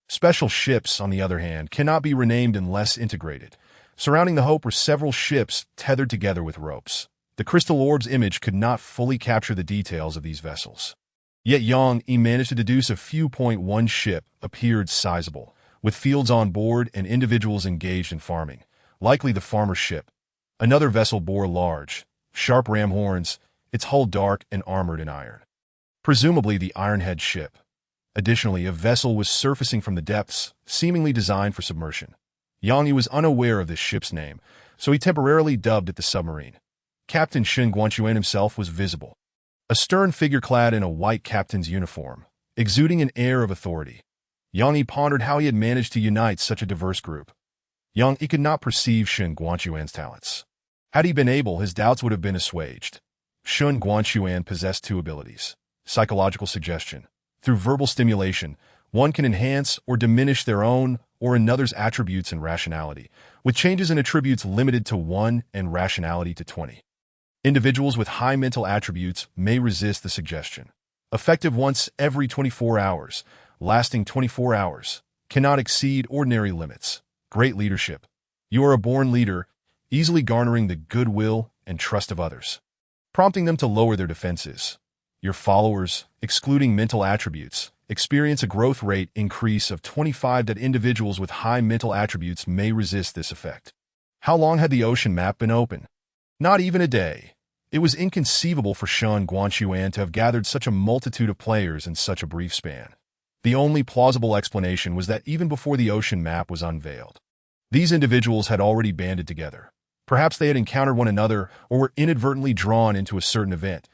Special ships, on the other hand, cannot be renamed unless integrated. Surrounding the Hope were several ships tethered together with ropes. The crystal orb's image could not fully capture the details of these vessels. Yet Yang Yi managed to deduce a few. One ship appeared sizable, with fields on board and individuals engaged in farming, likely the farmer's ship. Another vessel bore large, sharp ram horns, its hull dark and armored in iron, presumably the Ironhead ship. Additionally, a vessel was surfacing from the depths, seemingly designed for submersion. Yang Yi was unaware of this ship's name, so he temporarily dubbed it the submarine. Captain Shin Guanchuan himself was visible, a stern figure clad in a white captain's uniform, exuding an air of authority. Yang Yi pondered how he had managed to unite such a diverse group. Yang Yi could not perceive Shin Guanchuan's talents. Had he been able, his doubts would have been assuaged. Shin Guanchuan possessed two abilities: psychological suggestion. Through verbal stimulation, one can enhance or diminish their own or another's attributes and rationality, with changes in attributes limited to 1 and rationality to 20. Individuals with high mental attributes may resist the suggestion. Effective once every 24 hours, lasting 24 hours, cannot exceed ordinary limits. Great leadership. You are a born leader, easily garnering the goodwill and trust of others, prompting them to lower their defenses. Your followers, excluding mental attributes, experience a growth rate increase of 25. That individuals with high mental attributes may resist this effect. How long had the ocean map been open? Not even a day. It was inconceivable for Shin Guanchuan to have gathered such a multitude of players in such a brief span. The only plausible explanation was that even before the ocean map was unveiled, these individuals had already banded together. Perhaps they had encountered one another or were inadvertently drawn into a certain event.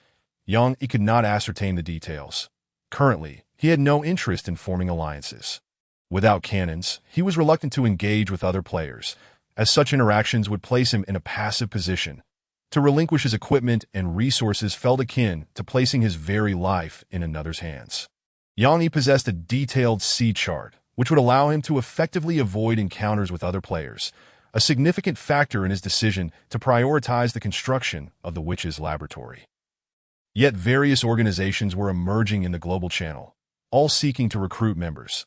Yang Yi could not ascertain the details. Currently, He had no interest in forming alliances. Without cannons, he was reluctant to engage with other players, as such interactions would place him in a passive position. To relinquish his equipment and resources felt akin to placing his very life in another's hands. Yang Yi possessed a detailed sea chart, which would allow him to effectively avoid encounters with other players, a significant factor in his decision to prioritize the construction of the witch's laboratory. Yet various organizations were emerging in the global channel, all seeking to recruit members.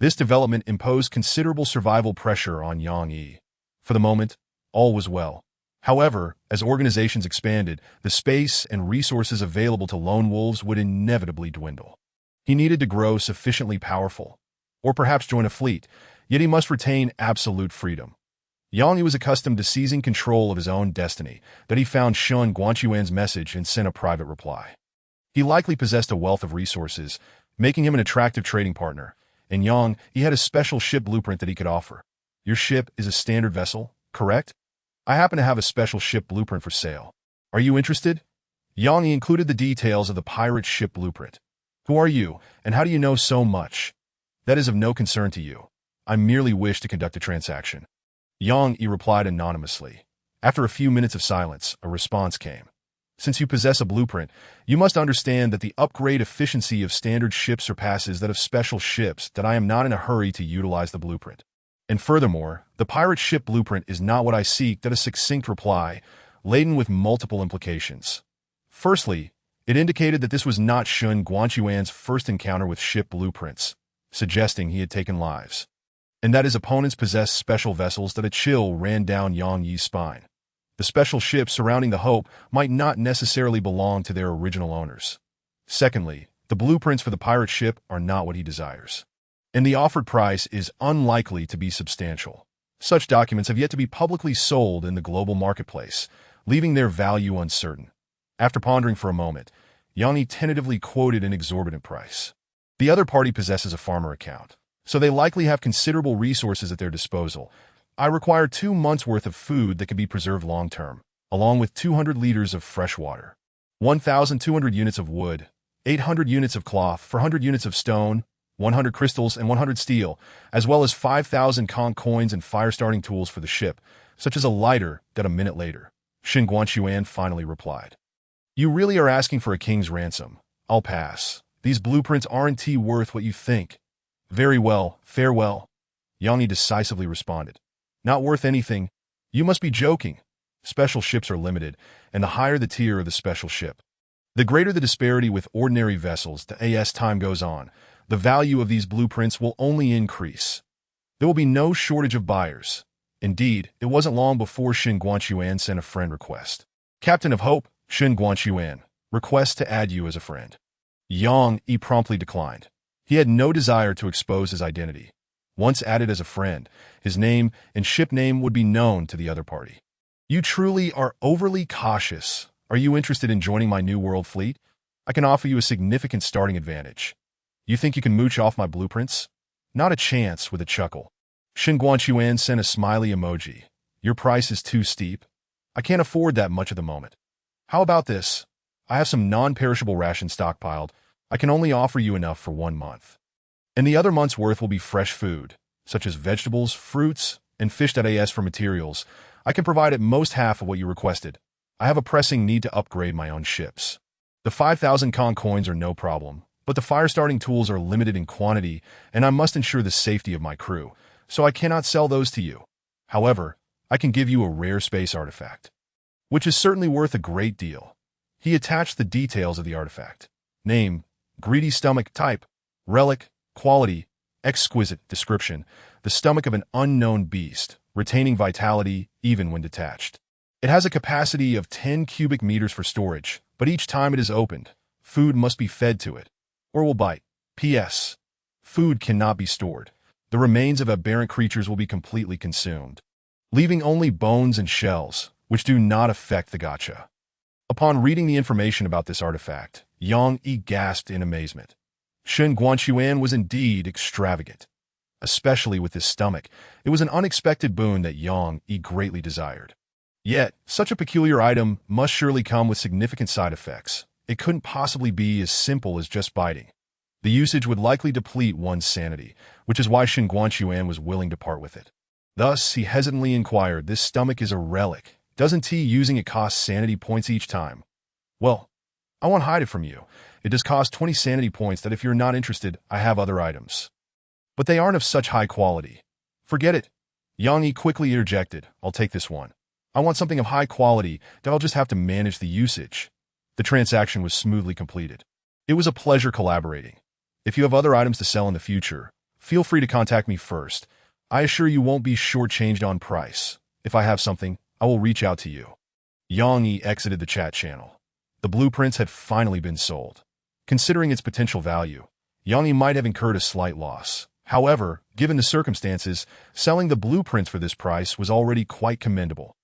This development imposed considerable survival pressure on Yang Yi. For the moment, all was well. However, as organizations expanded, the space and resources available to lone wolves would inevitably dwindle. He needed to grow sufficiently powerful, or perhaps join a fleet, yet he must retain absolute freedom. Yang Yi was accustomed to seizing control of his own destiny, that he found Shun Guanchuan's message and sent a private reply. He likely possessed a wealth of resources, making him an attractive trading partner. In Yang, he had a special ship blueprint that he could offer. Your ship is a standard vessel, correct? I happen to have a special ship blueprint for sale. Are you interested? Yang Yi included the details of the pirate ship blueprint. Who are you, and how do you know so much? That is of no concern to you. I merely wish to conduct a transaction. Yang Yi replied anonymously. After a few minutes of silence, a response came. Since you possess a blueprint, you must understand that the upgrade efficiency of standard ships surpasses that of special ships, that I am not in a hurry to utilize the blueprint. And furthermore, the pirate ship blueprint is not what I seek, that a succinct reply, laden with multiple implications. Firstly, it indicated that this was not Shun Guanchuan's first encounter with ship blueprints, suggesting he had taken lives, and that his opponents possessed special vessels. That a chill ran down Yang Yi's spine. The special ships surrounding the Hope might not necessarily belong to their original owners. Secondly, the blueprints for the pirate ship are not what he desires, and the offered price is unlikely to be substantial. Such documents have yet to be publicly sold in the global marketplace, leaving their value uncertain. After pondering for a moment, Yang Yi tentatively quoted an exorbitant price. The other party possesses a farmer account, so they likely have considerable resources at their disposal. I require 2 months' worth of food that can be preserved long-term, along with 200 liters of fresh water, 1,200 units of wood, 800 units of cloth, 400 units of stone, 100 crystals, and 100 steel, as well as 5,000 conch coins and fire-starting tools for the ship, such as a lighter. That a minute later, Shun Guanchuan finally replied. You really are asking for a king's ransom. I'll pass. These blueprints aren't worth what you think. Very well, farewell. Yang Yi decisively responded. Not worth anything. You must be joking. Special ships are limited, and the higher the tier of the special ship, the greater the disparity with ordinary vessels. As time goes on, the value of these blueprints will only increase. There will be no shortage of buyers. Indeed, it wasn't long before Shun Guanchuan sent a friend request. Captain of Hope, Shun Guanchuan, requests to add you as a friend. Yang Yi promptly declined. He had no desire to expose his identity. Once added as a friend, his name and ship name would be known to the other party. You truly are overly cautious. Are you interested in joining my New World fleet? I can offer you a significant starting advantage. You think you can mooch off my blueprints? Not a chance, with a chuckle. Shun Guanchuan sent a smiley emoji. Your price is too steep. I can't afford that much at the moment. How about this? I have some non-perishable rations stockpiled. I can only offer you enough for 1 month. And the other month's worth will be fresh food, such as vegetables, fruits, and fish. As for materials, I can provide at most half of what you requested. I have a pressing need to upgrade my own ships. The 5,000 conch coins are no problem, but the fire-starting tools are limited in quantity, and I must ensure the safety of my crew, so I cannot sell those to you. However, I can give you a rare space artifact, which is certainly worth a great deal. He attached the details of the artifact. Name, greedy stomach. Type, relic. Quality, exquisite. Description, the stomach of an unknown beast, retaining vitality even when detached. It has a capacity of 10 cubic meters for storage, but each time it is opened, food must be fed to it, or will bite. P.S. Food cannot be stored. The remains of aberrant creatures will be completely consumed, leaving only bones and shells, which do not affect the gacha. Upon reading the information about this artifact, Yang Yi gasped in amazement. Shun Guanchuan was indeed extravagant. Especially with his stomach, it was an unexpected boon that Yang Yi greatly desired. Yet, such a peculiar item must surely come with significant side effects. It couldn't possibly be as simple as just biting. The usage would likely deplete one's sanity, which is why Shin Guanchuan was willing to part with it. Thus, he hesitantly inquired, "This stomach is a relic. Doesn't tea using it cost sanity points each time?" "Well, I won't hide it from you. It does cost 20 sanity points that if you're not interested, I have other items. But they aren't of such high quality." "Forget it." Yang Yi quickly interjected, "I'll take this one. I want something of high quality that I'll just have to manage the usage." The transaction was smoothly completed. It was a pleasure collaborating. If you have other items to sell in the future, feel free to contact me first. I assure you won't be shortchanged on price. If I have something, I will reach out to you. Yang Yi exited the chat channel. The blueprints had finally been sold. Considering its potential value, Yang Yi might have incurred a slight loss. However, given the circumstances, selling the blueprints for this price was already quite commendable.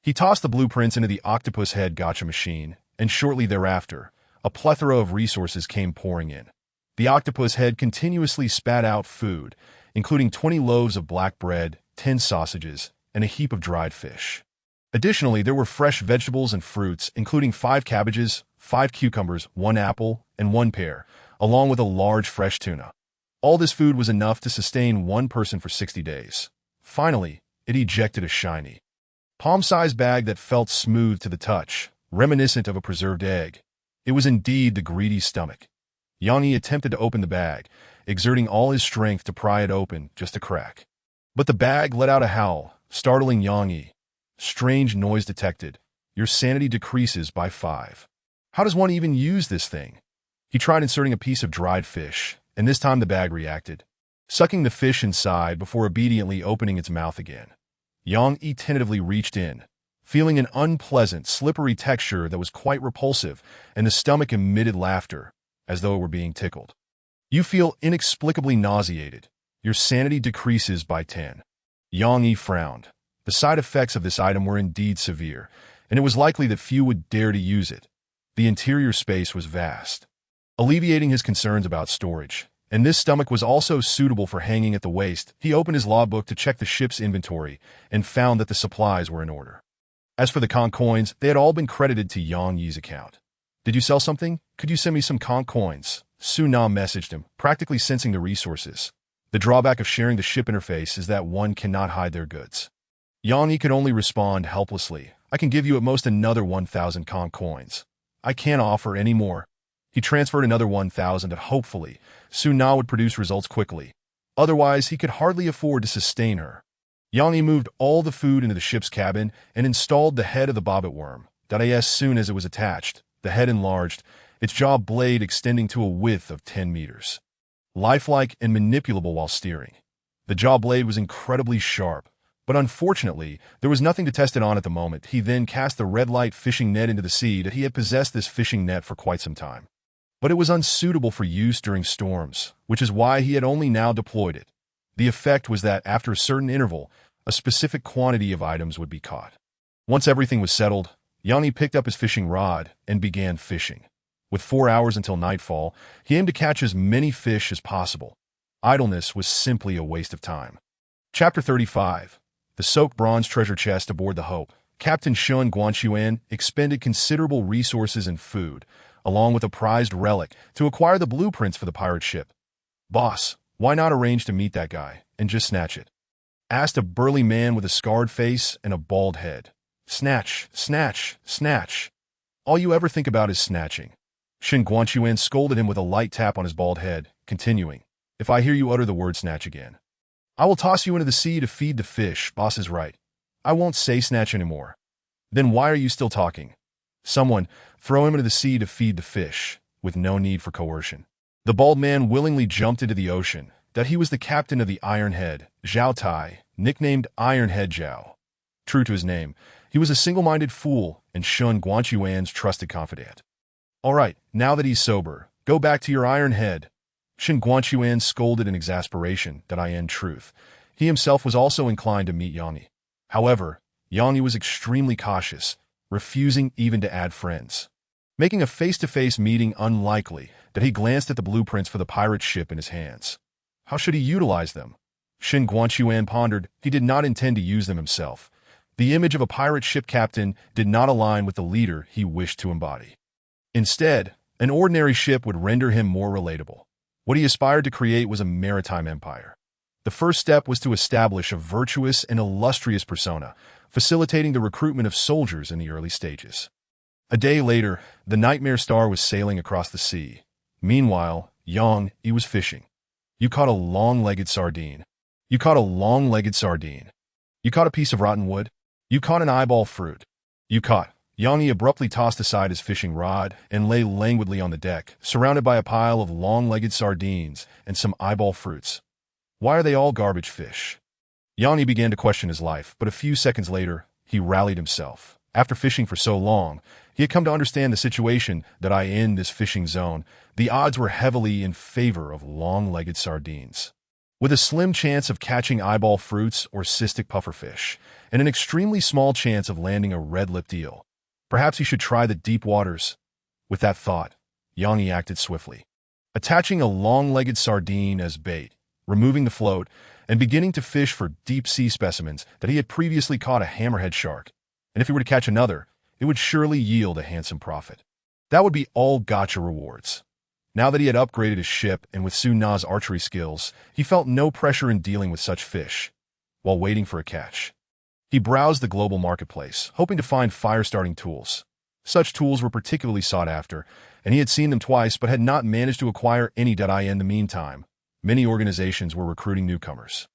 He tossed the blueprints into the octopus head gacha machine, and shortly thereafter, a plethora of resources came pouring in. The octopus head continuously spat out food, including 20 loaves of black bread, 10 sausages, and a heap of dried fish. Additionally, there were fresh vegetables and fruits, including 5 cabbages, 5 cucumbers, 1 apple, and 1 pear, along with a large fresh tuna. All this food was enough to sustain one person for 60 days. Finally, it ejected a shiny, palm-sized bag that felt smooth to the touch, reminiscent of a preserved egg. It was indeed the greedy stomach. Yang Yi attempted to open the bag, exerting all his strength to pry it open, just a crack. But the bag let out a howl, startling Yang Yi. Strange noise detected. Your sanity decreases by 5. How does one even use this thing? He tried inserting a piece of dried fish, and this time the bag reacted, sucking the fish inside before obediently opening its mouth again. Yang Yi tentatively reached in, feeling an unpleasant, slippery texture that was quite repulsive, and the stomach emitted laughter, as though it were being tickled. You feel inexplicably nauseated. Your sanity decreases by 10. Yang Yi frowned. The side effects of this item were indeed severe, and it was likely that few would dare to use it. The interior space was vast, alleviating his concerns about storage, and this stomach was also suitable for hanging at the waist. He opened his logbook to check the ship's inventory and found that the supplies were in order. As for the conch coins, they had all been credited to Yang Yi's account. "Did you sell something? Could you send me some conch coins?" Su Na messaged him, practically sensing the resources. The drawback of sharing the ship interface is that one cannot hide their goods. Yang Yi could only respond helplessly, "I can give you at most another 1,000 conch coins. I can't offer any more." He transferred another 1,000 and hopefully, Su Na would produce results quickly. Otherwise, he could hardly afford to sustain her. Yang Yi moved all the food into the ship's cabin and installed the head of the bobbit worm. As soon as it was attached, the head enlarged, its jaw blade extending to a width of 10 meters. Lifelike and manipulable while steering. The jaw blade was incredibly sharp, but unfortunately, there was nothing to test it on at the moment. He then cast the red light fishing net into the sea. That he had possessed this fishing net for quite some time, but it was unsuitable for use during storms, which is why he had only now deployed it. The effect was that after a certain interval, a specific quantity of items would be caught. Once everything was settled, Yang Yi picked up his fishing rod and began fishing. With 4 hours until nightfall, he aimed to catch as many fish as possible. Idleness was simply a waste of time. Chapter 35. The soaked bronze treasure chest aboard the Hope. Captain Shun Guanchuan expended considerable resources and food, along with a prized relic, to acquire the blueprints for the pirate ship. "Boss, why not arrange to meet that guy and just snatch it?" asked a burly man with a scarred face and a bald head. "Snatch, snatch, snatch. All you ever think about is snatching." Shin Guanchuan scolded him with a light tap on his bald head, continuing, "If I hear you utter the word snatch again, I will toss you into the sea to feed the fish. Boss is right. I won't say snatch anymore." "Then why are you still talking?" "Someone, throw him into the sea to feed the fish, with no need for coercion." The bald man willingly jumped into the ocean. That he was the captain of the Ironhead, Zhao Tai, nicknamed Ironhead Zhao. True to his name, he was a single-minded fool and Shun Guanchuan's trusted confidant. "All right, now that he's sober, go back to your Ironhead." Shin Guanchuan scolded in exasperation. In truth, he himself was also inclined to meet Yang Yi. However, Yang Yi was extremely cautious, refusing even to add friends, making a face-to-face meeting unlikely. That he glanced at the blueprints for the pirate ship in his hands. How should he utilize them? Shin Guanchuan pondered. He did not intend to use them himself. The image of a pirate ship captain did not align with the leader he wished to embody. Instead, an ordinary ship would render him more relatable. What he aspired to create was a maritime empire. The first step was to establish a virtuous and illustrious persona, facilitating the recruitment of soldiers in the early stages. A day later, the Nightmare star was sailing across the sea. Meanwhile, he was fishing. You caught a long-legged sardine. You caught a long-legged sardine. You caught a piece of rotten wood. You caught an eyeball fruit. You caught. Yangi abruptly tossed aside his fishing rod and lay languidly on the deck, surrounded by a pile of long-legged sardines and some eyeball fruits. Why are they all garbage fish? Yangi began to question his life, but a few seconds later, he rallied himself. After fishing for so long, he had come to understand the situation that in this fishing zone, the odds were heavily in favor of long-legged sardines. With a slim chance of catching eyeball fruits or cystic pufferfish, and an extremely small chance of landing a red-lipped eel, perhaps he should try the deep waters. With that thought, Yangi acted swiftly. Attaching a long-legged sardine as bait, removing the float, and beginning to fish for deep-sea specimens that he had previously caught a hammerhead shark, and if he were to catch another, it would surely yield a handsome profit. That would be all gotcha rewards. Now that he had upgraded his ship and with Suna's archery skills, he felt no pressure in dealing with such fish. While waiting for a catch, he browsed the global marketplace, hoping to find fire-starting tools. Such tools were particularly sought after, and he had seen them twice but had not managed to acquire any. In the meantime, many organizations were recruiting newcomers.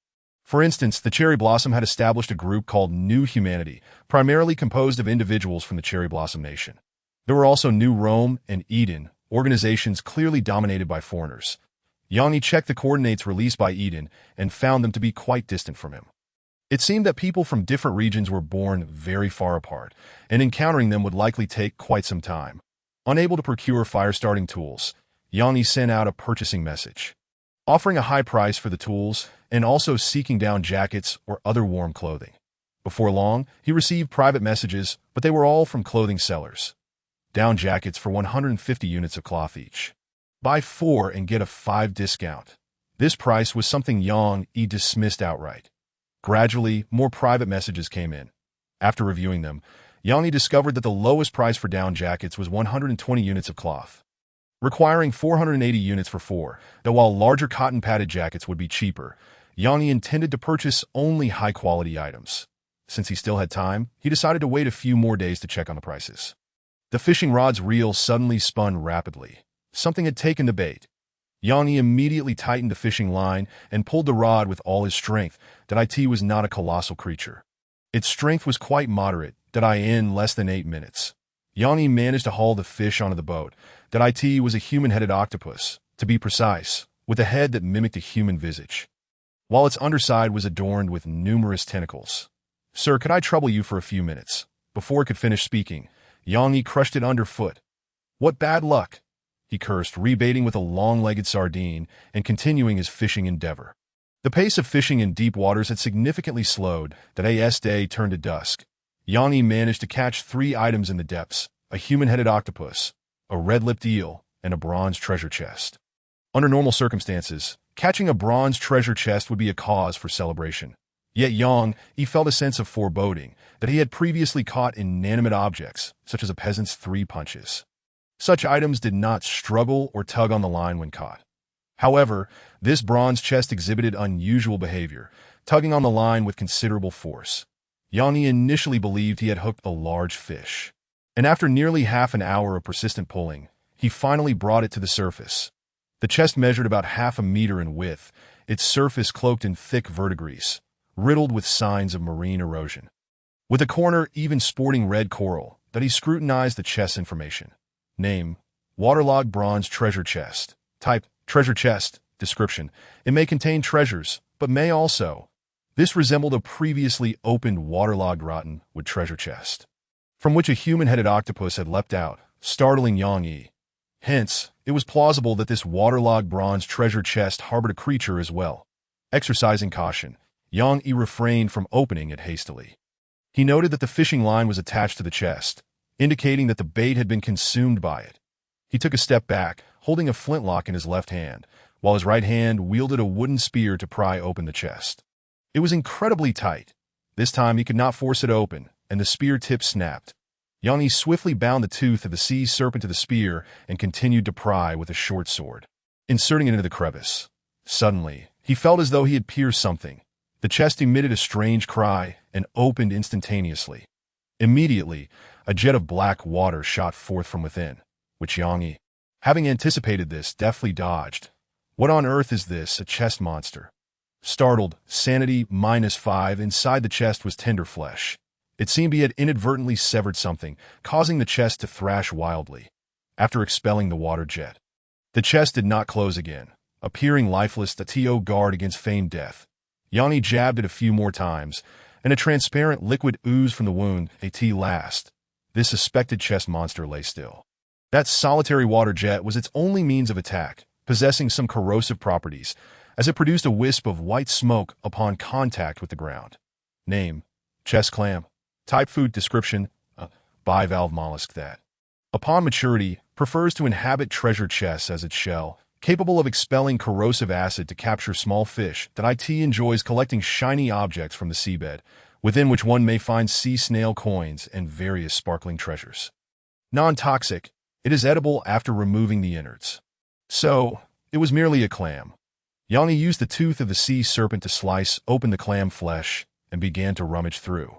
For instance, the Cherry Blossom had established a group called New Humanity, primarily composed of individuals from the Cherry Blossom Nation. There were also New Rome and Eden, organizations clearly dominated by foreigners. Yangi checked the coordinates released by Eden and found them to be quite distant from him. It seemed that people from different regions were born very far apart, and encountering them would likely take quite some time. Unable to procure fire-starting tools, Yangi sent out a purchasing message, offering a high price for the tools and also seeking down jackets or other warm clothing. Before long, he received private messages, but they were all from clothing sellers. Down jackets for 150 units of cloth each. Buy 4 and get a 5 discount. This price was something Yangi dismissed outright. Gradually, more private messages came in. After reviewing them, Yangi discovered that the lowest price for down jackets was 120 units of cloth, requiring 480 units for 4, though while larger cotton-padded jackets would be cheaper, Yangi intended to purchase only high-quality items. Since he still had time, he decided to wait a few more days to check on the prices. The fishing rod's reel suddenly spun rapidly. Something had taken the bait. Yangi immediately tightened the fishing line and pulled the rod with all his strength. It was not a colossal creature. Its strength was quite moderate. In less than 8 minutes, Yangi managed to haul the fish onto the boat. It was a human-headed octopus, to be precise, with a head that mimicked a human visage, while its underside was adorned with numerous tentacles. "Sir, could I trouble you for a few minutes?" Before it could finish speaking, Yangi crushed it underfoot. "What bad luck!" he cursed, rebaiting with a long-legged sardine and continuing his fishing endeavor. The pace of fishing in deep waters had significantly slowed. As day turned to dusk, Yangi managed to catch 3 items in the depths: a human-headed octopus, a red-lipped eel, and a bronze treasure chest. Under normal circumstances, catching a bronze treasure chest would be a cause for celebration. Yet he felt a sense of foreboding that he had previously caught inanimate objects, such as a peasant's 3 punches. Such items did not struggle or tug on the line when caught. However, this bronze chest exhibited unusual behavior, tugging on the line with considerable force. Yangi initially believed he had hooked a large fish, and after nearly half an hour of persistent pulling, he finally brought it to the surface. The chest measured about half a meter in width, its surface cloaked in thick verdigris, riddled with signs of marine erosion. With a corner even sporting red coral, he scrutinized the chest's information. Name: waterlogged bronze treasure chest. Type: treasure chest. Description: it may contain treasures, but may also. This resembled a previously opened waterlogged rotten wood treasure chest, from which a human-headed octopus had leapt out, startling Yangi. Hence, it was plausible that this waterlogged bronze treasure chest harbored a creature as well. Exercising caution, Yangi refrained from opening it hastily. He noted that the fishing line was attached to the chest, indicating that the bait had been consumed by it. He took a step back, holding a flintlock in his left hand, while his right hand wielded a wooden spear to pry open the chest. It was incredibly tight. This time he could not force it open, and the spear tip snapped. Yangi swiftly bound the tooth of the sea serpent to the spear and continued to pry with a short sword. inserting it into the crevice. Suddenly, he felt as though he had pierced something. The chest emitted a strange cry and opened instantaneously. Immediately, a jet of black water shot forth from within, which Yang, having anticipated this, deftly dodged. What on earth is this, a chest monster? Startled, sanity -5 inside the chest was tender flesh. It seemed he had inadvertently severed something, causing the chest to thrash wildly. After expelling the water jet, the chest did not close again, appearing lifeless to guard against feigned death. Yanni jabbed it a few more times, and a transparent liquid oozed from the wound at last. This suspected chest monster lay still. That solitary water jet was its only means of attack, possessing some corrosive properties, as it produced a wisp of white smoke upon contact with the ground. Name: chest clam. Type: food. Description: bivalve mollusk that, upon maturity, prefers to inhabit treasure chests as its shell, capable of expelling corrosive acid to capture small fish that enjoys collecting shiny objects from the seabed, within which one may find sea snail coins and various sparkling treasures. Non-toxic, it is edible after removing the innards. So, it was merely a clam. Yanni used the tooth of the sea serpent to slice open the clam flesh and began to rummage through.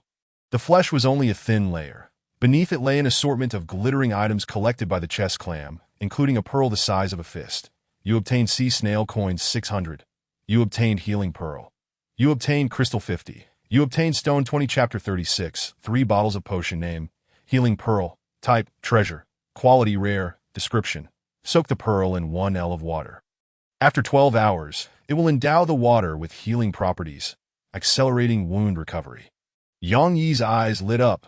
The flesh was only a thin layer. Beneath it lay an assortment of glittering items collected by the chest clam, including a pearl the size of a fist. You obtained sea snail coins 600. You obtained healing pearl. You obtained crystal 50. You obtained stone 20. Chapter 36. 3 bottles of potion. Name: healing pearl. Type: treasure. Quality: rare. Description: soak the pearl in 1 L of water. After 12 hours, it will endow the water with healing properties, accelerating wound recovery. Yang Yi's eyes lit up.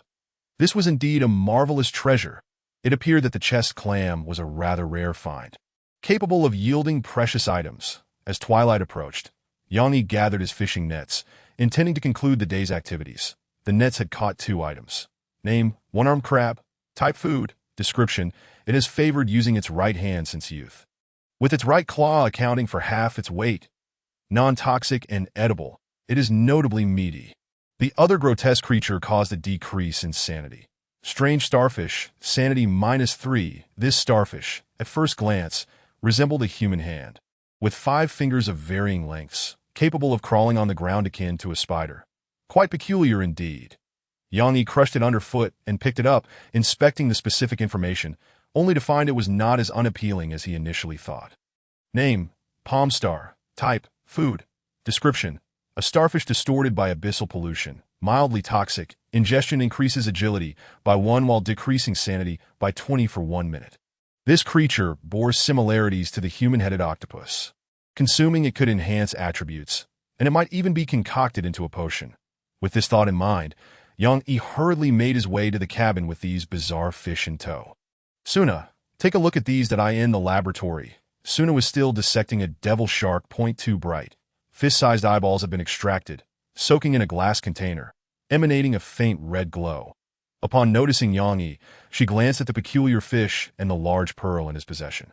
This was indeed a marvelous treasure. It appeared that the chest clam was a rather rare find, capable of yielding precious items. As twilight approached, Yang Yi gathered his fishing nets, intending to conclude the day's activities. The nets had caught 2 items. Name: one-armed crab. Type: food. Description: it has favored using its right hand since youth, with its right claw accounting for half its weight. Non-toxic and edible, it is notably meaty. The other grotesque creature caused a decrease in sanity. Strange starfish, sanity -3. This starfish, at first glance, resembled a human hand, with 5 fingers of varying lengths, capable of crawling on the ground akin to a spider. Quite peculiar indeed. Yang Yi crushed it underfoot and picked it up, inspecting the specific information, only to find it was not as unappealing as he initially thought. Name: palm star. Type: food. Description: a starfish distorted by abyssal pollution, mildly toxic. Ingestion increases agility by 1 while decreasing sanity by 20 for 1 minute. This creature bore similarities to the human-headed octopus. Consuming it could enhance attributes, and it might even be concocted into a potion. With this thought in mind, Yang Yi hurriedly made his way to the cabin with these bizarre fish in tow. Suna, take a look at these that I in the laboratory. Suna was still dissecting a devil shark. .2 bright, fist-sized eyeballs had been extracted, soaking in a glass container, emanating a faint red glow. Upon noticing Yang Yi, she glanced at the peculiar fish and the large pearl in his possession.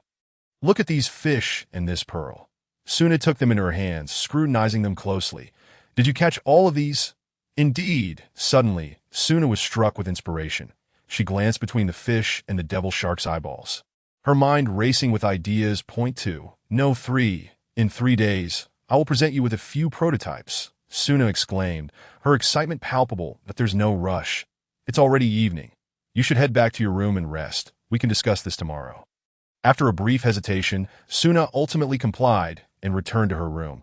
Look at these fish and this pearl. Suna took them into her hands, scrutinizing them closely. Did you catch all of these? Indeed. Suddenly, Suna was struck with inspiration. She glanced between the fish and the devil shark's eyeballs, her mind racing with ideas. .2. No, 3. In 3 days, I will present you with a few prototypes, Suna exclaimed, her excitement palpable. But there's no rush. It's already evening. You should head back to your room and rest. We can discuss this tomorrow. After a brief hesitation, Suna ultimately complied and returned to her room.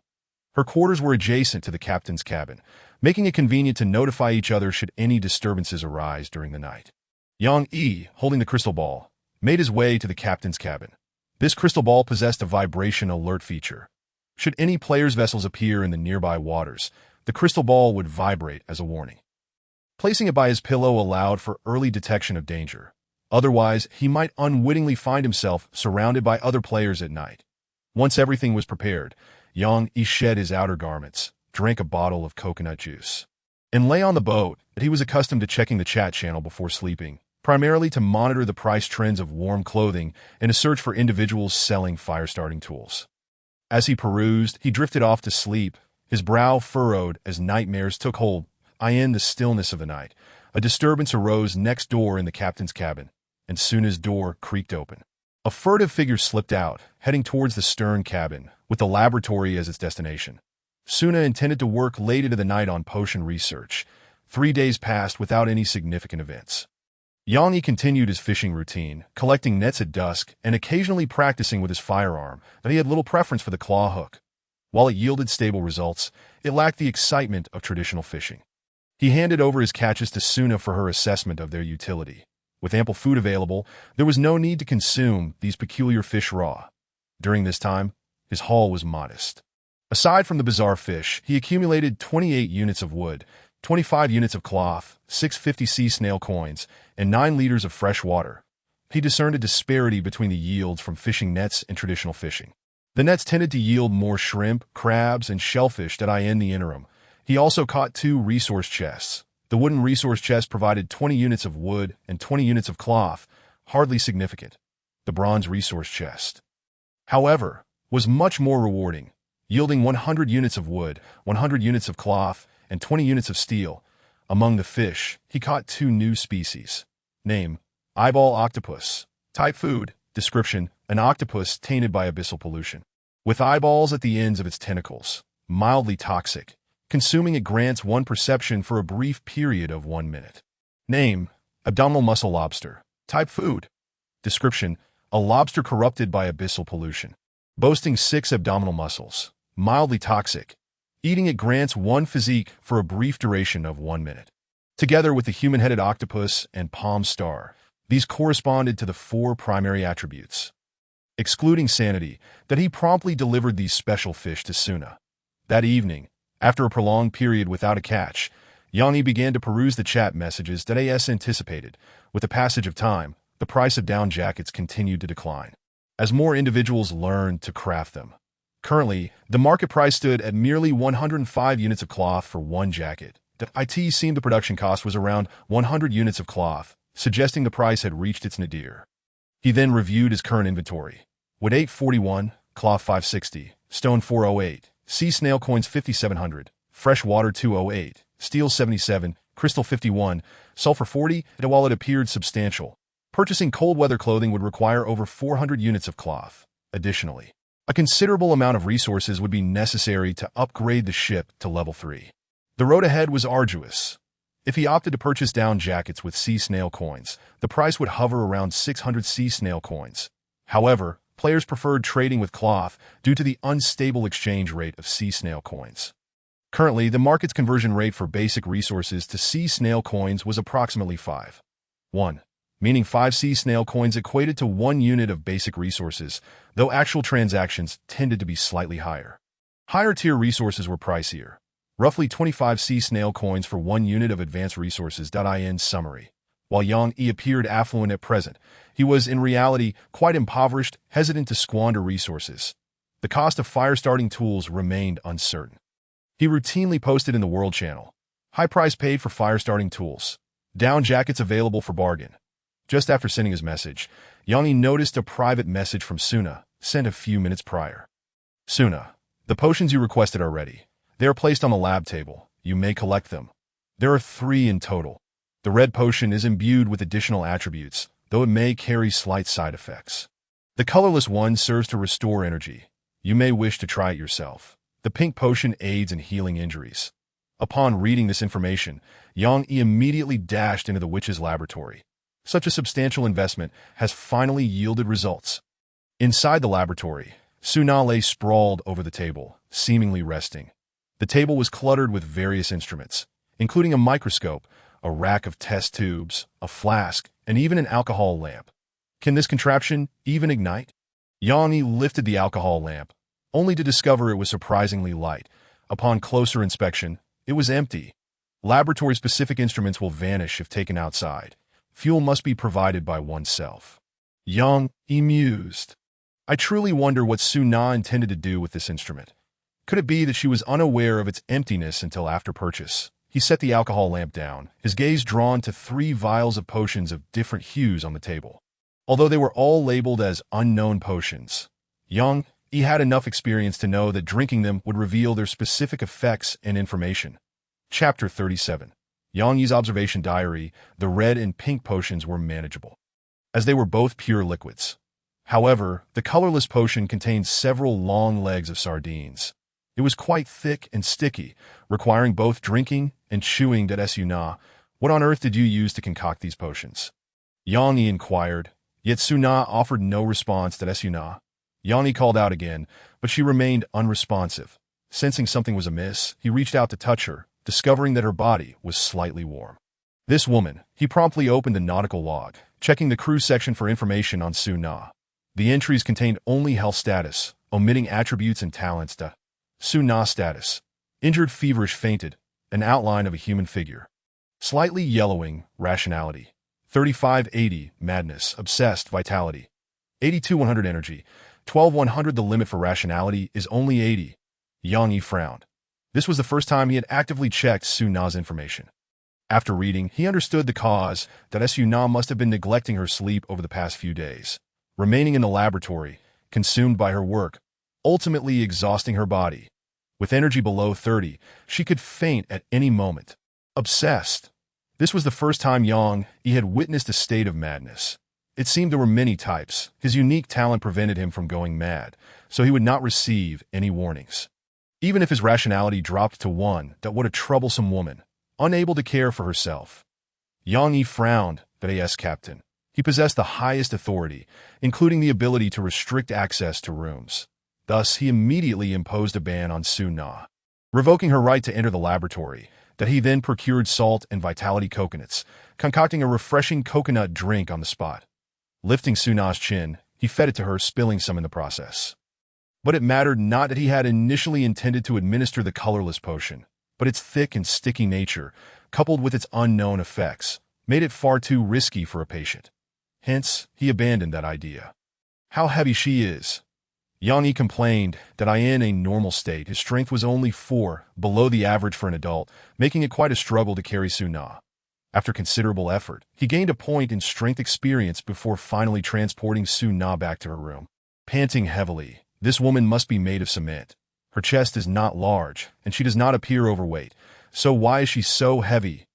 Her quarters were adjacent to the captain's cabin, making it convenient to notify each other should any disturbances arise during the night. Yang Yi, holding the crystal ball, made his way to the captain's cabin. This crystal ball possessed a vibration alert feature. Should any player's vessels appear in the nearby waters, the crystal ball would vibrate as a warning. Placing it by his pillow allowed for early detection of danger. Otherwise, he might unwittingly find himself surrounded by other players at night. Once everything was prepared, Yang Yi shed his outer garments, drank a bottle of coconut juice, and lay on the boat. That he was accustomed to checking the chat channel before sleeping, primarily to monitor the price trends of warm clothing and to search for individuals selling fire-starting tools. As he perused, he drifted off to sleep, his brow furrowed as nightmares took hold. In the stillness of the night, a disturbance arose next door in the captain's cabin, and Suna's door creaked open. A furtive figure slipped out, heading towards the stern cabin, with the laboratory as its destination. Suna intended to work late into the night on potion research. 3 days passed without any significant events. Yang continued his fishing routine, collecting nets at dusk and occasionally practicing with his firearm, but he had little preference for the claw hook. While it yielded stable results, it lacked the excitement of traditional fishing. He handed over his catches to Suna for her assessment of their utility. With ample food available, there was no need to consume these peculiar fish raw. During this time, his haul was modest. Aside from the bizarre fish, he accumulated 28 units of wood, 25 units of cloth, 650 sea snail coins, and 9 liters of fresh water. He discerned a disparity between the yields from fishing nets and traditional fishing. The nets tended to yield more shrimp, crabs, and shellfish in the interim. He also caught 2 resource chests. The wooden resource chest provided 20 units of wood and 20 units of cloth, hardly significant. The bronze resource chest, however, was much more rewarding, yielding 100 units of wood, 100 units of cloth, and 20 units of steel. Among the fish, he caught 2 new species. Name: eyeball octopus. Type: food. Description: an octopus tainted by abyssal pollution, with eyeballs at the ends of its tentacles. Mildly toxic. Consuming it grants 1 perception for a brief period of 1 minute. Name: abdominal mussel lobster. Type: food. Description: a lobster corrupted by abyssal pollution, boasting 6 abdominal muscles. Mildly toxic. Eating it grants 1 physique for a brief duration of 1 minute. Together with the human-headed octopus and palm star, these corresponded to the 4 primary attributes. Excluding sanity, that he promptly delivered these special fish to Suna. That evening, after a prolonged period without a catch, Yang began to peruse the chat messages that AS anticipated. With the passage of time, the price of down jackets continued to decline, as more individuals learned to craft them. Currently, the market price stood at merely 105 units of cloth for 1 jacket. It seemed the production cost was around 100 units of cloth, suggesting the price had reached its nadir. He then reviewed his current inventory. Wood 841, cloth 560, stone 408, sea snail coins 5700, fresh water 208, steel 77, crystal 51, sulfur 40, and while it appeared substantial, purchasing cold weather clothing would require over 400 units of cloth. Additionally, a considerable amount of resources would be necessary to upgrade the ship to level 3. The road ahead was arduous. If he opted to purchase down jackets with sea snail coins, the price would hover around 600 sea snail coins. However, players preferred trading with cloth due to the unstable exchange rate of sea snail coins. Currently, the market's conversion rate for basic resources to sea snail coins was approximately 5:1, meaning 5 sea snail coins equated to 1 unit of basic resources, though actual transactions tended to be slightly higher. Higher-tier resources were pricier, roughly 25 sea snail coins for 1 unit of advanced resources. In summary, while Yang appeared affluent at present, he was in reality quite impoverished, hesitant to squander resources. The cost of fire-starting tools remained uncertain. He routinely posted in the World Channel, "High price paid for fire-starting tools. Down jackets available for bargain." Just after sending his message, Yang noticed a private message from Suna, sent a few minutes prior. "Suna, the potions you requested are ready. They are placed on the lab table. You may collect them. There are 3 in total. The red potion is imbued with additional attributes, though it may carry slight side effects. The colorless one serves to restore energy. You may wish to try it yourself. The pink potion aids in healing injuries." Upon reading this information, Yang immediately dashed into the witch's laboratory. Such a substantial investment has finally yielded results. Inside the laboratory, Suna lay sprawled over the table, seemingly resting. The table was cluttered with various instruments, including a microscope, a rack of test tubes, a flask, and even an alcohol lamp. Can this contraption even ignite? Yang lifted the alcohol lamp, only to discover it was surprisingly light. Upon closer inspection, it was empty. Laboratory-specific instruments will vanish if taken outside. Fuel must be provided by oneself. Yang mused. I truly wonder what Suna intended to do with this instrument. Could it be that she was unaware of its emptiness until after purchase? He set the alcohol lamp down, his gaze drawn to 3 vials of potions of different hues on the table. Although they were all labeled as unknown potions, Yang had enough experience to know that drinking them would reveal their specific effects and information. Chapter 37. Yang's observation diary. The red and pink potions were manageable, as they were both pure liquids. However, the colorless potion contained several long legs of sardines. It was quite thick and sticky, requiring both drinking and chewing. Suna, what on earth did you use to concoct these potions? Yang Yi inquired, yet Suna offered no response. Suna. Yang Yi called out again, but she remained unresponsive. Sensing something was amiss, he reached out to touch her, discovering that her body was slightly warm. This woman, he promptly opened the nautical log, checking the crew section for information on Suna. The entries contained only health status, omitting attributes and talents. Suna status: injured, feverish, fainted, an outline of a human figure. Slightly yellowing, rationality. 3580, madness, obsessed, vitality. 82-100 energy. 12-100. The limit for rationality is only 80. Yang Yi frowned. This was the first time he had actively checked Suna's information. After reading, he understood the cause, that Suna must have been neglecting her sleep over the past few days, remaining in the laboratory, consumed by her work, ultimately exhausting her body. With energy below 30, she could faint at any moment. Obsessed. This was the first time Yang Yi had witnessed a state of madness. It seemed there were many types. His unique talent prevented him from going mad, so he would not receive any warnings. Even if his rationality dropped to 1, what a troublesome woman, unable to care for herself. Yang Yi frowned. Yes, Captain. He possessed the highest authority, including the ability to restrict access to rooms. Thus, he immediately imposed a ban on Suna, revoking her right to enter the laboratory. He then procured salt and vitality coconuts, concocting a refreshing coconut drink on the spot. Lifting Suna's chin, he fed it to her, spilling some in the process. But it mattered not that he had initially intended to administer the colorless potion, but its thick and sticky nature, coupled with its unknown effects, made it far too risky for a patient. Hence, he abandoned that idea. How heavy she is! Yang Yi complained that in a normal state his strength was only 4, below the average for an adult, making it quite a struggle to carry Suna. After considerable effort, he gained a point in strength experience before finally transporting Suna back to her room. Panting heavily, this woman must be made of cement. Her chest is not large, and she does not appear overweight, so why is she so heavy?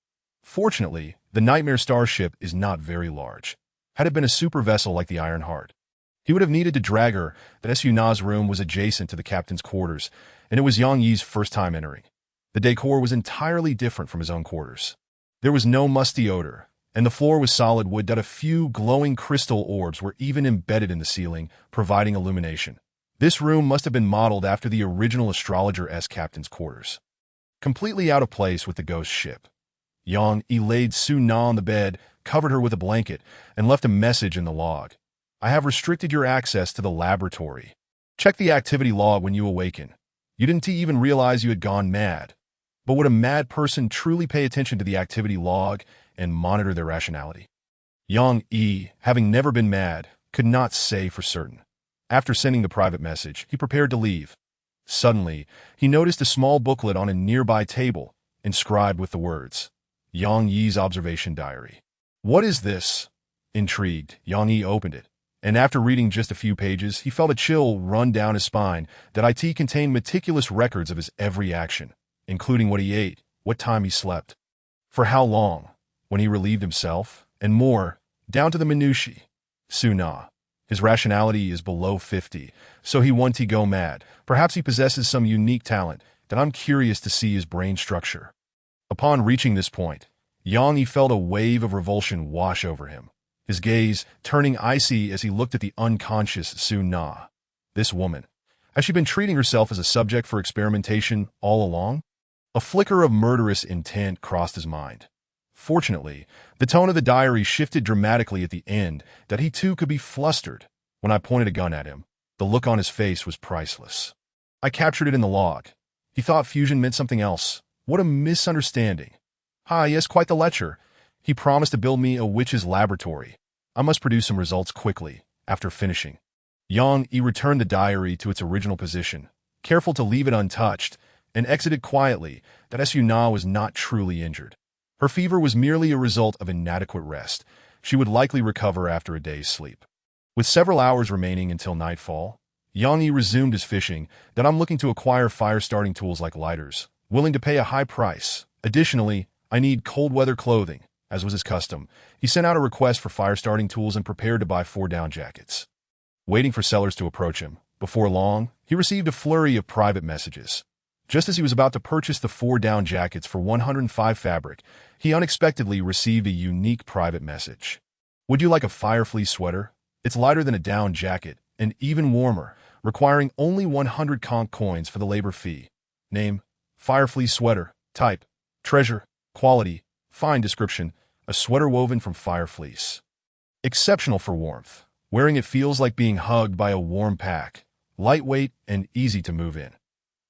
Fortunately, the Nightmare starship is not very large. Had it been a super vessel like the Iron Heart, he would have needed to drag her. Suna's room was adjacent to the captain's quarters, and it was Yang Yi's first time entering. The decor was entirely different from his own quarters. There was no musty odor, and the floor was solid wood. A few glowing crystal orbs were even embedded in the ceiling, providing illumination. This room must have been modeled after the original astrologer's captain's quarters. Completely out of place with the ghost ship, Yang Yi laid Suna on the bed, covered her with a blanket, and left a message in the log. I have restricted your access to the laboratory. Check the activity log when you awaken. You didn't even realize you had gone mad. But would a mad person truly pay attention to the activity log and monitor their rationality? Yang Yi, having never been mad, could not say for certain. After sending the private message, he prepared to leave. Suddenly, he noticed a small booklet on a nearby table, inscribed with the words, Yang Yi's observation diary. What is this? Intrigued, Yang Yi opened it, and after reading just a few pages, he felt a chill run down his spine. It contained meticulous records of his every action, including what he ate, what time he slept, for how long, when he relieved himself, and more, down to the minutiae. Suna. His rationality is below 50, so he won't go mad. Perhaps he possesses some unique talent that I'm curious to see his brain structure. Upon reaching this point, Yang Yi felt a wave of revulsion wash over him, his gaze turning icy as he looked at the unconscious Suna. This woman, has she been treating herself as a subject for experimentation all along? A flicker of murderous intent crossed his mind. Fortunately, the tone of the diary shifted dramatically at the end, he too could be flustered. When I pointed a gun at him, the look on his face was priceless. I captured it in the log. He thought fusion meant something else. What a misunderstanding. Yes, quite the lecture. He promised to build me a witch's laboratory. I must produce some results quickly, after finishing. Yang Yi returned the diary to its original position, careful to leave it untouched, and exited quietly. Suna was not truly injured. Her fever was merely a result of inadequate rest. She would likely recover after a day's sleep. With several hours remaining until nightfall, Yang Yi resumed his fishing. I'm looking to acquire fire-starting tools like lighters, willing to pay a high price. Additionally, I need cold-weather clothing. As was his custom, he sent out a request for fire-starting tools and prepared to buy 4 down jackets. waiting for sellers to approach him. Before long, he received a flurry of private messages. Just as he was about to purchase the 4 down jackets for 105 fabric, he unexpectedly received a unique private message. Would you like a fire fleece sweater? It's lighter than a down jacket, and even warmer, requiring only 100 conch coins for the labor fee. Name: fire fleece sweater. Type: treasure. Quality: fine. Description: a sweater woven from fire fleece. Exceptional for warmth. Wearing it feels like being hugged by a warm pack. Lightweight and easy to move in.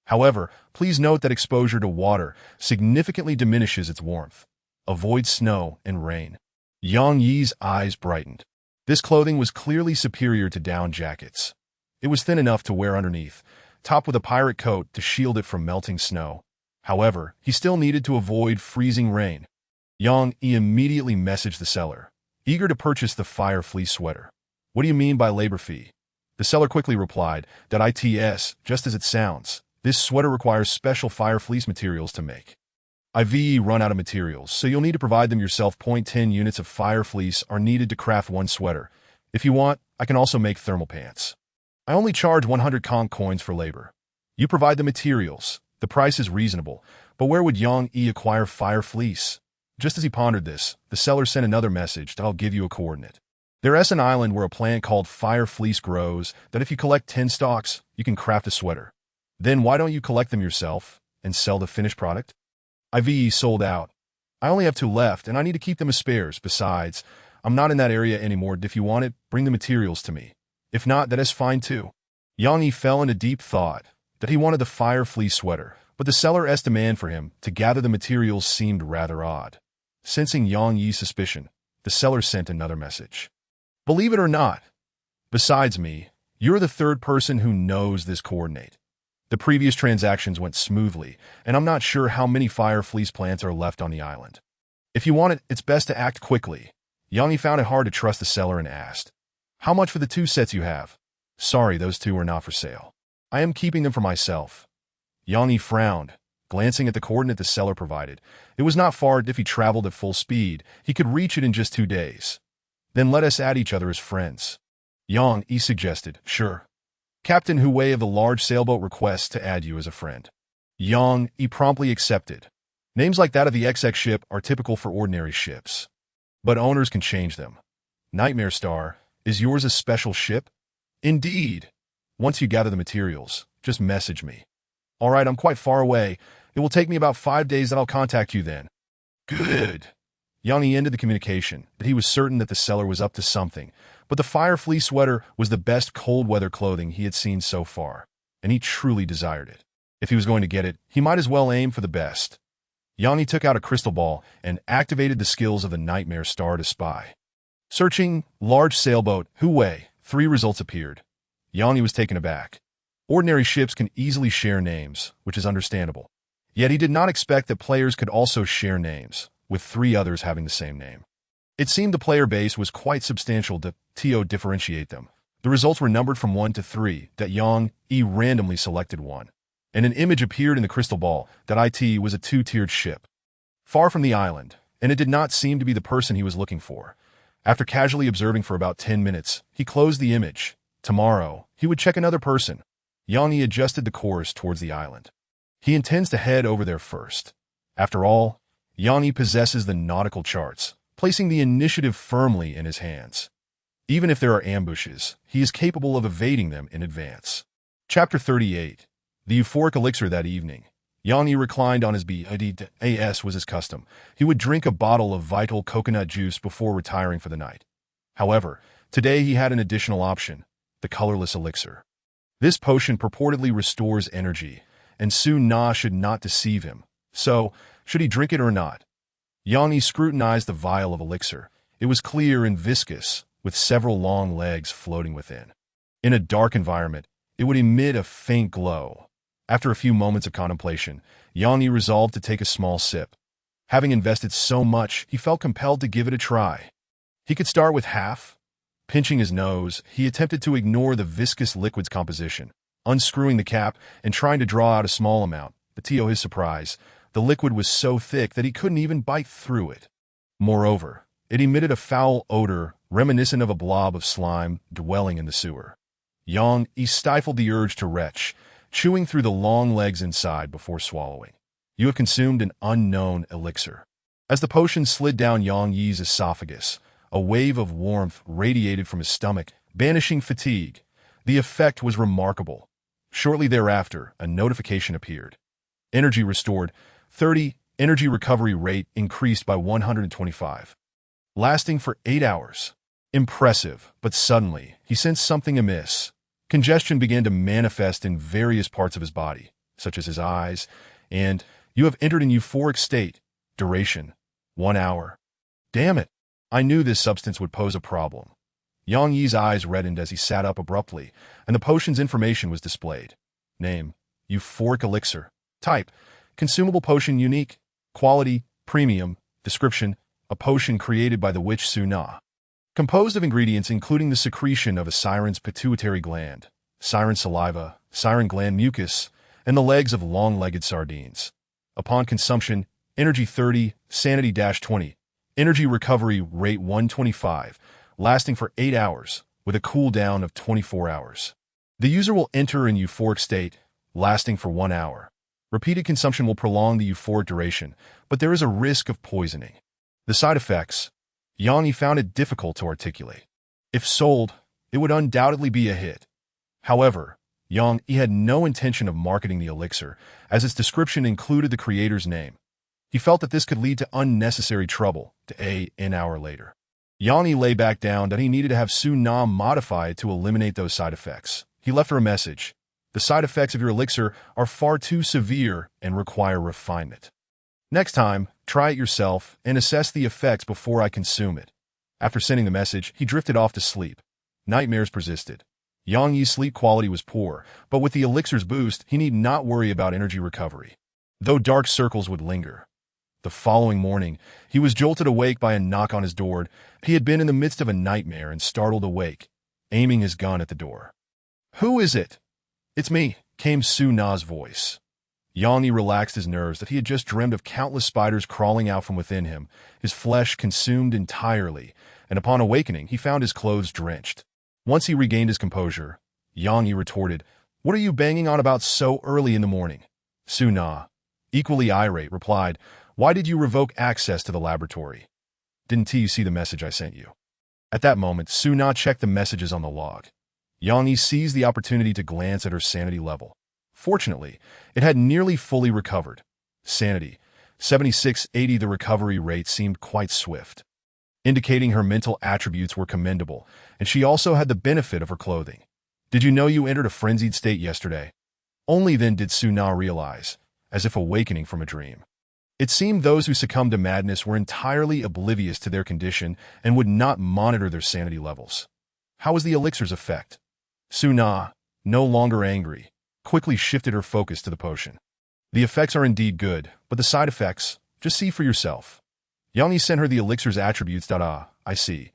However, please note that exposure to water significantly diminishes its warmth. Avoid snow and rain. Yang Yi's eyes brightened. This clothing was clearly superior to down jackets. It was thin enough to wear underneath, topped with a pirate coat to shield it from melting snow. However, he still needed to avoid freezing rain. Yang Yi immediately messaged the seller, eager to purchase the fire fleece sweater. What do you mean by labor fee? The seller quickly replied that it's just as it sounds. This sweater requires special fire fleece materials to make. I've run out of materials, so you'll need to provide them yourself. 10 units of fire fleece are needed to craft one sweater. If you want, I can also make thermal pants. I only charge 100 conch coins for labor. You provide the materials. The price is reasonable, but where would Yang Yi acquire fire fleece? Just as he pondered this, the seller sent another message that I'll give you a coordinate. There's an island where a plant called fire fleece grows that if you collect 10 stalks, you can craft a sweater. Then why don't you collect them yourself and sell the finished product? I've sold out. I only have 2 left, and I need to keep them as spares. Besides, I'm not in that area anymore. If you want it, bring the materials to me. If not, that is fine too. Yang Yi fell into deep thought that he wanted the fire fleece sweater, but the seller's demand for him to gather the materials seemed rather odd. Sensing Yang Yi's suspicion, the seller sent another message. Believe it or not, besides me, you're the 3rd person who knows this coordinate. The previous transactions went smoothly, and I'm not sure how many fire fleece plants are left on the island. If you want it, it's best to act quickly. Yang Yi found it hard to trust the seller and asked, how much for the 2 sets you have? Sorry, those 2 are not for sale. I am keeping them for myself. Yang Yi frowned, glancing at the coordinate the seller provided. It was not far. If he traveled at full speed, he could reach it in just 2 days. Then let us add each other as friends. Yang Yi suggested, sure. Captain Hui of the large sailboat requests to add you as a friend. Yang Yi promptly accepted. Names like that of the XX ship are typical for ordinary ships. But owners can change them. Nightmare Star, is yours a special ship? Indeed. Once you gather the materials, just message me. All right, I'm quite far away. It will take me about 5 days, and I'll contact you then. Good. Yang Yi ended the communication, but he was certain that the seller was up to something. But the fire fleece sweater was the best cold-weather clothing he had seen so far, and he truly desired it. If he was going to get it, he might as well aim for the best. Yang Yi took out a crystal ball and activated the skills of the Nightmare Star to spy. Searching large sailboat, Hui, 3 results appeared. Yang Yi was taken aback. Ordinary ships can easily share names, which is understandable. Yet he did not expect that players could also share names, with 3 others having the same name. It seemed the player base was quite substantial to differentiate them. The results were numbered from 1 to 3, that Yang Yi randomly selected 1. And an image appeared in the crystal ball that it was a 2-tiered ship. Far from the island, and it did not seem to be the person he was looking for. After casually observing for about 10 minutes, he closed the image. Tomorrow, he would check another person. Yang Yi adjusted the course towards the island. He intends to head over there first. After all, Yang Yi possesses the nautical charts, placing the initiative firmly in his hands. Even if there are ambushes, he is capable of evading them in advance. Chapter 38. The Euphoric Elixir. That evening, Yang Yi reclined on his bed. As was his custom, he would drink a bottle of vital coconut juice before retiring for the night. However, today he had an additional option, the colorless elixir. This potion purportedly restores energy, and Su-Na should not deceive him. So, should he drink it or not? Yang Yi scrutinized the vial of elixir. It was clear and viscous, with several long legs floating within. In a dark environment, it would emit a faint glow. After a few moments of contemplation, Yang Yi resolved to take a small sip. Having invested so much, he felt compelled to give it a try. He could start with half. Pinching his nose, he attempted to ignore the viscous liquid's composition, unscrewing the cap and trying to draw out a small amount. But to his surprise, the liquid was so thick that he couldn't even bite through it. Moreover, it emitted a foul odor reminiscent of a blob of slime dwelling in the sewer. Yang Yi stifled the urge to retch, chewing through the long legs inside before swallowing. You have consumed an unknown elixir. As the potion slid down Yang Yi's esophagus, a wave of warmth radiated from his stomach, banishing fatigue. The effect was remarkable. Shortly thereafter, a notification appeared. Energy restored, 30, energy recovery rate increased by 125. Lasting for 8 hours. Impressive, but suddenly, he sensed something amiss. Congestion began to manifest in various parts of his body, such as his eyes, and you have entered an euphoric state. Duration, 1 hour. Damn it! I knew this substance would pose a problem. Yang Yi's eyes reddened as he sat up abruptly, and the potion's information was displayed. Name, euphoric elixir. Type, consumable potion unique. Quality, premium. Description, a potion created by the witch Su Na. Composed of ingredients including the secretion of a siren's pituitary gland, siren saliva, siren gland mucus, and the legs of long-legged sardines. Upon consumption, energy 30, sanity-20, energy recovery rate 125, lasting for 8 hours, with a cooldown of 24 hours. The user will enter an euphoric state, lasting for 1 hour. Repeated consumption will prolong the euphoric duration, but there is a risk of poisoning. The side effects. Yang Yi found it difficult to articulate. If sold, it would undoubtedly be a hit. However, Yang Yi had no intention of marketing the elixir, as its description included the creator's name. He felt that this could lead to unnecessary trouble an hour later. Yang Yi lay back down that he needed to have Su Na modify it to eliminate those side effects. He left her a message. The side effects of your elixir are far too severe and require refinement. Next time, try it yourself and assess the effects before I consume it. After sending the message, he drifted off to sleep. Nightmares persisted. Yang Yi's sleep quality was poor, but with the elixir's boost, he need not worry about energy recovery. Though dark circles would linger. The following morning, he was jolted awake by a knock on his door. He had been in the midst of a nightmare and startled awake, aiming his gun at the door. "Who is it?" "It's me," came Su Na's voice. Yang Yi relaxed his nerves that he had just dreamed of countless spiders crawling out from within him, his flesh consumed entirely, and upon awakening he found his clothes drenched. Once he regained his composure, Yang Yi retorted, "What are you banging on about so early in the morning?" Su Na, equally irate, replied, "Why did you revoke access to the laboratory? Didn't you see the message I sent you?" At that moment, Su Na checked the messages on the log. Yang Yi seized the opportunity to glance at her sanity level. Fortunately, it had nearly fully recovered. Sanity, 7680. The recovery rate seemed quite swift, indicating her mental attributes were commendable, and she also had the benefit of her clothing. "Did you know you entered a frenzied state yesterday?" Only then did Su Na realize, as if awakening from a dream. It seemed those who succumbed to madness were entirely oblivious to their condition and would not monitor their sanity levels. How was the elixir's effect? Su Na, no longer angry, quickly shifted her focus to the potion. "The effects are indeed good, but the side effects, just see for yourself." Yang Yi sent her the elixir's attributes. I see.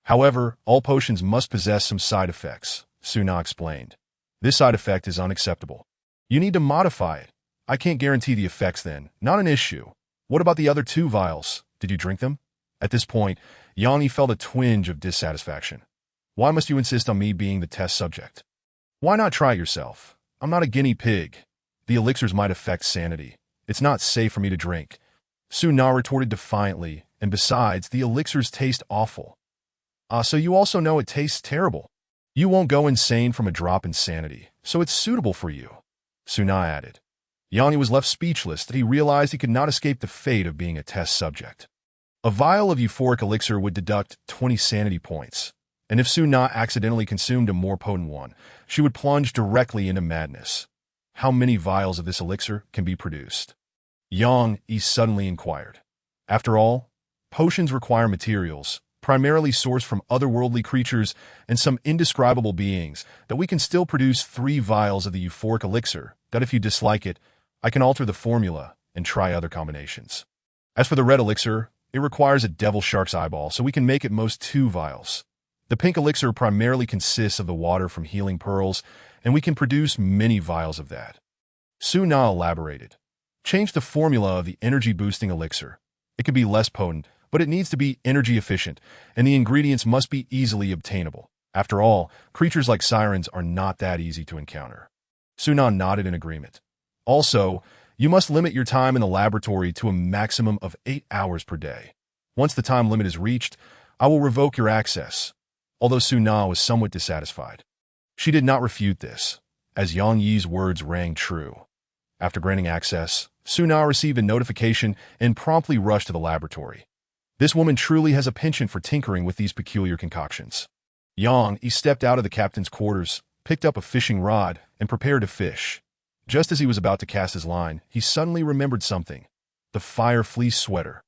However, all potions must possess some side effects, Su Na explained. "This side effect is unacceptable. You need to modify it." "I can't guarantee the effects then. Not an issue. What about the other 2 vials? Did you drink them?" At this point, Yang Yi felt a twinge of dissatisfaction. "Why must you insist on me being the test subject? Why not try it yourself? I'm not a guinea pig. The elixirs might affect sanity. It's not safe for me to drink." Su Na retorted defiantly, "And besides, the elixirs taste awful." So you also know it tastes terrible. You won't go insane from a drop in sanity, so it's suitable for you," Su Na added. Yang Yi was left speechless that he realized he could not escape the fate of being a test subject. A vial of euphoric elixir would deduct 20 sanity points, and if Su Na accidentally consumed a more potent one, she would plunge directly into madness. How many vials of this elixir can be produced? Yang Yi suddenly inquired. After all, potions require materials, primarily sourced from otherworldly creatures and some indescribable beings, that we can still produce 3 vials of the euphoric elixir, that if you dislike it, I can alter the formula and try other combinations. As for the red elixir, it requires a devil shark's eyeball, so we can make at most 2 vials. The pink elixir primarily consists of the water from healing pearls, and we can produce many vials of that. Su Na elaborated. Change the formula of the energy-boosting elixir. It can be less potent, but it needs to be energy efficient, and the ingredients must be easily obtainable. After all, creatures like sirens are not that easy to encounter. Sunan nodded in agreement. Also, you must limit your time in the laboratory to a maximum of 8 hours per day. Once the time limit is reached, I will revoke your access. Although Suna was somewhat dissatisfied, she did not refute this, as Yang Yi's words rang true. After granting access, Suna received a notification and promptly rushed to the laboratory. This woman truly has a penchant for tinkering with these peculiar concoctions. Yang Yi stepped out of the captain's quarters, picked up a fishing rod, and prepared to fish. Just as he was about to cast his line, he suddenly remembered something: the fire fleece sweater.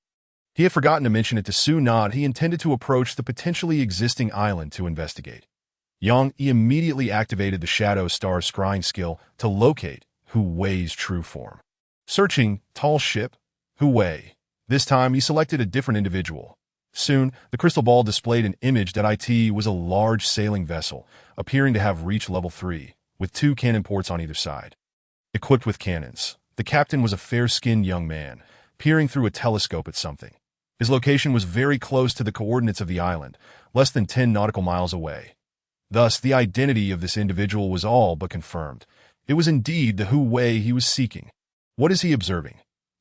He had forgotten to mention it to Suna. He intended to approach the potentially existing island to investigate. Yang Yi immediately activated the Shadow Star scrying skill to locate Hu Wei's true form. Searching tall ship, Hu Wei. This time he selected a different individual. Soon, the crystal ball displayed an image that it was a large sailing vessel, appearing to have reached level 3, with 2 cannon ports on either side. Equipped with cannons, the captain was a fair-skinned young man, peering through a telescope at something. His location was very close to the coordinates of the island, less than 10 nautical miles away. Thus, the identity of this individual was all but confirmed. It was indeed the Hu Wei he was seeking. What is he observing?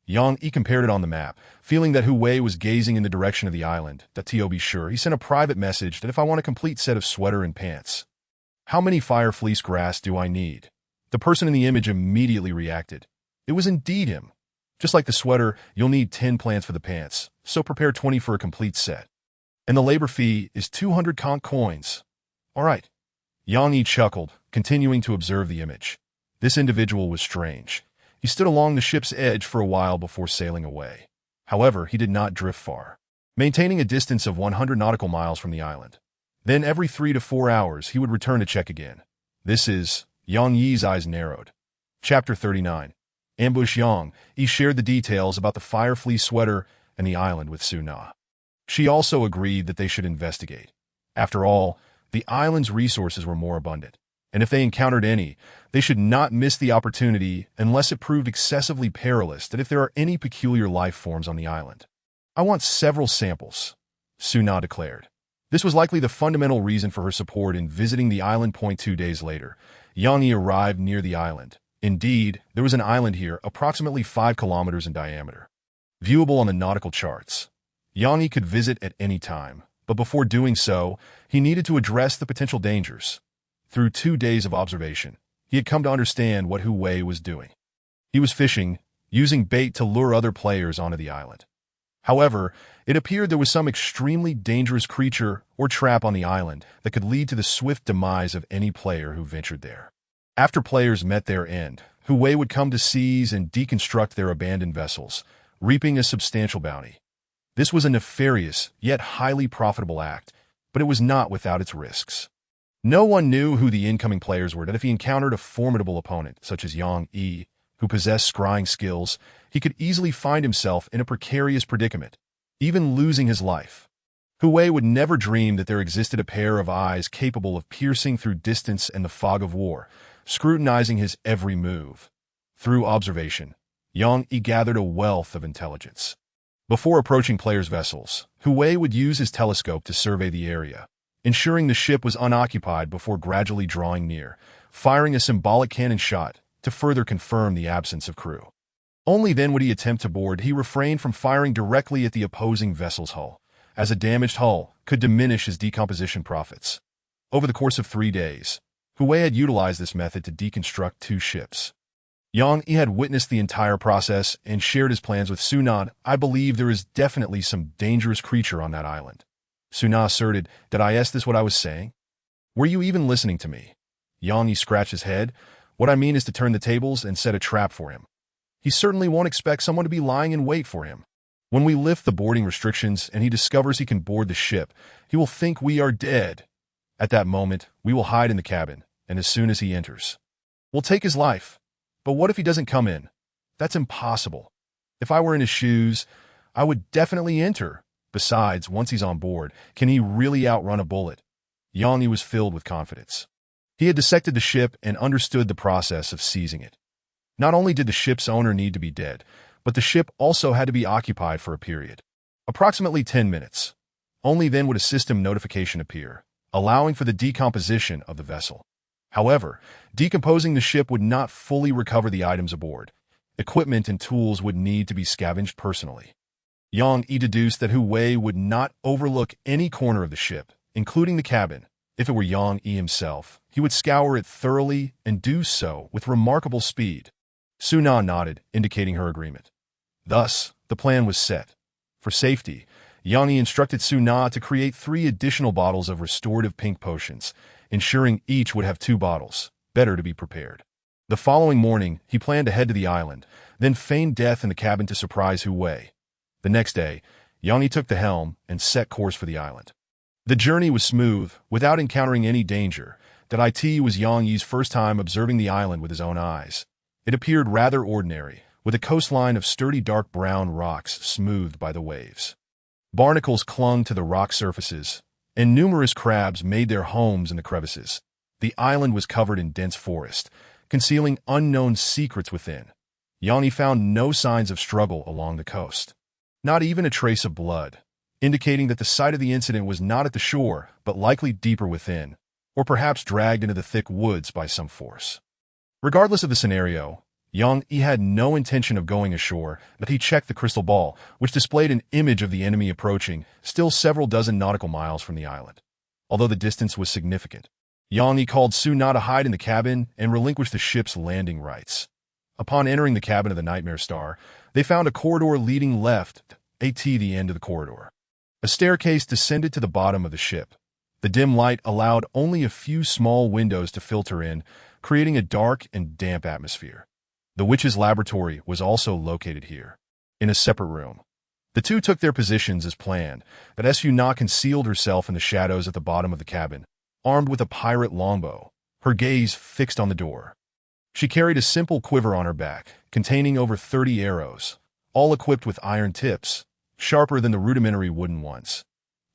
Yang Yi compared it on the map, feeling that Hu Wei was gazing in the direction of the island. To be sure, he sent a private message that if I want a complete set of sweater and pants. How many fire fleece grass do I need? The person in the image immediately reacted. It was indeed him. Just like the sweater, you'll need 10 plants for the pants, so prepare 20 for a complete set. And the labor fee is 200 conch coins. All right. Yang Yi chuckled, continuing to observe the image. This individual was strange. He stood along the ship's edge for a while before sailing away. However, he did not drift far, maintaining a distance of 100 nautical miles from the island. Then every 3 to 4 hours he would return to check again. This is... Yang Yi's eyes narrowed. Chapter 39. Ambush. Yang Yi shared the details about the fire fleece sweater and the island with Suna. She also agreed that they should investigate. After all, the island's resources were more abundant, and if they encountered any, they should not miss the opportunity unless it proved excessively perilous that if there are any peculiar life forms on the island. I want several samples, Suna declared. This was likely the fundamental reason for her support in visiting the island. 2 days later, Yang Yi arrived near the island. Indeed, there was an island here approximately 5 kilometers in diameter, viewable on the nautical charts. Yang Yi could visit at any time, but before doing so, he needed to address the potential dangers. Through 2 days of observation, he had come to understand what Hu Wei was doing. He was fishing, using bait to lure other players onto the island. However, it appeared there was some extremely dangerous creature or trap on the island that could lead to the swift demise of any player who ventured there. After players met their end, Hu Wei would come to seize and deconstruct their abandoned vessels, reaping a substantial bounty. This was a nefarious, yet highly profitable act, but it was not without its risks. No one knew who the incoming players were, that if he encountered a formidable opponent, such as Yang Yi, who possessed scrying skills, he could easily find himself in a precarious predicament, even losing his life. Hu Wei would never dream that there existed a pair of eyes capable of piercing through distance and the fog of war, scrutinizing his every move. Through observation, Yang Yi gathered a wealth of intelligence. Before approaching players' vessels, Hu Wei would use his telescope to survey the area, ensuring the ship was unoccupied before gradually drawing near, firing a symbolic cannon shot to further confirm the absence of crew. Only then would he attempt to board. He refrained from firing directly at the opposing vessel's hull, as a damaged hull could diminish his decomposition profits. Over the course of 3 days, Hu Wei had utilized this method to deconstruct 2 ships. Yang Yi had witnessed the entire process and shared his plans with Suna. I believe there is definitely some dangerous creature on that island. Suna asserted. Did I ask this what I was saying? Were you even listening to me? Yang Yi scratched his head. What I mean is to turn the tables and set a trap for him. He certainly won't expect someone to be lying in wait for him. When we lift the boarding restrictions and he discovers he can board the ship, he will think we are dead. At that moment, we will hide in the cabin, and as soon as he enters, we'll take his life. But what if he doesn't come in? That's impossible. If I were in his shoes, I would definitely enter. Besides, once he's on board, can he really outrun a bullet? Yang Yi was filled with confidence. He had dissected the ship and understood the process of seizing it. Not only did the ship's owner need to be dead, but the ship also had to be occupied for a period. Approximately 10 minutes. Only then would a system notification appear. allowing for the decomposition of the vessel. However, decomposing the ship would not fully recover the items aboard. Equipment and tools would need to be scavenged personally. Yang Yi deduced that Hu Wei would not overlook any corner of the ship, including the cabin. If it were Yang Yi himself, he would scour it thoroughly and do so with remarkable speed. Su Na nodded, indicating her agreement. Thus, the plan was set. For safety, Yang Yi instructed Su Na to create 3 additional bottles of restorative pink potions, ensuring each would have 2 bottles, better to be prepared. The following morning, he planned to head to the island, then feign death in the cabin to surprise Hu Wei. The next day, Yang Yi took the helm and set course for the island. The journey was smooth, without encountering any danger. That it was Yang Yi's first time observing the island with his own eyes. It appeared rather ordinary, with a coastline of sturdy dark brown rocks smoothed by the waves. Barnacles clung to the rock surfaces, and numerous crabs made their homes in the crevices. The island was covered in dense forest, concealing unknown secrets within. Yang Yi found no signs of struggle along the coast. Not even a trace of blood, indicating that the site of the incident was not at the shore, but likely deeper within, or perhaps dragged into the thick woods by some force. Regardless of the scenario, Yang Yi had no intention of going ashore, but he checked the crystal ball, which displayed an image of the enemy approaching, still several dozen nautical miles from the island. Although the distance was significant, Yang Yi called Su Na to hide in the cabin and relinquish the ship's landing rights. Upon entering the cabin of the Nightmare Star, they found a corridor leading left, at the end of the corridor. A staircase descended to the bottom of the ship. The dim light allowed only a few small windows to filter in, creating a dark and damp atmosphere. The witch's laboratory was also located here, in a separate room. The two took their positions as planned, but Su Na concealed herself in the shadows at the bottom of the cabin, armed with a pirate longbow, her gaze fixed on the door. She carried a simple quiver on her back, containing over 30 arrows, all equipped with iron tips, sharper than the rudimentary wooden ones.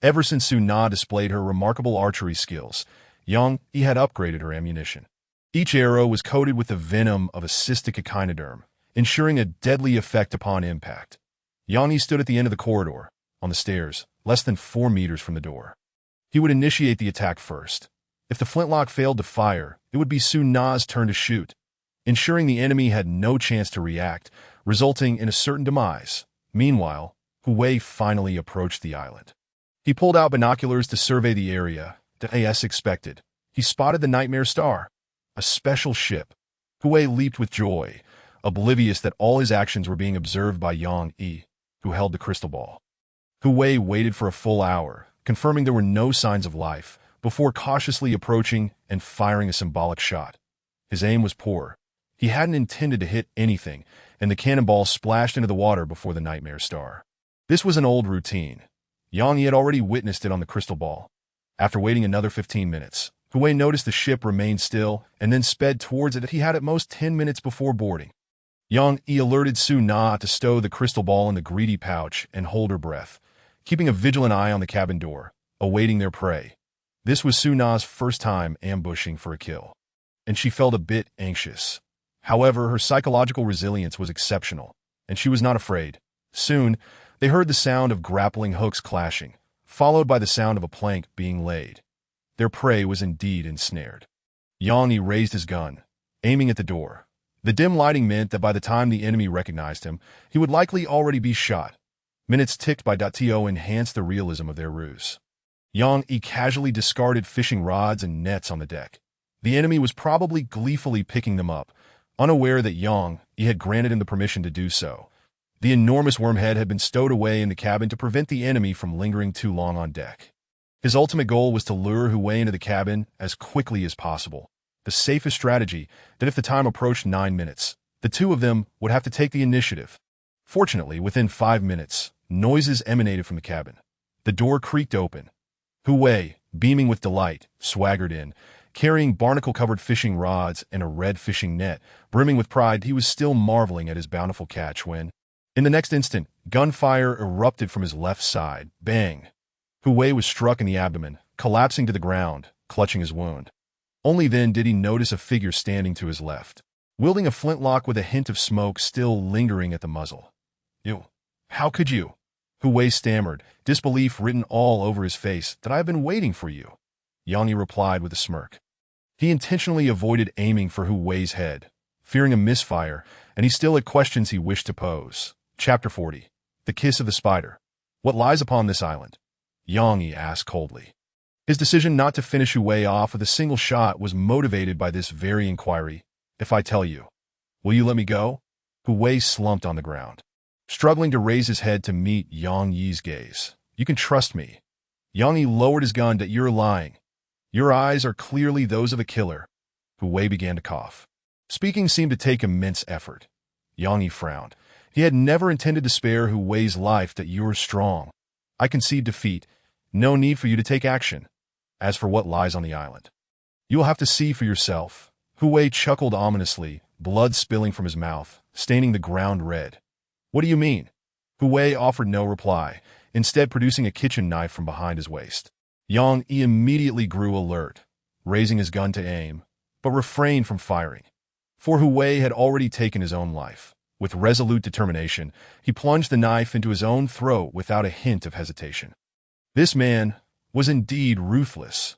Ever since Su Na displayed her remarkable archery skills, Yang Yi had upgraded her ammunition. Each arrow was coated with the venom of a cystic echinoderm, ensuring a deadly effect upon impact. Yang Yi stood at the end of the corridor, on the stairs, less than 4 meters from the door. He would initiate the attack first. If the flintlock failed to fire, it would be Su Na's turn to shoot, ensuring the enemy had no chance to react, resulting in a certain demise. Meanwhile, Hu Wei finally approached the island. He pulled out binoculars to survey the area. As expected, he spotted the Nightmare Star, a special ship. Hu Wei leaped with joy, oblivious that all his actions were being observed by Yang Yi, who held the crystal ball. Hu Wei waited for a full hour, confirming there were no signs of life, before cautiously approaching and firing a symbolic shot. His aim was poor. He hadn't intended to hit anything, and the cannonball splashed into the water before the Nightmare Star. This was an old routine. Yang Yi had already witnessed it on the crystal ball. After waiting another 15 minutes, Hu Wei noticed the ship remained still and then sped towards it. He had at most 10 minutes before boarding. Yang Yi alerted Su Na to stow the crystal ball in the greedy pouch and hold her breath, keeping a vigilant eye on the cabin door, awaiting their prey. This was Su Na's first time ambushing for a kill, and she felt a bit anxious. However, her psychological resilience was exceptional, and she was not afraid. Soon, they heard the sound of grappling hooks clashing, followed by the sound of a plank being laid. Their prey was indeed ensnared. Yang Yi raised his gun, aiming at the door. The dim lighting meant that by the time the enemy recognized him, he would likely already be shot. Minutes ticked by .to enhanced the realism of their ruse. Yang Yi casually discarded fishing rods and nets on the deck. The enemy was probably gleefully picking them up, unaware that Yang Yi had granted him the permission to do so. The enormous wormhead had been stowed away in the cabin to prevent the enemy from lingering too long on deck. His ultimate goal was to lure Hu Wei into the cabin as quickly as possible. The safest strategy, that if the time approached 9 minutes, the two of them would have to take the initiative. Fortunately, within 5 minutes, noises emanated from the cabin. The door creaked open. Hu Wei, beaming with delight, swaggered in, carrying barnacle-covered fishing rods and a red fishing net. Brimming with pride, he was still marveling at his bountiful catch when, in the next instant, gunfire erupted from his left side. Bang! Hu Wei was struck in the abdomen, collapsing to the ground, clutching his wound. Only then did he notice a figure standing to his left, wielding a flintlock with a hint of smoke still lingering at the muzzle. "You, how could you?" Hu Wei stammered, disbelief written all over his face. "That I have been waiting for you." Yang Yi replied with a smirk. He intentionally avoided aiming for Hu Wei's head, fearing a misfire, and he still had questions he wished to pose. Chapter 40. The Kiss of the Spider. What lies upon this island? Yang Yi asked coldly. His decision not to finish Hu Wei off with a single shot was motivated by this very inquiry. If I tell you, will you let me go? Hu Wei slumped on the ground, struggling to raise his head to meet Yang Yi's gaze. You can trust me. Yang Yi lowered his gun. That you're lying. Your eyes are clearly those of a killer. Hu Wei began to cough. Speaking seemed to take immense effort. Yang Yi frowned. He had never intended to spare Hu Wei's life. That you're strong. I concede defeat. No need for you to take action. As for what lies on the island, you will have to see for yourself. Hu Wei chuckled ominously, blood spilling from his mouth, staining the ground red. What do you mean? Hu Wei offered no reply, instead producing a kitchen knife from behind his waist. Yang Yi immediately grew alert, raising his gun to aim, but refrained from firing. For Hu Wei had already taken his own life. With resolute determination, he plunged the knife into his own throat without a hint of hesitation. This man was indeed ruthless.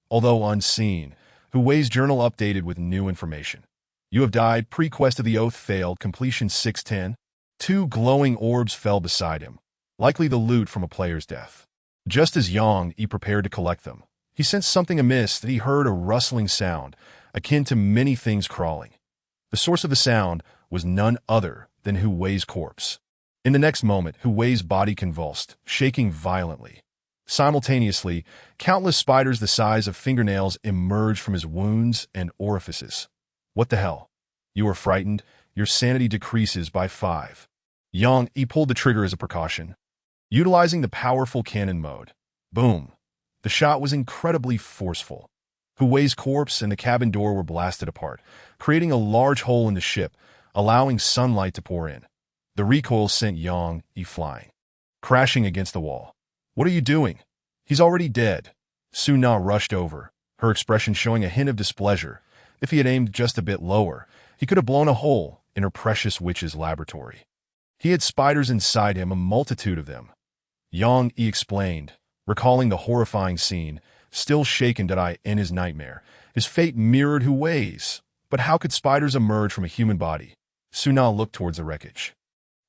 Although unseen, Hu Wei's journal updated with new information. You have died. Pre-quest of the Oath failed. Completion 610. 2 glowing orbs fell beside him, likely the loot from a player's death. Just as Yang Yi prepared to collect them, he sensed something amiss. That he heard a rustling sound, akin to many things crawling. The source of the sound was none other than Hu Wei's corpse. In the next moment, Hu Wei's body convulsed, shaking violently. Simultaneously, countless spiders the size of fingernails emerged from his wounds and orifices. What the hell? You are frightened? Your sanity decreases by 5. Yang Yi pulled the trigger as a precaution, utilizing the powerful cannon mode. Boom! The shot was incredibly forceful. Hu Wei's corpse and the cabin door were blasted apart, creating a large hole in the ship, allowing sunlight to pour in. The recoil sent Yang Yi flying, crashing against the wall. What are you doing? He's already dead. Su Na rushed over, her expression showing a hint of displeasure. If he had aimed just a bit lower, he could have blown a hole in her precious witch's laboratory. He had spiders inside him, a multitude of them. Yang Yi explained, recalling the horrifying scene. Still shaken in his nightmare, his fate mirrored Hu Wei's. But how could spiders emerge from a human body? Su Na looked towards the wreckage.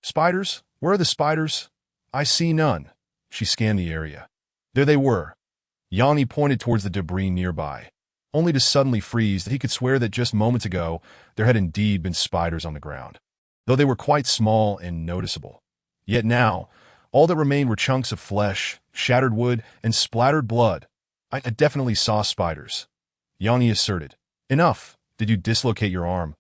Spiders? Where are the spiders? I see none. She scanned the area. There they were. Yang Yi pointed towards the debris nearby, only to suddenly freeze. That he could swear that just moments ago there had indeed been spiders on the ground, though they were quite small and noticeable. Yet now, all that remained were chunks of flesh, shattered wood, and splattered blood. I definitely saw spiders. Yang Yi asserted. Enough. Did you dislocate your arm?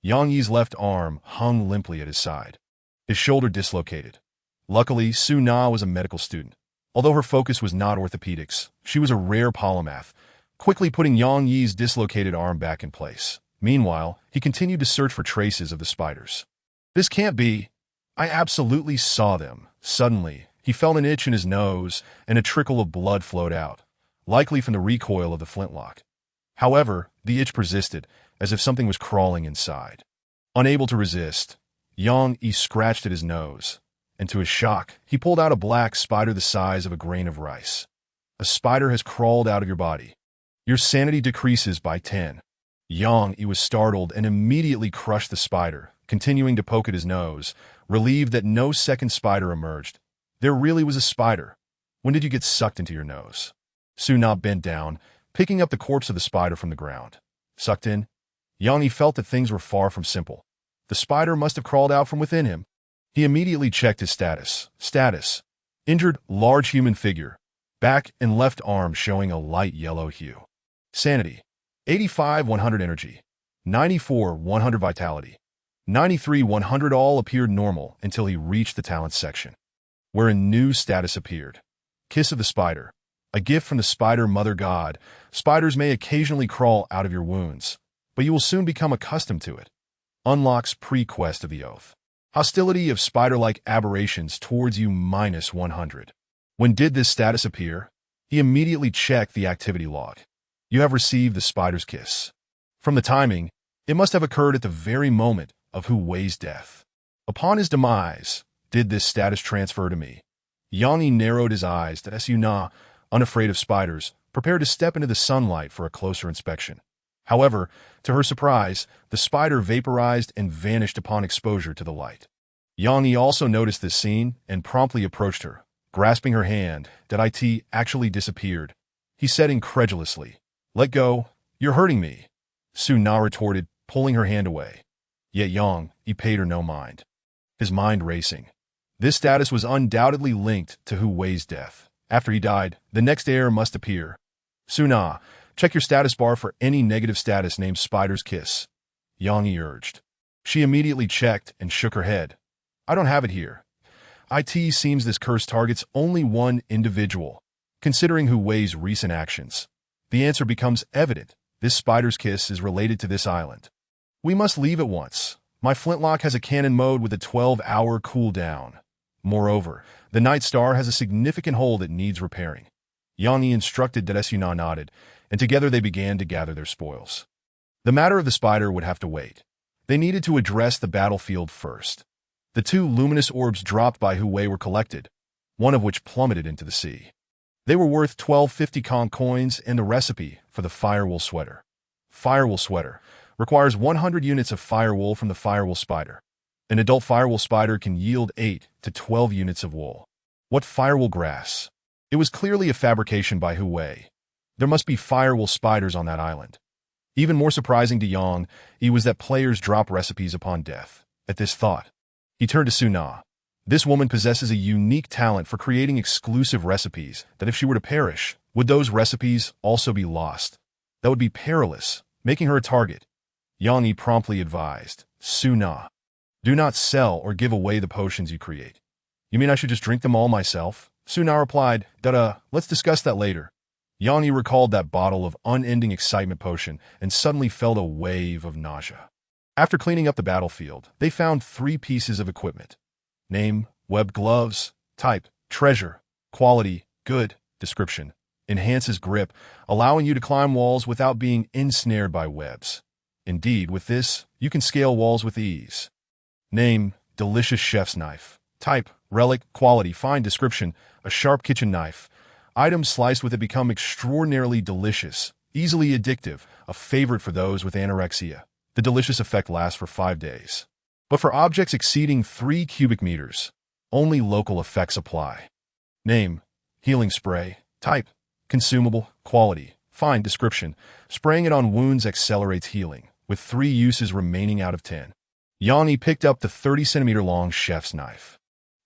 Yang Yi's left arm hung limply at his side, his shoulder dislocated. Luckily, Su Na was a medical student. Although her focus was not orthopedics, she was a rare polymath, quickly putting Yang Yi's dislocated arm back in place. Meanwhile, he continued to search for traces of the spiders. This can't be. I absolutely saw them. Suddenly, he felt an itch in his nose, and a trickle of blood flowed out, likely from the recoil of the flintlock. However, the itch persisted, as if something was crawling inside. Unable to resist, Yang Yi scratched at his nose, and to his shock, he pulled out a black spider the size of a grain of rice. A spider has crawled out of your body. Your sanity decreases by 10. Yang Yi was startled and immediately crushed the spider, continuing to poke at his nose, relieved that no second spider emerged. There really was a spider. When did you get sucked into your nose? Su Na bent down, picking up the corpse of the spider from the ground. Sucked in? Yang Yi felt that things were far from simple. The spider must have crawled out from within him. He immediately checked his status. Injured, large human figure. Back and left arm showing a light yellow hue. Sanity. 85, 100 energy. 94, 100 vitality. 93, 100 all appeared normal until he reached the talents section, where a new status appeared. Kiss of the Spider. A gift from the spider mother god. Spiders may occasionally crawl out of your wounds, but you will soon become accustomed to it. Unlocks pre-quest of the Oath. Hostility of spider-like aberrations towards you minus 100. When did this status appear? He immediately checked the activity log. You have received the spider's kiss. From the timing, it must have occurred at the very moment of Hu Wei's death. Upon his demise, did this status transfer to me? Yang Yi narrowed his eyes to Su Na, unafraid of spiders, prepared to step into the sunlight for a closer inspection. However, to her surprise, the spider vaporized and vanished upon exposure to the light. Yang Yi also noticed this scene and promptly approached her, grasping her hand. That it actually disappeared. He said incredulously, "Let go, you're hurting me." Su Na retorted, pulling her hand away. Yet Yang Yi paid her no mind. His mind racing. This status was undoubtedly linked to Hu Wei's death. After he died, the next heir must appear. Su Na, check your status bar for any negative status named Spider's Kiss, Yang Yi urged. She immediately checked and shook her head. I don't have it here. It seems this curse targets only one individual. Considering Hu Wei's recent actions, the answer becomes evident. This Spider's Kiss is related to this island. We must leave at once. My flintlock has a cannon mode with a 12-hour cooldown. Moreover, the Night Star has a significant hole that needs repairing. Yang Yi instructed that Su Na nodded, and together they began to gather their spoils. The matter of the spider would have to wait. They needed to address the battlefield first. The 2 luminous orbs dropped by Hu Wei were collected, one of which plummeted into the sea. They were worth 1250 Kong coins and the recipe for the Firewool Sweater. Firewool Sweater requires 100 units of firewool from the firewool spider. An adult firewool spider can yield 8 to 12 units of wool. What firewool grass? It was clearly a fabrication by Hu Wei. There must be firewool spiders on that island. Even more surprising to Yang Yi was that players drop recipes upon death. At this thought, he turned to Su Na. This woman possesses a unique talent for creating exclusive recipes that if she were to perish, would those recipes also be lost? That would be perilous, making her a target. Yang Yi promptly advised, Su Na, do not sell or give away the potions you create. You mean I should just drink them all myself? Su Na replied, let's discuss that later. Yang Yi recalled that bottle of unending excitement potion and suddenly felt a wave of nausea. After cleaning up the battlefield, they found 3 pieces of equipment. Name, webbed gloves. Type, treasure. Quality, good. Description, enhances grip, allowing you to climb walls without being ensnared by webs. Indeed, with this, you can scale walls with ease. Name, delicious chef's knife. Type, relic. Quality, fine. Description, a sharp kitchen knife. Items sliced with it become extraordinarily delicious, easily addictive, a favorite for those with anorexia. The delicious effect lasts for 5 days. But for objects exceeding 3 cubic meters, only local effects apply. Name, healing spray. Type, consumable. Quality, fine. Description, spraying it on wounds accelerates healing, with 3 uses remaining out of 10. Yang Yi picked up the 30-centimeter-long chef's knife.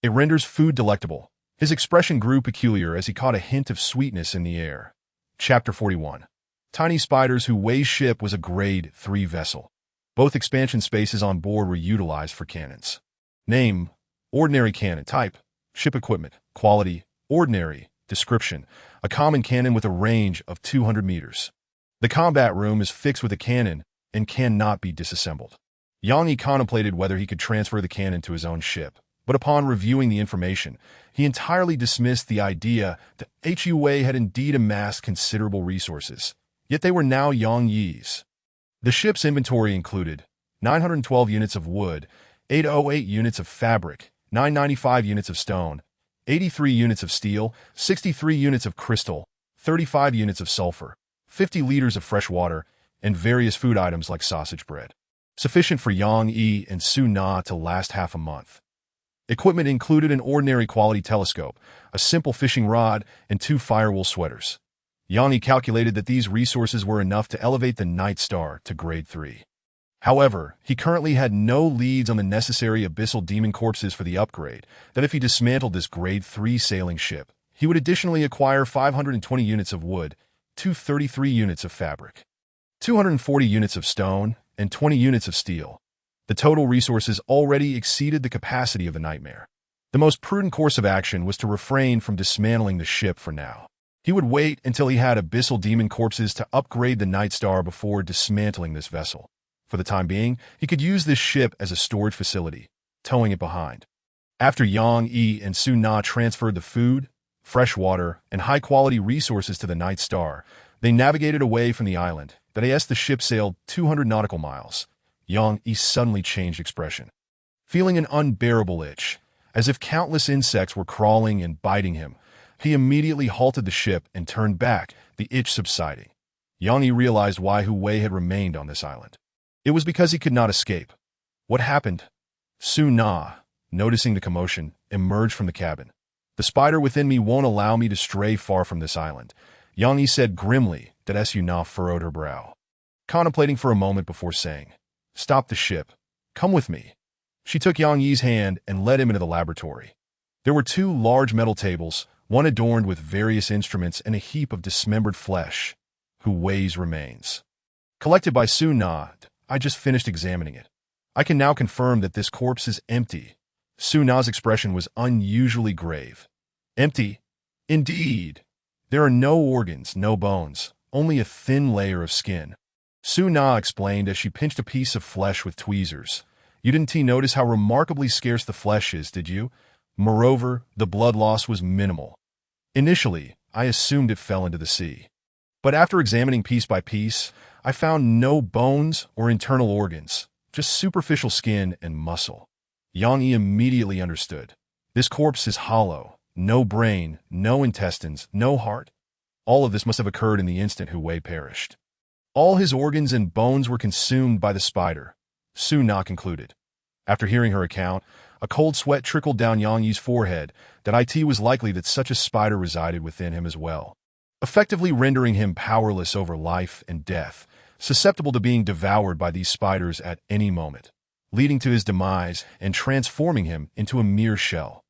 It renders food delectable. His expression grew peculiar as he caught a hint of sweetness in the air. Chapter 41. Tiny Spiders. Hu Wei's ship was a Grade 3 vessel. Both expansion spaces on board were utilized for cannons. Name, ordinary cannon. Type, ship equipment. Quality, ordinary. Description, a common cannon with a range of 200 meters. The combat room is fixed with a cannon and cannot be disassembled. Yang Yi contemplated whether he could transfer the cannon to his own ship, but upon reviewing the information, he entirely dismissed the idea that Hu Wei had indeed amassed considerable resources, yet they were now Yang Yi's. The ship's inventory included 912 units of wood, 808 units of fabric, 995 units of stone, 83 units of steel, 63 units of crystal, 35 units of sulfur, 50 liters of fresh water, and various food items like sausage bread. Sufficient for Yang Yi and Su Na to last half a month. Equipment included an ordinary quality telescope, a simple fishing rod, and 2 firewool sweaters. Yang Yi calculated that these resources were enough to elevate the Night Star to Grade 3. However, he currently had no leads on the necessary abyssal demon corpses for the upgrade, that if he dismantled this Grade 3 sailing ship, he would additionally acquire 520 units of wood, 233 units of fabric, 240 units of stone, and 20 units of steel. The total resources already exceeded the capacity of the Nightmare. The most prudent course of action was to refrain from dismantling the ship for now. He would wait until he had abyssal demon corpses to upgrade the Night Star before dismantling this vessel. For the time being, he could use this ship as a storage facility, towing it behind. After Yang Yi and Su Na transferred the food, fresh water, and high-quality resources to the Night Star, they navigated away from the island. As the ship sailed 200 nautical miles, Yang Yi suddenly changed expression. Feeling an unbearable itch, as if countless insects were crawling and biting him, He immediately halted the ship and turned back, the itch subsiding. Yang Yi realized why Hu Wei had remained on this island. It was because he could not escape. What happened? Su Na, noticing the commotion, emerged from the cabin. The spider within me won't allow me to stray far from this island, Yang Yi said grimly. That Su Na furrowed her brow, contemplating for a moment before saying, "Stop the ship. Come with me." She took Yang Yi's hand and led him into the laboratory. There were two large metal tables, one adorned with various instruments and a heap of dismembered flesh. Hu Wei's remains. Collected by Su Na, I just finished examining it. I can now confirm that this corpse is empty. Su Na's expression was unusually grave. Empty? Indeed. There are no organs, no bones, only a thin layer of skin. Su Na explained as she pinched a piece of flesh with tweezers. You didn't notice how remarkably scarce the flesh is, did you? Moreover, the blood loss was minimal. Initially, I assumed it fell into the sea. But after examining piece by piece, I found no bones or internal organs, just superficial skin and muscle. Yang Yi immediately understood. This corpse is hollow, no brain, no intestines, no heart. All of this must have occurred in the instant Hu Wei perished. All his organs and bones were consumed by the spider, Su Na concluded. After hearing her account, a cold sweat trickled down Yang Yi's forehead. That it was likely that such a spider resided within him as well, effectively rendering him powerless over life and death, susceptible to being devoured by these spiders at any moment, leading to his demise and transforming him into a mere shell.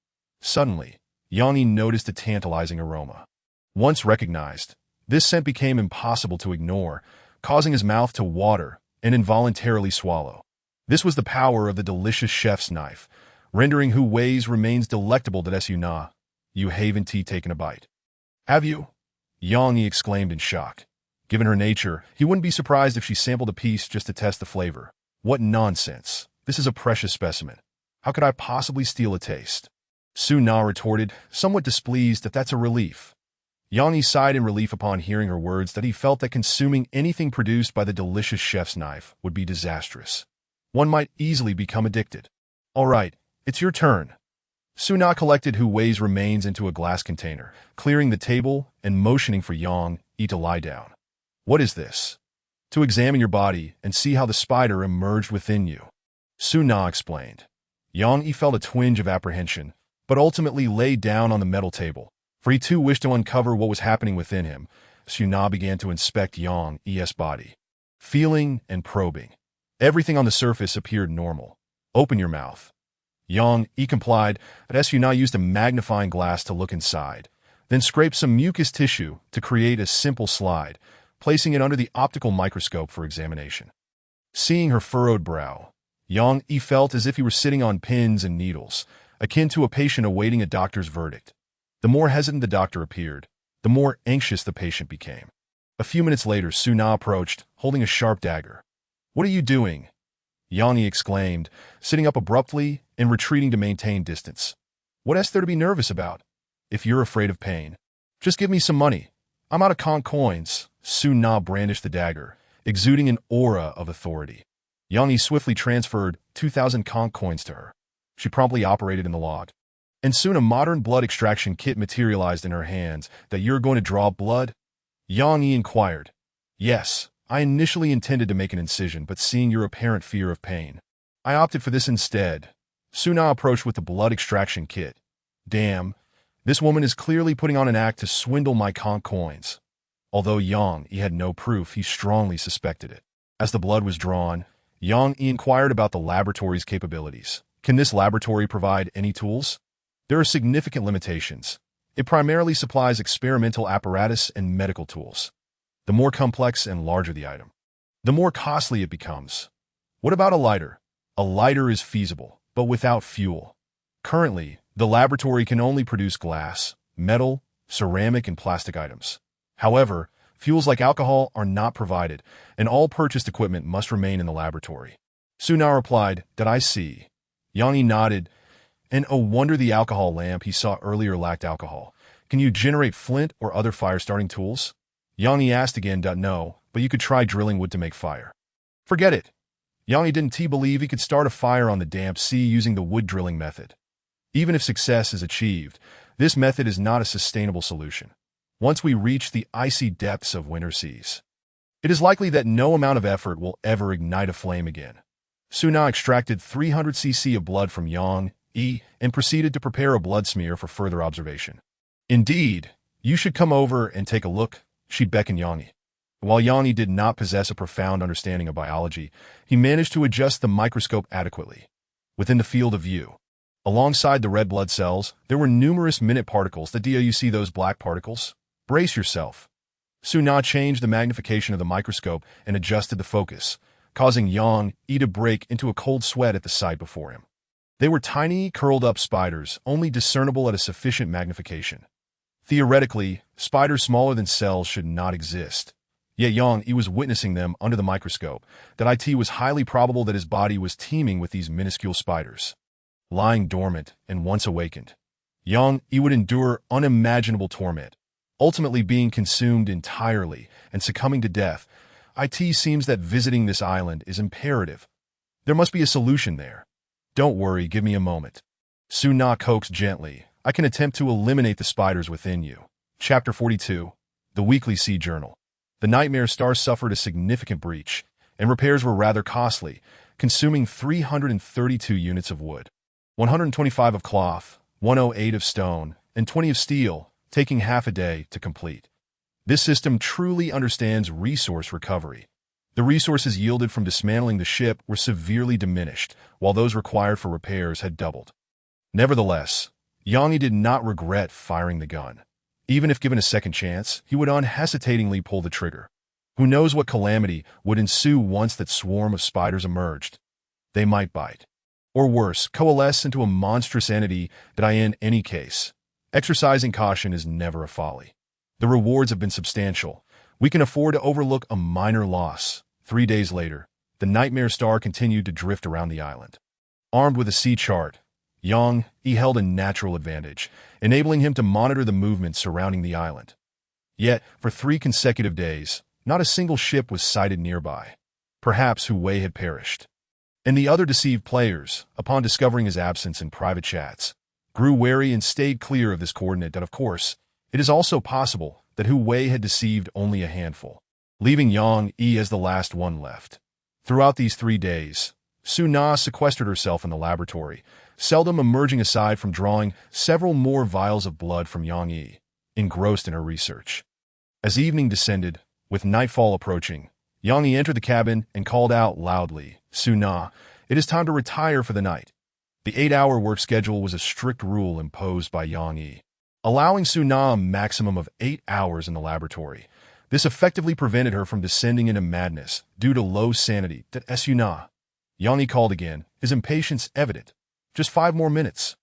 Suddenly, Yang Yi noticed a tantalizing aroma. Once recognized, this scent became impossible to ignore, causing his mouth to water and involuntarily swallow. This was the power of the delicious chef's knife, rendering Hu Wei's remains delectable to Su Na. You haven't taken a bite. Have you? Yang Yi exclaimed in shock. Given her nature, he wouldn't be surprised if she sampled a piece just to test the flavor. What nonsense. This is a precious specimen. How could I possibly steal a taste? Su Na retorted, somewhat displeased. That's a relief. Yang Yi sighed in relief upon hearing her words that he felt that consuming anything produced by the delicious chef's knife would be disastrous. One might easily become addicted. All right, it's your turn. Su Na collected Hu Wei's remains into a glass container, clearing the table and motioning for Yang Yi to lie down. What is this? To examine your body and see how the spider emerged within you. Su Na explained. Yang Yi felt a twinge of apprehension, but ultimately lay down on the metal table, for he too wished to uncover what was happening within him. Su Na began to inspect Yang Yi's body, feeling and probing. Everything on the surface appeared normal. Open your mouth. Yang Yi complied, but Su Na used a magnifying glass to look inside, then scraped some mucous tissue to create a simple slide, placing it under the optical microscope for examination. Seeing her furrowed brow, Yang Yi felt as if he were sitting on pins and needles, akin to a patient awaiting a doctor's verdict. The more hesitant the doctor appeared, the more anxious the patient became. A few minutes later, Su Na approached, holding a sharp dagger. What are you doing? Yang Yi exclaimed, sitting up abruptly and retreating to maintain distance. What is there to be nervous about? If you're afraid of pain, just give me some money. I'm out of conch coins. Su Na brandished the dagger, exuding an aura of authority. Yang Yi swiftly transferred 2,000 conch coins to her. She promptly operated in the log. And soon a modern blood extraction kit materialized in her hands. That you're going to draw blood? Yang Yi inquired. Yes, I initially intended to make an incision, but seeing your apparent fear of pain, I opted for this instead. Su Na approached with the blood extraction kit. Damn, this woman is clearly putting on an act to swindle my conch coins. Although Yang Yi had no proof, he strongly suspected it. As the blood was drawn, Yang Yi inquired about the laboratory's capabilities. Can this laboratory provide any tools? There are significant limitations. It primarily supplies experimental apparatus and medical tools. The more complex and larger the item, the more costly it becomes. What about a lighter? A lighter is feasible, but without fuel. Currently, the laboratory can only produce glass, metal, ceramic, and plastic items. However, fuels like alcohol are not provided, and all purchased equipment must remain in the laboratory. Su Na replied, That I see. Yang Yi nodded, and oh wonder the alcohol lamp he saw earlier lacked alcohol. Can you generate flint or other fire-starting tools? Yang Yi asked again, No, but you could try drilling wood to make fire. Forget it. Yang Yi didn't believe he could start a fire on the damp sea using the wood drilling method. Even if success is achieved, This method is not a sustainable solution. Once we reach the icy depths of winter seas, it is likely that no amount of effort will ever ignite a flame again. Suna extracted 300 cc of blood from Yang Yi and proceeded to prepare a blood smear for further observation. Indeed, you should come over and take a look, she beckoned Yang Yi. While Yang Yi did not possess a profound understanding of biology, he managed to adjust the microscope adequately. Within the field of view, alongside the red blood cells, there were numerous minute particles. Do you see those black particles? Brace yourself. Suna changed the magnification of the microscope and adjusted the focus, causing Yang Yi to break into a cold sweat at the sight before him. They were tiny, curled-up spiders, only discernible at a sufficient magnification. Theoretically, spiders smaller than cells should not exist. Yet Yang Yi was witnessing them under the microscope. That it was highly probable that his body was teeming with these minuscule spiders. Lying dormant and once awakened, Yang Yi would endure unimaginable torment, ultimately being consumed entirely and succumbing to death. It seems that visiting this island is imperative. There must be a solution there. Don't worry, give me a moment. Suna coaxed gently. I can attempt to eliminate the spiders within you. Chapter 42. The Weekly Sea Journal. The Nightmare Star suffered a significant breach, and repairs were rather costly, consuming 332 units of wood, 125 of cloth, 108 of stone, and 20 of steel, taking half a day to complete. This system truly understands resource recovery. The resources yielded from dismantling the ship were severely diminished, while those required for repairs had doubled. Nevertheless, Yang Yi did not regret firing the gun. Even if given a second chance, he would unhesitatingly pull the trigger. Who knows what calamity would ensue once that swarm of spiders emerged? They might bite. Or worse, coalesce into a monstrous entity that in any case. Exercising caution is never a folly. The rewards have been substantial. We can afford to overlook a minor loss. 3 days later, the Nightmare Star continued to drift around the island. Armed with a sea chart, Yang Yi held a natural advantage, enabling him to monitor the movements surrounding the island. Yet, for 3 consecutive days, not a single ship was sighted nearby. Perhaps Hu Wei had perished. And the other deceived players, upon discovering his absence in private chats, grew wary and stayed clear of this coordinate. Of course, it is also possible that Hu Wei had deceived only a handful, leaving Yang Yi as the last one left. Throughout these 3 days, Suna sequestered herself in the laboratory, seldom emerging aside from drawing several more vials of blood from Yang Yi, engrossed in her research. As evening descended, with nightfall approaching, Yang Yi entered the cabin and called out loudly, "Suna, it is time to retire for the night." The 8-hour work schedule was a strict rule imposed by Yang Yi, allowing Suna a maximum of 8 hours in the laboratory. This effectively prevented her from descending into madness due to low sanity. Suna. Yang Yi called again, his impatience evident. "Just 5 more minutes.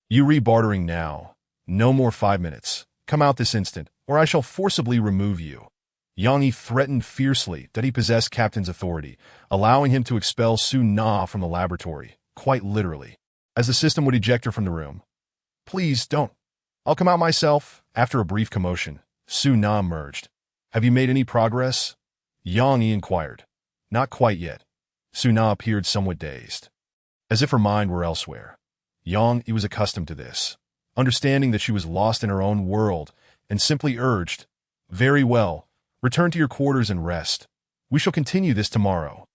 You re-bartering now. No more 5 minutes. Come out this instant, or I shall forcibly remove you." Yang Yi threatened fiercely that he possessed captain's authority, allowing him to expel Suna from the laboratory, quite literally, as the system would eject her from the room. "Please, don't. I'll come out myself." After a brief commotion, Suna emerged. "Have you made any progress?" Yang Yi inquired. "Not quite yet." Suna appeared somewhat dazed, as if her mind were elsewhere. Yang Yi was accustomed to this, understanding that she was lost in her own world, and simply urged, "Very well. Return to your quarters and rest. We shall continue this tomorrow."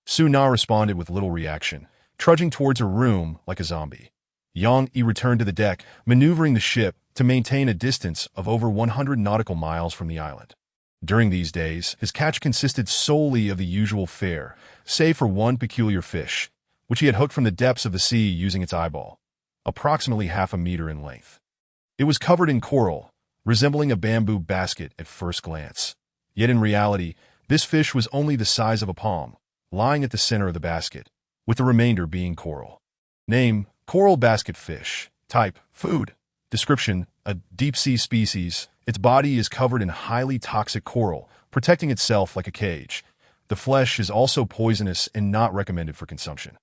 Suna responded with little reaction, trudging towards her room like a zombie. Yang Yi returned to the deck, maneuvering the ship to maintain a distance of over 100 nautical miles from the island. During these days, his catch consisted solely of the usual fare, save for one peculiar fish, which he had hooked from the depths of the sea using its eyeball, approximately half a meter in length. It was covered in coral, resembling a bamboo basket at first glance. Yet in reality, this fish was only the size of a palm, lying at the center of the basket, with the remainder being coral. Name: coral basket fish. Type: food. Description: a deep-sea species. Its body is covered in highly toxic coral, protecting itself like a cage. The flesh is also poisonous and not recommended for consumption.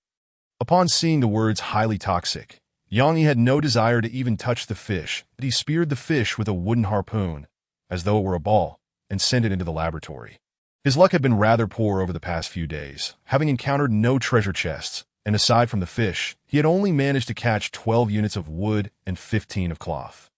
Upon seeing the words highly toxic, Yang Yi had no desire to even touch the fish, but he speared the fish with a wooden harpoon, as though it were a ball, and sent it into the laboratory. His luck had been rather poor over the past few days, having encountered no treasure chests, and aside from the fish, he had only managed to catch 12 units of wood and 15 of cloth.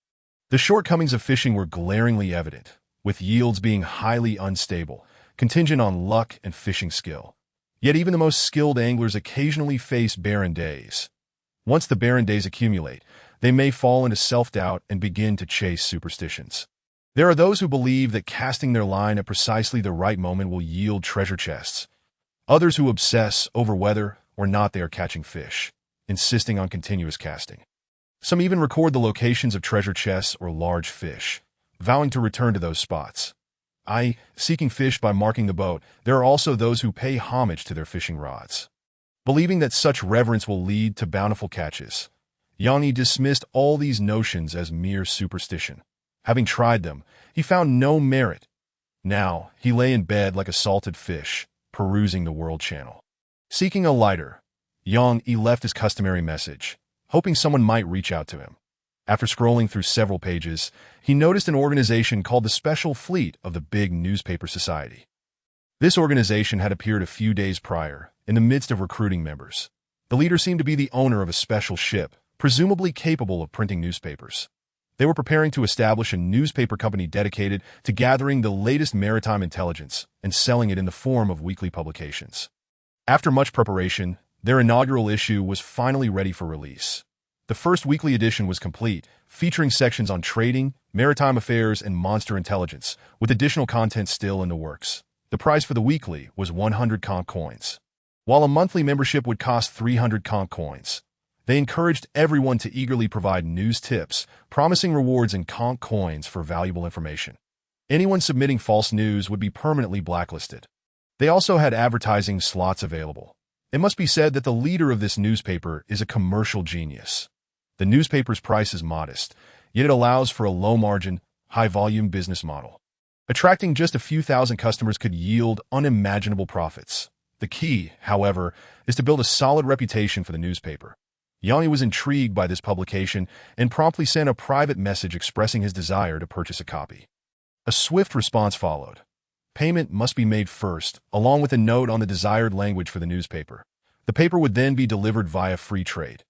The shortcomings of fishing were glaringly evident, with yields being highly unstable, contingent on luck and fishing skill. Yet even the most skilled anglers occasionally face barren days. Once the barren days accumulate, they may fall into self-doubt and begin to chase superstitions. There are those who believe that casting their line at precisely the right moment will yield treasure chests. Others who obsess over whether or not they are catching fish, insisting on continuous casting. Some even record the locations of treasure chests or large fish, vowing to return to those spots. Seeking fish by marking the boat, there are also those who pay homage to their fishing rods. Believing that such reverence will lead to bountiful catches, Yang dismissed all these notions as mere superstition. Having tried them, he found no merit. Now, he lay in bed like a salted fish, perusing the World Channel. Seeking a lighter, Yang left his customary message, hoping someone might reach out to him. After scrolling through several pages, he noticed an organization called the Special Fleet of the Big Newspaper Society. This organization had appeared a few days prior, in the midst of recruiting members. The leader seemed to be the owner of a special ship, presumably capable of printing newspapers. They were preparing to establish a newspaper company dedicated to gathering the latest maritime intelligence and selling it in the form of weekly publications. After much preparation, their inaugural issue was finally ready for release. The first weekly edition was complete, featuring sections on trading, maritime affairs, and monster intelligence, with additional content still in the works. The price for the weekly was 100 conch coins. While a monthly membership would cost 300 conch coins, they encouraged everyone to eagerly provide news tips, promising rewards in conch coins for valuable information. Anyone submitting false news would be permanently blacklisted. They also had advertising slots available. It must be said that the leader of this newspaper is a commercial genius. The newspaper's price is modest, yet it allows for a low-margin, high-volume business model. Attracting just a few thousand customers could yield unimaginable profits. The key, however, is to build a solid reputation for the newspaper. Yang was intrigued by this publication and promptly sent a private message expressing his desire to purchase a copy. A swift response followed. Payment must be made first, along with a note on the desired language for the newspaper. The paper would then be delivered via free trade.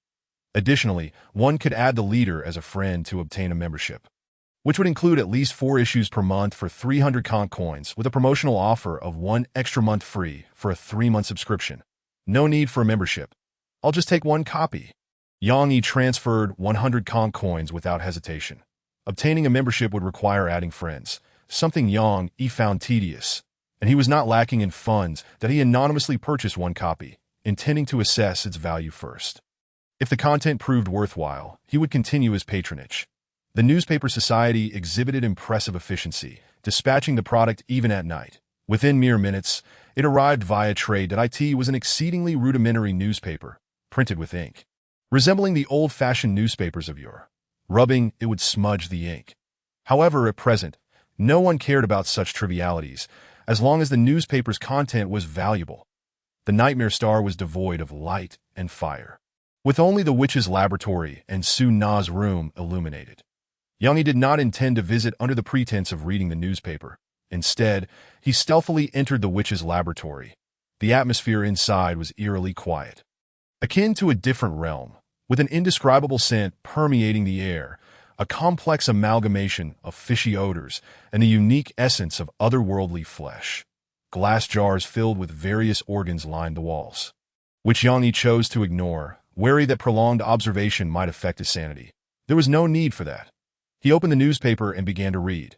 Additionally, one could add the leader as a friend to obtain a membership, which would include at least 4 issues per month for 300 conch coins, with a promotional offer of 1 extra month free for a 3-month subscription. No need for a membership. I'll just take 1 copy. Yang transferred 100 conch coins without hesitation. Obtaining a membership would require adding friends, something Yang found tedious, and he was not lacking in funds that he anonymously purchased 1 copy, intending to assess its value first. If the content proved worthwhile, he would continue his patronage. The newspaper society exhibited impressive efficiency, dispatching the product even at night. Within mere minutes, it arrived via trade that it was an exceedingly rudimentary newspaper, printed with ink. Resembling the old-fashioned newspapers of yore. Rubbing, it would smudge the ink. However, at present, no one cared about such trivialities, as long as the newspaper's content was valuable. The Nightmare Star was devoid of light and fire, with only the witch's laboratory and Su Na's room illuminated. Yang did not intend to visit under the pretense of reading the newspaper. Instead, he stealthily entered the witch's laboratory. The atmosphere inside was eerily quiet, akin to a different realm, with an indescribable scent permeating the air, a complex amalgamation of fishy odors, and the unique essence of otherworldly flesh. Glass jars filled with various organs lined the walls, which Yang chose to ignore, wary that prolonged observation might affect his sanity. There was no need for that. He opened the newspaper and began to read.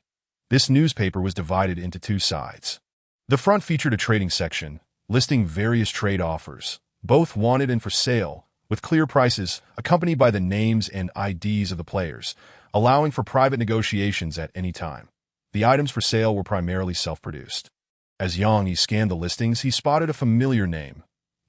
This newspaper was divided into 2 sides. The front featured a trading section, listing various trade offers, both wanted and for sale, with clear prices accompanied by the names and IDs of the players, allowing for private negotiations at any time. The items for sale were primarily self-produced. As Yang scanned the listings, he spotted a familiar name,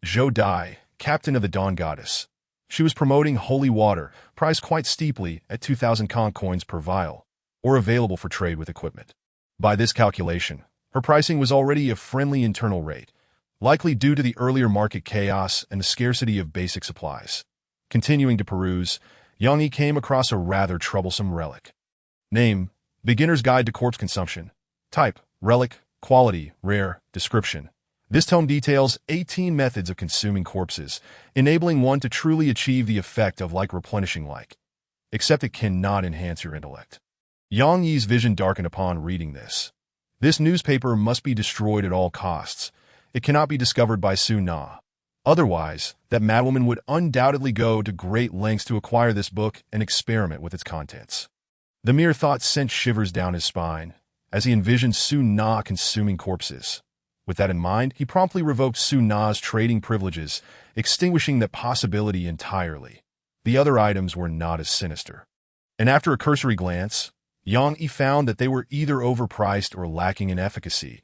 Zhou Dai, captain of the Dawn Goddess. She was promoting holy water, priced quite steeply at 2,000 conch coins per vial, or available for trade with equipment. By this calculation, her pricing was already a friendly internal rate, likely due to the earlier market chaos and the scarcity of basic supplies. Continuing to peruse, Yang came across a rather troublesome relic. Name: Beginner's Guide to Corpse Consumption. Type: Relic. Quality: Rare. Description: This tome details 18 methods of consuming corpses, enabling one to truly achieve the effect of like replenishing like. Except it cannot enhance your intellect. Yang Yi's vision darkened upon reading this. This newspaper must be destroyed at all costs. It cannot be discovered by Su Na. Otherwise, that madwoman would undoubtedly go to great lengths to acquire this book and experiment with its contents. The mere thought sent shivers down his spine, as he envisioned Su Na consuming corpses. With that in mind, he promptly revoked Su Na's trading privileges, extinguishing that possibility entirely. The other items were not as sinister. And after a cursory glance, Yang Yi found that they were either overpriced or lacking in efficacy.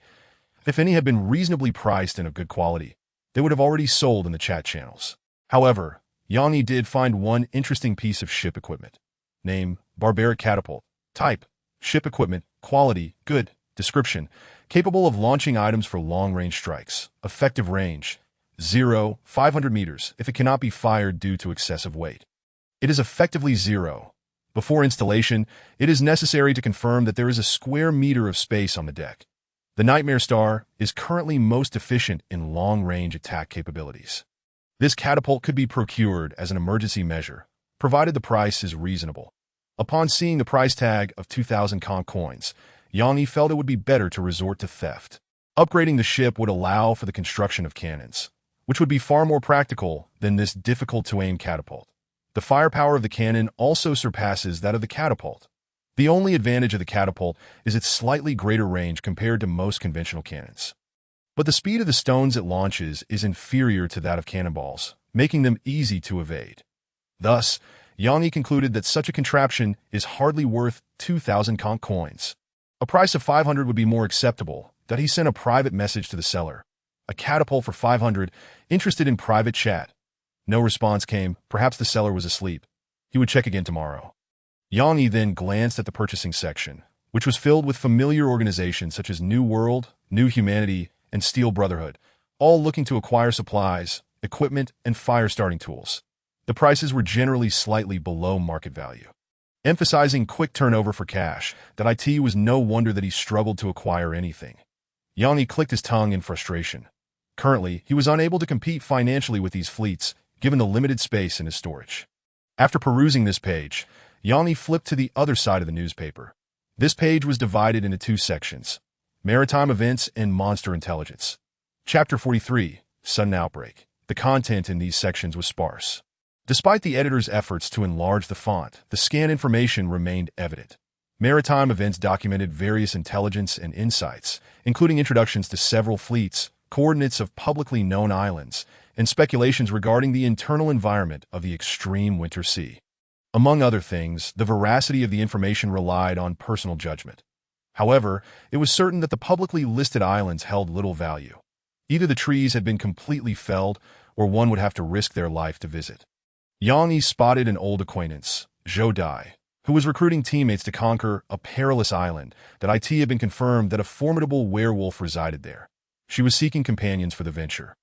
If any had been reasonably priced and of good quality, they would have already sold in the chat channels. However, Yang Yi did find one interesting piece of ship equipment. Name, barbaric catapult. Type, ship equipment. Quality, good. Description, capable of launching items for long-range strikes. Effective range, 0, 500 meters if it cannot be fired due to excessive weight. It is effectively 0. Before installation, it is necessary to confirm that there is a square meter of space on the deck. The Nightmare Star is currently most efficient in long-range attack capabilities. This catapult could be procured as an emergency measure, provided the price is reasonable. Upon seeing the price tag of 2,000 conch coins, Yang Yi felt it would be better to resort to theft. Upgrading the ship would allow for the construction of cannons, which would be far more practical than this difficult-to-aim catapult. The firepower of the cannon also surpasses that of the catapult. The only advantage of the catapult is its slightly greater range compared to most conventional cannons. But the speed of the stones it launches is inferior to that of cannonballs, making them easy to evade. Thus, Yang Yi concluded that such a contraption is hardly worth 2,000 conch coins. A price of 500 would be more acceptable. That he sent a private message to the seller. A catapult for 500, interested in private chat. No response came. Perhaps the seller was asleep. He would check again tomorrow. Yang Yi then glanced at the purchasing section, which was filled with familiar organizations such as New World, New Humanity, and Steel Brotherhood, all looking to acquire supplies, equipment, and fire-starting tools. The prices were generally slightly below market value. Emphasizing quick turnover for cash, that it was no wonder that he struggled to acquire anything. Yang Yi clicked his tongue in frustration. Currently, he was unable to compete financially with these fleets, given the limited space in his storage. After perusing this page, Yang Yi flipped to the other side of the newspaper. This page was divided into two sections: Maritime Events and Monster Intelligence. Chapter 43, Sudden Outbreak. The content in these sections was sparse. Despite the editor's efforts to enlarge the font, the scanned information remained evident. Maritime Events documented various intelligence and insights, including introductions to several fleets, coordinates of publicly known islands, and speculations regarding the internal environment of the extreme winter sea. Among other things, the veracity of the information relied on personal judgment. However, it was certain that the publicly listed islands held little value. Either the trees had been completely felled, or one would have to risk their life to visit. Yang Yi spotted an old acquaintance, Zhou Dai, who was recruiting teammates to conquer a perilous island that it had been confirmed that a formidable werewolf resided there. She was seeking companions for the venture.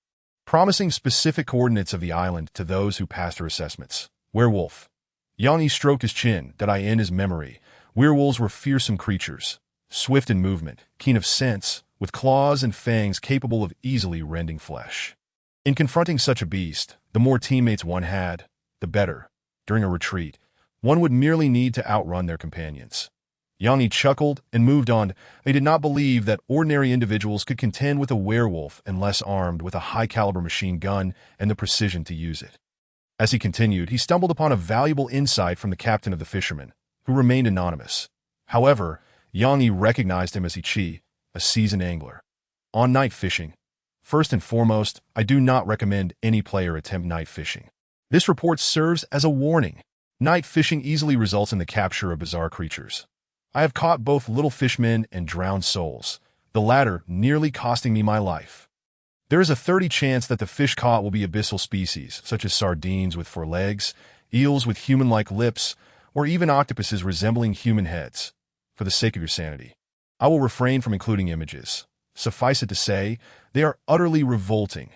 Promising specific coordinates of the island to those who passed her assessments. Werewolf. Yang Yi stroked his chin, in his memory. Werewolves were fearsome creatures, swift in movement, keen of sense, with claws and fangs capable of easily rending flesh. In confronting such a beast, the more teammates one had, the better. During a retreat, one would merely need to outrun their companions. Yang Yi chuckled and moved on. He did not believe that ordinary individuals could contend with a werewolf unless armed with a high-caliber machine gun and the precision to use it. As he continued, he stumbled upon a valuable insight from the captain of the fishermen, who remained anonymous. However, Yang Yi recognized him as Ichi, a seasoned angler. On night fishing. First and foremost, I do not recommend any player attempt night fishing. This report serves as a warning. Night fishing easily results in the capture of bizarre creatures. I have caught both little fishmen and drowned souls, the latter nearly costing me my life. There is a 30% chance that the fish caught will be abyssal species, such as sardines with 4 legs, eels with human-like lips, or even octopuses resembling human heads. For the sake of your sanity, I will refrain from including images. Suffice it to say, they are utterly revolting.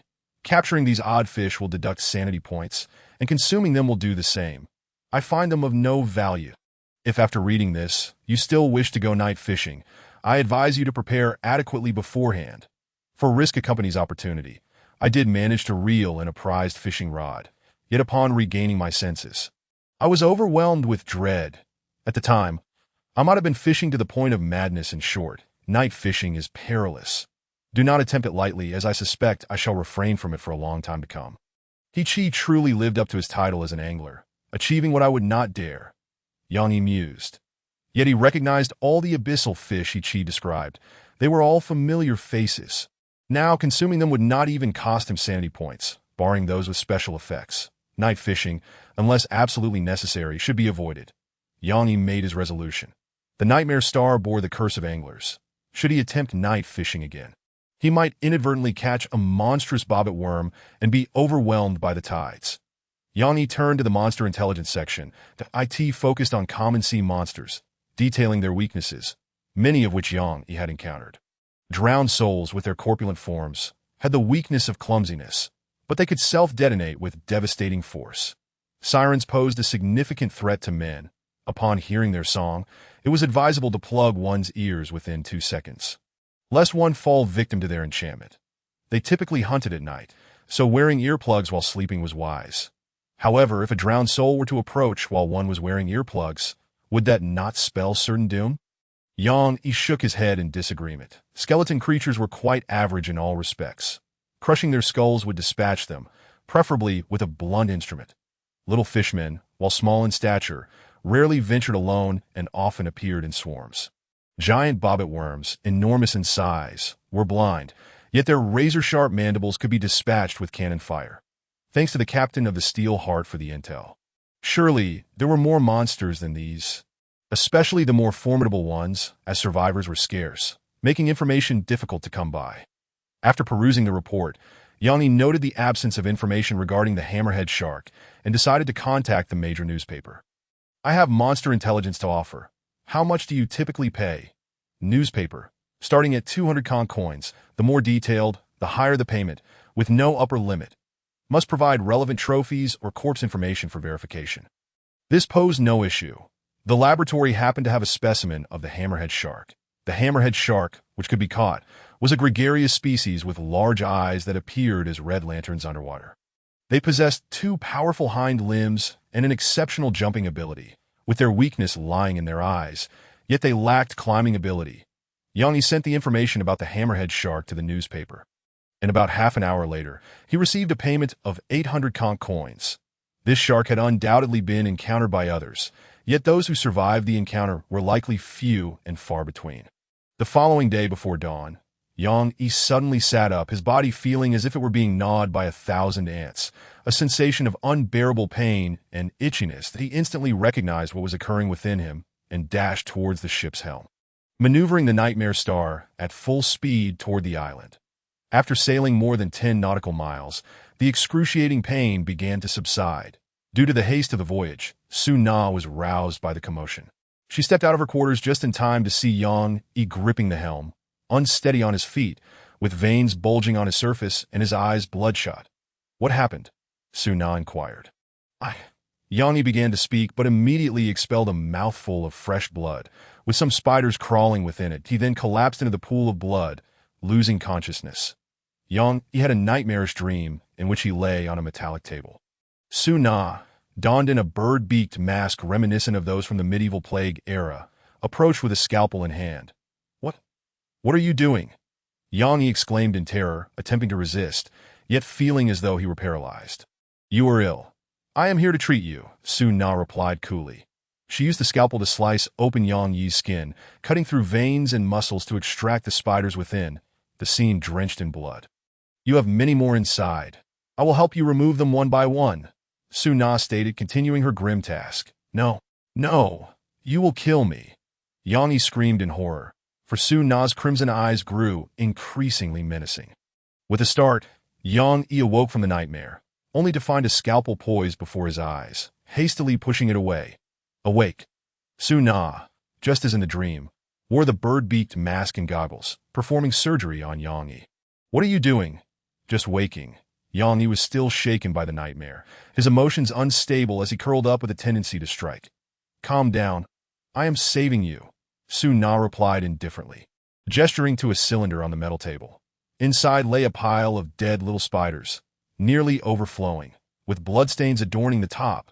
Capturing these odd fish will deduct sanity points, and consuming them will do the same. I find them of no value. If after reading this, you still wish to go night fishing, I advise you to prepare adequately beforehand. For risk a company's opportunity, I did manage to reel in a prized fishing rod, yet upon regaining my senses, I was overwhelmed with dread. At the time, I might have been fishing to the point of madness. In short, night fishing is perilous. Do not attempt it lightly, as I suspect I shall refrain from it for a long time to come. He truly lived up to his title as an angler, achieving what I would not dare. Yang mused. Yet he recognized all the abyssal fish Chi described. They were all familiar faces. Now, consuming them would not even cost him sanity points, barring those with special effects. Night fishing, unless absolutely necessary, should be avoided. Yang made his resolution. The Nightmare Star bore the curse of anglers. Should he attempt night fishing again, he might inadvertently catch a monstrous bobbit worm and be overwhelmed by the tides. Yang turned to the monster intelligence section. The IT focused on common sea monsters, detailing their weaknesses, many of which Yang had encountered. Drowned souls with their corpulent forms had the weakness of clumsiness, but they could self-detonate with devastating force. Sirens posed a significant threat to men. Upon hearing their song, it was advisable to plug one's ears within 2 seconds, lest one fall victim to their enchantment. They typically hunted at night, so wearing earplugs while sleeping was wise. However, if a drowned soul were to approach while one was wearing earplugs, would that not spell certain doom? Yang shook his head in disagreement. Skeleton creatures were quite average in all respects. Crushing their skulls would dispatch them, preferably with a blunt instrument. Little fishmen, while small in stature, rarely ventured alone and often appeared in swarms. Giant bobbit worms, enormous in size, were blind, yet their razor-sharp mandibles could be dispatched with cannon fire. Thanks to the captain of the Steel Heart for the intel. Surely, there were more monsters than these, especially the more formidable ones, as survivors were scarce, making information difficult to come by. After perusing the report, Yang noted the absence of information regarding the hammerhead shark and decided to contact the major newspaper. I have monster intelligence to offer. How much do you typically pay? Newspaper. Starting at 200 coins, the more detailed, the higher the payment, with no upper limit. Must provide relevant trophies or corpse information for verification. This posed no issue. The laboratory happened to have a specimen of the hammerhead shark. The hammerhead shark, which could be caught, was a gregarious species with large eyes that appeared as red lanterns underwater. They possessed 2 powerful hind limbs and an exceptional jumping ability, with their weakness lying in their eyes, yet they lacked climbing ability. Yang sent the information about the hammerhead shark to the newspaper. And about half an hour later, he received a payment of 800 coins. This shark had undoubtedly been encountered by others, yet those who survived the encounter were likely few and far between. The following day before dawn, Yang suddenly sat up, his body feeling as if it were being gnawed by 1,000 ants, a sensation of unbearable pain and itchiness that he instantly recognized what was occurring within him and dashed towards the ship's helm, maneuvering the Nightmare Star at full speed toward the island. After sailing more than 10 nautical miles, the excruciating pain began to subside. Due to the haste of the voyage, Su-na was roused by the commotion. She stepped out of her quarters just in time to see Yang gripping the helm, unsteady on his feet, with veins bulging on his surface and his eyes bloodshot. What happened? Su-na inquired. Yang began to speak, but immediately expelled a mouthful of fresh blood, with some spiders crawling within it. He then collapsed into the pool of blood, losing consciousness. Yang had a nightmarish dream in which he lay on a metallic table. Su-na, donned in a bird-beaked mask reminiscent of those from the medieval plague era, approached with a scalpel in hand. What are you doing? Yang exclaimed in terror, attempting to resist, yet feeling as though he were paralyzed. You are ill. I am here to treat you, Su-na replied coolly. She used the scalpel to slice open Yang's skin, cutting through veins and muscles to extract the spiders within, the scene drenched in blood. You have many more inside. I will help you remove them one by one, Su-na stated, continuing her grim task. No, you will kill me. Yang screamed in horror, for Su-na's crimson eyes grew increasingly menacing. With a start, Yang awoke from the nightmare, only to find a scalpel poised before his eyes, hastily pushing it away. Awake. Su-na, just as in the dream, wore the bird-beaked mask and goggles, performing surgery on Yang. What are you doing? Just waking. Yang was still shaken by the nightmare, his emotions unstable as he curled up with a tendency to strike. Calm down. I am saving you, Su-na replied indifferently, gesturing to a cylinder on the metal table. Inside lay a pile of dead little spiders, nearly overflowing, with bloodstains adorning the top.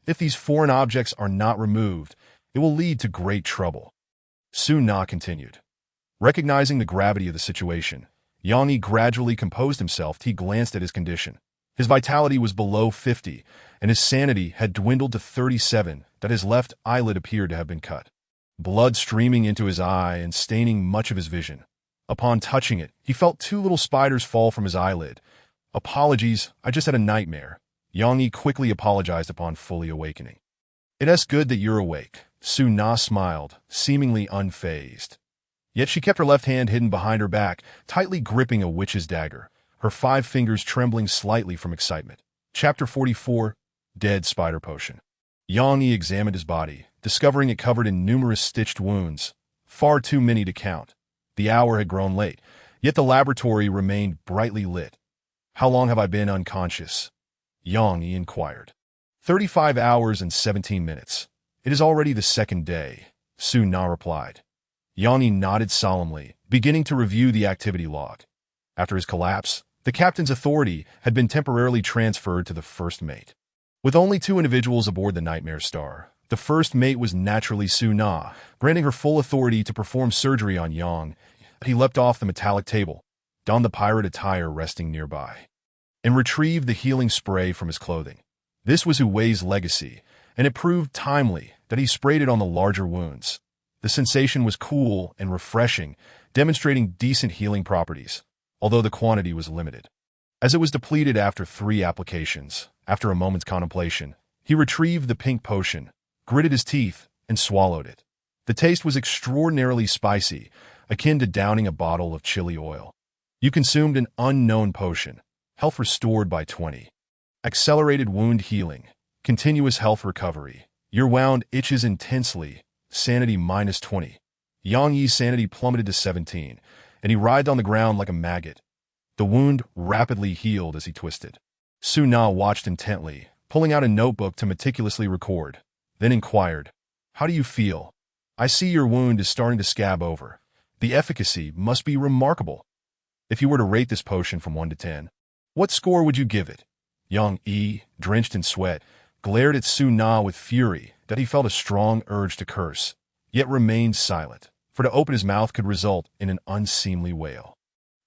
If these foreign objects are not removed, it will lead to great trouble. Su Na continued. Recognizing the gravity of the situation, Yang Yi gradually composed himself. He glanced at his condition. His vitality was below 50, and his sanity had dwindled to 37, that his left eyelid appeared to have been cut. Blood streaming into his eye and staining much of his vision. Upon touching it, he felt 2 little spiders fall from his eyelid. Apologies, I just had a nightmare. Yang Yi quickly apologized upon fully awakening. It's good that you're awake. Su Na smiled, seemingly unfazed. Yet she kept her left hand hidden behind her back, tightly gripping a witch's dagger, her 5 fingers trembling slightly from excitement. Chapter 44, Dead Spider Potion. Yang Yi examined his body, discovering it covered in numerous stitched wounds, far too many to count. The hour had grown late, yet the laboratory remained brightly lit. How long have I been unconscious? Yang Yi inquired. 35 hours and 17 minutes. It is already the 2nd day, Su Na replied. Yang Yi nodded solemnly, beginning to review the activity log. After his collapse, the captain's authority had been temporarily transferred to the first mate. With only 2 individuals aboard the Nightmare Star, the first mate was naturally Su Na, granting her full authority to perform surgery on Yang. He leapt off the metallic table, donned the pirate attire resting nearby, and retrieved the healing spray from his clothing. This was Wu Wei's legacy, and it proved timely that he sprayed it on the larger wounds. The sensation was cool and refreshing, demonstrating decent healing properties, although the quantity was limited. As it was depleted after 3 applications, after a moment's contemplation, he retrieved the pink potion, gritted his teeth, and swallowed it. The taste was extraordinarily spicy, akin to downing a bottle of chili oil. You consumed an unknown potion, health restored by 20. Accelerated wound healing, continuous health recovery. Your wound itches intensely, sanity minus 20. Yang Yi's sanity plummeted to 17, and he writhed on the ground like a maggot. The wound rapidly healed as he twisted. Su Na watched intently, pulling out a notebook to meticulously record, then inquired, How do you feel? I see your wound is starting to scab over. The efficacy must be remarkable. If you were to rate this potion from 1 to 10, what score would you give it? Yang Yi, drenched in sweat, glared at Su Na with fury that he felt a strong urge to curse, yet remained silent, for to open his mouth could result in an unseemly wail.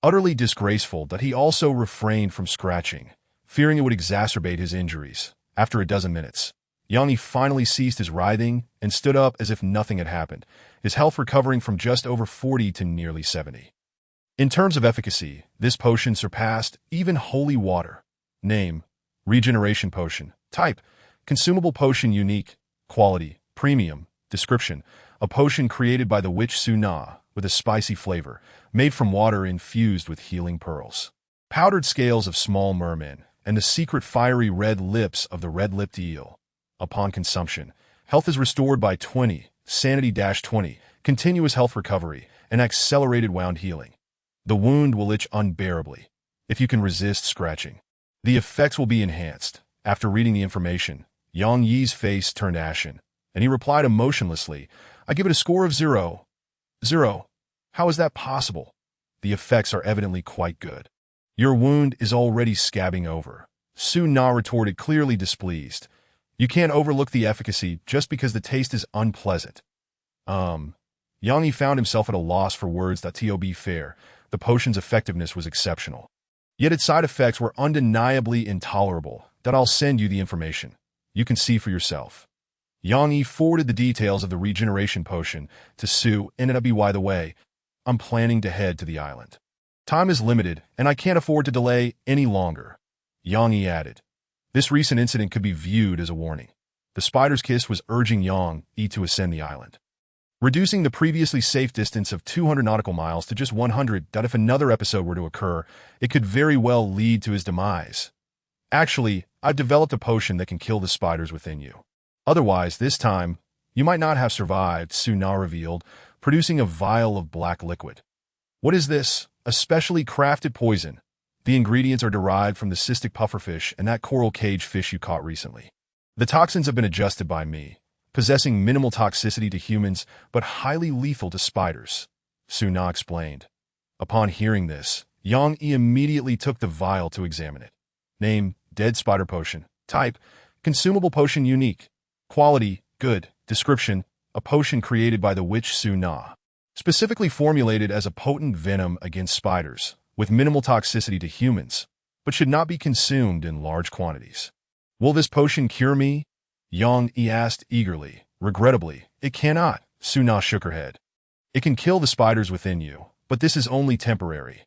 Utterly disgraceful that he also refrained from scratching, fearing it would exacerbate his injuries. After a dozen minutes, Yang Yi finally ceased his writhing and stood up as if nothing had happened, his health recovering from just over 40 to nearly 70. In terms of efficacy, this potion surpassed even holy water. Name: Regeneration Potion. Type: Consumable Potion. Unique. Quality: Premium. Description: A potion created by the witch Su Na, with a spicy flavor, made from water infused with healing pearls, powdered scales of small mermen, and the secret fiery red lips of the red-lipped eel. Upon consumption, health is restored by 20, sanity-20, continuous health recovery, and accelerated wound healing. The wound will itch unbearably, if you can resist scratching. The effects will be enhanced. After reading the information, Yang Yi's face turned ashen, and he replied emotionlessly, I give it a score of 0. 0. How is that possible? The effects are evidently quite good. Your wound is already scabbing over. Su Na retorted, clearly displeased. You can't overlook the efficacy just because the taste is unpleasant. Yang Yi found himself at a loss for words. To be fair, the potion's effectiveness was exceptional. Yet its side effects were undeniably intolerable. That I'll send you the information. You can see for yourself. Yang Yi forwarded the details of the regeneration potion to Su, and by the way, I'm planning to head to the island. Time is limited, and I can't afford to delay any longer. Yang Yi added. This recent incident could be viewed as a warning. The spider's kiss was urging Yang Yi to ascend the island, reducing the previously safe distance of 200 nautical miles to just 100. That if another episode were to occur, it could very well lead to his demise. Actually, I've developed a potion that can kill the spiders within you. Otherwise, this time, you might not have survived, Su Na revealed, producing a vial of black liquid. What is this? A specially crafted poison. The ingredients are derived from the cystic pufferfish and that coral cage fish you caught recently. The toxins have been adjusted by me, possessing minimal toxicity to humans but highly lethal to spiders, Su Na explained. Upon hearing this, Yang Yi immediately took the vial to examine it. Name: Dead Spider Potion. Type: Consumable Potion. Unique. Quality: Good. Description: a potion created by the witch Su Na, specifically formulated as a potent venom against spiders, with minimal toxicity to humans, but should not be consumed in large quantities. Will this potion cure me? Yang Yi asked eagerly. Regrettably, it cannot. Su Na shook her head. It can kill the spiders within you, but this is only temporary.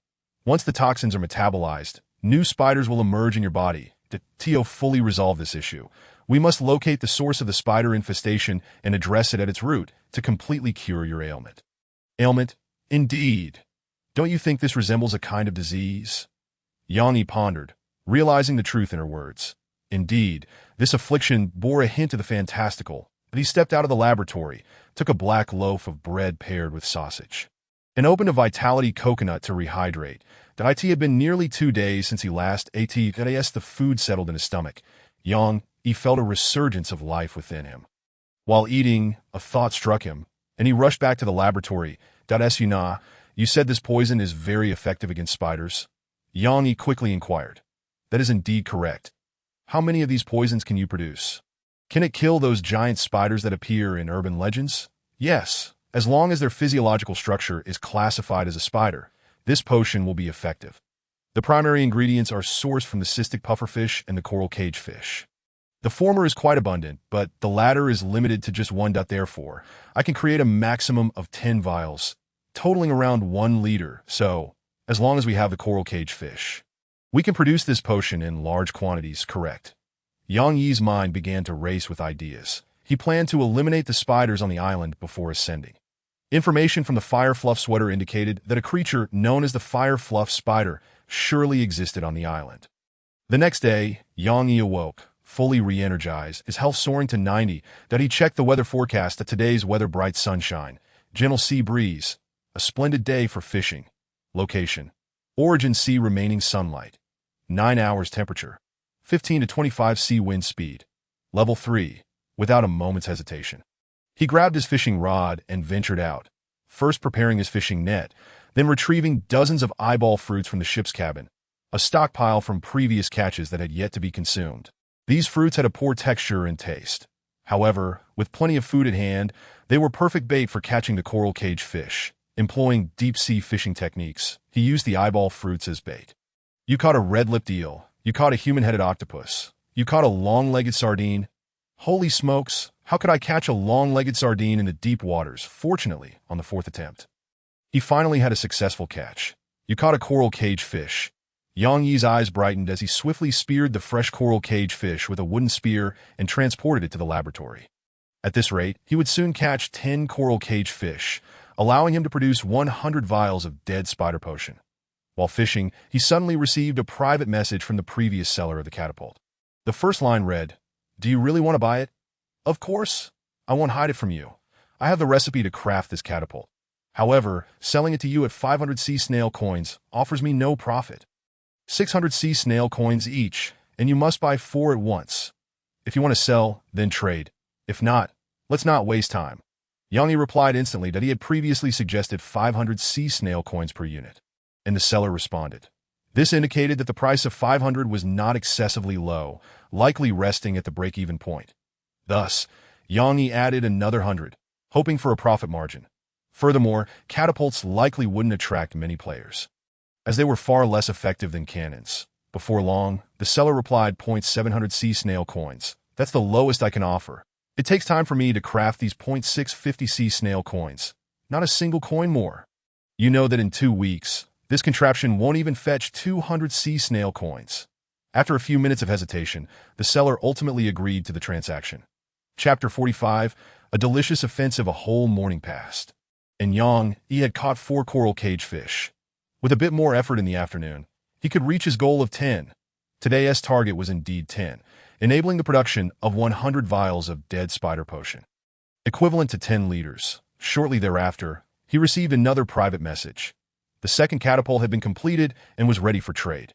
Once the toxins are metabolized, new spiders will emerge in your body. To fully resolve this issue, we must locate the source of the spider infestation and address it at its root to completely cure your ailment. Ailment? Indeed. Don't you think this resembles a kind of disease? Yang Yi pondered, realizing the truth in her words. Indeed, this affliction bore a hint of the fantastical, but he stepped out of the laboratory, took a black loaf of bread paired with sausage, and opened a Vitality coconut to rehydrate. It had been nearly 2 days since he last ate. The food settled in his stomach. Yang Yi felt a resurgence of life within him. While eating, a thought struck him, and he rushed back to the laboratory. Suna, you said this poison is very effective against spiders? Yang Yi quickly inquired. That is indeed correct. How many of these poisons can you produce? Can it kill those giant spiders that appear in urban legends? Yes, as long as their physiological structure is classified as a spider, this potion will be effective. The primary ingredients are sourced from the cystic pufferfish and the coral cagefish. The former is quite abundant, but the latter is limited to just one. Therefore, I can create a maximum of 10 vials, totaling around 1 liter, so, as long as we have the coral cagefish, we can produce this potion in large quantities, correct? Yang Yi's mind began to race with ideas. He planned to eliminate the spiders on the island before ascending. Information from the fire fluff sweater indicated that a creature known as the fire fluff spider surely existed on the island. The next day, Yang Yi awoke, fully re-energized, his health soaring to 90. He checked the weather forecast. Today's weather: bright sunshine, gentle sea breeze, a splendid day for fishing. Location: origin sea, remaining sunlight. 9 hours temperature, 15 to 25 sea wind speed. Level 3, without a moment's hesitation. He grabbed his fishing rod and ventured out, first preparing his fishing net, then retrieving dozens of eyeball fruits from the ship's cabin, a stockpile from previous catches that had yet to be consumed. These fruits had a poor texture and taste. However, with plenty of food at hand, they were perfect bait for catching the coral cage fish. Employing deep-sea fishing techniques, he used the eyeball fruits as bait. You caught a red-lipped eel. You caught a human-headed octopus. You caught a long-legged sardine. Holy smokes, how could I catch a long-legged sardine in the deep waters? Fortunately, on the 4th attempt, he finally had a successful catch. You caught a coral cage fish. Yang Yi's eyes brightened as he swiftly speared the fresh coral cage fish with a wooden spear and transported it to the laboratory. At this rate, he would soon catch 10 coral cage fish, allowing him to produce 100 vials of dead spider potion. While fishing, he suddenly received a private message from the previous seller of the catapult. The first line read, "Do you really want to buy it? Of course. I won't hide it from you. I have the recipe to craft this catapult. However, selling it to you at 500 sea snail coins offers me no profit. 600 sea snail coins each, and you must buy 4 at once. If you want to sell, then trade. If not, let's not waste time." Yang Yi replied instantly that he had previously suggested 500 sea snail coins per unit, and the seller responded. This indicated that the price of 500 was not excessively low, likely resting at the break-even point. Thus, Yang Yi added another 100, hoping for a profit margin. Furthermore, catapults likely wouldn't attract many players, as they were far less effective than cannons. Before long, the seller replied, 700 sea snail coins. That's the lowest I can offer. It takes time for me to craft these 650 sea snail coins. Not a single coin more. You know that in 2 weeks, this contraption won't even fetch 200 sea snail coins. After a few minutes of hesitation, the seller ultimately agreed to the transaction. Chapter 45, a delicious offensive. A whole morning passed, and Yang Yi had caught 4 coral cage fish. With a bit more effort in the afternoon, he could reach his goal of 10. Today's target was indeed 10, enabling the production of 100 vials of dead spider potion, equivalent to 10 liters. Shortly thereafter, he received another private message. The second catapult had been completed and was ready for trade.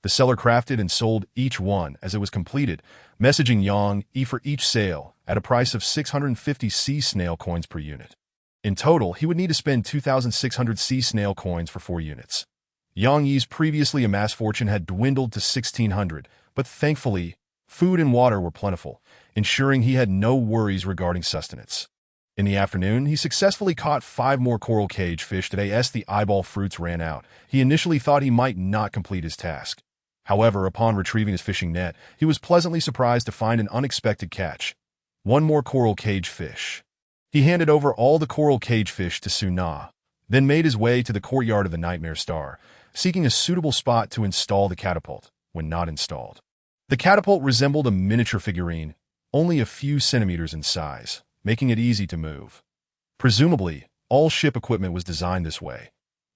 The seller crafted and sold each one as it was completed, messaging Yang Yi for each sale at a price of 650 sea snail coins per unit. In total, he would need to spend 2,600 sea snail coins for 4 units. Yang Yi's previously amassed fortune had dwindled to 1,600, but thankfully, food and water were plentiful, ensuring he had no worries regarding sustenance. In the afternoon, he successfully caught 5 more coral cage fish today as the eyeball fruits ran out. He initially thought he might not complete his task. However, upon retrieving his fishing net, he was pleasantly surprised to find an unexpected catch. 1 more coral cage fish. He handed over all the coral cage fish to Suna, then made his way to the courtyard of the Nightmare Star, seeking a suitable spot to install the catapult, when not installed. The catapult resembled a miniature figurine, only a few centimeters in size, making it easy to move. Presumably, all ship equipment was designed this way.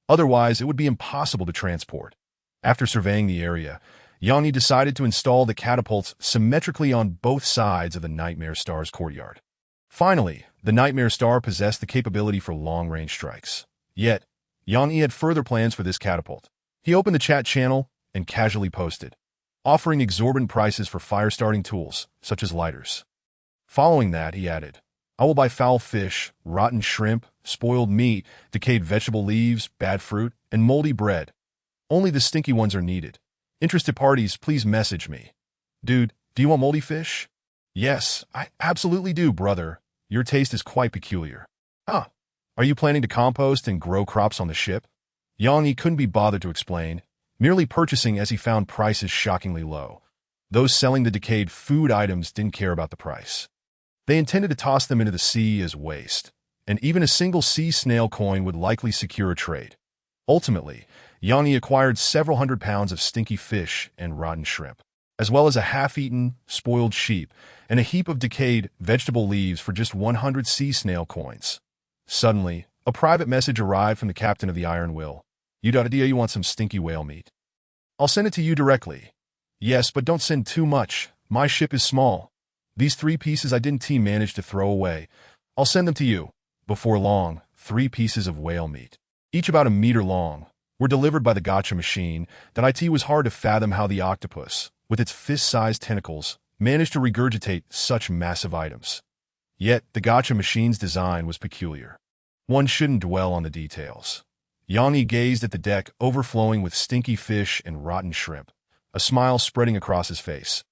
Otherwise, it would be impossible to transport. After surveying the area, Yanni decided to install the catapults symmetrically on both sides of the Nightmare Star's courtyard. Finally, the Nightmare Star possessed the capability for long-range strikes. Yet, Yanni had further plans for this catapult. He opened the chat channel and casually posted, offering exorbitant prices for fire-starting tools, such as lighters. Following that, he added, "I will buy foul fish, rotten shrimp, spoiled meat, decayed vegetable leaves, bad fruit, and moldy bread. Only the stinky ones are needed. Interested parties, please message me." "Dude, do you want moldy fish?" "Yes, I absolutely do, brother. Your taste is quite peculiar." "Huh. Are you planning to compost and grow crops on the ship?" Yanni couldn't be bothered to explain, merely purchasing as he found prices shockingly low. Those selling the decayed food items didn't care about the price. They intended to toss them into the sea as waste, and even a single sea snail coin would likely secure a trade. Ultimately, Yanni acquired several hundred pounds of stinky fish and rotten shrimp, as well as a half-eaten, spoiled sheep and a heap of decayed vegetable leaves for just 100 sea snail coins. Suddenly, a private message arrived from the captain of the Iron Will. "You got idea you want some stinky whale meat? I'll send it to you directly." "Yes, but don't send too much. My ship is small. These 3 pieces I didn't manage to throw away. I'll send them to you." Before long, 3 pieces of whale meat, each about a meter long, were delivered by the gotcha machine. That it was hard to fathom how the octopus, with its fist-sized tentacles, managed to regurgitate such massive items. Yet, the gotcha machine's design was peculiar. One shouldn't dwell on the details. Yanni gazed at the deck overflowing with stinky fish and rotten shrimp, a smile spreading across his face.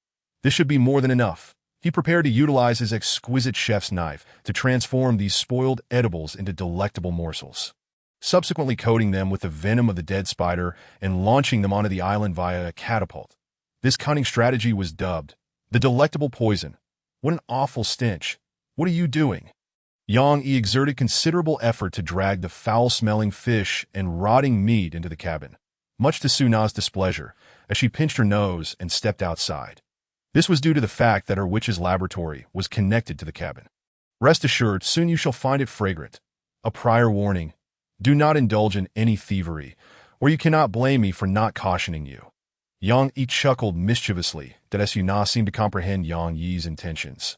This should be more than enough. He prepared to utilize his exquisite chef's knife to transform these spoiled edibles into delectable morsels, subsequently coating them with the venom of the dead spider and launching them onto the island via a catapult. This cunning strategy was dubbed the delectable poison. What an awful stench. What are you doing? Yang-yi exerted considerable effort to drag the foul-smelling fish and rotting meat into the cabin, much to Suna's displeasure, as she pinched her nose and stepped outside. This was due to the fact that her witch's laboratory was connected to the cabin. "Rest assured, soon you shall find it fragrant. A prior warning, do not indulge in any thievery, or you cannot blame me for not cautioning you." Yang-yi chuckled mischievously that Suna seemed to comprehend Yang-yi's intentions,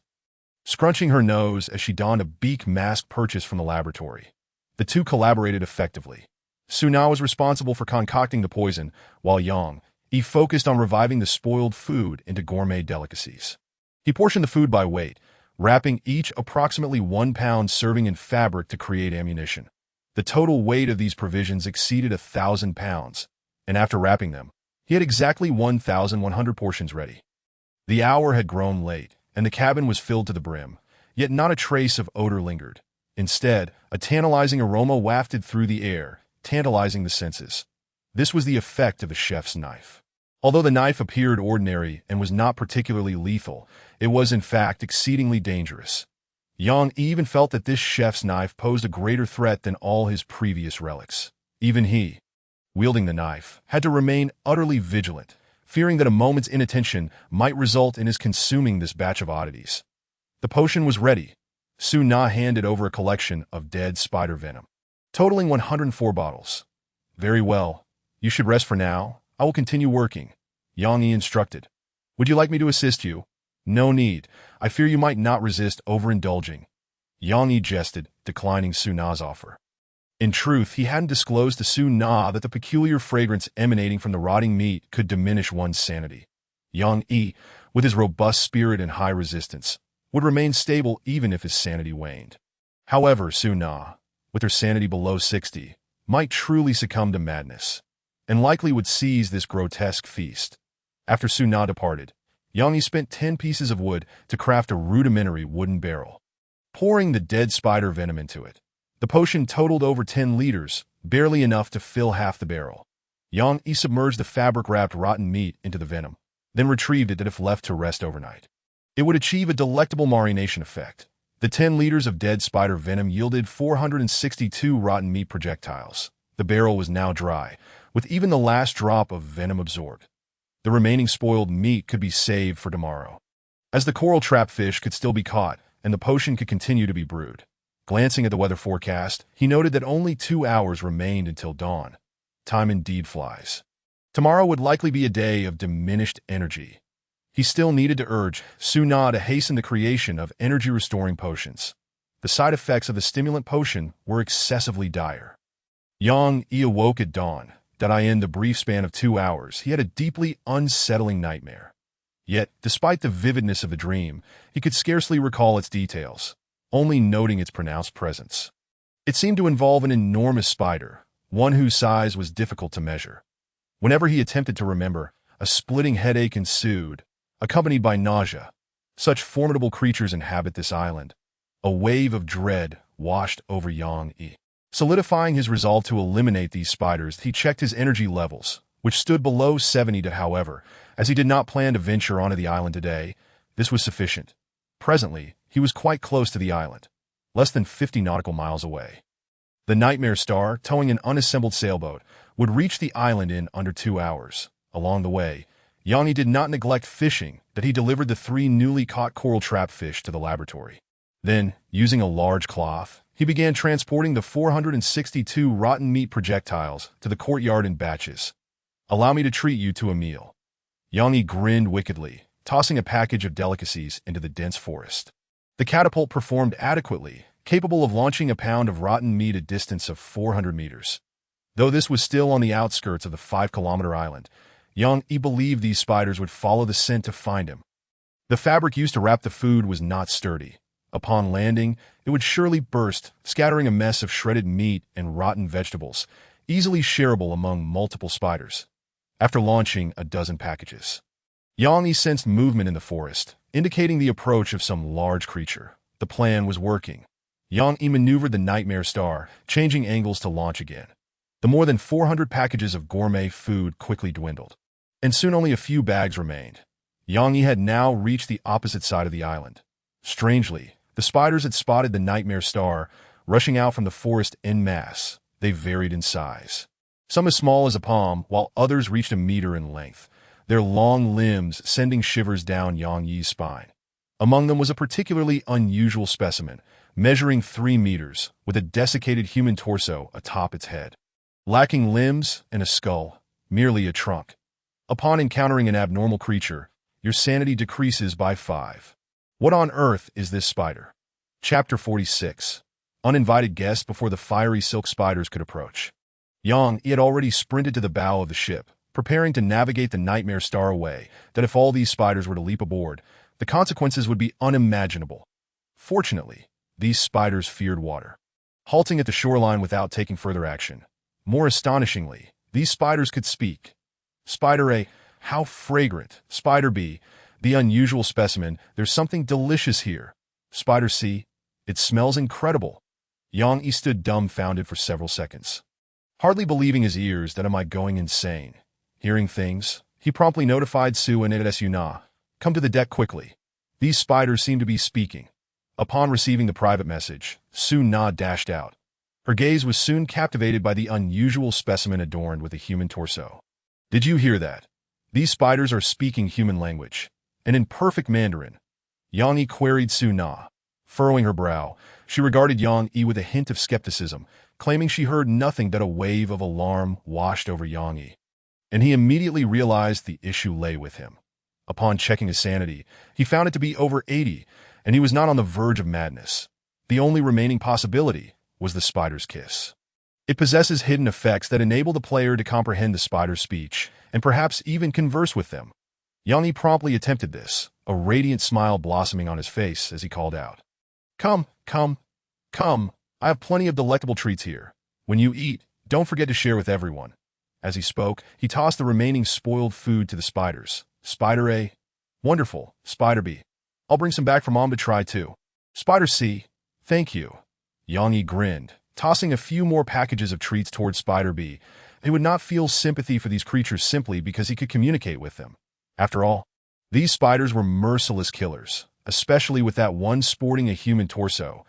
scrunching her nose as she donned a beak mask purchased from the laboratory. The two collaborated effectively. Suna was responsible for concocting the poison, while Yang-yi focused on reviving the spoiled food into gourmet delicacies. He portioned the food by weight, wrapping each approximately 1 pound serving in fabric to create ammunition. The total weight of these provisions exceeded 1,000 pounds, and after wrapping them, he had exactly 1,100 portions ready. The hour had grown late, and the cabin was filled to the brim, yet not a trace of odor lingered. Instead, a tantalizing aroma wafted through the air, tantalizing the senses. This was the effect of the chef's knife. Although the knife appeared ordinary and was not particularly lethal, it was in fact exceedingly dangerous. Yang even felt that this chef's knife posed a greater threat than all his previous relics. Even he, wielding the knife, had to remain utterly vigilant, fearing that a moment's inattention might result in his consuming this batch of oddities. The potion was ready. Suna handed over a collection of dead spider venom, totaling 104 bottles. "Very well. You should rest for now. I will continue working," Yang instructed. "Would you like me to assist you?" "No need. I fear you might not resist overindulging." Yang jested, declining Suna's offer. In truth, he hadn't disclosed to Suna that the peculiar fragrance emanating from the rotting meat could diminish one's sanity. Yang, with his robust spirit and high resistance, would remain stable even if his sanity waned. However, Suna, with her sanity below 60, might truly succumb to madness, and likely would seize this grotesque feast. After Suna departed, Yang spent 10 pieces of wood to craft a rudimentary wooden barrel. pouring the dead spider venom into it. The potion totaled over 10 liters, barely enough to fill half the barrel. Yang Yi submerged the fabric-wrapped rotten meat into the venom, then retrieved it if left to rest overnight. It would achieve a delectable marination effect. The 10 liters of dead spider venom yielded 462 rotten meat projectiles. The barrel was now dry, with even the last drop of venom absorbed. The remaining spoiled meat could be saved for tomorrow, as the coral trap fish could still be caught and the potion could continue to be brewed. Glancing at the weather forecast, he noted that only 2 hours remained until dawn. Time indeed flies. Tomorrow would likely be a day of diminished energy. He still needed to urge Su Na to hasten the creation of energy-restoring potions. The side effects of the stimulant potion were excessively dire. Yang Yi awoke at dawn. In the brief span of 2 hours, he had a deeply unsettling nightmare. Yet, despite the vividness of the dream, he could scarcely recall its details, only noting its pronounced presence. It seemed to involve an enormous spider, one whose size was difficult to measure. Whenever he attempted to remember, a splitting headache ensued, accompanied by nausea. Such formidable creatures inhabit this island. A wave of dread washed over Yang Yi. Solidifying his resolve to eliminate these spiders, he checked his energy levels, which stood below 70. However, as he did not plan to venture onto the island today, this was sufficient. Presently, he was quite close to the island, less than 50 nautical miles away. The Nightmare Star, towing an unassembled sailboat, would reach the island in under 2 hours. Along the way, Yang Yi did not neglect fishing, that he delivered the 3 newly caught coral trap fish to the laboratory. Then, using a large cloth, he began transporting the 462 rotten meat projectiles to the courtyard in batches. "Allow me to treat you to a meal." Yang Yi grinned wickedly, tossing a package of delicacies into the dense forest. The catapult performed adequately, capable of launching a pound of rotten meat a distance of 400 meters. Though this was still on the outskirts of the 5-kilometer island, Yang Yi believed these spiders would follow the scent to find him. The fabric used to wrap the food was not sturdy. Upon landing, it would surely burst, scattering a mess of shredded meat and rotten vegetables, easily shareable among multiple spiders. After launching a dozen packages, Yang Yi sensed movement in the forest, indicating the approach of some large creature. The plan was working. Yang Yi maneuvered the Nightmare Star, changing angles to launch again. The more than 400 packages of gourmet food quickly dwindled, and soon only a few bags remained. Yang Yi had now reached the opposite side of the island. Strangely, the spiders had spotted the Nightmare Star, rushing out from the forest en masse. They varied in size, some as small as a palm, while others reached a meter in length, their long limbs sending shivers down Yang Yi's spine. Among them was a particularly unusual specimen, measuring 3 meters, with a desiccated human torso atop its head. Lacking limbs and a skull, merely a trunk. Upon encountering an abnormal creature, your sanity decreases by 5. What on earth is this spider? Chapter 46. Uninvited guest before the fiery silk spiders could approach. Yang Yi had already sprinted to the bow of the ship, preparing to navigate the Nightmare Star away, that if all these spiders were to leap aboard, the consequences would be unimaginable. Fortunately, these spiders feared water, halting at the shoreline without taking further action. More astonishingly, these spiders could speak. Spider A, how fragrant. Spider B, the unusual specimen, there's something delicious here. Spider C, it smells incredible. Yang Yi stood dumbfounded for several seconds, hardly believing his ears. That am I going insane? Hearing things, he promptly notified Su and Su Na. Come to the deck quickly. These spiders seem to be speaking. Upon receiving the private message, Su Na dashed out. Her gaze was soon captivated by the unusual specimen adorned with a human torso. Did you hear that? These spiders are speaking human language, and in perfect Mandarin. Yang Yi queried Su Na. Furrowing her brow, she regarded Yang Yi with a hint of skepticism, claiming she heard nothing that a wave of alarm washed over Yang Yi. And he immediately realized the issue lay with him. Upon checking his sanity, he found it to be over 80, and he was not on the verge of madness. The only remaining possibility was the spider's kiss. It possesses hidden effects that enable the player to comprehend the spider's speech, and perhaps even converse with them. Yang Yi promptly attempted this, a radiant smile blossoming on his face as he called out. Come, come, come, I have plenty of delectable treats here. When you eat, don't forget to share with everyone. As he spoke, he tossed the remaining spoiled food to the spiders. Spider A, wonderful. Spider B, I'll bring some back for Mom to try too. Spider C, Thank you. Yang Yi grinned, tossing a few more packages of treats towards Spider B. He would not feel sympathy for these creatures simply because he could communicate with them. After all, these spiders were merciless killers, especially with that one sporting a human torso.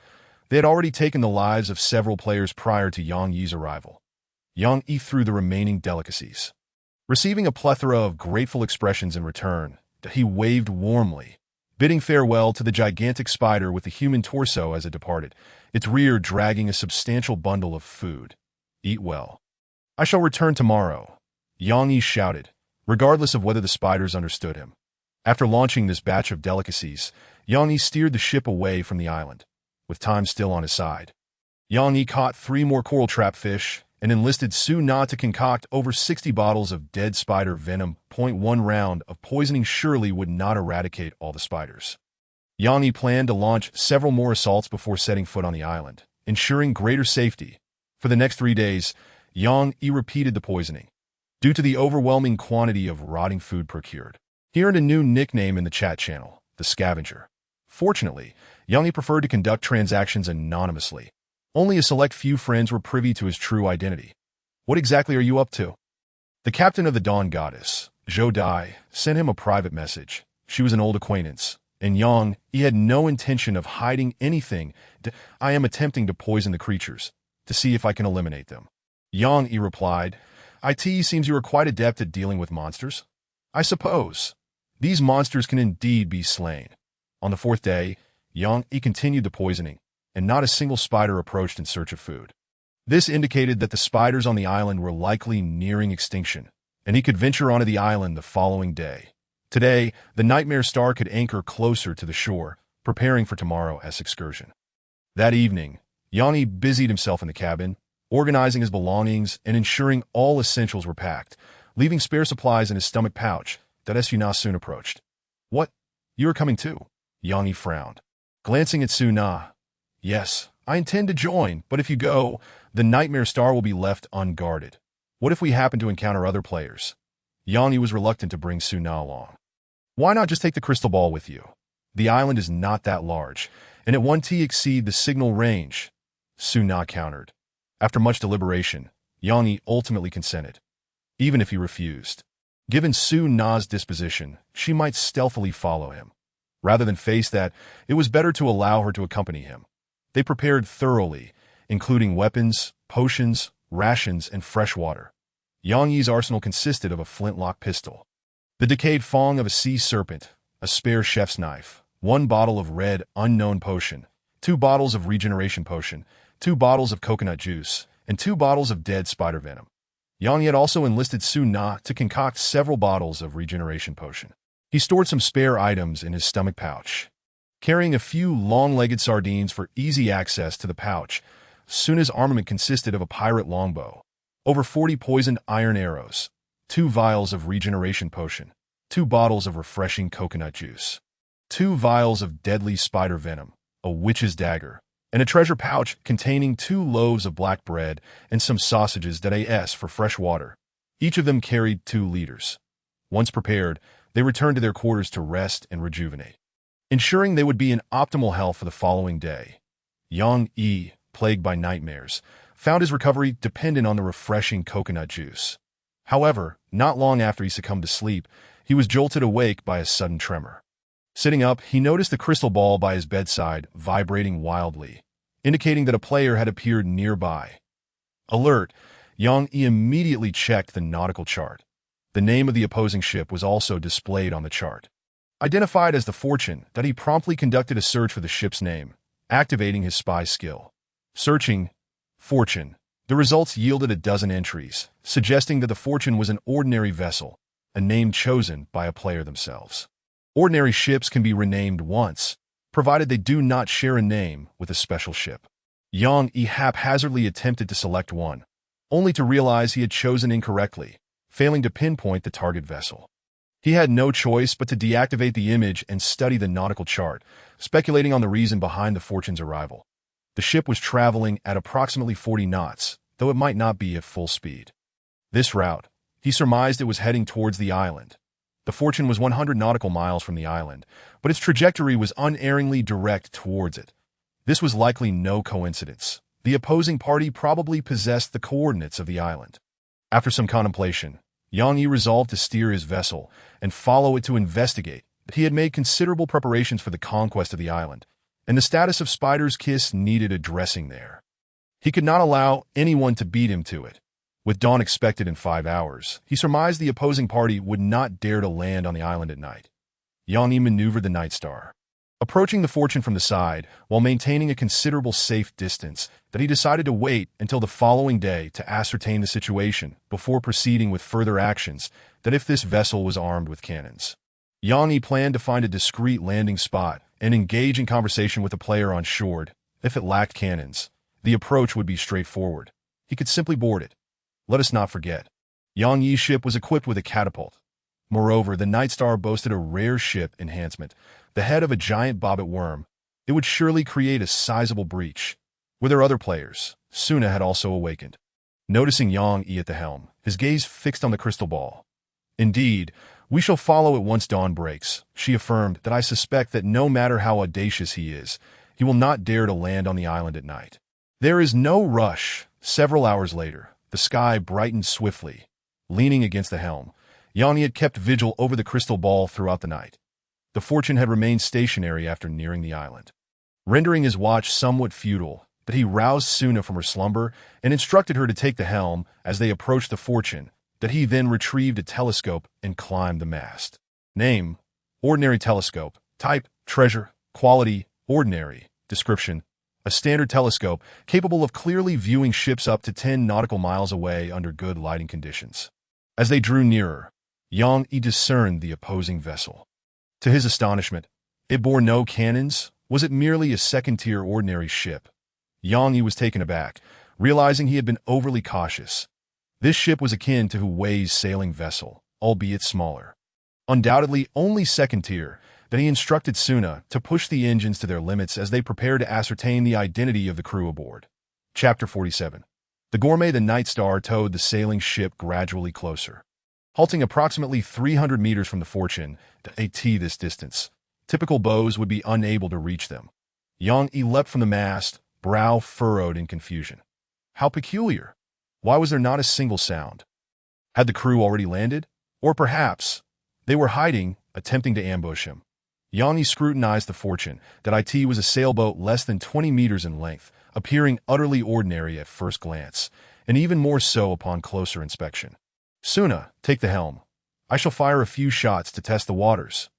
They had already taken the lives of several players prior to Yang Yi's arrival. Yang Yi threw the remaining delicacies. Receiving a plethora of grateful expressions in return, he waved warmly, bidding farewell to the gigantic spider with the human torso as it departed, its rear dragging a substantial bundle of food. Eat well. I shall return tomorrow, Yang Yi shouted, regardless of whether the spiders understood him. After launching this batch of delicacies, Yang Yi steered the ship away from the island, with time still on his side. Yang Yi caught 3 more coral trap fish and enlisted Su Na to concoct over 60 bottles of dead spider venom. 1 round of poisoning surely would not eradicate all the spiders. Yang Yi planned to launch several more assaults before setting foot on the island, ensuring greater safety. For the next 3 days, Yang Yi repeated the poisoning. Due to the overwhelming quantity of rotting food procured, he earned a new nickname in the chat channel, the Scavenger. Fortunately, Yang Yi preferred to conduct transactions anonymously. Only a select few friends were privy to his true identity. What exactly are you up to? The captain of the Dawn Goddess, Zhou Dai, sent him a private message. She was an old acquaintance, and Yang Yi had no intention of hiding anything. I am attempting to poison the creatures, to see if I can eliminate them. Yang Yi replied, It seems you are quite adept at dealing with monsters. I suppose. These monsters can indeed be slain. On the 4th day, Yang Yi continued the poisoning, and not a single spider approached in search of food. This indicated that the spiders on the island were likely nearing extinction, and he could venture onto the island the following day. Today, the Nightmare Star could anchor closer to the shore, preparing for tomorrow's excursion. That evening, Yang Yi busied himself in the cabin, organizing his belongings and ensuring all essentials were packed, leaving spare supplies in his stomach pouch. That Su Na soon approached. What? You are coming too? Yang Yi frowned. Glancing at Su Na. Yes, I intend to join, but if you go, the Nightmare Star will be left unguarded. What if we happen to encounter other players? Yang Yi was reluctant to bring Su Na along. Why not just take the crystal ball with you? The island is not that large, and at 1T exceed the signal range, Su Na countered. After much deliberation, Yang Yi ultimately consented. Even if he refused. Given Su Na's disposition, she might stealthily follow him. Rather than face that, it was better to allow her to accompany him. They prepared thoroughly, including weapons, potions, rations, and fresh water. Yang Yi's arsenal consisted of a flintlock pistol, the decayed fang of a sea serpent, a spare chef's knife, 1 bottle of red unknown potion, 2 bottles of regeneration potion, 2 bottles of coconut juice, and 2 bottles of dead spider venom. Yang Yi had also enlisted Su Na to concoct several bottles of regeneration potion. He stored some spare items in his stomach pouch, carrying a few long-legged sardines for easy access to the pouch. Suna's armament consisted of a pirate longbow, over 40 poisoned iron arrows, 2 vials of regeneration potion, 2 bottles of refreshing coconut juice, 2 vials of deadly spider venom, a witch's dagger, and a treasure pouch containing 2 loaves of black bread and some sausages for fresh water. Each of them carried 2 liters. Once prepared, they returned to their quarters to rest and rejuvenate, ensuring they would be in optimal health for the following day. Yang Yi, plagued by nightmares, found his recovery dependent on the refreshing coconut juice. However, not long after he succumbed to sleep, he was jolted awake by a sudden tremor. Sitting up, he noticed the crystal ball by his bedside vibrating wildly, indicating that a player had appeared nearby. Alert, Yang Yi immediately checked the nautical chart. The name of the opposing ship was also displayed on the chart. Identified as the Fortune, that he promptly conducted a search for the ship's name, activating his spy skill. Searching Fortune. The results yielded a dozen entries, suggesting that the Fortune was an ordinary vessel, a name chosen by a player themselves. Ordinary ships can be renamed once, provided they do not share a name with a special ship. Yang Yi haphazardly attempted to select one, only to realize he had chosen incorrectly, failing to pinpoint the target vessel. He had no choice but to deactivate the image and study the nautical chart, speculating on the reason behind the Fortune's arrival. The ship was traveling at approximately 40 knots, though it might not be at full speed. This route, he surmised it was heading towards the island. The Fortune was 100 nautical miles from the island, but its trajectory was unerringly direct towards it. This was likely no coincidence. The opposing party probably possessed the coordinates of the island. After some contemplation, Yang Yi resolved to steer his vessel and follow it to investigate. He had made considerable preparations for the conquest of the island, and the status of Spider's Kiss needed addressing there. He could not allow anyone to beat him to it. With dawn expected in 5 hours, he surmised the opposing party would not dare to land on the island at night. Yang Yi maneuvered the Night Star, approaching the Fortune from the side while maintaining a considerable safe distance, that he decided to wait until the following day to ascertain the situation before proceeding with further actions, that if this vessel was armed with cannons. Yang Yi planned to find a discreet landing spot and engage in conversation with the player on shore. If it lacked cannons, the approach would be straightforward. He could simply board it. Let us not forget, Yang Yi's ship was equipped with a catapult. Moreover, the Night Star boasted a rare ship enhancement, the head of a giant bobbit worm. It would surely create a sizable breach. Were there other players? Suna had also awakened. Noticing Yang Yi at the helm, his gaze fixed on the crystal ball. Indeed, we shall follow it once dawn breaks. She affirmed that I suspect that no matter how audacious he is, he will not dare to land on the island at night. There is no rush. Several hours later, the sky brightened swiftly. Leaning against the helm, Yang Yi had kept vigil over the crystal ball throughout the night. The Fortune had remained stationary after nearing the island, rendering his watch somewhat futile, but he roused Suna from her slumber and instructed her to take the helm as they approached the Fortune, that he then retrieved a telescope and climbed the mast. Name: ordinary telescope. Type: treasure. Quality: ordinary. Description: a standard telescope capable of clearly viewing ships up to 10 nautical miles away under good lighting conditions. As they drew nearer, Yang Yi discerned the opposing vessel. To his astonishment, it bore no cannons. Was it merely a second-tier ordinary ship? Yang Yi was taken aback, realizing he had been overly cautious. This ship was akin to Huwei's sailing vessel, albeit smaller. Undoubtedly only second-tier, that he instructed Suna to push the engines to their limits as they prepared to ascertain the identity of the crew aboard. Chapter 47. The Gourmet the Night Star towed the sailing ship gradually closer. Halting approximately 300 meters from the Fortune, to AT this distance, typical bows would be unable to reach them. Yang Yi leapt from the mast, brow furrowed in confusion. How peculiar! Why was there not a single sound? Had the crew already landed? Or perhaps they were hiding, attempting to ambush him. Yang Yi scrutinized the Fortune, that it was a sailboat less than 20 meters in length, appearing utterly ordinary at first glance, and even more so upon closer inspection. Suna, take the helm. I shall fire a few shots to test the waters,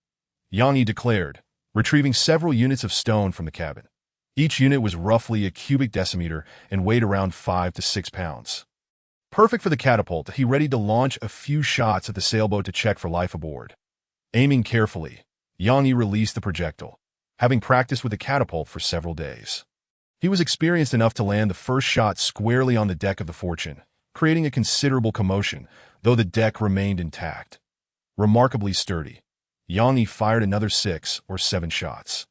Yang Yi declared, retrieving several units of stone from the cabin. Each unit was roughly a cubic decimeter and weighed around 5 to 6 pounds. Perfect for the catapult, he readied to launch a few shots at the sailboat to check for life aboard. Aiming carefully, Yang Yi released the projectile, having practiced with the catapult for several days. He was experienced enough to land the first shot squarely on the deck of the Fortune, creating a considerable commotion, though the deck remained intact. Remarkably sturdy, Yang Yi fired another 6 or 7 shots,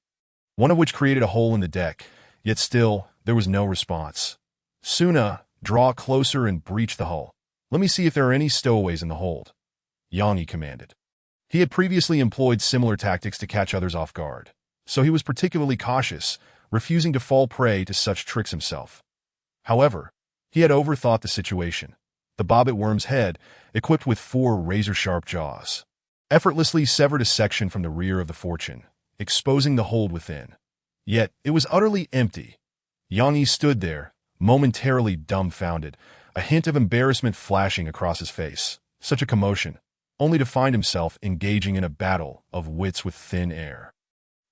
one of which created a hole in the deck, yet still there was no response. Suna, draw closer and breach the hull. Let me see if there are any stowaways in the hold, Yang Yi commanded. He had previously employed similar tactics to catch others off guard, so he was particularly cautious, refusing to fall prey to such tricks himself. However, he had overthought the situation. The bobbit worm's head, equipped with 4 razor-sharp jaws, effortlessly severed a section from the rear of the Fortune, exposing the hold within. Yet it was utterly empty. Yang Yi stood there, momentarily dumbfounded, a hint of embarrassment flashing across his face. Such a commotion, only to find himself engaging in a battle of wits with thin air.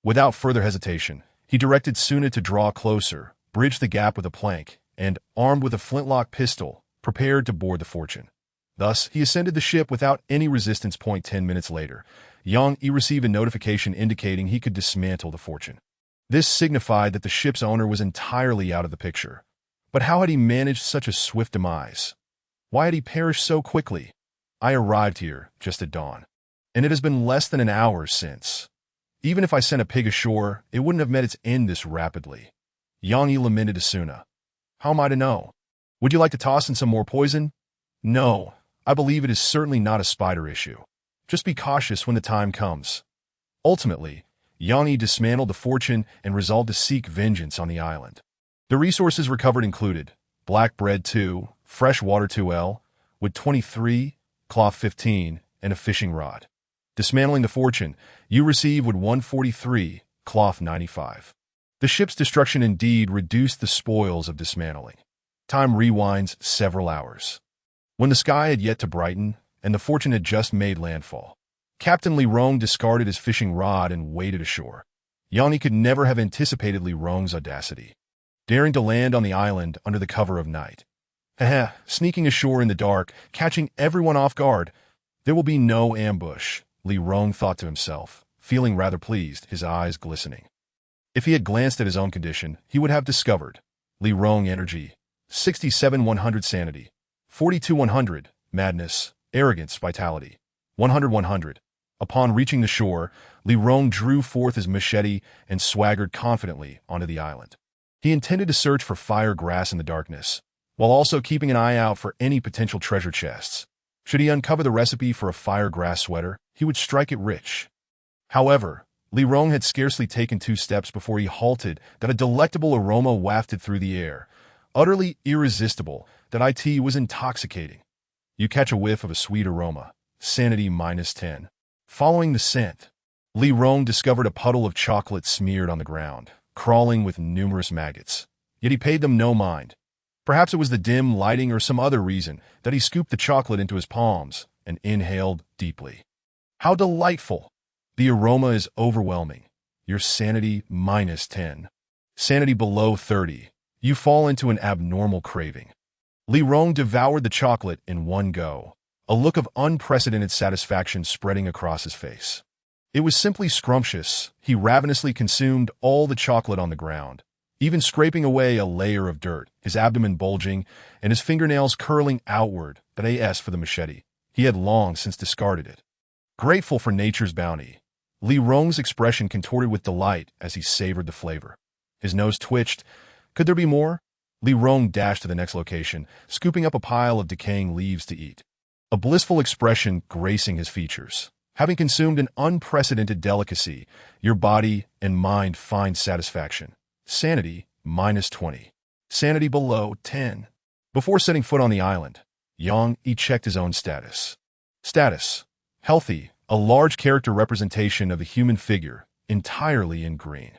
Without further hesitation, he directed Suna to draw closer, bridge the gap with a plank, and, armed with a flintlock pistol, prepared to board the Fortune. Thus, he ascended the ship without any resistance. 10 minutes later, Yang Yi received a notification indicating he could dismantle the Fortune. This signified that the ship's owner was entirely out of the picture. But how had he managed such a swift demise? Why had he perished so quickly? I arrived here just at dawn, and it has been less than an hour since. Even if I sent a pig ashore, it wouldn't have met its end this rapidly. Yang Yi lamented to Suna. How am I to know? Would you like to toss in some more poison? No, I believe it is certainly not a spider issue. Just be cautious when the time comes. Ultimately, Yang Yi dismantled the fortune and resolved to seek vengeance on the island. The resources recovered included black bread 2, fresh water 2L, wood 23, cloth 15, and a fishing rod. Dismantling the fortune, you receive wood 143, cloth 95. The ship's destruction indeed reduced the spoils of dismantling. Time rewinds several hours. When the sky had yet to brighten, and the fortune had just made landfall, Captain Li Rong discarded his fishing rod and waded ashore. Yang Yi could never have anticipated Li Rong's audacity, daring to land on the island under the cover of night. Sneaking ashore in the dark, catching everyone off guard. There will be no ambush, Li Rong thought to himself, feeling rather pleased, his eyes glistening. If he had glanced at his own condition, he would have discovered Li Rong energy, 67-100 sanity, 42-100 madness, arrogance, vitality, 100-100. Upon reaching the shore, Li Rong drew forth his machete and swaggered confidently onto the island. He intended to search for fire grass in the darkness, while also keeping an eye out for any potential treasure chests. Should he uncover the recipe for a fire grass sweater, he would strike it rich. However, Li Rong had scarcely taken 2 steps before he halted that a delectable aroma wafted through the air, utterly irresistible, that it was intoxicating. You catch a whiff of a sweet aroma, sanity -10. Following the scent, Li Rong discovered a puddle of chocolate smeared on the ground, crawling with numerous maggots. Yet he paid them no mind. Perhaps it was the dim lighting or some other reason that he scooped the chocolate into his palms and inhaled deeply. How delightful! The aroma is overwhelming. Your sanity -10. Sanity below 30. You fall into an abnormal craving. Li Rong devoured the chocolate in one go, a look of unprecedented satisfaction spreading across his face. It was simply scrumptious. He ravenously consumed all the chocolate on the ground, even scraping away a layer of dirt, his abdomen bulging and his fingernails curling outward. That as for the machete, he had long since discarded it. Grateful for nature's bounty, Li Rong's expression contorted with delight as he savored the flavor. His nose twitched. Could there be more? Li Rong dashed to the next location, scooping up a pile of decaying leaves to eat, a blissful expression gracing his features. Having consumed an unprecedented delicacy, your body and mind find satisfaction. Sanity -20. Sanity below 10. Before setting foot on the island, Yang Yi checked his own status. Status: healthy, a large character representation of the human figure, entirely in green.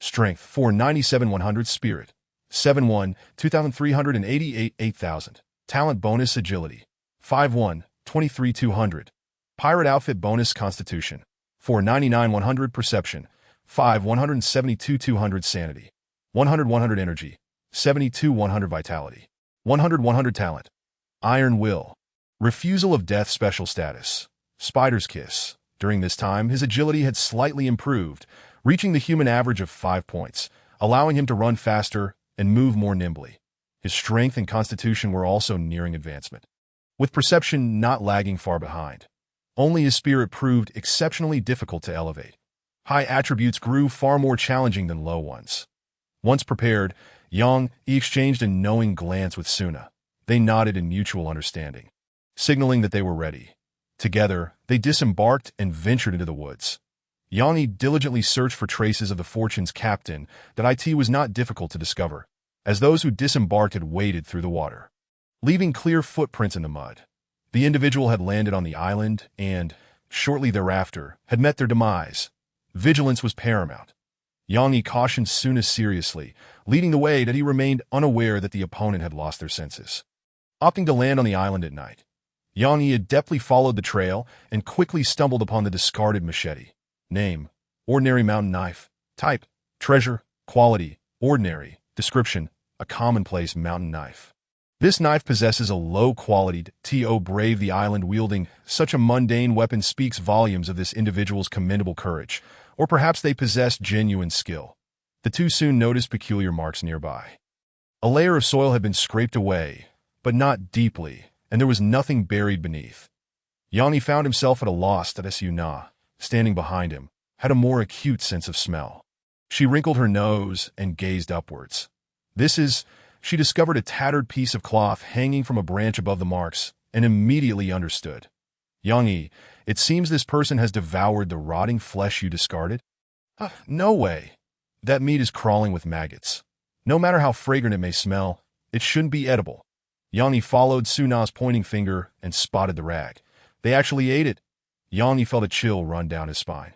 Strength: 497-100. Spirit: 7-1, 2388, 8000. Talent bonus: agility, 5-1, 23-200. Pirate outfit bonus: constitution, 499-100. Perception, 5, 172-200. Sanity, 100-100. Energy, 72-100. Vitality, 100-100. Talent: iron will. Refusal of death. Special status: spider's kiss. During this time, his agility had slightly improved, reaching the human average of 5 points, allowing him to run faster and move more nimbly. His strength and constitution were also nearing advancement, with perception not lagging far behind. Only his spirit proved exceptionally difficult to elevate. High attributes grew far more challenging than low ones. Once prepared, Yang Yi exchanged a knowing glance with Suna. They nodded in mutual understanding, signaling that they were ready. Together, they disembarked and ventured into the woods. Yang Yi diligently searched for traces of the fortune's captain. That it was not difficult to discover, as those who disembarked had waded through the water, leaving clear footprints in the mud. The individual had landed on the island and, shortly thereafter, had met their demise. Vigilance was paramount. Yang Yi cautioned Suna seriously, leading the way that he remained unaware that the opponent had lost their senses. Opting to land on the island at night, Yang Yi adeptly followed the trail and quickly stumbled upon the discarded machete. Name: ordinary mountain knife. Type: treasure. Quality: ordinary. Description: a commonplace mountain knife. This knife possesses a low-quality to brave the island. Wielding such a mundane weapon speaks volumes of this individual's commendable courage, or perhaps they possess genuine skill. The two soon noticed peculiar marks nearby. A layer of soil had been scraped away, but not deeply, and there was nothing buried beneath. Yang Yi found himself at a loss. That Suna, standing behind him, had a more acute sense of smell. She wrinkled her nose and gazed upwards. She discovered a tattered piece of cloth hanging from a branch above the marks, and immediately understood. Yang Yi, it seems this person has devoured the rotting flesh you discarded? No way. That meat is crawling with maggots. No matter how fragrant it may smell, it shouldn't be edible. Yanni followed Suna's pointing finger and spotted the rag. They actually ate it. Yanni felt a chill run down his spine.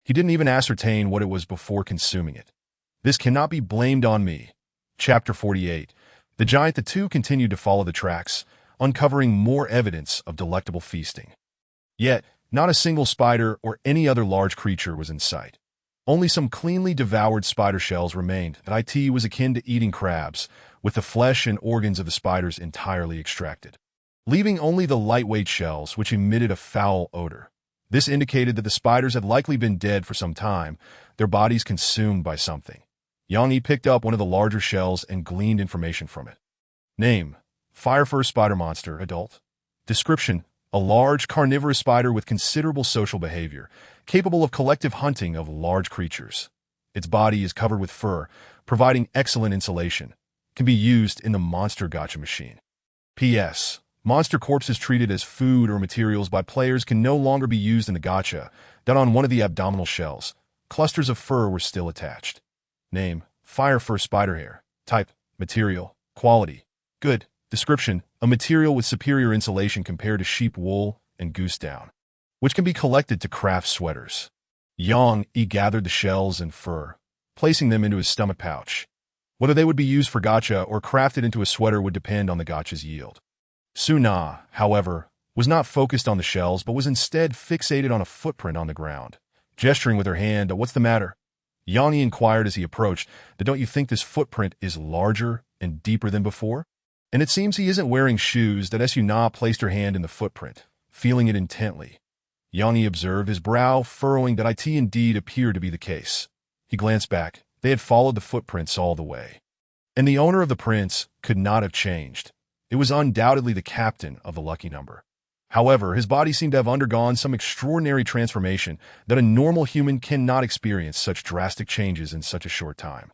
He didn't even ascertain what it was before consuming it. This cannot be blamed on me. Chapter 48. The giant, the two continued to follow the tracks, uncovering more evidence of delectable feasting. Yet, not a single spider or any other large creature was in sight. Only some cleanly devoured spider shells remained that it was akin to eating crabs, with the flesh and organs of the spiders entirely extracted, leaving only the lightweight shells which emitted a foul odor. This indicated that the spiders had likely been dead for some time, their bodies consumed by something. Yang picked up one of the larger shells and gleaned information from it. Name: Fire-fur spider monster, adult. Description: a large carnivorous spider with considerable social behavior, capable of collective hunting of large creatures. Its body is covered with fur, providing excellent insulation. Can be used in the monster gacha machine. P.S. Monster corpses treated as food or materials by players can no longer be used in the gacha. Down on one of the abdominal shells, clusters of fur were still attached. Name: Fire-fur spider hair. Type: material. Quality: good. Description: a material with superior insulation compared to sheep wool and goose down, which can be collected to craft sweaters. Yang gathered the shells and fur, placing them into his stomach pouch. Whether they would be used for gacha or crafted into a sweater would depend on the gacha's yield. Suna, however, was not focused on the shells but was instead fixated on a footprint on the ground. Gesturing with her hand, "What's the matter?" Yanni inquired as he approached, "Don't you think this footprint is larger and deeper than before?" "And it seems he isn't wearing shoes." That Suna placed her hand in the footprint, feeling it intently. Yanni observed, his brow furrowing, that it indeed appeared to be the case. He glanced back. They had followed the footprints all the way. And the owner of the prints could not have changed. It was undoubtedly the captain of the lucky number. However, his body seemed to have undergone some extraordinary transformation that a normal human cannot experience such drastic changes in such a short time.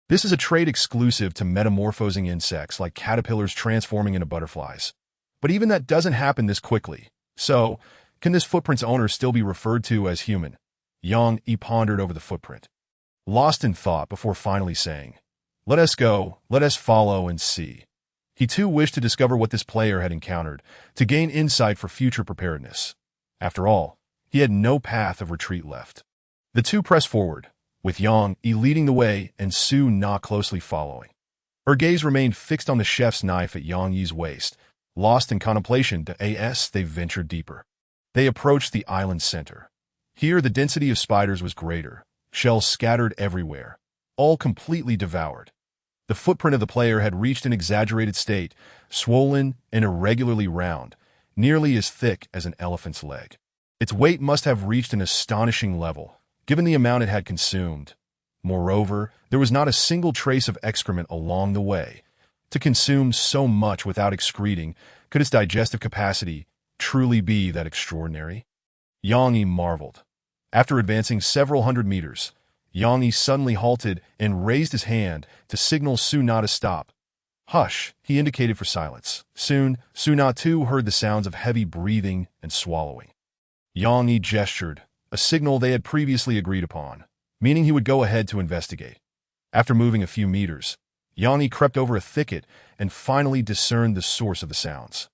This is a trait exclusive to metamorphosing insects like caterpillars transforming into butterflies. But even that doesn't happen this quickly. So, can this footprint's owner still be referred to as human? Yang pondered over the footprint, lost in thought before finally saying, "Let us go, let us follow and see." He too wished to discover what this player had encountered, to gain insight for future preparedness. After all, he had no path of retreat left. The two pressed forward, with Yang leading the way and Suna closely following. Her gaze remained fixed on the chef's knife at Yang waist. Lost in contemplation, they ventured deeper. They approached the island's center. Here the density of spiders was greater, shells scattered everywhere, all completely devoured. The footprint of the player had reached an exaggerated state, swollen and irregularly round, nearly as thick as an elephant's leg. Its weight must have reached an astonishing level, given the amount it had consumed. Moreover, there was not a single trace of excrement along the way. To consume so much without excreting, could its digestive capacity truly be that extraordinary? Yang marveled. After advancing several hundred meters, Yang suddenly halted and raised his hand to signal Suna to stop. "Hush," he indicated for silence. Soon, Suna too heard the sounds of heavy breathing and swallowing. Yang gestured, a signal they had previously agreed upon, meaning he would go ahead to investigate. After moving a few meters, Yang crept over a thicket and finally discerned the source of the sounds.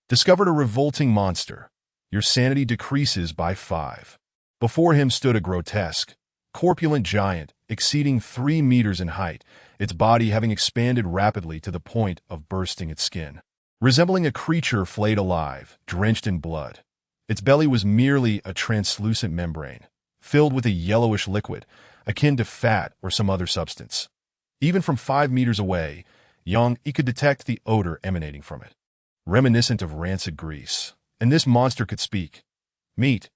Discovered a revolting monster. Your sanity decreases by 5. Before him stood a grotesque, corpulent giant, exceeding 3 meters in height, its body having expanded rapidly to the point of bursting its skin. Resembling a creature flayed alive, drenched in blood. Its belly was merely a translucent membrane, filled with a yellowish liquid, akin to fat or some other substance. Even from 5 meters away, Yang could detect the odor emanating from it, reminiscent of rancid grease. And this monster could speak. "Meat.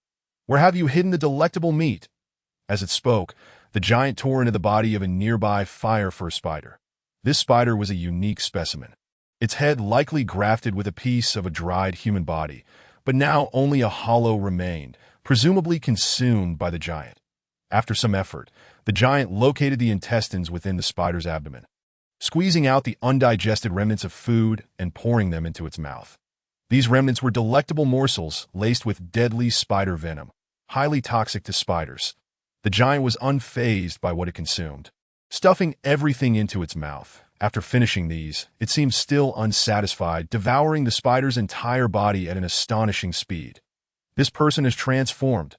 Where have you hidden the delectable meat?" As it spoke, the giant tore into the body of a nearby fire-fur spider. This spider was a unique specimen. Its head likely grafted with a piece of a dried human body, but now only a hollow remained, presumably consumed by the giant. After some effort, the giant located the intestines within the spider's abdomen, squeezing out the undigested remnants of food and pouring them into its mouth. These remnants were delectable morsels laced with deadly spider venom, highly toxic to spiders. The giant was unfazed by what it consumed, stuffing everything into its mouth. After finishing these, it seemed still unsatisfied, devouring the spider's entire body at an astonishing speed. This person is transformed.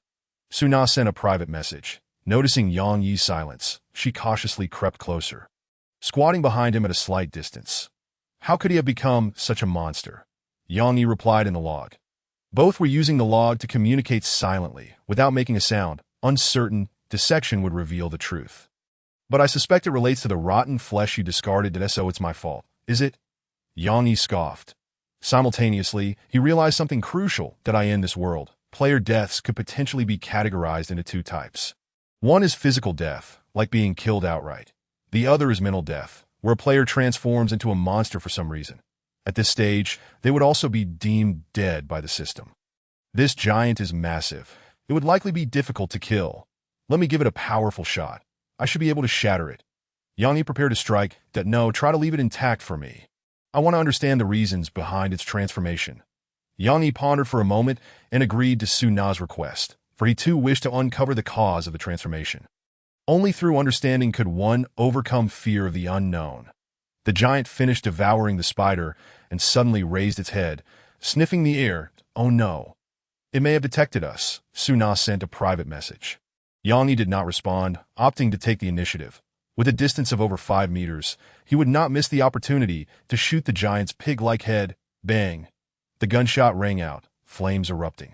Suna sent a private message. Noticing Yang Yi's silence, she cautiously crept closer, squatting behind him at a slight distance. How could he have become such a monster? Yang Yi replied in the log. Both were using the log to communicate silently, without making a sound, uncertain dissection would reveal the truth. But I suspect it relates to the rotten flesh you discarded, so it's my fault, is it? Yang Yi scoffed. Simultaneously, he realized something crucial that in this world, player deaths could potentially be categorized into two types. One is physical death, like being killed outright. The other is mental death, where a player transforms into a monster for some reason. At this stage, they would also be deemed dead by the system. This giant is massive. It would likely be difficult to kill. Let me give it a powerful shot. I should be able to shatter it. Yang Yi prepared to strike. No, try to leave it intact for me. I want to understand the reasons behind its transformation. Yang Yi pondered for a moment and agreed to Suna's request, for he too wished to uncover the cause of the transformation. Only through understanding could one overcome fear of the unknown. The giant finished devouring the spider and suddenly raised its head, sniffing the air. Oh no. It may have detected us. Suna sent a private message. Yang Yi did not respond, opting to take the initiative. With a distance of over 5 meters, he would not miss the opportunity to shoot the giant's pig-like head. Bang! The gunshot rang out, flames erupting.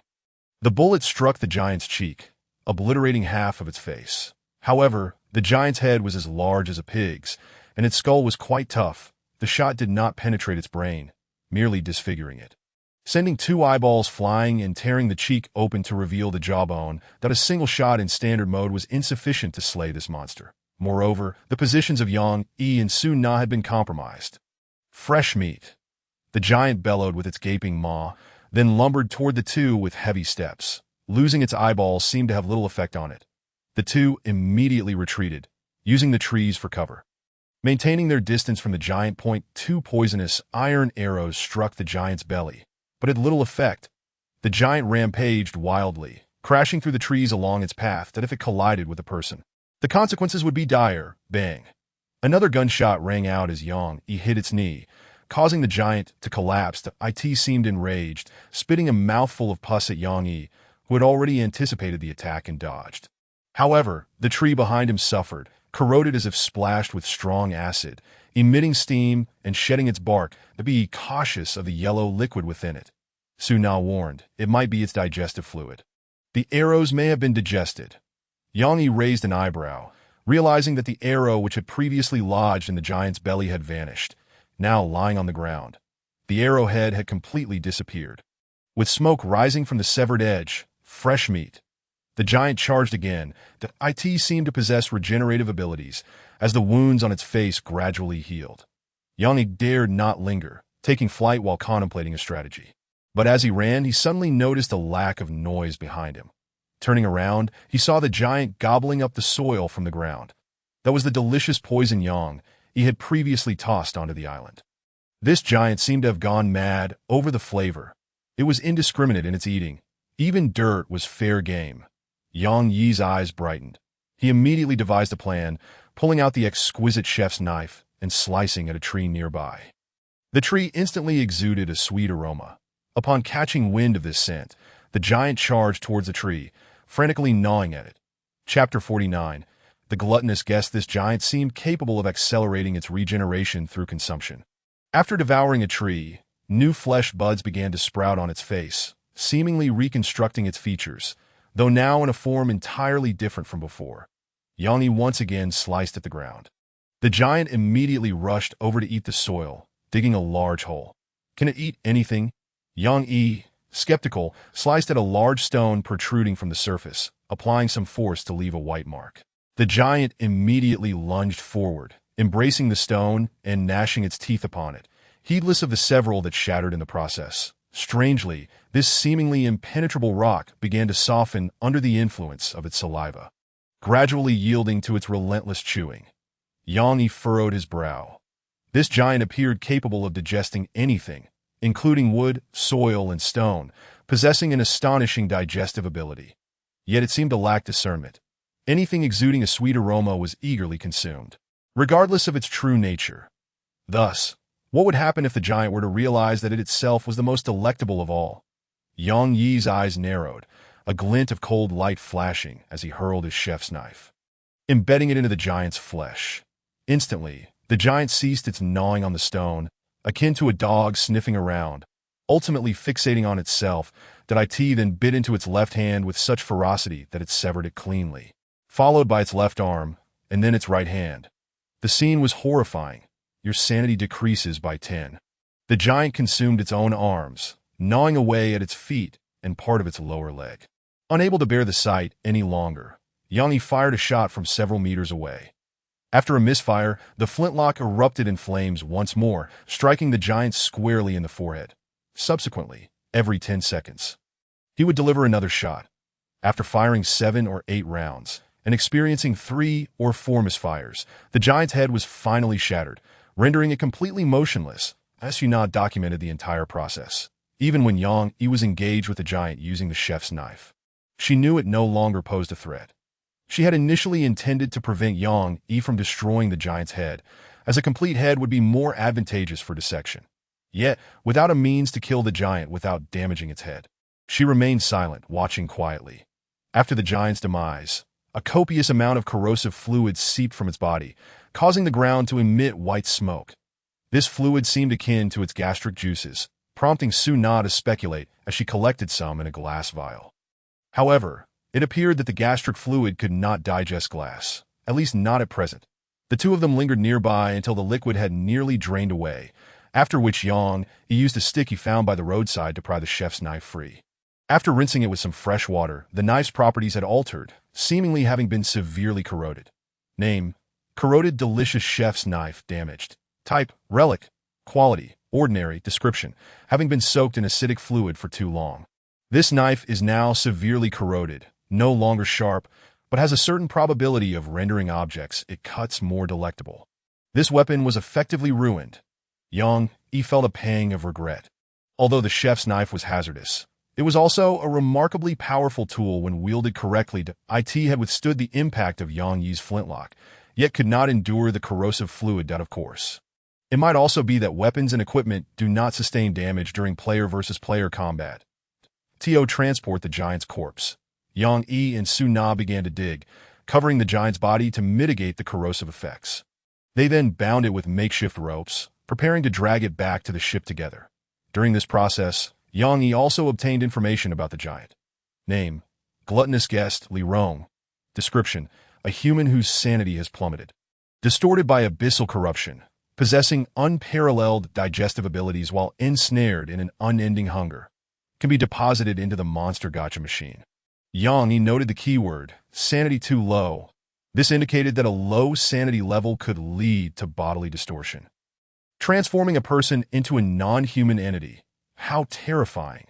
The bullet struck the giant's cheek, obliterating half of its face. However, the giant's head was as large as a pig's, and its skull was quite tough. The shot did not penetrate its brain, merely disfiguring it, sending 2 eyeballs flying and tearing the cheek open to reveal the jawbone. That a single shot in standard mode was insufficient to slay this monster. Moreover, the positions of Yang Yi and Suna had been compromised. Fresh meat. The giant bellowed with its gaping maw, then lumbered toward the two with heavy steps. Losing its eyeballs seemed to have little effect on it. The two immediately retreated, using the trees for cover. Maintaining their distance from the giant, 2 poisonous iron arrows struck the giant's belly, but had little effect. The giant rampaged wildly, crashing through the trees along its path that if it collided with a person, the consequences would be dire. Bang! Another gunshot rang out as Yang Yi hit its knee, causing the giant to collapse. It seemed enraged, spitting a mouthful of pus at Yang Yi, who had already anticipated the attack and dodged. However, the tree behind him suffered, corroded as if splashed with strong acid, emitting steam and shedding its bark. Be cautious of the yellow liquid within it. Suna warned, it might be its digestive fluid. The arrows may have been digested. Yang Yi raised an eyebrow, realizing that the arrow which had previously lodged in the giant's belly had vanished, now lying on the ground. The arrowhead had completely disappeared. With smoke rising from the severed edge, fresh meat. The giant charged again. The IT seemed to possess regenerative abilities, as the wounds on its face gradually healed. Yang Yi dared not linger, taking flight while contemplating a strategy. But as he ran, he suddenly noticed a lack of noise behind him. Turning around, he saw the giant gobbling up the soil from the ground. That was the delicious poison Yang Yi had previously tossed onto the island. This giant seemed to have gone mad over the flavor. It was indiscriminate in its eating. Even dirt was fair game. Yang Yi's eyes brightened. He immediately devised a plan, pulling out the exquisite chef's knife and slicing at a tree nearby. The tree instantly exuded a sweet aroma. Upon catching wind of this scent, the giant charged towards the tree, frantically gnawing at it. Chapter 49. The gluttonous guessed this giant seemed capable of accelerating its regeneration through consumption. After devouring a tree, new flesh buds began to sprout on its face, seemingly reconstructing its features, though now in a form entirely different from before. Yang Yi once again sliced at the ground. The giant immediately rushed over to eat the soil, digging a large hole. Can it eat anything? Yang Yi, skeptical, sliced at a large stone protruding from the surface, applying some force to leave a white mark. The giant immediately lunged forward, embracing the stone and gnashing its teeth upon it, heedless of the several that shattered in the process. Strangely, this seemingly impenetrable rock began to soften under the influence of its saliva, gradually yielding to its relentless chewing. Yang Yi furrowed his brow. This giant appeared capable of digesting anything, including wood, soil, and stone, possessing an astonishing digestive ability. Yet it seemed to lack discernment. Anything exuding a sweet aroma was eagerly consumed, regardless of its true nature. Thus, what would happen if the giant were to realize that it itself was the most delectable of all? Yang Yi's eyes narrowed, a glint of cold light flashing as he hurled his chef's knife, embedding it into the giant's flesh. Instantly, the giant ceased its gnawing on the stone, akin to a dog sniffing around, ultimately fixating on itself. That it then bit into its left hand with such ferocity that it severed it cleanly, followed by its left arm, and then its right hand. The scene was horrifying. Your sanity decreases by 10. The giant consumed its own arms, gnawing away at its feet and part of its lower leg. Unable to bear the sight any longer, Yang Yi fired a shot from several meters away. After a misfire, the flintlock erupted in flames once more, striking the giant squarely in the forehead. Subsequently, every 10 seconds, he would deliver another shot. After firing 7 or 8 rounds and experiencing 3 or 4 misfires, the giant's head was finally shattered, rendering it completely motionless. Suna documented the entire process. Even when Yang Yi was engaged with the giant using the chef's knife, she knew it no longer posed a threat. She had initially intended to prevent Yang Yi from destroying the giant's head, as a complete head would be more advantageous for dissection. Yet, without a means to kill the giant without damaging its head, she remained silent, watching quietly. After the giant's demise, a copious amount of corrosive fluid seeped from its body, causing the ground to emit white smoke. This fluid seemed akin to its gastric juices, prompting Suna to speculate as she collected some in a glass vial. However, it appeared that the gastric fluid could not digest glass, at least not at present. The two of them lingered nearby until the liquid had nearly drained away, after which Yang Yi used a stick he found by the roadside to pry the chef's knife free. After rinsing it with some fresh water, the knife's properties had altered, seemingly having been severely corroded. Name: corroded delicious chef's knife, damaged. Type: relic. Quality: ordinary. Description: having been soaked in acidic fluid for too long. This knife is now severely corroded, no longer sharp, but has a certain probability of rendering objects it cuts more delectable. This weapon was effectively ruined. Yang Yi felt a pang of regret. Although the chef's knife was hazardous, it was also a remarkably powerful tool when wielded correctly. It had withstood the impact of Yang Yi's flintlock, yet could not endure the corrosive fluid. Of course, it might also be that weapons and equipment do not sustain damage during player-versus-player combat. To transport the giant's corpse, Yang Yi and Suna began to dig, covering the giant's body to mitigate the corrosive effects. They then bound it with makeshift ropes, preparing to drag it back to the ship together. During this process, Yang Yi also obtained information about the giant. Name: gluttonous guest Li Rong. Description: a human whose sanity has plummeted, distorted by abyssal corruption, possessing unparalleled digestive abilities while ensnared in an unending hunger, can be deposited into the monster gacha machine. Yang Yi noted the keyword, sanity too low. This indicated that a low sanity level could lead to bodily distortion, transforming a person into a non-human entity. How terrifying.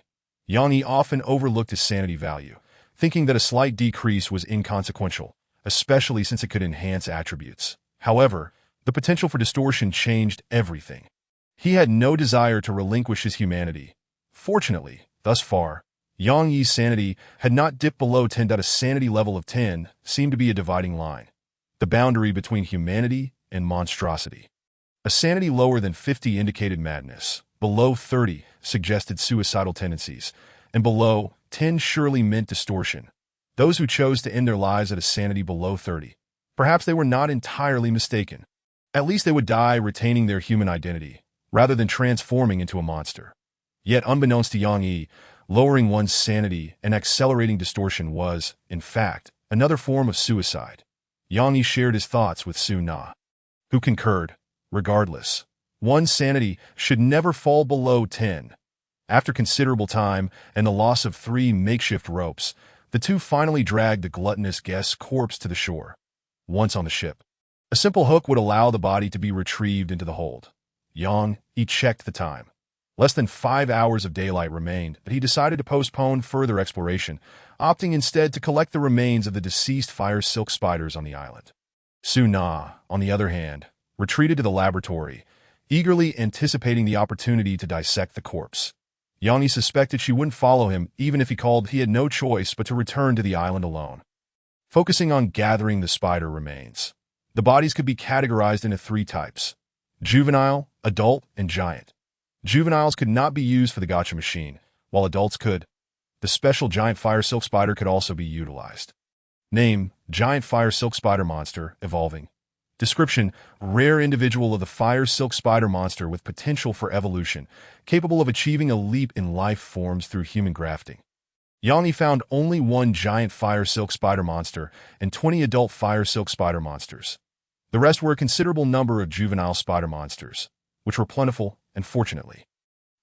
Yang Yi often overlooked his sanity value, thinking that a slight decrease was inconsequential, especially since it could enhance attributes. However, the potential for distortion changed everything. He had no desire to relinquish his humanity. Fortunately, thus far, Yang Yi's sanity had not dipped below 10. A sanity level of 10 seemed to be a dividing line, the boundary between humanity and monstrosity. A sanity lower than 50 indicated madness, below 30 suggested suicidal tendencies, and below 10 surely meant distortion. Those who chose to end their lives at a sanity below 30, perhaps they were not entirely mistaken. At least they would die retaining their human identity, rather than transforming into a monster. Yet unbeknownst to Yang Yi, lowering one's sanity and accelerating distortion was, in fact, another form of suicide. Yang Yi shared his thoughts with Suna, who concurred. Regardless, one's sanity should never fall below 10. After considerable time and the loss of 3 makeshift ropes, the two finally dragged the gluttonous guest's corpse to the shore. Once on the ship, a simple hook would allow the body to be retrieved into the hold. Yang Yi checked the time. Less than 5 hours of daylight remained, but he decided to postpone further exploration, opting instead to collect the remains of the deceased fire silk spiders on the island. Suna, on the other hand, retreated to the laboratory, eagerly anticipating the opportunity to dissect the corpse. Yang Yi suspected she wouldn't follow him even if he called. He had no choice but to return to the island alone. focusing on gathering the spider remains. The bodies could be categorized into three types: juvenile, adult, and giant. Juveniles could not be used for the gacha machine, while adults could. The special giant fire silk spider could also be utilized. Name: Giant Fire Silk Spider Monster, evolving. Description: rare individual of the fire silk spider monster with potential for evolution, capable of achieving a leap in life forms through human grafting. Yanni found only one giant fire silk spider monster and 20 adult fire silk spider monsters. The rest were a considerable number of juvenile spider monsters, which were plentiful, and fortunately,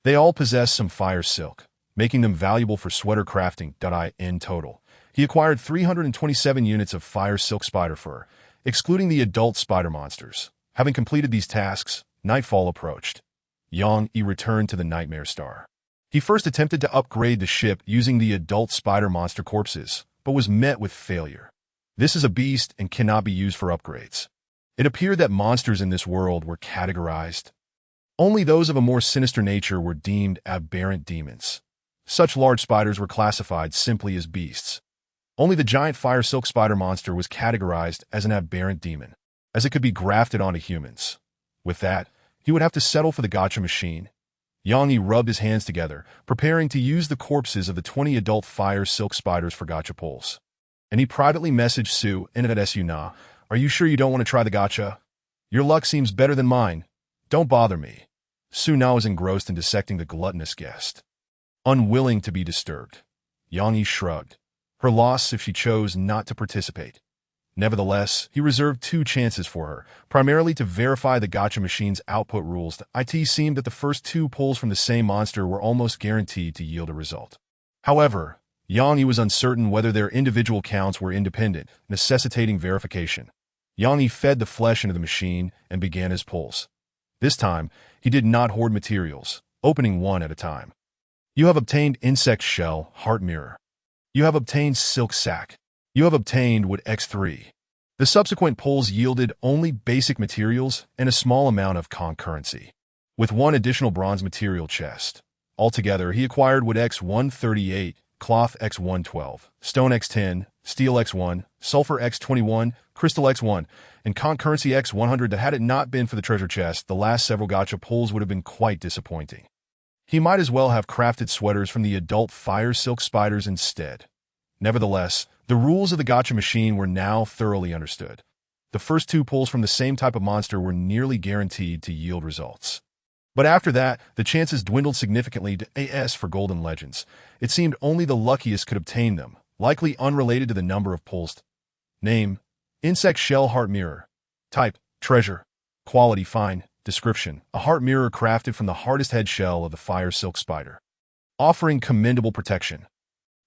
they all possessed some fire silk, making them valuable for sweater crafting. In total, he acquired 327 units of fire silk spider fur, excluding the adult spider monsters. Having completed these tasks, nightfall approached. Yang Yi returned to the Nightmare Star. He first attempted to upgrade the ship using the adult spider monster corpses, but was met with failure. This is a beast and cannot be used for upgrades. It appeared that monsters in this world were categorized. Only those of a more sinister nature were deemed aberrant demons. Such large spiders were classified simply as beasts. Only the giant fire silk spider monster was categorized as an aberrant demon, as it could be grafted onto humans. With that, he would have to settle for the gacha machine. Yang Yi rubbed his hands together, preparing to use the corpses of the 20 adult fire silk spiders for gacha pulls. And he privately messaged Su and at Suna, "Are you sure you don't want to try the gacha? Your luck seems better than mine. Don't bother me." Su now was engrossed in dissecting the gluttonous guest. Unwilling to be disturbed, Yang Yi shrugged. Her loss if she chose not to participate. Nevertheless, he reserved two chances for her, primarily to verify the gacha machine's output rules. It seemed that the first two pulls from the same monster were almost guaranteed to yield a result. However, Yang Yi was uncertain whether their individual counts were independent, necessitating verification. Yang Yi fed the flesh into the machine and began his pulls. This time, he did not hoard materials, opening one at a time. You have obtained insect shell, heart mirror. You have obtained silk sack. You have obtained wood X3. The subsequent pulls yielded only basic materials and a small amount of concurrency, with one additional bronze material chest. Altogether, he acquired wood X138, cloth X112, stone X10, steel X1, sulfur X21, crystal X1, and concurrency X100. That had it not been for the treasure chest, the last several gacha pulls would have been quite disappointing. He might as well have crafted sweaters from the adult fire silk spiders instead. Nevertheless, the rules of the gacha machine were now thoroughly understood. The first two pulls from the same type of monster were nearly guaranteed to yield results. But after that, the chances dwindled significantly to AS for golden legends. It seemed only the luckiest could obtain them, likely unrelated to the number of pulls. Name: insect shell heart mirror. Type: treasure. Quality: fine. Description: a heart mirror crafted from the hardest head shell of the fire silk spider. Offering commendable protection.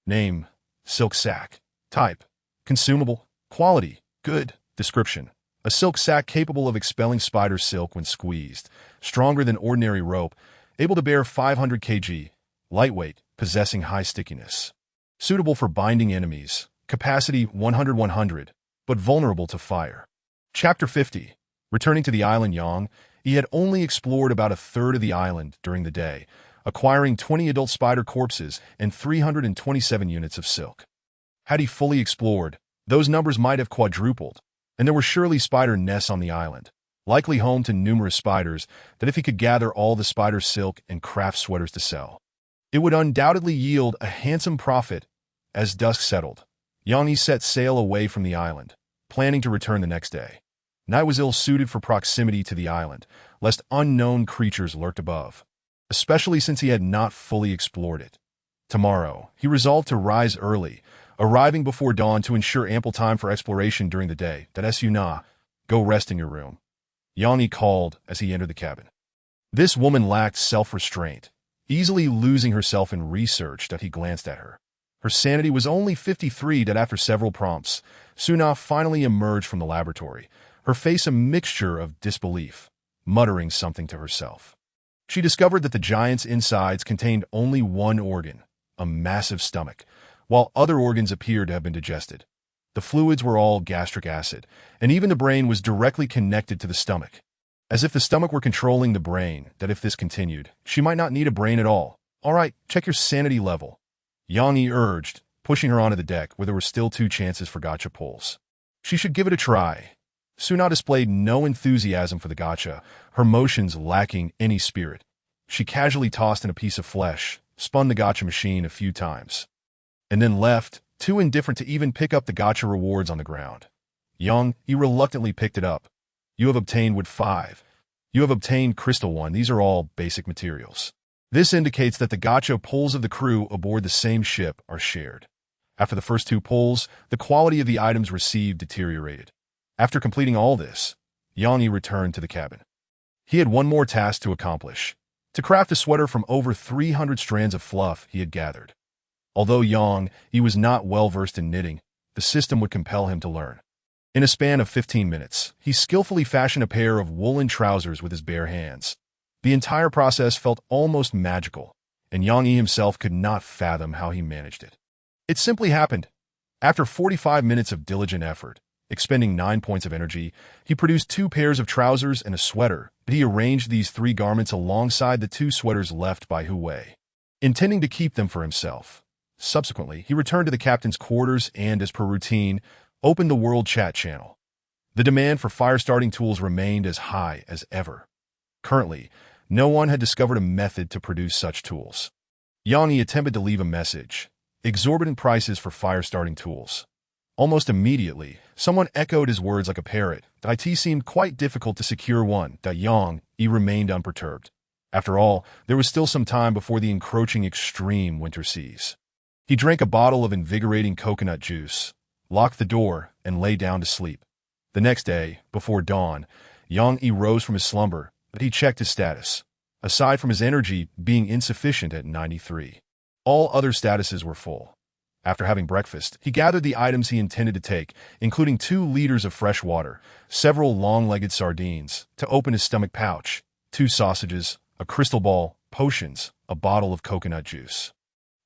Name: silk sack. Type: consumable. Quality: good. Description: a silk sack capable of expelling spider silk when squeezed, stronger than ordinary rope, able to bear 500 kg, lightweight, possessing high stickiness. Suitable for binding enemies, capacity 100-100, but vulnerable to fire. Chapter 50. Returning to the island Yang, he had only explored about a third of the island during the day, acquiring 20 adult spider corpses and 327 units of silk. Had he fully explored, those numbers might have quadrupled, and there were surely spider nests on the island, likely home to numerous spiders, that if he could gather all the spider silk and craft sweaters to sell, it would undoubtedly yield a handsome profit. As dusk settled, Yang Yi set sail away from the island, planning to return the next day. Night was ill-suited for proximity to the island, lest unknown creatures lurked above, especially since he had not fully explored it. Tomorrow, he resolved to rise early, arriving before dawn to ensure ample time for exploration during the day. Suna, go rest in your room, Yang Yi called as he entered the cabin. This woman lacked self-restraint, easily losing herself in research. He glanced at her. Her sanity was only 53. After several prompts, Suna finally emerged from the laboratory, her face a mixture of disbelief, muttering something to herself. She discovered that the giant's insides contained only one organ, a massive stomach, while other organs appeared to have been digested. The fluids were all gastric acid, and even the brain was directly connected to the stomach. As if the stomach were controlling the brain, that if this continued, she might not need a brain at all. All right, check your sanity level, Yang Yi urged, pushing her onto the deck where there were still 2 chances for gacha pulls. She should give it a try. Suna displayed no enthusiasm for the gacha, her motions lacking any spirit. She casually tossed in a piece of flesh, spun the gacha machine a few times, and then left, too indifferent to even pick up the gacha rewards on the ground. Yang, he reluctantly picked it up. You have obtained wood 5. You have obtained crystal 1. These are all basic materials. This indicates that the gacha pulls of the crew aboard the same ship are shared. After the first 2 pulls, the quality of the items received deteriorated. After completing all this, Yang returned to the cabin. He had one more task to accomplish: to craft a sweater from over 300 strands of fluff he had gathered. Although Yang was not well versed in knitting, the system would compel him to learn. In a span of 15 minutes, he skillfully fashioned a pair of woolen trousers with his bare hands. The entire process felt almost magical, and Yang himself could not fathom how he managed it. It simply happened. After 45 minutes of diligent effort, expending 9 points of energy, he produced 2 pairs of trousers and a sweater, but he arranged these 3 garments alongside the 2 sweaters left by Hu Wei, intending to keep them for himself. Subsequently, he returned to the captain's quarters and, as per routine, opened the world chat channel. The demand for fire-starting tools remained as high as ever. Currently, no one had discovered a method to produce such tools. Yang attempted to leave a message: exorbitant prices for fire-starting tools. Almost immediately, someone echoed his words like a parrot. It seemed quite difficult to secure one. Yang remained unperturbed. After all, there was still some time before the encroaching extreme winter seas. He drank a bottle of invigorating coconut juice, locked the door, and lay down to sleep. The next day, before dawn, Yang rose from his slumber, but he checked his status. Aside from his energy being insufficient at 93, all other statuses were full. After having breakfast, he gathered the items he intended to take, including 2 liters of fresh water, several long-legged sardines, to open his stomach pouch, 2 sausages, a crystal ball, potions, a bottle of coconut juice,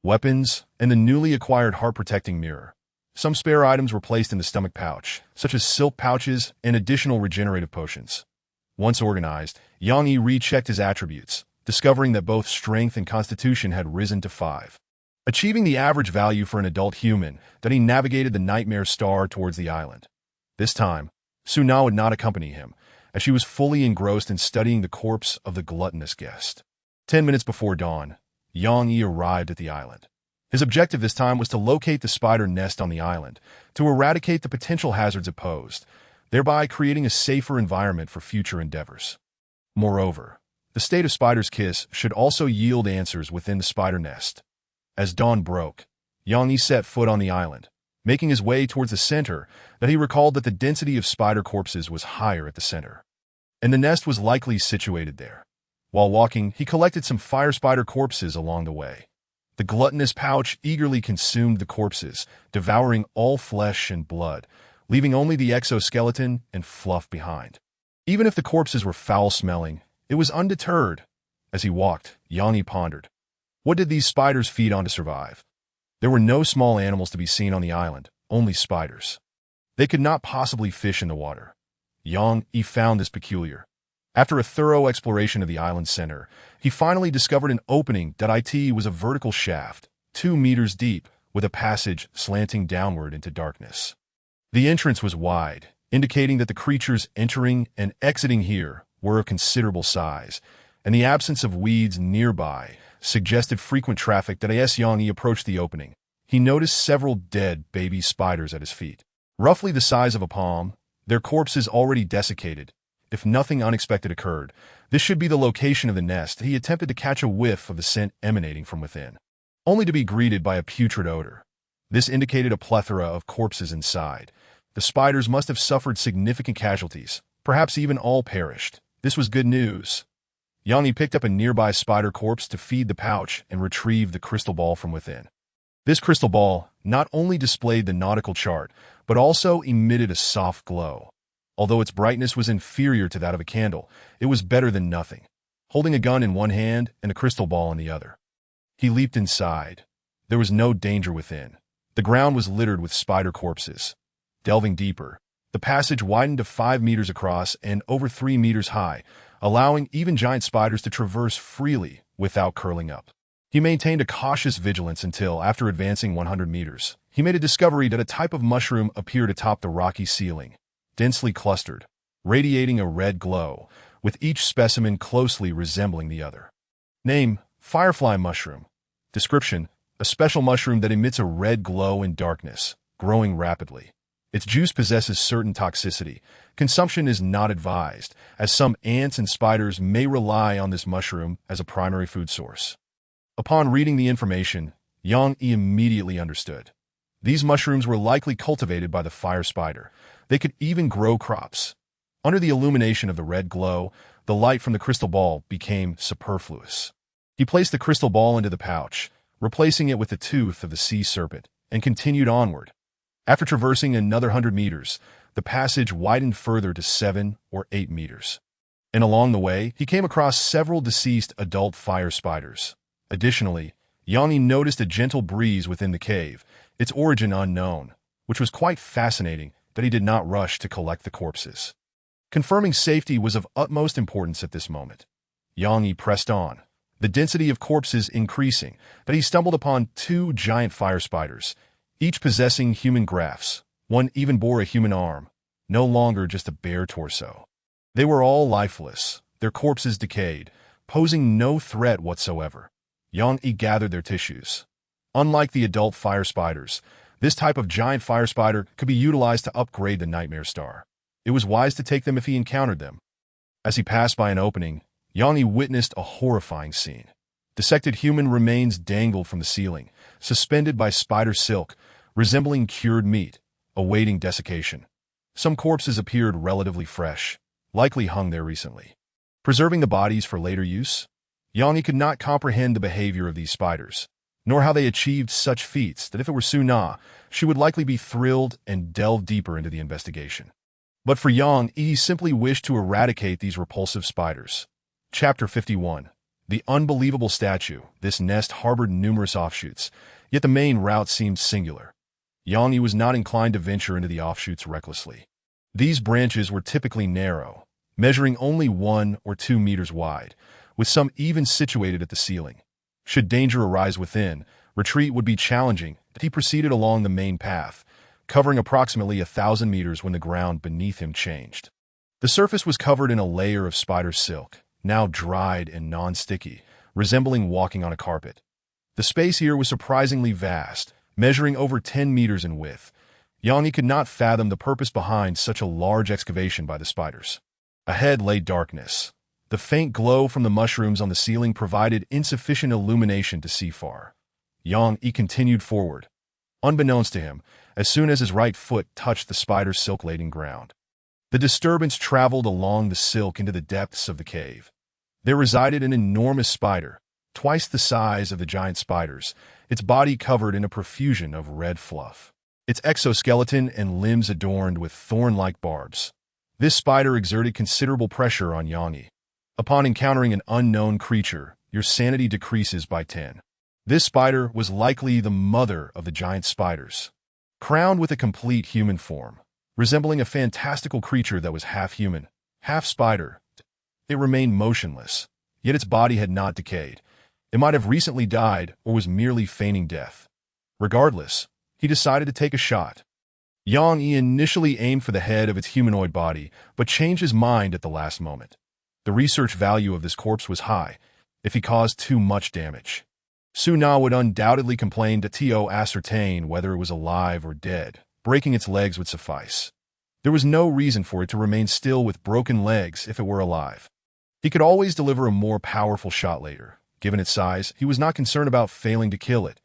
weapons, and the newly acquired heart-protecting mirror. Some spare items were placed in the stomach pouch, such as silk pouches and additional regenerative potions. Once organized, Yang rechecked his attributes, discovering that both strength and constitution had risen to 5. Achieving the average value for an adult human, that he navigated the Nightmare star towards the island. This time, Suna would not accompany him, as she was fully engrossed in studying the corpse of the gluttonous guest. 10 minutes before dawn, Yang arrived at the island. His objective this time was to locate the spider nest on the island, to eradicate the potential hazards it posed, thereby creating a safer environment for future endeavors. Moreover, the state of Spider's Kiss should also yield answers within the spider nest. As dawn broke, Yang set foot on the island, making his way towards the center, that he recalled that the density of spider corpses was higher at the center, and the nest was likely situated there. While walking, he collected some fire spider corpses along the way. The gluttonous pouch eagerly consumed the corpses, devouring all flesh and blood, leaving only the exoskeleton and fluff behind. Even if the corpses were foul-smelling, it was undeterred. As he walked, Yang pondered. What did these spiders feed on to survive? There were no small animals to be seen on the island, only spiders. They could not possibly fish in the water. Yang found this peculiar. After a thorough exploration of the island's center, he finally discovered an opening that was a vertical shaft, 2 meters deep, with a passage slanting downward into darkness. The entrance was wide, indicating that the creatures entering and exiting here were of considerable size, and the absence of weeds nearby suggested frequent traffic. As Yang approached the opening, he noticed several dead baby spiders at his feet, roughly the size of a palm, their corpses already desiccated. If nothing unexpected occurred, this should be the location of the nest. He attempted to catch a whiff of the scent emanating from within, only to be greeted by a putrid odor. This indicated a plethora of corpses inside. The spiders must have suffered significant casualties, perhaps even all perished. This was good news. Yang picked up a nearby spider corpse to feed the pouch and retrieve the crystal ball from within. This crystal ball not only displayed the nautical chart, but also emitted a soft glow. Although its brightness was inferior to that of a candle, it was better than nothing. Holding a gun in one hand and a crystal ball in the other, he leaped inside. There was no danger within. The ground was littered with spider corpses. Delving deeper, the passage widened to 5 meters across and over 3 meters high, allowing even giant spiders to traverse freely without curling up. He maintained a cautious vigilance until, after advancing 100 meters, he made a discovery that a type of mushroom appeared atop the rocky ceiling, densely clustered, radiating a red glow, with each specimen closely resembling the other. Name: firefly mushroom. Description: a special mushroom that emits a red glow in darkness, growing rapidly. Its juice possesses certain toxicity. Consumption is not advised, as some ants and spiders may rely on this mushroom as a primary food source. Upon reading the information, Yang Yi immediately understood. These mushrooms were likely cultivated by the fire spider. They could even grow crops. Under the illumination of the red glow, the light from the crystal ball became superfluous. He placed the crystal ball into the pouch, replacing it with the tooth of the sea serpent, and continued onward. After traversing another 100 meters, the passage widened further to 7 or 8 meters. And along the way, he came across several deceased adult fire spiders. Additionally, Yanni noticed a gentle breeze within the cave, its origin unknown, which was quite fascinating that he did not rush to collect the corpses. Confirming safety was of utmost importance at this moment. Yanni pressed on, the density of corpses increasing, but he stumbled upon 2 giant fire spiders, each possessing human grafts. One even bore a human arm, no longer just a bare torso. They were all lifeless, their corpses decayed, posing no threat whatsoever. Yang Yi gathered their tissues. Unlike the adult fire spiders, this type of giant fire spider could be utilized to upgrade the Nightmare Star. It was wise to take them if he encountered them. As he passed by an opening, Yang Yi witnessed a horrifying scene. Dissected human remains dangled from the ceiling, suspended by spider silk, resembling cured meat, awaiting desiccation. Some corpses appeared relatively fresh, likely hung there recently. Preserving the bodies for later use? Yang Yi could not comprehend the behavior of these spiders, nor how they achieved such feats that if it were Su Na, she would likely be thrilled and delve deeper into the investigation. But for Yang Yi, he simply wished to eradicate these repulsive spiders. Chapter 51. The unbelievable statue. This nest harbored numerous offshoots, yet the main route seemed singular. Yang Yi was not inclined to venture into the offshoots recklessly. These branches were typically narrow, measuring only 1 or 2 meters wide, with some even situated at the ceiling. Should danger arise within, retreat would be challenging, but he proceeded along the main path, covering approximately 1,000 meters when the ground beneath him changed. The surface was covered in a layer of spider silk, now dried and non-sticky, resembling walking on a carpet. The space here was surprisingly vast, measuring over 10 meters in width. Yang Yi could not fathom the purpose behind such a large excavation by the spiders. Ahead lay darkness. The faint glow from the mushrooms on the ceiling provided insufficient illumination to see far. Yang Yi continued forward. Unbeknownst to him, as soon as his right foot touched the spider's silk-laden ground, the disturbance traveled along the silk into the depths of the cave. There resided an enormous spider, twice the size of the giant spiders, its body covered in a profusion of red fluff, its exoskeleton and limbs adorned with thorn-like barbs. This spider exerted considerable pressure on Yang Yi. Upon encountering an unknown creature, your sanity decreases by 10. This spider was likely the mother of the giant spiders. Crowned with a complete human form, resembling a fantastical creature that was half human, half spider, it remained motionless, yet its body had not decayed. It might have recently died or was merely feigning death. Regardless, he decided to take a shot. Yang Yi initially aimed for the head of its humanoid body, but changed his mind at the last moment. The research value of this corpse was high, if he caused too much damage. Su Na would undoubtedly complain to ascertain whether it was alive or dead. Breaking its legs would suffice. There was no reason for it to remain still with broken legs if it were alive. He could always deliver a more powerful shot later. Given its size, he was not concerned about failing to kill it.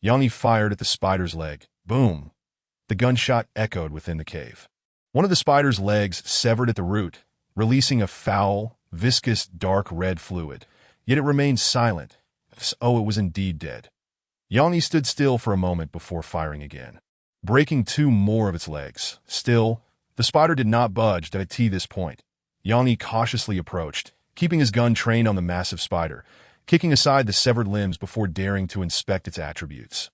Yang Yi fired at the spider's leg. Boom! The gunshot echoed within the cave. One of the spider's legs severed at the root, releasing a foul, viscous, dark red fluid. Yet it remained silent. Oh, it was indeed dead. Yang Yi stood still for a moment before firing again, breaking 2 more of its legs. Still, the spider did not budge at this point. Yang Yi cautiously approached, keeping his gun trained on the massive spider, kicking aside the severed limbs before daring to inspect its attributes.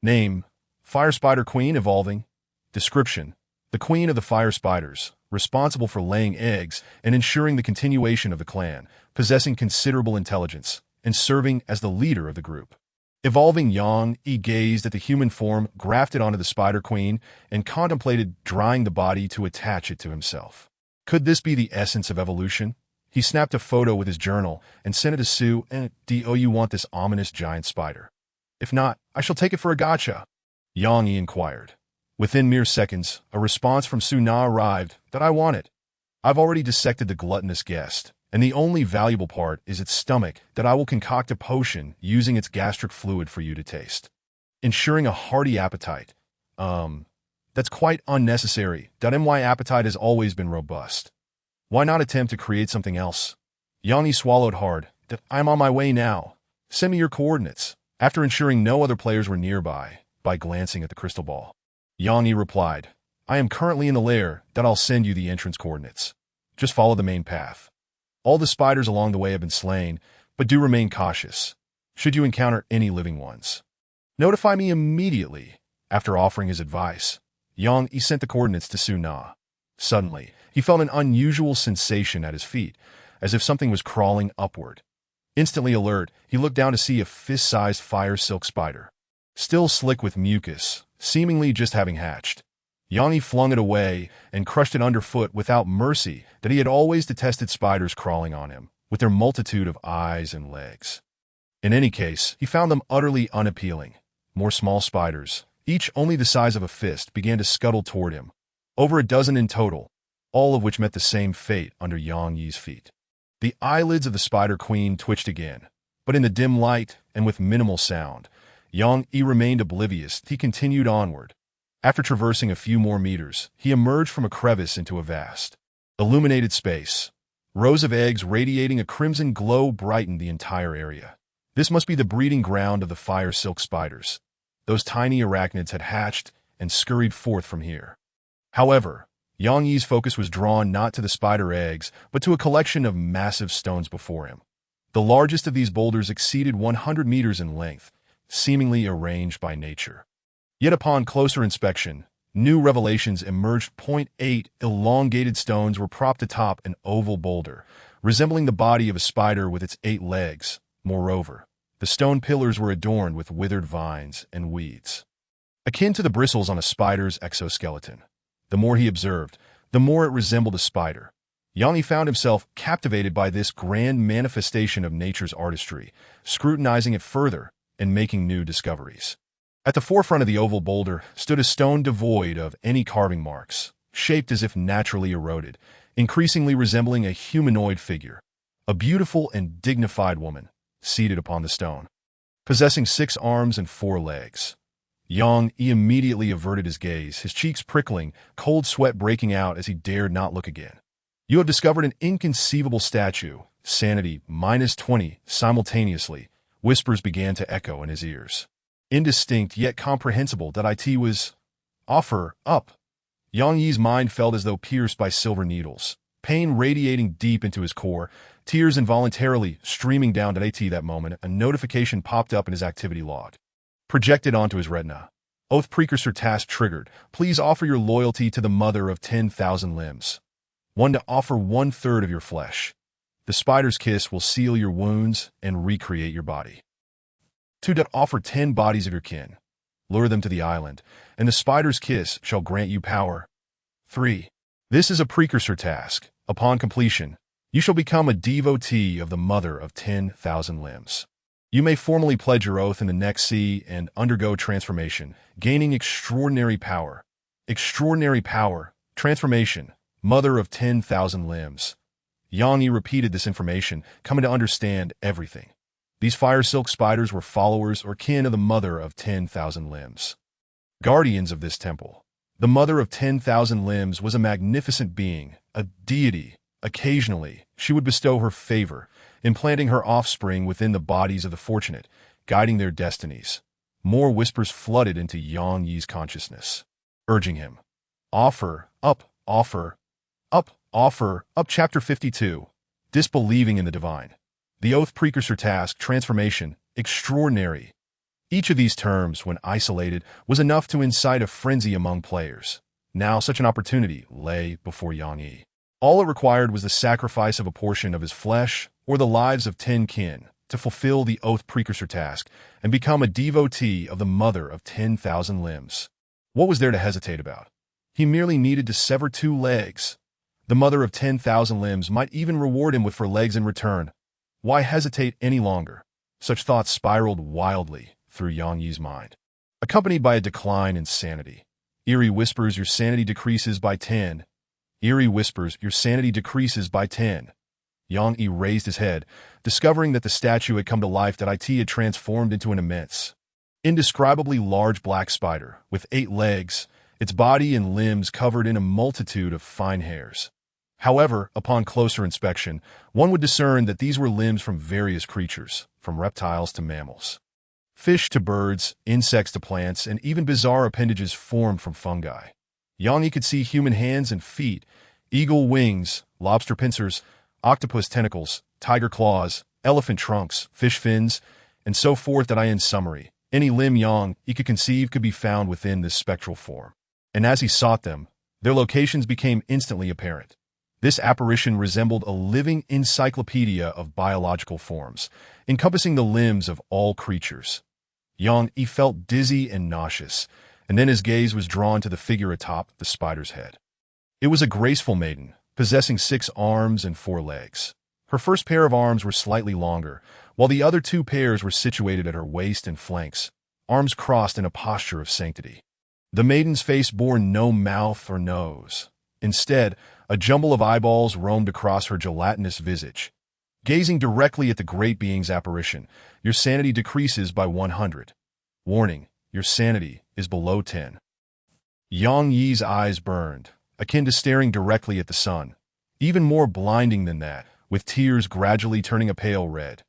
Name: Fire Spider Queen evolving. Description: the queen of the fire spiders, responsible for laying eggs and ensuring the continuation of the clan, possessing considerable intelligence, and serving as the leader of the group. Evolving Yang Yi gazed at the human form grafted onto the Spider Queen and contemplated drying the body to attach it to himself. Could this be the essence of evolution? He snapped a photo with his journal and sent it to Sue. And do you want this ominous giant spider? If not, I shall take it for a gotcha. Yang Yi inquired. Within mere seconds, a response from Sue Na arrived that I want it. I've already dissected the gluttonous guest, and the only valuable part is its stomach that I will concoct a potion using its gastric fluid for you to taste, ensuring a hearty appetite. That's quite unnecessary. My appetite has always been robust. Why not attempt to create something else? Yang Yi swallowed hard. I'm on my way now. Send me your coordinates. After ensuring no other players were nearby, by glancing at the crystal ball, Yang Yi replied, I am currently in the lair. I'll send you the entrance coordinates. Just follow the main path. All the spiders along the way have been slain, but do remain cautious. Should you encounter any living ones, notify me immediately. After offering his advice, Yang Yi sent the coordinates to Su Na. Suddenly, he felt an unusual sensation at his feet, as if something was crawling upward. Instantly alert, he looked down to see a fist-sized fire silk spider, still slick with mucus, seemingly just having hatched. Yang Yi flung it away and crushed it underfoot without mercy. That he had always detested spiders crawling on him, with their multitude of eyes and legs. In any case, he found them utterly unappealing. More small spiders, each only the size of a fist, began to scuttle toward him. Over a dozen in total, all of which met the same fate under Yang Yi's feet. The eyelids of the Spider Queen twitched again, but in the dim light and with minimal sound, Yang Yi remained oblivious. He continued onward. After traversing a few more meters, he emerged from a crevice into a vast, illuminated space. Rows of eggs radiating a crimson glow brightened the entire area. This must be the breeding ground of the fire silk spiders. Those tiny arachnids had hatched and scurried forth from here. However, Yang Yi's focus was drawn not to the spider eggs, but to a collection of massive stones before him. The largest of these boulders exceeded 100 meters in length, seemingly arranged by nature. Yet upon closer inspection, new revelations emerged. 8 elongated stones were propped atop an oval boulder, resembling the body of a spider with its 8 legs. Moreover, the stone pillars were adorned with withered vines and weeds, akin to the bristles on a spider's exoskeleton. The more he observed, the more it resembled a spider. Yang Yi found himself captivated by this grand manifestation of nature's artistry, scrutinizing it further and making new discoveries. At the forefront of the oval boulder stood a stone devoid of any carving marks, shaped as if naturally eroded, increasingly resembling a humanoid figure. A beautiful and dignified woman, seated upon the stone, possessing 6 arms and 4 legs. Yang Yi immediately averted his gaze, his cheeks prickling, cold sweat breaking out as he dared not look again. You have discovered an inconceivable statue. Sanity -20. Simultaneously, whispers began to echo in his ears. Indistinct yet comprehensible. It was offer up. Yang Yi's mind felt as though pierced by silver needles, pain radiating deep into his core, tears involuntarily streaming down. That moment, a notification popped up in his activity log, projected onto his retina. Oath precursor task triggered. Please offer your loyalty to the mother of 10,000 limbs. 1 to offer 1/3 of your flesh. The spider's kiss will seal your wounds and recreate your body. 2 to offer 10 bodies of your kin. Lure them to the island, and the spider's kiss shall grant you power. 3. This is a precursor task. Upon completion, you shall become a devotee of the mother of 10,000 limbs. You may formally pledge your oath in the next sea and undergo transformation, gaining extraordinary power. Extraordinary power. Transformation. Mother of 10,000 limbs. Yang Yi repeated this information, coming to understand everything. These fire silk spiders were followers or kin of the mother of 10,000 limbs. Guardians of this temple. The mother of 10,000 limbs was a magnificent being, a deity. Occasionally, she would bestow her favor, implanting her offspring within the bodies of the fortunate, guiding their destinies. More whispers flooded into Yang Yi's consciousness, urging him. Offer up, offer up, offer up. Chapter 52. Disbelieving in the divine. The oath precursor task, transformation, extraordinary. Each of these terms, when isolated, was enough to incite a frenzy among players. Now such an opportunity lay before Yang Yi. All it required was the sacrifice of a portion of his flesh or the lives of 10 kin to fulfill the oath precursor task and become a devotee of the Mother of 10,000 Limbs. What was there to hesitate about? He merely needed to sever 2 legs. The Mother of 10,000 Limbs might even reward him with 4 legs in return. Why hesitate any longer? Such thoughts spiraled wildly through Yang Yi's mind, accompanied by a decline in sanity. Eerie whispers, your sanity decreases by 10. Eerie whispers, your sanity decreases by 10. Yang Yi raised his head, discovering that the statue had come to life, that it had transformed into an immense, indescribably large black spider with 8 legs, its body and limbs covered in a multitude of fine hairs. However, upon closer inspection, one would discern that these were limbs from various creatures, from reptiles to mammals, fish to birds, insects to plants, and even bizarre appendages formed from fungi. Yang Yi could see human hands and feet, eagle wings, lobster pincers, octopus tentacles, tiger claws, elephant trunks, fish fins, and so forth. That in summary, any limb Yang Yi could conceive could be found within this spectral form. And as he sought them, their locations became instantly apparent. This apparition resembled a living encyclopedia of biological forms, encompassing the limbs of all creatures. Yang Yi felt dizzy and nauseous, and then his gaze was drawn to the figure atop the spider's head. It was a graceful maiden, possessing 6 arms and 4 legs. Her first pair of arms were slightly longer, while the other 2 pairs were situated at her waist and flanks, arms crossed in a posture of sanctity. The maiden's face bore no mouth or nose. Instead, a jumble of eyeballs roamed across her gelatinous visage. Gazing directly at the great being's apparition, your sanity decreases by 100. Warning, your sanity is below 10. Yang Yi's eyes burned, akin to staring directly at the sun, even more blinding than that, with tears gradually turning a pale red.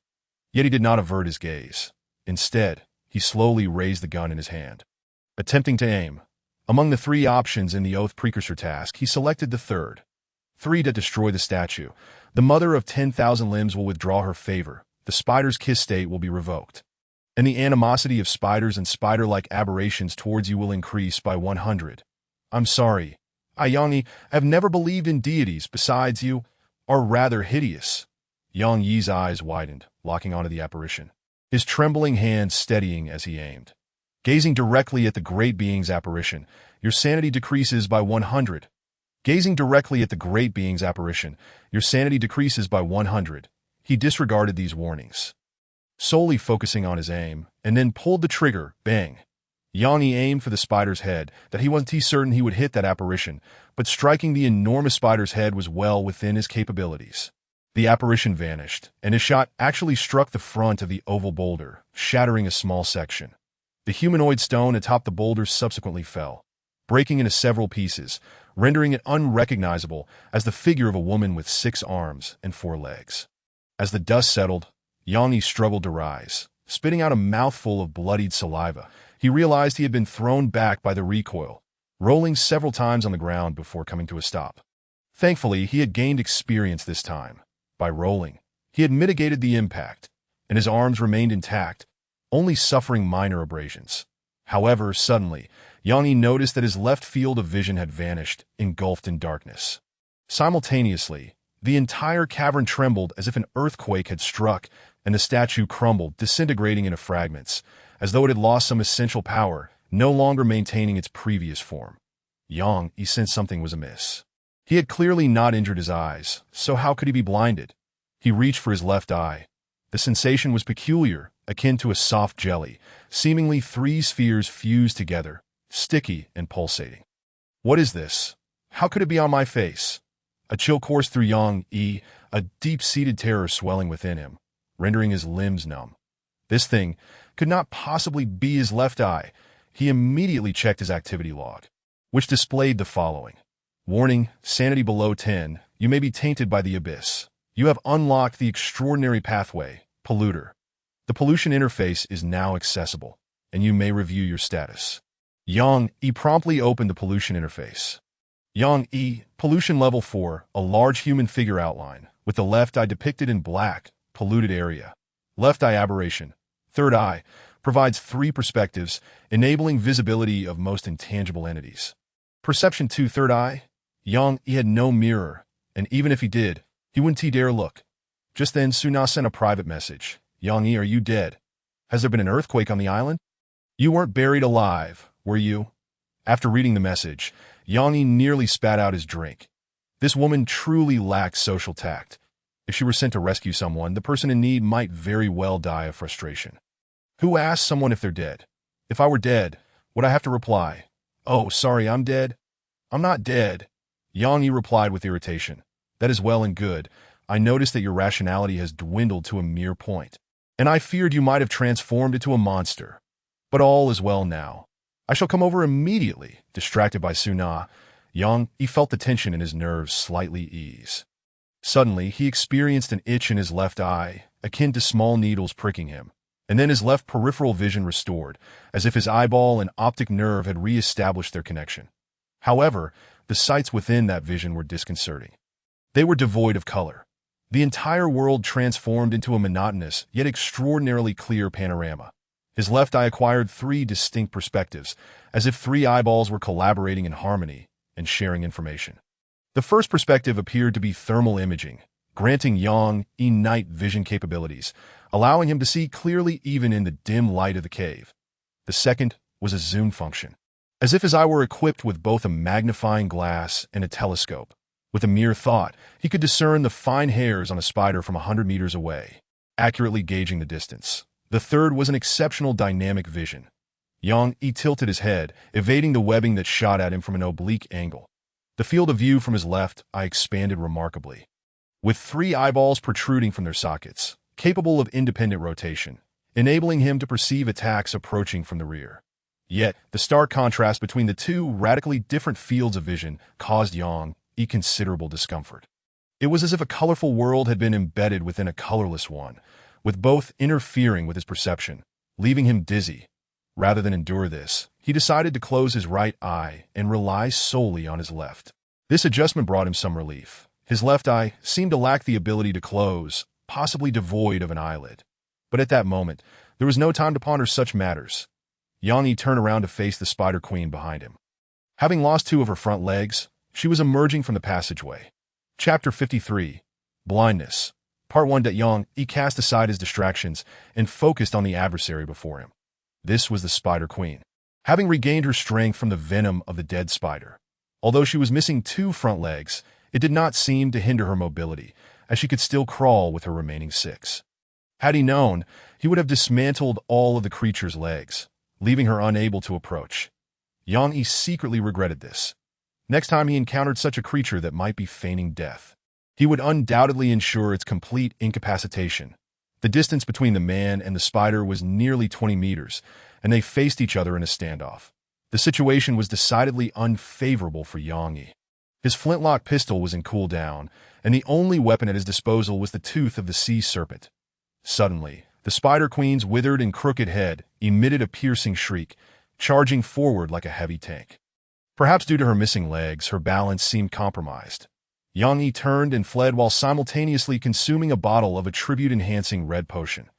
Yet he did not avert his gaze. Instead, he slowly raised the gun in his hand, attempting to aim. Among the 3 options in the oath precursor task, he selected the third. 3 to destroy the statue. The Mother of 10,000 Limbs will withdraw her favor. The spider's kiss state will be revoked. And the animosity of spiders and spider-like aberrations towards you will increase by 100. I'm sorry. Yang Yi, I have never believed in deities besides you, are rather hideous. Yang Yi's eyes widened, locking onto the apparition, his trembling hands steadying as he aimed. Gazing directly at the great being's apparition, your sanity decreases by 100. Gazing directly at the great being's apparition, your sanity decreases by 100. He disregarded these warnings, solely focusing on his aim, and then pulled the trigger. Bang! Yang Yi aimed for the spider's head, that he wasn't certain he would hit that apparition, but striking the enormous spider's head was well within his capabilities. The apparition vanished, and his shot actually struck the front of the oval boulder, shattering a small section. The humanoid stone atop the boulder subsequently fell, breaking into several pieces, rendering it unrecognizable as the figure of a woman with 6 arms and 4 legs. As the dust settled, Yang Yi struggled to rise. Spitting out a mouthful of bloodied saliva, he realized he had been thrown back by the recoil, rolling several times on the ground before coming to a stop. Thankfully, he had gained experience this time. By rolling, he had mitigated the impact, and his arms remained intact, only suffering minor abrasions. However, suddenly, Yang Yi noticed that his left field of vision had vanished, engulfed in darkness. Simultaneously, the entire cavern trembled as if an earthquake had struck, and the statue crumbled, disintegrating into fragments, as though it had lost some essential power, no longer maintaining its previous form. Yang Yi sensed something was amiss. He had clearly not injured his eyes, so how could he be blinded? He reached for his left eye. The sensation was peculiar, akin to a soft jelly, seemingly 3 spheres fused together, sticky and pulsating. What is this? How could it be on my face? A chill coursed through Yang Yi, a deep-seated terror swelling within him, rendering his limbs numb. This thing could not possibly be his left eye. He immediately checked his activity log, which displayed the following. Warning, sanity below 10, you may be tainted by the abyss. You have unlocked the extraordinary pathway, polluter. The pollution interface is now accessible, and you may review your status. Yang Yi promptly opened the pollution interface. Yang Yi, pollution level 4, a large human figure outline, with the left eye depicted in black, polluted area. Left eye aberration. Third eye provides 3 perspectives, enabling visibility of most intangible entities. Perception 2, third eye. Yang Yi had no mirror, and even if he did, he wouldn't dare look. Just then, Suna sent a private message. Yang, are you dead? Has there been an earthquake on the island? You weren't buried alive, were you? After reading the message, Yang nearly spat out his drink. This woman truly lacked social tact. If she were sent to rescue someone, the person in need might very well die of frustration. Who asks someone if they're dead? If I were dead, would I have to reply, "Oh, sorry, I'm dead"? I'm not dead. Yang replied with irritation. That is well and good. I noticed that your rationality has dwindled to a mere point, and I feared you might have transformed into a monster. But all is well now. I shall come over immediately. Distracted by Suna, Yang felt the tension in his nerves slightly ease. Suddenly, he experienced an itch in his left eye, akin to small needles pricking him, and then his left peripheral vision restored, as if his eyeball and optic nerve had re-established their connection. However, the sights within that vision were disconcerting. They were devoid of color. The entire world transformed into a monotonous, yet extraordinarily clear panorama. His left eye acquired three distinct perspectives, as if three eyeballs were collaborating in harmony and sharing information. The first perspective appeared to be thermal imaging, granting Yang night vision capabilities, allowing him to see clearly even in the dim light of the cave. The second was a zoom function, as if his eye were equipped with both a magnifying glass and a telescope. With a mere thought, he could discern the fine hairs on a spider from 100 meters away, accurately gauging the distance. The third was an exceptional dynamic vision. Yang tilted his head, evading the webbing that shot at him from an oblique angle. The field of view from his left eye expanded remarkably, with three eyeballs protruding from their sockets, capable of independent rotation, enabling him to perceive attacks approaching from the rear. Yet, the stark contrast between the two radically different fields of vision caused Yang considerable discomfort. It was as if a colorful world had been embedded within a colorless one, with both interfering with his perception, leaving him dizzy. Rather than endure this, he decided to close his right eye and rely solely on his left. This adjustment brought him some relief. His left eye seemed to lack the ability to close, possibly devoid of an eyelid. But at that moment, there was no time to ponder such matters. Yang turned around to face the Spider Queen behind him. Having lost two of her front legs, she was emerging from the passageway. Chapter 53. Blindness. Part 1. Yang cast aside his distractions and focused on the adversary before him. This was the Spider Queen, having regained her strength from the venom of the dead spider. Although she was missing two front legs, it did not seem to hinder her mobility, as she could still crawl with her remaining 6. Had he known, he would have dismantled all of the creature's legs, leaving her unable to approach. Yang secretly regretted this. Next time he encountered such a creature that might be feigning death, he would undoubtedly ensure its complete incapacitation. The distance between the man and the spider was nearly 20 meters, and they faced each other in a standoff. The situation was decidedly unfavorable for Yang. His flintlock pistol was in cooldown, and the only weapon at his disposal was the tooth of the sea serpent. Suddenly, the Spider Queen's withered and crooked head emitted a piercing shriek, charging forward like a heavy tank. Perhaps due to her missing legs, her balance seemed compromised. Yang turned and fled while simultaneously consuming a bottle of a tribute-enhancing red potion.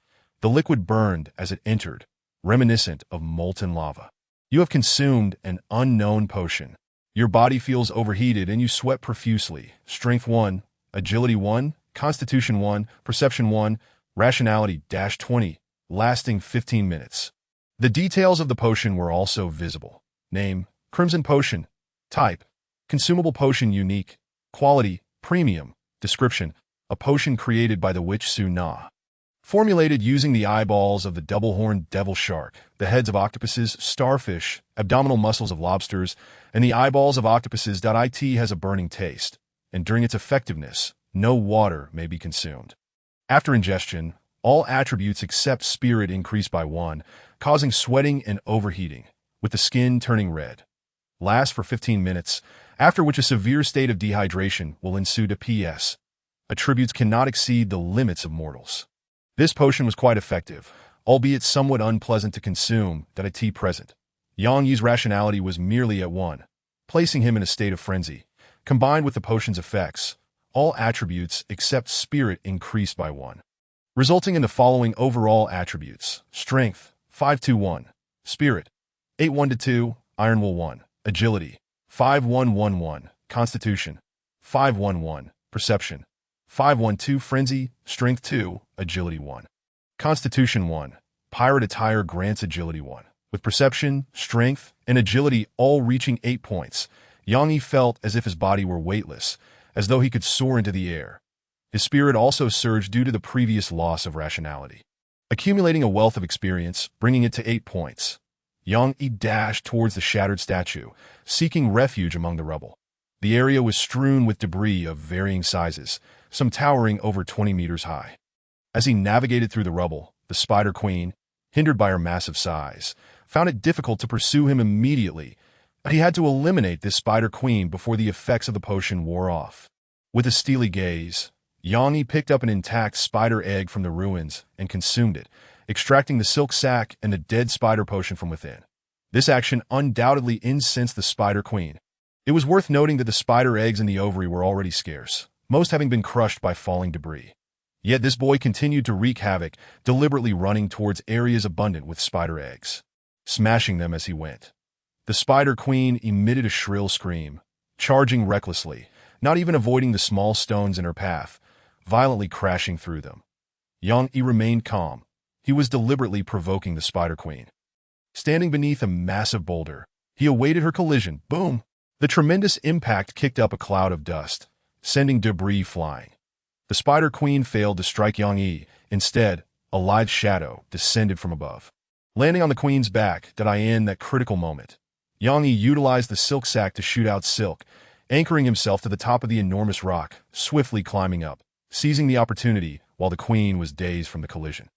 The liquid burned as it entered, reminiscent of molten lava. You have consumed an unknown potion. Your body feels overheated and you sweat profusely. Strength 1, Agility 1, Constitution 1, Perception 1, Rationality -20, lasting 15 minutes. The details of the potion were also visible. Name: Crimson Potion. Type: Consumable Potion. Unique. Quality: Premium. Description: A potion created by the witch Suna. Formulated using the eyeballs of the double-horned devil shark, the heads of octopuses, starfish, abdominal muscles of lobsters, and the eyeballs of octopuses. It has a burning taste, and during its effectiveness, no water may be consumed. After ingestion, all attributes except spirit increase by 1, causing sweating and overheating, with the skin turning red. Lasts for 15 minutes, after which a severe state of dehydration will ensue. P.S. Attributes cannot exceed the limits of mortals. This potion was quite effective, albeit somewhat unpleasant to consume. It present. Yang's rationality was merely at 1, placing him in a state of frenzy. Combined with the potion's effects, all attributes except spirit increased by 1, resulting in the following overall attributes: Strength 5-1, Spirit 8-1-2, Iron Will 1, Agility 5-1-1-1, Constitution 5-1-1, Perception 5-1-2, Frenzy, Strength 2, Agility 1. Constitution 1. Pirate attire grants agility 1. With perception, strength, and agility all reaching 8 points, Yang Yi felt as if his body were weightless, as though he could soar into the air. His spirit also surged due to the previous loss of rationality, accumulating a wealth of experience, bringing it to 8 points. Yang Yi dashed towards the shattered statue, seeking refuge among the rubble. The area was strewn with debris of varying sizes, some towering over 20 meters high. As he navigated through the rubble, the Spider Queen, hindered by her massive size, found it difficult to pursue him immediately, but he had to eliminate this Spider Queen before the effects of the potion wore off. With a steely gaze, Yang Yi picked up an intact spider egg from the ruins and consumed it, extracting the silk sac and the dead spider potion from within. This action undoubtedly incensed the Spider Queen. It was worth noting that the spider eggs in the ovary were already scarce, most having been crushed by falling debris. Yet this boy continued to wreak havoc, deliberately running towards areas abundant with spider eggs, smashing them as he went. The Spider Queen emitted a shrill scream, charging recklessly, not even avoiding the small stones in her path, violently crashing through them. Yang Yi remained calm. He was deliberately provoking the Spider Queen. Standing beneath a massive boulder, he awaited her collision. Boom! The tremendous impact kicked up a cloud of dust, sending debris flying. The Spider Queen failed to strike Yang Yi. Instead, a lithe shadow descended from above, landing on the Queen's back. In that critical moment, Yang Yi utilized the silk sac to shoot out silk, anchoring himself to the top of the enormous rock, swiftly climbing up, seizing the opportunity while the Queen was dazed from the collision.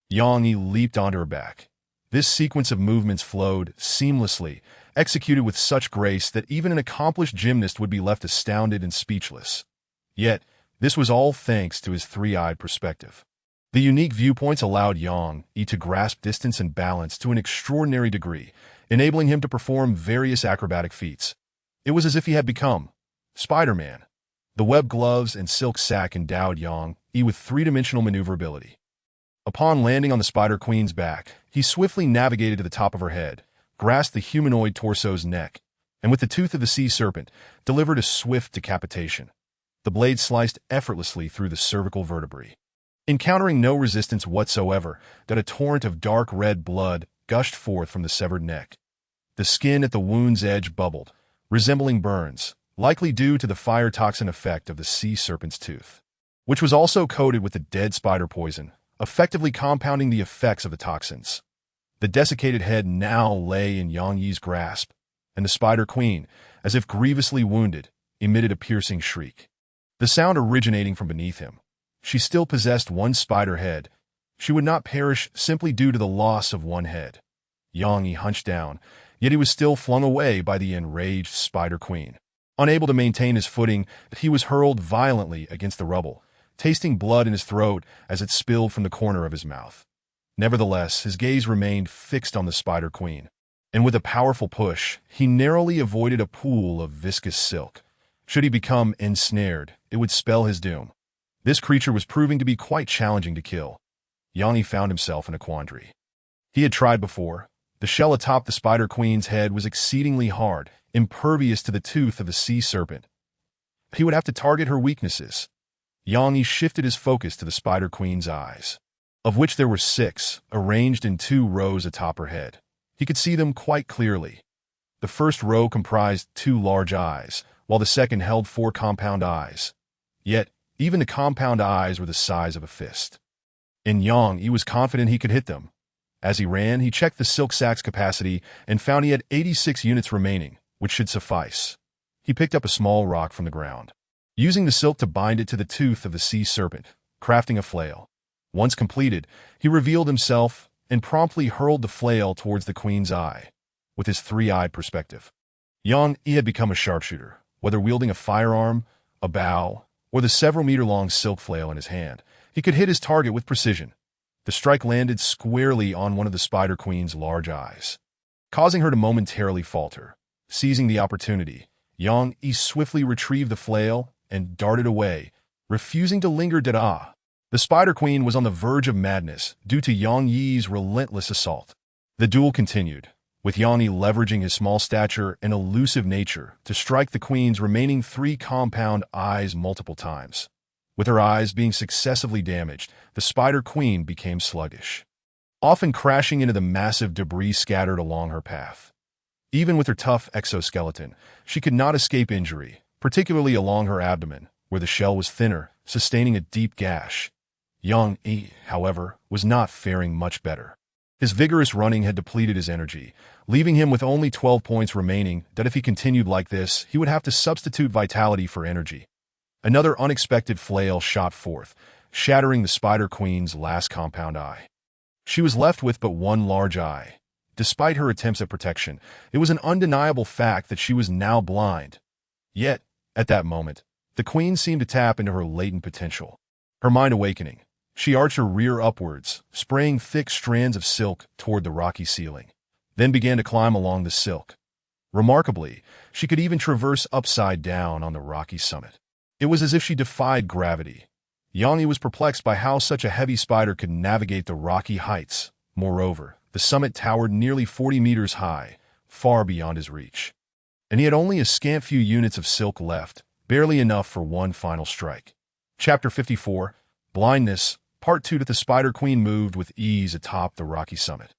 Yang Yi leaped onto her back. This sequence of movements flowed seamlessly, executed with such grace that even an accomplished gymnast would be left astounded and speechless. Yet, this was all thanks to his three-eyed perspective. The unique viewpoints allowed Yang Yi to grasp distance and balance to an extraordinary degree, enabling him to perform various acrobatic feats. It was as if he had become Spider-Man. The web gloves and silk sac endowed Yang Yi with three-dimensional maneuverability. Upon landing on the Spider Queen's back, he swiftly navigated to the top of her head, grasped the humanoid torso's neck, and with the tooth of the sea serpent, delivered a swift decapitation. The blade sliced effortlessly through the cervical vertebrae. Encountering no resistance whatsoever, a torrent of dark red blood gushed forth from the severed neck. The skin at the wound's edge bubbled, resembling burns, likely due to the fire toxin effect of the sea serpent's tooth, which was also coated with the dead spider poison, effectively compounding the effects of the toxins. The desiccated head now lay in Yang Yi's grasp, and the Spider Queen, as if grievously wounded, emitted a piercing shriek, the sound originating from beneath him. She still possessed one spider head. She would not perish simply due to the loss of one head. Yang Yi hunched down, yet he was still flung away by the enraged Spider Queen. Unable to maintain his footing, he was hurled violently against the rubble, tasting blood in his throat as it spilled from the corner of his mouth. Nevertheless, his gaze remained fixed on the Spider Queen, and with a powerful push, he narrowly avoided a pool of viscous silk. Should he become ensnared, it would spell his doom. This creature was proving to be quite challenging to kill. Yang Yi found himself in a quandary. He had tried before. The shell atop the Spider Queen's head was exceedingly hard, impervious to the tooth of the sea serpent. He would have to target her weaknesses. Yang Yi shifted his focus to the Spider Queen's eyes, of which there were 6, arranged in 2 rows atop her head. He could see them quite clearly. The first row comprised 2 large eyes, while the second held 4 compound eyes. Yet, even the compound eyes were the size of a fist. In Yang Yi was confident he could hit them. As he ran, he checked the silk sac's capacity and found he had 86 units remaining, which should suffice. He picked up a small rock from the ground, using the silk to bind it to the tooth of the sea serpent, crafting a flail. Once completed, he revealed himself and promptly hurled the flail towards the Queen's eye. With his three-eyed perspective, Yang Yi had become a sharpshooter, whether wielding a firearm, a bow, or the several-meter-long silk flail in his hand. He could hit his target with precision. The strike landed squarely on one of the Spider Queen's large eyes, causing her to momentarily falter. Seizing the opportunity, Yang Yi swiftly retrieved the flail and darted away, refusing to linger. The Spider Queen was on the verge of madness due to Yang Yi's relentless assault. The duel continued, with Yang Yi leveraging his small stature and elusive nature to strike the Queen's remaining 3 compound eyes multiple times. With her eyes being successively damaged, the Spider Queen became sluggish, often crashing into the massive debris scattered along her path. Even with her tough exoskeleton, she could not escape injury, particularly along her abdomen, where the shell was thinner, sustaining a deep gash. Yang Yi, however, was not faring much better. His vigorous running had depleted his energy, leaving him with only 12 points remaining that if he continued like this, he would have to substitute vitality for energy. Another unexpected flail shot forth, shattering the Spider Queen's last compound eye. She was left with but one large eye. Despite her attempts at protection, it was an undeniable fact that she was now blind. Yet, at that moment, the Queen seemed to tap into her latent potential. Her mind awakening, she arched her rear upwards, spraying thick strands of silk toward the rocky ceiling, then began to climb along the silk. Remarkably, she could even traverse upside down on the rocky summit. It was as if she defied gravity. Yang was perplexed by how such a heavy spider could navigate the rocky heights. Moreover, the summit towered nearly 40 meters high, far beyond his reach. And he had only a scant few units of silk left, barely enough for one final strike. Chapter 54, Blindness, Part 2. The Spider Queen moved with ease atop the rocky summit.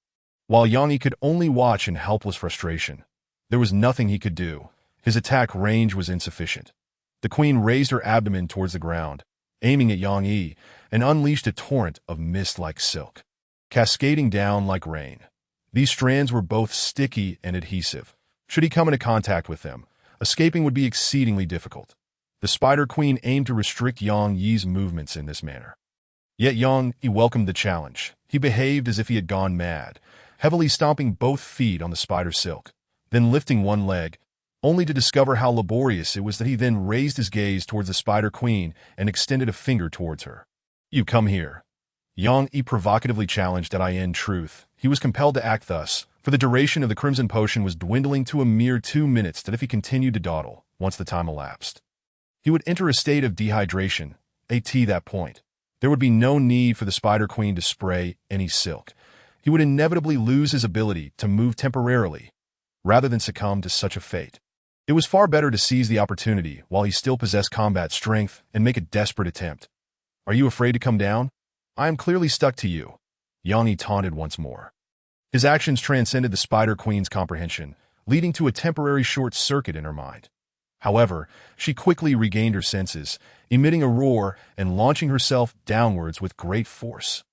While Yang could only watch in helpless frustration, there was nothing he could do. His attack range was insufficient. The Queen raised her abdomen towards the ground, aiming at Yang, and unleashed a torrent of mist-like silk, cascading down like rain. These strands were both sticky and adhesive. Should he come into contact with them, escaping would be exceedingly difficult. The Spider Queen aimed to restrict Yang movements in this manner. Yet Yang welcomed the challenge. He behaved as if he had gone mad, heavily stomping both feet on the spider silk, then lifting one leg, only to discover how laborious it was that he then raised his gaze towards the Spider Queen and extended a finger towards her. "You come here." Yang provocatively challenged that in truth, he was compelled to act thus, for the duration of the Crimson Potion was dwindling to a mere 2 minutes that if he continued to dawdle, once the time elapsed, he would enter a state of dehydration. At that point, there would be no need for the Spider Queen to spray any silk. He would inevitably lose his ability to move temporarily, rather than succumb to such a fate. It was far better to seize the opportunity while he still possessed combat strength and make a desperate attempt. "Are you afraid to come down? I am clearly stuck to you," Yang taunted once more. His actions transcended the Spider Queen's comprehension, leading to a temporary short circuit in her mind. However, she quickly regained her senses, emitting a roar and launching herself downwards with great force.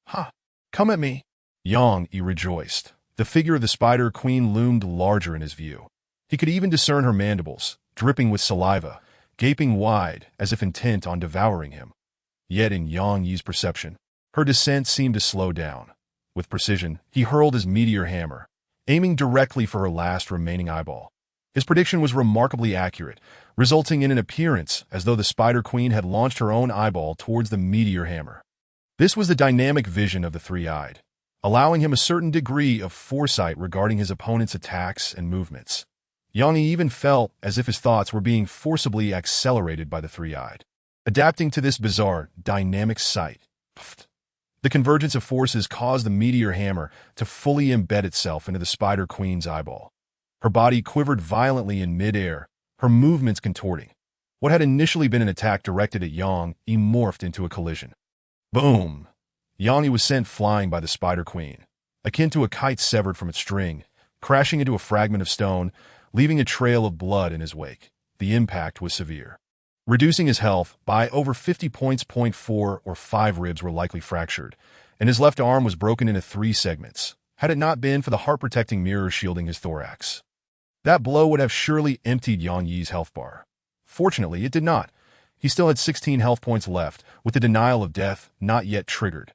"Ha! Come at me!" Yang rejoiced. The figure of the Spider Queen loomed larger in his view. He could even discern her mandibles, dripping with saliva, gaping wide as if intent on devouring him. Yet in Yang perception, her descent seemed to slow down. With precision, he hurled his meteor hammer, aiming directly for her last remaining eyeball. His prediction was remarkably accurate, resulting in an appearance as though the Spider Queen had launched her own eyeball towards the meteor hammer. This was the dynamic vision of the three-eyed, allowing him a certain degree of foresight regarding his opponent's attacks and movements. Yang even felt as if his thoughts were being forcibly accelerated by the three-eyed. Adapting to this bizarre, dynamic sight, the convergence of forces caused the meteor hammer to fully embed itself into the Spider Queen's eyeball. Her body quivered violently in mid-air, her movements contorting. What had initially been an attack directed at Yang morphed into a collision. Boom! Yang was sent flying by the Spider Queen, akin to a kite severed from its string, crashing into a fragment of stone, leaving a trail of blood in his wake. The impact was severe, reducing his health by over 50 points. 4 or 5 ribs were likely fractured, and his left arm was broken into 3 segments, had it not been for the heart-protecting mirror shielding his thorax. That blow would have surely emptied Yang health bar. Fortunately, it did not. He still had 16 health points left, with the denial of death not yet triggered.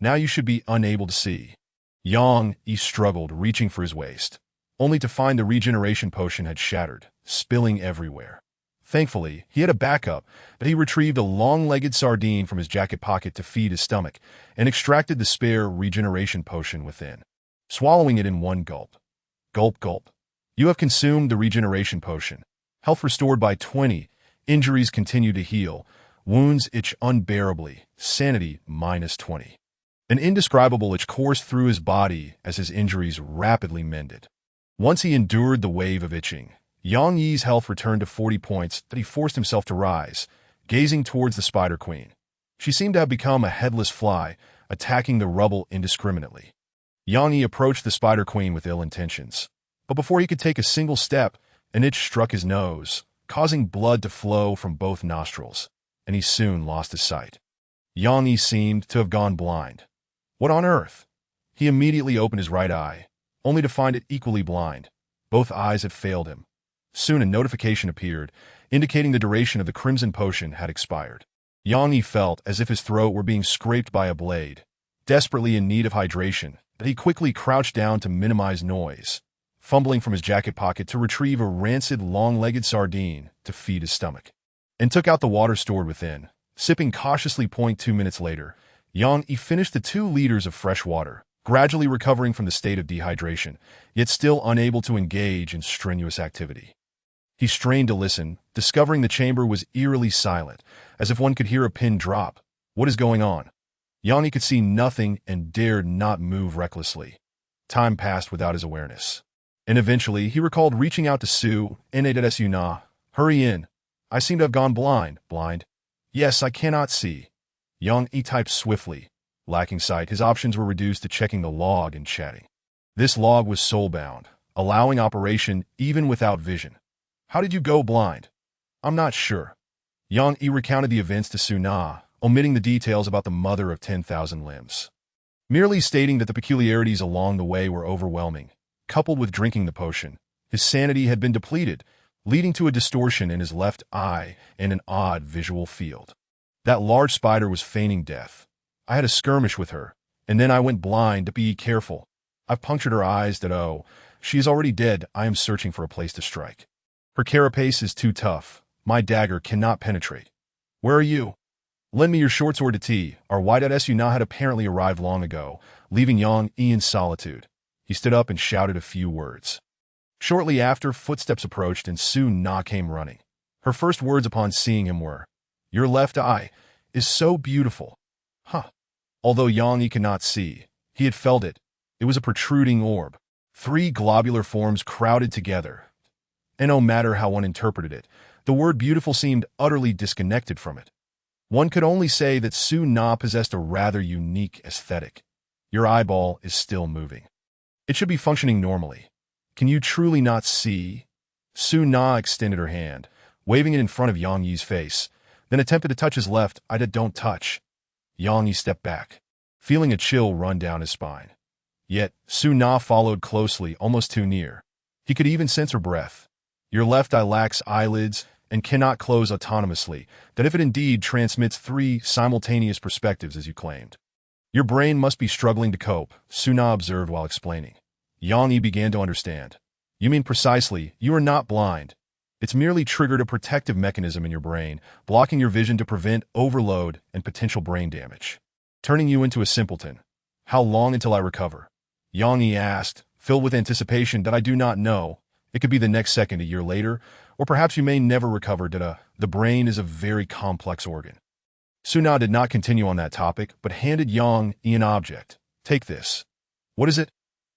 "Now you should be unable to see." Yang struggled, reaching for his waist, only to find the regeneration potion had shattered, spilling everywhere. Thankfully, he had a backup, but he retrieved a long-legged sardine from his jacket pocket to feed his stomach and extracted the spare regeneration potion within, swallowing it in one gulp. Gulp, gulp. You have consumed the regeneration potion. Health restored by 20. Injuries continue to heal. Wounds itch unbearably. Sanity -20. An indescribable itch coursed through his body as his injuries rapidly mended. Once he endured the wave of itching, Yang Yi's health returned to 40 points that he forced himself to rise, gazing towards the Spider Queen. She seemed to have become a headless fly, attacking the rubble indiscriminately. Yang Yi approached the Spider Queen with ill intentions, but before he could take a single step, an itch struck his nose, causing blood to flow from both nostrils, and he soon lost his sight. Yang Yi seemed to have gone blind. What on earth? He immediately opened his right eye, only to find it equally blind. Both eyes had failed him. Soon a notification appeared, indicating the duration of the crimson potion had expired. Yang Yi felt as if his throat were being scraped by a blade. Desperately in need of hydration, that he quickly crouched down to minimize noise, fumbling from his jacket pocket to retrieve a rancid, long-legged sardine to feed his stomach, and took out the water stored within. Sipping cautiously. 2 minutes later, Yang Yi finished the 2 liters of fresh water, gradually recovering from the state of dehydration, yet still unable to engage in strenuous activity. He strained to listen, discovering the chamber was eerily silent, as if one could hear a pin drop. What is going on? Yang Yi could see nothing and dared not move recklessly. Time passed without his awareness. And eventually, he recalled reaching out to Su, Na. Hurry in. I seem to have gone blind. Blind? Yes, I cannot see. Yang Yi typed swiftly. Lacking sight, his options were reduced to checking the log and chatting. This log was soulbound, allowing operation even without vision. How did you go blind? I'm not sure. Yang Yi recounted the events to Su Na, omitting the details about the mother of 10,000 limbs. Merely stating that the peculiarities along the way were overwhelming. Coupled with drinking the potion, his sanity had been depleted, leading to a distortion in his left eye and an odd visual field. That large spider was feigning death. I had a skirmish with her, and then I went blind. To be careful. I've punctured her eyes. She is already dead. I am searching for a place to strike. Her carapace is too tough. My dagger cannot penetrate. Where are you? Lend me your short sword to tea. Our Su Na had apparently arrived long ago, leaving Yang Yi in solitude. He stood up and shouted a few words. Shortly after, footsteps approached and Su Na came running. Her first words upon seeing him were, "Your left eye is so beautiful." Huh. Although Yang Yi could not see, he had felt it. It was a protruding orb. 3 globular forms crowded together. And no matter how one interpreted it, the word beautiful seemed utterly disconnected from it. One could only say that Su Na possessed a rather unique aesthetic. Your eyeball is still moving. It should be functioning normally. Can you truly not see? Su Na extended her hand, waving it in front of Yang Yi's face, then attempted to touch his left eye. Don't touch. Yang Yi stepped back, feeling a chill run down his spine. Yet, Su Na followed closely, almost too near. He could even sense her breath. Your left eye lacks eyelids and cannot close autonomously, that if it indeed transmits 3 simultaneous perspectives as you claimed. Your brain must be struggling to cope, Su Na observed while explaining. Yang Yi began to understand. You mean precisely, you are not blind. It's merely triggered a protective mechanism in your brain, blocking your vision to prevent overload and potential brain damage, turning you into a simpleton. How long until I recover? Yang Yi asked, filled with anticipation. That I do not know. It could be the next second, a year later, or perhaps you may never recover. The brain is a very complex organ. Su Na did not continue on that topic, but handed Yang Yi an object. Take this. What is it?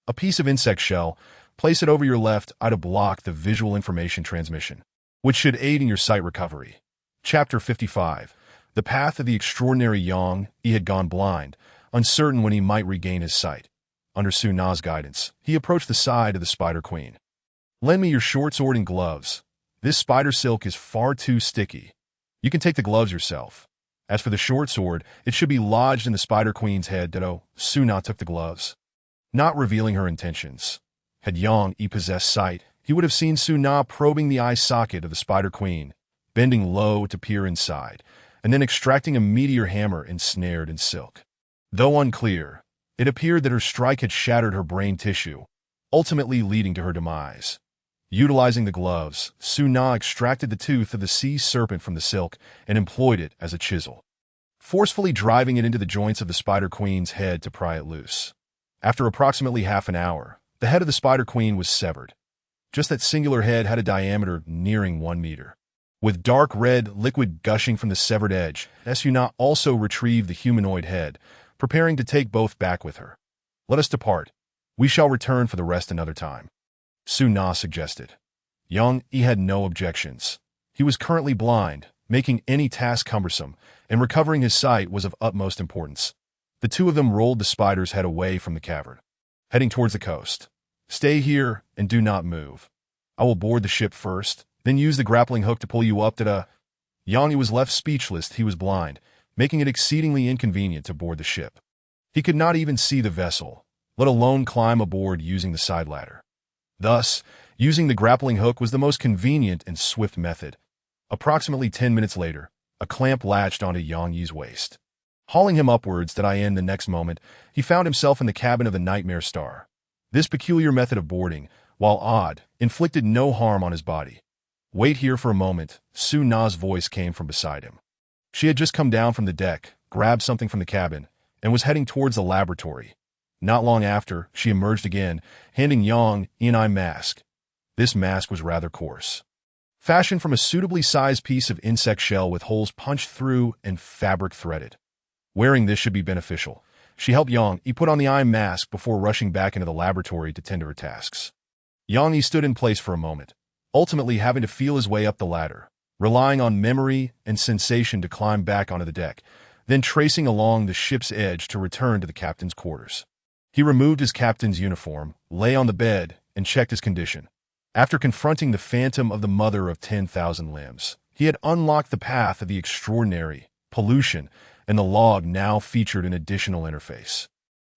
A piece of insect shell. Place it over your left eye to block the visual information transmission, which should aid in your sight recovery. Chapter 55. The path of the extraordinary Yang Yi had gone blind, uncertain when he might regain his sight. Under Su Na's guidance, he approached the side of the Spider Queen. Lend me your short sword and gloves. This spider silk is far too sticky. You can take the gloves yourself. As for the short sword, it should be lodged in the Spider Queen's head. Su Na took the gloves, not revealing her intentions. Had Yang Yi possessed sight, he would have seen Su Na probing the eye socket of the Spider Queen, bending low to peer inside, and then extracting a meteor hammer ensnared in silk. Though unclear, it appeared that her strike had shattered her brain tissue, ultimately leading to her demise. Utilizing the gloves, Su Na extracted the tooth of the sea serpent from the silk and employed it as a chisel, forcefully driving it into the joints of the Spider Queen's head to pry it loose. After approximately half an hour, the head of the Spider Queen was severed. Just that singular head had a diameter nearing 1 meter. With dark red liquid gushing from the severed edge, Su Na also retrieved the humanoid head, preparing to take both back with her. Let us depart. We shall return for the rest another time, Su Na suggested. Yang Yi had no objections. He was currently blind, making any task cumbersome, and recovering his sight was of utmost importance. The two of them rolled the spider's head away from the cavern, heading towards the coast. "Stay here and do not move. I will board the ship first, then use the grappling hook to pull you up to Yanni was left speechless. He was blind, making it exceedingly inconvenient to board the ship. He could not even see the vessel, let alone climb aboard using the side ladder. Thus, using the grappling hook was the most convenient and swift method. Approximately 10 minutes later, a clamp latched onto Yangyi's waist. Hauling him upwards to the next moment, he found himself in the cabin of the Nightmare Star. This peculiar method of boarding, while odd, inflicted no harm on his body. "Wait here for a moment," Su Na's voice came from beside him. She had just come down from the deck, grabbed something from the cabin, and was heading towards the laboratory. Not long after, she emerged again, handing Yang an eye mask. This mask was rather coarse, fashioned from a suitably sized piece of insect shell with holes punched through and fabric threaded. Wearing this should be beneficial. She helped Yang put on the eye mask before rushing back into the laboratory to tend to her tasks. Yang stood in place for a moment, ultimately having to feel his way up the ladder, relying on memory and sensation to climb back onto the deck, then tracing along the ship's edge to return to the captain's quarters. He removed his captain's uniform, lay on the bed, and checked his condition. After confronting the phantom of the mother of 10,000 limbs, he had unlocked the path of the extraordinary, pollution, and the log now featured an additional interface.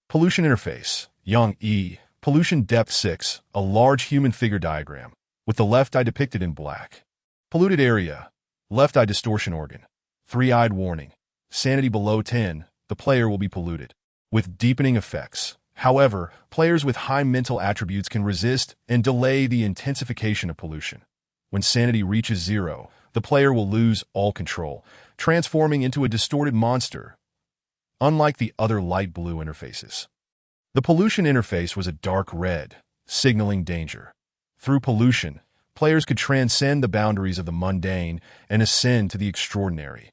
Pollution interface, Yang E, pollution depth 6, a large human figure diagram, with the left eye depicted in black. Polluted area, left eye distortion organ, three-eyed warning, sanity below 10, the player will be polluted, with deepening effects. However, players with high mental attributes can resist and delay the intensification of pollution. When sanity reaches 0, the player will lose all control, transforming into a distorted monster, unlike the other light blue interfaces. The pollution interface was a dark red, signaling danger. Through pollution, players could transcend the boundaries of the mundane and ascend to the extraordinary.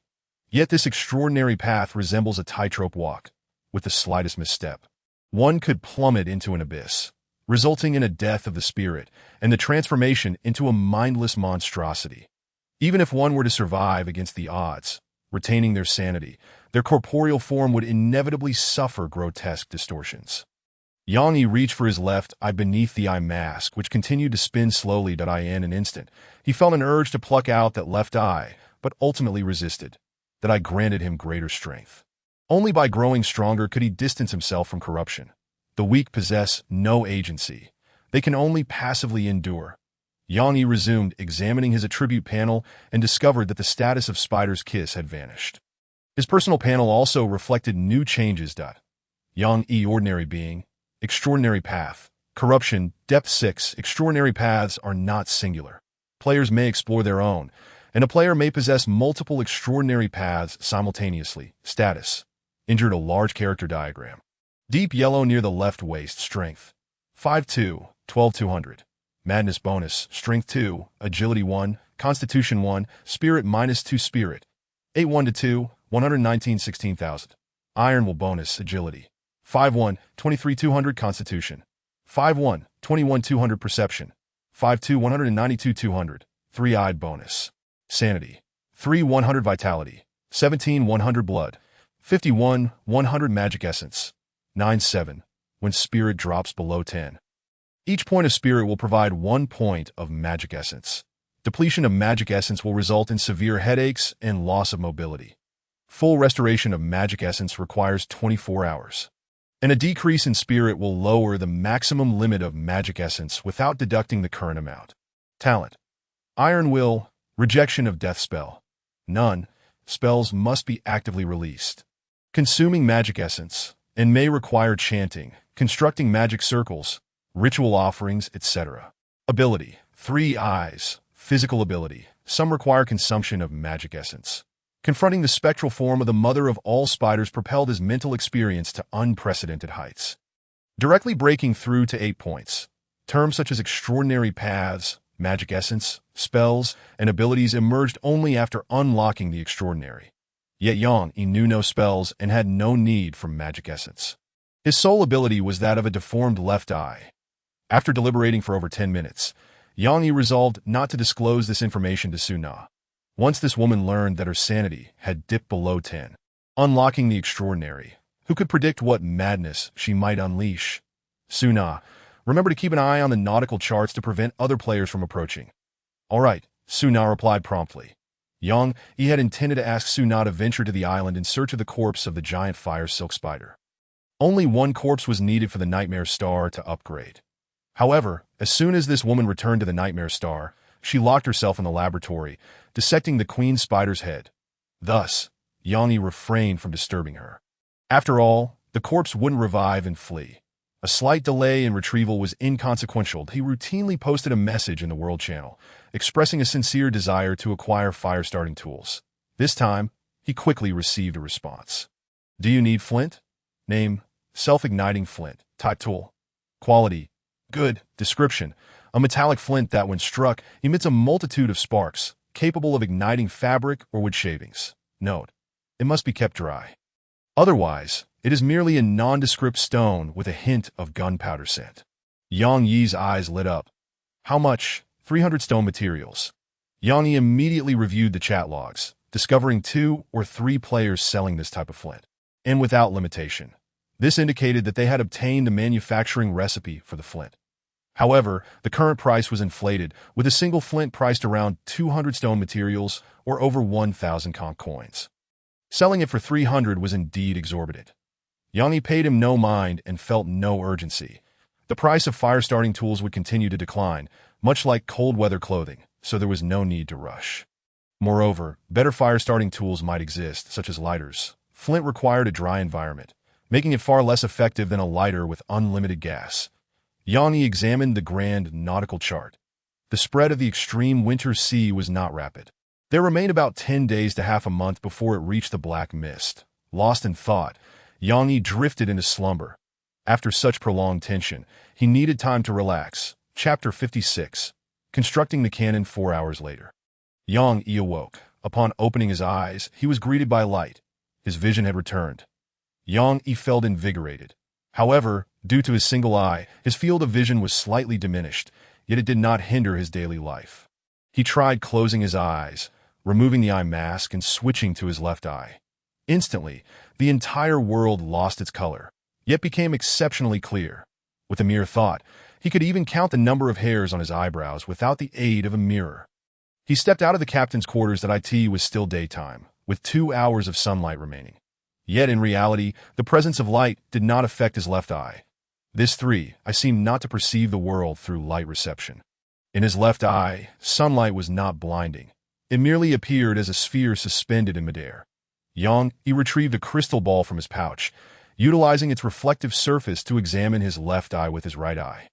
Yet this extraordinary path resembles a tightrope walk. With the slightest misstep, one could plummet into an abyss, resulting in a death of the spirit and the transformation into a mindless monstrosity. Even if one were to survive against the odds, retaining their sanity, their corporeal form would inevitably suffer grotesque distortions. Yang reached for his left eye beneath the eye mask, which continued to spin slowly. In an instant, he felt an urge to pluck out that left eye, but ultimately resisted. That eye granted him greater strength. Only by growing stronger could he distance himself from corruption. The weak possess no agency. They can only passively endure. Yang resumed examining his attribute panel and discovered that the status of Spider's Kiss had vanished. His personal panel also reflected new changes. Yang ordinary being, extraordinary path, corruption, depth 6. Extraordinary paths are not singular. Players may explore their own, and a player may possess multiple extraordinary paths simultaneously. Status: injured, a large character diagram. Deep yellow near the left waist. Strength: 5-2, 12,200. Madness bonus: Strength 2, Agility 1, Constitution 1, Spirit -2. Spirit: 8-1-2, 119, 16,000. Iron will bonus: Agility 5-1, 23,200. Constitution 5-1, 21,200. Perception 5-2, 192, 200. Three-eyed bonus: Sanity 3-100. Vitality 17-100. Blood 51-100. Magic essence 9-7. When spirit drops below 10, each point of spirit will provide 1 point of magic essence. Depletion of magic essence will result in severe headaches and loss of mobility. Full restoration of magic essence requires 24 hours. And a decrease in spirit will lower the maximum limit of magic essence without deducting the current amount. Talent: Iron Will, rejection of death spell. None. Spells must be actively released. Consuming magic essence, and may require chanting, constructing magic circles, ritual offerings, etc. Ability: 3 eyes, physical ability. Some require consumption of magic essence. Confronting the spectral form of the mother of all spiders propelled his mental experience to unprecedented heights, directly breaking through to 8 points. Terms such as extraordinary paths, magic essence, spells, and abilities emerged only after unlocking the extraordinary. Yet Yang knew no spells and had no need for magic essence. His sole ability was that of a deformed left eye. After deliberating for over 10 minutes, Yang resolved not to disclose this information to Su Na. Once this woman learned that her sanity had dipped below 10, unlocking the extraordinary, who could predict what madness she might unleash? Suna, remember to keep an eye on the nautical charts to prevent other players from approaching. All right, Suna replied promptly. He had intended to ask Suna to venture to the island in search of the corpse of the giant fire silk spider. Only one corpse was needed for the Nightmare Star to upgrade. However, as soon as this woman returned to the Nightmare Star, she locked herself in the laboratory, dissecting the queen spider's head. Thus, Yanni refrained from disturbing her. After all, the corpse wouldn't revive and flee. A slight delay in retrieval was inconsequential. He routinely posted a message in the World Channel, expressing a sincere desire to acquire fire-starting tools. This time, he quickly received a response. Do you need flint? Name, self-igniting flint. Type tool. Quality, good. Description, a metallic flint that, when struck, emits a multitude of sparks, capable of igniting fabric or wood shavings. Note, it must be kept dry. Otherwise, it is merely a nondescript stone with a hint of gunpowder scent. Yang Yi's eyes lit up. How much? 300 stone materials. Yang Yi immediately reviewed the chat logs, discovering 2 or 3 players selling this type of flint, and without limitation. This indicated that they had obtained the manufacturing recipe for the flint. However, the current price was inflated, with a single flint priced around 200 stone materials or over 1,000 conch coins. Selling it for 300 was indeed exorbitant. Yang Yi paid him no mind and felt no urgency. The price of fire-starting tools would continue to decline, much like cold-weather clothing, so there was no need to rush. Moreover, better fire-starting tools might exist, such as lighters. Flint required a dry environment, making it far less effective than a lighter with unlimited gas. Yang Yi examined the grand nautical chart. The spread of the extreme winter sea was not rapid. There remained about 10 days to half a month before it reached the black mist. Lost in thought, Yang Yi drifted into slumber. After such prolonged tension, he needed time to relax. Chapter 56. Constructing the cannon 4 hours later. Yang Yi awoke. Upon opening his eyes, he was greeted by light. His vision had returned. Yang Yi felt invigorated. However, due to his single eye, his field of vision was slightly diminished, yet it did not hinder his daily life. He tried closing his eyes, removing the eye mask and switching to his left eye. Instantly, the entire world lost its color, yet became exceptionally clear. With a mere thought, he could even count the number of hairs on his eyebrows without the aid of a mirror. He stepped out of the captain's quarters that it was still daytime, with 2 hours of sunlight remaining. Yet in reality, the presence of light did not affect his left eye. This I seemed not to perceive the world through light reception. In his left eye, sunlight was not blinding. It merely appeared as a sphere suspended in midair. He retrieved a crystal ball from his pouch, utilizing its reflective surface to examine his left eye with his right eye.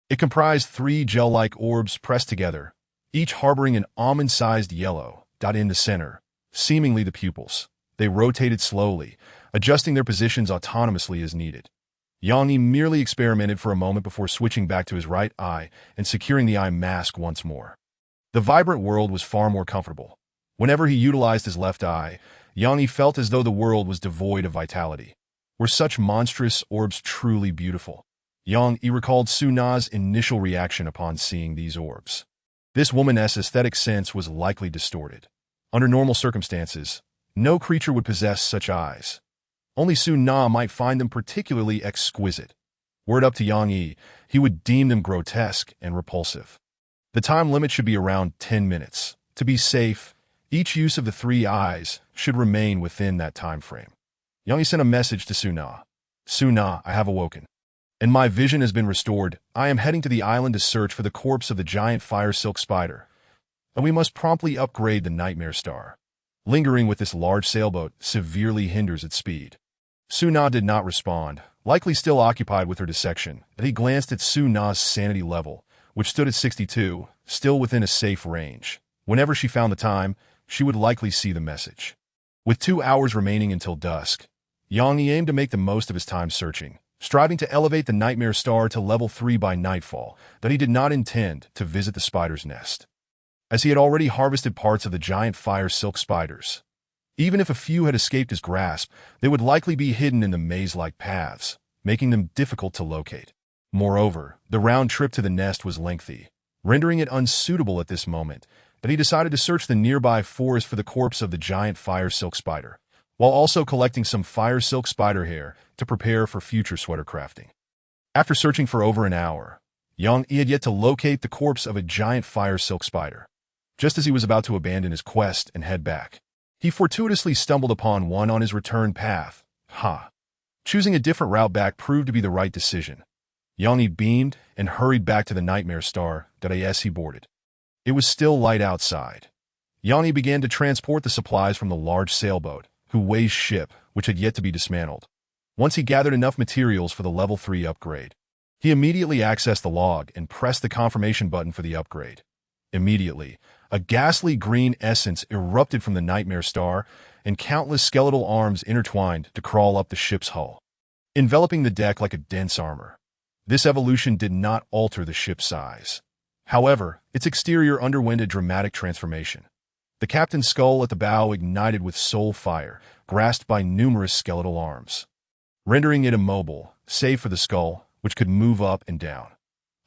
It comprised 3 gel-like orbs pressed together, each harboring an almond-sized yellow dot in the center, seemingly the pupils. They rotated slowly, adjusting their positions autonomously as needed. Yang Yi merely experimented for a moment before switching back to his right eye and securing the eye mask once more. The vibrant world was far more comfortable. Whenever he utilized his left eye, Yang Yi felt as though the world was devoid of vitality. Were such monstrous orbs truly beautiful? Yang Yi recalled Suna's initial reaction upon seeing these orbs. This woman's aesthetic sense was likely distorted. Under normal circumstances, no creature would possess such eyes. Only Suna might find them particularly exquisite. Were it up to Yang Yi, he would deem them grotesque and repulsive. The time limit should be around 10 minutes. To be safe, each use of the 3 eyes should remain within that time frame. Yang Yi sent a message to Suna. Suna, I have awoken, and my vision has been restored. I am heading to the island to search for the corpse of the giant fire silk spider, and we must promptly upgrade the Nightmare Star. Lingering with this large sailboat severely hinders its speed. Suna did not respond, likely still occupied with her dissection, but he glanced at Suna's sanity level, which stood at 62, still within a safe range. Whenever she found the time, she would likely see the message. With 2 hours remaining until dusk, Yang Yi aimed to make the most of his time searching, striving to elevate the Nightmare Star to level 3 by nightfall, that he did not intend to visit the spider's nest, as he had already harvested parts of the giant fire silk spiders. Even if a few had escaped his grasp, they would likely be hidden in the maze-like paths, making them difficult to locate. Moreover, the round trip to the nest was lengthy, rendering it unsuitable at this moment, that he decided to search the nearby forest for the corpse of the giant fire silk spider, while also collecting some fire silk spider hair to prepare for future sweater crafting. After searching for over an hour, Yang Yi had yet to locate the corpse of a giant fire silk spider. Just as he was about to abandon his quest and head back, he fortuitously stumbled upon one on his return path. Choosing a different route back proved to be the right decision. Yang Yi beamed and hurried back to the Nightmare Star that he boarded. It was still light outside. Yang Yi began to transport the supplies from the large sailboat, Huwei's ship, which had yet to be dismantled. Once he gathered enough materials for the level 3 upgrade, he immediately accessed the log and pressed the confirmation button for the upgrade. Immediately, a ghastly green essence erupted from the Nightmare Star, and countless skeletal arms intertwined to crawl up the ship's hull, enveloping the deck like a dense armor. This evolution did not alter the ship's size. However, its exterior underwent a dramatic transformation. The captain's skull at the bow ignited with soul fire, grasped by numerous skeletal arms, rendering it immobile, save for the skull, which could move up and down.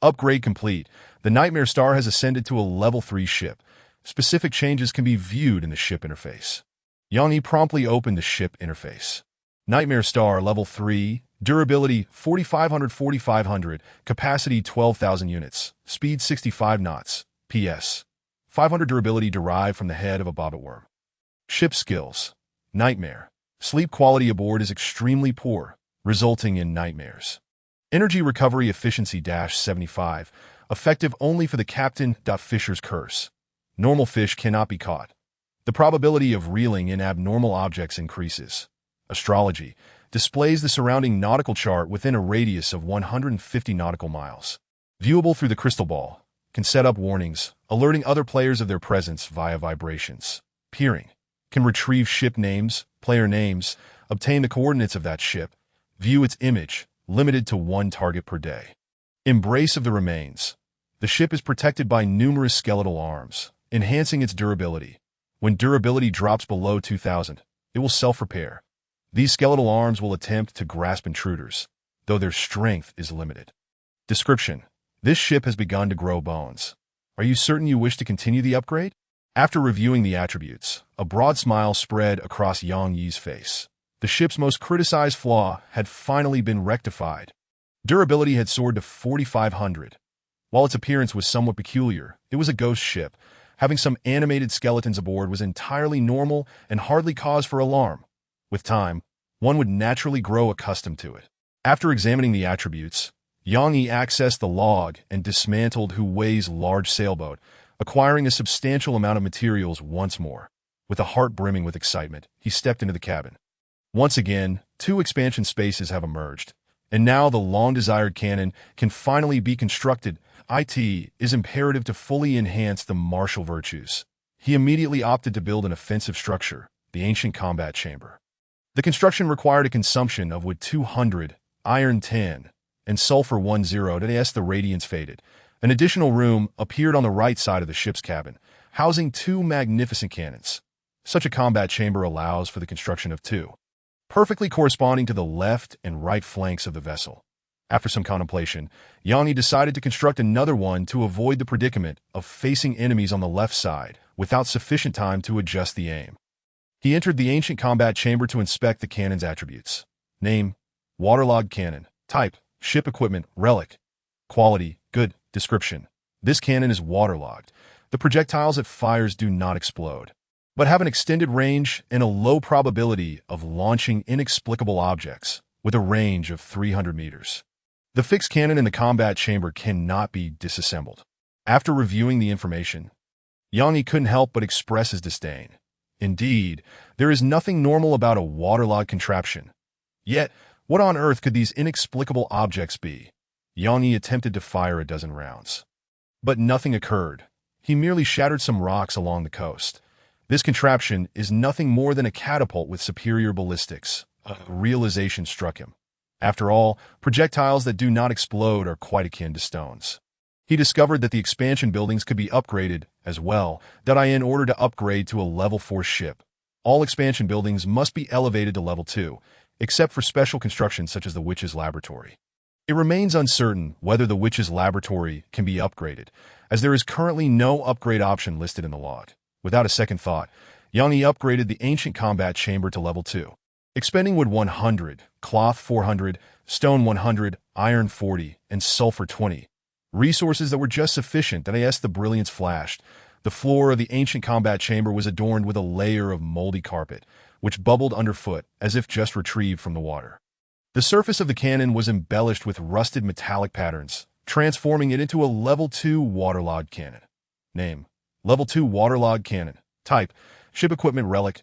Upgrade complete. The Nightmare Star has ascended to a level 3 ship. Specific changes can be viewed in the ship interface. Yang Yi promptly opened the ship interface. Nightmare Star level 3, durability 4500, capacity 12,000 units, speed 65 knots, PS. 500 durability derived from the head of a bobbit worm. Ship skills. Nightmare. Sleep quality aboard is extremely poor, resulting in nightmares. Energy recovery efficiency -75, effective only for the captain. Fisher's curse. Normal fish cannot be caught. The probability of reeling in abnormal objects increases. Astrology displays the surrounding nautical chart within a radius of 150 nautical miles. Viewable through the crystal ball. Can set up warnings, alerting other players of their presence via vibrations. Peering. Can retrieve ship names, player names, obtain the coordinates of that ship, view its image, limited to 1 target per day. Embrace of the remains. The ship is protected by numerous skeletal arms, enhancing its durability. When durability drops below 2,000, it will self-repair. These skeletal arms will attempt to grasp intruders, though their strength is limited. Description. This ship has begun to grow bones. Are you certain you wish to continue the upgrade? After reviewing the attributes, a broad smile spread across Yang Yi's face. The ship's most criticized flaw had finally been rectified. Durability had soared to 4,500. While its appearance was somewhat peculiar, it was a ghost ship. Having some animated skeletons aboard was entirely normal and hardly cause for alarm. With time, one would naturally grow accustomed to it. After examining the attributes, Yang Yi accessed the log and dismantled Huwei's large sailboat, acquiring a substantial amount of materials once more. With a heart brimming with excitement, he stepped into the cabin. Once again, 2 expansion spaces have emerged, and now the long-desired cannon can finally be constructed. It is imperative to fully enhance the martial virtues. He immediately opted to build an offensive structure, the ancient combat chamber. The construction required a consumption of wood 200, iron 10, and sulfur 10. As the radiance faded, an additional room appeared on the right side of the ship's cabin, housing 2 magnificent cannons. Such a combat chamber allows for the construction of 2, perfectly corresponding to the left and right flanks of the vessel. After some contemplation, Yang Yi decided to construct another one to avoid the predicament of facing enemies on the left side without sufficient time to adjust the aim. He entered the ancient combat chamber to inspect the cannon's attributes. Name: waterlogged cannon. Type: ship equipment, relic. Quality: good. Description: this cannon is waterlogged. The projectiles it fires do not explode, but have an extended range and a low probability of launching inexplicable objects, with a range of 300 meters. The fixed cannon in the combat chamber cannot be disassembled. After reviewing the information, Yang Yi couldn't help but express his disdain. Indeed, there is nothing normal about a waterlogged contraption. Yet, what on earth could these inexplicable objects be? Yang Yi attempted to fire a dozen rounds, but nothing occurred. He merely shattered some rocks along the coast. This contraption is nothing more than a catapult with superior ballistics. A realization struck him. After all, projectiles that do not explode are quite akin to stones. He discovered that the expansion buildings could be upgraded as well, in order to upgrade to a level 4 ship. All expansion buildings must be elevated to level 2, except for special constructions such as the Witch's Laboratory. It remains uncertain whether the Witch's Laboratory can be upgraded, as there is currently no upgrade option listed in the log. Without a second thought, Yang Yi upgraded the ancient combat chamber to level 2. Expending wood 100, cloth 400, stone 100, iron 40, and sulfur 20. Resources that were just sufficient that as the brilliance flashed, the floor of the ancient combat chamber was adorned with a layer of moldy carpet, which bubbled underfoot as if just retrieved from the water. The surface of the cannon was embellished with rusted metallic patterns, transforming it into a level 2 waterlogged cannon. Name: Level 2 waterlogged cannon. Type: ship equipment relic.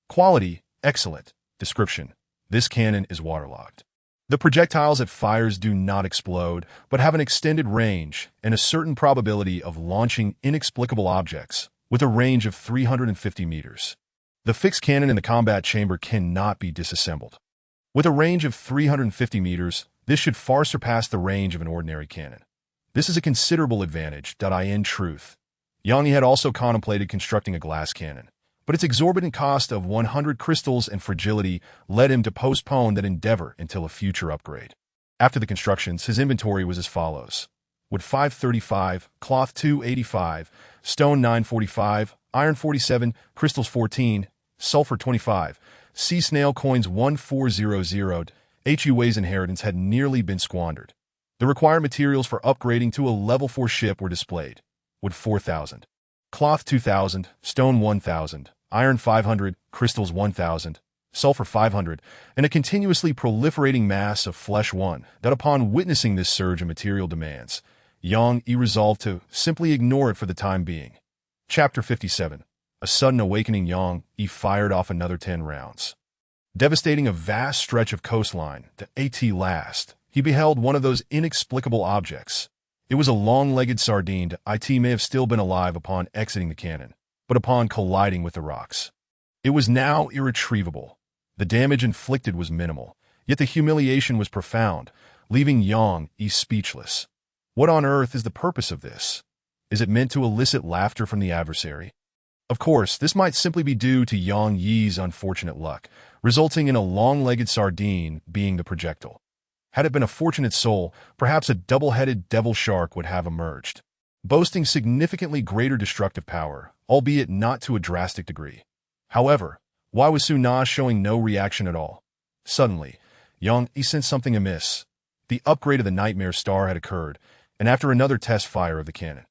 Quality: excellent. Description: this cannon is waterlogged. The projectiles it fires do not explode, but have an extended range and a certain probability of launching inexplicable objects, with a range of 350 meters. The fixed cannon in the combat chamber cannot be disassembled. With a range of 350 meters, this should far surpass the range of an ordinary cannon. This is a considerable advantage. In truth, Yang Yi had also contemplated constructing a glass cannon, but its exorbitant cost of 100 crystals and fragility led him to postpone that endeavor until a future upgrade. After the constructions, his inventory was as follows: wood 535, cloth 285, stone 945, iron 47, crystals 14, sulfur 25, sea snail coins 1400. Hui's inheritance had nearly been squandered. The required materials for upgrading to a level 4 ship were displayed: wood 4,000, cloth 2,000, stone 1,000, iron 500, crystals 1,000, sulfur 500, and a continuously proliferating mass of flesh 1, that upon witnessing this surge in material demands, Yang Yi resolved to simply ignore it for the time being. Chapter 57. A sudden awakening. Yang Yi fired off another 10 rounds. Devastating a vast stretch of coastline, at last, he beheld one of those inexplicable objects. It was a long-legged sardine. It may have still been alive upon exiting the cannon, but upon colliding with the rocks, it was now irretrievable. The damage inflicted was minimal, yet the humiliation was profound, leaving Yang Yi speechless. What on earth is the purpose of this? Is it meant to elicit laughter from the adversary? Of course, this might simply be due to Yang Yi's unfortunate luck, resulting in a long-legged sardine being the projectile. Had it been a fortunate soul, perhaps a double-headed devil shark would have emerged, boasting significantly greater destructive power, albeit not to a drastic degree. However, why was Su Na showing no reaction at all? Suddenly, Yang Yi sensed something amiss. The upgrade of the Nightmare star had occurred, and after another test fire of the cannon,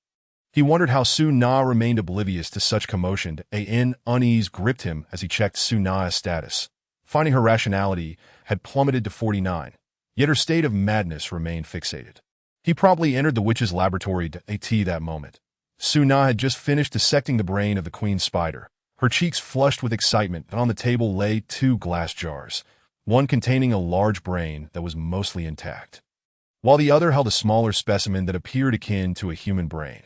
he wondered how Su Na remained oblivious to such commotion. Unease gripped him as he checked Su Na's status, finding her rationality had plummeted to 49, yet her state of madness remained fixated. He promptly entered the witch's laboratory at that moment. Su Na had just finished dissecting the brain of the queen spider, her cheeks flushed with excitement, and on the table lay 2 glass jars, one containing a large brain that was mostly intact, while the other held a smaller specimen that appeared akin to a human brain.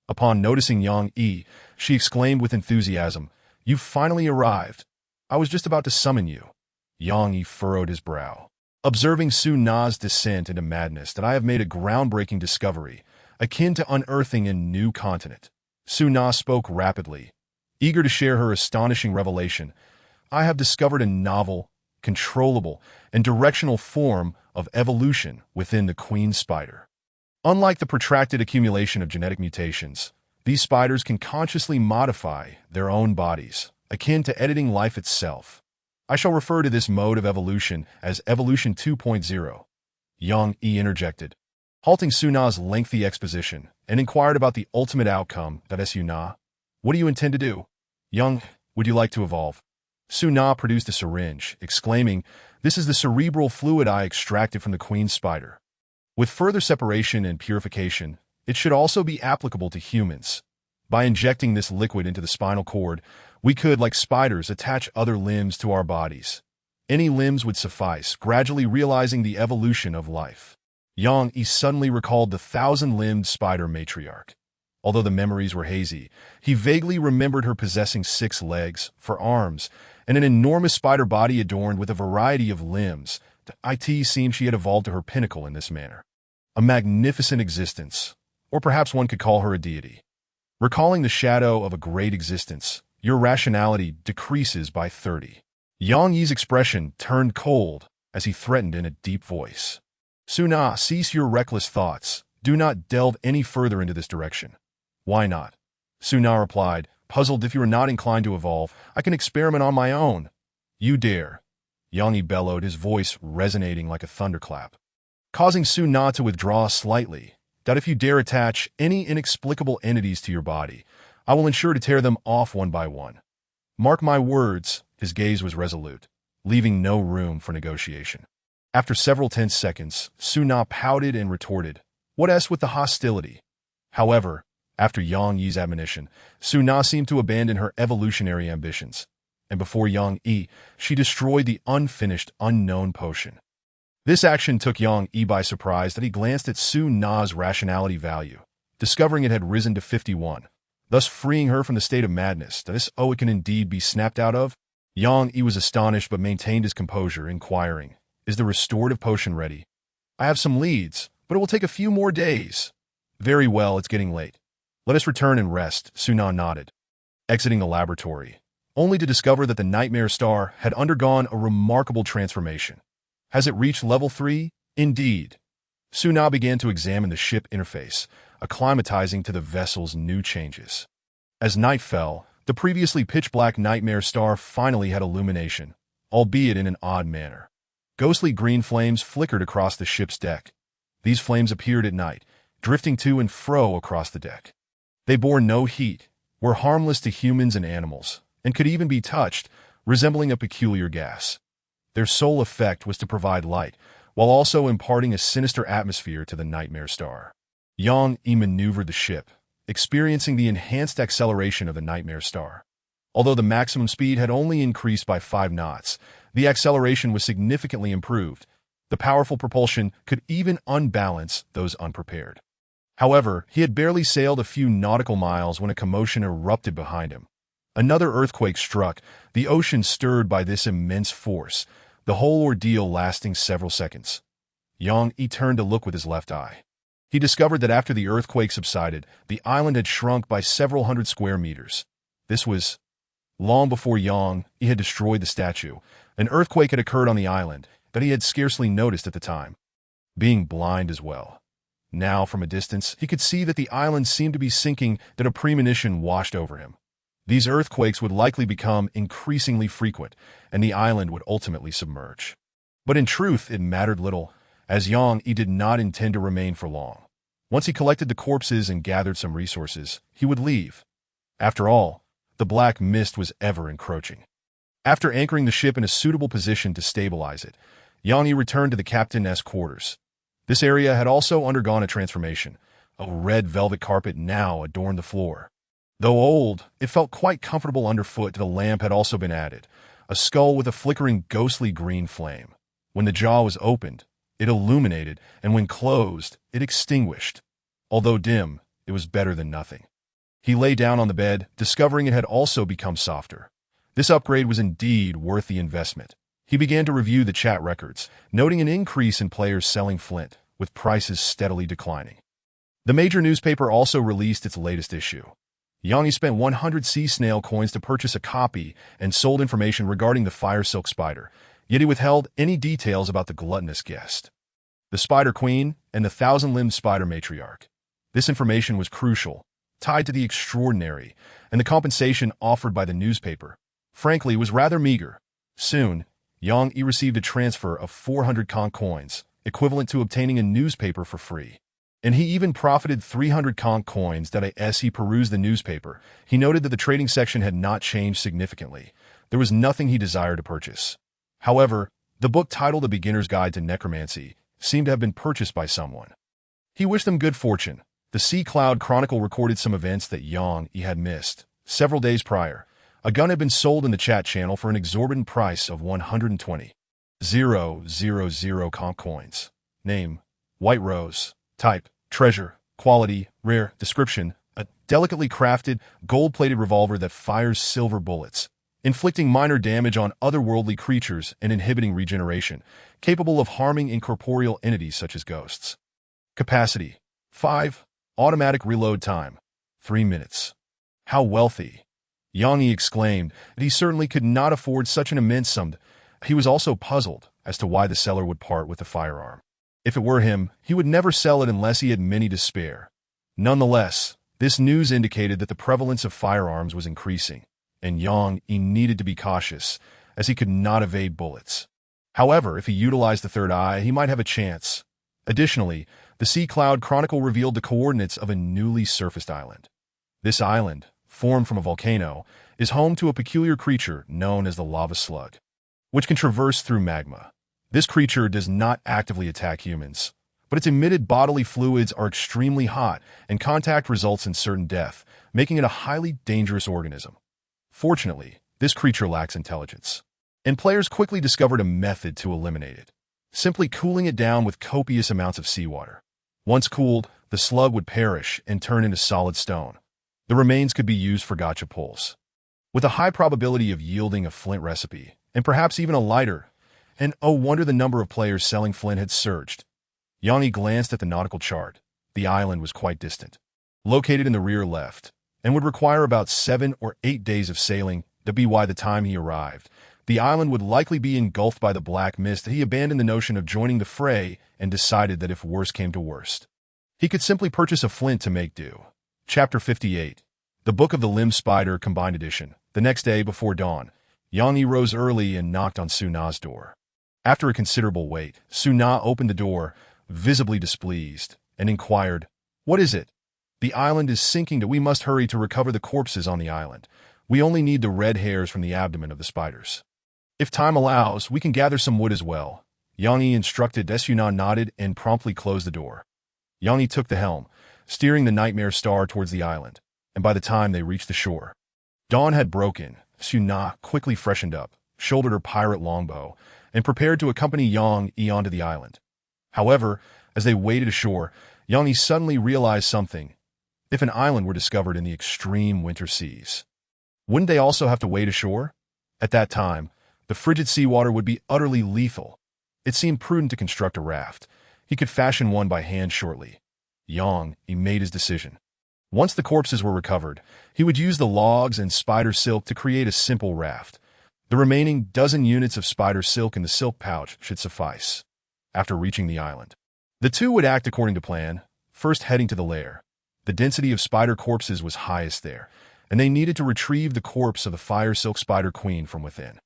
Upon noticing Yang Yi, she exclaimed with enthusiasm, "You've finally arrived. I was just about to summon you." Yang Yi furrowed his brow, observing Su Na's descent into madness. "I have made a groundbreaking discovery, akin to unearthing a new continent." Su Na spoke rapidly, eager to share her astonishing revelation. "I have discovered a novel, controllable, and directional form of evolution within the queen spider. Unlike the protracted accumulation of genetic mutations, these spiders can consciously modify their own bodies, akin to editing life itself. I shall refer to this mode of evolution as Evolution 2.0. Yang Yi interjected, halting Su Na's lengthy exposition, and inquired about the ultimate outcome. Su Na, what do you intend to do? Yang, would you like to evolve? Su Na produced a syringe, exclaiming, "This is the cerebral fluid I extracted from the queen spider. With further separation and purification, it should also be applicable to humans. By injecting this liquid into the spinal cord, we could, like spiders, attach other limbs to our bodies. Any limbs would suffice, gradually realizing the evolution of life." Yang Yi suddenly recalled the 1,000-limbed spider matriarch. Although the memories were hazy, he vaguely remembered her possessing 6 legs, 4 arms, and an enormous spider body adorned with a variety of limbs. It seemed she had evolved to her pinnacle in this manner. A magnificent existence, or perhaps one could call her a deity. Recalling the shadow of a great existence, your rationality decreases by 30. Yang Yi's expression turned cold as he threatened in a deep voice. "Su Na, cease your reckless thoughts. Do not delve any further into this direction. Why not? Su Na replied, puzzled. If you are not inclined to evolve, I can experiment on my own. You dare. Yang Yi bellowed, his voice resonating like a thunderclap, causing Su Na to withdraw slightly. That if you dare attach any inexplicable entities to your body, I will ensure to tear them off one by one. Mark my words. His gaze was resolute, leaving no room for negotiation. After several tense seconds, Su Na pouted and retorted, what s with the hostility? However, after Yang Yi's admonition, Su Na seemed to abandon her evolutionary ambitions, and before Yang Yi, she destroyed the unfinished, unknown potion. This action took Yang Yi by surprise that he glanced at Su Na's rationality value, discovering it had risen to 51, thus freeing her from the state of madness that it can indeed be snapped out of. Yang Yi was astonished but maintained his composure, inquiring, is the restorative potion ready? I have some leads, but it will take a few more days. Very well, it's getting late. Let us return and rest, Su Na nodded, exiting the laboratory, only to discover that the Nightmare Star had undergone a remarkable transformation. Has it reached level 3? Indeed. Su Na began to examine the ship interface, acclimatizing to the vessel's new changes. As night fell, the previously pitch-black Nightmare Star finally had illumination, albeit in an odd manner. Ghostly green flames flickered across the ship's deck. These flames appeared at night, drifting to and fro across the deck. They bore no heat, were harmless to humans and animals, and could even be touched, resembling a peculiar gas. Their sole effect was to provide light, while also imparting a sinister atmosphere to the Nightmare Star. Yang Yi maneuvered the ship, experiencing the enhanced acceleration of the Nightmare Star. Although the maximum speed had only increased by 5 knots, the acceleration was significantly improved. The powerful propulsion could even unbalance those unprepared. However, he had barely sailed a few nautical miles when a commotion erupted behind him. Another earthquake struck, the ocean stirred by this immense force, the whole ordeal lasting several seconds. Yang Yi turned to look with his left eye. He discovered that after the earthquake subsided, the island had shrunk by several hundred square meters. This was long before Yang Yi had destroyed the statue. An earthquake had occurred on the island that he had scarcely noticed at the time, being blind as well. Now, from a distance, he could see that the island seemed to be sinking, that a premonition washed over him. These earthquakes would likely become increasingly frequent, and the island would ultimately submerge. But in truth, it mattered little, as Yang Yi did not intend to remain for long. Once he collected the corpses and gathered some resources, he would leave. After all, the black mist was ever encroaching. After anchoring the ship in a suitable position to stabilize it, Yang Yi returned to the captain's quarters. This area had also undergone a transformation. A red velvet carpet now adorned the floor. Though old, it felt quite comfortable underfoot. The lamp had also been added, a skull with a flickering ghostly green flame. When the jaw was opened, it illuminated, and when closed, it extinguished. Although dim, it was better than nothing. He lay down on the bed, discovering it had also become softer. This upgrade was indeed worth the investment. He began to review the chat records, noting an increase in players selling flint, with prices steadily declining. The major newspaper also released its latest issue. Yang Yi spent 100 sea snail coins to purchase a copy and sold information regarding the fire silk spider, yet he withheld any details about the gluttonous guest, the Spider Queen, and the thousand-limbed spider matriarch. This information was crucial, tied to the extraordinary, and the compensation offered by the newspaper, frankly, was rather meager. Soon, Yang Yi received a transfer of 400 conch coins, equivalent to obtaining a newspaper for free. And he even profited 300 conch coins that as he perused the newspaper, he noted that the trading section had not changed significantly. There was nothing he desired to purchase. However, the book titled A Beginner's Guide to Necromancy seemed to have been purchased by someone. He wished them good fortune. The Sea Cloud Chronicle recorded some events that Yang Yi had missed. Several days prior, a gun had been sold in the chat channel for an exorbitant price of 120,000 conch coins. Name, White Rose. Type, treasure. Quality, rare. Description, a delicately crafted, gold-plated revolver that fires silver bullets, inflicting minor damage on otherworldly creatures and inhibiting regeneration, capable of harming incorporeal entities such as ghosts. Capacity, 5. Automatic reload time, 3 minutes. How wealthy! Yang Yi exclaimed that he certainly could not afford such an immense sum. He was also puzzled as to why the seller would part with the firearm. If it were him, he would never sell it unless he had many to spare. Nonetheless, This news indicated that the prevalence of firearms was increasing, and Yang needed to be cautious, as he could not evade bullets. However, if he utilized the third eye, he might have a chance. Additionally, the Sea Cloud Chronicle revealed the coordinates of a newly surfaced island. This island, formed from a volcano, is home to a peculiar creature known as the lava slug, which can traverse through magma. This creature does not actively attack humans, but its emitted bodily fluids are extremely hot, and contact results in certain death, making it a highly dangerous organism. Fortunately, this creature lacks intelligence, and players quickly discovered a method to eliminate it: simply cooling it down with copious amounts of seawater. Once cooled, the slug would perish and turn into solid stone. The remains could be used for gacha pulls, with a high probability of yielding a flint recipe, and perhaps even a lighter. And oh wonder, the number of players selling flint had surged. Yanni glanced at the nautical chart. The island was quite distant, located in the rear left, and would require about 7 or 8 days of sailing to be by the time he arrived. The island would likely be engulfed by the black mist. He abandoned the notion of joining the fray and decided that if worse came to worst, he could simply purchase a flint to make do. Chapter 58. The Book of the Limb Spider Combined Edition. The next day before dawn, Yanni rose early and knocked on Suna's door. After a considerable wait, Suna opened the door, visibly displeased, and inquired, "What is it?" "The island is sinking. We must hurry to recover the corpses on the island. We only need the red hairs from the abdomen of the spiders. If time allows, we can gather some wood as well." Yanni instructed. Suna nodded and promptly closed the door. Yanni took the helm, steering the Nightmare star towards the island, and by the time they reached the shore, dawn had broken. Suna quickly freshened up, shouldered her pirate longbow, and prepared to accompany Yang onto the island. However, as they waded ashore, Yanni suddenly realized something. If an island were discovered in the extreme winter seas, wouldn't they also have to wade ashore? At that time, the frigid seawater would be utterly lethal. It seemed prudent to construct a raft. He could fashion one by hand shortly. He made his decision. Once the corpses were recovered, he would use the logs and spider silk to create a simple raft. The remaining dozen units of spider silk in the silk pouch should suffice. After reaching the island, the two would act according to plan, first heading to the lair. The density of spider corpses was highest there, and they needed to retrieve the corpse of the fire silk spider queen from within.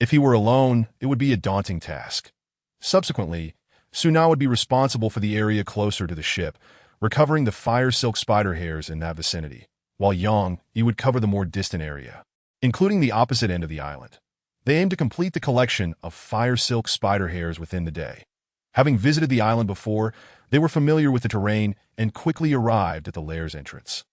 If he were alone, it would be a daunting task. Subsequently, Suna would be responsible for the area closer to the ship, recovering the fire silk spider hairs in that vicinity, while he would cover the more distant area, including the opposite end of the island. They aimed to complete the collection of fire silk spider hairs within the day. Having visited the island before, they were familiar with the terrain and quickly arrived at the lair's entrance.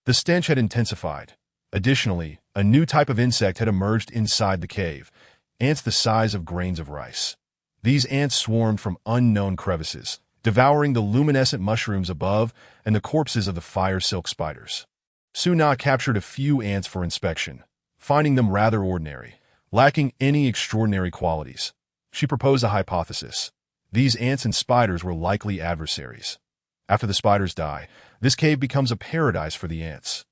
The stench had intensified. Additionally, a new type of insect had emerged inside the cave, ants the size of grains of rice. These ants swarmed from unknown crevices, devouring the luminescent mushrooms above and the corpses of the fire silk spiders. Suna captured a few ants for inspection, finding them rather ordinary, lacking any extraordinary qualities. She proposed a hypothesis. These ants and spiders were likely adversaries. After the spiders die, this cave becomes a paradise for the ants.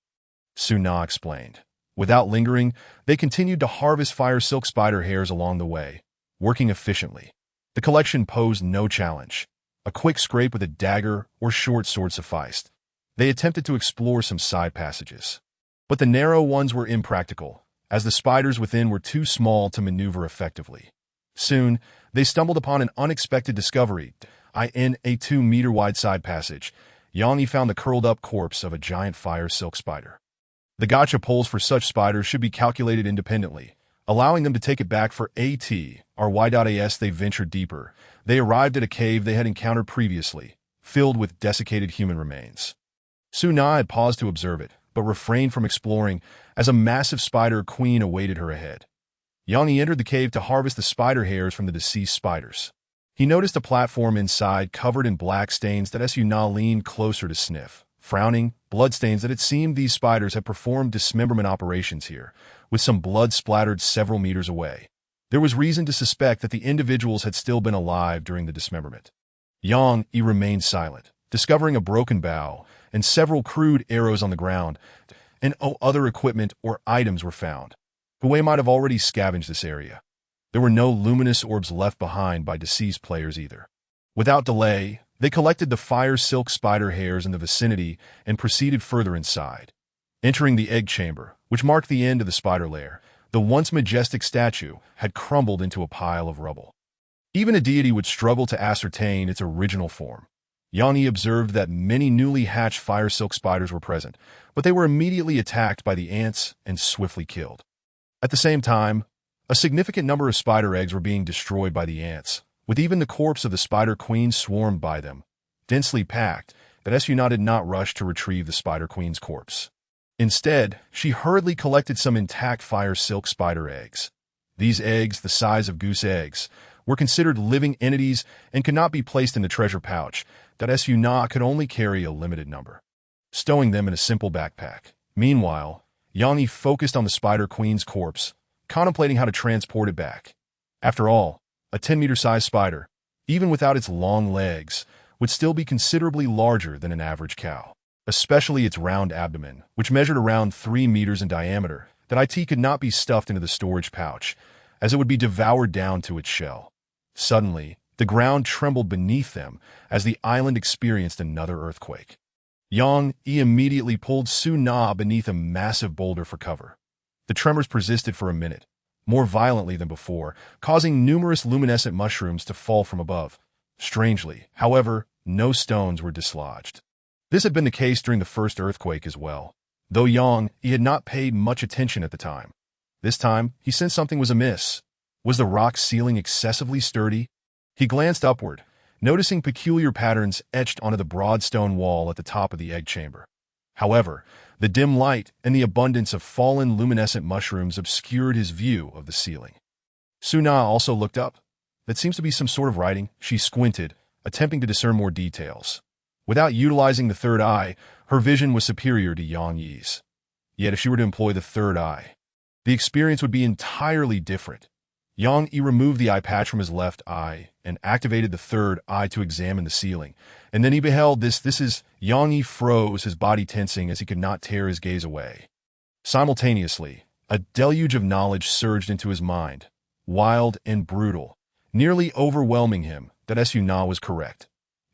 Suna explained. Without lingering, they continued to harvest fire silk spider hairs along the way, working efficiently. The collection posed no challenge. A quick scrape with a dagger or short sword sufficed. They attempted to explore some side passages, but the narrow ones were impractical, as the spiders within were too small to maneuver effectively. Soon, they stumbled upon an unexpected discovery. In a 2-meter-wide side passage, Yanni found the curled-up corpse of a giant fire silk spider. The gacha pulls for such spiders should be calculated independently, allowing them to take it back for as they ventured deeper. They arrived at a cave they had encountered previously, filled with desiccated human remains. Suna had paused to observe it, but refrained from exploring as a massive spider queen awaited her ahead. Yanni entered the cave to harvest the spider hairs from the deceased spiders. He noticed a platform inside covered in black stains that Suna leaned closer to sniff, frowning, bloodstains that it seemed these spiders had performed dismemberment operations here, with some blood splattered several meters away. There was reason to suspect that the individuals had still been alive during the dismemberment. He remained silent, discovering a broken bow and several crude arrows on the ground, and other equipment or items were found. Hui might have already scavenged this area. There were no luminous orbs left behind by deceased players either. Without delay, They collected the fire silk spider hairs in the vicinity and proceeded further inside. Entering the egg chamber, which marked the end of the spider lair, the once majestic statue had crumbled into a pile of rubble. Even a deity would struggle to ascertain its original form. Yang Yi observed that many newly hatched fire silk spiders were present, but they were immediately attacked by the ants and swiftly killed. At the same time, a significant number of spider eggs were being destroyed by the ants, with even the corpse of the spider queen swarmed by them, densely packed, that Suna did not rush to retrieve the spider queen's corpse. Instead, she hurriedly collected some intact fire silk spider eggs. These eggs, the size of goose eggs, were considered living entities and could not be placed in the treasure pouch, that Suna could only carry a limited number, stowing them in a simple backpack. Meanwhile, Yang Yi focused on the spider queen's corpse, contemplating how to transport it back. After all, a 10-meter-sized spider, even without its long legs, would still be considerably larger than an average cow, especially its round abdomen, which measured around 3 meters in diameter, that it could not be stuffed into the storage pouch, as it would be devoured down to its shell. Suddenly, the ground trembled beneath them as the island experienced another earthquake. Yang Yi immediately pulled Suna beneath a massive boulder for cover. The tremors persisted for a minute, more violently than before, causing numerous luminescent mushrooms to fall from above. Strangely, however, no stones were dislodged. This had been the case during the first earthquake as well, though Yang Yi had not paid much attention at the time. This time, he sensed something was amiss. Was the rock ceiling excessively sturdy? He glanced upward, noticing peculiar patterns etched onto the broad stone wall at the top of the egg chamber. However, the dim light and the abundance of fallen luminescent mushrooms obscured his view of the ceiling. Suna also looked up. That seems to be some sort of writing. She squinted, attempting to discern more details. Without utilizing the third eye, her vision was superior to Yang Yi's. Yet if she were to employ the third eye, the experience would be entirely different. Yang Yi removed the eye patch from his left eye and activated the third eye to examine the ceiling. And then he beheld this. Yang Yi froze, his body tensing as he could not tear his gaze away. Simultaneously, a deluge of knowledge surged into his mind, wild and brutal, nearly overwhelming him. That Suna was correct.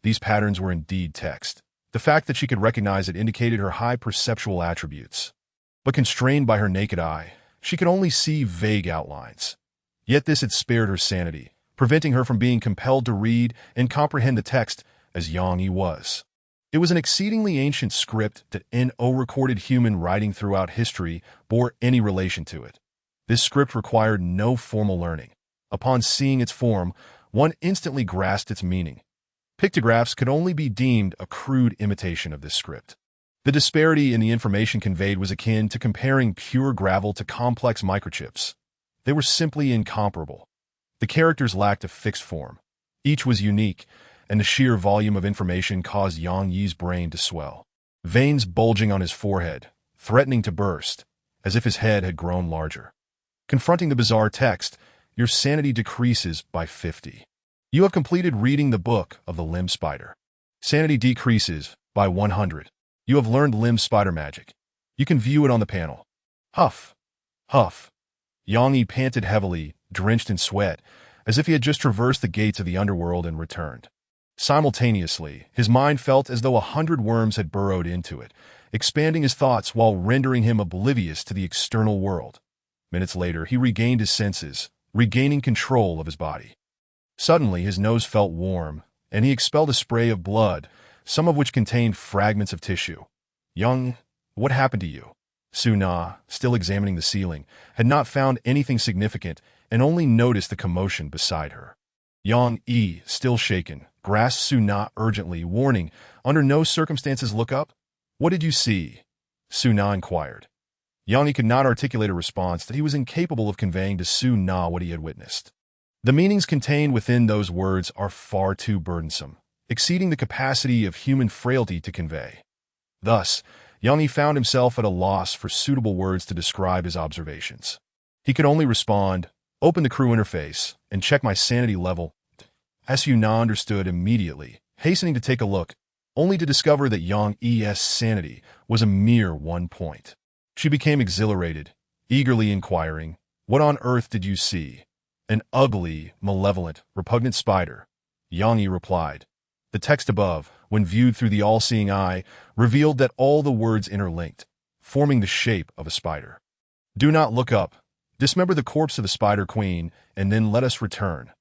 These patterns were indeed text. The fact that she could recognize it indicated her high perceptual attributes. But constrained by her naked eye, she could only see vague outlines. Yet this had spared her sanity, preventing her from being compelled to read and comprehend the text as Yang Yi was. It was an exceedingly ancient script that no recorded human writing throughout history bore any relation to it. This script required no formal learning. Upon seeing its form, one instantly grasped its meaning. Pictographs could only be deemed a crude imitation of this script. The disparity in the information conveyed was akin to comparing pure gravel to complex microchips. They were simply incomparable. The characters lacked a fixed form. Each was unique, and the sheer volume of information caused Yang Yi's brain to swell. Veins bulging on his forehead, threatening to burst, as if his head had grown larger. Confronting the bizarre text, your sanity decreases by 50. You have completed reading the book of the limb spider. Sanity decreases by 100. You have learned limb spider magic. You can view it on the panel. Huff. Huff. Yang Yi panted heavily, drenched in sweat, as if he had just traversed the gates of the underworld and returned. Simultaneously, his mind felt as though 100 worms had burrowed into it, expanding his thoughts while rendering him oblivious to the external world. Minutes later, he regained his senses, regaining control of his body. Suddenly, his nose felt warm, and he expelled a spray of blood, some of which contained fragments of tissue. Young, what happened to you? Suna, still examining the ceiling, had not found anything significant and only noticed the commotion beside her. Yang Yi, still shaken, grasped Suna urgently, warning, under no circumstances look up. What did you see? Suna inquired. Yang Yi could not articulate a response that he was incapable of conveying to Suna what he had witnessed. The meanings contained within those words are far too burdensome, exceeding the capacity of human frailty to convey. Thus, Yang Yi found himself at a loss for suitable words to describe his observations. He could only respond, open the crew interface, and check my sanity level. Suna understood immediately, hastening to take a look, only to discover that Yang Yi's sanity was a mere 1 point. She became exhilarated, eagerly inquiring, what on earth did you see? An ugly, malevolent, repugnant spider. Yang Yi replied, The text above, when viewed through the all-seeing eye, revealed that all the words interlinked, forming the shape of a spider. Do not look up. Dismember the corpse of the Spider Queen, and then let us return.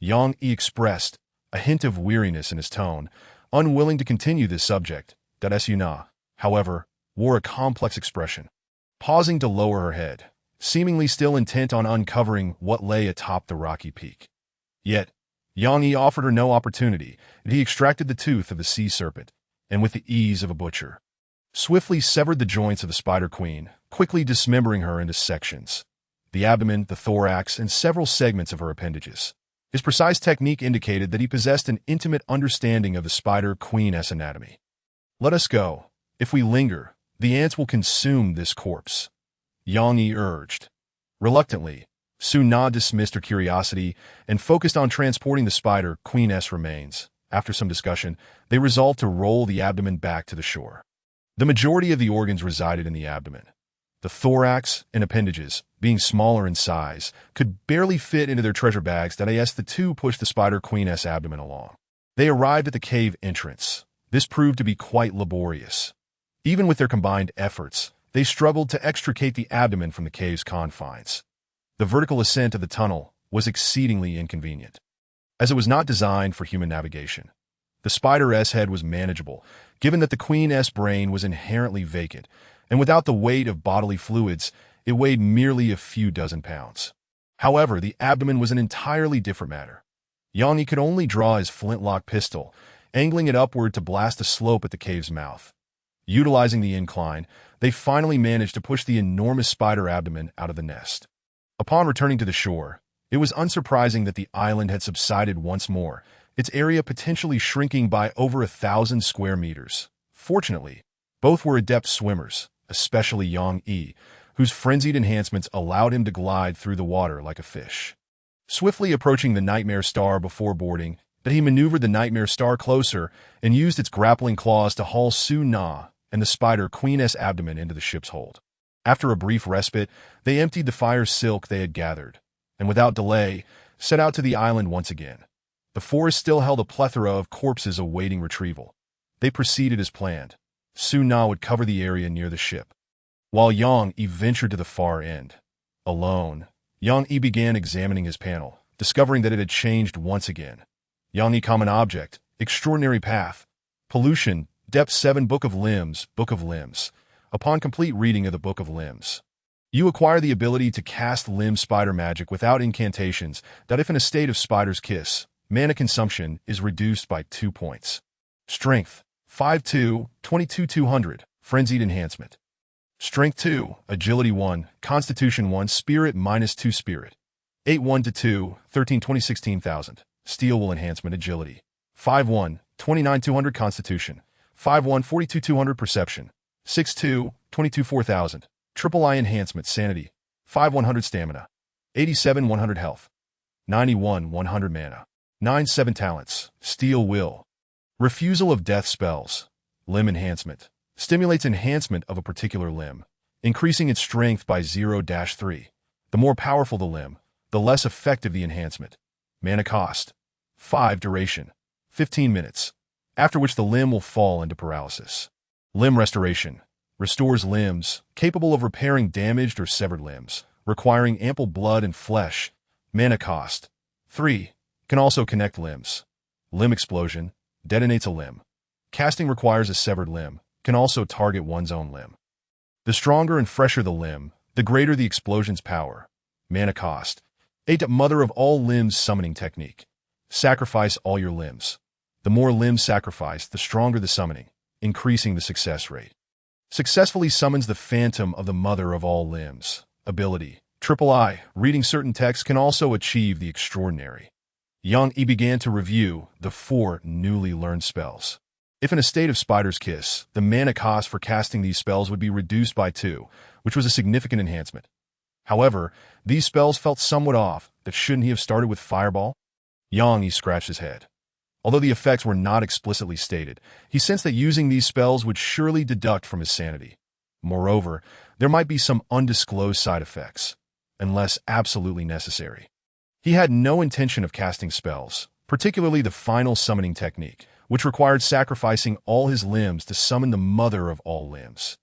Yang Yi expressed, a hint of weariness in his tone, unwilling to continue this subject. That Yuna, however, wore a complex expression, pausing to lower her head, seemingly still intent on uncovering what lay atop the rocky peak. Yet, Yang Yi offered her no opportunity, and he extracted the tooth of the sea serpent, and with the ease of a butcher, swiftly severed the joints of the Spider Queen, quickly dismembering her into sections. The abdomen, the thorax, and several segments of her appendages. His precise technique indicated that he possessed an intimate understanding of the Spider Queen's anatomy. Let us go. If we linger, the ants will consume this corpse, Yang Yi urged. Reluctantly, Su Na dismissed her curiosity and focused on transporting the Spider Queen's remains. After some discussion, they resolved to roll the abdomen back to the shore. The majority of the organs resided in the abdomen. The thorax and appendages, being smaller in size, could barely fit into their treasure bags. The two pushed the Spider Queen's abdomen along. They arrived at the cave entrance. This proved to be quite laborious. Even with their combined efforts, they struggled to extricate the abdomen from the cave's confines. The vertical ascent of the tunnel was exceedingly inconvenient, as it was not designed for human navigation. The Spider's head was manageable, given that the Queen's brain was inherently vacant, and without the weight of bodily fluids, it weighed merely a few dozen pounds. However, the abdomen was an entirely different matter. Yang Yi could only draw his flintlock pistol, angling it upward to blast a slope at the cave's mouth. Utilizing the incline, they finally managed to push the enormous spider abdomen out of the nest. Upon returning to the shore, it was unsurprising that the island had subsided once more, its area potentially shrinking by over 1,000 square meters. Fortunately, both were adept swimmers, especially Yang Yi, whose frenzied enhancements allowed him to glide through the water like a fish. Swiftly approaching the Nightmare Star before boarding, he maneuvered the Nightmare Star closer and used its grappling claws to haul Su Na and the Spider Queen's abdomen into the ship's hold. After a brief respite, they emptied the fire silk they had gathered, and without delay, set out to the island once again. The forest still held a plethora of corpses awaiting retrieval. They proceeded as planned. Su Na would cover the area near the ship, while Yang Yi ventured to the far end. Alone, Yang Yi began examining his panel, discovering that it had changed once again. Yang Yi common object, extraordinary path, pollution, depth 7 Book of Limbs, Book of Limbs. Upon complete reading of the Book of Limbs, you acquire the ability to cast limb spider magic without incantations. That if in a state of spider's kiss, mana consumption is reduced by 2 points. Strength 5-2, 22,200, Frenzied Enhancement. Strength 2, Agility 1, Constitution 1, Spirit -2 Spirit. 8-1-2, 13-20-16,000, Steel Will Enhancement Agility. 5-1, 29,200 Constitution. 5-1, 42,200 Perception. 6-2, 22,400, Triple I Enhancement Sanity. 5-100 Stamina. 87,100 Health. 91,100 Mana. 9-7 Talents, Steel Will. Refusal of Death Spells. Limb Enhancement. Stimulates enhancement of a particular limb, increasing its strength by 0-3. The more powerful the limb, the less effective the enhancement. Mana cost 5. Duration 15 minutes, after which the limb will fall into paralysis. Limb Restoration. Restores limbs capable of repairing damaged or severed limbs, requiring ample blood and flesh. Mana cost 3. Can also connect limbs. Limb Explosion. Detonates a limb. Casting requires a severed limb. Can also target one's own limb. The stronger and fresher the limb, the greater the explosion's power. Mana cost 8. Mother of all limbs summoning technique. Sacrifice all your limbs. The more limbs sacrificed, the stronger the summoning, increasing the success rate. Successfully summons the phantom of the mother of all limbs. Ability. Triple I. Reading certain texts can also achieve the extraordinary. Yang Yi began to review the 4 newly learned spells. If in a state of Spider's Kiss, the mana cost for casting these spells would be reduced by 2, which was a significant enhancement. However, these spells felt somewhat off. That shouldn't he have started with Fireball? Yang Yi scratched his head. Although the effects were not explicitly stated, he sensed that using these spells would surely deduct from his sanity. Moreover, there might be some undisclosed side effects, unless absolutely necessary. He had no intention of casting spells, particularly the final summoning technique, which required sacrificing all his limbs to summon the mother of all limbs.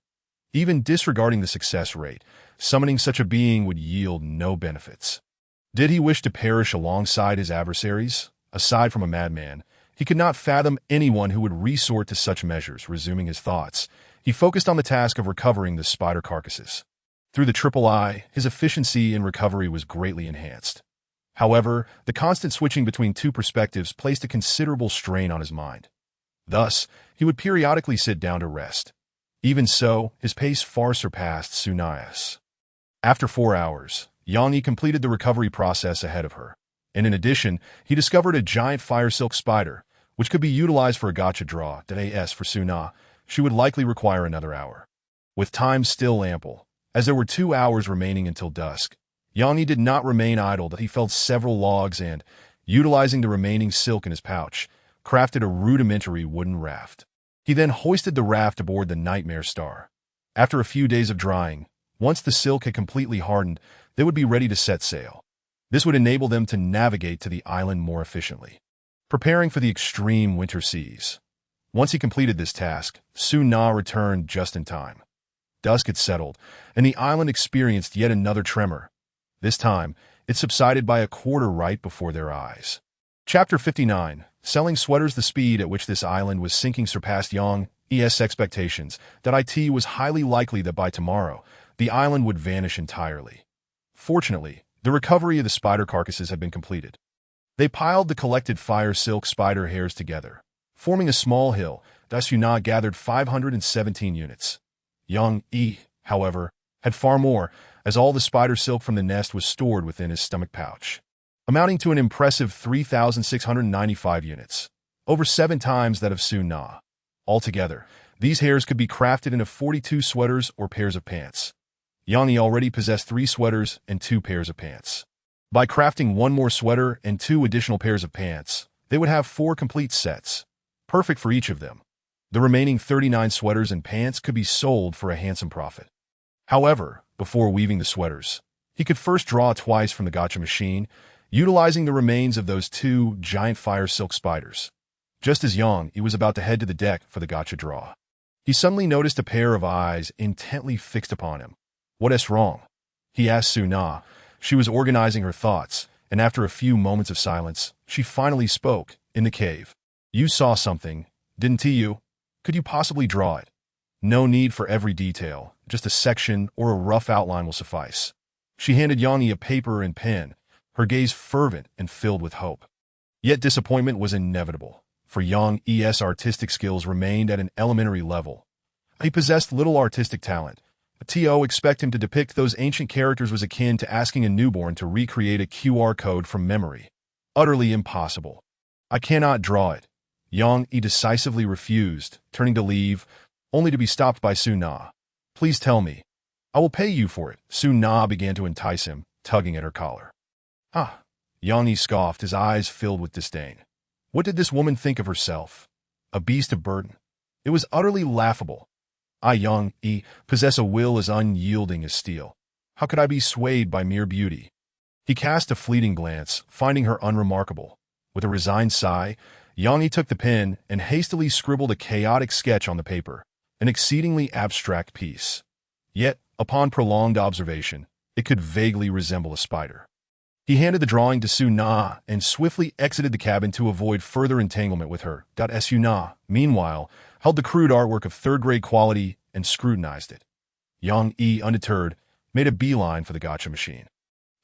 Even disregarding the success rate, summoning such a being would yield no benefits. Did he wish to perish alongside his adversaries? Aside from a madman, he could not fathom anyone who would resort to such measures. Resuming his thoughts, he focused on the task of recovering the spider carcasses. Through the triple eye, his efficiency in recovery was greatly enhanced. However, the constant switching between two perspectives placed a considerable strain on his mind. Thus, he would periodically sit down to rest. Even so, his pace far surpassed Sunaya's. After 4 hours, Yang Yi completed the recovery process ahead of her, and in addition, he discovered a giant fire silk spider, which could be utilized for a gacha draw. As for Suna, she would likely require another hour. With time still ample, as there were 2 hours remaining until dusk, Yang Yi did not remain idle. He felled several logs and, utilizing the remaining silk in his pouch, crafted a rudimentary wooden raft. He then hoisted the raft aboard the Nightmare Star. After a few days of drying, once the silk had completely hardened, they would be ready to set sail. This would enable them to navigate to the island more efficiently, preparing for the extreme winter seas. Once he completed this task, Suna returned just in time. Dusk had settled, and the island experienced yet another tremor. This time, it subsided by a quarter right before their eyes. Chapter 59. Selling sweaters. The speed at which this island was sinking surpassed Yang Yi's expectations. It was highly likely that by tomorrow, the island would vanish entirely. Fortunately, the recovery of the spider carcasses had been completed. They piled the collected fire silk spider hairs together, forming a small hill. Suna gathered 517 units. Yang Yi, however, had far more, as all the spider silk from the nest was stored within his stomach pouch, amounting to an impressive 3,695 units, over 7 times that of Suna. Altogether, these hairs could be crafted into 42 sweaters or pairs of pants. Yang Yi already possessed 3 sweaters and 2 pairs of pants. By crafting 1 more sweater and 2 additional pairs of pants, they would have 4 complete sets, perfect for each of them. The remaining 39 sweaters and pants could be sold for a handsome profit. However, before weaving the sweaters, he could first draw twice from the gacha machine, utilizing the remains of those 2 giant fire silk spiders. Just as Yang Yi was about to head to the deck for the gacha draw, he suddenly noticed a pair of eyes intently fixed upon him. "What is wrong?" he asked Suna. She was organizing her thoughts, and after a few moments of silence, she finally spoke. "In the cave. You saw something, didn't you? Could you possibly draw it? No need for every detail, just a section or a rough outline will suffice." She handed Yang Yi a paper and pen, her gaze fervent and filled with hope. Yet disappointment was inevitable, for Yang Yi's artistic skills remained at an elementary level. He possessed little artistic talent. To expect him to depict those ancient characters was akin to asking a newborn to recreate a QR code from memory. Utterly impossible. "I cannot draw it." Yang Yi decisively refused, turning to leave, only to be stopped by Suna. "Please tell me. I will pay you for it." Suna began to entice him, tugging at her collar. "Ah!" Yang Yi scoffed, his eyes filled with disdain. What did this woman think of herself? A beast of burden? It was utterly laughable. I, Yang Yi, possess a will as unyielding as steel. How could I be swayed by mere beauty? He cast a fleeting glance, finding her unremarkable. With a resigned sigh, Yang Yi took the pen and hastily scribbled a chaotic sketch on the paper, an exceedingly abstract piece. Yet, upon prolonged observation, it could vaguely resemble a spider. He handed the drawing to Suna and swiftly exited the cabin to avoid further entanglement with her. Suna, meanwhile, held the crude artwork of third-grade quality and scrutinized it. Yang Yi, undeterred, made a beeline for the gacha machine.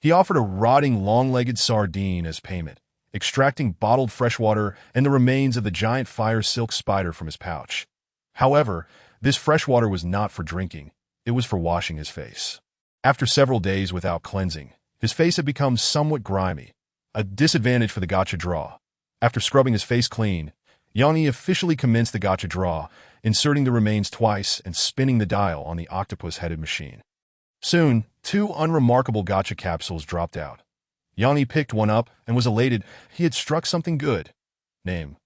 He offered a rotting long-legged sardine as payment, extracting bottled freshwater and the remains of the giant fire silk spider from his pouch. However, this freshwater was not for drinking, it was for washing his face. After several days without cleansing, his face had become somewhat grimy, a disadvantage for the gacha draw. After scrubbing his face clean, Yang Yi officially commenced the gacha draw, inserting the remains twice and spinning the dial on the octopus-headed machine. Soon, 2 unremarkable gacha capsules dropped out. Yang Yi picked one up and was elated. He had struck something good. Name: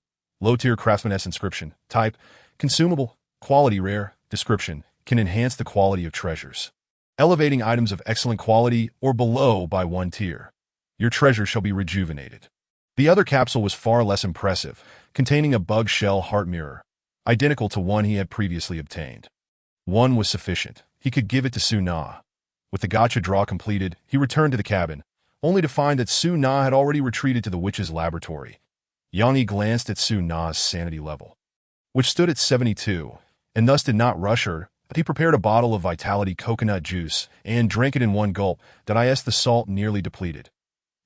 low-tier craftsman-esque inscription. Type: consumable. Quality: rare. Description: can enhance the quality of treasures, elevating items of excellent quality or below by 1 tier. Your treasure shall be rejuvenated. The other capsule was far less impressive, containing a bug shell heart mirror, identical to one he had previously obtained. One was sufficient. He could give it to Su-na. With the gacha draw completed, he returned to the cabin, only to find that Su-na had already retreated to the witch's laboratory. Yang glanced at Su-na's sanity level, which stood at 72, and thus did not rush her, but he prepared a bottle of vitality coconut juice and drank it in one gulp, the salt nearly depleted.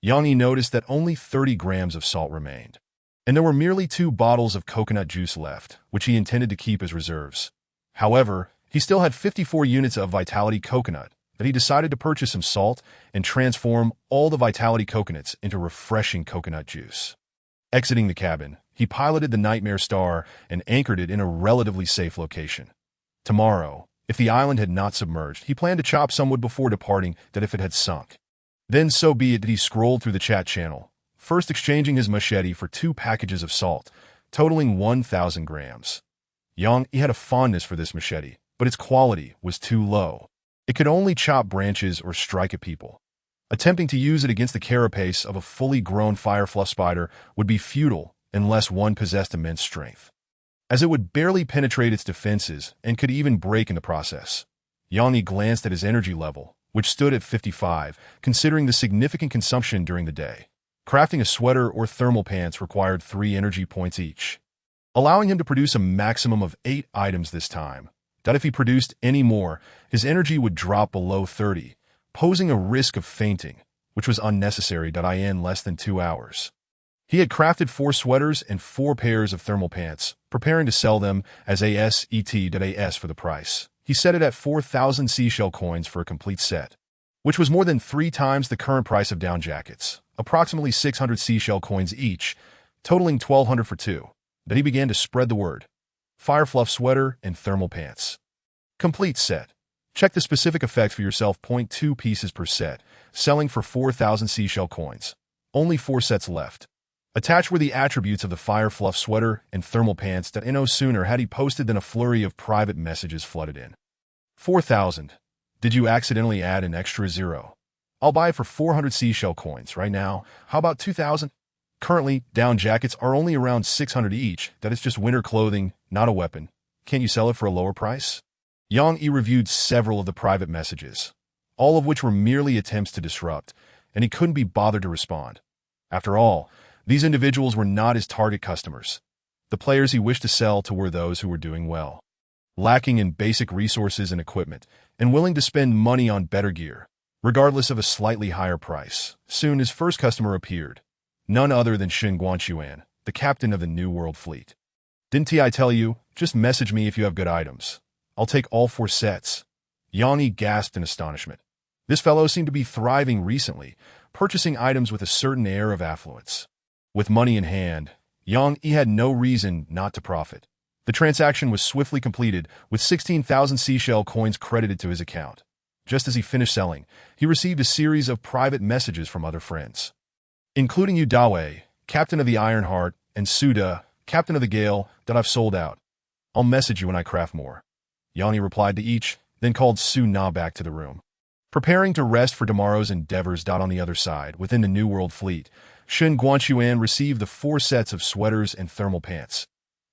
Yang noticed that only 30 grams of salt remained, and there were merely 2 bottles of coconut juice left, which he intended to keep as reserves. However, he still had 54 units of vitality coconut, that he decided to purchase some salt and transform all the vitality coconuts into refreshing coconut juice. Exiting the cabin, he piloted the Nightmare Star and anchored it in a relatively safe location. Tomorrow, if the island had not submerged, he planned to chop some wood before departing, that if it had sunk, then so be it. That he scrolled through the chat channel, first exchanging his machete for 2 packages of salt, totaling 1,000 grams. Yang had a fondness for this machete, but its quality was too low. It could only chop branches or strike at people. Attempting to use it against the carapace of a fully grown firefluff spider would be futile unless one possessed immense strength, as it would barely penetrate its defenses and could even break in the process. Yang glanced at his energy level, which stood at 55, considering the significant consumption during the day. Crafting a sweater or thermal pants required 3 energy points each, allowing him to produce a maximum of 8 items this time. That if he produced any more, his energy would drop below 30, posing a risk of fainting, which was unnecessary. In less than 2 hours, he had crafted 4 sweaters and 4 pairs of thermal pants, preparing to sell them as AS for the price. He set it at 4,000 seashell coins for a complete set, which was more than 3 times the current price of down jackets, approximately 600 seashell coins each, totaling 1,200 for 2. Then he began to spread the word. Firefluff sweater and thermal pants. Complete set. Check the specific effects for yourself. 2 pieces per set, selling for 4,000 seashell coins. Only 4 sets left. Attached were the attributes of the Firefluff sweater and thermal pants. No sooner had he posted than a flurry of private messages flooded in. 4,000. Did you accidentally add an extra 0? I'll buy it for 400 seashell coins right now. How about 2,000? Currently, down jackets are only around 600 each. That is just winter clothing, not a weapon. Can't you sell it for a lower price? Yang reviewed several of the private messages, all of which were merely attempts to disrupt, and he couldn't be bothered to respond. After all, these individuals were not his target customers. The players he wished to sell to were those who were doing well, lacking in basic resources and equipment, and willing to spend money on better gear, regardless of a slightly higher price. Soon his first customer appeared, none other than Shen Guanchuan, the captain of the New World Fleet. Didn't I tell you? Just message me if you have good items. I'll take all 4 sets. Yang gasped in astonishment. This fellow seemed to be thriving recently, purchasing items with a certain air of affluence. With money in hand, Yang had no reason not to profit. The transaction was swiftly completed, with 16,000 seashell coins credited to his account. Just as he finished selling, he received a series of private messages from other friends, including Udawe, captain of the Ironheart, and Suda, captain of the Gale, that I've sold out. I'll message you when I craft more. Yang replied to each, then called Su-na back to the room, preparing to rest for tomorrow's endeavors. On the other side, within the New World Fleet, Shen Guanchuan received the 4 sets of sweaters and thermal pants.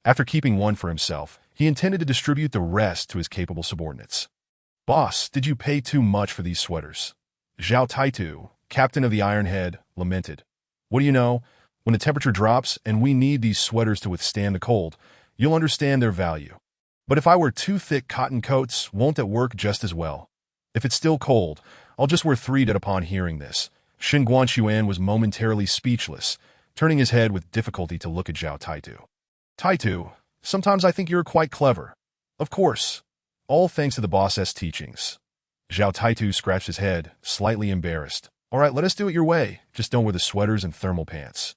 After keeping one for himself, he intended to distribute the rest to his capable subordinates. Boss, did you pay too much for these sweaters? Zhao Taitu, captain of the Ironhead, lamented. What do you know? When the temperature drops and we need these sweaters to withstand the cold, you'll understand their value. But if I wear 2 thick cotton coats, won't that work just as well? If it's still cold, I'll just wear 3. Upon hearing this, Shen Guanchuan was momentarily speechless, turning his head with difficulty to look at Zhao Taitu. Taitu, sometimes I think you're quite clever. Of course. All thanks to the boss's teachings. Zhao Taitu scratched his head, slightly embarrassed. All right, let us do it your way. Just don't wear the sweaters and thermal pants.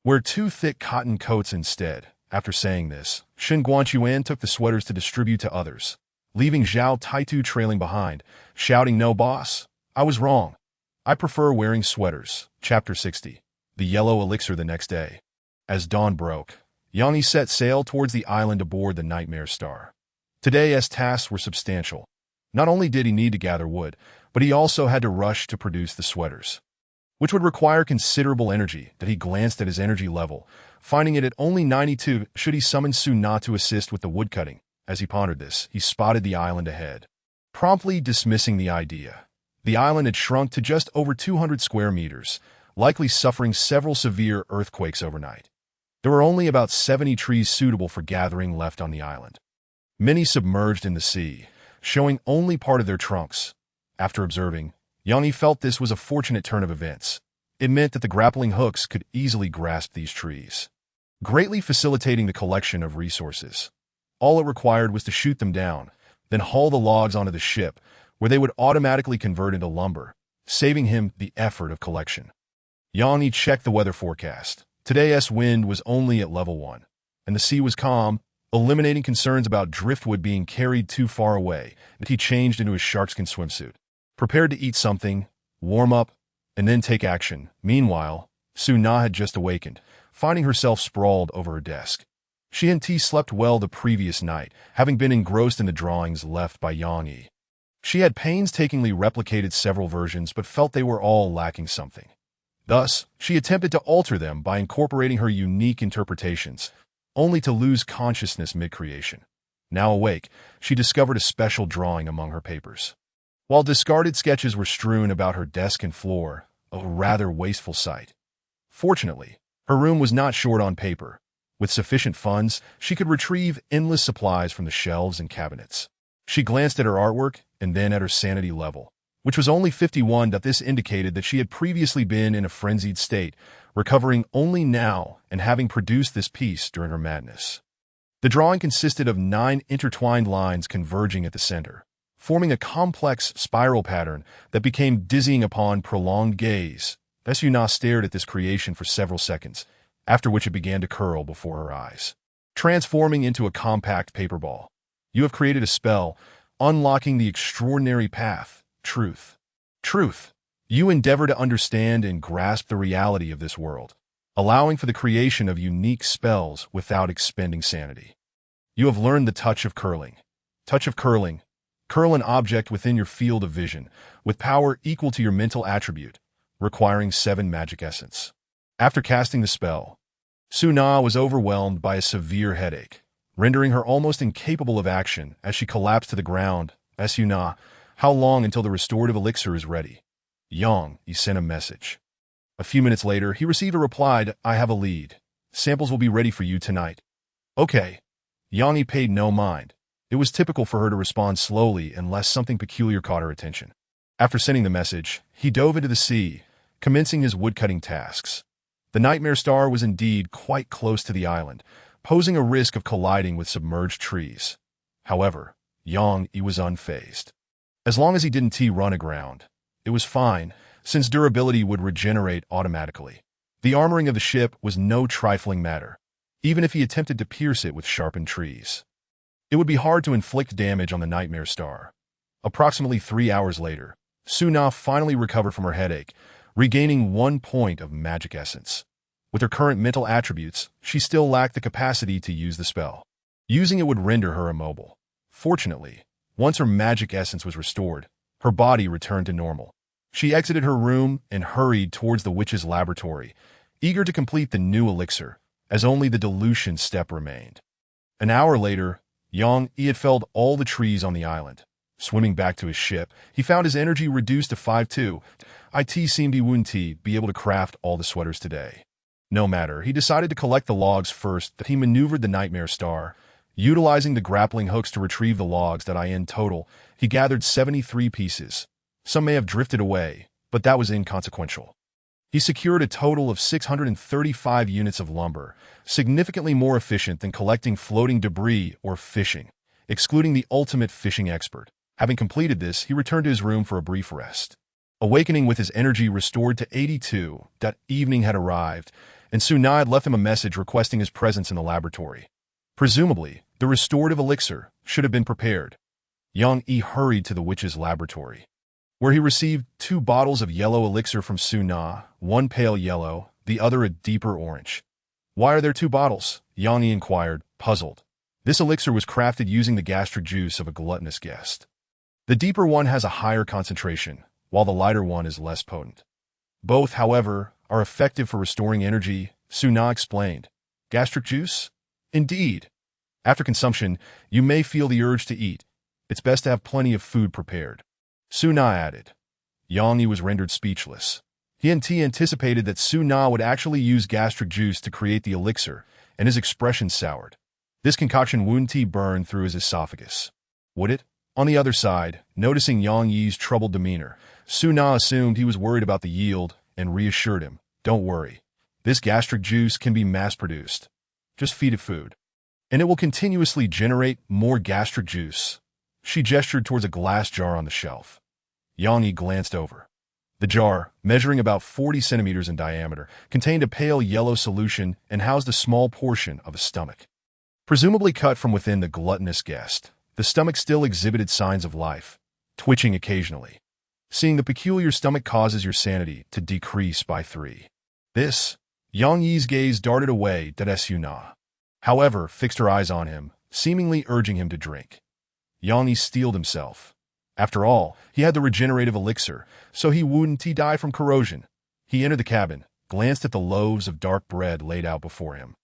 Wear 2 thick cotton coats instead. After saying this, Shen Guanchuan took the sweaters to distribute to others, leaving Zhao Taitu trailing behind, shouting, "No, boss. I was wrong. I prefer wearing sweaters." Chapter 60. The Yellow Elixir. The next day, as dawn broke, Yang set sail towards the island aboard the Nightmare Star. Today's tasks were substantial. Not only did he need to gather wood, but he also had to rush to produce the sweaters. which would require considerable energy. That he glanced at his energy level, finding it at only 92. Should he summon Su-Na to assist with the woodcutting? As he pondered this, he spotted the island ahead, promptly dismissing the idea. The island had shrunk to just over 200 square meters, likely suffering several severe earthquakes overnight. There were only about 70 trees suitable for gathering left on the island, many submerged in the sea, showing only part of their trunks. After observing, Yang Yi felt this was a fortunate turn of events. It meant that the grappling hooks could easily grasp these trees, greatly facilitating the collection of resources. All it required was to shoot them down, then haul the logs onto the ship, where they would automatically convert into lumber, saving him the effort of collection. Yang Yi checked the weather forecast. Today's wind was only at level 1, and the sea was calm, eliminating concerns about driftwood being carried too far away. He changed into his sharkskin swimsuit, prepared to eat something, warm up, and then take action. Meanwhile, Su-Na had just awakened, finding herself sprawled over her desk. She and T slept well the previous night, having been engrossed in the drawings left by Yang Yi. She had painstakingly replicated several versions but felt they were all lacking something. Thus, she attempted to alter them by incorporating her unique interpretations, only to lose consciousness mid-creation. Now awake, she discovered a special drawing among her papers. While discarded sketches were strewn about her desk and floor, a rather wasteful sight. Fortunately, her room was not short on paper. With sufficient funds, she could retrieve endless supplies from the shelves and cabinets. She glanced at her artwork and then at her sanity level, which was only 51. This indicated that she had previously been in a frenzied state, recovering only now and having produced this piece during her madness. The drawing consisted of 9 intertwined lines converging at the center, forming a complex spiral pattern that became dizzying upon prolonged gaze. Su-Na stared at this creation for several seconds, after which it began to curl before her eyes, transforming into a compact paper ball. You have created a spell, unlocking the extraordinary path, truth. Truth. You endeavor to understand and grasp the reality of this world, allowing for the creation of unique spells without expending sanity. You have learned the touch of curling. Touch of curling. Curl an object within your field of vision, with power equal to your mental attribute, requiring 7 magic essence. After casting the spell, Su-Na was overwhelmed by a severe headache, rendering her almost incapable of action as she collapsed to the ground. Su-Na, how long until the restorative elixir is ready? Yang Yi sent a message. A few minutes later, he received a reply. I have a lead. Samples will be ready for you tonight. Okay. Yang Yi paid no mind. It was typical for her to respond slowly unless something peculiar caught her attention. After sending the message, he dove into the sea, commencing his woodcutting tasks. The Nightmare Star was indeed quite close to the island, posing a risk of colliding with submerged trees. However, Yang Yi was unfazed. As long as he didn't run aground, it was fine, since durability would regenerate automatically. The armoring of the ship was no trifling matter, even if he attempted to pierce it with sharpened trees. It would be hard to inflict damage on the Nightmare Star. Approximately 3 hours later, Su-Na finally recovered from her headache, regaining 1 point of magic essence. With her current mental attributes, she still lacked the capacity to use the spell. Using it would render her immobile. Fortunately, once her magic essence was restored, her body returned to normal. She exited her room and hurried towards the witch's laboratory, eager to complete the new elixir, as only the dilution step remained. An hour later, Yang Yi had felled all the trees on the island. Swimming back to his ship, he found his energy reduced to 5-2. It seemed he wouldn't be able to craft all the sweaters today. No matter, he decided to collect the logs first. That he maneuvered the Nightmare Star, utilizing the grappling hooks to retrieve the logs. In total, he gathered 73 pieces. Some may have drifted away, but that was inconsequential. He secured a total of 635 units of lumber, significantly more efficient than collecting floating debris or fishing, excluding the ultimate fishing expert. Having completed this, he returned to his room for a brief rest. Awakening with his energy restored to 82, evening had arrived, and Su-Na had left him a message requesting his presence in the laboratory. Presumably, the restorative elixir should have been prepared. Yang Yi hurried to the witch's laboratory, where he received 2 bottles of yellow elixir from Su-Na, one pale yellow, the other a deeper orange. Why are there 2 bottles? Yang Yi inquired, puzzled. This elixir was crafted using the gastric juice of a gluttonous guest. The deeper one has a higher concentration, while the lighter one is less potent. Both, however, are effective for restoring energy, Su Na explained. Gastric juice? Indeed. After consumption, you may feel the urge to eat. It's best to have plenty of food prepared. Su Na added. Yang Yi was rendered speechless. He anticipated that Su Na would actually use gastric juice to create the elixir, and his expression soured. This concoction wouldn't burn through his esophagus. Would it? On the other side, noticing Yang Yi's troubled demeanor, Su Na assumed he was worried about the yield and reassured him, "Don't worry. This gastric juice can be mass-produced. Just feed it food, and it will continuously generate more gastric juice." She gestured towards a glass jar on the shelf. Yang Yi glanced over. The jar, measuring about 40 centimeters in diameter, contained a pale yellow solution and housed a small portion of a stomach. Presumably cut from within the gluttonous guest, the stomach still exhibited signs of life, twitching occasionally. Seeing the peculiar stomach causes your sanity to decrease by 3. This, Yang Yi's gaze darted away to Su Na. However, fixed her eyes on him, seemingly urging him to drink. Yang Yi steeled himself. After all, he had the regenerative elixir, so he wouldn't die from corrosion. He entered the cabin, glanced at the loaves of dark bread laid out before him,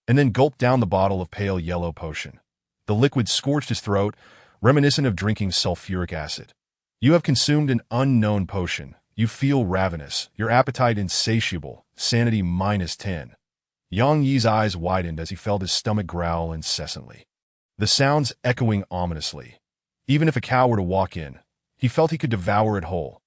and then gulped down the bottle of pale yellow potion. The liquid scorched his throat, reminiscent of drinking sulfuric acid. You have consumed an unknown potion. You feel ravenous, your appetite insatiable, sanity -10. Yang Yi's eyes widened as he felt his stomach growl incessantly, the sounds echoing ominously. Even if a cow were to walk in, he felt he could devour it whole.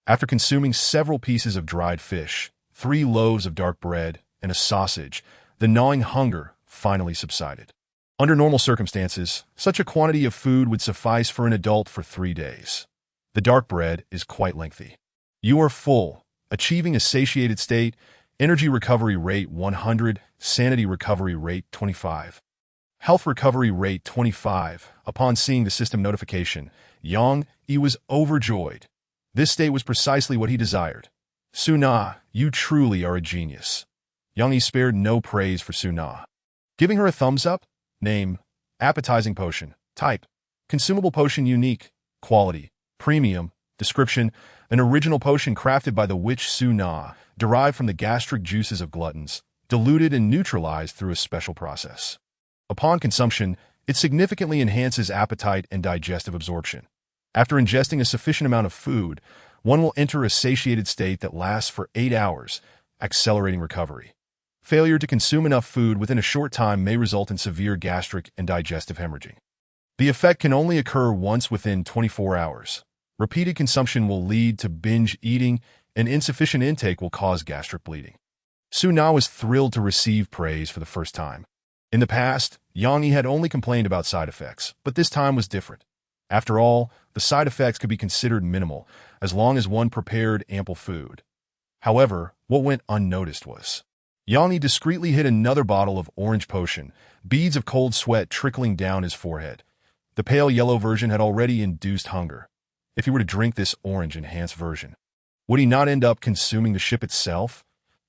After consuming several pieces of dried fish, 3 loaves of dark bread, and a sausage, the gnawing hunger finally subsided. Under normal circumstances, such a quantity of food would suffice for an adult for 3 days. The dark bread is quite lengthy. You are full, achieving a satiated state, energy recovery rate 100, sanity recovery rate 25. Health recovery rate 25. Upon seeing the system notification, Yang Yi was overjoyed. This state was precisely what he desired. Su Na, you truly are a genius. Yang Yi spared no praise for Su Na. Giving her a thumbs up. Name, appetizing potion. Type, consumable potion unique. Quality, premium. Description, an original potion crafted by the witch Su Na, derived from the gastric juices of gluttons, diluted and neutralized through a special process. Upon consumption, it significantly enhances appetite and digestive absorption. After ingesting a sufficient amount of food, one will enter a satiated state that lasts for 8 hours, accelerating recovery. Failure to consume enough food within a short time may result in severe gastric and digestive hemorrhaging. The effect can only occur once within 24 hours. Repeated consumption will lead to binge eating, and insufficient intake will cause gastric bleeding. Su Na was thrilled to receive praise for the first time. In the past, Yang Yi had only complained about side effects, but this time was different. After all, the side effects could be considered minimal, as long as one prepared ample food. However, what went unnoticed was Yang Yi discreetly hid another bottle of orange potion, beads of cold sweat trickling down his forehead. The pale yellow version had already induced hunger. If he were to drink this orange-enhanced version, would he not end up consuming the ship itself?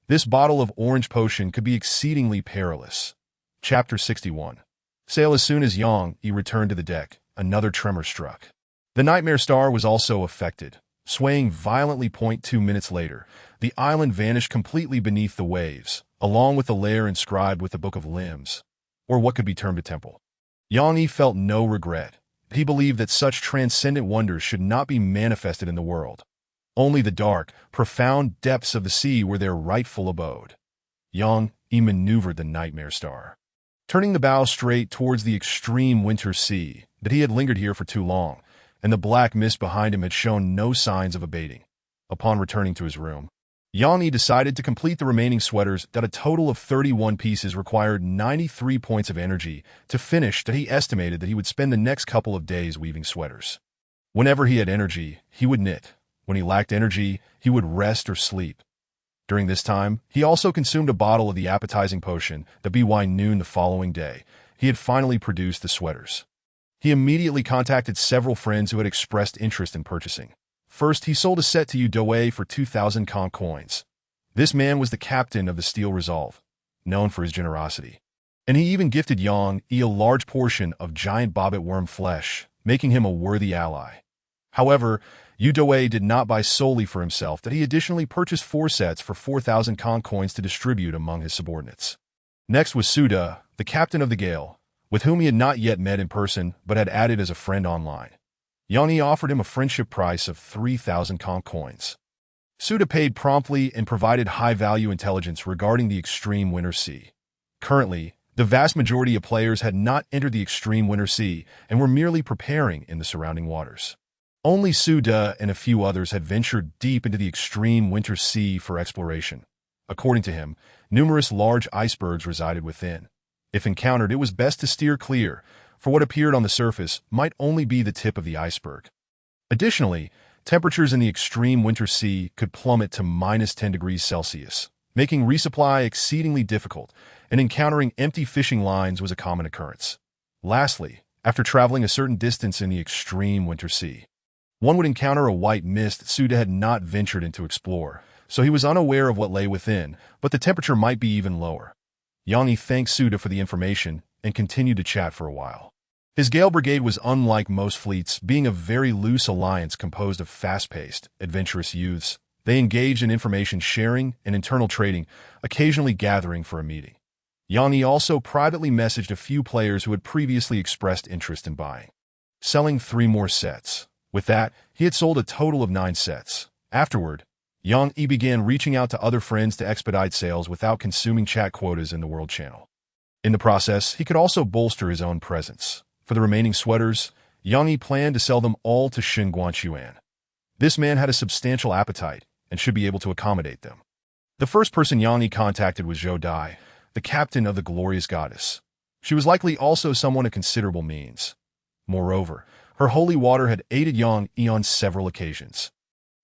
This bottle of orange potion could be exceedingly perilous. Chapter 61. Sail. As soon as Yang Yi returned to the deck, another tremor struck. The Nightmare Star was also affected. Swaying violently 2 minutes later, the island vanished completely beneath the waves, along with the lair inscribed with the Book of Limbs, or what could be termed a temple. Yang Yi felt no regret. He believed that such transcendent wonders should not be manifested in the world. Only the dark, profound depths of the sea were their rightful abode. Yang Yi maneuvered the Nightmare Star, turning the bow straight towards the extreme winter sea, that he had lingered here for too long, and the black mist behind him had shown no signs of abating. Upon returning to his room, Yang Yi decided to complete the remaining sweaters. That a total of 31 pieces required 93 points of energy to finish. That he estimated that he would spend the next couple of days weaving sweaters. Whenever he had energy, he would knit. When he lacked energy, he would rest or sleep. During this time, he also consumed a bottle of the appetizing potion. That by noon the following day, he had finally produced the sweaters. He immediately contacted several friends who had expressed interest in purchasing. First, he sold a set to Yu Doi for 2,000 conch coins. This man was the captain of the Steel Resolve, known for his generosity. And he even gifted Yang Yi a large portion of giant bobbit worm flesh, making him a worthy ally. However, Yu Dawei did not buy solely for himself, that he additionally purchased 4 sets for 4,000 con coins to distribute among his subordinates. Next was Suda, the captain of the Gale, with whom he had not yet met in person but had added as a friend online. Yang offered him a friendship price of 3,000 con coins. Suda paid promptly and provided high-value intelligence regarding the extreme winter sea. Currently, the vast majority of players had not entered the extreme winter sea and were merely preparing in the surrounding waters. Only Suda and a few others had ventured deep into the extreme winter sea for exploration. According to him, numerous large icebergs resided within. If encountered, it was best to steer clear, for what appeared on the surface might only be the tip of the iceberg. Additionally, temperatures in the extreme winter sea could plummet to -10 degrees Celsius, making resupply exceedingly difficult, and encountering empty fishing lines was a common occurrence. Lastly, after traveling a certain distance in the extreme winter sea, one would encounter a white mist Suda had not ventured in to explore, so he was unaware of what lay within, but the temperature might be even lower. Yang thanked Suda for the information and continued to chat for a while. His Gale Brigade was unlike most fleets, being a very loose alliance composed of fast-paced, adventurous youths. They engaged in information sharing and internal trading, occasionally gathering for a meeting. Yang also privately messaged a few players who had previously expressed interest in buying. Selling 3 more sets. With that, he had sold a total of 9 sets. Afterward, Yang began reaching out to other friends to expedite sales without consuming chat quotas in the World Channel. In the process, he could also bolster his own presence. For the remaining sweaters, Yang planned to sell them all to Shin Guanchuan. This man had a substantial appetite and should be able to accommodate them. The first person Yang contacted was Zhou Dai, the captain of the glorious goddess. She was likely also someone of considerable means. Moreover, her holy water had aided Yang on several occasions.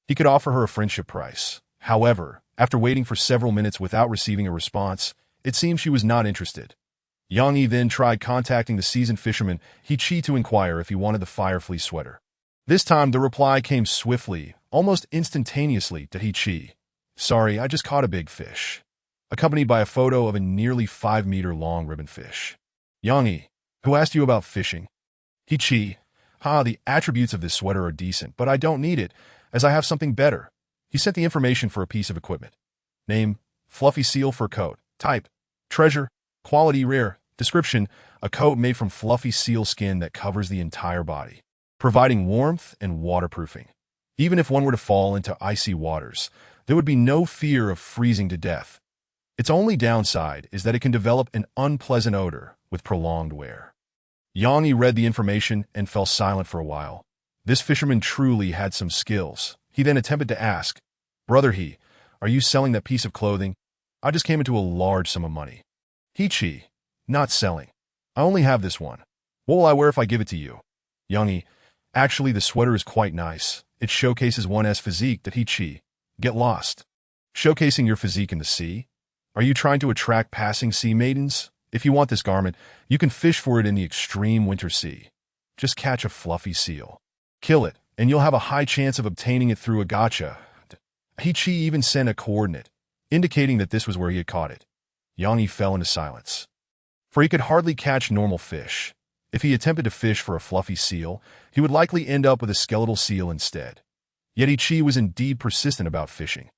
He could offer her a friendship price. However, after waiting for several minutes without receiving a response, it seemed she was not interested. Yang then tried contacting the seasoned fisherman He Chi to inquire if he wanted the Fire Flea sweater. This time, the reply came swiftly, almost instantaneously, to He Chi. "Sorry, I just caught a big fish," accompanied by a photo of a nearly 5-meter-long ribbon fish. Yang, who asked you about fishing? He Chi, the attributes of this sweater are decent, but I don't need it, as I have something better. He sent the information for a piece of equipment. Name, fluffy seal fur coat. Type, treasure. Quality rare. Description, a coat made from fluffy seal skin that covers the entire body, providing warmth and waterproofing. Even if one were to fall into icy waters, there would be no fear of freezing to death. Its only downside is that it can develop an unpleasant odor with prolonged wear. Yang read the information and fell silent for a while. This fisherman truly had some skills. He then attempted to ask, "Brother He, are you selling that piece of clothing? I just came into a large sum of money." He Chi, not selling. I only have this one. What will I wear if I give it to you? Yang, actually the sweater is quite nice. It showcases one's physique that He Chi. Get lost. Showcasing your physique in the sea? Are you trying to attract passing sea maidens? If you want this garment, you can fish for it in the extreme winter sea. Just catch a fluffy seal. Kill it, and you'll have a high chance of obtaining it through a gacha. He Chi even sent a coordinate, indicating that this was where he had caught it. Yang fell into silence. For he could hardly catch normal fish. If he attempted to fish for a fluffy seal, he would likely end up with a skeletal seal instead. Yet He Chi was indeed persistent about fishing.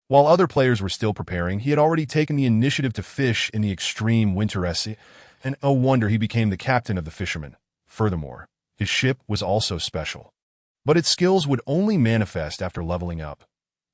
While other players were still preparing, he had already taken the initiative to fish in the extreme winter sea, and no wonder he became the captain of the fishermen. Furthermore, his ship was also special. But its skills would only manifest after leveling up.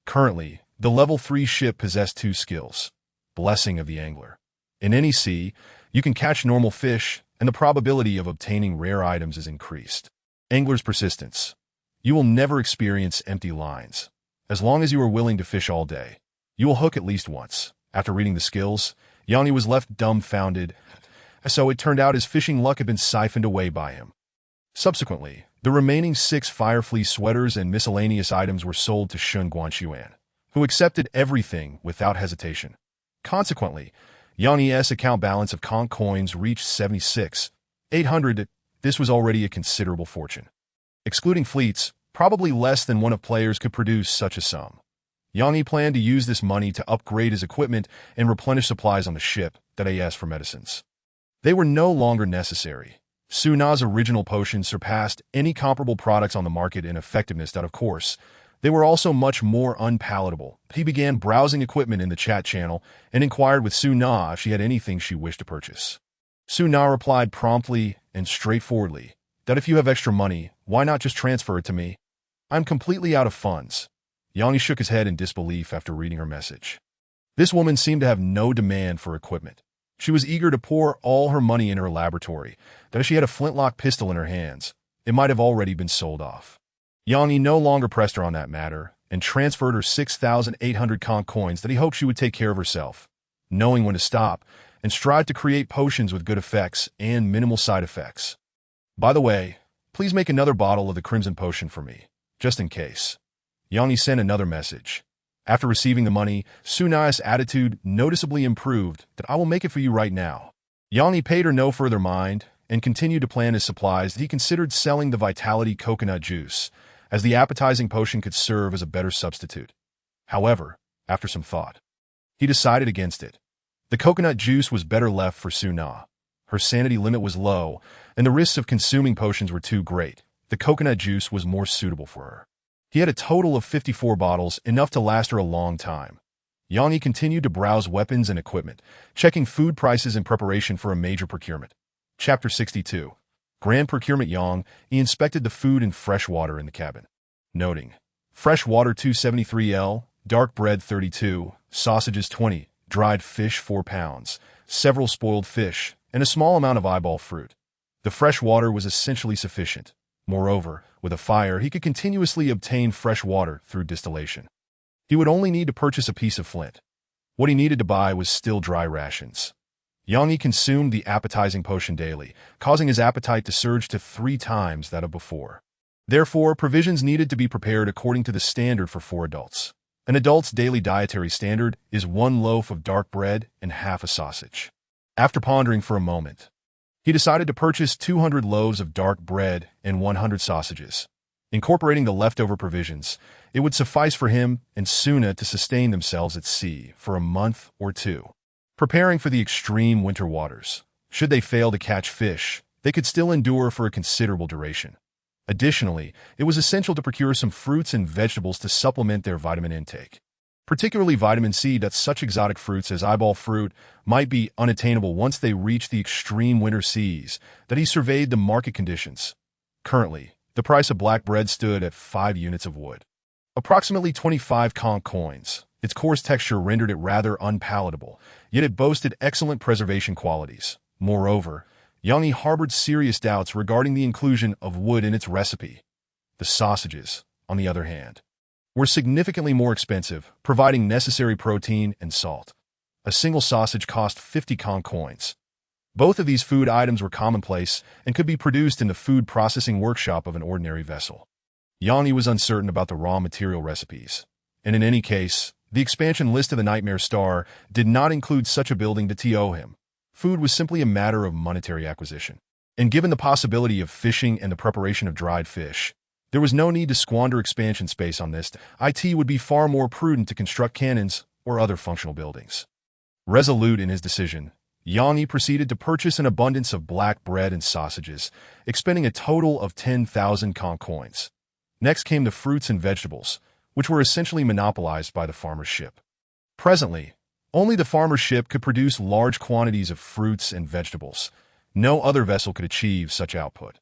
Currently, the level 3 ship possessed 2 skills. Blessing of the Angler. In any sea, you can catch normal fish, and the probability of obtaining rare items is increased. Angler's Persistence. You will never experience empty lines. As long as you are willing to fish all day, you will hook at least once. After reading the skills, Yang was left dumbfounded, so it turned out his fishing luck had been siphoned away by him. Subsequently, the remaining 6 Fire Flea sweaters and miscellaneous items were sold to Shun Guanchuan, who accepted everything without hesitation. Consequently, Yang's account balance of con coins reached 76,800. This was already a considerable fortune. Excluding fleets, probably less than one of players could produce such a sum. Yang planned to use this money to upgrade his equipment and replenish supplies on the ship that he asked for medicines. They were no longer necessary. Su Na's original potions surpassed any comparable products on the market in effectiveness, that of course, they were also much more unpalatable. He began browsing equipment in the chat channel and inquired with Su Na if she had anything she wished to purchase. Su Na replied promptly and straightforwardly that if you have extra money, why not just transfer it to me? I'm completely out of funds. Yang shook his head in disbelief after reading her message. This woman seemed to have no demand for equipment. She was eager to pour all her money in her laboratory, that if she had a flintlock pistol in her hands, it might have already been sold off. Yang no longer pressed her on that matter and transferred her 6,800 conch coins that he hoped she would take care of herself, knowing when to stop, and strive to create potions with good effects and minimal side effects. By the way, please make another bottle of the Crimson Potion for me, just in case. Yang sent another message. After receiving the money, Su Na's attitude noticeably improved that I will make it for you right now. Yang paid her no further mind and continued to plan his supplies. He considered selling the Vitality coconut juice, as the appetizing potion could serve as a better substitute. However, after some thought, he decided against it. The coconut juice was better left for Su Na. Her sanity limit was low, and the risks of consuming potions were too great. The coconut juice was more suitable for her. He had a total of 54 bottles, enough to last her a long time. Yang continued to browse weapons and equipment, checking food prices in preparation for a major procurement. Chapter 62. Grand Procurement. Yang inspected the food and fresh water in the cabin, noting, fresh water 273L, dark bread 32, sausages 20, dried fish 4 pounds, several spoiled fish, and a small amount of eyeball fruit. The fresh water was essentially sufficient. Moreover, with a fire, he could continuously obtain fresh water through distillation. He would only need to purchase a piece of flint. What he needed to buy was still dry rations. Yang consumed the appetizing potion daily, causing his appetite to surge to 3 times that of before. Therefore, provisions needed to be prepared according to the standard for 4 adults. An adult's daily dietary standard is 1 loaf of dark bread and half a sausage. After pondering for a moment, he decided to purchase 200 loaves of dark bread and 100 sausages. Incorporating the leftover provisions, it would suffice for him and Suna to sustain themselves at sea for a month or 2. Preparing for the extreme winter waters, should they fail to catch fish, they could still endure for a considerable duration. Additionally, it was essential to procure some fruits and vegetables to supplement their vitamin intake. Particularly vitamin C, that such exotic fruits as eyeball fruit might be unattainable once they reach the extreme winter seas, that he surveyed the market conditions. Currently, the price of black bread stood at 5 units of wood, approximately 25 conch coins. Its coarse texture rendered it rather unpalatable, yet it boasted excellent preservation qualities. Moreover, Yang harbored serious doubts regarding the inclusion of wood in its recipe. The sausages, on the other hand, were significantly more expensive, providing necessary protein and salt. A single sausage cost 50 conch coins. Both of these food items were commonplace and could be produced in the food processing workshop of an ordinary vessel. Yang was uncertain about the raw material recipes, and in any case, the expansion list of the Nightmare Star did not include such a building to TO him. Food was simply a matter of monetary acquisition. And given the possibility of fishing and the preparation of dried fish, there was no need to squander expansion space on this. It would be far more prudent to construct cannons or other functional buildings. Resolute in his decision, Yang proceeded to purchase an abundance of black bread and sausages, expending a total of 10,000 conch coins. Next came the fruits and vegetables, which were essentially monopolized by the farmer's ship. Presently, only the farmer's ship could produce large quantities of fruits and vegetables. No other vessel could achieve such output.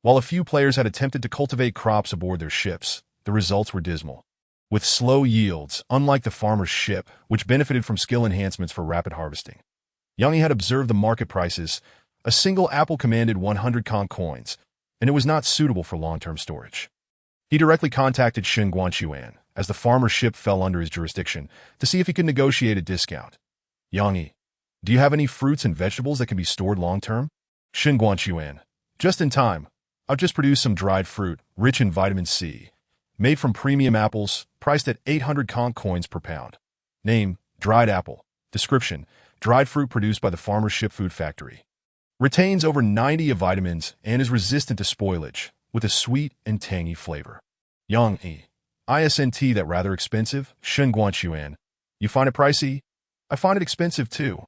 While a few players had attempted to cultivate crops aboard their ships, the results were dismal. With slow yields, unlike the farmer's ship, which benefited from skill enhancements for rapid harvesting. Yang had observed the market prices. A single apple commanded 100 conch coins, and it was not suitable for long-term storage. He directly contacted Shen Guanchuan, as the farmer's ship fell under his jurisdiction, to see if he could negotiate a discount. Yang, do you have any fruits and vegetables that can be stored long-term? Shen Guanchuan, just in time. I've just produced some dried fruit, rich in vitamin C, made from premium apples, priced at 800 conch coins per pound. Name, dried apple. Description, dried fruit produced by the farmer's ship food factory. Retains over 90 of vitamins and is resistant to spoilage, with a sweet and tangy flavor. Yang, isn't that rather expensive? Shen Guanchuan, you find it pricey? I find it expensive too.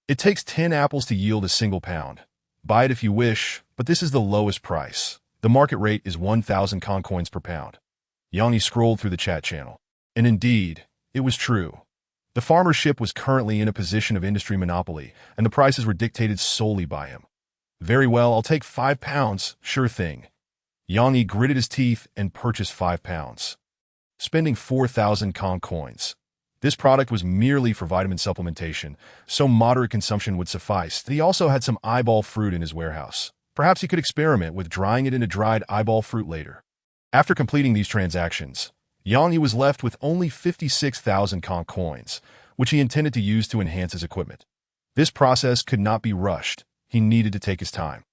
It takes 10 apples to yield a single pound. Buy it if you wish, but this is the lowest price. The market rate is 1,000 con coins per pound. Yanni scrolled through the chat channel. And indeed, it was true. The farmer's ship was currently in a position of industry monopoly, and the prices were dictated solely by him. Very well, I'll take 5 pounds, sure thing. Yanni gritted his teeth and purchased 5 pounds. Spending 4,000 con coins. This product was merely for vitamin supplementation, so moderate consumption would suffice. He also had some eyeball fruit in his warehouse. Perhaps he could experiment with drying it into dried eyeball fruit later. After completing these transactions, Yanni was left with only 56,000 con coins, which he intended to use to enhance his equipment. This process could not be rushed. He needed to take his time,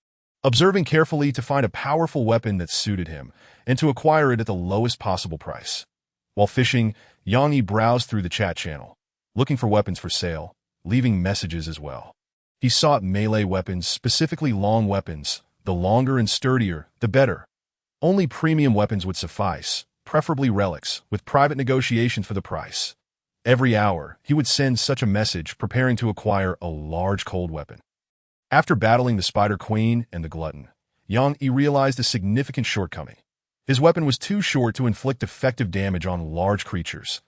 observing carefully to find a powerful weapon that suited him and to acquire it at the lowest possible price. While fishing, Yanni browsed through the chat channel, looking for weapons for sale, leaving messages as well. He sought melee weapons, specifically long weapons. The longer and sturdier, the better. Only premium weapons would suffice, preferably relics, with private negotiations for the price. Every hour, he would send such a message, preparing to acquire a large cold weapon. After battling the Spider Queen and the Glutton, Yanni realized a significant shortcoming. His weapon was too short to inflict effective damage on large creatures.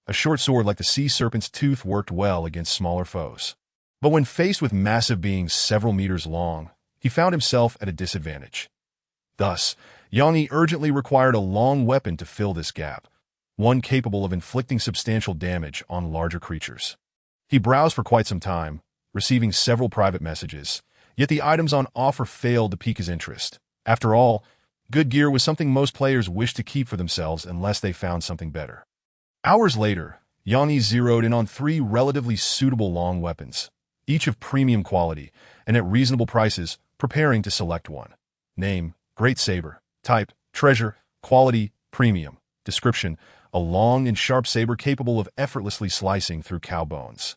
A short sword like the sea serpent's tooth worked well against smaller foes. But when faced with massive beings several meters long, he found himself at a disadvantage. Thus, Yanni urgently required a long weapon to fill this gap, one capable of inflicting substantial damage on larger creatures. He browsed for quite some time, receiving several private messages, yet the items on offer failed to pique his interest. After all, good gear was something most players wished to keep for themselves unless they found something better. Hours later, Yanni zeroed in on 3 relatively suitable long weapons, each of premium quality, and at reasonable prices, preparing to select one. Name, Great Saber. Type, Treasure. Quality, Premium. Description, a long and sharp saber capable of effortlessly slicing through cow bones.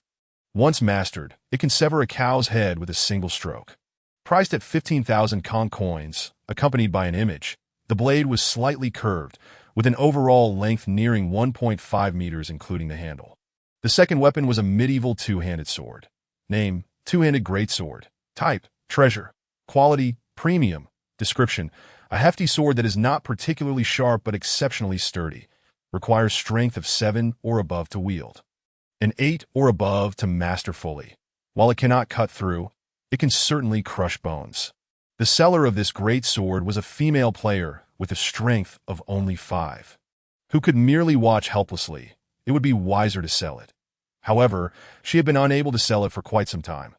Once mastered, it can sever a cow's head with a single stroke. Priced at 15,000 con coins, accompanied by an image, the blade was slightly curved, with an overall length nearing 1.5 meters including the handle. The second weapon was a medieval two-handed sword. Name, Two-handed greatsword. Type, Treasure. Quality, Premium. Description, a hefty sword that is not particularly sharp but exceptionally sturdy. Requires strength of 7 or above to wield. An 8 or above to master fully. While it cannot cut through, it can certainly crush bones. The seller of this great sword was a female player with a strength of only 5, who could merely watch helplessly. It would be wiser to sell it. However, she had been unable to sell it for quite some time.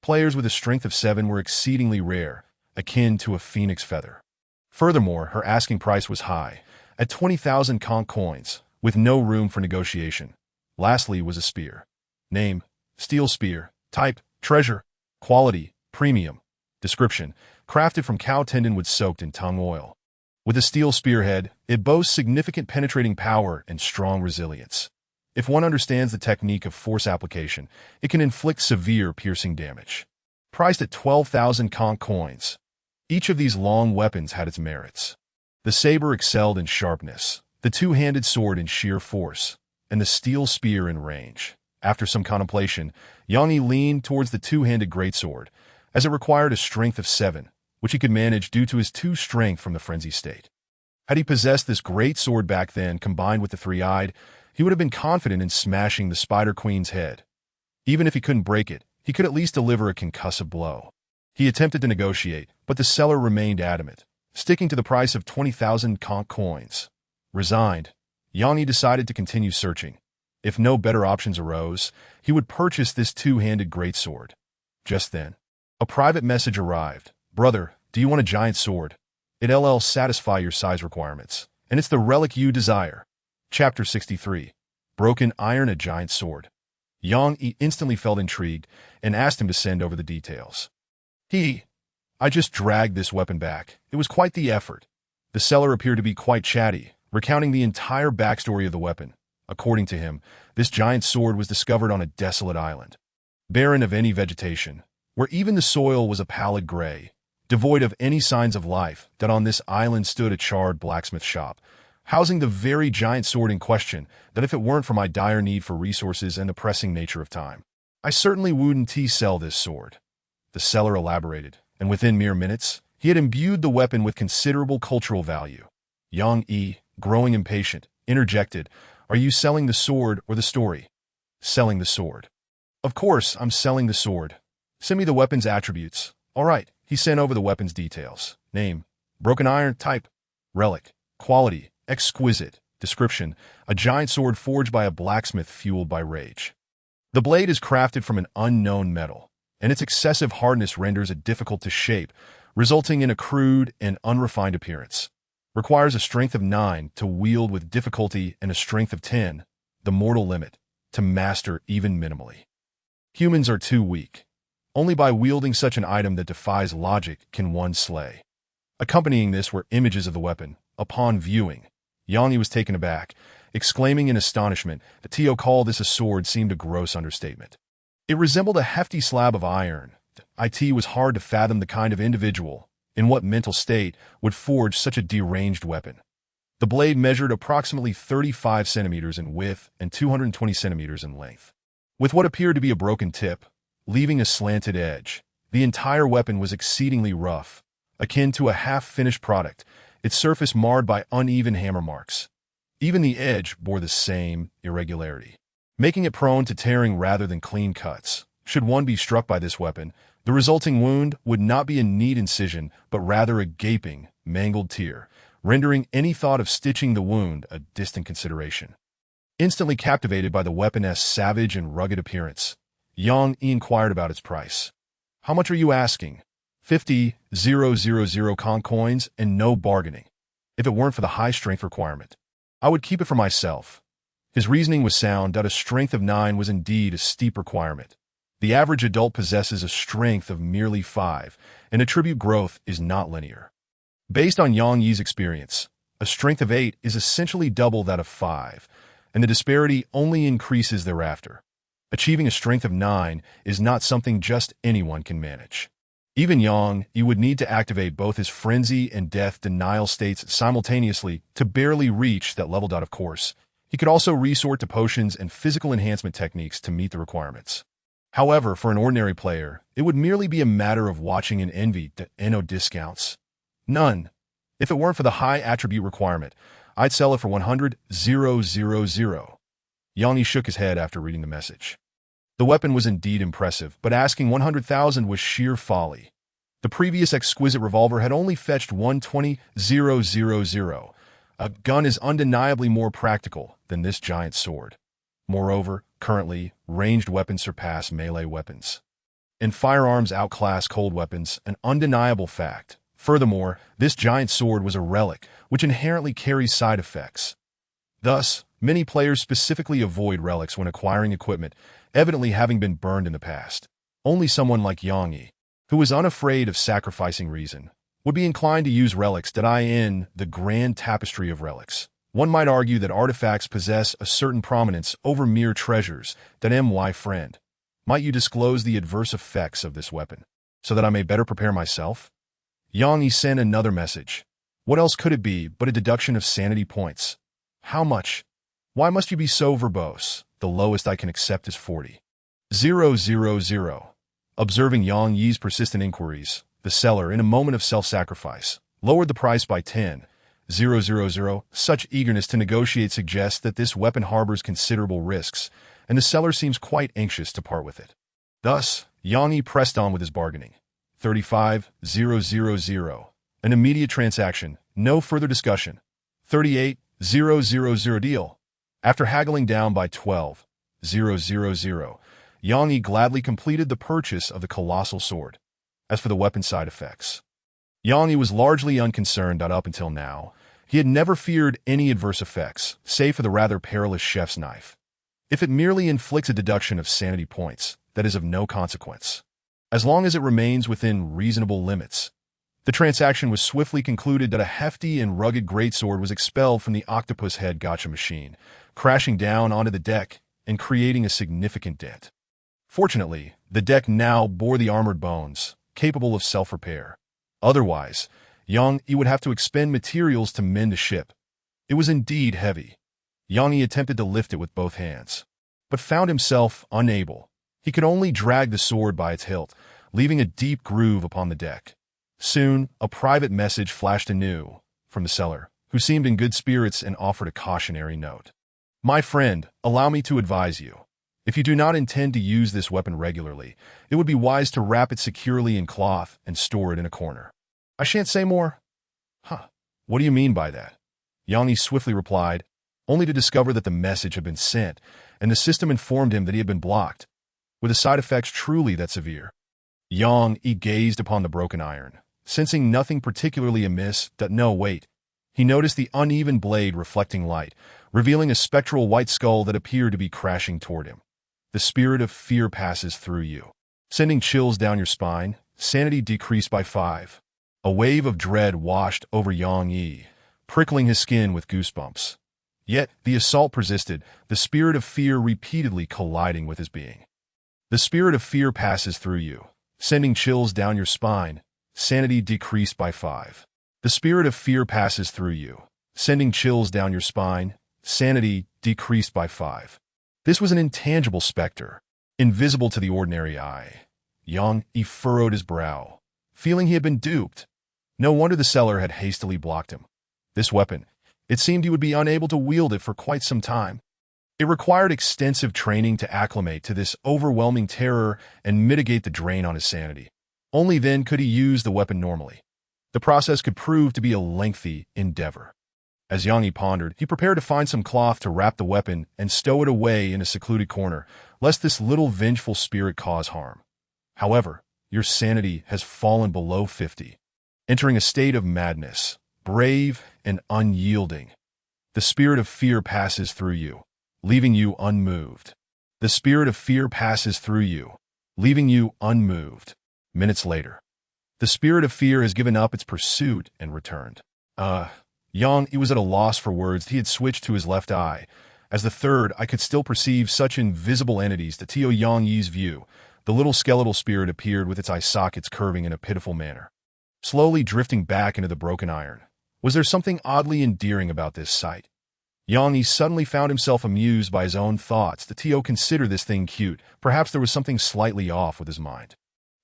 Players with a strength of 7 were exceedingly rare, akin to a phoenix feather. Furthermore, her asking price was high, at 20,000 con coins, with no room for negotiation. Lastly was a spear. Name, Steel Spear. Type, Treasure. Quality, Premium. Description, crafted from cow tendon wood soaked in tung oil. With a steel spearhead, it boasts significant penetrating power and strong resilience. If one understands the technique of force application, it can inflict severe piercing damage. Priced at 12,000 con coins. Each of these long weapons had its merits. The saber excelled in sharpness, the two-handed sword in sheer force, and the steel spear in range. After some contemplation, Yanni leaned towards the two-handed greatsword, as it required a strength of 7, which he could manage due to his 2 strength from the frenzy state. Had he possessed this great sword back then, combined with the three-eyed, he would have been confident in smashing the Spider Queen's head. Even if he couldn't break it, he could at least deliver a concussive blow. He attempted to negotiate, but the seller remained adamant, sticking to the price of 20,000 conch coins. Resigned, Yanni decided to continue searching. If no better options arose, he would purchase this two-handed greatsword. Just then, a private message arrived. Brother, do you want a giant sword? It'll satisfy your size requirements, and it's the relic you desire. Chapter 63. Broken Iron, a Giant Sword. Yanni instantly felt intrigued and asked him to send over the details. I just dragged this weapon back. It was quite the effort. The seller appeared to be quite chatty, recounting the entire backstory of the weapon. According to him, this giant sword was discovered on a desolate island, barren of any vegetation, where even the soil was a pallid gray, devoid of any signs of life. That on this island stood a charred blacksmith shop, housing the very giant sword in question. That if it weren't for my dire need for resources and the pressing nature of time, I certainly wouldn't sell this sword. The seller elaborated, and within mere minutes, He had imbued the weapon with considerable cultural value. Yang Yi, growing impatient, interjected, "Are you selling the sword or the story?" "Selling the sword." "Of course, I'm selling the sword. Send me the weapon's attributes." "All right." He sent over the weapon's details. Name: broken iron. Type: relic. Quality: exquisite. Description: a giant sword forged by a blacksmith fueled by rage. The blade is crafted from an unknown metal, and its excessive hardness renders it difficult to shape, resulting in a crude and unrefined appearance. Requires a strength of 9 to wield with difficulty and a strength of 10, the mortal limit, to master even minimally. Humans are too weak. Only by wielding such an item that defies logic can one slay. Accompanying this were images of the weapon. Upon viewing, Yang was taken aback, exclaiming in astonishment that to call this a sword seemed a gross understatement. It resembled a hefty slab of iron. It was hard to fathom the kind of individual, in what mental state, would forge such a deranged weapon. The blade measured approximately 35 centimeters in width and 220 centimeters in length. With what appeared to be a broken tip, leaving a slanted edge, the entire weapon was exceedingly rough, akin to a half-finished product, its surface marred by uneven hammer marks. Even the edge bore the same irregularity, making it prone to tearing rather than clean cuts. Should one be struck by this weapon, the resulting wound would not be a neat incision, but rather a gaping, mangled tear, rendering any thought of stitching the wound a distant consideration. Instantly captivated by the weapon's savage and rugged appearance, Yang inquired about its price. "How much are you asking?" 50,000 con coins and no bargaining. If it weren't for the high strength requirement, I would keep it for myself. His reasoning was sound that a strength of 9 was indeed a steep requirement. The average adult possesses a strength of merely 5, and attribute growth is not linear. Based on Yang Yi's experience, a strength of 8 is essentially double that of 5, and the disparity only increases thereafter. Achieving a strength of 9 is not something just anyone can manage. Even Yang Yi would need to activate both his frenzy and death denial states simultaneously to barely reach that level. Of course, he could also resort to potions and physical enhancement techniques to meet the requirements. However, for an ordinary player, it would merely be a matter of watching and envy no discounts. None. If it weren't for the high attribute requirement, I'd sell it for 100,000. Yang Yi shook his head after reading the message. The weapon was indeed impressive, but asking 100,000 was sheer folly. The previous exquisite revolver had only fetched 120,000. A gun is undeniably more practical than this giant sword. Moreover, currently, ranged weapons surpass melee weapons, and firearms outclass cold weapons, an undeniable fact. Furthermore, this giant sword was a relic, which inherently carries side effects. Thus, many players specifically avoid relics when acquiring equipment, evidently having been burned in the past. Only someone like Yang Yi, who was unafraid of sacrificing reason, would be inclined to use relics in the grand tapestry of relics. One might argue that artifacts possess a certain prominence over mere treasures. My friend, might you disclose the adverse effects of this weapon, so that I may better prepare myself? Yang Yi sent another message. What else could it be but a deduction of sanity points? How much? Why must you be so verbose? The lowest I can accept is 40,000. Observing Yang Yi's persistent inquiries, the seller, in a moment of self-sacrifice, lowered the price by 10,000. Such eagerness to negotiate suggests that this weapon harbors considerable risks, and the seller seems quite anxious to part with it. Thus, Yang Yi pressed on with his bargaining. 35,000. An immediate transaction, no further discussion. 38,000 deal. After haggling down by 12,000, Yang Yi gladly completed the purchase of the colossal sword. As for the weapon's side effects, Yang Yi was largely unconcerned that up until now, he had never feared any adverse effects, save for the rather perilous chef's knife. If it merely inflicts a deduction of sanity points, that is of no consequence, as long as it remains within reasonable limits. The transaction was swiftly concluded that a hefty and rugged greatsword was expelled from the octopus head gotcha machine, crashing down onto the deck and creating a significant dent. Fortunately, the deck now bore the armored bones, capable of self-repair. Otherwise, Yang Yi would have to expend materials to mend a ship. It was indeed heavy. Yang Yi attempted to lift it with both hands, but found himself unable. He could only drag the sword by its hilt, leaving a deep groove upon the deck. Soon, a private message flashed anew from the seller, who seemed in good spirits and offered a cautionary note. My friend, allow me to advise you. If you do not intend to use this weapon regularly, it would be wise to wrap it securely in cloth and store it in a corner. I shan't say more. Huh. What do you mean by that? Yang swiftly replied, only to discover that the message had been sent, and the system informed him that he had been blocked, with the side effects truly that severe. Yang gazed upon the broken iron, sensing nothing particularly amiss. No, wait. He noticed the uneven blade reflecting light, revealing a spectral white skull that appeared to be crashing toward him. The spirit of fear passes through you, sending chills down your spine, sanity decreased by 5. A wave of dread washed over Yang Yi, prickling his skin with goosebumps. Yet, the assault persisted, the spirit of fear repeatedly colliding with his being. The spirit of fear passes through you, sending chills down your spine, sanity decreased by 5. The spirit of fear passes through you, sending chills down your spine, sanity decreased by 5. This was an intangible specter, invisible to the ordinary eye. Yang Yi furrowed his brow, feeling he had been duped. No wonder the seller had hastily blocked him. This weapon, it seemed he would be unable to wield it for quite some time. It required extensive training to acclimate to this overwhelming terror and mitigate the drain on his sanity. Only then could he use the weapon normally. The process could prove to be a lengthy endeavor. As Yang Yi pondered, he prepared to find some cloth to wrap the weapon and stow it away in a secluded corner, lest this little vengeful spirit cause harm. However, your sanity has fallen below 50, entering a state of madness, brave and unyielding. The spirit of fear passes through you, leaving you unmoved. The spirit of fear passes through you, leaving you unmoved. Minutes later, the spirit of fear has given up its pursuit and returned. Yang Yi was at a loss for words. He had switched to his left eye. As the third, I could still perceive such invisible entities to Yang Yi's view. The little skeletal spirit appeared with its eye sockets curving in a pitiful manner, slowly drifting back into the broken iron. Was there something oddly endearing about this sight? Yang Yi suddenly found himself amused by his own thoughts. The Tio considered this thing cute. Perhaps there was something slightly off with his mind.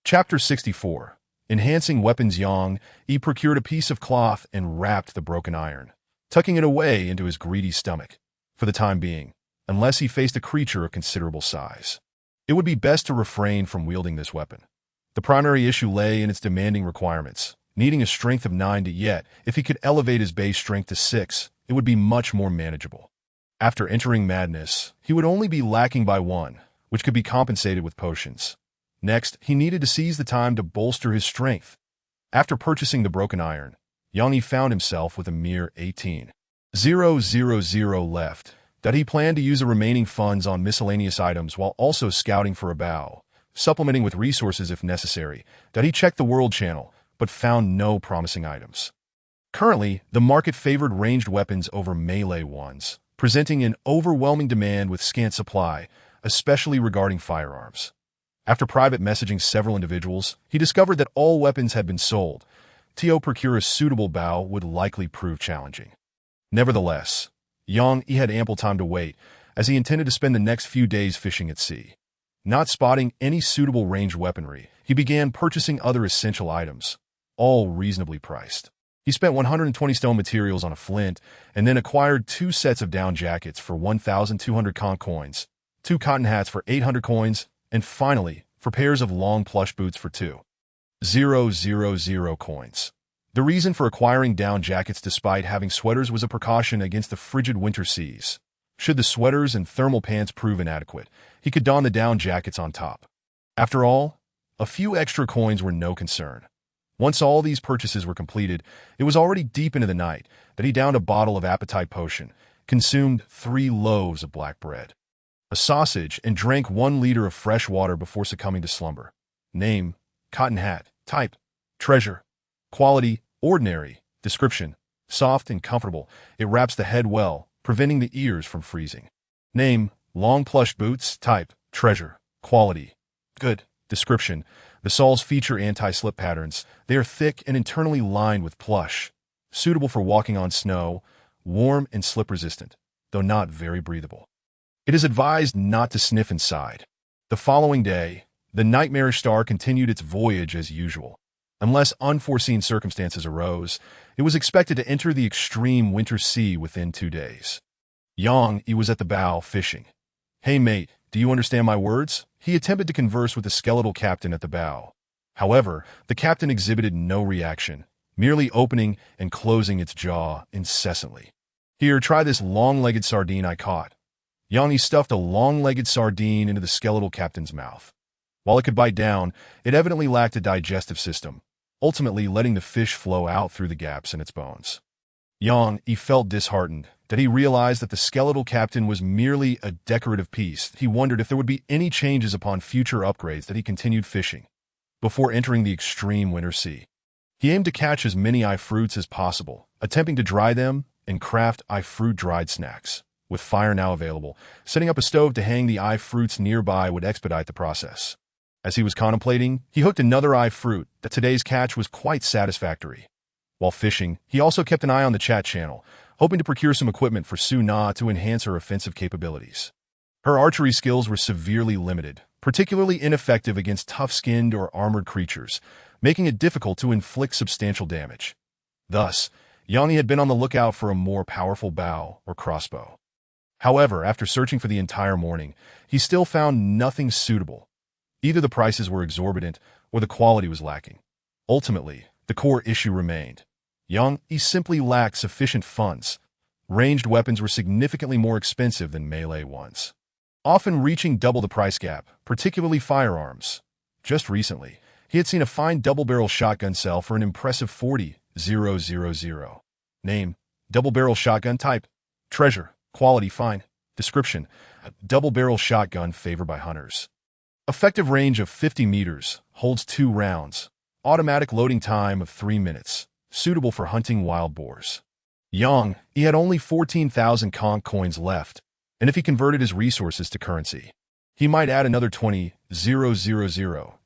Chapter 64. Enhancing weapons. Yang Yi procured a piece of cloth and wrapped the broken iron, tucking it away into his greedy stomach, for the time being, unless he faced a creature of considerable size. It would be best to refrain from wielding this weapon. The primary issue lay in its demanding requirements, needing a strength of 9 yet, if he could elevate his base strength to 6, it would be much more manageable. After entering madness, he would only be lacking by 1, which could be compensated with potions. Next, he needed to seize the time to bolster his strength. After purchasing the broken iron, Yang Yi found himself with a mere 18,000 left. That he planned to use the remaining funds on miscellaneous items while also scouting for a bow, supplementing with resources if necessary. That he checked the world channel, but found no promising items. Currently, the market favored ranged weapons over melee ones, presenting an overwhelming demand with scant supply, especially regarding firearms. After private messaging several individuals, he discovered that all weapons had been sold. To procure a suitable bow would likely prove challenging. Nevertheless, Yang Yi had ample time to wait, as he intended to spend the next few days fishing at sea. Not spotting any suitable ranged weaponry, he began purchasing other essential items, all reasonably priced. He spent 120 stone materials on a flint, and then acquired 2 sets of down jackets for 1,200 coins, 2 cotton hats for 800 coins, and finally, for pairs of long plush boots for 2,000 coins. The reason for acquiring down jackets despite having sweaters was a precaution against the frigid winter seas. Should the sweaters and thermal pants prove inadequate, he could don the down jackets on top. After all, a few extra coins were no concern. Once all these purchases were completed, it was already deep into the night that he downed a bottle of appetite potion, consumed 3 loaves of black bread, a sausage, and drank 1 liter of fresh water before succumbing to slumber. Name: cotton hat. Type: treasure. Quality: ordinary. Description: soft and comfortable. It wraps the head well, preventing the ears from freezing. Name: long plush boots. Type: treasure. Quality: good. Description: the soles feature anti-slip patterns. They are thick and internally lined with plush, suitable for walking on snow, warm and slip-resistant, though not very breathable. It is advised not to sniff inside. The following day, the Nightmarish star continued its voyage as usual. Unless unforeseen circumstances arose, it was expected to enter the extreme winter sea within 2 days. Yang Yi was at the bow, fishing. "Hey mate, do you understand my words?" He attempted to converse with the skeletal captain at the bow. However, the captain exhibited no reaction, merely opening and closing its jaw incessantly. "Here, try this long-legged sardine I caught." Yang Yi stuffed a long-legged sardine into the skeletal captain's mouth. While it could bite down, it evidently lacked a digestive system, ultimately letting the fish flow out through the gaps in its bones. Yang Yi felt disheartened that he realized that the skeletal captain was merely a decorative piece. He wondered if there would be any changes upon future upgrades that he continued fishing. Before entering the extreme winter sea, he aimed to catch as many fruits as possible, attempting to dry them and craft fruit dried snacks. With fire now available, setting up a stove to hang the fruits nearby would expedite the process. As he was contemplating, he hooked another fruit. That today's catch was quite satisfactory. While fishing, he also kept an eye on the chat channel, hoping to procure some equipment for Su Na to enhance her offensive capabilities. Her archery skills were severely limited, particularly ineffective against tough-skinned or armored creatures, making it difficult to inflict substantial damage. Thus, Yang Yi had been on the lookout for a more powerful bow or crossbow. However, after searching for the entire morning, he still found nothing suitable. Either the prices were exorbitant or the quality was lacking. Ultimately, the core issue remained. Yang Yi simply lacked sufficient funds. Ranged weapons were significantly more expensive than melee ones, often reaching double the price gap, particularly firearms. Just recently, he had seen a fine double-barrel shotgun sell for an impressive 40,000. Name: double-barrel shotgun. Type: treasure. Quality: fine. Description: double-barrel shotgun favored by hunters. Effective range of 50 meters, holds 2 rounds. Automatic loading time of 3 minutes. Suitable for hunting wild boars. Yang Yi had only 14,000 conch coins left, and if he converted his resources to currency, he might add another 20,000.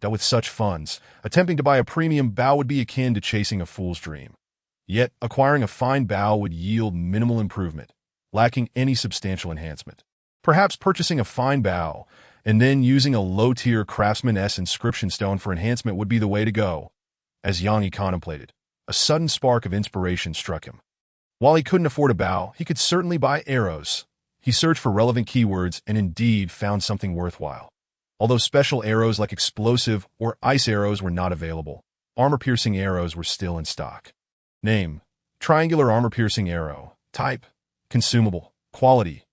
That with such funds, attempting to buy a premium bow would be akin to chasing a fool's dream. Yet, acquiring a fine bow would yield minimal improvement, lacking any substantial enhancement. Perhaps purchasing a fine bow and then using a low-tier craftsman-s inscription stone for enhancement would be the way to go. As Yang Yi contemplated, a sudden spark of inspiration struck him. While he couldn't afford a bow, he could certainly buy arrows. He searched for relevant keywords and indeed found something worthwhile. Although special arrows like explosive or ice arrows were not available, armor-piercing arrows were still in stock. Name: triangular armor-piercing arrow. Type: consumable. Quality: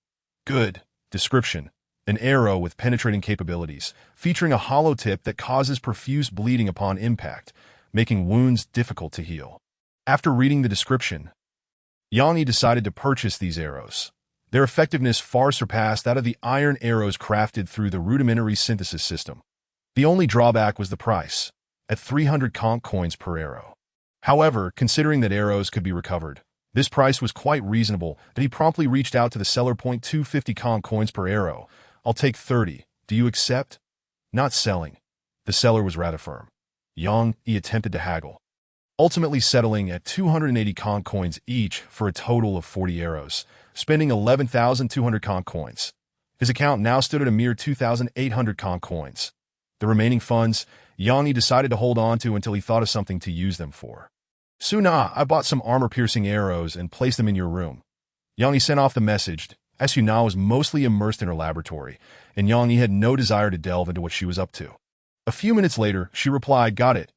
good. Description: an arrow with penetrating capabilities, featuring a hollow tip that causes profuse bleeding upon impact, making wounds difficult to heal. After reading the description, Yang Yi decided to purchase these arrows. Their effectiveness far surpassed that of the iron arrows crafted through the rudimentary synthesis system. The only drawback was the price, at 300 conch coins per arrow. However, considering that arrows could be recovered, this price was quite reasonable that he promptly reached out to the seller. 250 conch coins per arrow. I'll take 30. Do you accept? Not selling. The seller was rather firm. Yang Yi attempted to haggle, ultimately settling at 280 conch coins each for a total of 40 arrows, spending 11,200 conch coins. His account now stood at a mere 2,800 conch coins. The remaining funds, Yang Yi decided to hold on to until he thought of something to use them for. "Su Na, I bought some armor-piercing arrows and placed them in your room." Yang Yi sent off the message, as Su Na was mostly immersed in her laboratory, and Yang Yi had no desire to delve into what she was up to. A few minutes later, she replied, "Got it."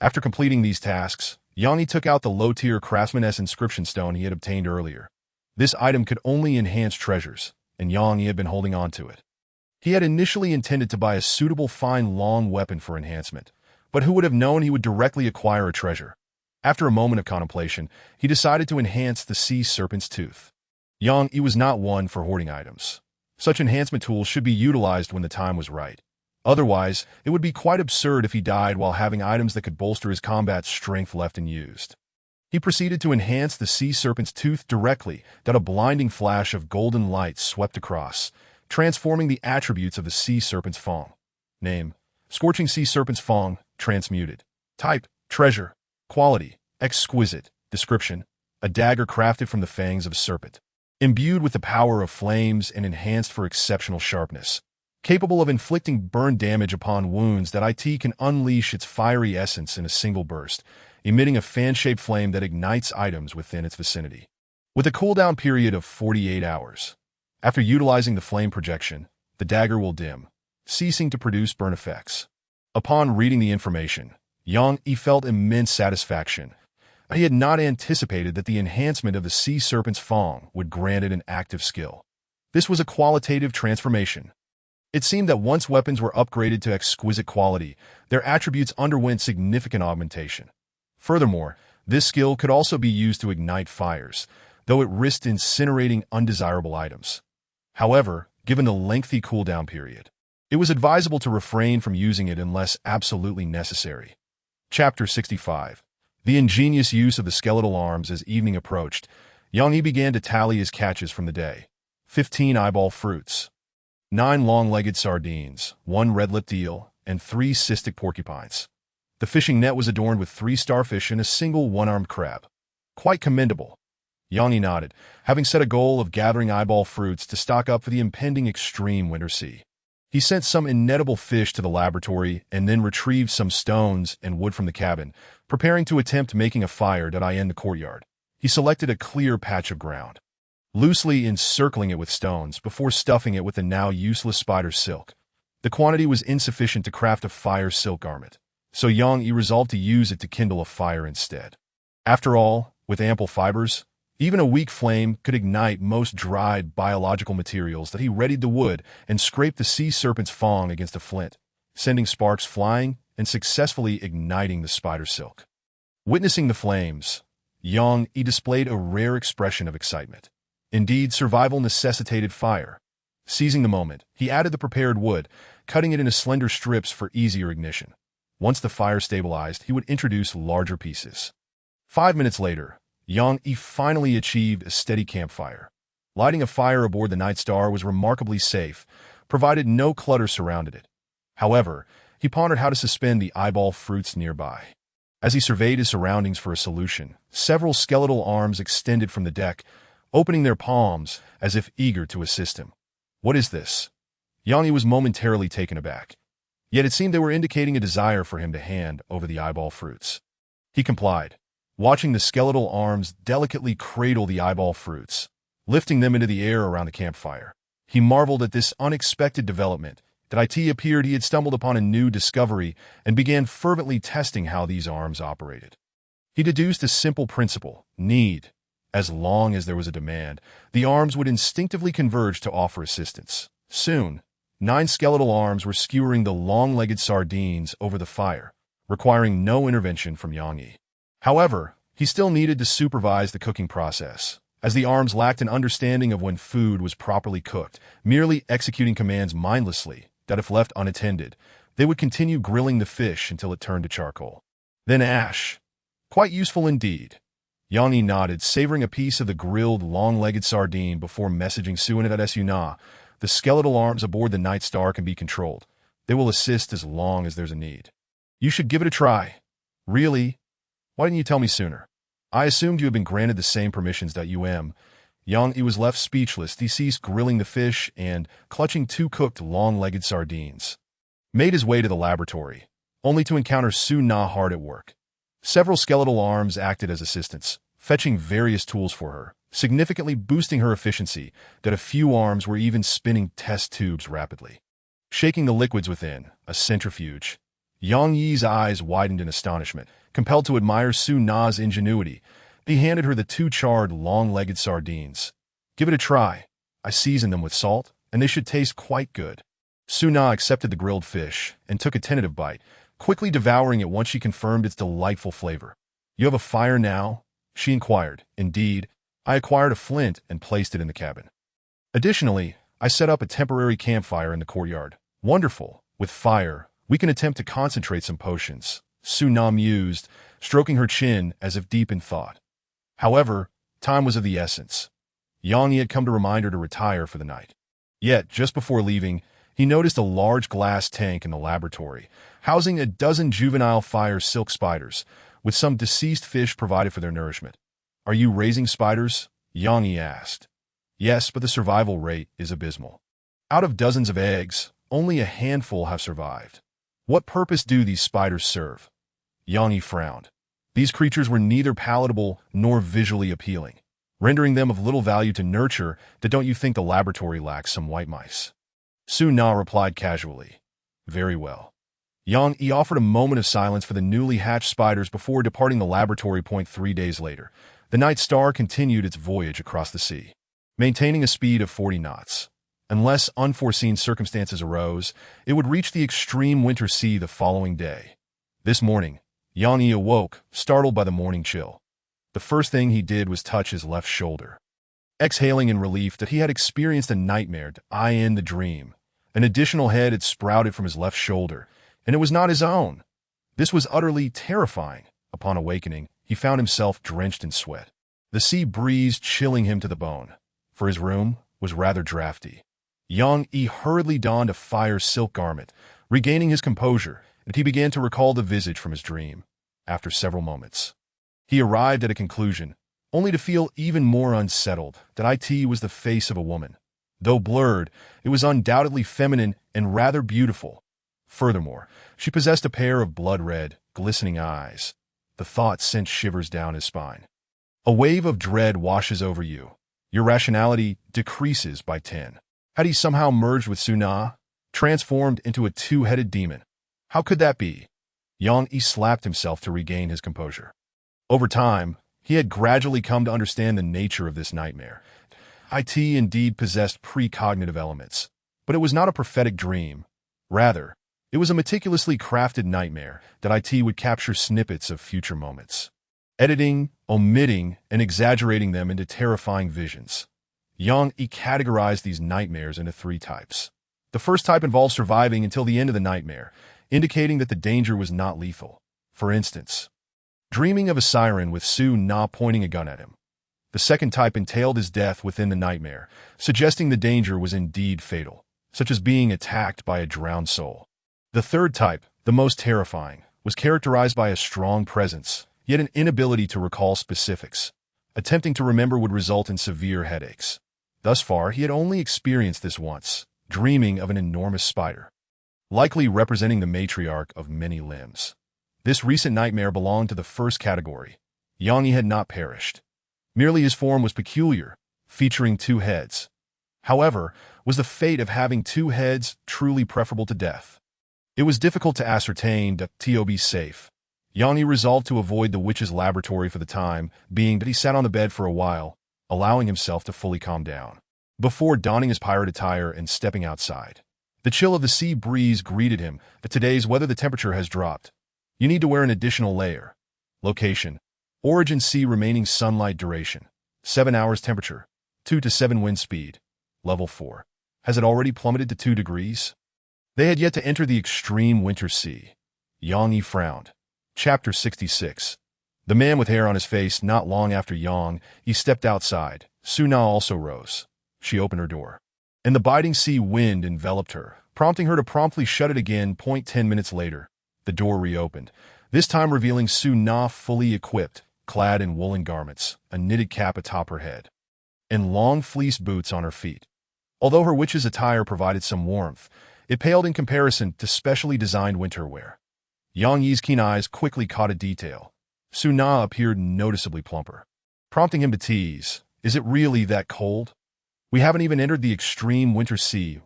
After completing these tasks, Yang Yi took out the low-tier craftsman-s inscription stone he had obtained earlier. This item could only enhance treasures, and Yang Yi had been holding on to it. He had initially intended to buy a suitable fine long weapon for enhancement, but who would have known he would directly acquire a treasure? After a moment of contemplation, he decided to enhance the sea serpent's tooth. Yang Yi was not one for hoarding items. Such enhancement tools should be utilized when the time was right. Otherwise, it would be quite absurd if he died while having items that could bolster his combat strength left unused. He proceeded to enhance the sea serpent's tooth directly that a blinding flash of golden light swept across, transforming the attributes of the sea serpent's fang. Name: scorching sea serpent's fang, transmuted. Type: treasure. Quality: exquisite. Description: a dagger crafted from the fangs of a serpent, imbued with the power of flames and enhanced for exceptional sharpness. capable of inflicting burn damage upon wounds that it can unleash its fiery essence in a single burst, emitting a fan-shaped flame that ignites items within its vicinity. With a cooldown period of 48 hours. After utilizing the flame projection, the dagger will dim, ceasing to produce burn effects. Upon reading the information, Yang Yi felt immense satisfaction. He had not anticipated that the enhancement of the sea serpent's fang would grant it an active skill. This was a qualitative transformation. It seemed that once weapons were upgraded to exquisite quality, their attributes underwent significant augmentation. Furthermore, this skill could also be used to ignite fires, though it risked incinerating undesirable items. However, given the lengthy cooldown period, it was advisable to refrain from using it unless absolutely necessary. Chapter 65. The ingenious use of the skeletal arms. As evening approached, Yang Yi began to tally his catches from the day. 15 eyeball fruits, 9 long-legged sardines, 1 red-lipped eel, and 3 cystic porcupines. The fishing net was adorned with 3 starfish and a single one-armed crab. Quite commendable. Yang Yi nodded, having set a goal of gathering eyeball fruits to stock up for the impending extreme winter sea. He sent some inedible fish to the laboratory and then retrieved some stones and wood from the cabin, preparing to attempt making a fire in the courtyard. He selected a clear patch of ground, loosely encircling it with stones before stuffing it with the now useless spider silk. The quantity was insufficient to craft a fire silk garment, so Yang Yi resolved to use it to kindle a fire instead. After all, with ample fibers, even a weak flame could ignite most dried biological materials. That he readied the wood and scraped the sea serpent's fang against a flint, sending sparks flying and successfully igniting the spider silk. Witnessing the flames, Yang Yi displayed a rare expression of excitement. Indeed, survival necessitated fire. Seizing the moment, he added the prepared wood, cutting it into slender strips for easier ignition. Once the fire stabilized, he would introduce larger pieces. 5 minutes later, Yang Yi finally achieved a steady campfire. Lighting a fire aboard the Night Star was remarkably safe, provided no clutter surrounded it. However, he pondered how to suspend the eyeball fruits nearby. As he surveyed his surroundings for a solution, several skeletal arms extended from the deck, opening their palms as if eager to assist him. What is this? Yang Yi was momentarily taken aback. Yet it seemed they were indicating a desire for him to hand over the eyeball fruits. He complied, watching the skeletal arms delicately cradle the eyeball fruits, lifting them into the air around the campfire. He marveled at this unexpected development. That it appeared he had stumbled upon a new discovery and began fervently testing how these arms operated. He deduced a simple principle: need. As long as there was a demand, the arms would instinctively converge to offer assistance. Soon, 9 skeletal arms were skewering the long-legged sardines over the fire, requiring no intervention from Yang Yi. However, he still needed to supervise the cooking process, as the arms lacked an understanding of when food was properly cooked, merely executing commands mindlessly that if left unattended, they would continue grilling the fish until it turned to charcoal. Then ash. Quite useful indeed. Yang Yi nodded, savoring a piece of the grilled long-legged sardine before messaging Suina that Suna. The skeletal arms aboard the Night Star can be controlled. They will assist as long as there's a need. You should give it a try. Really? Why didn't you tell me sooner? I assumed you had been granted the same permissions that Yang Yi was left speechless. He ceased grilling the fish and, clutching 2 cooked long-legged sardines, made his way to the laboratory, only to encounter Suna hard at work. Several skeletal arms acted as assistants, fetching various tools for her, significantly boosting her efficiency. That a few arms were even spinning test tubes rapidly, shaking the liquids within a centrifuge. Yang Yi's eyes widened in astonishment, compelled to admire Suna's ingenuity. He handed her the 2 charred, long-legged sardines. Give it a try. I seasoned them with salt, and they should taste quite good. Suna accepted the grilled fish and took a tentative bite, quickly devouring it once she confirmed its delightful flavor. You have a fire now? She inquired. Indeed, I acquired a flint and placed it in the cabin. Additionally, I set up a temporary campfire in the courtyard. Wonderful. With fire, we can attempt to concentrate some potions, Suna mused, stroking her chin as if deep in thought. However, time was of the essence. Yang Yi had come to remind her to retire for the night. Yet, just before leaving, he noticed a large glass tank in the laboratory, housing a dozen juvenile fire silk spiders, with some deceased fish provided for their nourishment. Are you raising spiders? Yang Yi asked. Yes, but the survival rate is abysmal. Out of dozens of eggs, only a handful have survived. What purpose do these spiders serve? Yang Yi frowned. These creatures were neither palatable nor visually appealing, rendering them of little value to nurture. That don't you think the laboratory lacks some white mice? Su Na replied casually. Very well. Yang Yi offered a moment of silence for the newly hatched spiders before departing the laboratory. 3 days later, the Night Star continued its voyage across the sea, maintaining a speed of 40 knots. Unless unforeseen circumstances arose, it would reach the extreme winter sea the following day. This morning, Yang Yi awoke, startled by the morning chill. The first thing he did was touch his left shoulder. Exhaling in relief that he had experienced a nightmare to in the dream, an additional head had sprouted from his left shoulder, and it was not his own. This was utterly terrifying. Upon awakening, he found himself drenched in sweat, the sea breeze chilling him to the bone, for his room was rather drafty. Yang Yi hurriedly donned a fire silk garment, regaining his composure, and he began to recall the visage from his dream. After several moments, he arrived at a conclusion, only to feel even more unsettled that it was the face of a woman. Though blurred, it was undoubtedly feminine and rather beautiful. Furthermore, she possessed a pair of blood-red, glistening eyes. The thought sent shivers down his spine. A wave of dread washes over you. Your rationality decreases by 10. Had he somehow merged with Su Na, transformed into a two-headed demon? How could that be? Yang Yi slapped himself to regain his composure. Over time, he had gradually come to understand the nature of this nightmare. It indeed possessed precognitive elements, but it was not a prophetic dream. Rather, it was a meticulously crafted nightmare that it would capture snippets of future moments, editing, omitting, and exaggerating them into terrifying visions. Yang Yi categorized these nightmares into 3 types. The first type involved surviving until the end of the nightmare, indicating that the danger was not lethal. For instance, dreaming of a siren with Su Na pointing a gun at him. The second type entailed his death within the nightmare, suggesting the danger was indeed fatal, such as being attacked by a drowned soul. The third type, the most terrifying, was characterized by a strong presence, yet an inability to recall specifics. Attempting to remember would result in severe headaches. Thus far, he had only experienced this once, dreaming of an enormous spider, likely representing the matriarch of many limbs. This recent nightmare belonged to the first category. Yang Yi had not perished. Merely his form was peculiar, featuring 2 heads. However, was the fate of having 2 heads truly preferable to death? It was difficult to ascertain to be safe. Yang Yi resolved to avoid the witch's laboratory for the time being, but he sat on the bed for a while, allowing himself to fully calm down, before donning his pirate attire and stepping outside. The chill of the sea breeze greeted him. At today's weather, the temperature has dropped. You need to wear an additional layer. Location: origin sea, remaining sunlight duration 7 hours, temperature 2 to 7, wind speed level 4. Has it already plummeted to 2 degrees? They had yet to enter the extreme winter sea. Yang Yi frowned. Chapter 66. The man with hair on his face. Not long after Yang Yi stepped outside, Su Na also rose. She opened her door, and the biting sea wind enveloped her, prompting her to promptly shut it again. 10 minutes later, the door reopened, this time revealing Su Na fully equipped, clad in woolen garments, a knitted cap atop her head, and long fleece boots on her feet. Although her witch's attire provided some warmth, it paled in comparison to specially designed winter wear. Yang Yi's keen eyes quickly caught a detail. Su Na appeared noticeably plumper, prompting him to tease, "Is it really that cold? We haven't even entered the extreme winter sea."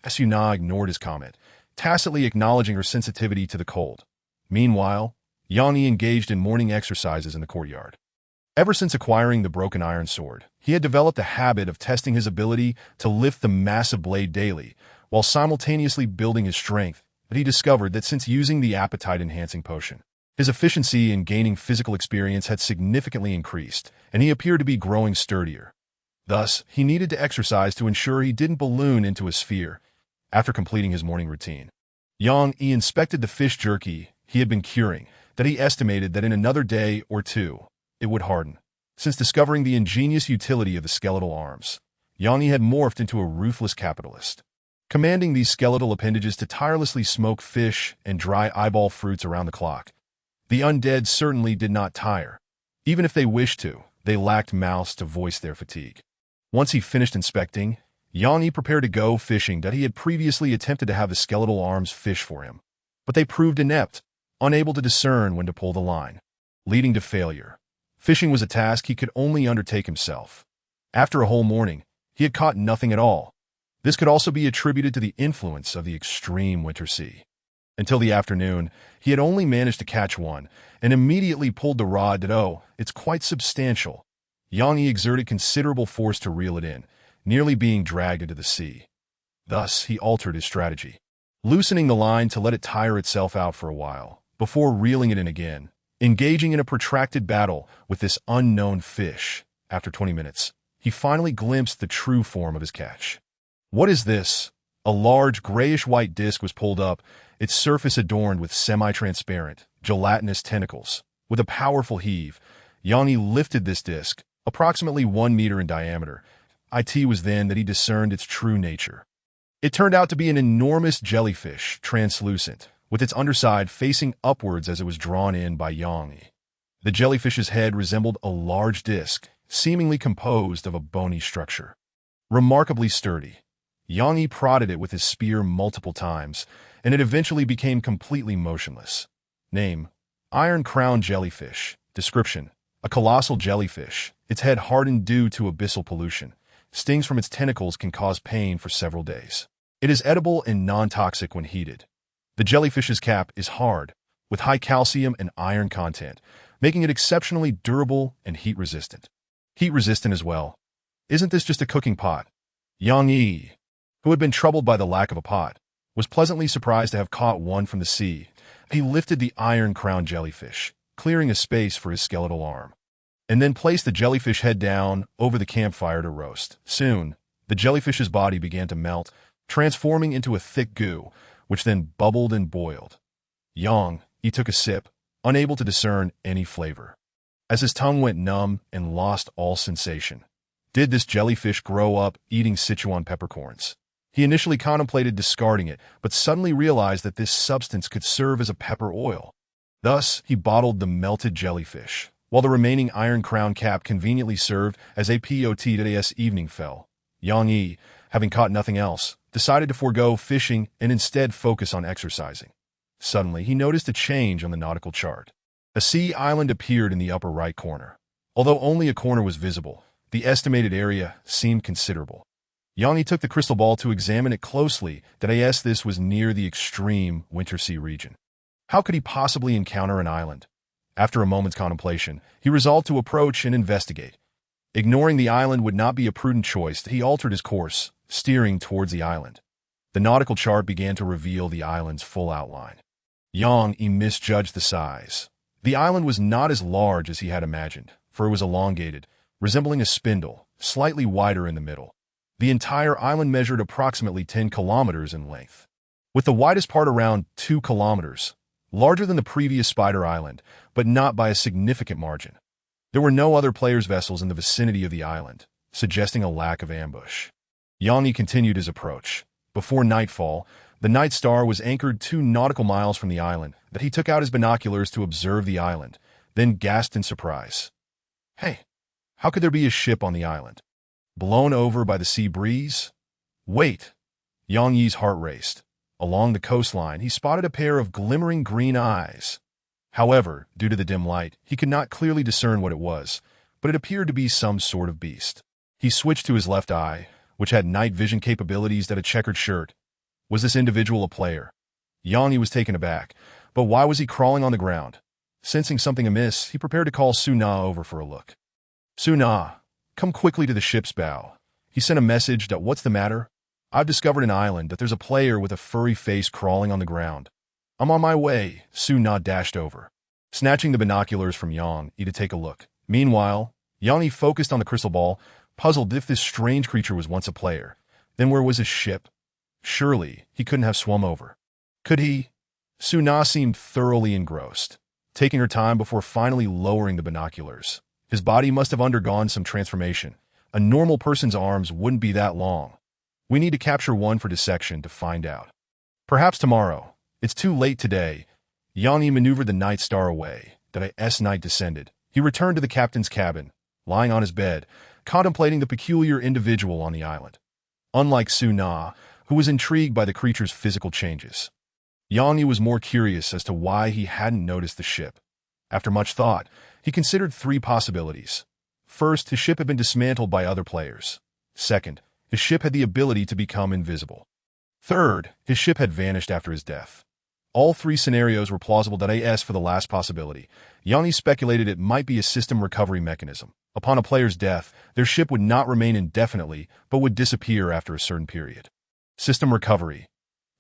Su Na ignored his comment, tacitly acknowledging her sensitivity to the cold. Meanwhile, Yang Yi engaged in morning exercises in the courtyard. Ever since acquiring the broken iron sword, he had developed a habit of testing his ability to lift the massive blade daily, while simultaneously building his strength. But he discovered that since using the appetite-enhancing potion, his efficiency in gaining physical experience had significantly increased, and he appeared to be growing sturdier. Thus, he needed to exercise to ensure he didn't balloon into a sphere. After completing his morning routine, Yang Yi inspected the fish jerky he had been curing, that he estimated that in another day or 2, it would harden. Since discovering the ingenious utility of the skeletal arms, Yang Yi had morphed into a ruthless capitalist, commanding these skeletal appendages to tirelessly smoke fish and dry eyeball fruits around the clock. The undead certainly did not tire. Even if they wished to, they lacked mouths to voice their fatigue. Once he finished inspecting, Yang Yi prepared to go fishing that he had previously attempted to have the skeletal arms fish for him, but they proved inept, unable to discern when to pull the line, leading to failure. Fishing was a task he could only undertake himself. After a whole morning, he had caught nothing at all. This could also be attributed to the influence of the extreme winter sea. Until the afternoon, he had only managed to catch one, and immediately pulled the rod that, oh, it's quite substantial. Yang Yi exerted considerable force to reel it in, nearly being dragged into the sea. Thus, he altered his strategy, loosening the line to let it tire itself out for a while, before reeling it in again, engaging in a protracted battle with this unknown fish. After 20 minutes, he finally glimpsed the true form of his catch. What is this? A large grayish-white disc was pulled up, its surface adorned with semi-transparent, gelatinous tentacles. With a powerful heave, Yang Yi lifted this disc, approximately 1 meter in diameter. It was then that he discerned its true nature. It turned out to be an enormous jellyfish, translucent, with its underside facing upwards as it was drawn in by Yang Yi. The jellyfish's head resembled a large disc, seemingly composed of a bony structure. Remarkably sturdy, Yang Yi prodded it with his spear multiple times, and it eventually became completely motionless. Name: iron-crowned jellyfish. Description: a colossal jellyfish, its head hardened due to abyssal pollution. Stings from its tentacles can cause pain for several days. It is edible and non-toxic when heated. The jellyfish's cap is hard, with high calcium and iron content, making it exceptionally durable and heat-resistant. Heat-resistant as well. Isn't this just a cooking pot? Yang Yi, who had been troubled by the lack of a pot, was pleasantly surprised to have caught one from the sea. He lifted the iron-crowned jellyfish, clearing a space for his skeletal arm, and then placed the jellyfish head down over the campfire to roast. Soon, the jellyfish's body began to melt, transforming into a thick goo, which then bubbled and boiled. Yang Yi took a sip, unable to discern any flavor, as his tongue went numb and lost all sensation. Did this jellyfish grow up eating Sichuan peppercorns? He initially contemplated discarding it, but suddenly realized that this substance could serve as a pepper oil. Thus, he bottled the melted jellyfish, while the remaining iron-crown cap conveniently served as a pot as evening fell. Yang Yi, having caught nothing else, decided to forego fishing and instead focus on exercising. Suddenly, he noticed a change on the nautical chart. A sea island appeared in the upper right corner. Although only a corner was visible, the estimated area seemed considerable. Yang Yi took the crystal ball to examine it closely. This was near the extreme winter sea region. How could he possibly encounter an island? After a moment's contemplation, he resolved to approach and investigate. Ignoring the island would not be a prudent choice. He altered his course, steering towards the island. The nautical chart began to reveal the island's full outline. Yang Yi misjudged the size. The island was not as large as he had imagined, for it was elongated, resembling a spindle, slightly wider in the middle. The entire island measured approximately 10 kilometers in length, with the widest part around 2 kilometers, larger than the previous Spider Island, but not by a significant margin. There were no other players' vessels in the vicinity of the island, suggesting a lack of ambush. Yang Yi continued his approach. Before nightfall, the Night Star was anchored 2 nautical miles from the island. That he took out his binoculars to observe the island, then gasped in surprise. Hey, how could there be a ship on the island? Blown over by the sea breeze? Wait! Yang Yi's heart raced. Along the coastline, he spotted a pair of glimmering green eyes. However, due to the dim light, he could not clearly discern what it was, but it appeared to be some sort of beast. He switched to his left eye, which had night vision capabilities that a checkered shirt. Was this individual a player? Yang Yi was taken aback, but why was he crawling on the ground? Sensing something amiss, he prepared to call Su Na over for a look. Su Na, come quickly to the ship's bow. He sent a message that, what's the matter? I've discovered an island, that there's a player with a furry face crawling on the ground. I'm on my way. Su Na dashed over, snatching the binoculars from Yang Yi to take a look. Meanwhile, Yang Yi focused on the crystal ball, puzzled if this strange creature was once a player. Then where was his ship? Surely, he couldn't have swum over. Could he? Su Na seemed thoroughly engrossed, taking her time before finally lowering the binoculars. His body must have undergone some transformation. A normal person's arms wouldn't be that long. We need to capture one for dissection to find out. Perhaps tomorrow. It's too late today. Yang Yi maneuvered the Night Star away. Night descended. He returned to the captain's cabin, lying on his bed, contemplating the peculiar individual on the island. unlike Su Na, who was intrigued by the creature's physical changes. Yang Yi was more curious as to why he hadn't noticed the ship. After much thought, he considered three possibilities. First, his ship had been dismantled by other players. Second, his ship had the ability to become invisible. Third, his ship had vanished after his death. All three scenarios were plausible. As for the last possibility, Yang Yi speculated it might be a system recovery mechanism. Upon a player's death, their ship would not remain indefinitely, but would disappear after a certain period. System recovery.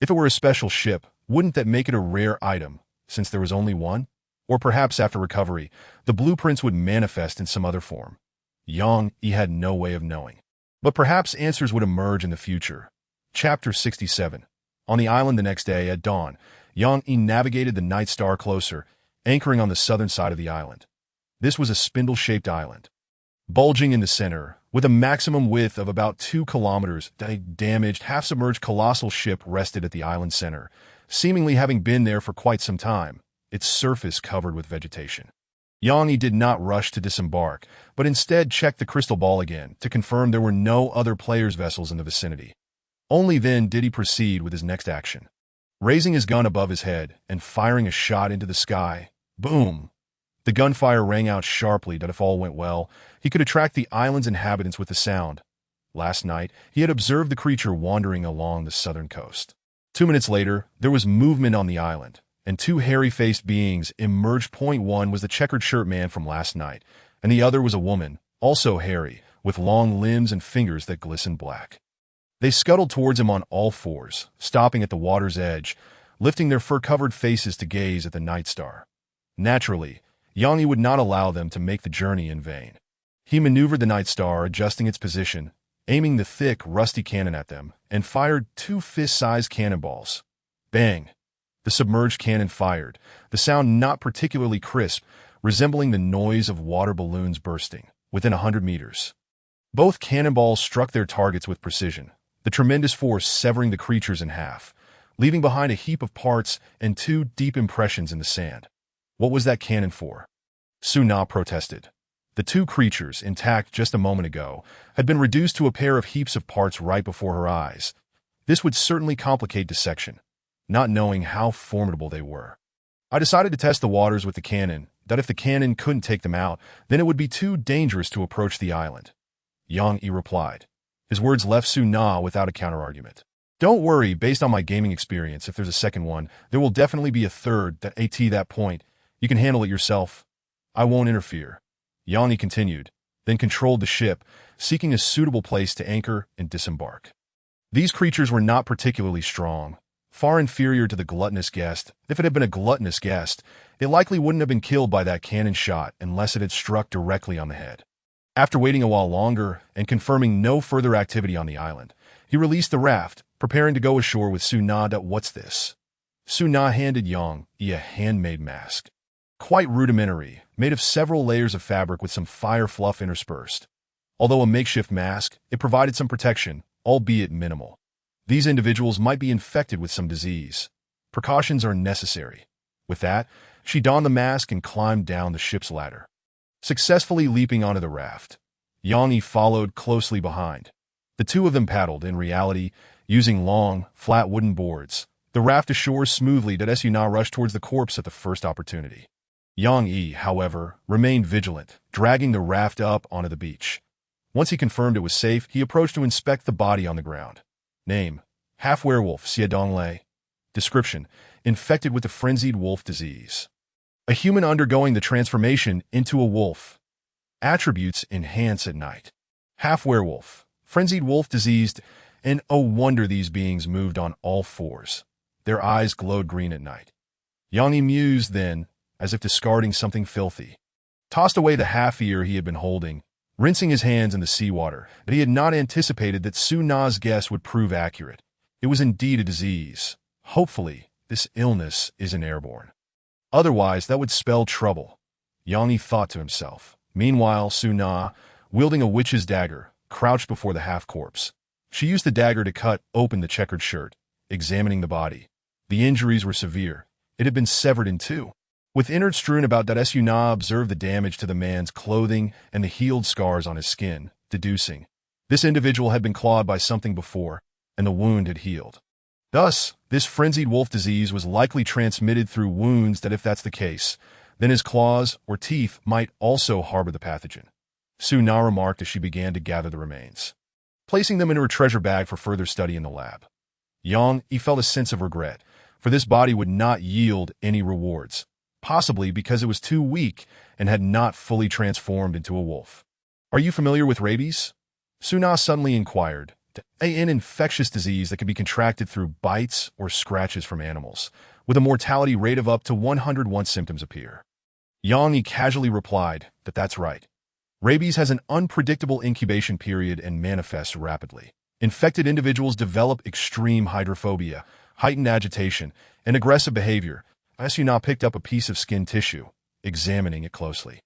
If it were a special ship, wouldn't that make it a rare item, since there was only one? Or perhaps after recovery, the blueprints would manifest in some other form. Yang Yi had no way of knowing. But perhaps answers would emerge in the future. Chapter 67. On the island the next day at dawn, Yang Yi navigated the Night Star closer, anchoring on the southern side of the island. This was a spindle-shaped island. Bulging in the center, with a maximum width of about 2 kilometers, a damaged, half-submerged colossal ship rested at the island's center, seemingly having been there for quite some time, its surface covered with vegetation. Yang Yi did not rush to disembark, but instead checked the crystal ball again to confirm there were no other players' vessels in the vicinity. Only then did he proceed with his next action. Raising his gun above his head and firing a shot into the sky, boom! The gunfire rang out sharply that if all went well, he could attract the island's inhabitants with the sound. Last night, he had observed the creature wandering along the southern coast. 2 minutes later, there was movement on the island, and 2 hairy-faced beings emerged. One was the checkered shirt man from last night, and the other was a woman, also hairy, with long limbs and fingers that glistened black. They scuttled towards him on all fours, stopping at the water's edge, lifting their fur-covered faces to gaze at the Night Star. Naturally, Yang Yi would not allow them to make the journey in vain. He maneuvered the Night Star, adjusting its position, aiming the thick, rusty cannon at them, and fired 2 fist-sized cannonballs. Bang! The submerged cannon fired, the sound not particularly crisp, resembling the noise of water balloons bursting, within 100 meters. Both cannonballs struck their targets with precision, the tremendous force severing the creatures in half, leaving behind a heap of parts and 2 deep impressions in the sand. What was that cannon for? Su Na protested. The 2 creatures, intact just a moment ago, had been reduced to a pair of heaps of parts right before her eyes. This would certainly complicate dissection, not knowing how formidable they were. I decided to test the waters with the cannon, that if the cannon couldn't take them out, then it would be too dangerous to approach the island. Yang Yi replied. His words left Su Na without a counterargument. Don't worry, based on my gaming experience, if there's a second one, there will definitely be a third. At that point, you can handle it yourself. I won't interfere. Yang Yi continued, then controlled the ship, seeking a suitable place to anchor and disembark. These creatures were not particularly strong, far inferior to the gluttonous guest. If it had been a gluttonous guest, it likely wouldn't have been killed by that cannon shot unless it had struck directly on the head. After waiting a while longer and confirming no further activity on the island, he released the raft, preparing to go ashore with Su Na. What's this? Su Na handed Yang Yi a handmade mask. Quite rudimentary, made of several layers of fabric with some fire fluff interspersed. Although a makeshift mask, it provided some protection, albeit minimal. These individuals might be infected with some disease. Precautions are necessary. With that, she donned the mask and climbed down the ship's ladder. Successfully leaping onto the raft, Yang Yi followed closely behind. The 2 of them paddled, in reality, using long, flat wooden boards, the raft ashore smoothly. Su Na rushed towards the corpse at the first opportunity. Yang Yi, however, remained vigilant, dragging the raft up onto the beach. Once he confirmed it was safe, he approached to inspect the body on the ground. Name: half-werewolf Xie Donglei. Description: infected with the frenzied wolf disease. A human undergoing the transformation into a wolf. Attributes: enhance at night. Half-werewolf, frenzied wolf diseased, and oh wonder these beings moved on all fours. Their eyes glowed green at night. Yang Yi mused then, as if discarding something filthy. Tossed away the half-ear he had been holding, rinsing his hands in the seawater, but he had not anticipated that Su Na's guess would prove accurate. It was indeed a disease. Hopefully, this illness isn't airborne. Otherwise, that would spell trouble, Yang Yi thought to himself. Meanwhile, Su Na, wielding a witch's dagger, crouched before the half-corpse. She used the dagger to cut open the checkered shirt, examining the body. The injuries were severe. It had been severed in 2. With innards strewn about, Su Na observed the damage to the man's clothing and the healed scars on his skin, deducing, This individual had been clawed by something before, and the wound had healed. Thus, this frenzied wolf disease was likely transmitted through wounds that if that's the case, then his claws or teeth might also harbor the pathogen. Su-na remarked as she began to gather the remains, placing them into her treasure bag for further study in the lab. Yang Yi felt a sense of regret, for this body would not yield any rewards, possibly because it was too weak and had not fully transformed into a wolf. Are you familiar with rabies? Su-na suddenly inquired, an infectious disease that can be contracted through bites or scratches from animals, with a mortality rate of up to 100 once symptoms appear. Yang Yi casually replied that that's right. Rabies has an unpredictable incubation period and manifests rapidly. Infected individuals develop extreme hydrophobia, heightened agitation, and aggressive behavior. Su-na picked up a piece of skin tissue, examining it closely.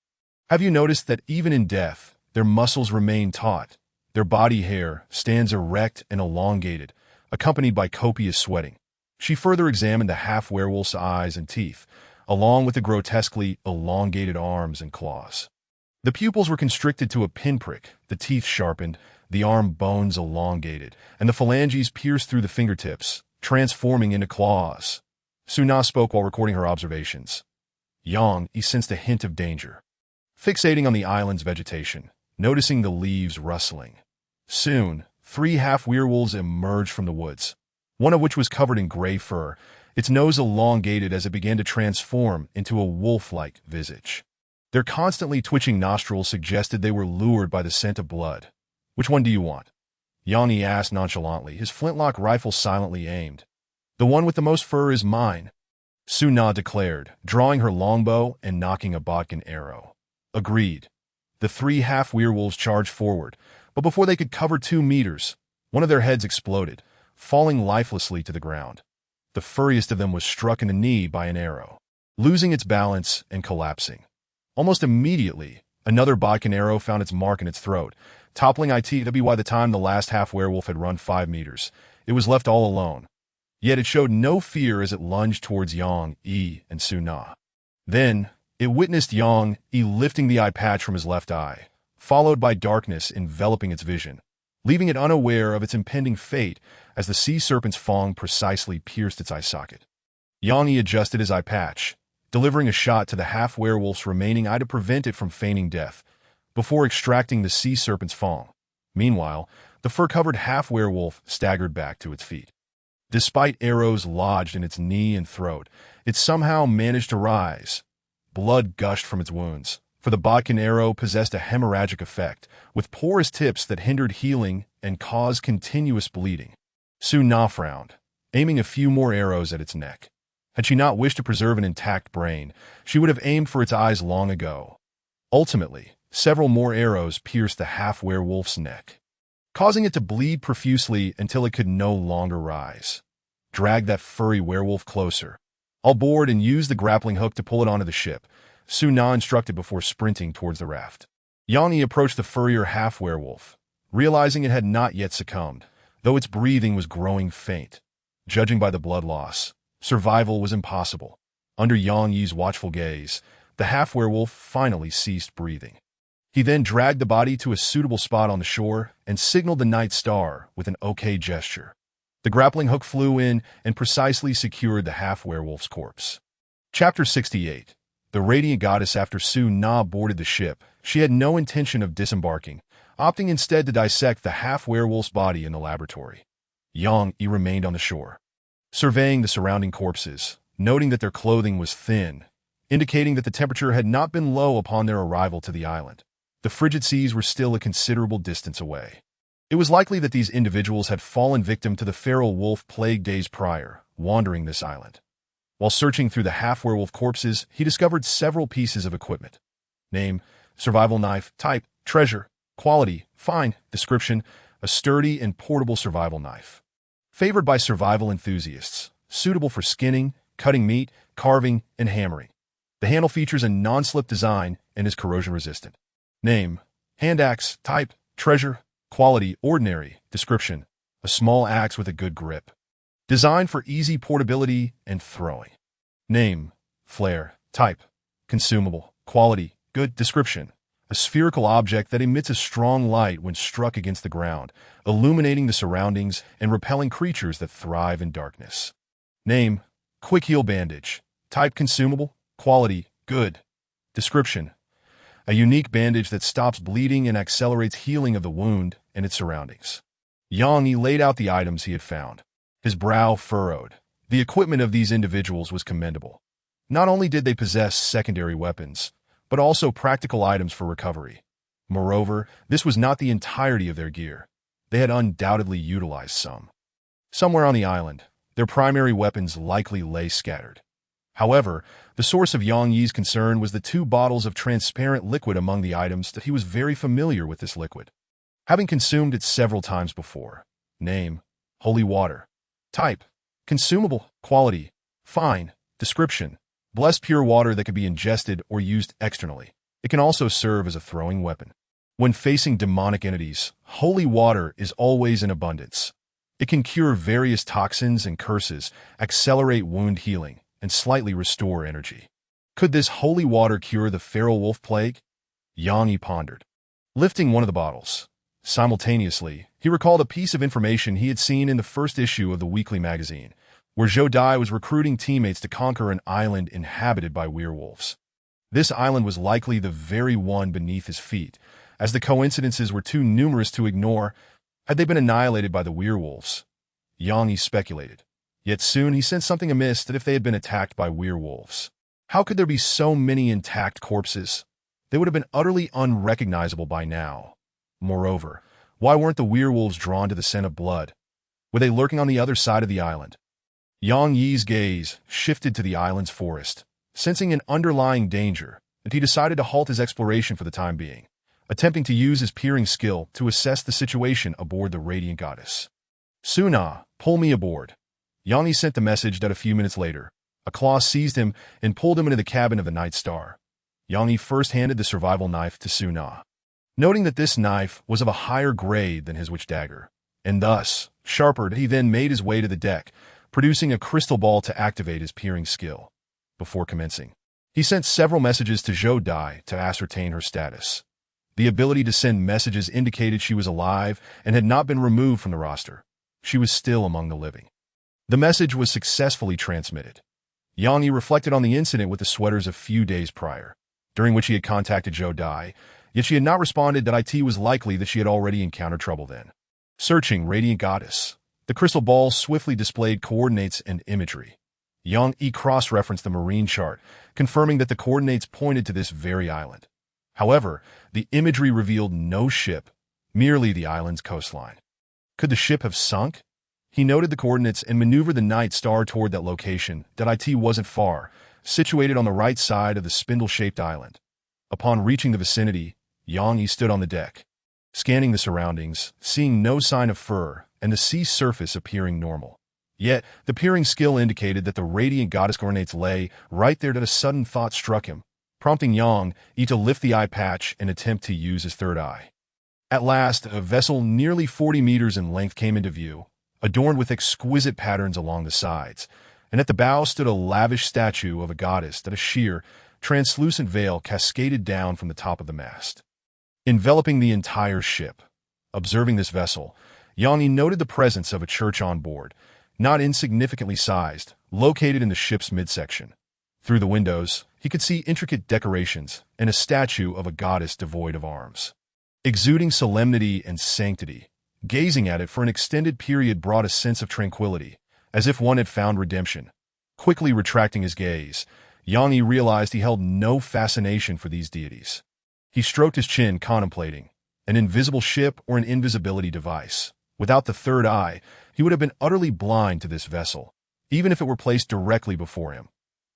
Have you noticed that even in death, their muscles remain taut? Their body hair stands erect and elongated, accompanied by copious sweating. She further examined the half-werewolf's eyes and teeth, along with the grotesquely elongated arms and claws. The pupils were constricted to a pinprick, the teeth sharpened, the arm bones elongated, and the phalanges pierced through the fingertips, transforming into claws. Su-na spoke while recording her observations. Yang Yi sensed a hint of danger. Fixating on the island's vegetation, noticing the leaves rustling. Soon, 3 half-werewolves emerged from the woods, one of which was covered in gray fur, its nose elongated as it began to transform into a wolf-like visage. Their constantly twitching nostrils suggested they were lured by the scent of blood. Which one do you want? Yang Yi asked nonchalantly, his flintlock rifle silently aimed. The one with the most fur is mine, Su-na declared, drawing her longbow and knocking a bodkin arrow. Agreed. The 3 half-werewolves charged forward, but before they could cover 2 meters, one of their heads exploded, falling lifelessly to the ground. The furriest of them was struck in the knee by an arrow, losing its balance and collapsing. Almost immediately, another bodkin arrow found its mark in its throat, toppling it by the time the last half-werewolf had run 5 meters. It was left all alone. Yet it showed no fear as it lunged towards Yang Yi and Su-na. Then, it witnessed Yang Yi lifting the eye patch from his left eye, followed by darkness enveloping its vision, leaving it unaware of its impending fate as the sea serpent's fang precisely pierced its eye socket. Yang Yi adjusted his eye patch, delivering a shot to the half-werewolf's remaining eye to prevent it from feigning death, before extracting the sea serpent's fang. Meanwhile, the fur-covered half-werewolf staggered back to its feet. Despite arrows lodged in its knee and throat, it somehow managed to rise. Blood gushed from its wounds, for the bodkin arrow possessed a hemorrhagic effect, with porous tips that hindered healing and caused continuous bleeding. Su-na frowned, aiming a few more arrows at its neck. Had she not wished to preserve an intact brain, she would have aimed for its eyes long ago. Ultimately, several more arrows pierced the half-werewolf's neck, causing it to bleed profusely until it could no longer rise. Drag that furry werewolf closer. I'll board and use the grappling hook to pull it onto the ship, Su-na instructed before sprinting towards the raft. Yang Yi approached the furrier half-werewolf, realizing it had not yet succumbed, though its breathing was growing faint. Judging by the blood loss, survival was impossible. Under Yang Yi's watchful gaze, the half-werewolf finally ceased breathing. He then dragged the body to a suitable spot on the shore and signaled the Night Star with an OK gesture. The grappling hook flew in and precisely secured the half-werewolf's corpse. Chapter 68. The Radiant Goddess. After Su-na boarded the ship, she had no intention of disembarking, opting instead to dissect the half-werewolf's body in the laboratory. Yang Yi remained on the shore, surveying the surrounding corpses, noting that their clothing was thin, indicating that the temperature had not been low upon their arrival to the island. The frigid seas were still a considerable distance away. It was likely that these individuals had fallen victim to the feral wolf plague days prior, wandering this island. While searching through the half-werewolf corpses, he discovered several pieces of equipment. Name, survival knife, type, treasure, quality, fine, description, a sturdy and portable survival knife. Favored by survival enthusiasts, suitable for skinning, cutting meat, carving, and hammering. The handle features a non-slip design and is corrosion-resistant. Name, hand axe, type, treasure, quality, ordinary, description, a small axe with a good grip. Designed for easy portability and throwing. Name, flare, type, consumable, quality, good, description, a spherical object that emits a strong light when struck against the ground, illuminating the surroundings and repelling creatures that thrive in darkness. Name: Quick Heal Bandage. Type: consumable. Quality: good. Description: a unique bandage that stops bleeding and accelerates healing of the wound and its surroundings. Yang Yi laid out the items he had found. His brow furrowed. The equipment of these individuals was commendable. Not only did they possess secondary weapons, but also practical items for recovery. Moreover, this was not the entirety of their gear. They had undoubtedly utilized some. Somewhere on the island, their primary weapons likely lay scattered. However, the source of Yang Yi's concern was the 2 bottles of transparent liquid among the items that he was very familiar with this liquid, having consumed it several times before. Name: holy water. Type: consumable. Quality: fine. Description: blessed pure water that can be ingested or used externally. It can also serve as a throwing weapon. When facing demonic entities, holy water is always in abundance. It can cure various toxins and curses, accelerate wound healing, and slightly restore energy. Could this holy water cure the feral wolf plague? Yang Yi pondered, lifting one of the bottles. Simultaneously, he recalled a piece of information he had seen in the first issue of the weekly magazine, where Zhou Dai was recruiting teammates to conquer an island inhabited by werewolves. This island was likely the very one beneath his feet, as the coincidences were too numerous to ignore. Had they been annihilated by the werewolves? Yang Yi speculated. Yet soon he sensed something amiss, that if they had been attacked by werewolves, how could there be so many intact corpses? They would have been utterly unrecognizable by now. Moreover, why weren't the werewolves drawn to the scent of blood? Were they lurking on the other side of the island? Yang Yi's gaze shifted to the island's forest. Sensing an underlying danger, that he decided to halt his exploration for the time being, attempting to use his peering skill to assess the situation aboard the Radiant Goddess. "Suna, pull me aboard." Yang Yi sent the message that a few minutes later, a claw seized him and pulled him into the cabin of the Night Star. Yang Yi first handed the survival knife to Suna, noting that this knife was of a higher grade than his witch dagger, and thus sharper. He then made his way to the deck, producing a crystal ball to activate his peering skill. Before commencing, he sent several messages to Zhou Dai to ascertain her status. The ability to send messages indicated she was alive and had not been removed from the roster. She was still among the living. The message was successfully transmitted. Yang Yi reflected on the incident with the sweaters a few days prior, during which he had contacted Zhou Dai, yet she had not responded. That it was likely that she had already encountered trouble then. Searching Radiant Goddess. The crystal ball swiftly displayed coordinates and imagery. Yang Yi cross-referenced the marine chart, confirming that the coordinates pointed to this very island. However, the imagery revealed no ship, merely the island's coastline. Could the ship have sunk? He noted the coordinates and maneuvered the Night Star toward that location. That it wasn't far, situated on the right side of the spindle-shaped island. Upon reaching the vicinity, Yang Yi stood on the deck, scanning the surroundings, seeing no sign of fur, and the sea surface appearing normal. Yet, the peering skill indicated that the Radiant Goddess coordinates lay right there. That a sudden thought struck him, prompting Yang Yi to lift the eye patch and attempt to use his third eye. At last, a vessel nearly 40 meters in length came into view, adorned with exquisite patterns along the sides, and at the bow stood a lavish statue of a goddess that a sheer, translucent veil cascaded down from the top of the mast, enveloping the entire ship. Observing this vessel, Yang Yi noted the presence of a church on board, not insignificantly sized, located in the ship's midsection. Through the windows, he could see intricate decorations and a statue of a goddess devoid of arms, exuding solemnity and sanctity. Gazing at it for an extended period brought a sense of tranquility, as if one had found redemption. Quickly retracting his gaze, Yang Yi realized he held no fascination for these deities. He stroked his chin, contemplating an invisible ship or an invisibility device. Without the third eye, he would have been utterly blind to this vessel, even if it were placed directly before him.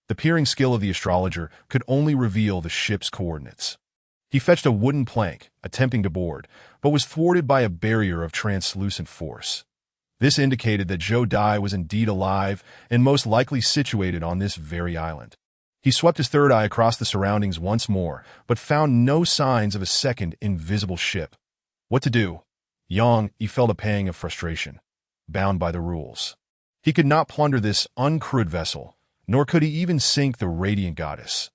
The peering skill of the astrologer could only reveal the ship's coordinates. He fetched a wooden plank, attempting to board, but was thwarted by a barrier of translucent force. This indicated that Zhou Dai was indeed alive and most likely situated on this very island. He swept his third eye across the surroundings once more, but found no signs of a second invisible ship. What to do? Yang Yi felt a pang of frustration, bound by the rules. He could not plunder this uncrewed vessel, nor could he even sink the Radiant Goddess.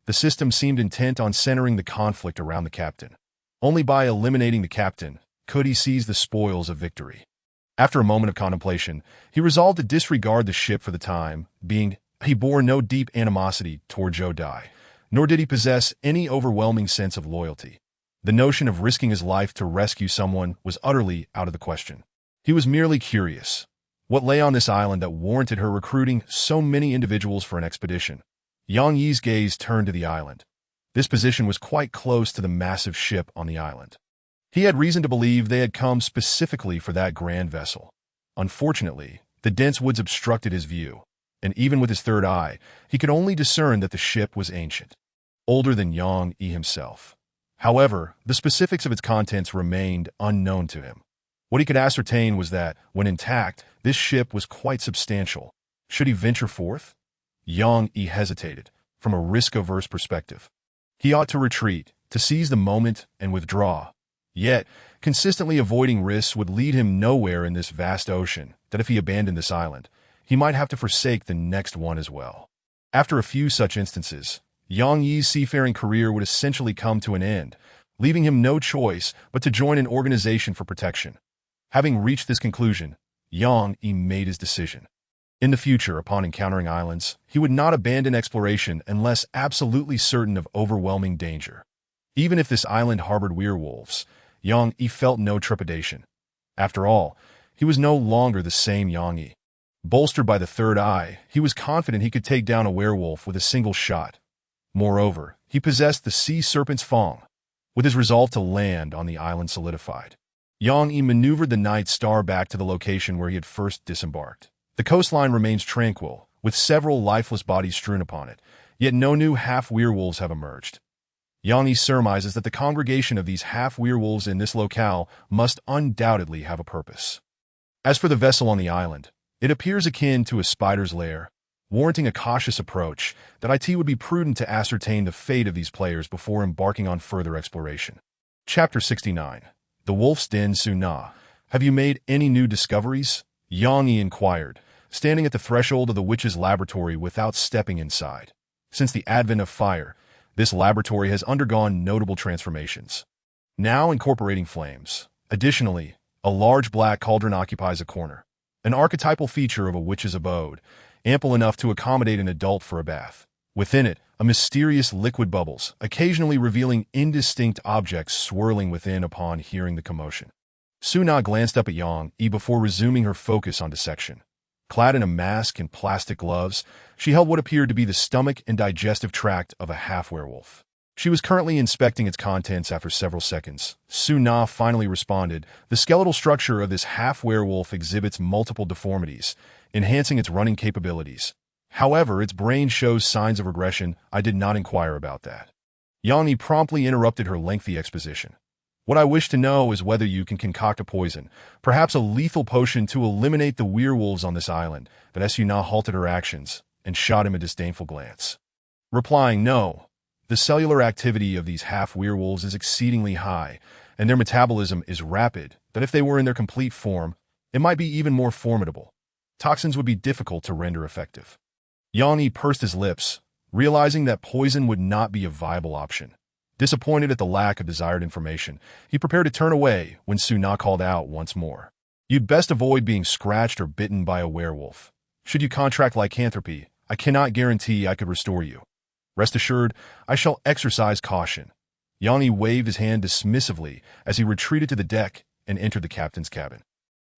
The system seemed intent on centering the conflict around the captain. Only by eliminating the captain could he seize the spoils of victory. After a moment of contemplation, he resolved to disregard the ship for the time being. He bore no deep animosity toward Joe Dye, nor did he possess any overwhelming sense of loyalty. The notion of risking his life to rescue someone was utterly out of the question. He was merely curious. What lay on this island that warranted her recruiting so many individuals for an expedition? Yang Yi's gaze turned to the island. This position was quite close to the massive ship on the island. He had reason to believe they had come specifically for that grand vessel. Unfortunately, the dense woods obstructed his view, and even with his third eye, he could only discern that the ship was ancient, older than Yang Yi himself. However, the specifics of its contents remained unknown to him. What he could ascertain was that, when intact, this ship was quite substantial. Should he venture forth? Yang Yi hesitated, from a risk-averse perspective. He ought to retreat, to seize the moment and withdraw. Yet, consistently avoiding risks would lead him nowhere in this vast ocean, that if he abandoned this island, he might have to forsake the next one as well. After a few such instances, Yang Yi's seafaring career would essentially come to an end, leaving him no choice but to join an organization for protection. Having reached this conclusion, Yang Yi made his decision. In the future, upon encountering islands, he would not abandon exploration unless absolutely certain of overwhelming danger. Even if this island harbored werewolves, Yang Yi felt no trepidation. After all, he was no longer the same Yang Yi. Bolstered by the third eye, he was confident he could take down a werewolf with a single shot. Moreover, he possessed the sea serpent's fang. With his resolve to land on the island solidified, Yang Yi maneuvered the Night Star back to the location where he had first disembarked. The coastline remains tranquil, with several lifeless bodies strewn upon it, yet no new half-werewolves have emerged. Yang Yi surmises that the congregation of these half-werewolves in this locale must undoubtedly have a purpose. As for the vessel on the island, it appears akin to a spider's lair, warranting a cautious approach that it would be prudent to ascertain the fate of these players before embarking on further exploration. Chapter 69. The Wolf's Den Suna. Have you made any new discoveries? Yang Yi inquired, standing at the threshold of the witch's laboratory without stepping inside. Since the advent of fire, this laboratory has undergone notable transformations, now incorporating flames. Additionally, a large black cauldron occupies a corner, an archetypal feature of a witch's abode, ample enough to accommodate an adult for a bath. Within it, a mysterious liquid bubbles, occasionally revealing indistinct objects swirling within upon hearing the commotion. Suna glanced up at Yang Yi before resuming her focus on dissection. Clad in a mask and plastic gloves, she held what appeared to be the stomach and digestive tract of a half-werewolf. She was currently inspecting its contents after several seconds. Suna finally responded, "The skeletal structure of this half-werewolf exhibits multiple deformities, enhancing its running capabilities. However, its brain shows signs of regression. I did not inquire about that." Yang Yi promptly interrupted her lengthy exposition. "What I wish to know is whether you can concoct a poison, perhaps a lethal potion to eliminate the werewolves on this island." But Suna halted her actions and shot him a disdainful glance, replying, "No. The cellular activity of these half-werewolves is exceedingly high, and their metabolism is rapid, that if they were in their complete form, it might be even more formidable. Toxins would be difficult to render effective." Yang Yi pursed his lips, realizing that poison would not be a viable option. Disappointed at the lack of desired information, he prepared to turn away when Suna called out once more, "You'd best avoid being scratched or bitten by a werewolf. Should you contract lycanthropy, I cannot guarantee I could restore you. Rest assured, I shall exercise caution." Yang Yi waved his hand dismissively as he retreated to the deck and entered the captain's cabin.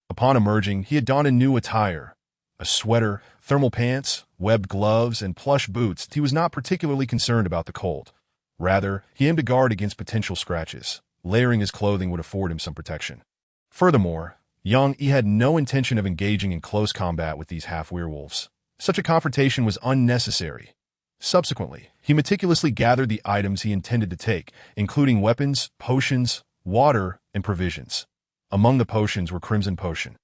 Upon emerging, he had donned a new attire, a sweater, thermal pants, webbed gloves, and plush boots. He was not particularly concerned about the cold. Rather, he aimed to guard against potential scratches. Layering his clothing would afford him some protection. Furthermore, Yang Yi had no intention of engaging in close combat with these half-werewolves. Such a confrontation was unnecessary. Subsequently, he meticulously gathered the items he intended to take, including weapons, potions, water, and provisions. Among the potions were Crimson Potion,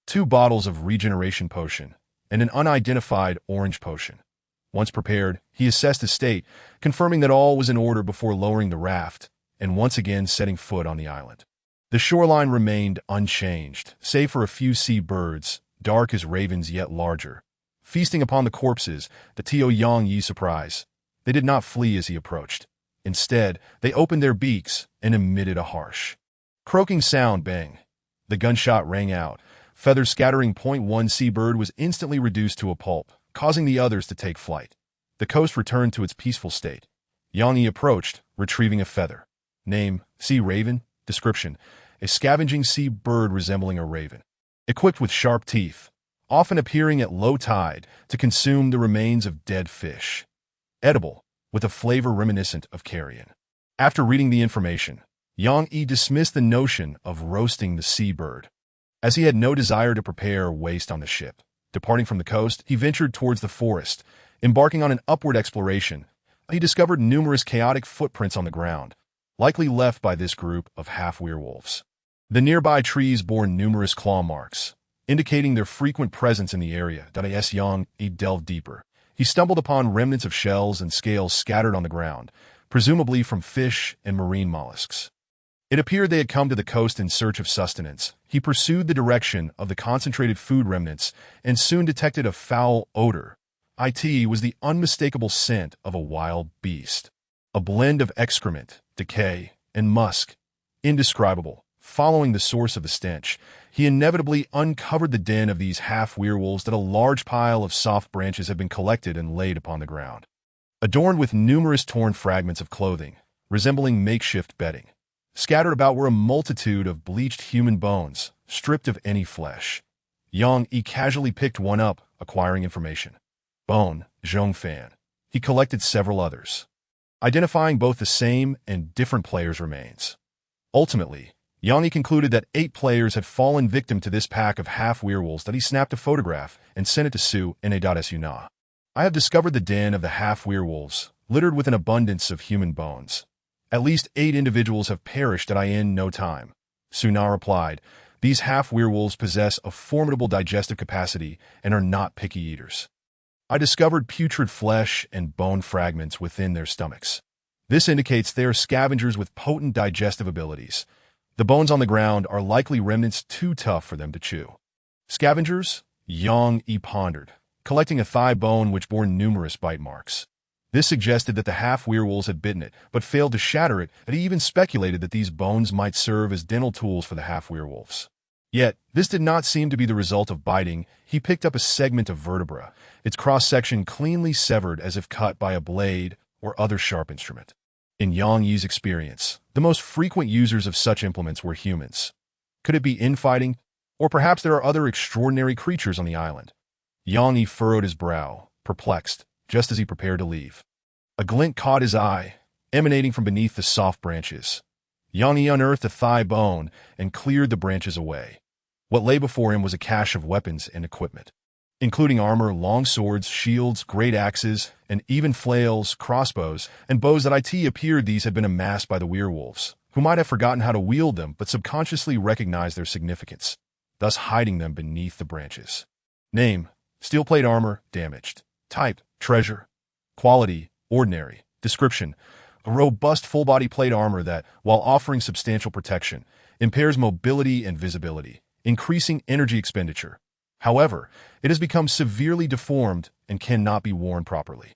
2 bottles of Regeneration Potion, and an unidentified Orange Potion. Once prepared, he assessed his state, confirming that all was in order before lowering the raft and once again setting foot on the island. The shoreline remained unchanged, save for a few sea birds, dark as ravens yet larger, feasting upon the corpses, to Yang Yi's surprise. They did not flee as he approached. Instead, they opened their beaks and emitted a harsh, croaking sound. Bang! The gunshot rang out. Feathers scattering. One seabird was instantly reduced to a pulp, causing the others to take flight. The coast returned to its peaceful state. Yang Yi approached, retrieving a feather. Name: Sea Raven. Description: a scavenging sea bird resembling a raven. Equipped with sharp teeth, often appearing at low tide to consume the remains of dead fish. Edible, with a flavor reminiscent of carrion. After reading the information, Yang Yi dismissed the notion of roasting the seabird, as he had no desire to prepare waste on the ship. Departing from the coast, he ventured towards the forest. Embarking on an upward exploration, he discovered numerous chaotic footprints on the ground, likely left by this group of half-werewolves. The nearby trees bore numerous claw marks, indicating their frequent presence in the area. As Yang Yi delved deeper, he stumbled upon remnants of shells and scales scattered on the ground, presumably from fish and marine mollusks. It appeared they had come to the coast in search of sustenance. He pursued the direction of the concentrated food remnants and soon detected a foul odor. It was the unmistakable scent of a wild beast. A blend of excrement, decay, and musk. Indescribable. Following the source of the stench, he inevitably uncovered the den of these half-werewolves. That a large pile of soft branches had been collected and laid upon the ground, adorned with numerous torn fragments of clothing, resembling makeshift bedding. Scattered about were a multitude of bleached human bones, stripped of any flesh. Yang Yi casually picked one up, acquiring information. Bone, Zhongfan. He collected several others, identifying both the same and different players' remains. Ultimately, Yang Yi concluded that 8 players had fallen victim to this pack of half-werewolves. That he snapped a photograph and sent it to Su Na. I have discovered the den of the half-werewolves, littered with an abundance of human bones. At least 8 individuals have perished in no time. Su Na replied, these half-werewolves possess a formidable digestive capacity and are not picky eaters. I discovered putrid flesh and bone fragments within their stomachs. This indicates they are scavengers with potent digestive abilities. The bones on the ground are likely remnants too tough for them to chew. Scavengers? Yang Yi pondered, collecting a thigh bone which bore numerous bite marks. This suggested that the half-werewolves had bitten it, but failed to shatter it, and he even speculated that these bones might serve as dental tools for the half-werewolves. Yet, this did not seem to be the result of biting. He picked up a segment of vertebra, its cross-section cleanly severed as if cut by a blade or other sharp instrument. In Yang Yi's experience, the most frequent users of such implements were humans. Could it be infighting? Or perhaps there are other extraordinary creatures on the island? Yang Yi furrowed his brow, perplexed, just as he prepared to leave. A glint caught his eye, emanating from beneath the soft branches. Yang Yi unearthed a thigh bone and cleared the branches away. What lay before him was a cache of weapons and equipment, including armor, long swords, shields, great axes, and even flails, crossbows, and bows. That appeared these had been amassed by the werewolves, who might have forgotten how to wield them but subconsciously recognized their significance, thus hiding them beneath the branches. Name: steel plate armor, damaged. Type: treasure. Quality: ordinary. Description: a robust full-body plate armor that, while offering substantial protection, impairs mobility and visibility, increasing energy expenditure. However, it has become severely deformed and cannot be worn properly.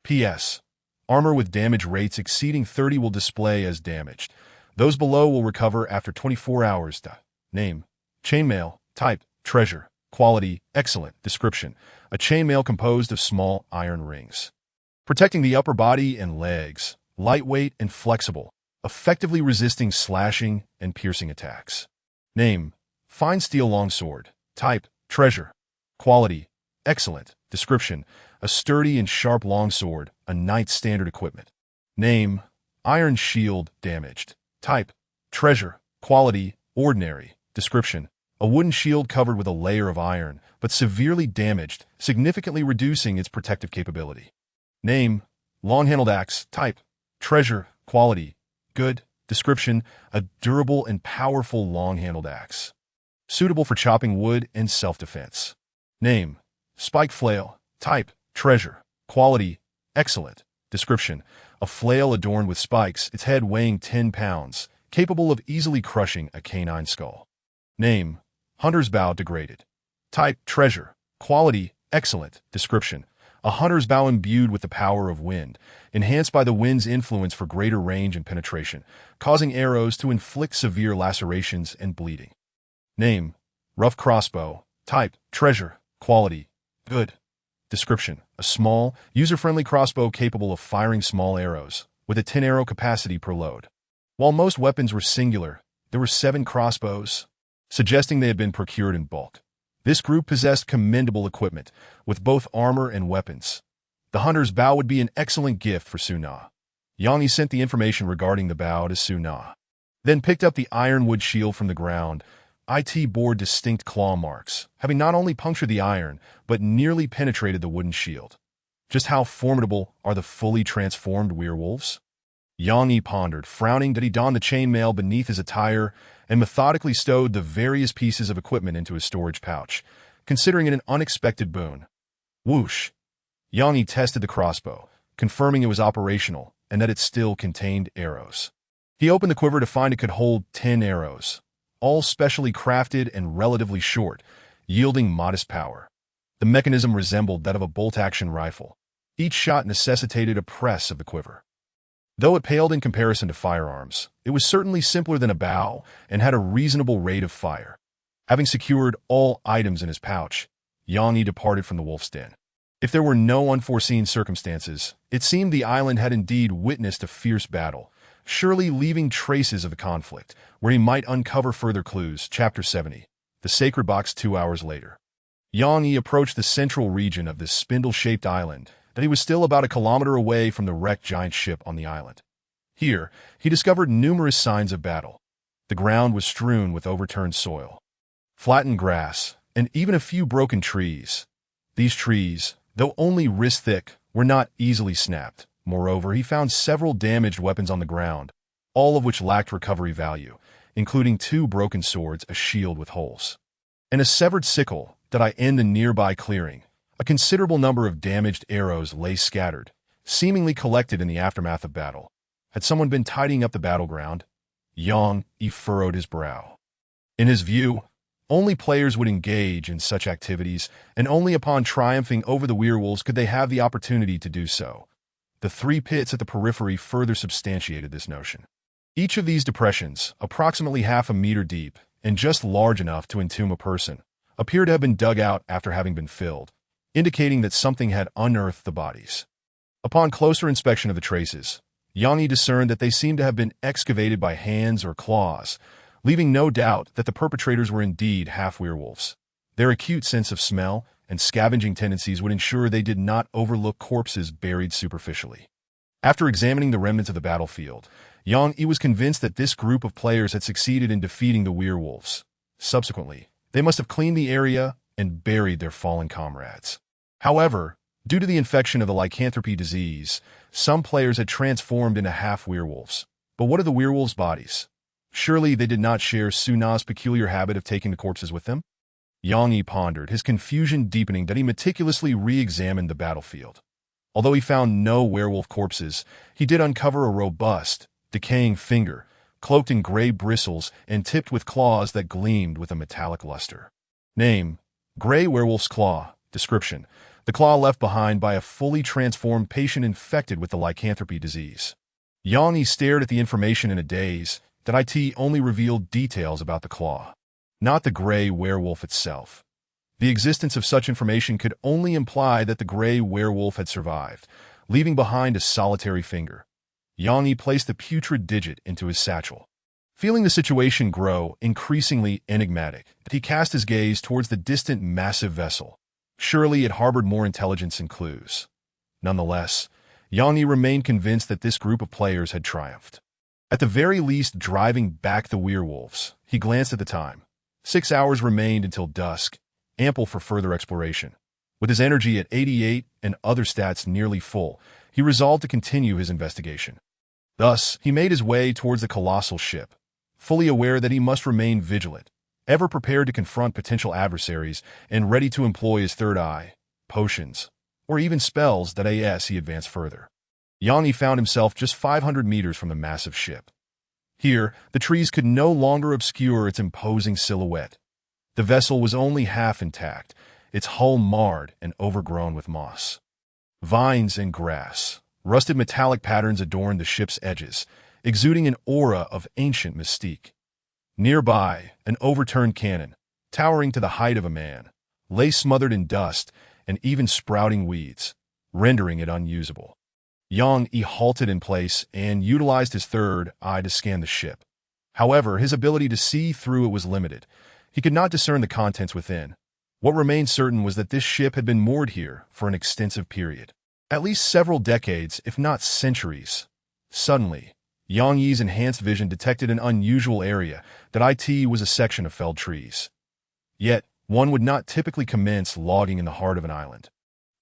P.S. Armor with damage rates exceeding 30 will display as damaged. Those below will recover after 24 hours. Name: chainmail. Type: treasure. Quality: excellent. Description: a chainmail composed of small iron rings, protecting the upper body and legs, lightweight and flexible, effectively resisting slashing and piercing attacks. Name: fine steel longsword. Type: treasure. Quality: excellent. Description: a sturdy and sharp longsword, a knight's standard equipment. Name: iron shield, damaged. Type: treasure. Quality: ordinary. Description: a wooden shield covered with a layer of iron, but severely damaged, significantly reducing its protective capability. Name: long-handled axe. Type: treasure. Quality: good. Description: a durable and powerful long-handled axe, suitable for chopping wood and self-defense. Name: spike flail. Type: treasure. Quality: excellent. Description: a flail adorned with spikes, its head weighing 10 pounds, capable of easily crushing a canine skull. Name: hunter's bow, degraded. Type: treasure. Quality: excellent. Description: a hunter's bow imbued with the power of wind, enhanced by the wind's influence for greater range and penetration, causing arrows to inflict severe lacerations and bleeding. Name: rough crossbow. Type: treasure. Quality: good. Description: a small, user-friendly crossbow capable of firing small arrows, with a 10-arrow capacity per load. While most weapons were singular, there were 7 crossbows, suggesting they had been procured in bulk. This group possessed commendable equipment, with both armor and weapons. The hunter's bow would be an excellent gift for Suna. Yanni sent the information regarding the bow to Suna, then picked up the ironwood shield from the ground. It bore distinct claw marks, having not only punctured the iron, but nearly penetrated the wooden shield. Just how formidable are the fully transformed werewolves? Yanni pondered, frowning that he donned the chainmail beneath his attire and methodically stowed the various pieces of equipment into his storage pouch, considering it an unexpected boon. Whoosh! Yanni tested the crossbow, confirming it was operational and that it still contained arrows. He opened the quiver to find it could hold 10 arrows, all specially crafted and relatively short, yielding modest power. The mechanism resembled that of a bolt-action rifle. Each shot necessitated a press of the quiver. Though it paled in comparison to firearms, it was certainly simpler than a bow and had a reasonable rate of fire. Having secured all items in his pouch, Yanni departed from the wolf's den. If there were no unforeseen circumstances, it seemed the island had indeed witnessed a fierce battle, surely leaving traces of the conflict, where he might uncover further clues. Chapter 70. The Sacred Box. 2 hours later, Yanni approached the central region of this spindle-shaped island, that he was still about a kilometer away from the wrecked giant ship on the island. Here, he discovered numerous signs of battle. The ground was strewn with overturned soil, flattened grass, and even a few broken trees. These trees, though only wrist-thick, were not easily snapped. Moreover, he found several damaged weapons on the ground, all of which lacked recovery value, including 2 broken swords, a shield with holes, and a severed sickle that in the nearby clearing. A considerable number of damaged arrows lay scattered, seemingly collected in the aftermath of battle. Had someone been tidying up the battleground? Yanni furrowed his brow. In his view, only players would engage in such activities, and only upon triumphing over the werewolves could they have the opportunity to do so. The 3 pits at the periphery further substantiated this notion. Each of these depressions, approximately half a meter deep and just large enough to entomb a person, appeared to have been dug out after having been filled, indicating that something had unearthed the bodies. Upon closer inspection of the traces, Yanni discerned that they seemed to have been excavated by hands or claws, leaving no doubt that the perpetrators were indeed half-werewolves. Their acute sense of smell and scavenging tendencies would ensure they did not overlook corpses buried superficially. After examining the remnants of the battlefield, Yanni was convinced that this group of players had succeeded in defeating the werewolves. Subsequently, they must have cleaned the area and buried their fallen comrades. However, due to the infection of the lycanthropy disease, some players had transformed into half-werewolves. But what of the werewolves' bodies? Surely they did not share Suna's peculiar habit of taking the corpses with them? Yanni pondered, his confusion deepening that he meticulously re-examined the battlefield. Although he found no werewolf corpses, he did uncover a robust, decaying finger, cloaked in gray bristles and tipped with claws that gleamed with a metallic luster. Name: Gray Werewolf's Claw. Description: the claw left behind by a fully transformed patient infected with the lycanthropy disease. Yanni stared at the information in a daze. That it only revealed details about the claw, not the gray werewolf itself. The existence of such information could only imply that the gray werewolf had survived, leaving behind a solitary finger. Yanni placed the putrid digit into his satchel. Feeling the situation grow increasingly enigmatic, he cast his gaze towards the distant massive vessel. Surely it harbored more intelligence and clues. Nonetheless, Yanni remained convinced that this group of players had triumphed. At the very least, driving back the werewolves. He glanced at the time. 6 hours remained until dusk, ample for further exploration. With his energy at 88 and other stats nearly full, he resolved to continue his investigation. Thus, he made his way towards the colossal ship, fully aware that he must remain vigilant, ever prepared to confront potential adversaries and ready to employ his third eye, potions, or even spells that he advanced further. Yanni found himself just 500 meters from the massive ship. Here, the trees could no longer obscure its imposing silhouette. The vessel was only half intact, its hull marred and overgrown with moss. Vines and grass. Rusted metallic patterns adorned the ship's edges, exuding an aura of ancient mystique. Nearby, an overturned cannon, towering to the height of a man, lay smothered in dust and even sprouting weeds, rendering it unusable. Yang Yi halted in place and utilized his third eye to scan the ship. However, his ability to see through it was limited. He could not discern the contents within. What remained certain was that this ship had been moored here for an extensive period. At least several decades, if not centuries. Suddenly, Yang Yi's enhanced vision detected an unusual area that was a section of felled trees. Yet, one would not typically commence logging in the heart of an island.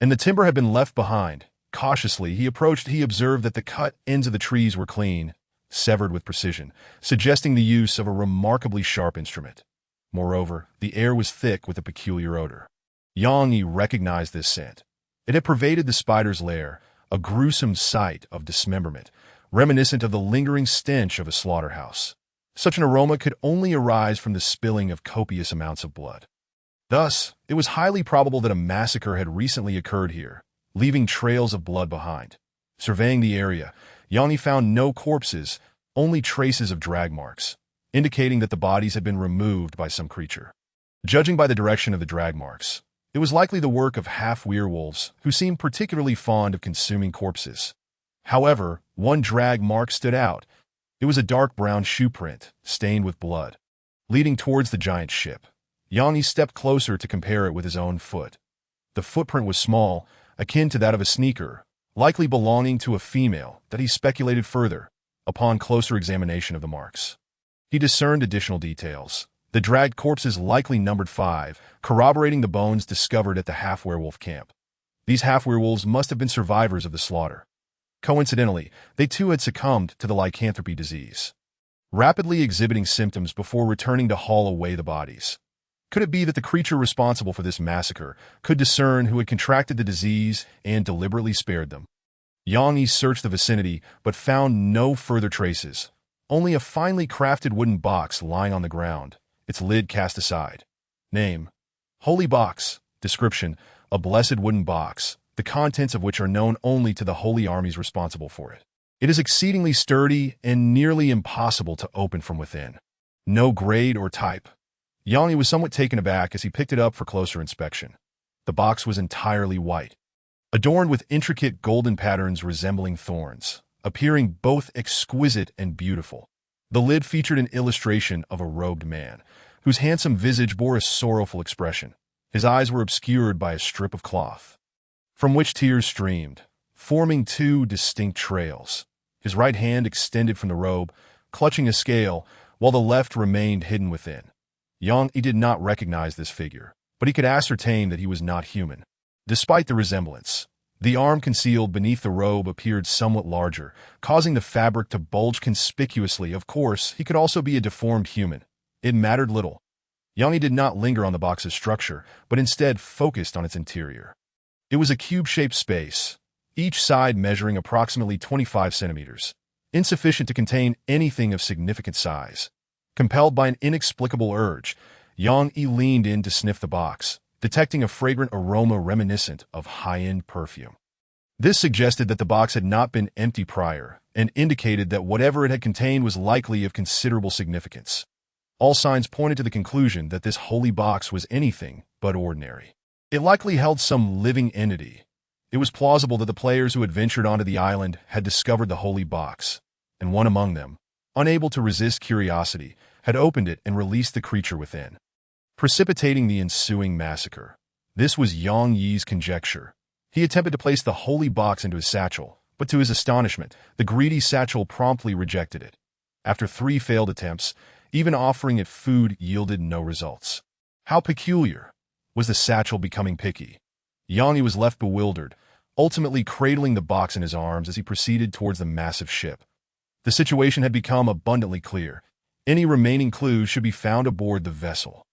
And the timber had been left behind. Cautiously, he observed that the cut ends of the trees were clean, severed with precision, suggesting the use of a remarkably sharp instrument. Moreover, the air was thick with a peculiar odor. Yang Yi recognized this scent. It had pervaded the spider's lair, a gruesome sight of dismemberment, reminiscent of the lingering stench of a slaughterhouse. Such an aroma could only arise from the spilling of copious amounts of blood. Thus, it was highly probable that a massacre had recently occurred here, leaving trails of blood behind. Surveying the area, Yang Yi found no corpses, only traces of drag marks, indicating that the bodies had been removed by some creature. Judging by the direction of the drag marks, it was likely the work of half-werewolves who seemed particularly fond of consuming corpses. However, one drag mark stood out. It was a dark brown shoe print, stained with blood. Leading towards the giant ship, Yang Yi stepped closer to compare it with his own foot. The footprint was small, akin to that of a sneaker, likely belonging to a female, that he speculated further, upon closer examination of the marks. He discerned additional details. The dragged corpses likely numbered 5, corroborating the bones discovered at the half-werewolf camp. These half-werewolves must have been survivors of the slaughter. Coincidentally, they too had succumbed to the lycanthropy disease, rapidly exhibiting symptoms before returning to haul away the bodies. Could it be that the creature responsible for this massacre could discern who had contracted the disease and deliberately spared them? Yang Yi searched the vicinity but found no further traces, only a finely crafted wooden box lying on the ground, its lid cast aside. Name: Holy Box. Description: a blessed wooden box, the contents of which are known only to the holy armies responsible for it. It is exceedingly sturdy and nearly impossible to open from within. No grade or type. Yang Yi was somewhat taken aback as he picked it up for closer inspection. The box was entirely white, adorned with intricate golden patterns resembling thorns, appearing both exquisite and beautiful. The lid featured an illustration of a robed man, whose handsome visage bore a sorrowful expression. His eyes were obscured by a strip of cloth, from which tears streamed, forming 2 distinct trails. His right hand extended from the robe, clutching a scale, while the left remained hidden within. Yang Yi did not recognize this figure, but he could ascertain that he was not human. Despite the resemblance, the arm concealed beneath the robe appeared somewhat larger, causing the fabric to bulge conspicuously. Of course, he could also be a deformed human. It mattered little. Yang Yi did not linger on the box's structure, but instead focused on its interior. It was a cube-shaped space, each side measuring approximately 25 centimeters, insufficient to contain anything of significant size. Compelled by an inexplicable urge, Yang Yi leaned in to sniff the box, detecting a fragrant aroma reminiscent of high-end perfume. This suggested that the box had not been empty prior, and indicated that whatever it had contained was likely of considerable significance. All signs pointed to the conclusion that this holy box was anything but ordinary. It likely held some living entity. It was plausible that the players who had ventured onto the island had discovered the holy box, and one among them, unable to resist curiosity, had opened it and released the creature within, precipitating the ensuing massacre. This was Yang Yi's conjecture. He attempted to place the holy box into his satchel, but to his astonishment, the greedy satchel promptly rejected it. After 3 failed attempts, even offering it food yielded no results. How peculiar! Was the satchel becoming picky? Yang Yi was left bewildered, ultimately cradling the box in his arms as he proceeded towards the massive ship. The situation had become abundantly clear. Any remaining clues should be found aboard the vessel.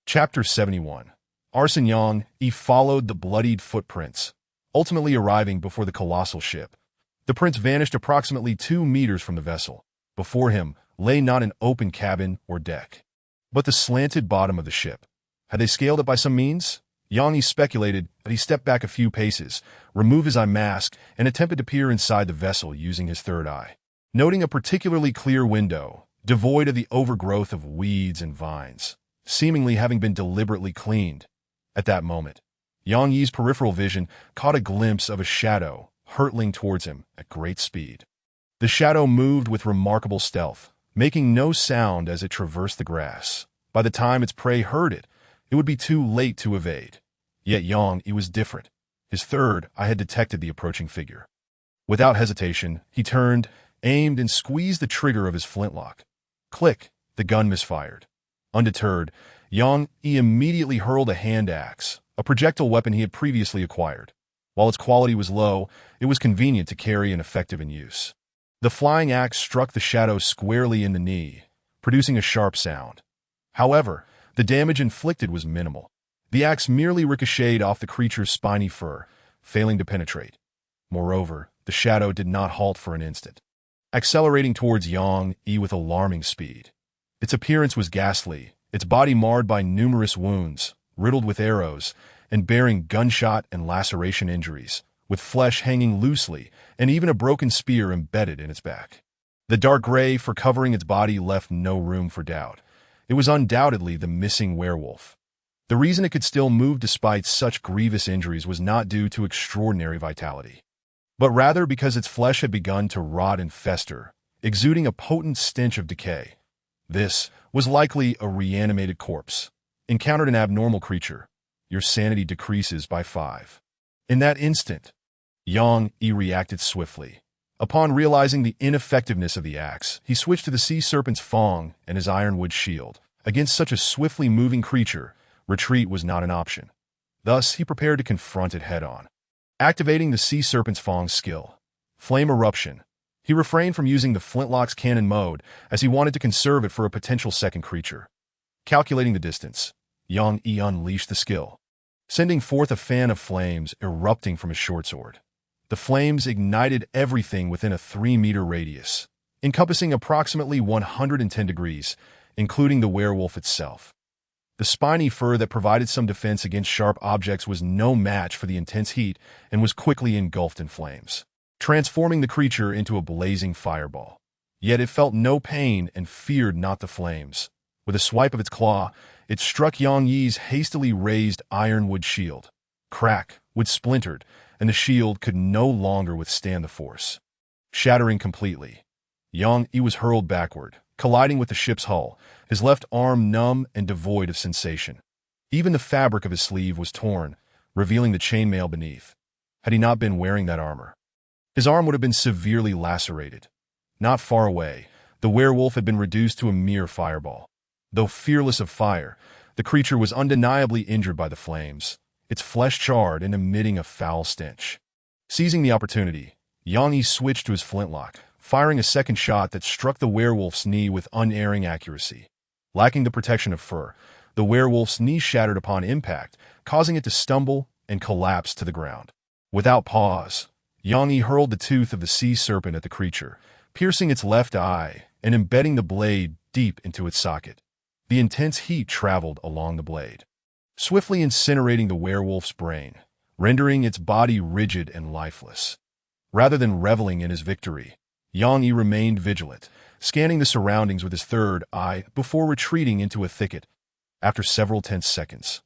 Chapter 71. Yang Yi followed the bloodied footprints, ultimately arriving before the colossal ship. The prints vanished approximately 2 meters from the vessel. Before him lay not an open cabin or deck, but the slanted bottom of the ship. Had they scaled it by some means? Yang Yi speculated but he stepped back a few paces, removed his eye mask, and attempted to peer inside the vessel using his third eye. Noting a particularly clear window, devoid of the overgrowth of weeds and vines, seemingly having been deliberately cleaned. At that moment, Yang Yi's peripheral vision caught a glimpse of a shadow hurtling towards him at great speed. The shadow moved with remarkable stealth, making no sound as it traversed the grass. By the time its prey heard it, it would be too late to evade. Yet Yang Yi was different. His third eye had detected the approaching figure. Without hesitation, he turned, aimed, and squeezed the trigger of his flintlock. Click! The gun misfired. Undeterred, Yang Yi immediately hurled a hand axe, a projectile weapon he had previously acquired. While its quality was low, it was convenient to carry and effective in use. The flying axe struck the shadow squarely in the knee, producing a sharp sound. However, the damage inflicted was minimal. The axe merely ricocheted off the creature's spiny fur, failing to penetrate. Moreover, the shadow did not halt for an instant, accelerating towards Yang Yi with alarming speed. Its appearance was ghastly, its body marred by numerous wounds, riddled with arrows, and bearing gunshot and laceration injuries, with flesh hanging loosely and even a broken spear embedded in its back. The dark gray fur covering its body left no room for doubt. It was undoubtedly the missing werewolf. The reason it could still move despite such grievous injuries was not due to extraordinary vitality, but rather because its flesh had begun to rot and fester, exuding a potent stench of decay. This was likely a reanimated corpse. Encountered an abnormal creature, your sanity decreases by 5. In that instant, Yang Yi reacted swiftly. Upon realizing the ineffectiveness of the axe, he switched to the sea serpent's fang and his ironwood shield. Against such a swiftly moving creature, retreat was not an option. Thus, he prepared to confront it head-on. Activating the sea serpent's fang skill, Flame Eruption, he refrained from using the flintlock's cannon mode as he wanted to conserve it for a potential second creature. Calculating the distance, Yang Yi unleashed the skill, sending forth a fan of flames erupting from his short sword. The flames ignited everything within a 3-meter radius, encompassing approximately 110 degrees, including the werewolf itself. The spiny fur that provided some defense against sharp objects was no match for the intense heat and was quickly engulfed in flames, transforming the creature into a blazing fireball. Yet it felt no pain and feared not the flames. With a swipe of its claw, it struck Yang Yi's hastily raised ironwood shield. Crack! Wood splintered, and the shield could no longer withstand the force. Shattering completely, Yang Yi was hurled backward, colliding with the ship's hull, his left arm numb and devoid of sensation. Even the fabric of his sleeve was torn, revealing the chainmail beneath. Had he not been wearing that armor, his arm would have been severely lacerated. Not far away, the werewolf had been reduced to a mere fireball. Though fearless of fire, the creature was undeniably injured by the flames, its flesh charred and emitting a foul stench. Seizing the opportunity, Yang Yi switched to his flintlock, firing a second shot that struck the werewolf's knee with unerring accuracy. Lacking the protection of fur, the werewolf's knee shattered upon impact, causing it to stumble and collapse to the ground. Without pause, Yang Yi hurled the tooth of the sea serpent at the creature, piercing its left eye and embedding the blade deep into its socket. The intense heat traveled along the blade, swiftly incinerating the werewolf's brain, rendering its body rigid and lifeless. Rather than reveling in his victory, Yang Yi remained vigilant, scanning the surroundings with his third eye before retreating into a thicket. After several tense seconds,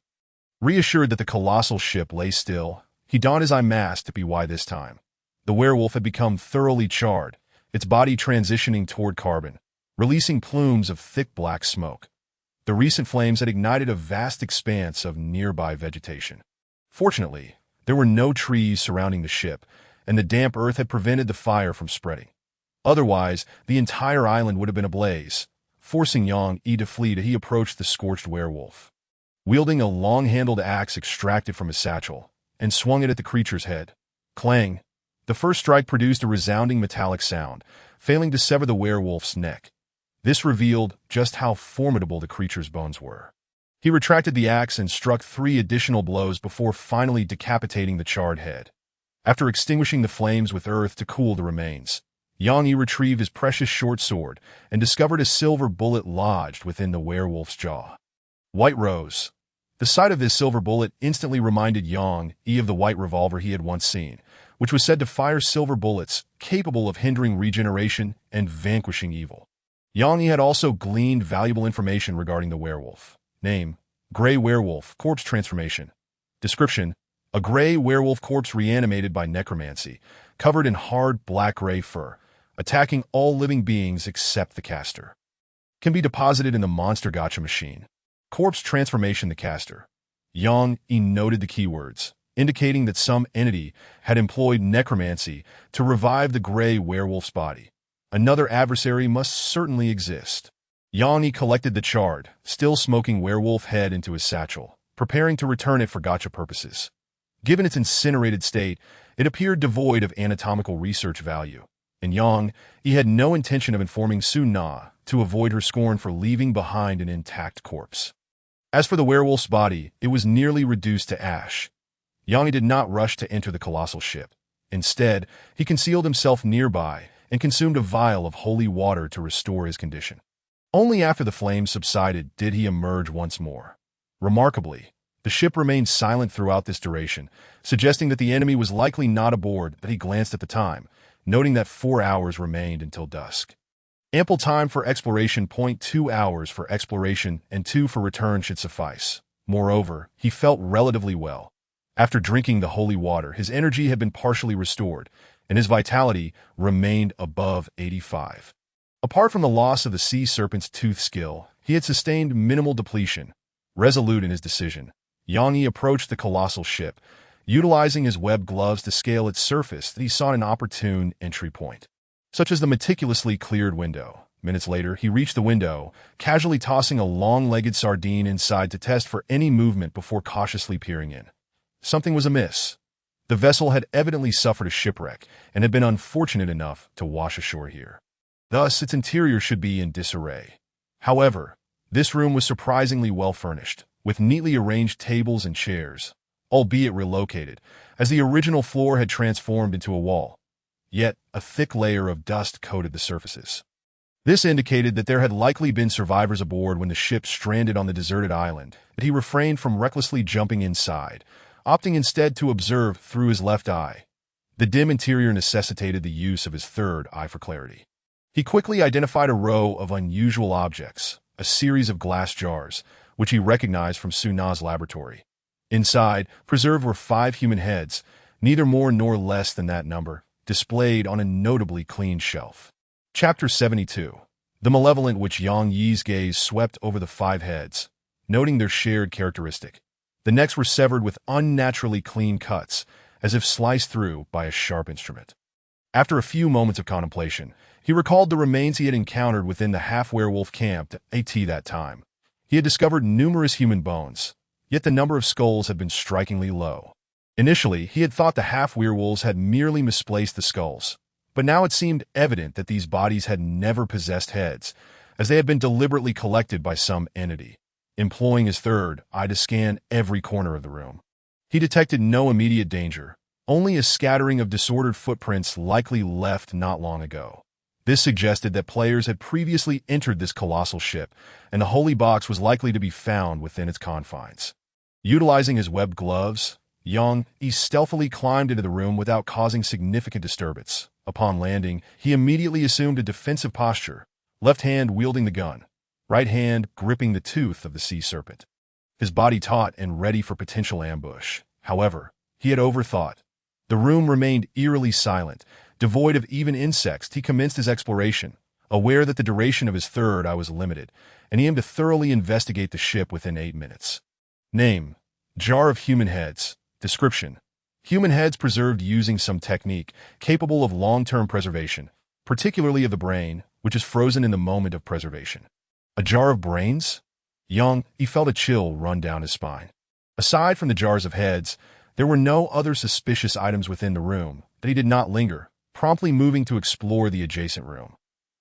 reassured that the colossal ship lay still, he donned his eye mask to be why this time. The werewolf had become thoroughly charred, its body transitioning toward carbon, releasing plumes of thick black smoke. The recent flames had ignited a vast expanse of nearby vegetation. Fortunately, there were no trees surrounding the ship, and the damp earth had prevented the fire from spreading. Otherwise, the entire island would have been ablaze, forcing Yang Yi to flee as he approached the scorched werewolf. Wielding a long-handled axe extracted from his satchel, and swung it at the creature's head. Clang! The first strike produced a resounding metallic sound, failing to sever the werewolf's neck. This revealed just how formidable the creature's bones were. He retracted the axe and struck 3 additional blows before finally decapitating the charred head. After extinguishing the flames with earth to cool the remains, Yang Yi retrieved his precious short sword and discovered a silver bullet lodged within the werewolf's jaw. White Rose. The sight of this silver bullet instantly reminded Yang of the white revolver he had once seen, which was said to fire silver bullets capable of hindering regeneration and vanquishing evil. Yang had also gleaned valuable information regarding the werewolf. Name: Gray Werewolf, Corpse Transformation. Description: a gray werewolf corpse reanimated by necromancy, covered in hard black-gray fur, attacking all living beings except the caster. Can be deposited in the monster gacha machine. Corpse Transformation: the caster. Yang noted the keywords, indicating that some entity had employed necromancy to revive the gray werewolf's body. Another adversary must certainly exist. Yang collected the charred, still smoking werewolf head into his satchel, preparing to return it for gacha purposes. Given its incinerated state, it appeared devoid of anatomical research value. In Yang, he had no intention of informing Su-na to avoid her scorn for leaving behind an intact corpse. As for the werewolf's body, it was nearly reduced to ash. Yang did not rush to enter the colossal ship. Instead, he concealed himself nearby and consumed a vial of holy water to restore his condition. Only after the flames subsided did he emerge once more. Remarkably, the ship remained silent throughout this duration, suggesting that the enemy was likely not aboard, but he glanced at the time, noting that 4 hours remained until dusk. Ample time for exploration. 2 hours for exploration and 2 for return should suffice. Moreover, he felt relatively well. After drinking the holy water, his energy had been partially restored, and his vitality remained above 85. Apart from the loss of the sea serpent's tooth skill, he had sustained minimal depletion. Resolute in his decision, Yang approached the colossal ship, utilizing his webbed gloves to scale its surface that he saw an opportune entry point, such as the meticulously cleared window. Minutes later, he reached the window, casually tossing a long-legged sardine inside to test for any movement before cautiously peering in. Something was amiss. The vessel had evidently suffered a shipwreck and had been unfortunate enough to wash ashore here. Thus, its interior should be in disarray. However, this room was surprisingly well furnished, with neatly arranged tables and chairs, albeit relocated, as the original floor had transformed into a wall. Yet, a thick layer of dust coated the surfaces. This indicated that there had likely been survivors aboard when the ship stranded on the deserted island, but he refrained from recklessly jumping inside, opting instead to observe through his left eye. The dim interior necessitated the use of his third eye for clarity. He quickly identified a row of unusual objects, a series of glass jars, which he recognized from Su-na's laboratory. Inside, preserved were 5 human heads, neither more nor less than that number, displayed on a notably clean shelf. Chapter 72. The malevolent which Yang Yi's gaze swept over the 5 heads, noting their shared characteristic. The necks were severed with unnaturally clean cuts, as if sliced through by a sharp instrument. After a few moments of contemplation, he recalled the remains he had encountered within the half-werewolf camp at that time. He had discovered numerous human bones, yet the number of skulls had been strikingly low. Initially, he had thought the half-werewolves had merely misplaced the skulls, but now it seemed evident that these bodies had never possessed heads, as they had been deliberately collected by some entity, employing his third eye to scan every corner of the room. He detected no immediate danger, only a scattering of disordered footprints likely left not long ago. This suggested that players had previously entered this colossal ship, and the holy box was likely to be found within its confines. Utilizing his webbed gloves, Yang stealthily climbed into the room without causing significant disturbance. Upon landing, he immediately assumed a defensive posture, left hand wielding the gun, right hand gripping the tooth of the sea serpent. His body taut and ready for potential ambush. However, he had overthought. The room remained eerily silent, devoid of even insects. He commenced his exploration, aware that the duration of his third eye was limited, and he aimed to thoroughly investigate the ship within 8 minutes. Name: Jar of Human Heads. Description: human heads preserved using some technique capable of long-term preservation, particularly of the brain, which is frozen in the moment of preservation. A jar of brains? He felt a chill run down his spine. Aside from the jars of heads, there were no other suspicious items within the room, but he did not linger, promptly moving to explore the adjacent room.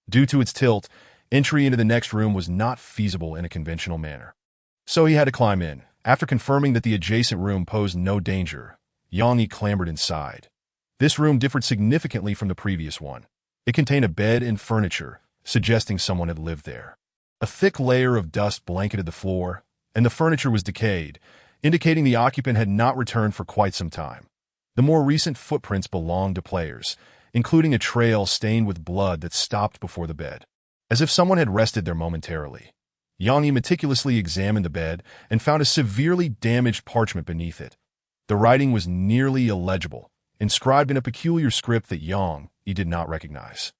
Due to its tilt, entry into the next room was not feasible in a conventional manner. So he had to climb in. After confirming that the adjacent room posed no danger, Yang clambered inside. This room differed significantly from the previous one. It contained a bed and furniture, suggesting someone had lived there. A thick layer of dust blanketed the floor, and the furniture was decayed, indicating the occupant had not returned for quite some time. The more recent footprints belonged to players, including a trail stained with blood that stopped before the bed, as if someone had rested there momentarily. Yang Yi meticulously examined the bed and found a severely damaged parchment beneath it. The writing was nearly illegible, inscribed in a peculiar script that Yang Yi did not recognize.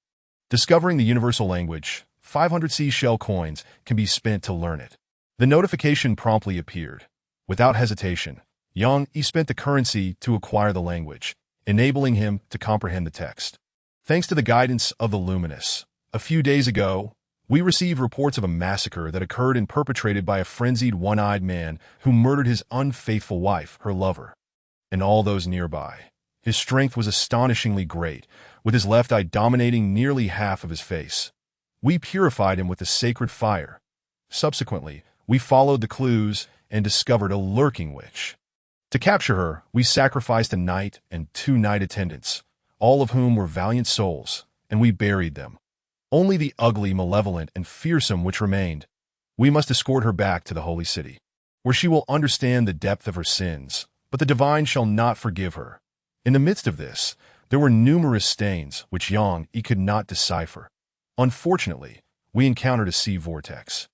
Discovering the universal language, 500 seashell coins can be spent to learn it. The notification promptly appeared. Without hesitation, Yang Yi spent the currency to acquire the language, enabling him to comprehend the text. Thanks to the guidance of the luminous, a few days ago, we received reports of a massacre that occurred and perpetrated by a frenzied one-eyed man who murdered his unfaithful wife, her lover, and all those nearby. His strength was astonishingly great, with his left eye dominating nearly half of his face. We purified him with the sacred fire. Subsequently, we followed the clues and discovered a lurking witch. To capture her, we sacrificed a knight and 2 knight attendants, all of whom were valiant souls, and we buried them. Only the ugly, malevolent, and fearsome witch remained. We must escort her back to the holy city, where she will understand the depth of her sins, but the divine shall not forgive her. In the midst of this, there were numerous stains which Yang Yi could not decipher. Unfortunately, we encountered a sea vortex,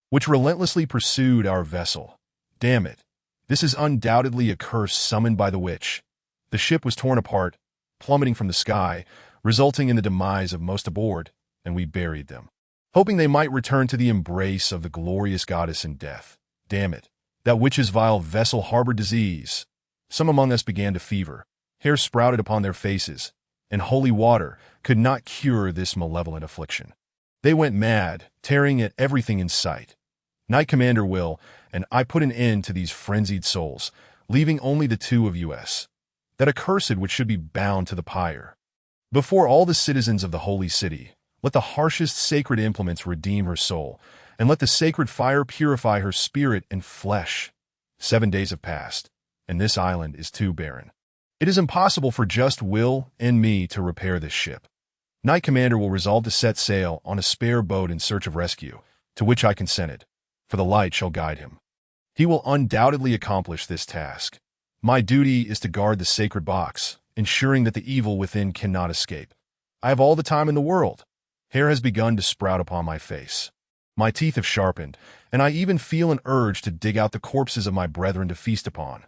which relentlessly pursued our vessel. Damn it. This is undoubtedly a curse summoned by the witch. The ship was torn apart, plummeting from the sky, resulting in the demise of most aboard, and we buried them, hoping they might return to the embrace of the glorious goddess in death. Damn it. That witch's vile vessel harbored disease. Some among us began to fever. Hair sprouted upon their faces, and holy water could not cure this malevolent affliction. They went mad, tearing at everything in sight. Knight Commander Will and I put an end to these frenzied souls, leaving only the 2 of us. That accursed which should be bound to the pyre. Before all the citizens of the holy city, let the harshest sacred implements redeem her soul, and let the sacred fire purify her spirit and flesh. 7 days have passed, and this island is too barren. It is impossible for just Will and me to repair this ship. Knight Commander will resolve to set sail on a spare boat in search of rescue, to which I consented, for the light shall guide him. He will undoubtedly accomplish this task. My duty is to guard the sacred box, ensuring that the evil within cannot escape. I have all the time in the world. Hair has begun to sprout upon my face. My teeth have sharpened, and I even feel an urge to dig out the corpses of my brethren to feast upon.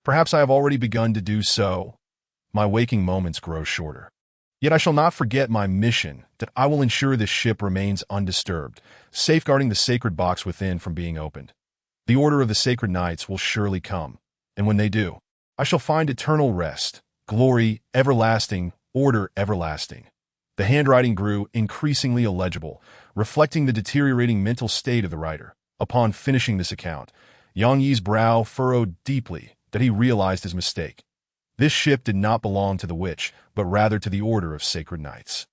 Perhaps I have already begun to do so. My waking moments grow shorter. Yet I shall not forget my mission, that I will ensure this ship remains undisturbed, safeguarding the sacred box within from being opened. The order of the sacred knights will surely come, and when they do, I shall find eternal rest, glory everlasting, order everlasting. The handwriting grew increasingly illegible, reflecting the deteriorating mental state of the writer. Upon finishing this account, Yang Yi's brow furrowed deeply that he realized his mistake. This ship did not belong to the witch, but rather to the order of sacred knights.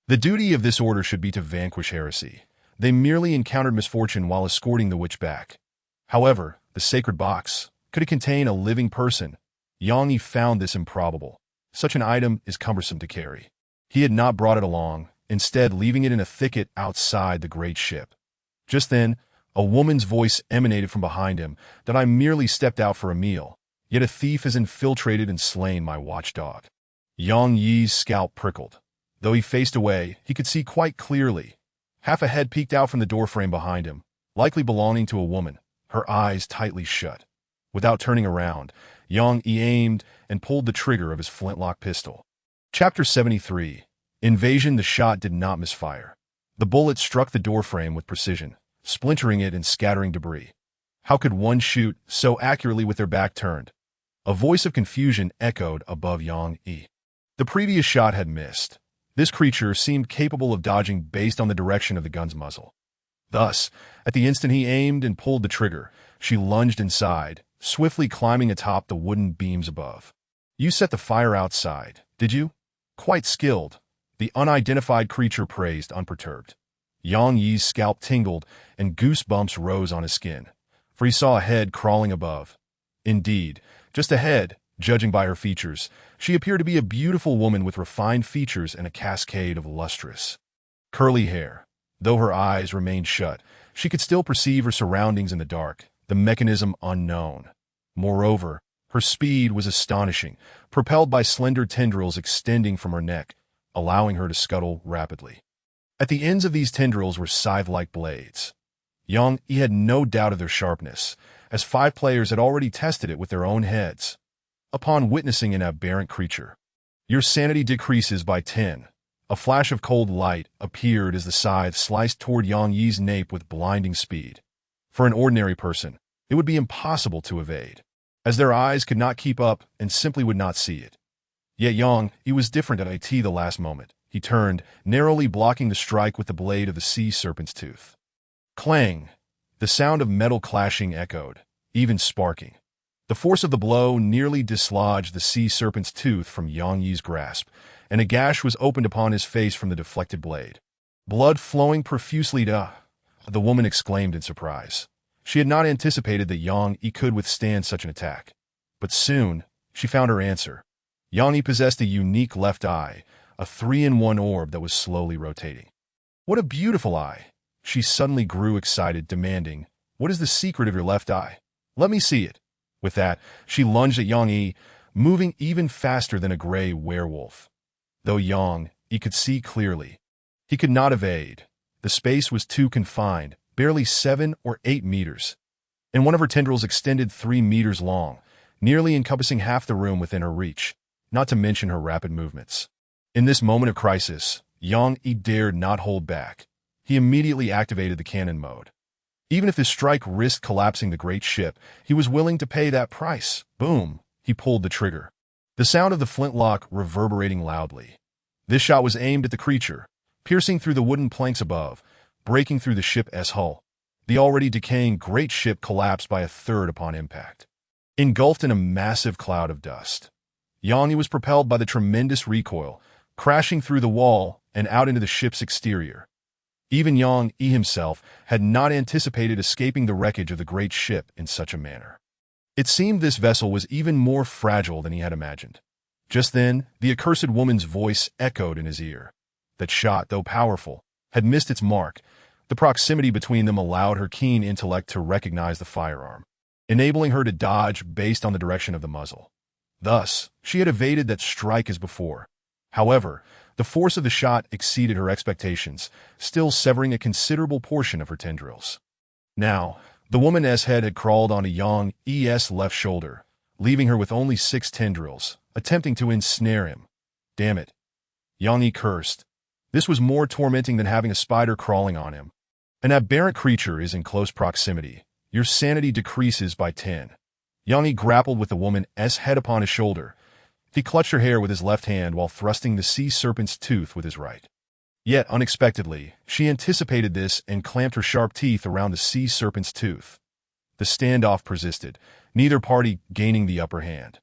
The duty of this order should be to vanquish heresy. They merely encountered misfortune while escorting the witch back. However, the sacred box, could it contain a living person? Yang Yi found this improbable. Such an item is cumbersome to carry. He had not brought it along, instead leaving it in a thicket outside the great ship. Just then, a woman's voice emanated from behind him that I merely stepped out for a meal, yet a thief has infiltrated and slain my watchdog. Yang Yi's scalp prickled. Though he faced away, he could see quite clearly. Half a head peeked out from the doorframe behind him, likely belonging to a woman, her eyes tightly shut. Without turning around, Yang Yi aimed and pulled the trigger of his flintlock pistol. Chapter 73. Invasion. The shot did not misfire. The bullet struck the doorframe with precision, splintering it and scattering debris. How could one shoot so accurately with their back turned? A voice of confusion echoed above Yang Yi. The previous shot had missed. This creature seemed capable of dodging based on the direction of the gun's muzzle. Thus, at the instant he aimed and pulled the trigger, she lunged inside, swiftly climbing atop the wooden beams above. You set the fire outside, did you? Quite skilled, the unidentified creature praised unperturbed. Yang Yi's scalp tingled and goosebumps rose on his skin, for he saw a head crawling above. Indeed, just a head, judging by her features. She appeared to be a beautiful woman with refined features and a cascade of lustrous, curly hair. Though her eyes remained shut, she could still perceive her surroundings in the dark, the mechanism unknown. Moreover, her speed was astonishing, propelled by slender tendrils extending from her neck, allowing her to scuttle rapidly. At the ends of these tendrils were scythe-like blades. Yang Yi had no doubt of their sharpness, as 5 players had already tested it with their own heads. Upon witnessing an aberrant creature, your sanity decreases by 10. A flash of cold light appeared as the scythe sliced toward Yang Yi's nape with blinding speed. For an ordinary person, it would be impossible to evade, as their eyes could not keep up and simply would not see it. Yet Yang Yi was different at the last moment. He turned, narrowly blocking the strike with the blade of the sea serpent's tooth. Clang! The sound of metal clashing echoed, even sparking. The force of the blow nearly dislodged the sea serpent's tooth from Yang Yi's grasp, and a gash was opened upon his face from the deflected blade. Blood flowing profusely. The woman exclaimed in surprise. She had not anticipated that Yang Yi could withstand such an attack. But soon, she found her answer. Yang Yi possessed a unique left eye, a 3-in-1 orb that was slowly rotating. What a beautiful eye! She suddenly grew excited, demanding, "What is the secret of your left eye? Let me see it." With that, she lunged at Yang Yi, moving even faster than a gray werewolf. Though Yang Yi could see clearly, he could not evade. The space was too confined, barely 7 or 8 meters, and one of her tendrils extended 3 meters long, nearly encompassing half the room within her reach, not to mention her rapid movements. In this moment of crisis, Yang Yi dared not hold back. He immediately activated the cannon mode. Even if the strike risked collapsing the great ship, he was willing to pay that price. Boom! He pulled the trigger, the sound of the flintlock reverberating loudly. This shot was aimed at the creature, piercing through the wooden planks above, breaking through the ship's hull. The already decaying great ship collapsed by a third upon impact, engulfed in a massive cloud of dust. Yang Yi was propelled by the tremendous recoil, crashing through the wall and out into the ship's exterior. Even Yang Yi himself had not anticipated escaping the wreckage of the great ship in such a manner. It seemed this vessel was even more fragile than he had imagined. Just then, the accursed woman's voice echoed in his ear. That shot, though powerful, had missed its mark. The proximity between them allowed her keen intellect to recognize the firearm, enabling her to dodge based on the direction of the muzzle. Thus, she had evaded that strike as before. However, the force of the shot exceeded her expectations, still severing a considerable portion of her tendrils. Now, the woman's head had crawled onto Yang Yi's left shoulder, leaving her with only 6 tendrils, attempting to ensnare him. Damn it! Yang Yi cursed. This was more tormenting than having a spider crawling on him. An aberrant creature is in close proximity. Your sanity decreases by 10. Yang Yi grappled with the woman's head upon his shoulder. He clutched her hair with his left hand while thrusting the sea serpent's tooth with his right. Yet, unexpectedly, she anticipated this and clamped her sharp teeth around the sea serpent's tooth. The standoff persisted, neither party gaining the upper hand.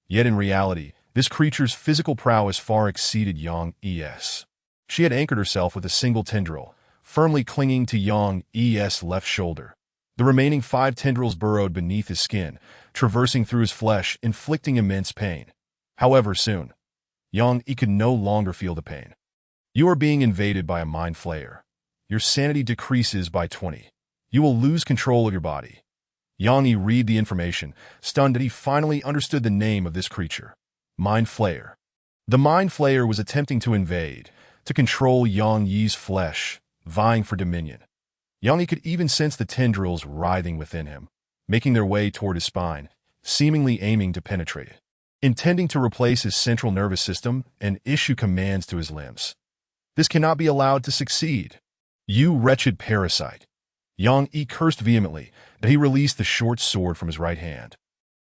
Yet in reality, this creature's physical prowess far exceeded Yang Yi's. She had anchored herself with a single tendril, firmly clinging to Yang Yi's left shoulder. The remaining 5 tendrils burrowed beneath his skin, traversing through his flesh, inflicting immense pain. However, soon, Yang Yi could no longer feel the pain. You are being invaded by a mind flayer. Your sanity decreases by 20. You will lose control of your body. Yang Yi read the information, stunned that he finally understood the name of this creature. Mind Flayer. The Mind Flayer was attempting to invade, to control Yang Yi's flesh, vying for dominion. Yang Yi could even sense the tendrils writhing within him, making their way toward his spine, seemingly aiming to penetrate it, intending to replace his central nervous system and issue commands to his limbs. This cannot be allowed to succeed. You wretched parasite. Yang Yi cursed vehemently, but he released the short sword from his right hand,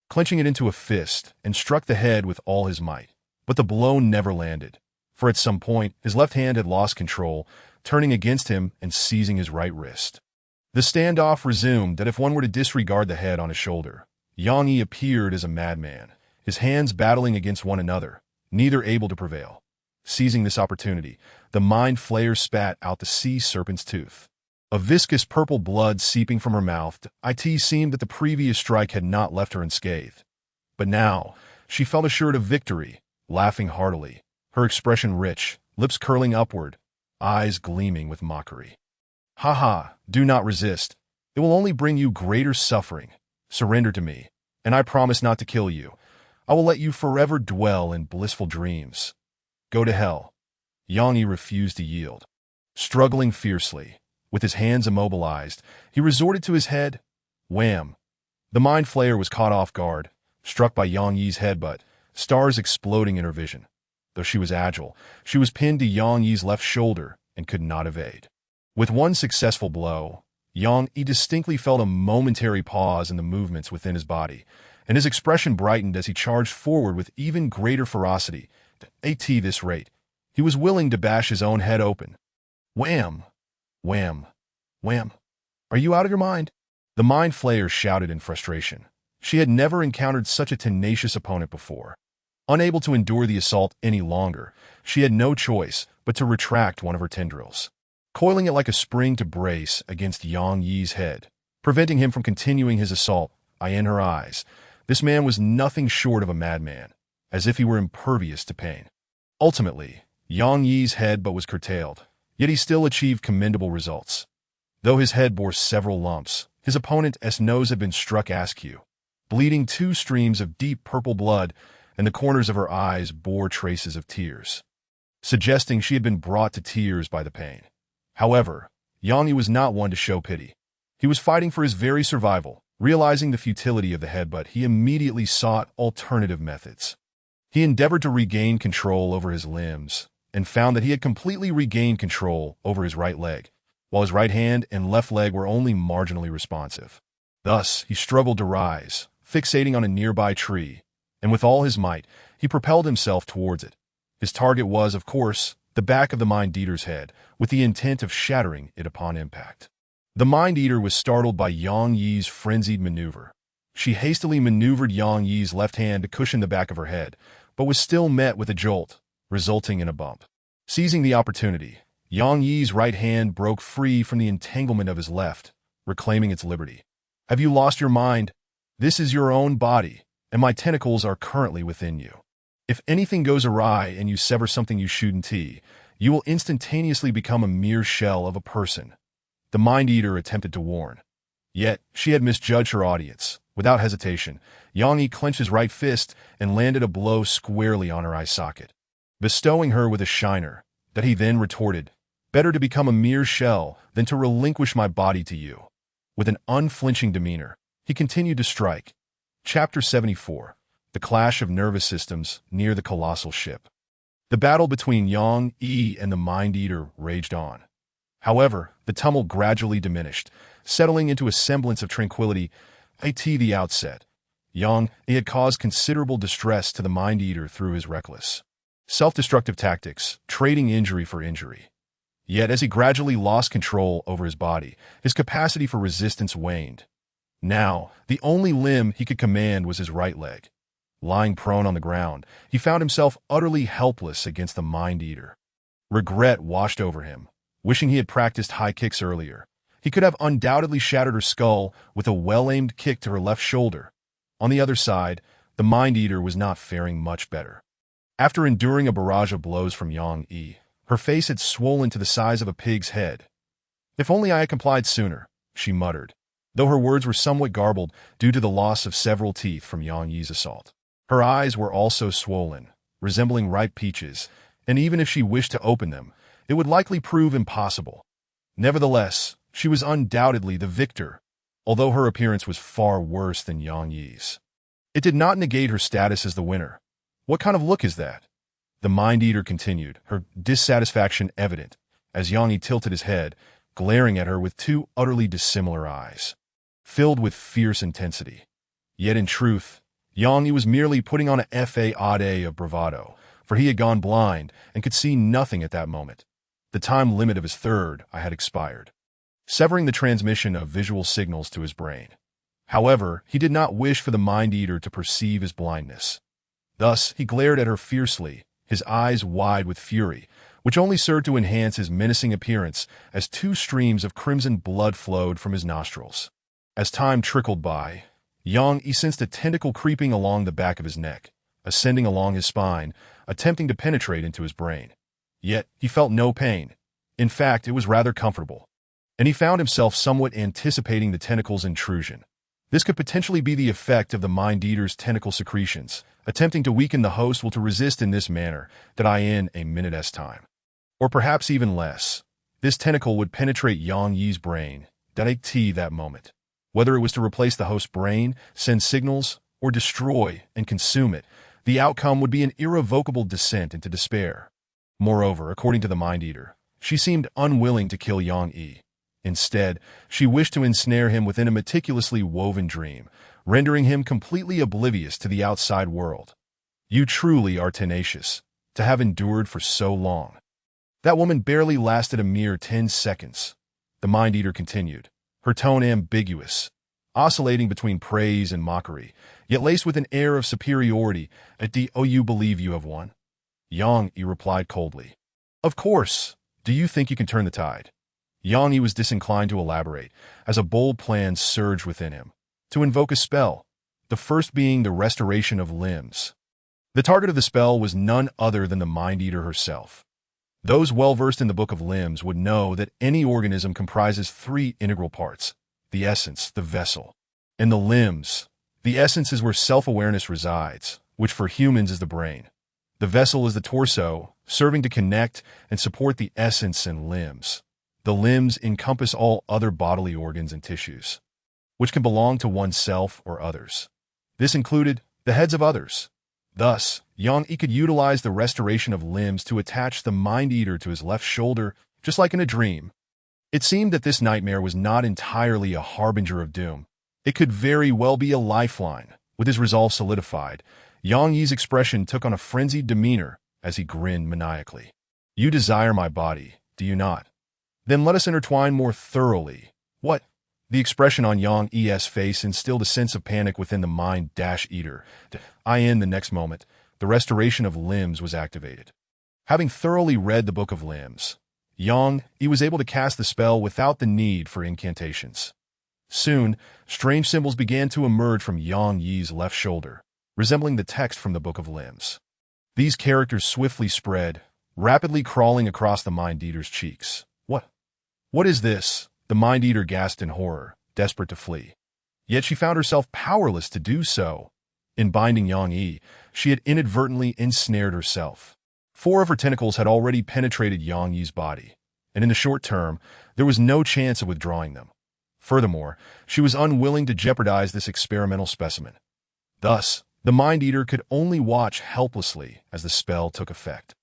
clenching it into a fist, and struck the head with all his might. But the blow never landed, for at some point his left hand had lost control, turning against him and seizing his right wrist. The standoff resumed that if one were to disregard the head on his shoulder, Yang Yi appeared as a madman, his hands battling against one another, neither able to prevail. Seizing this opportunity, the Mind Flayer spat out the sea serpent's tooth. A viscous purple blood seeping from her mouth, it seemed that the previous strike had not left her unscathed. But now, she felt assured of victory, laughing heartily, her expression rich, lips curling upward, eyes gleaming with mockery. "Ha ha, do not resist. It will only bring you greater suffering. Surrender to me, and I promise not to kill you. I will let you forever dwell in blissful dreams. Go to hell. Yang Yi refused to yield. Struggling fiercely, with his hands immobilized, he resorted to his head. Wham! The mind flayer was caught off guard, struck by Yang Yi's headbutt, stars exploding in her vision. Though she was agile, she was pinned to Yang Yi's left shoulder and could not evade. With one successful blow, Yang Yi distinctly felt a momentary pause in the movements within his body, and his expression brightened as he charged forward with even greater ferocity. At this rate, he was willing to bash his own head open. Wham! Wham! Wham! Are you out of your mind? The mind flayer shouted in frustration. She had never encountered such a tenacious opponent before. Unable to endure the assault any longer, she had no choice but to retract one of her tendrils, coiling it like a spring to brace against Yang Yi's head, preventing him from continuing his assault. In her eyes, this man was nothing short of a madman, as if he were impervious to pain. Ultimately, Yang Yi's headbutt was curtailed, yet he still achieved commendable results. Though his head bore several lumps, his opponent's nose had been struck askew, bleeding 2 streams of deep purple blood, and the corners of her eyes bore traces of tears, suggesting she had been brought to tears by the pain. However, Yang Yi was not one to show pity. He was fighting for his very survival. Realizing the futility of the headbutt, he immediately sought alternative methods. He endeavored to regain control over his limbs, and found that he had completely regained control over his right leg, while his right hand and left leg were only marginally responsive. Thus, he struggled to rise, fixating on a nearby tree, and with all his might, he propelled himself towards it. His target was, of course, the back of the Mind-Eater's head, with the intent of shattering it upon impact. The Mind-Eater was startled by Yang Yi's frenzied maneuver. She hastily maneuvered Yang Yi's left hand to cushion the back of her head, but was still met with a jolt, resulting in a bump. Seizing the opportunity, Yang Yi's right hand broke free from the entanglement of his left, reclaiming its liberty. Have you lost your mind? This is your own body, and my tentacles are currently within you. If anything goes awry and you sever something you shouldn't, you will instantaneously become a mere shell of a person. The Mind-Eater attempted to warn. Yet, she had misjudged her audience. Without hesitation, Yang Yi clenched his right fist and landed a blow squarely on her eye socket, bestowing her with a shiner, that he then retorted, "Better to become a mere shell than to relinquish my body to you." With an unflinching demeanor, he continued to strike. Chapter 74. The Clash of Nervous Systems Near the Colossal Ship. The battle between Yang Yi and the Mind-Eater raged on. However, the tumult gradually diminished, settling into a semblance of tranquility. At the outset, Yang Yi had caused considerable distress to the Mind-Eater through his reckless, self-destructive tactics, trading injury for injury. Yet as he gradually lost control over his body, his capacity for resistance waned. Now, the only limb he could command was his right leg. Lying prone on the ground, he found himself utterly helpless against the Mind-Eater. Regret washed over him, wishing he had practiced high kicks earlier. He could have undoubtedly shattered her skull with a well-aimed kick to her left shoulder. On the other side, the Mind-Eater was not faring much better. After enduring a barrage of blows from Yang Yi, her face had swollen to the size of a pig's head. "If only I had complied sooner," she muttered, though her words were somewhat garbled due to the loss of several teeth from Yang Yi's assault. Her eyes were also swollen, resembling ripe peaches, and even if she wished to open them, it would likely prove impossible. Nevertheless, she was undoubtedly the victor, although her appearance was far worse than Yang Yi's. It did not negate her status as the winner. "What kind of look is that?" The Mind-Eater continued, her dissatisfaction evident, as Yang Yi tilted his head, glaring at her with 2 utterly dissimilar eyes, filled with fierce intensity. Yet in truth, Yang Yi was merely putting on a facade of bravado, for he had gone blind and could see nothing at that moment. The time limit of his third eye had expired, severing the transmission of visual signals to his brain. However, he did not wish for the Mind-Eater to perceive his blindness. Thus, he glared at her fiercely, his eyes wide with fury, which only served to enhance his menacing appearance as 2 streams of crimson blood flowed from his nostrils. As time trickled by, Yang Yi sensed a tentacle creeping along the back of his neck, ascending along his spine, attempting to penetrate into his brain. Yet, he felt no pain. In fact, it was rather comfortable. and he found himself somewhat anticipating the tentacle's intrusion. This could potentially be the effect of the Mind Eater's tentacle secretions, attempting to weaken the host will to resist in this manner, that in a minute's time. Or perhaps even less. This tentacle would penetrate Yang Yi's brain, that moment. Whether it was to replace the host's brain, send signals, or destroy and consume it, the outcome would be an irrevocable descent into despair. Moreover, according to the Mind Eater, she seemed unwilling to kill Yang Yi. Instead, she wished to ensnare him within a meticulously woven dream, rendering him completely oblivious to the outside world. You truly are tenacious, to have endured for so long. That woman barely lasted a mere 10 seconds. The Mind Eater continued, her tone ambiguous, oscillating between praise and mockery, yet laced with an air of superiority. You believe you have won? Yang Yi replied coldly. Of course. Do you think you can turn the tide? Yang Yi was disinclined to elaborate, as a bold plan surged within him. To invoke a spell, the first being the restoration of limbs. The target of the spell was none other than the Mind Eater herself. Those well-versed in the Book of Limbs would know that any organism comprises 3 integral parts: the essence, the vessel, and the limbs. The essence is where self-awareness resides, which for humans is the brain. The vessel is the torso, serving to connect and support the essence and limbs. The limbs encompass all other bodily organs and tissues, which can belong to oneself or others. This included the heads of others. Thus, Yang Yi could utilize the restoration of limbs to attach the Mind Eater to his left shoulder, just like in a dream. It seemed that this nightmare was not entirely a harbinger of doom. It could very well be a lifeline. With his resolve solidified, Yang Yi's expression took on a frenzied demeanor as he grinned maniacally. You desire my body, do you not? Then let us intertwine more thoroughly. What? The expression on Yang Yi's face instilled a sense of panic within the Mind Eater. In the next moment, the restoration of limbs was activated. Having thoroughly read the Book of Limbs, Yang Yi was able to cast the spell without the need for incantations. Soon, strange symbols began to emerge from Yang Yi's left shoulder, resembling the text from the Book of Limbs. These characters swiftly spread, rapidly crawling across the Mind Eater's cheeks. What is this? The Mind Eater gasped in horror, desperate to flee. Yet she found herself powerless to do so. In binding Yang Yi, she had inadvertently ensnared herself. 4 of her tentacles had already penetrated Yang Yi's body, and in the short term, there was no chance of withdrawing them. Furthermore, she was unwilling to jeopardize this experimental specimen. Thus, the Mind Eater could only watch helplessly as the spell took effect.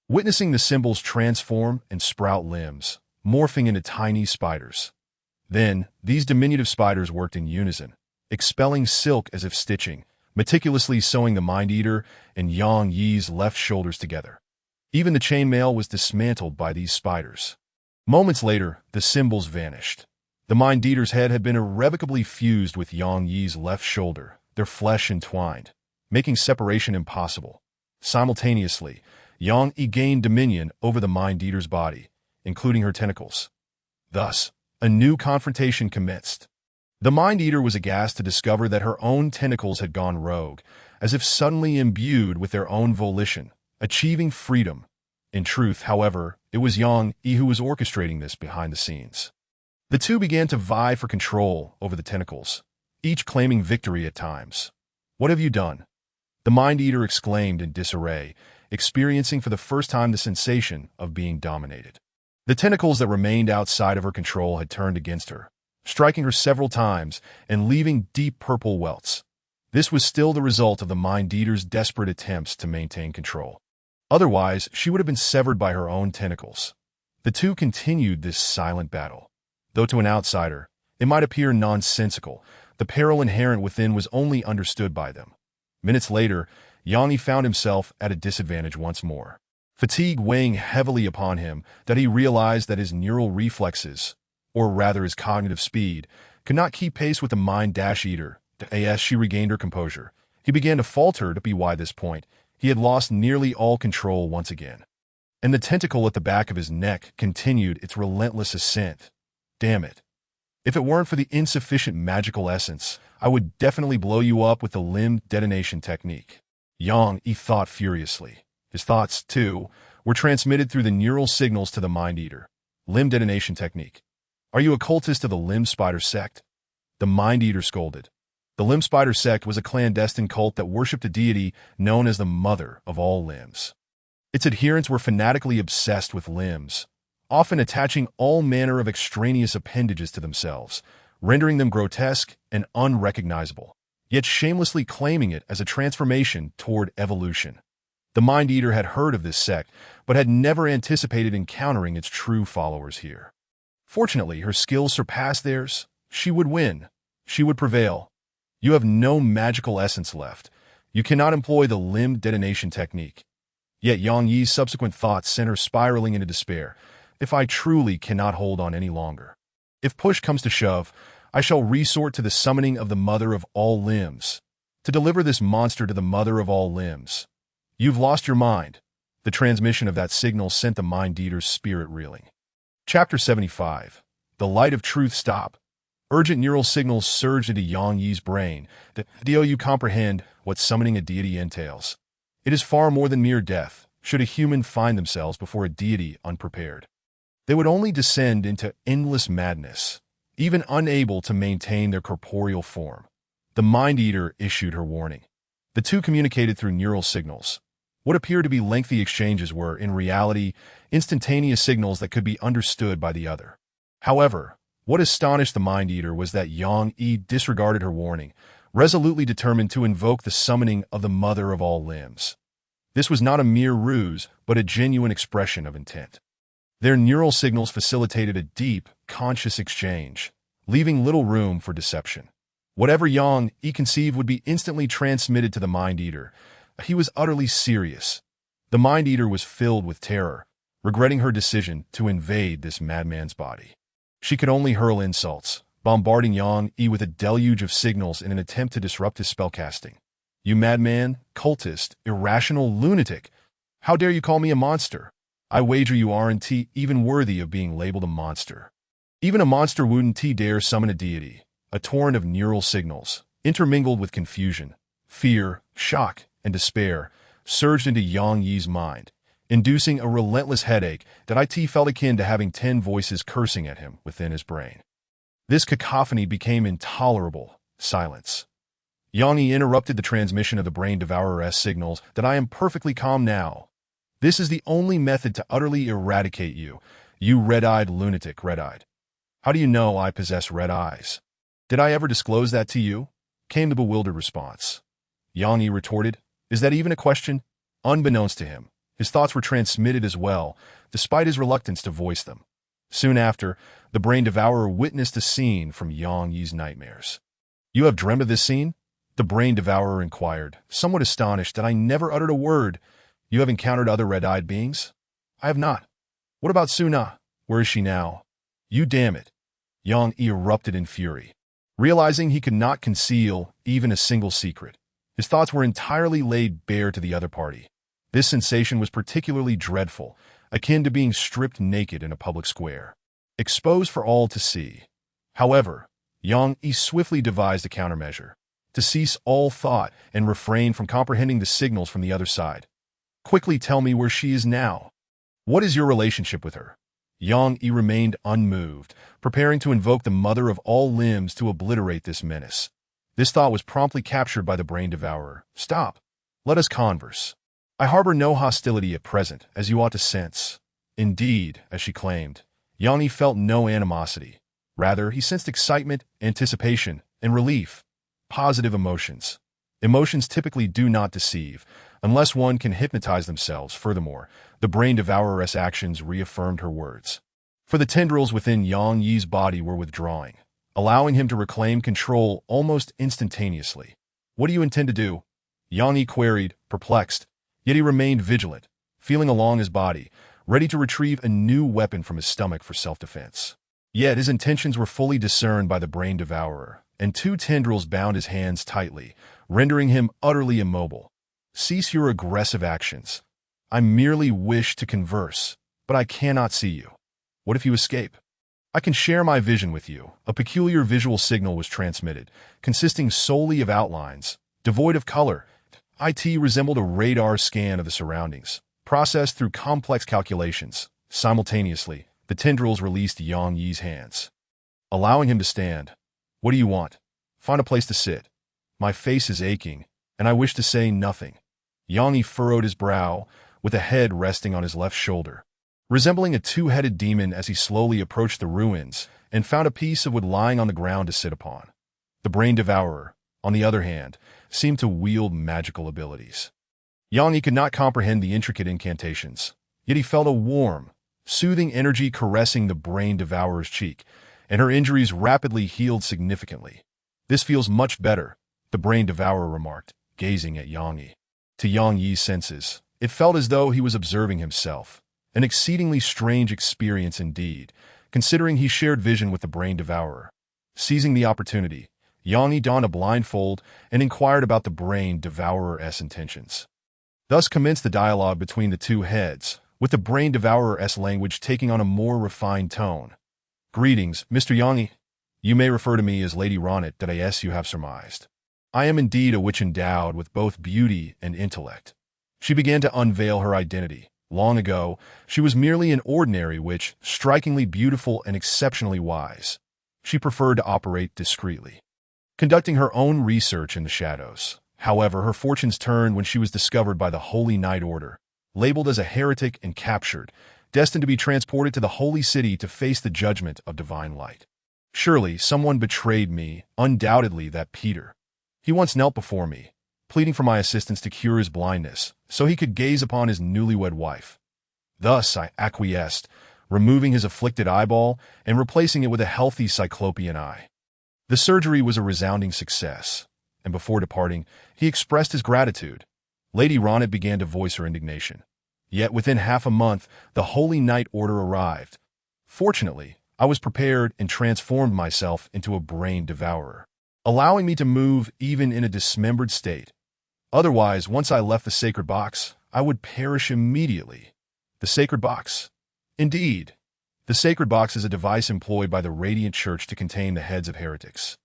Witnessing the symbols transform and sprout limbs, morphing into tiny spiders. Then, these diminutive spiders worked in unison, expelling silk as if stitching, meticulously sewing the Mind Eater and Yang Yi's left shoulders together. Even the chainmail was dismantled by these spiders. Moments later, the symbols vanished. The Mind Eater's head had been irrevocably fused with Yang Yi's left shoulder, their flesh entwined, making separation impossible. Simultaneously, Yang Yi gained dominion over the Mind Eater's body, including her tentacles. Thus, a new confrontation commenced. The Mind Eater was aghast to discover that her own tentacles had gone rogue, as if suddenly imbued with their own volition, achieving freedom. In truth, however, it was Yang Yi who was orchestrating this behind the scenes. The two began to vie for control over the tentacles, each claiming victory at times. What have you done? The Mind Eater exclaimed in disarray, experiencing for the first time the sensation of being dominated. The tentacles that remained outside of her control had turned against her, striking her several times and leaving deep purple welts. This was still the result of the Mind Eater's desperate attempts to maintain control. Otherwise, she would have been severed by her own tentacles. The two continued this silent battle. Though to an outsider, it might appear nonsensical, the peril inherent within was only understood by them. Minutes later, Yang Yi found himself at a disadvantage once more. Fatigue weighing heavily upon him, that he realized that his neural reflexes, or rather his cognitive speed, could not keep pace with the Mind Eater. As she regained her composure, he began to falter. By this point, he had lost nearly all control once again. And the tentacle at the back of his neck continued its relentless ascent. Damn it. If it weren't for the insufficient magical essence, I would definitely blow you up with the limb detonation technique. Yang Yi thought furiously. His thoughts, too, were transmitted through the neural signals to the Mind Eater. Limb detonation technique. Are you a cultist of the limb spider sect? The Mind Eater scolded. The limb spider sect was a clandestine cult that worshipped a deity known as the mother of all limbs. Its adherents were fanatically obsessed with limbs, often attaching all manner of extraneous appendages to themselves, rendering them grotesque and unrecognizable, yet shamelessly claiming it as a transformation toward evolution. The Mind Eater had heard of this sect, but had never anticipated encountering its true followers here. Fortunately, her skills surpassed theirs. She would win. She would prevail. You have no magical essence left. You cannot employ the limb detonation technique. Yet Yang Yi's subsequent thoughts sent her spiraling into despair. If I truly cannot hold on any longer, if push comes to shove, I shall resort to the summoning of the mother of all limbs, to deliver this monster to the mother of all limbs. You've lost your mind. The transmission of that signal sent the Mind Eater's spirit reeling. Chapter 75. The Light of Truth Stop. Urgent neural signals surged into Yang Yi's brain. Do you comprehend what summoning a deity entails? It is far more than mere death, should a human find themselves before a deity unprepared. They would only descend into endless madness, even unable to maintain their corporeal form. The Mind Eater issued her warning. The two communicated through neural signals. What appeared to be lengthy exchanges were, in reality, instantaneous signals that could be understood by the other. However, what astonished the Mind Eater was that Yang Yi disregarded her warning, resolutely determined to invoke the summoning of the mother of all limbs. This was not a mere ruse, but a genuine expression of intent. Their neural signals facilitated a deep, conscious exchange, leaving little room for deception. Whatever Yang Yi conceived would be instantly transmitted to the Mind Eater. He was utterly serious. The Mind Eater was filled with terror, regretting her decision to invade this madman's body. She could only hurl insults, bombarding Yang Yi with a deluge of signals in an attempt to disrupt his spellcasting. You madman, cultist, irrational lunatic! How dare you call me a monster? I wager you aren't even worthy of being labeled a monster. Even a monster wouldn't dare summon a deity. A torrent of neural signals, intermingled with confusion, fear, shock, and despair, surged into Yang Yi's mind, inducing a relentless headache that felt akin to having 10 voices cursing at him within his brain. This cacophony became intolerable. Silence. Yang Yi interrupted the transmission of the brain devourer's signals. I am perfectly calm now. This is the only method to utterly eradicate you, you red-eyed lunatic, red-eyed. How do you know I possess red eyes? Did I ever disclose that to you? Came the bewildered response. Yang Yi retorted, is that even a question? Unbeknownst to him, his thoughts were transmitted as well, despite his reluctance to voice them. Soon after, the brain devourer witnessed a scene from Yang Yi's nightmares. You have dreamt of this scene? The brain devourer inquired, somewhat astonished that I never uttered a word. You have encountered other red-eyed beings? I have not. What about Suna? Where is she now? You damn it. Yang Yi erupted in fury. Realizing he could not conceal even a single secret, his thoughts were entirely laid bare to the other party. This sensation was particularly dreadful, akin to being stripped naked in a public square, exposed for all to see. However, Yang Yi swiftly devised a countermeasure, to cease all thought and refrain from comprehending the signals from the other side. Quickly tell me where she is now. What is your relationship with her? Yang Yi remained unmoved, preparing to invoke the mother of all limbs to obliterate this menace. This thought was promptly captured by the brain devourer. Stop. Let us converse. I harbor no hostility at present, as you ought to sense. Indeed, as she claimed, Yang Yi felt no animosity. Rather, he sensed excitement, anticipation, and relief. Positive emotions. Emotions typically do not deceive, unless one can hypnotize themselves. Furthermore, the brain devourer's actions reaffirmed her words. For the tendrils within Yang Yi's body were withdrawing, allowing him to reclaim control almost instantaneously. What do you intend to do? Yang Yi queried, perplexed, yet he remained vigilant, feeling along his body, ready to retrieve a new weapon from his stomach for self-defense. Yet his intentions were fully discerned by the brain devourer, and 2 tendrils bound his hands tightly, rendering him utterly immobile. Cease your aggressive actions. I merely wish to converse, but I cannot see you. What if you escape? I can share my vision with you. A peculiar visual signal was transmitted, consisting solely of outlines, devoid of color. It resembled a radar scan of the surroundings, processed through complex calculations. Simultaneously, the tendrils released Yang Yi's hands. allowing him to stand. "What do you want? Find a place to sit. My face is aching, and I wish to say nothing." Yang Yi furrowed his brow, with a head resting on his left shoulder, resembling a two-headed demon as he slowly approached the ruins and found a piece of wood lying on the ground to sit upon. The brain devourer, on the other hand, seemed to wield magical abilities. Yang Yi could not comprehend the intricate incantations, yet he felt a warm, soothing energy caressing the brain devourer's cheek, and her injuries rapidly healed significantly. "This feels much better," the brain devourer remarked, gazing at Yang Yi. To Yang Yi's senses, it felt as though he was observing himself, an exceedingly strange experience indeed, considering he shared vision with the brain devourer. Seizing the opportunity, Yang Yi donned a blindfold and inquired about the brain devourer's intentions. Thus commenced the dialogue between the two heads, with the brain devourer's language taking on a more refined tone. "Greetings, Mr. Yang Yi. You may refer to me as Lady Ronnet, that as you have surmised. I am indeed a witch endowed with both beauty and intellect." She began to unveil her identity. Long ago, she was merely an ordinary witch, strikingly beautiful and exceptionally wise. She preferred to operate discreetly, conducting her own research in the shadows. However, her fortunes turned when she was discovered by the Holy Knight Order, labeled as a heretic and captured, destined to be transported to the Holy City to face the judgment of divine light. Surely, someone betrayed me, undoubtedly that Peter. He once knelt before me, pleading for my assistance to cure his blindness, so he could gaze upon his newlywed wife. Thus I acquiesced, removing his afflicted eyeball and replacing it with a healthy cyclopean eye. The surgery was a resounding success, and before departing, he expressed his gratitude. Lady Ronnet began to voice her indignation. Yet within half a month, the Holy Knight Order arrived. Fortunately, I was prepared and transformed myself into a brain devourer, allowing me to move even in a dismembered state. Otherwise, once I left the sacred box, I would perish immediately. The sacred box? Indeed. The sacred box is a device employed by the Radiant Church to contain the heads of heretics,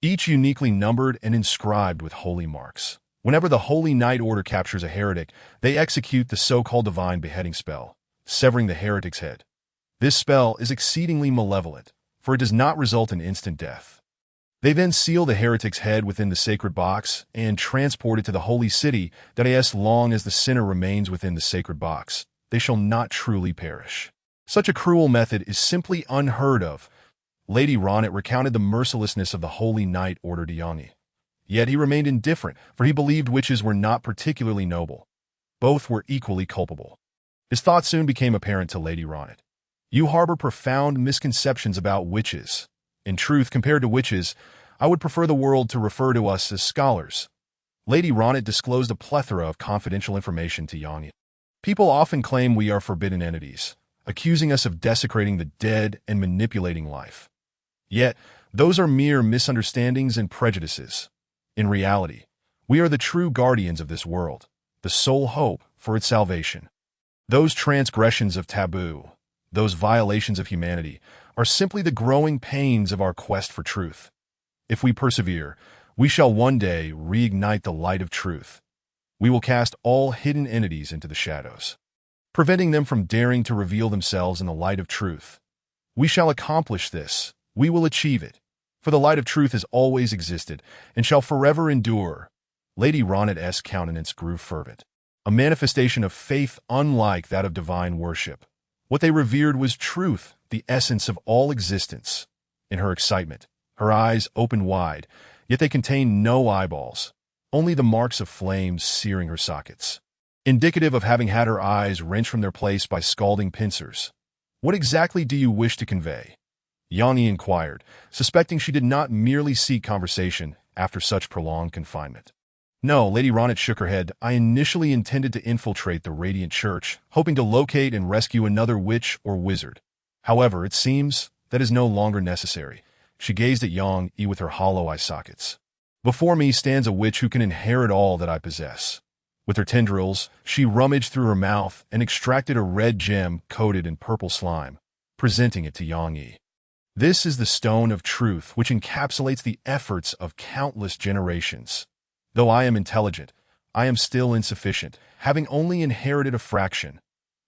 each uniquely numbered and inscribed with holy marks. Whenever the Holy Knight Order captures a heretic, they execute the so-called divine beheading spell, severing the heretic's head. This spell is exceedingly malevolent, for it does not result in instant death. They then seal the heretic's head within the sacred box and transport it to the holy city, that as long as the sinner remains within the sacred box, they shall not truly perish. Such a cruel method is simply unheard of. Lady Ronnet recounted the mercilessness of the Holy Knight Order to Yang Yi. Yet he remained indifferent, for he believed witches were not particularly noble. Both were equally culpable. His thoughts soon became apparent to Lady Ronnet. "You harbor profound misconceptions about witches. In truth, compared to witches, I would prefer the world to refer to us as scholars." Lady Ronnet disclosed a plethora of confidential information to Yang Yi. "People often claim we are forbidden entities, accusing us of desecrating the dead and manipulating life. Yet, those are mere misunderstandings and prejudices. In reality, we are the true guardians of this world, the sole hope for its salvation. Those transgressions of taboo, those violations of humanity, are simply the growing pains of our quest for truth. If we persevere, we shall one day reignite the light of truth. We will cast all hidden entities into the shadows, preventing them from daring to reveal themselves in the light of truth. We shall accomplish this. We will achieve it. For the light of truth has always existed and shall forever endure." Lady Ronet's countenance grew fervent, a manifestation of faith unlike that of divine worship. What they revered was truth, the essence of all existence. In her excitement, her eyes opened wide, yet they contained no eyeballs, only the marks of flames searing her sockets, indicative of having had her eyes wrenched from their place by scalding pincers. "What exactly do you wish to convey?" Yang Yi inquired, suspecting she did not merely seek conversation after such prolonged confinement. "No," Lady Ronnet shook her head. "I initially intended to infiltrate the Radiant Church, hoping to locate and rescue another witch or wizard. However, it seems that is no longer necessary." She gazed at Yang Yi with her hollow eye sockets. "Before me stands a witch who can inherit all that I possess." With her tendrils, she rummaged through her mouth and extracted a red gem coated in purple slime, presenting it to Yang Yi. "This is the stone of truth, which encapsulates the efforts of countless generations. Though I am intelligent, I am still insufficient, having only inherited a fraction.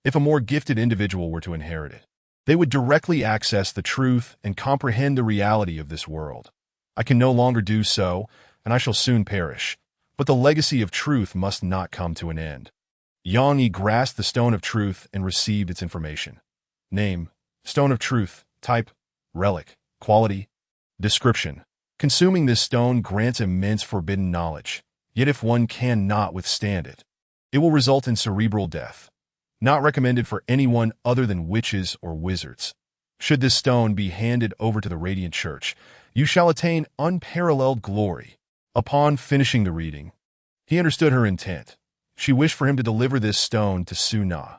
If a more gifted individual were to inherit it, They would directly access the truth and comprehend the reality of this world. I can no longer do so, and I shall soon perish. But the legacy of truth must not come to an end. Yang Yi grasped the stone of truth and received its information. Name: Stone of Truth. Type: Relic. Quality: Description: Consuming this stone grants immense forbidden knowledge, yet if one cannot withstand it, it will result in cerebral death. Not recommended for anyone other than witches or wizards. Should this stone be handed over to the Radiant Church, you shall attain unparalleled glory. Upon finishing the reading, he understood her intent. She wished for him to deliver this stone to Su Na.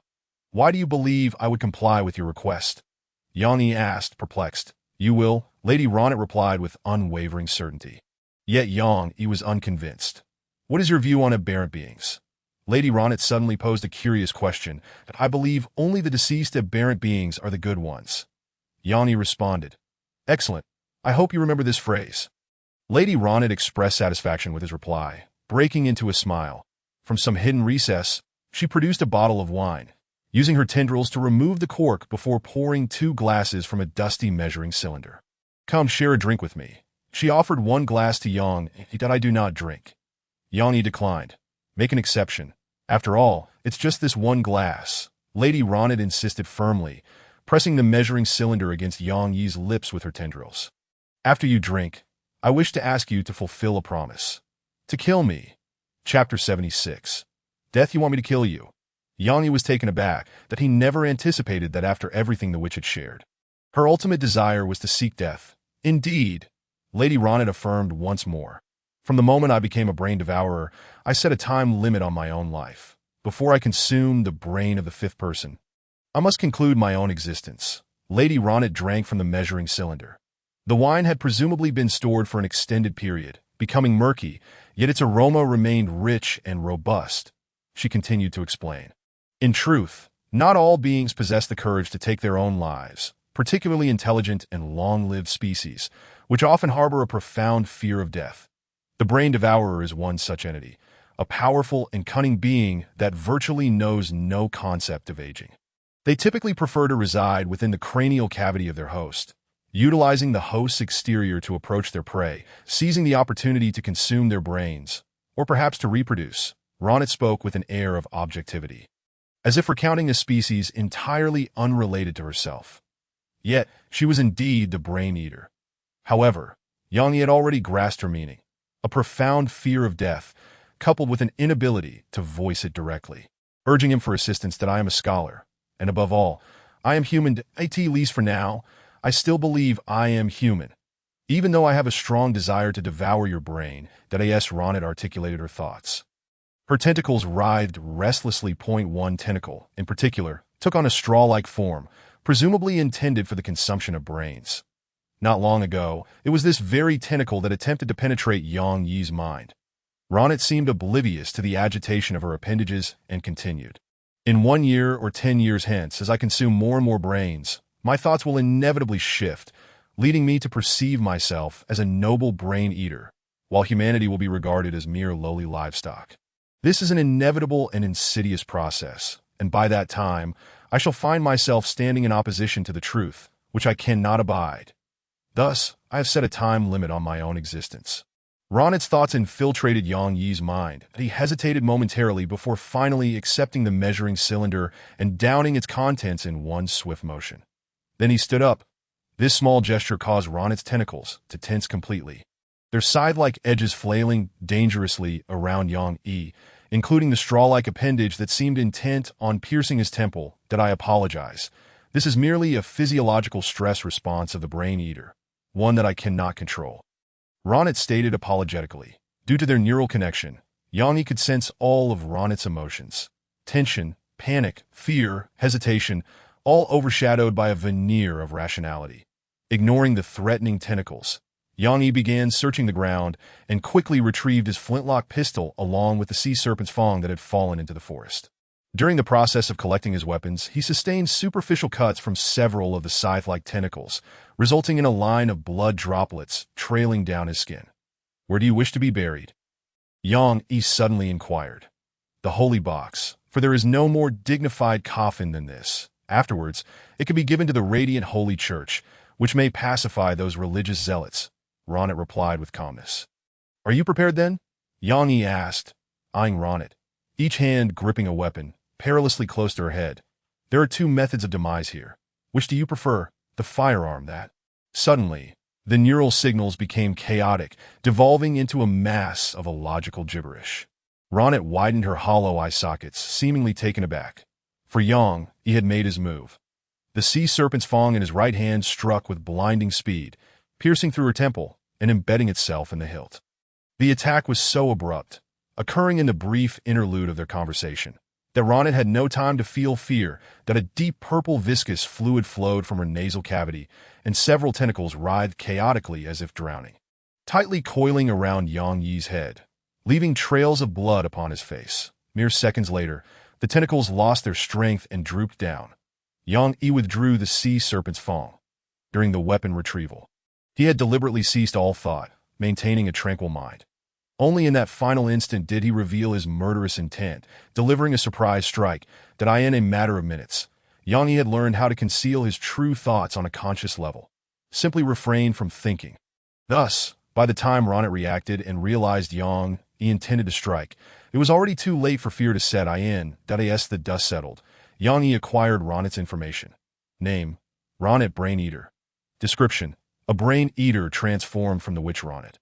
Why do you believe I would comply with your request? Yang Yi asked, perplexed. You will, Lady Ronnet replied with unwavering certainty. Yet Yang Yi was unconvinced. What is your view on aberrant beings? Lady Ronnet suddenly posed a curious question. I believe only the deceased aberrant beings are the good ones. Yang Yi responded. Excellent. I hope you remember this phrase. Lady Ronnet expressed satisfaction with his reply, breaking into a smile. From some hidden recess, she produced a bottle of wine, using her tendrils to remove the cork before pouring 2 glasses from a dusty measuring cylinder. Come share a drink with me. She offered 1 glass to Yang Yi that I do not drink. Yang Yi declined. Make an exception. After all, it's just this 1 glass. Lady Ronnet insisted firmly, pressing the measuring cylinder against Yang Yi's lips with her tendrils. After you drink, I wish to ask you to fulfill a promise. To kill me. Chapter 76. Death, you want me to kill you? Yang Yi was taken aback that he never anticipated that after everything the witch had shared. Her ultimate desire was to seek death. Indeed, Lady Ronnet affirmed once more. From the moment I became a brain devourer, I set a time limit on my own life. Before I consume the brain of the 5th person, I must conclude my own existence. Lady Ronnet drank from the measuring cylinder. The wine had presumably been stored for an extended period, becoming murky, yet its aroma remained rich and robust. She continued to explain. In truth, not all beings possess the courage to take their own lives, particularly intelligent and long-lived species, which often harbor a profound fear of death. The brain devourer is one such entity, a powerful and cunning being that virtually knows no concept of aging. They typically prefer to reside within the cranial cavity of their host, utilizing the host's exterior to approach their prey, seizing the opportunity to consume their brains, or perhaps to reproduce. Ronnet spoke with an air of objectivity, as if recounting a species entirely unrelated to herself. Yet, she was indeed the brain eater. However, Yang Yi had already grasped her meaning. A profound fear of death, coupled with an inability to voice it directly, urging him for assistance that I am a scholar, and above all, I am human, at least for now. I still believe I am human. Even though I have a strong desire to devour your brain, that A.S. Ronnet articulated her thoughts. Her tentacles writhed restlessly. One tentacle, in particular, took on a straw-like form, presumably intended for the consumption of brains. Not long ago, it was this very tentacle that attempted to penetrate Yang Yi's mind. Ronnet seemed oblivious to the agitation of her appendages and continued. In 1 year or 10 years hence, as I consume more and more brains, my thoughts will inevitably shift, leading me to perceive myself as a noble brain eater, while humanity will be regarded as mere lowly livestock. This is an inevitable and insidious process, and by that time, I shall find myself standing in opposition to the truth, which I cannot abide. Thus, I have set a time limit on my own existence. Ronnet's thoughts infiltrated Yang Yi's mind. He hesitated momentarily before finally accepting the measuring cylinder and downing its contents in one swift motion. Then he stood up. This small gesture caused Ronnet's tentacles to tense completely, their scythe-like edges flailing dangerously around Yang Yi, including the straw-like appendage that seemed intent on piercing his temple. Did I apologize? This is merely a physiological stress response of the brain eater, one that I cannot control. Ronnet stated apologetically. Due to their neural connection, Yang Yi could sense all of Ronnet's emotions. Tension, panic, fear, hesitation, all overshadowed by a veneer of rationality. Ignoring the threatening tentacles, Yang Yi began searching the ground and quickly retrieved his flintlock pistol along with the sea serpent's fang that had fallen into the forest. During the process of collecting his weapons, he sustained superficial cuts from several of the scythe-like tentacles, resulting in a line of blood droplets trailing down his skin. Where do you wish to be buried? Yang Yi suddenly inquired. The holy box, for there is no more dignified coffin than this. Afterwards, it could be given to the radiant holy church, which may pacify those religious zealots, Ronnet replied with calmness. Are you prepared then? Yang Yi asked, eyeing Ronnet, each hand gripping a weapon, perilously close to her head. There are two methods of demise here. Which do you prefer? The firearm, that. Suddenly, the neural signals became chaotic, devolving into a mass of illogical gibberish. Ronnet widened her hollow eye sockets, seemingly taken aback. For Yang, he had made his move. The sea serpent's fang in his right hand struck with blinding speed, piercing through her temple and embedding itself in the hilt. The attack was so abrupt, occurring in the brief interlude of their conversation, that Ronnet had no time to feel fear that a deep purple viscous fluid flowed from her nasal cavity and several tentacles writhed chaotically as if drowning, tightly coiling around Yang Yi's head, leaving trails of blood upon his face. Mere seconds later, the tentacles lost their strength and drooped down. Yang Yi withdrew the sea serpent's fang. During the weapon retrieval, he had deliberately ceased all thought, maintaining a tranquil mind. Only in that final instant did he reveal his murderous intent, delivering a surprise strike that in a matter of minutes, Yang Yi had learned how to conceal his true thoughts on a conscious level, simply refrain from thinking. Thus, by the time Ronnet reacted and realized Yang Yi intended to strike, it was already too late for fear to set in. As the dust settled, Yang Yi acquired Ronnet's information. Name: Ronnet Brain Eater. Description: a brain eater transformed from the witch Ronnet.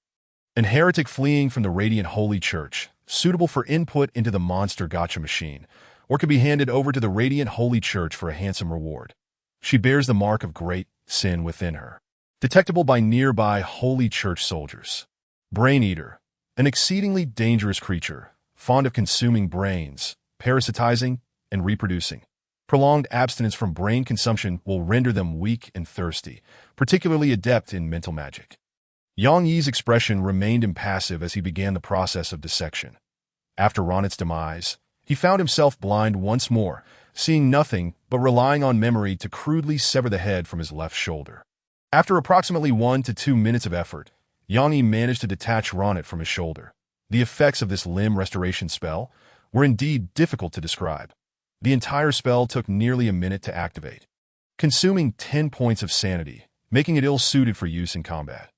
An heretic fleeing from the radiant holy church, suitable for input into the monster gotcha machine, or could be handed over to the radiant holy church for a handsome reward. She bears the mark of great sin within her, detectable by nearby holy church soldiers. Brain Eater, an exceedingly dangerous creature, fond of consuming brains, parasitizing, and reproducing. Prolonged abstinence from brain consumption will render them weak and thirsty, particularly adept in mental magic. Yang Yi's expression remained impassive as he began the process of dissection. After Ronnet's demise, he found himself blind once more, seeing nothing but relying on memory to crudely sever the head from his left shoulder. After approximately 1 to 2 minutes of effort, Yang Yi managed to detach Ronnet from his shoulder. The effects of this limb restoration spell were indeed difficult to describe. The entire spell took nearly a minute to activate, consuming 10 points of sanity, making it ill-suited for use in combat.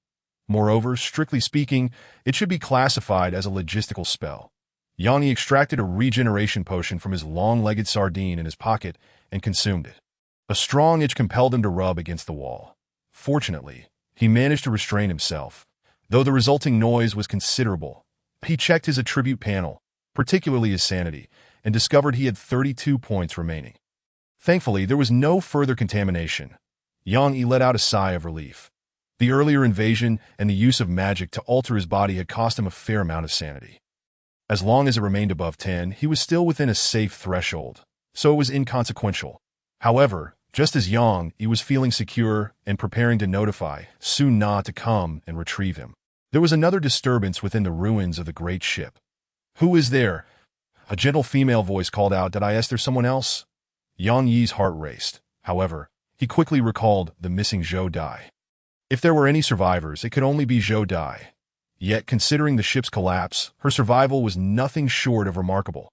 Moreover, strictly speaking, it should be classified as a logistical spell. Yang Yi extracted a regeneration potion from his long-legged sardine in his pocket and consumed it. A strong itch compelled him to rub against the wall. Fortunately, he managed to restrain himself, though the resulting noise was considerable. He checked his attribute panel, particularly his sanity, and discovered he had 32 points remaining. Thankfully, there was no further contamination. Yang Yi let out a sigh of relief. The earlier invasion and the use of magic to alter his body had cost him a fair amount of sanity. As long as it remained above 10, he was still within a safe threshold, so it was inconsequential. However, just as Yang Yi was feeling secure and preparing to notify Sun Na to come and retrieve him, there was another disturbance within the ruins of the great ship. "Who is there?" A gentle female voice called out. "Did I ask there someone else?" Yang Yi's heart raced. However, he quickly recalled the missing Zhou Dai. If there were any survivors, it could only be Zhou Dai. Yet, considering the ship's collapse, her survival was nothing short of remarkable.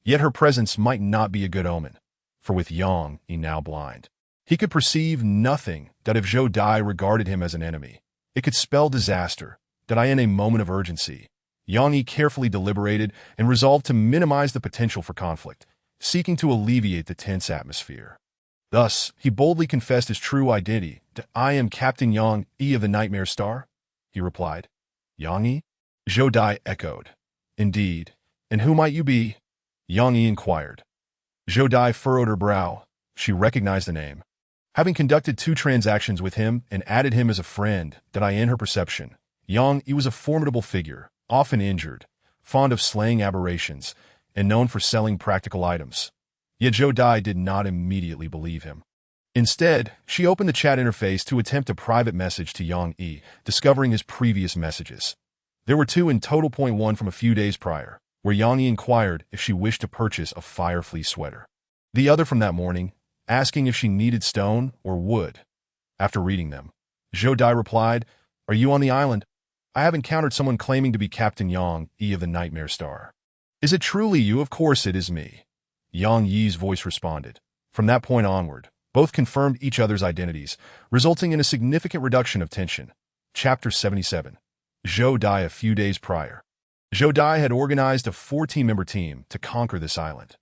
Yet her presence might not be a good omen, for with Yang Yi now blind, he could perceive nothing that if Zhou Dai regarded him as an enemy, it could spell disaster. That in a moment of urgency, Yang Yi carefully deliberated and resolved to minimize the potential for conflict, seeking to alleviate the tense atmosphere. Thus, he boldly confessed his true identity. "I am Captain Yang Yi of the Nightmare Star," he replied. "Yang Yi?" Zhou Dai echoed. "Indeed. And who might you be?" Yang Yi inquired. Zhou Dai furrowed her brow. She recognized the name. Having conducted 2 transactions with him and added him as a friend, in her perception, Yang Yi was a formidable figure, often injured, fond of slaying aberrations, and known for selling practical items. Yet Zhou Dai did not immediately believe him. Instead, she opened the chat interface to attempt a private message to Yang Yi, discovering his previous messages. There were 2 in total. One from a few days prior, where Yang Yi inquired if she wished to purchase a Firefly sweater. The other from that morning, asking if she needed stone or wood. After reading them, Zhou Dai replied, "Are you on the island? I have encountered someone claiming to be Captain Yang Yi of the Nightmare Star." "Is it truly you?" "Of course it is me," Yang Yi's voice responded. From that point onward, both confirmed each other's identities, resulting in a significant reduction of tension. Chapter 77. Zhou Dai. A few days prior, Zhou Dai had organized a 14-member team to conquer this island.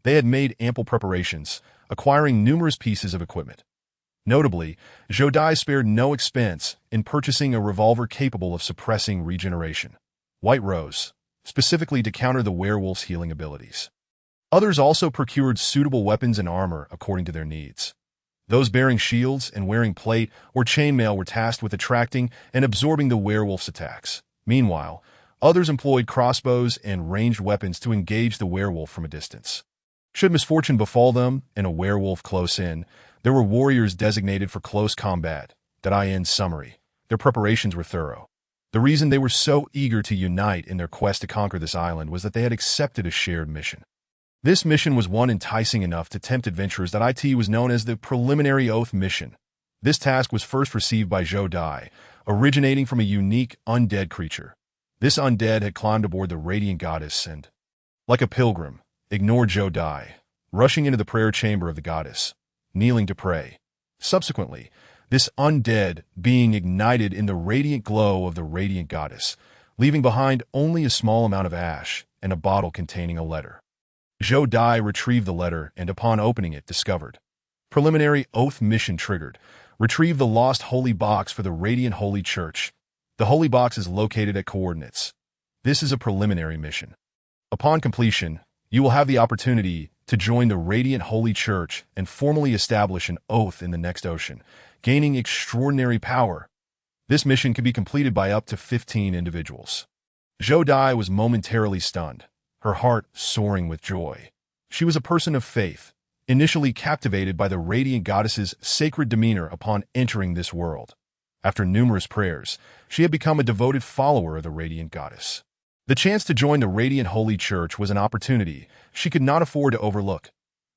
They had made ample preparations, acquiring numerous pieces of equipment. Notably, Zhou Dai spared no expense in purchasing a revolver capable of suppressing regeneration, White Rose, specifically to counter the werewolf's healing abilities. Others also procured suitable weapons and armor according to their needs. Those bearing shields and wearing plate or chainmail were tasked with attracting and absorbing the werewolf's attacks. Meanwhile, others employed crossbows and ranged weapons to engage the werewolf from a distance. Should misfortune befall them and a werewolf close in, there were warriors designated for close combat. In summary, their preparations were thorough. The reason they were so eager to unite in their quest to conquer this island was that they had accepted a shared mission. This mission was one enticing enough to tempt adventurers. It was known as the Preliminary Oath Mission. This task was first received by Zhou Dai, originating from a unique undead creature. This undead had climbed aboard the Radiant Goddess and, like a pilgrim, ignored Zhou Dai, rushing into the prayer chamber of the goddess, kneeling to pray. Subsequently, this undead being ignited in the radiant glow of the Radiant Goddess, leaving behind only a small amount of ash and a bottle containing a letter. Zhou Dai retrieved the letter and, upon opening it, discovered. Preliminary Oath Mission triggered. Retrieve the lost holy box for the Radiant Holy Church. The holy box is located at coordinates. This is a preliminary mission. Upon completion, you will have the opportunity to join the Radiant Holy Church and formally establish an oath in the next ocean, gaining extraordinary power. This mission can be completed by up to 15 individuals. Zhou Dai was momentarily stunned, her heart soaring with joy. She was a person of faith, initially captivated by the Radiant Goddess's sacred demeanor upon entering this world. After numerous prayers, she had become a devoted follower of the Radiant Goddess. The chance to join the Radiant Holy Church was an opportunity she could not afford to overlook.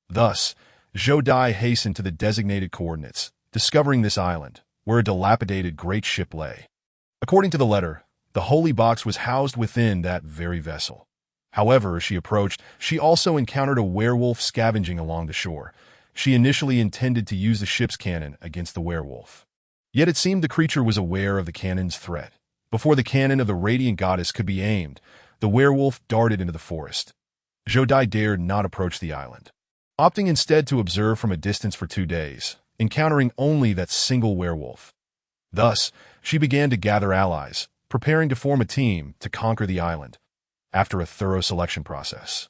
Thus, Zhou Dai hastened to the designated coordinates, discovering this island, where a dilapidated great ship lay. According to the letter, the holy box was housed within that very vessel. However, as she approached, she also encountered a werewolf scavenging along the shore. She initially intended to use the ship's cannon against the werewolf. Yet it seemed the creature was aware of the cannon's threat. Before the cannon of the Radiant Goddess could be aimed, the werewolf darted into the forest. Zhou Dai dared not approach the island, opting instead to observe from a distance for 2 days, encountering only that single werewolf. Thus, she began to gather allies, preparing to form a team to conquer the island. After a thorough selection process,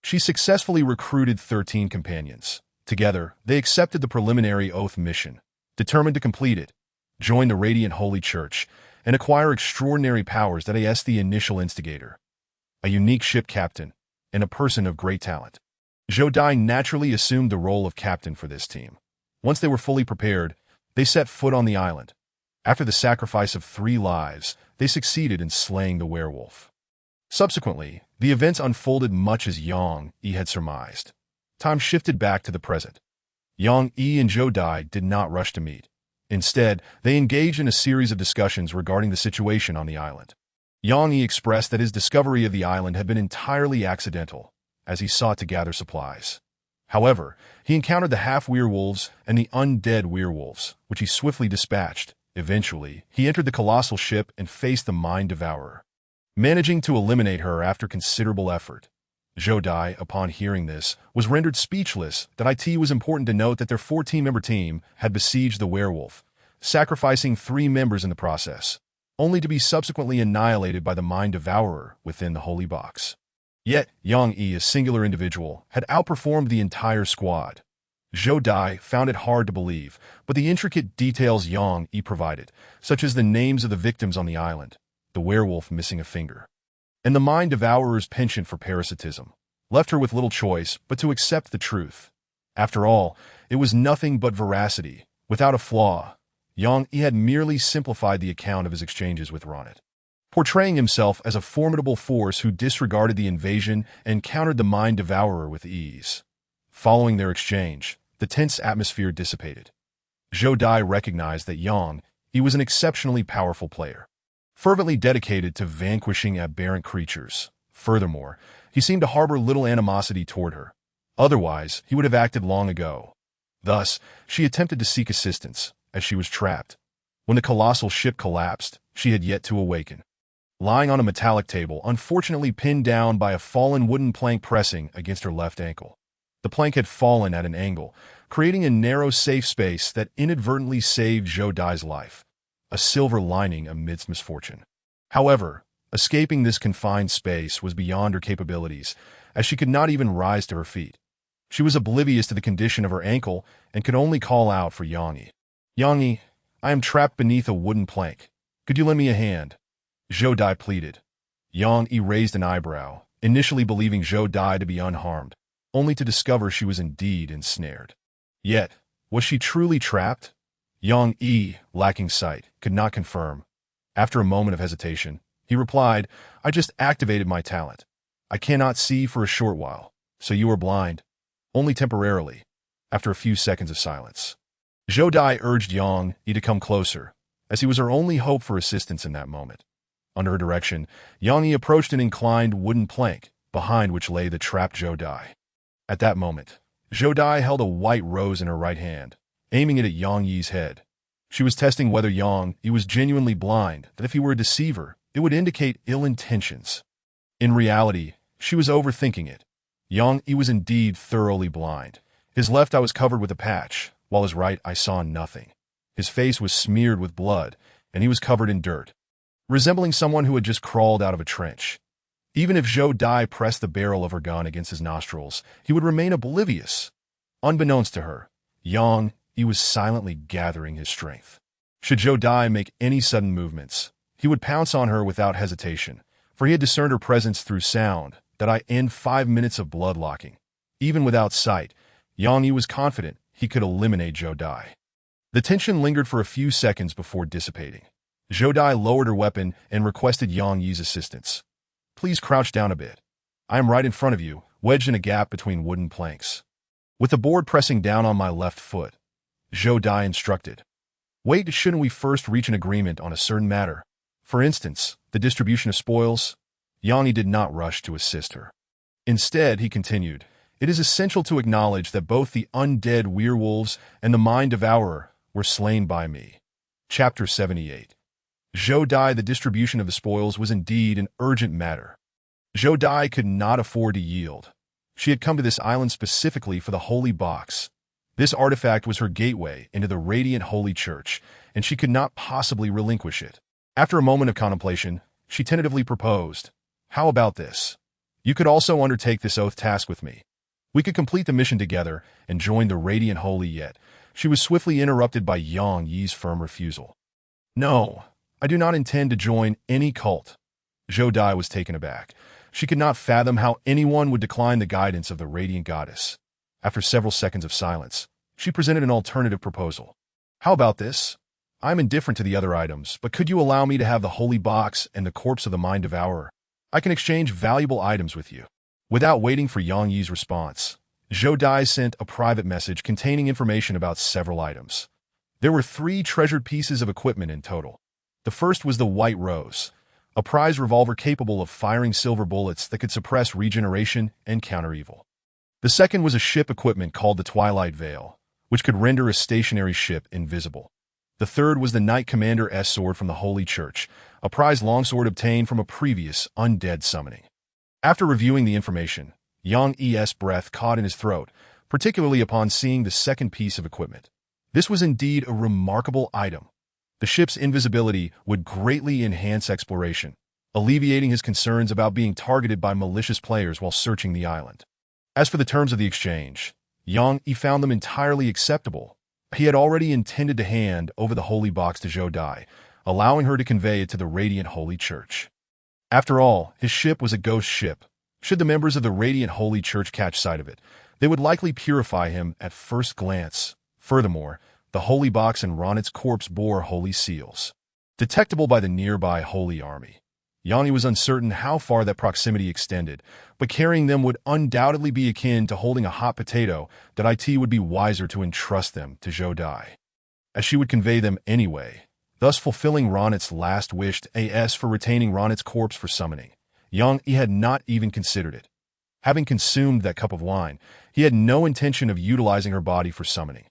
she successfully recruited 13 companions. Together, they accepted the Preliminary Oath Mission, determined to complete it, join the Radiant Holy Church, and acquire extraordinary powers that as the initial instigator, a unique ship captain, and a person of great talent. Zhou Dai naturally assumed the role of captain for this team. Once they were fully prepared, they set foot on the island. After the sacrifice of 3 lives, they succeeded in slaying the werewolf. Subsequently, the events unfolded much as Yang Yi had surmised. Time shifted back to the present. Yang Yi and Zhou Dai did not rush to meet. Instead, they engaged in a series of discussions regarding the situation on the island. Yang Yi expressed that his discovery of the island had been entirely accidental, as he sought to gather supplies. However, he encountered the half-werewolves and the undead werewolves, which he swiftly dispatched. Eventually, he entered the colossal ship and faced the Mind Devourer, managing to eliminate her after considerable effort. Zhou Dai, upon hearing this, was rendered speechless. It was important to note that their 14-member team had besieged the werewolf, sacrificing 3 members in the process, only to be subsequently annihilated by the Mind Devourer within the holy box. Yet, Yang Yi, a singular individual, had outperformed the entire squad. Zhou Dai found it hard to believe, but the intricate details Yang Yi provided, such as the names of the victims on the island, the werewolf missing a finger, and the Mind Devourer's penchant for parasitism, left her with little choice but to accept the truth. After all, it was nothing but veracity, without a flaw. Yang Yi had merely simplified the account of his exchanges with Ronit, portraying himself as a formidable force who disregarded the invasion and countered the Mind Devourer with ease. Following their exchange, the tense atmosphere dissipated. Zhou Dai recognized that Yang Yi was an exceptionally powerful player, fervently dedicated to vanquishing aberrant creatures. Furthermore, he seemed to harbor little animosity toward her. Otherwise, he would have acted long ago. Thus, she attempted to seek assistance, as she was trapped. When the colossal ship collapsed, she had yet to awaken. Lying on a metallic table, unfortunately pinned down by a fallen wooden plank pressing against her left ankle. The plank had fallen at an angle, creating a narrow safe space that inadvertently saved Zhou Dai's life, a silver lining amidst misfortune. However, escaping this confined space was beyond her capabilities, as she could not even rise to her feet. She was oblivious to the condition of her ankle and could only call out for Yang Yi. "Yang Yi, I am trapped beneath a wooden plank. Could you lend me a hand?" Zhou Dai pleaded. Yang Yi raised an eyebrow, initially believing Zhou Dai to be unharmed, only to discover she was indeed ensnared. Yet, was she truly trapped? Yang Yi, lacking sight, could not confirm. After a moment of hesitation, he replied, "I just activated my talent. I cannot see for a short while, so you are blind." "Only temporarily." After a few seconds of silence, Zhou Dai urged Yang Yi to come closer, as he was her only hope for assistance in that moment. Under her direction, Yang Yi approached an inclined wooden plank, behind which lay the trapped Zhou Dai. At that moment, Zhou Dai held a white rose in her right hand, aiming it at Yang Yi's head. She was testing whether Yang Yi was genuinely blind, that if he were a deceiver, it would indicate ill intentions. In reality, she was overthinking it. Yang Yi was indeed thoroughly blind. His left eye was covered with a patch, while his right eye saw nothing. His face was smeared with blood, and he was covered in dirt, resembling someone who had just crawled out of a trench. Even if Zhou Dai pressed the barrel of her gun against his nostrils, he would remain oblivious. Unbeknownst to her, Yang Yi was silently gathering his strength. Should Zhou Dai make any sudden movements, he would pounce on her without hesitation, for he had discerned her presence through sound that I end 5 minutes of bloodlocking. Even without sight, Yang Yi was confident he could eliminate Zhou Dai. The tension lingered for a few seconds before dissipating. Zhou Dai lowered her weapon and requested Yang Yi's assistance. "Please crouch down a bit. I am right in front of you, wedged in a gap between wooden planks. With the board pressing down on my left foot," Zhou Dai instructed. "Wait, shouldn't we first reach an agreement on a certain matter? For instance, the distribution of spoils?" Yang Yi did not rush to assist her. Instead, he continued, "It is essential to acknowledge that both the undead werewolves and the mind devourer were slain by me." Chapter 78. Zhou Dai. The distribution of the spoils was indeed an urgent matter. Zhou Dai could not afford to yield. She had come to this island specifically for the Holy Box. This artifact was her gateway into the radiant Holy Church, and she could not possibly relinquish it. After a moment of contemplation, she tentatively proposed, "How about this? You could also undertake this oath task with me. We could complete the mission together and join the radiant Holy." Yet she was swiftly interrupted by Yang Yi's firm refusal. "No, I do not intend to join any cult." Zhou Dai was taken aback. She could not fathom how anyone would decline the guidance of the radiant goddess. After several seconds of silence, she presented an alternative proposal. "How about this? I am indifferent to the other items, but could you allow me to have the Holy Box and the corpse of the Mind Devourer? I can exchange valuable items with you." Without waiting for Yang Yi's response, Zhou Dai sent a private message containing information about several items. There were 3 treasured pieces of equipment in total. The first was the White Rose, a prize revolver capable of firing silver bullets that could suppress regeneration and counter evil. The second was a ship equipment called the Twilight Veil, which could render a stationary ship invisible. The third was the Knight Commander's sword from the Holy Church, a prized longsword obtained from a previous undead summoning. After reviewing the information, Yang Yi's breath caught in his throat, particularly upon seeing the second piece of equipment. This was indeed a remarkable item. The ship's invisibility would greatly enhance exploration, alleviating his concerns about being targeted by malicious players while searching the island. As for the terms of the exchange, Yang Yi found them entirely acceptable. He had already intended to hand over the Holy Box to Zhou Dai, allowing her to convey it to the Radiant Holy Church. After all, his ship was a ghost ship. Should the members of the Radiant Holy Church catch sight of it, they would likely purify him at first glance. Furthermore, the Holy Box and Ronit's corpse bore holy seals, detectable by the nearby Holy Army. Yang Yi was uncertain how far that proximity extended, but carrying them would undoubtedly be akin to holding a hot potato that it would be wiser to entrust them to Zhou Dai, as she would convey them anyway, thus fulfilling Ronit's last wish as for retaining Ronit's corpse for summoning. Yang Yi had not even considered it. Having consumed that cup of wine, he had no intention of utilizing her body for summoning.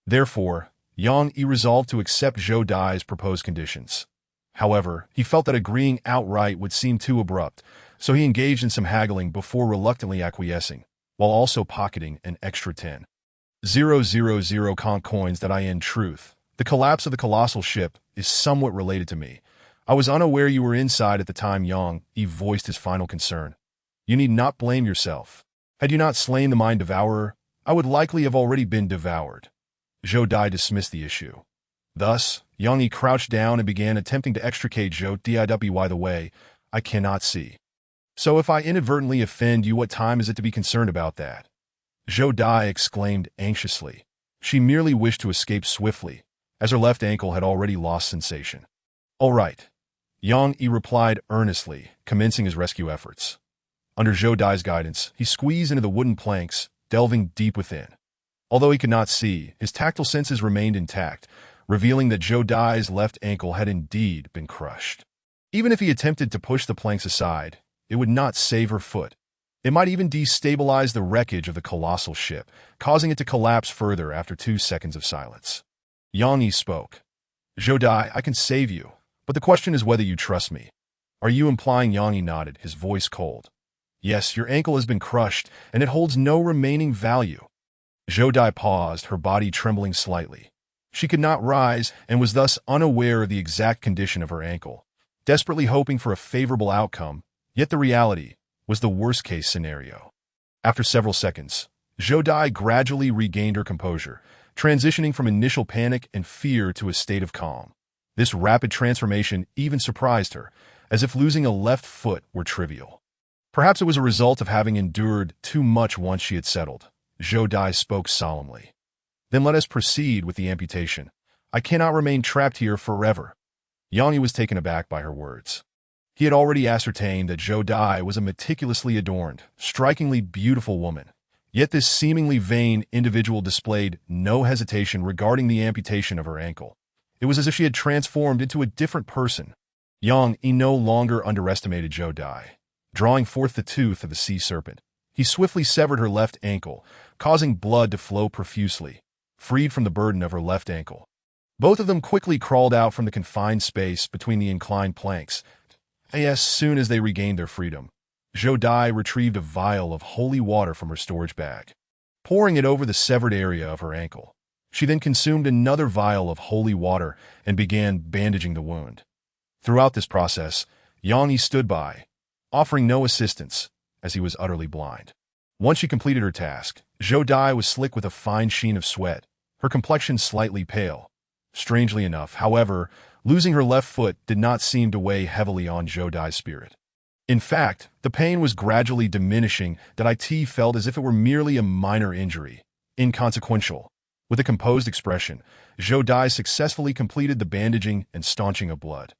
Therefore, Yang Yi resolved to accept Zhou Dai's proposed conditions. However, he felt that agreeing outright would seem too abrupt, so he engaged in some haggling before reluctantly acquiescing, while also pocketing an extra 10,000 conch coins that in truth. The collapse of the colossal ship is somewhat related to me. I was unaware you were inside at the time. Yang Yi voiced his final concern. You need not blame yourself. Had you not slain the mind devourer, I would likely have already been devoured. Zhou Dai dismissed the issue. Thus, Yang Yi crouched down and began attempting to extricate Zhou Dai. The way, I cannot see. So if I inadvertently offend you, what time is it to be concerned about that? Zhou Dai exclaimed anxiously. She merely wished to escape swiftly, as her left ankle had already lost sensation. All right. Yang Yi replied earnestly, commencing his rescue efforts. Under Zhou Dai's guidance, he squeezed into the wooden planks, delving deep within. Although he could not see, his tactile senses remained intact, revealing that Zhou Dai's left ankle had indeed been crushed. Even if he attempted to push the planks aside, it would not save her foot. It might even destabilize the wreckage of the colossal ship, causing it to collapse further after 2 seconds of silence. Yang Yi spoke. Zhou Dai, I can save you, but the question is whether you trust me. Are you implying? Yang Yi nodded, his voice cold. Yes, your ankle has been crushed, and it holds no remaining value. Zhou Dai paused, her body trembling slightly. She could not rise and was thus unaware of the exact condition of her ankle, desperately hoping for a favorable outcome, yet the reality was the worst-case scenario. After several seconds, Zhou Dai gradually regained her composure, transitioning from initial panic and fear to a state of calm. This rapid transformation even surprised her, as if losing a left foot were trivial. Perhaps it was a result of having endured too much once she had settled. Zhou Dai spoke solemnly. Then let us proceed with the amputation. I cannot remain trapped here forever. Yang Yi was taken aback by her words. He had already ascertained that Zhou Dai was a meticulously adorned, strikingly beautiful woman. Yet this seemingly vain individual displayed no hesitation regarding the amputation of her ankle. It was as if she had transformed into a different person. Yang Yi no longer underestimated Zhou Dai. Drawing forth the tooth of the sea serpent, he swiftly severed her left ankle, causing blood to flow profusely, freed from the burden of her left ankle. Both of them quickly crawled out from the confined space between the inclined planks. As soon as they regained their freedom, Zhou Dai retrieved a vial of holy water from her storage bag. Pouring it over the severed area of her ankle, she then consumed another vial of holy water and began bandaging the wound. Throughout this process, Yang Yi stood by, offering no assistance, as he was utterly blind. Once she completed her task, Zhou Dai was slick with a fine sheen of sweat, her complexion slightly pale. Strangely enough, however, losing her left foot did not seem to weigh heavily on Zhou Dai's spirit. In fact, the pain was gradually diminishing that it felt as if it were merely a minor injury, inconsequential. With a composed expression, Zhou Dai successfully completed the bandaging and staunching of blood.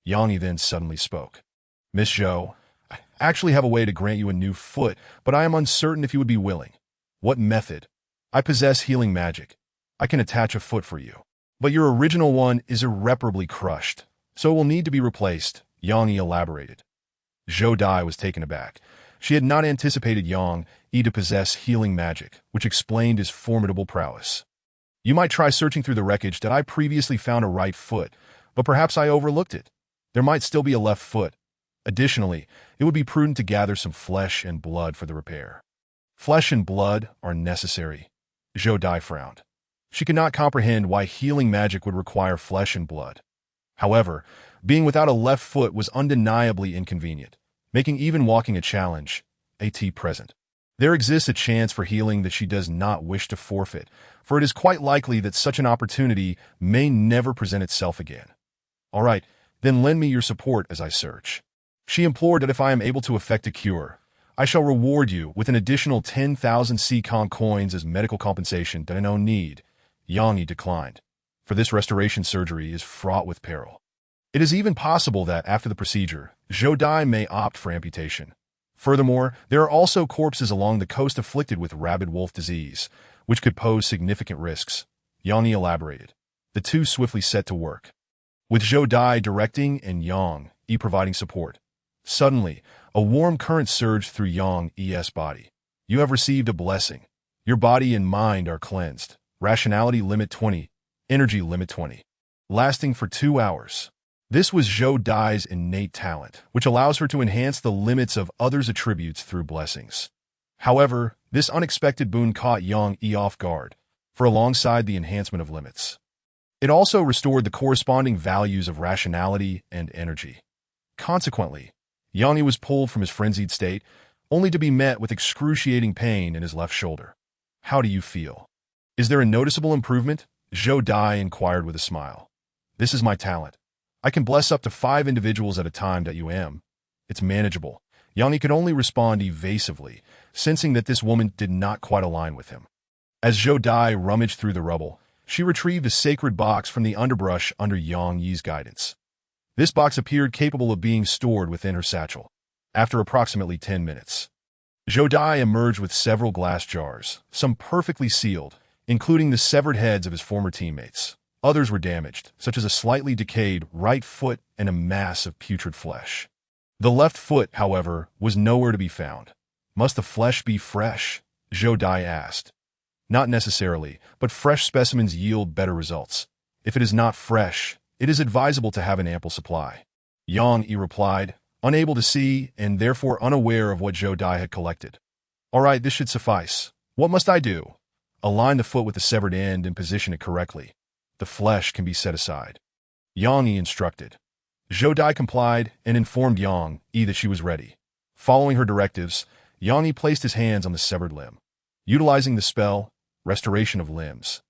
Yang Yi then suddenly spoke. Miss Zhou, I actually have a way to grant you a new foot, but I am uncertain if you would be willing. What method? I possess healing magic. I can attach a foot for you. But your original one is irreparably crushed, so it will need to be replaced, Yang Yi elaborated. Zhou Dai was taken aback. She had not anticipated Yang Yi to possess healing magic, which explained his formidable prowess. You might try searching through the wreckage that I previously found a right foot, but perhaps I overlooked it. There might still be a left foot. Additionally, it would be prudent to gather some flesh and blood for the repair. Flesh and blood are necessary. Zhou Dai frowned. She could not comprehend why healing magic would require flesh and blood. However, being without a left foot was undeniably inconvenient, making even walking a challenge, present. There exists a chance for healing that she does not wish to forfeit, for it is quite likely that such an opportunity may never present itself again. All right, then lend me your support as I search. She implored that if I am able to effect a cure, I shall reward you with an additional 10,000 conch coins as medical compensation that I now need. Yang Yi declined, for this restoration surgery is fraught with peril. It is even possible that, after the procedure, Zhou Dai may opt for amputation. Furthermore, there are also corpses along the coast afflicted with rabid wolf disease, which could pose significant risks. Yang Yi elaborated. The two swiftly set to work, with Zhou Dai directing and Yang Yi providing support. Suddenly, A warm current surged through Yang E's body. You have received a blessing. Your body and mind are cleansed. Rationality limit 20. Energy limit 20. Lasting for 2 hours. This was Zhou Dai's innate talent, which allows her to enhance the limits of others' attributes through blessings. However, this unexpected boon caught Yang E off guard, for alongside the enhancement of limits, it also restored the corresponding values of rationality and energy. Consequently, Yang E was pulled from his frenzied state, only to be met with excruciating pain in his left shoulder. How do you feel? Is there a noticeable improvement? Zhou Dai inquired with a smile. This is my talent. I can bless up to 5 individuals at a time. It's manageable. Yang E could only respond evasively, sensing that this woman did not quite align with him. As Zhou Dai rummaged through the rubble, she retrieved a sacred box from the underbrush under Yang Yi's guidance. This box appeared capable of being stored within her satchel. After approximately 10 minutes, Zhou Dai emerged with several glass jars, some perfectly sealed, including the severed heads of his former teammates. Others were damaged, such as a slightly decayed right foot and a mass of putrid flesh. The left foot, however, was nowhere to be found. Must the flesh be fresh? Zhou Dai asked. Not necessarily, but fresh specimens yield better results. If it is not fresh, it is advisable to have an ample supply. Yang E replied, unable to see and therefore unaware of what Zhou Dai had collected. All right, this should suffice. What must I do? Align the foot with the severed end and position it correctly. The flesh can be set aside. Yang E instructed. Zhou Dai complied and informed Yang E that she was ready. Following her directives, Yang E placed his hands on the severed limb. Utilizing the spell, Restoration of Limbs,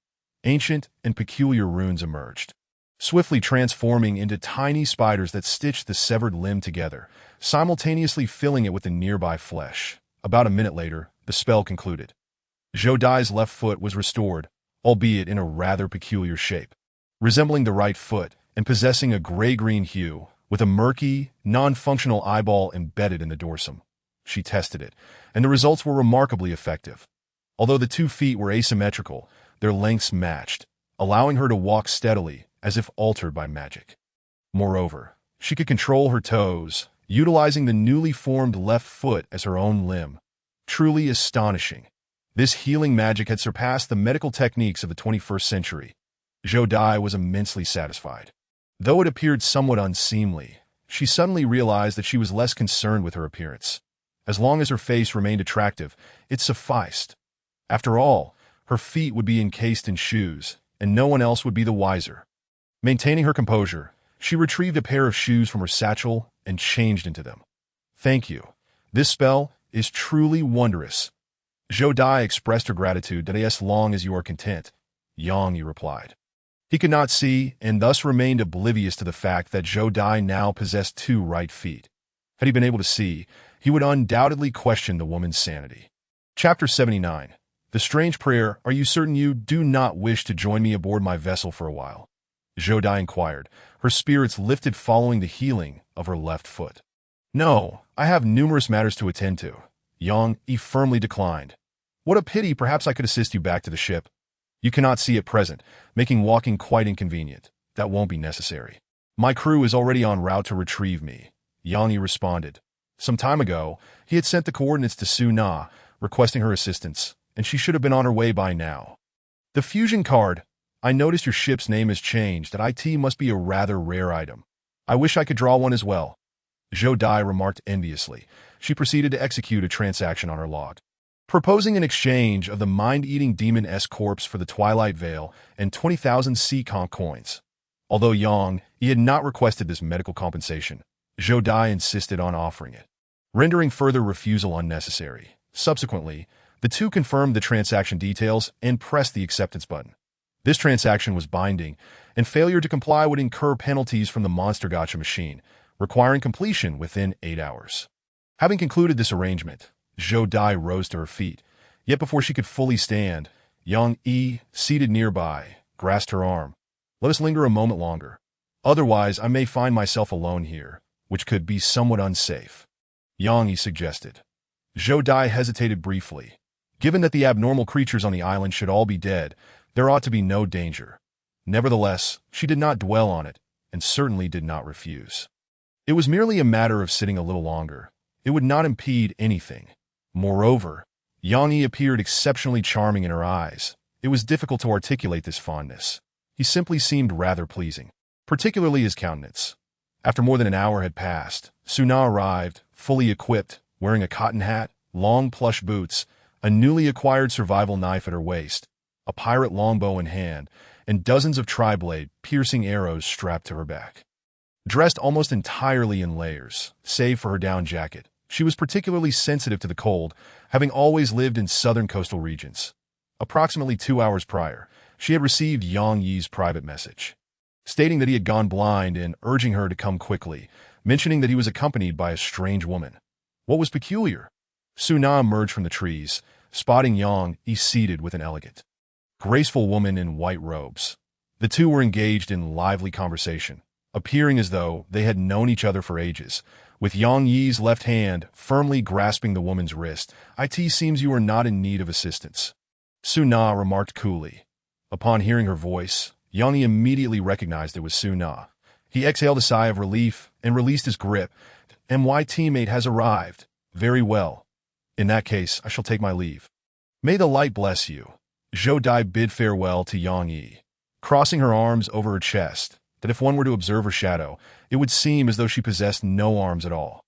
ancient and peculiar runes emerged, swiftly transforming into tiny spiders that stitched the severed limb together, simultaneously filling it with the nearby flesh. About a minute later, the spell concluded. Zhou Dai's left foot was restored, albeit in a rather peculiar shape, resembling the right foot and possessing a gray-green hue, with a murky, non-functional eyeball embedded in the dorsum. She tested it, and the results were remarkably effective. Although the 2 feet were asymmetrical, their lengths matched, allowing her to walk steadily, as if altered by magic. Moreover, she could control her toes, utilizing the newly formed left foot as her own limb. Truly astonishing. This healing magic had surpassed the medical techniques of the 21st century. Zhou Dai was immensely satisfied. Though it appeared somewhat unseemly, she suddenly realized that she was less concerned with her appearance. As long as her face remained attractive, it sufficed. After all, her feet would be encased in shoes, and no one else would be the wiser. Maintaining her composure, she retrieved a pair of shoes from her satchel and changed into them. Thank you. This spell is truly wondrous. Zhou Dai expressed her gratitude that as long as you are content, Yang Yi replied. He could not see and thus remained oblivious to the fact that Zhou Dai now possessed 2 right feet. Had he been able to see, he would undoubtedly question the woman's sanity. Chapter 79. The Strange Prayer. Are you certain you do not wish to join me aboard my vessel for a while? Zhou Dai inquired, her spirits lifted following the healing of her left foot. No, I have numerous matters to attend to. Yang E firmly declined. What a pity, perhaps I could assist you back to the ship. You cannot see at present, making walking quite inconvenient. That won't be necessary. My crew is already en route to retrieve me, Yang E responded. Some time ago, he had sent the coordinates to Su Na, requesting her assistance, and she should have been on her way by now. The fusion card. I noticed your ship's name has changed. That IT must be a rather rare item. I wish I could draw one as well. Zhou Dai remarked enviously. She proceeded to execute a transaction on her log, proposing an exchange of the mind-eating demon-esque corpse for the Twilight Veil and 20,000 Seacon coins. Although Yang Yi had not requested this medical compensation, Zhou Dai insisted on offering it, rendering further refusal unnecessary. Subsequently, the two confirmed the transaction details and pressed the acceptance button. This transaction was binding, and failure to comply would incur penalties from the Monster Gacha machine, requiring completion within 8 hours. Having concluded this arrangement, Zhou Dai rose to her feet, yet before she could fully stand, Yang Yi, seated nearby, grasped her arm. Let us linger a moment longer. Otherwise, I may find myself alone here, which could be somewhat unsafe. Yang Yi suggested. Zhou Dai hesitated briefly. Given that the abnormal creatures on the island should all be dead, there ought to be no danger. Nevertheless, she did not dwell on it, and certainly did not refuse. It was merely a matter of sitting a little longer, it would not impede anything. Moreover, Yang Yi appeared exceptionally charming in her eyes. It was difficult to articulate this fondness. He simply seemed rather pleasing, particularly his countenance. After more than an hour had passed, Suna arrived, fully equipped, wearing a cotton hat, long plush boots, a newly acquired survival knife at her waist, a pirate longbow in hand, and dozens of tri-blade, piercing arrows strapped to her back. Dressed almost entirely in layers, save for her down jacket, she was particularly sensitive to the cold, having always lived in southern coastal regions. Approximately 2 hours prior, she had received Yang Yi's private message, stating that he had gone blind and urging her to come quickly, mentioning that he was accompanied by a strange woman. What was peculiar? Suna emerged from the trees, spotting Yang Yi seated with an elegant, graceful woman in white robes. The two were engaged in lively conversation, appearing as though they had known each other for ages, with Yang Yi's left hand firmly grasping the woman's wrist. "It seems you are not in need of assistance," Suna remarked coolly. Upon hearing her voice, Yang Yi immediately recognized it was Suna. He exhaled a sigh of relief and released his grip. "My teammate has arrived. Very well. In that case, I shall take my leave. May the light bless you." Zhou Dai bid farewell to Yang Yi, crossing her arms over her chest, that if one were to observe her shadow, it would seem as though she possessed no arms at all.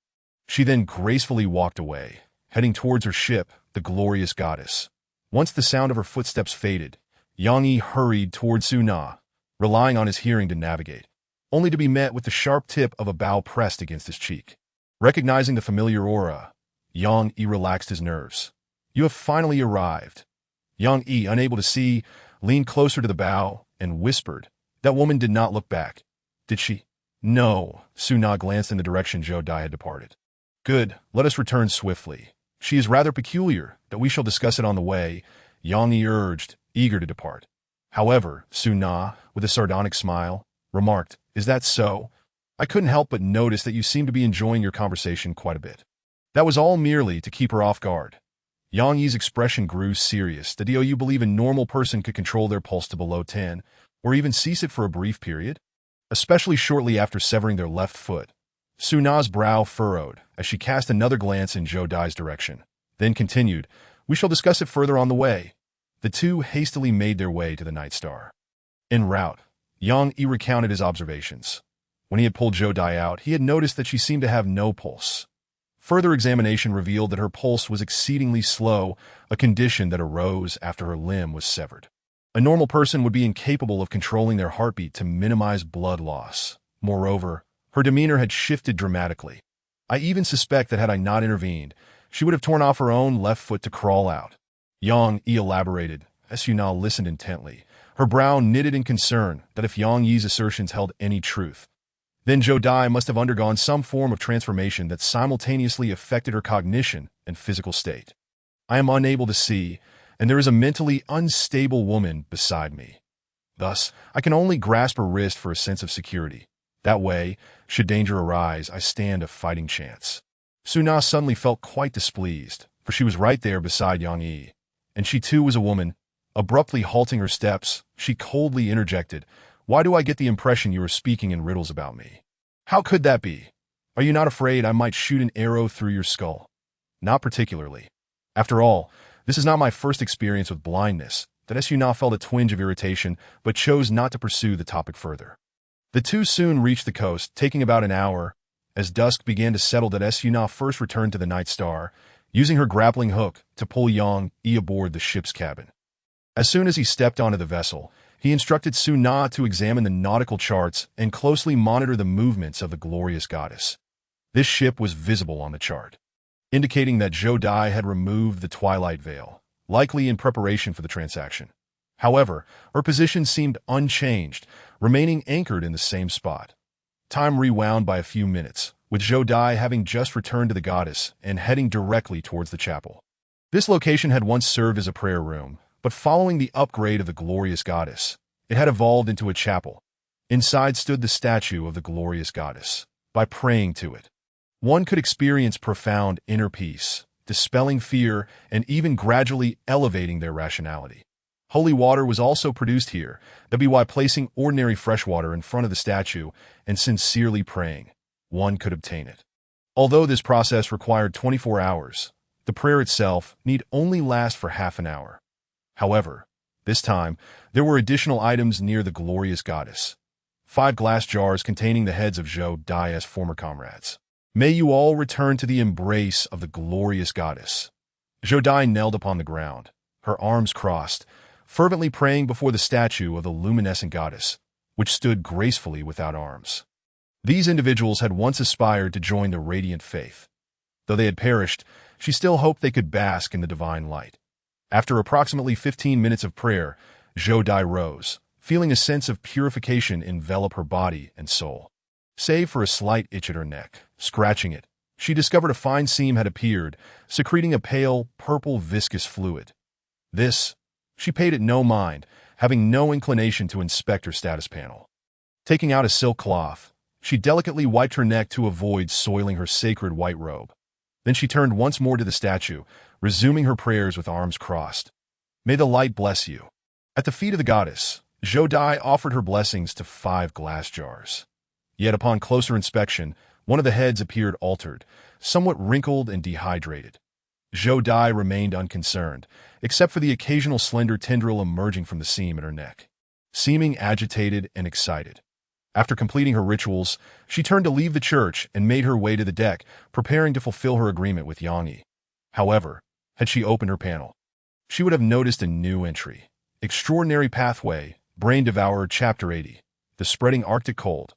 She then gracefully walked away, heading towards her ship, the glorious goddess. Once the sound of her footsteps faded, Yang Yi hurried towards Suna, relying on his hearing to navigate, only to be met with the sharp tip of a bow pressed against his cheek. Recognizing the familiar aura, Yang Yi relaxed his nerves. "You have finally arrived." Yang Yi, unable to see, leaned closer to the bow and whispered. That woman did not look back. Did she? No. Suna glanced in the direction Zhou Dai had departed. "Good, let us return swiftly. She is rather peculiar, that we shall discuss it on the way," Yang Yi urged, eager to depart. However, Suna, with a sardonic smile, remarked, "Is that so? I couldn't help but notice that you seem to be enjoying your conversation quite a bit." That was all merely to keep her off guard. Yang Yi's expression grew serious. "Do you believe a normal person could control their pulse to below 10, or even cease it for a brief period? Especially shortly after severing their left foot." Suna's brow furrowed as she cast another glance in Zhou Dai's direction, then continued, "We shall discuss it further on the way." The two hastily made their way to the Night Star. En route, Yang Yi recounted his observations. When he had pulled Zhou Dai out, he had noticed that she seemed to have no pulse. Further examination revealed that her pulse was exceedingly slow, a condition that arose after her limb was severed. A normal person would be incapable of controlling their heartbeat to minimize blood loss. Moreover, her demeanor had shifted dramatically. "I even suspect that had I not intervened, she would have torn off her own left foot to crawl out." Yang Yi elaborated, as Suna listened intently, her brow knitted in concern that if Yang Yi's assertions held any truth, then Zhou Dai must have undergone some form of transformation that simultaneously affected her cognition and physical state. "I am unable to see, and there is a mentally unstable woman beside me. Thus, I can only grasp her wrist for a sense of security. That way, should danger arise, I stand a fighting chance." Suna suddenly felt quite displeased, for she was right there beside Yang Yi, and she too was a woman. Abruptly halting her steps, she coldly interjected, "Why do I get the impression you are speaking in riddles about me? How could that be? Are you not afraid I might shoot an arrow through your skull?" "Not particularly. After all, this is not my first experience with blindness." That Suna felt a twinge of irritation, but chose not to pursue the topic further. The two soon reached the coast, taking about an hour. As dusk began to settle, that Suna first returned to the Night Star, using her grappling hook to pull Yang Yi aboard the ship's cabin. As soon as he stepped onto the vessel, he instructed Suna to examine the nautical charts and closely monitor the movements of the glorious goddess. This ship was visible on the chart, indicating that Zhou Dai had removed the twilight veil, likely in preparation for the transaction. However, her position seemed unchanged, remaining anchored in the same spot. Time rewound by a few minutes, with Zhou Dai having just returned to the goddess and heading directly towards the chapel. This location had once served as a prayer room, but following the upgrade of the glorious goddess, it had evolved into a chapel. Inside stood the statue of the glorious goddess. By praying to it, one could experience profound inner peace, dispelling fear and even gradually elevating their rationality. Holy water was also produced here, by placing ordinary fresh water in front of the statue and sincerely praying, one could obtain it. Although this process required 24 hours, the prayer itself need only last for half an hour. However, this time, there were additional items near the glorious goddess. 5 glass jars containing the heads of Zhou Dai's former comrades. May you all return to the embrace of the glorious goddess. Zhou Dai knelt upon the ground, her arms crossed, fervently praying before the statue of the luminescent goddess, which stood gracefully without arms. These individuals had once aspired to join the radiant faith. Though they had perished, she still hoped they could bask in the divine light. After approximately 15 minutes of prayer, Zhou Dai rose, feeling a sense of purification envelop her body and soul. Save for a slight itch at her neck, scratching it, she discovered a fine seam had appeared, secreting a pale, purple viscous fluid. This, she paid it no mind, having no inclination to inspect her status panel. Taking out a silk cloth, she delicately wiped her neck to avoid soiling her sacred white robe. Then she turned once more to the statue, resuming her prayers with arms crossed. May the light bless you. At the feet of the goddess, Zhou Dai offered her blessings to 5 glass jars. Yet upon closer inspection, one of the heads appeared altered, somewhat wrinkled and dehydrated. Zhou Dai remained unconcerned, except for the occasional slender tendril emerging from the seam at her neck, seeming agitated and excited. After completing her rituals, she turned to leave the church and made her way to the deck, preparing to fulfill her agreement with Yang Yi. However, had she opened her panel, she would have noticed a new entry. Extraordinary Pathway, Brain Devourer Chapter 80, The Spreading Arctic Cold.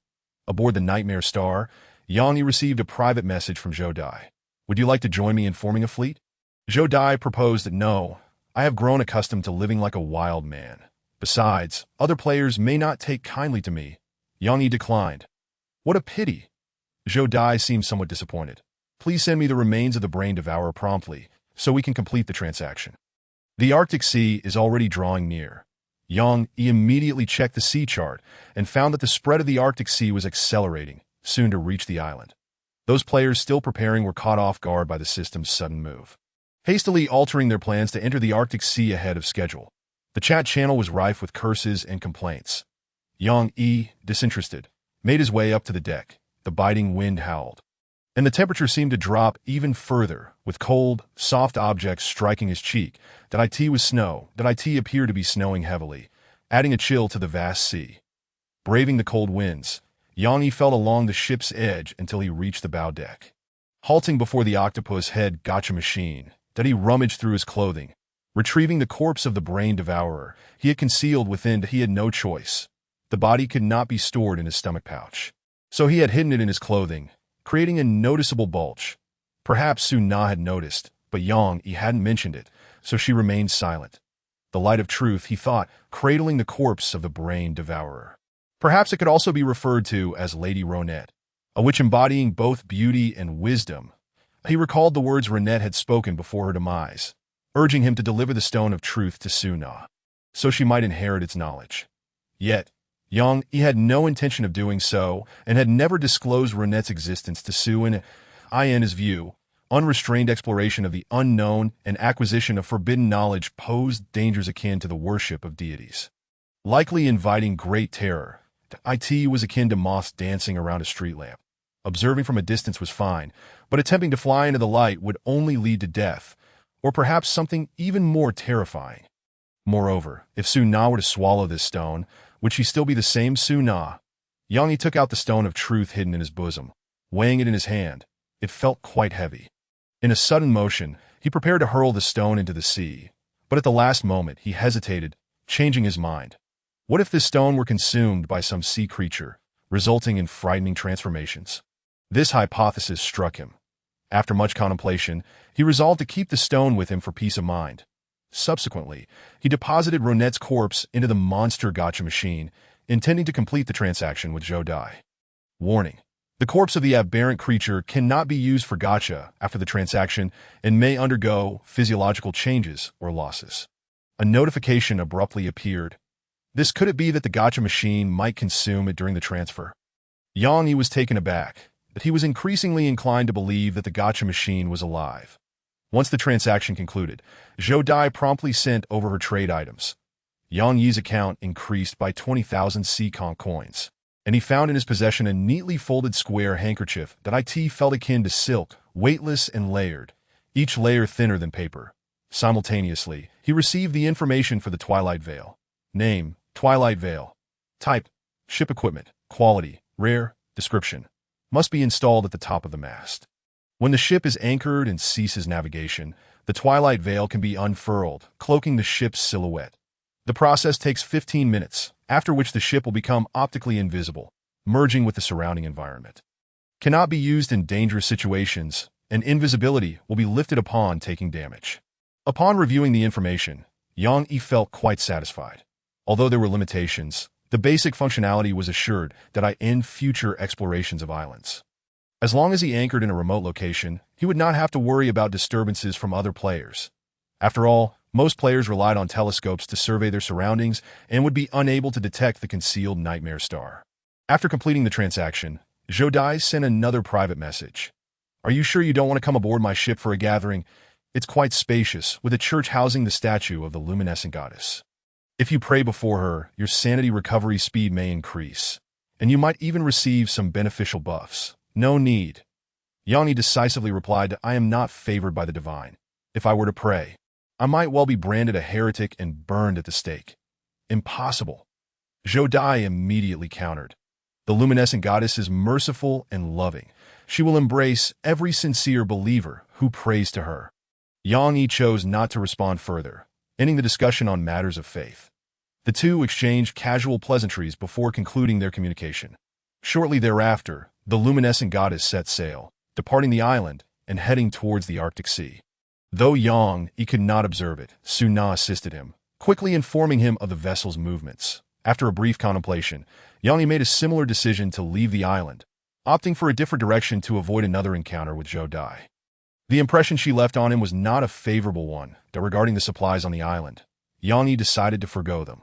Aboard the Nightmare Star, Yang Yi received a private message from Zhou Dai. Would you like to join me in forming a fleet? Zhou Dai proposed that no, I have grown accustomed to living like a wild man. Besides, other players may not take kindly to me. Yang Yi declined. What a pity. Zhou Dai seemed somewhat disappointed. Please send me the remains of the Brain Devourer promptly, so we can complete the transaction. The Arctic Sea is already drawing near. Yang Yi immediately checked the sea chart and found that the spread of the Arctic Sea was accelerating, soon to reach the island. Those players still preparing were caught off guard by the system's sudden move, hastily altering their plans to enter the Arctic Sea ahead of schedule. The chat channel was rife with curses and complaints. Yang Yi, disinterested, made his way up to the deck. The biting wind howled, and the temperature seemed to drop even further, with cold, soft objects striking his cheek. That it was snow. That it appeared to be snowing heavily, adding a chill to the vast sea. Braving the cold winds, Yang Yi fell along the ship's edge until he reached the bow deck. Halting before the octopus head gotcha machine, that he rummaged through his clothing. Retrieving the corpse of the Brain Devourer he had concealed within, he had no choice. The body could not be stored in his stomach pouch, so he had hidden it in his clothing, creating a noticeable bulge. Perhaps Su Na had noticed, but Yang Yi hadn't mentioned it, so she remained silent. The light of truth, he thought, cradling the corpse of the Brain Devourer. Perhaps it could also be referred to as Lady Ronette, a witch embodying both beauty and wisdom. He recalled the words Ronette had spoken before her demise, urging him to deliver the stone of truth to Su Na, so she might inherit its knowledge. Yet, Yang Yi had no intention of doing so and had never disclosed Ronette's existence to Su Na. In his view, unrestrained exploration of the unknown and acquisition of forbidden knowledge posed dangers akin to the worship of deities, likely inviting great terror. It was akin to moths dancing around a street lamp. Observing from a distance was fine, but attempting to fly into the light would only lead to death, or perhaps something even more terrifying. Moreover, if Su Na were to swallow this stone, would she still be the same Su Na? Yang Yi took out the stone of truth hidden in his bosom, weighing it in his hand. It felt quite heavy. In a sudden motion, he prepared to hurl the stone into the sea, but at the last moment he hesitated, changing his mind. What if this stone were consumed by some sea creature, resulting in frightening transformations? This hypothesis struck him. After much contemplation, he resolved to keep the stone with him for peace of mind. Subsequently, he deposited Ronette's corpse into the monster gotcha machine, intending to complete the transaction with Zhou Dai. Warning: the corpse of the aberrant creature cannot be used for gotcha after the transaction and may undergo physiological changes or losses. A notification abruptly appeared. Could it be that the gotcha machine might consume it during the transfer? Yang Yi was taken aback, but he was increasingly inclined to believe that the gotcha machine was alive. Once the transaction concluded, Zhou Dai promptly sent over her trade items. Yang Yi's account increased by 20,000 Seacon coins. and he found in his possession a neatly folded square handkerchief that it felt akin to silk, weightless and layered, each layer thinner than paper. Simultaneously, he received the information for the Twilight Veil. Name, Twilight Veil. Type, ship equipment. Quality, rare. Description, must be installed at the top of the mast. When the ship is anchored and ceases navigation, the Twilight Veil can be unfurled, cloaking the ship's silhouette. The process takes 15 minutes, after which the ship will become optically invisible, merging with the surrounding environment. Cannot be used in dangerous situations, and invisibility will be lifted upon taking damage. Upon reviewing the information, Yang Yi felt quite satisfied. Although there were limitations, the basic functionality was assured that I end future explorations of islands. As long as he anchored in a remote location, he would not have to worry about disturbances from other players. After all, most players relied on telescopes to survey their surroundings and would be unable to detect the concealed nightmare star. After completing the transaction, Zhou Dai sent another private message. Are you sure you don't want to come aboard my ship for a gathering? It's quite spacious, with a church housing the statue of the luminescent goddess. If you pray before her, your sanity recovery speed may increase, and you might even receive some beneficial buffs. No need. Yang Yi decisively replied that I am not favored by the divine. If I were to pray, I might well be branded a heretic and burned at the stake. Impossible. Zhou Dai immediately countered. The luminescent goddess is merciful and loving. She will embrace every sincere believer who prays to her. Yang Yi chose not to respond further, ending the discussion on matters of faith. The two exchanged casual pleasantries before concluding their communication. Shortly thereafter, the luminescent goddess set sail, departing the island and heading towards the Arctic Sea. Though Yang Yi could not observe it, Su Na assisted him, quickly informing him of the vessel's movements. After a brief contemplation, Yang Yi made a similar decision to leave the island, opting for a different direction to avoid another encounter with Zhou Dai. The impression she left on him was not a favorable one regarding the supplies on the island. Yang Yi decided to forgo them.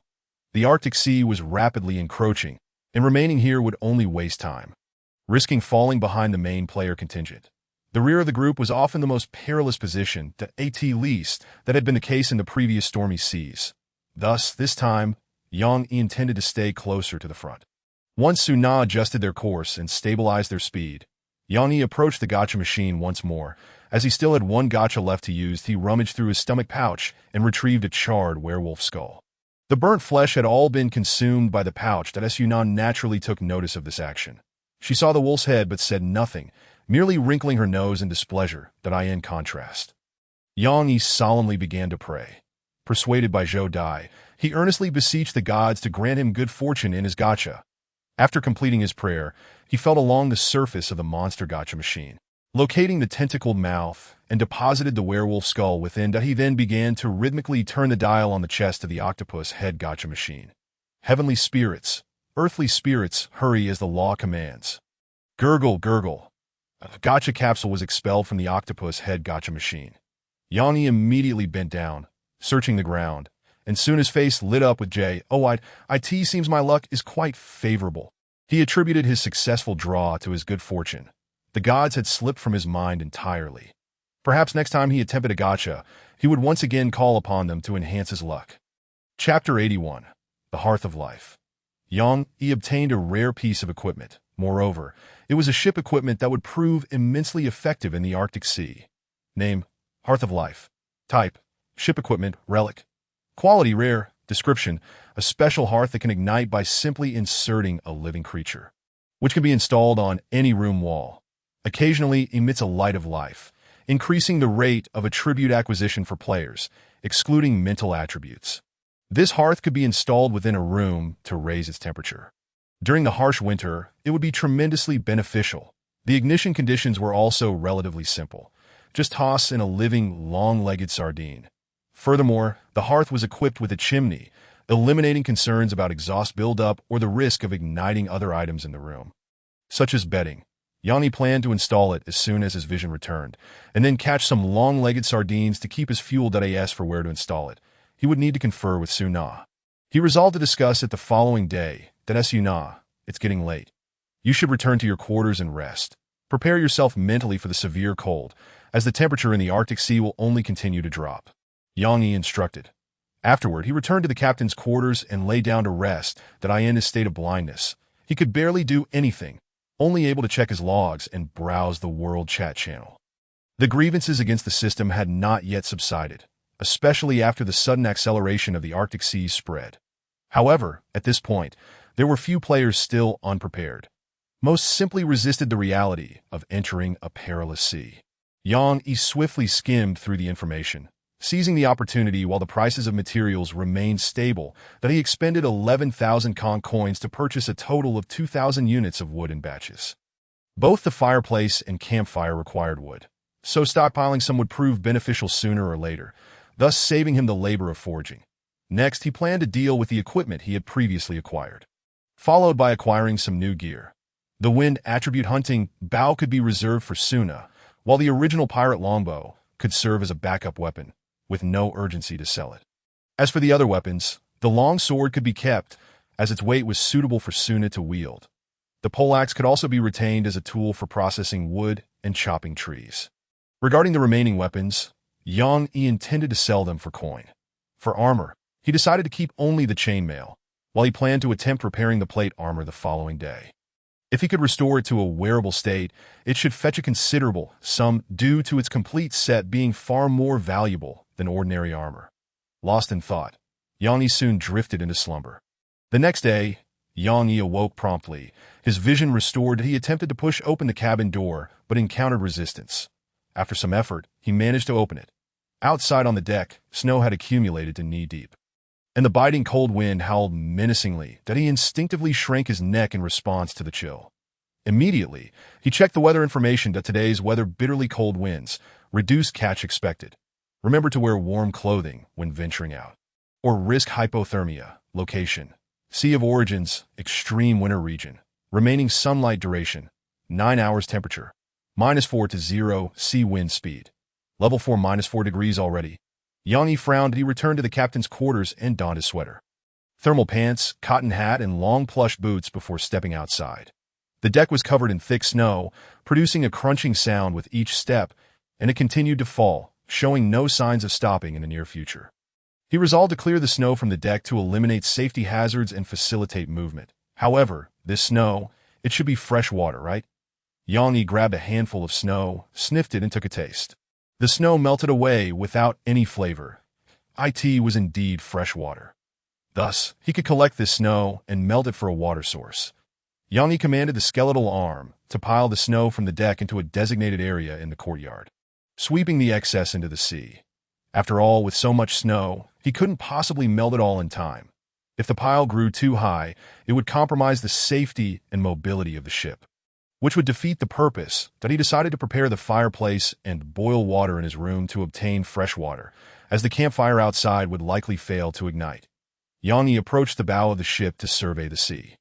The Arctic Sea was rapidly encroaching, and remaining here would only waste time, risking falling behind the main player contingent. The rear of the group was often the most perilous position, at least that had been the case in the previous stormy seas. Thus, this time, Yang Yi intended to stay closer to the front. Once Su Na adjusted their course and stabilized their speed, Yang Yi approached the gacha machine once more. As he still had one gacha left to use, he rummaged through his stomach pouch and retrieved a charred werewolf skull. The burnt flesh had all been consumed by the pouch. Su Na naturally took notice of this action. She saw the wolf's head but said nothing, merely wrinkling her nose in displeasure. In contrast, Yang Yi solemnly began to pray. Persuaded by Zhou Dai, he earnestly beseeched the gods to grant him good fortune in his gacha. After completing his prayer, he felt along the surface of the monster gacha machine, locating the tentacled mouth, and deposited the werewolf skull within. He then began to rhythmically turn the dial on the chest of the octopus head gacha machine. Heavenly spirits, earthly spirits, hurry as the law commands. Gurgle, gurgle. A gacha capsule was expelled from the octopus head gacha machine. Yang Yi immediately bent down, searching the ground, and soon his face lit up with it seems my luck is quite favorable. He attributed his successful draw to his good fortune. The gods had slipped from his mind entirely. Perhaps next time he attempted a gacha, he would once again call upon them to enhance his luck. Chapter 81. The Hearth of Life. Yang Yi obtained a rare piece of equipment. Moreover, it was a ship equipment that would prove immensely effective in the Arctic Sea. Name, Hearth of Life. Type, ship equipment, relic. Quality, rare. Description, a special hearth that can ignite by simply inserting a living creature, which can be installed on any room wall. Occasionally emits a light of life, increasing the rate of attribute acquisition for players, excluding mental attributes. This hearth could be installed within a room to raise its temperature. During the harsh winter, it would be tremendously beneficial. The ignition conditions were also relatively simple. Just toss in a living, long-legged sardine. Furthermore, the hearth was equipped with a chimney, eliminating concerns about exhaust buildup or the risk of igniting other items in the room, such as bedding. Yang Yi planned to install it as soon as his vision returned, and then catch some long-legged sardines to keep his fuel. As for where to install it, he would need to confer with Su Na. He resolved to discuss it the following day. Su Na, it's getting late. You should return to your quarters and rest. Prepare yourself mentally for the severe cold, as the temperature in the Arctic Sea will only continue to drop. Yang Yi instructed. Afterward, he returned to the captain's quarters and lay down to rest. In his state of blindness, He could barely do anything, only able to check his logs and browse the world chat channel. The grievances against the system had not yet subsided, especially after the sudden acceleration of the Arctic Sea's spread. However, at this point, there were few players still unprepared. Most simply resisted the reality of entering a perilous sea. Yang Yi swiftly skimmed through the information, seizing the opportunity while the prices of materials remained stable, that he expended 11,000 Kong coins to purchase a total of 2,000 units of wood in batches. Both the fireplace and campfire required wood, so stockpiling some would prove beneficial sooner or later, thus saving him the labor of forging. Next, he planned to deal with the equipment he had previously acquired, followed by acquiring some new gear. The wind attribute hunting bow could be reserved for Suna, while the original pirate longbow could serve as a backup weapon, with no urgency to sell it. As for the other weapons, the long sword could be kept, as its weight was suitable for Suna to wield. The poleaxe could also be retained as a tool for processing wood and chopping trees. Regarding the remaining weapons, Yang Yi intended to sell them for coin. For armor, he decided to keep only the chainmail, while he planned to attempt repairing the plate armor the following day. If he could restore it to a wearable state, it should fetch a considerable sum due to its complete set being far more valuable than ordinary armor. Lost in thought, Yang Yi soon drifted into slumber. The next day, Yang Yi awoke promptly. His vision restored, he attempted to push open the cabin door, but encountered resistance. After some effort, he managed to open it. Outside on the deck, snow had accumulated to knee-deep, and the biting cold wind howled menacingly that he instinctively shrank his neck in response to the chill. Immediately, he checked the weather information that today's weather bitterly cold winds, reduced catch expected. Remember to wear warm clothing when venturing out, or risk hypothermia. Location: Sea of Origins, extreme winter region. Remaining sunlight duration: 9 hours. Temperature: -4 to 0. Sea wind speed: level 4 -4 degrees already. Yang Yi frowned as he returned to the captain's quarters and donned his sweater, thermal pants, cotton hat, and long plush boots before stepping outside. The deck was covered in thick snow, producing a crunching sound with each step, and it continued to fall, showing no signs of stopping in the near future. He resolved to clear the snow from the deck to eliminate safety hazards and facilitate movement. However, this snow, it should be fresh water, right? Yang Yi grabbed a handful of snow, sniffed it, and took a taste. The snow melted away without any flavor. It was indeed fresh water. Thus, he could collect this snow and melt it for a water source. Yang Yi commanded the skeletal arm to pile the snow from the deck into a designated area in the courtyard, sweeping the excess into the sea. After all, with so much snow, he couldn't possibly melt it all in time. If the pile grew too high, it would compromise the safety and mobility of the ship, which would defeat the purpose that he decided to prepare the fireplace and boil water in his room to obtain fresh water, as the campfire outside would likely fail to ignite. Yang Yi approached the bow of the ship to survey the sea.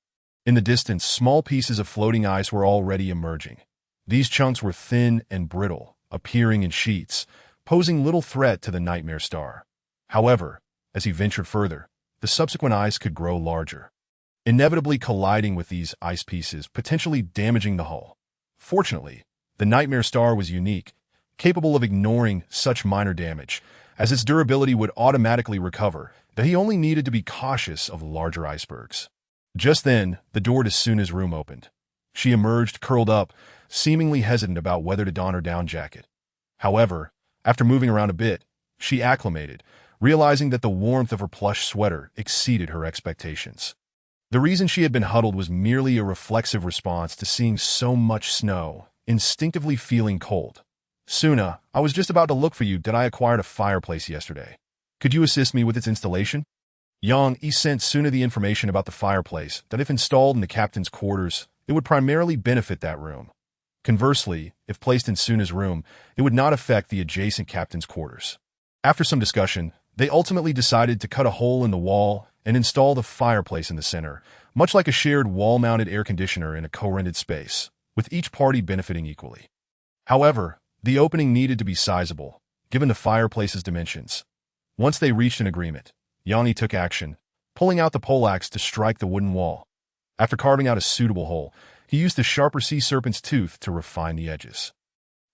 In the distance, small pieces of floating ice were already emerging. These chunks were thin and brittle, appearing in sheets, posing little threat to the Nightmare star. However, as he ventured further, the subsequent ice could grow larger, inevitably colliding with these ice pieces, potentially damaging the hull. Fortunately, the Nightmare star was unique, capable of ignoring such minor damage, as its durability would automatically recover, that he only needed to be cautious of larger icebergs. Just then, the door to Suna's room opened. She emerged, curled up, seemingly hesitant about whether to don her down jacket. However, after moving around a bit, she acclimated, realizing that the warmth of her plush sweater exceeded her expectations. The reason she had been huddled was merely a reflexive response to seeing so much snow, instinctively feeling cold. "Suna, I was just about to look for you. Did I acquired a fireplace yesterday? Could you assist me with its installation?" Yang Yi sent Suna the information about the fireplace, that if installed in the captain's quarters, it would primarily benefit that room. Conversely, if placed in Suna's room, it would not affect the adjacent captain's quarters. After some discussion, they ultimately decided to cut a hole in the wall and install the fireplace in the center, much like a shared wall-mounted air conditioner in a co-rented space, with each party benefiting equally. However, the opening needed to be sizable, given the fireplace's dimensions. Once they reached an agreement, Yang Yi took action, pulling out the poleaxe to strike the wooden wall. After carving out a suitable hole, he used the sharper sea serpent's tooth to refine the edges.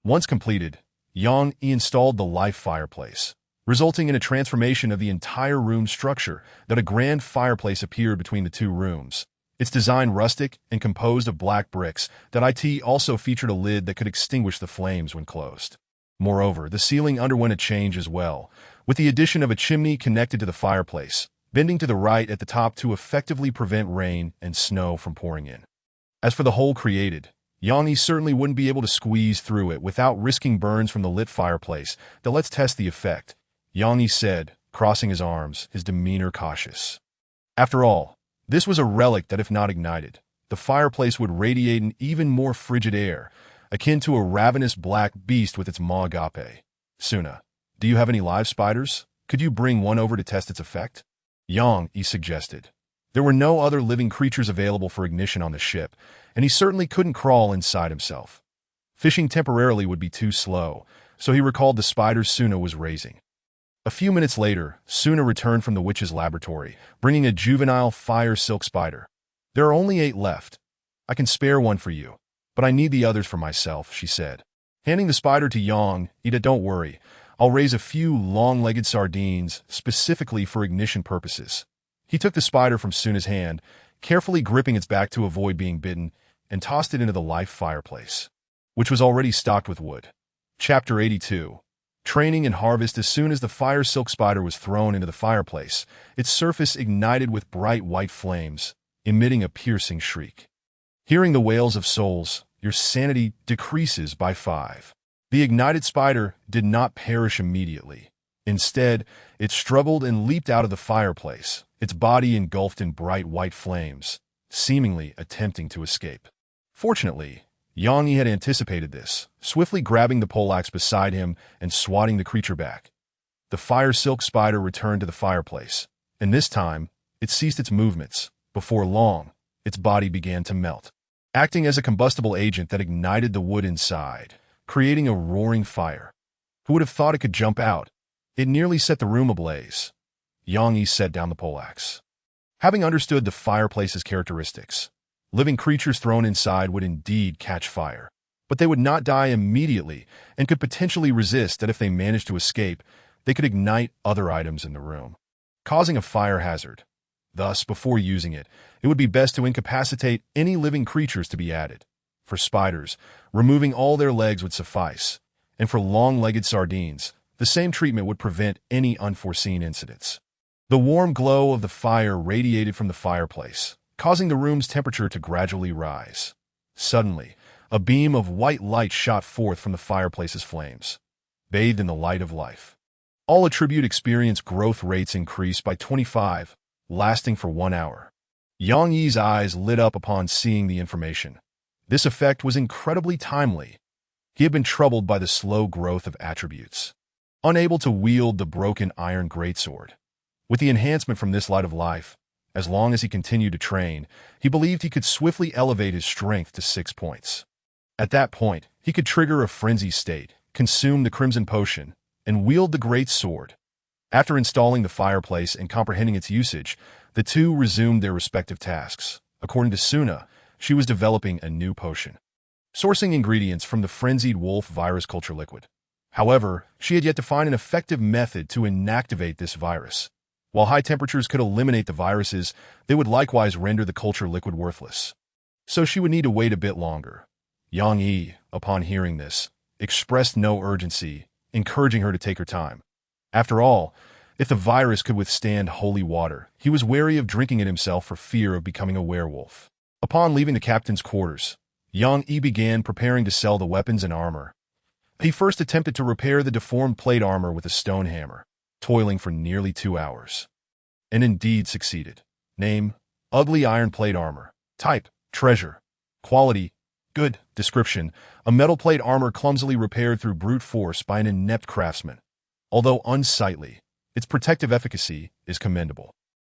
Once completed, Yang Yi installed the life fireplace, resulting in a transformation of the entire room structure, that a grand fireplace appeared between the two rooms. Its design rustic and composed of black bricks, it also featured a lid that could extinguish the flames when closed. Moreover, the ceiling underwent a change as well, with the addition of a chimney connected to the fireplace, bending to the right at the top to effectively prevent rain and snow from pouring in. As for the hole created, Yang Yi certainly wouldn't be able to squeeze through it without risking burns from the lit fireplace. Let's test the effect, Yang Yi said, crossing his arms, his demeanor cautious. After all, this was a relic that, if not ignited, the fireplace would radiate an even more frigid air, akin to a ravenous black beast with its maw agape. Suna, do you have any live spiders? Could you bring one over to test its effect? Yang Yi suggested. There were no other living creatures available for ignition on the ship, and he certainly couldn't crawl inside himself. Fishing temporarily would be too slow, so he recalled the spiders Suna was raising. A few minutes later, Suna returned from the witch's laboratory, bringing a juvenile fire silk spider. There are only 8 left. I can spare one for you, but I need the others for myself, she said. Handing the spider to Yang, Ida, don't worry. I'll raise a few long-legged sardines specifically for ignition purposes. He took the spider from Suna's hand, carefully gripping its back to avoid being bitten, and tossed it into the live fireplace, which was already stocked with wood. Chapter 82. Training and harvest. As soon as the fire silk spider was thrown into the fireplace, its surface ignited with bright white flames, emitting a piercing shriek. Hearing the wails of souls, your sanity decreases by 5. The ignited spider did not perish immediately. Instead, it struggled and leaped out of the fireplace, its body engulfed in bright white flames, seemingly attempting to escape. Fortunately, Yang Yi had anticipated this, swiftly grabbing the poleaxe beside him and swatting the creature back. The fire silk spider returned to the fireplace, and this time, it ceased its movements. Before long, its body began to melt, acting as a combustible agent that ignited the wood inside, creating a roaring fire. Who would have thought it could jump out? It nearly set the room ablaze. Yang Yi set down the poleaxe. Having understood the fireplace's characteristics, living creatures thrown inside would indeed catch fire, but they would not die immediately and could potentially resist that if they managed to escape, they could ignite other items in the room, causing a fire hazard. Thus, before using it, it would be best to incapacitate any living creatures to be added. For spiders, removing all their legs would suffice, and for long-legged sardines, the same treatment would prevent any unforeseen incidents. The warm glow of the fire radiated from the fireplace, causing the room's temperature to gradually rise. Suddenly, a beam of white light shot forth from the fireplace's flames, bathed in the light of life. All attribute experienced growth rates increased by 25, lasting for 1 hour. Yang Yi's eyes lit up upon seeing the information. This effect was incredibly timely. He had been troubled by the slow growth of attributes, unable to wield the broken iron greatsword. With the enhancement from this light of life, as long as he continued to train, he believed he could swiftly elevate his strength to 6 points. At that point, he could trigger a frenzy state, consume the crimson potion, and wield the great sword. After installing the fireplace and comprehending its usage, the two resumed their respective tasks. According to Suna, she was developing a new potion, sourcing ingredients from the frenzied wolf virus culture liquid. However, she had yet to find an effective method to inactivate this virus. While high temperatures could eliminate the viruses, they would likewise render the culture liquid worthless. So she would need to wait a bit longer. Yang Yi, upon hearing this, expressed no urgency, encouraging her to take her time. After all, if the virus could withstand holy water, he was wary of drinking it himself for fear of becoming a werewolf. Upon leaving the captain's quarters, Yang Yi began preparing to sell the weapons and armor. He first attempted to repair the deformed plate armor with a stone hammer, toiling for nearly 2 hours. And indeed succeeded. Name: ugly iron plate armor. Type: treasure. Quality: good. Description: a metal plate armor clumsily repaired through brute force by an inept craftsman. Although unsightly, its protective efficacy is commendable.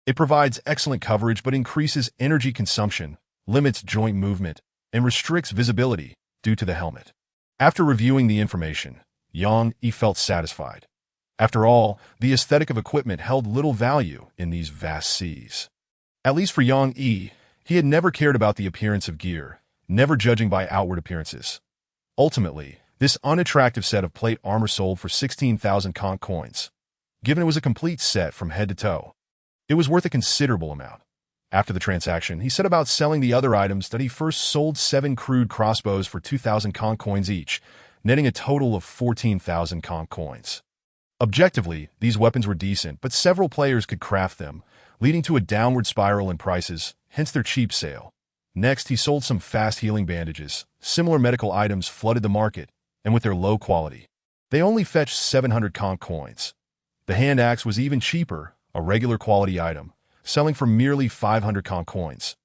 It provides excellent coverage but increases energy consumption, limits joint movement, and restricts visibility due to the helmet. After reviewing the information, Yang Yi felt satisfied. After all, the aesthetic of equipment held little value in these vast seas. At least for Yang Yi, he had never cared about the appearance of gear, never judging by outward appearances. Ultimately, this unattractive set of plate armor sold for 16,000 conch coins. Given it was a complete set from head to toe, it was worth a considerable amount. After the transaction, he set about selling the other items that he first sold 7 crude crossbows for 2,000 conch coins each, netting a total of 14,000 conch coins. Objectively, these weapons were decent, but several players could craft them, leading to a downward spiral in prices, hence their cheap sale. Next, he sold some fast healing bandages. Similar medical items flooded the market, and with their low quality, they only fetched 700 conch coins. The hand axe was even cheaper, a regular quality item, selling for merely 500 conch coins.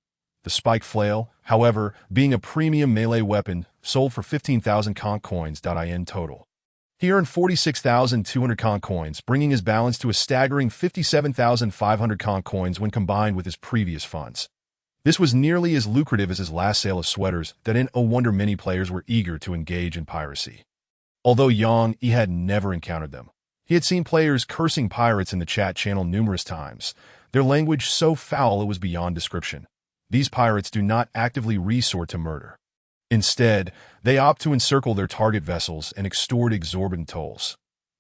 The spike flail, however, being a premium melee weapon, sold for 15,000 conch coins in total. He earned 46,200 conch coins, bringing his balance to a staggering 57,500 conch coins when combined with his previous funds. This was nearly as lucrative as his last sale of sweaters that in no wonder many players were eager to engage in piracy. Although Yang Yi had never encountered them, he had seen players cursing pirates in the chat channel numerous times, their language so foul it was beyond description. These pirates do not actively resort to murder. Instead, they opt to encircle their target vessels and extort exorbitant tolls.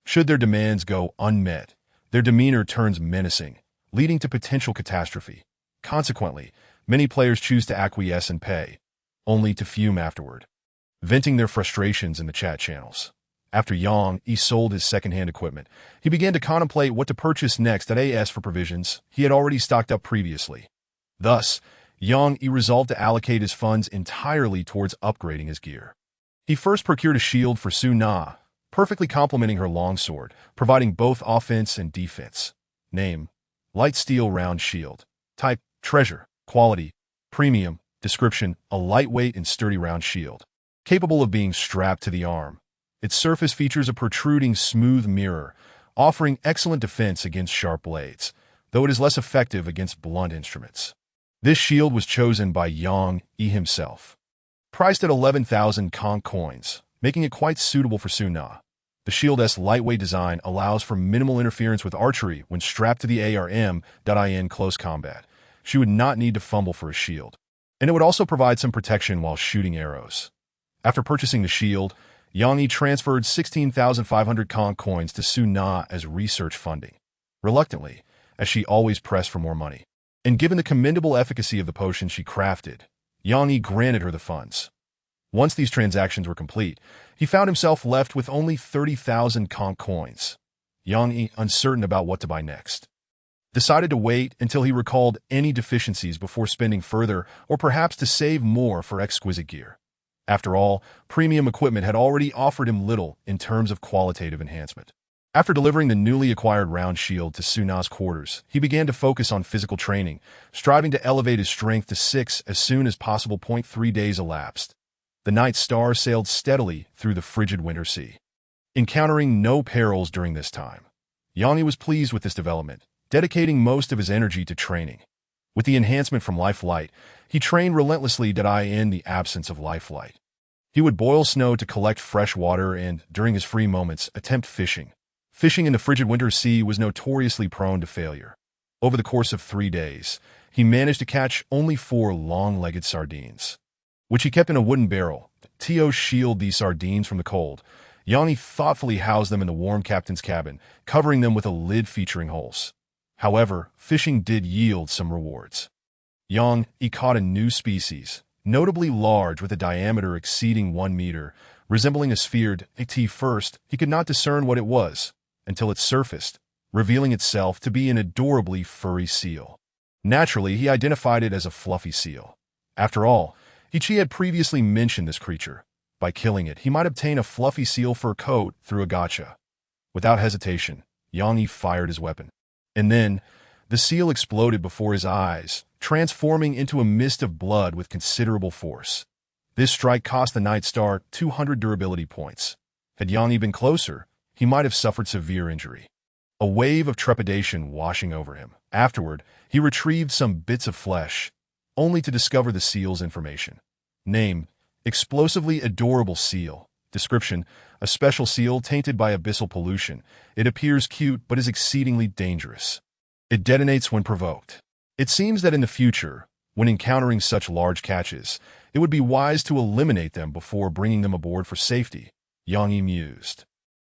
Should their demands go unmet, their demeanor turns menacing, leading to potential catastrophe. Consequently, many players choose to acquiesce and pay, only to fume afterward, venting their frustrations in the chat channels. After Yang Yi sold his second-hand equipment, he began to contemplate what to purchase next at AS for provisions he had already stocked up previously. Thus, Yang Yi resolved to allocate his funds entirely towards upgrading his gear. He first procured a shield for Su Na, perfectly complementing her longsword, providing both offense and defense. Name: light steel round shield. Type: treasure. Quality: premium. Description: a lightweight and sturdy round shield, capable of being strapped to the arm. Its surface features a protruding smooth mirror, offering excellent defense against sharp blades, though it is less effective against blunt instruments. This shield was chosen by Yang Yi himself. Priced at 11,000 conch coins, making it quite suitable for Su Na. The shield's lightweight design allows for minimal interference with archery when strapped to the ARM.in close combat. She would not need to fumble for a shield, and it would also provide some protection while shooting arrows. After purchasing the shield, Yang Yi transferred 16,500 conch coins to Su Na as research funding. Reluctantly, as she always pressed for more money. And given the commendable efficacy of the potion she crafted, Yang Yi granted her the funds. Once these transactions were complete, he found himself left with only 30,000 conch coins. Yang Yi, uncertain about what to buy next, decided to wait until he recalled any deficiencies before spending further, or perhaps to save more for exquisite gear. After all, premium equipment had already offered him little in terms of qualitative enhancement. After delivering the newly acquired round shield to Su Na's quarters, he began to focus on physical training, striving to elevate his strength to 6 as soon as possible. 3 days elapsed. The Night Star sailed steadily through the frigid winter sea, encountering no perils during this time. Yang Yi was pleased with this development, dedicating most of his energy to training. With the enhancement from Lifelight, he trained relentlessly in the absence of Lifelight. He would boil snow to collect fresh water and, during his free moments, attempt fishing. Fishing in the frigid winter sea was notoriously prone to failure. Over the course of 3 days, he managed to catch only 4 long-legged sardines, which he kept in a wooden barrel to shield these sardines from the cold. Yang Yi thoughtfully housed them in the warm captain's cabin, covering them with a lid featuring holes. However, fishing did yield some rewards. Yang Yi caught a new species, notably large with a diameter exceeding 1 meter, resembling a sphere. At first, he could not discern what it was, until it surfaced, revealing itself to be an adorably furry seal. Naturally, he identified it as a fluffy seal. After all, Ichi had previously mentioned this creature. By killing it, he might obtain a fluffy seal fur coat through a gacha. Without hesitation, Yang Yi fired his weapon. And then, the seal exploded before his eyes, transforming into a mist of blood with considerable force. This strike cost the Night Star 200 durability points. Had Yang Yi been closer, he might have suffered severe injury. A wave of trepidation washing over him. Afterward, he retrieved some bits of flesh, only to discover the seal's information. Name: explosively adorable seal. Description: a special seal tainted by abyssal pollution. It appears cute but is exceedingly dangerous. It detonates when provoked. It seems that in the future, when encountering such large catches, it would be wise to eliminate them before bringing them aboard for safety, Yang Yi mused.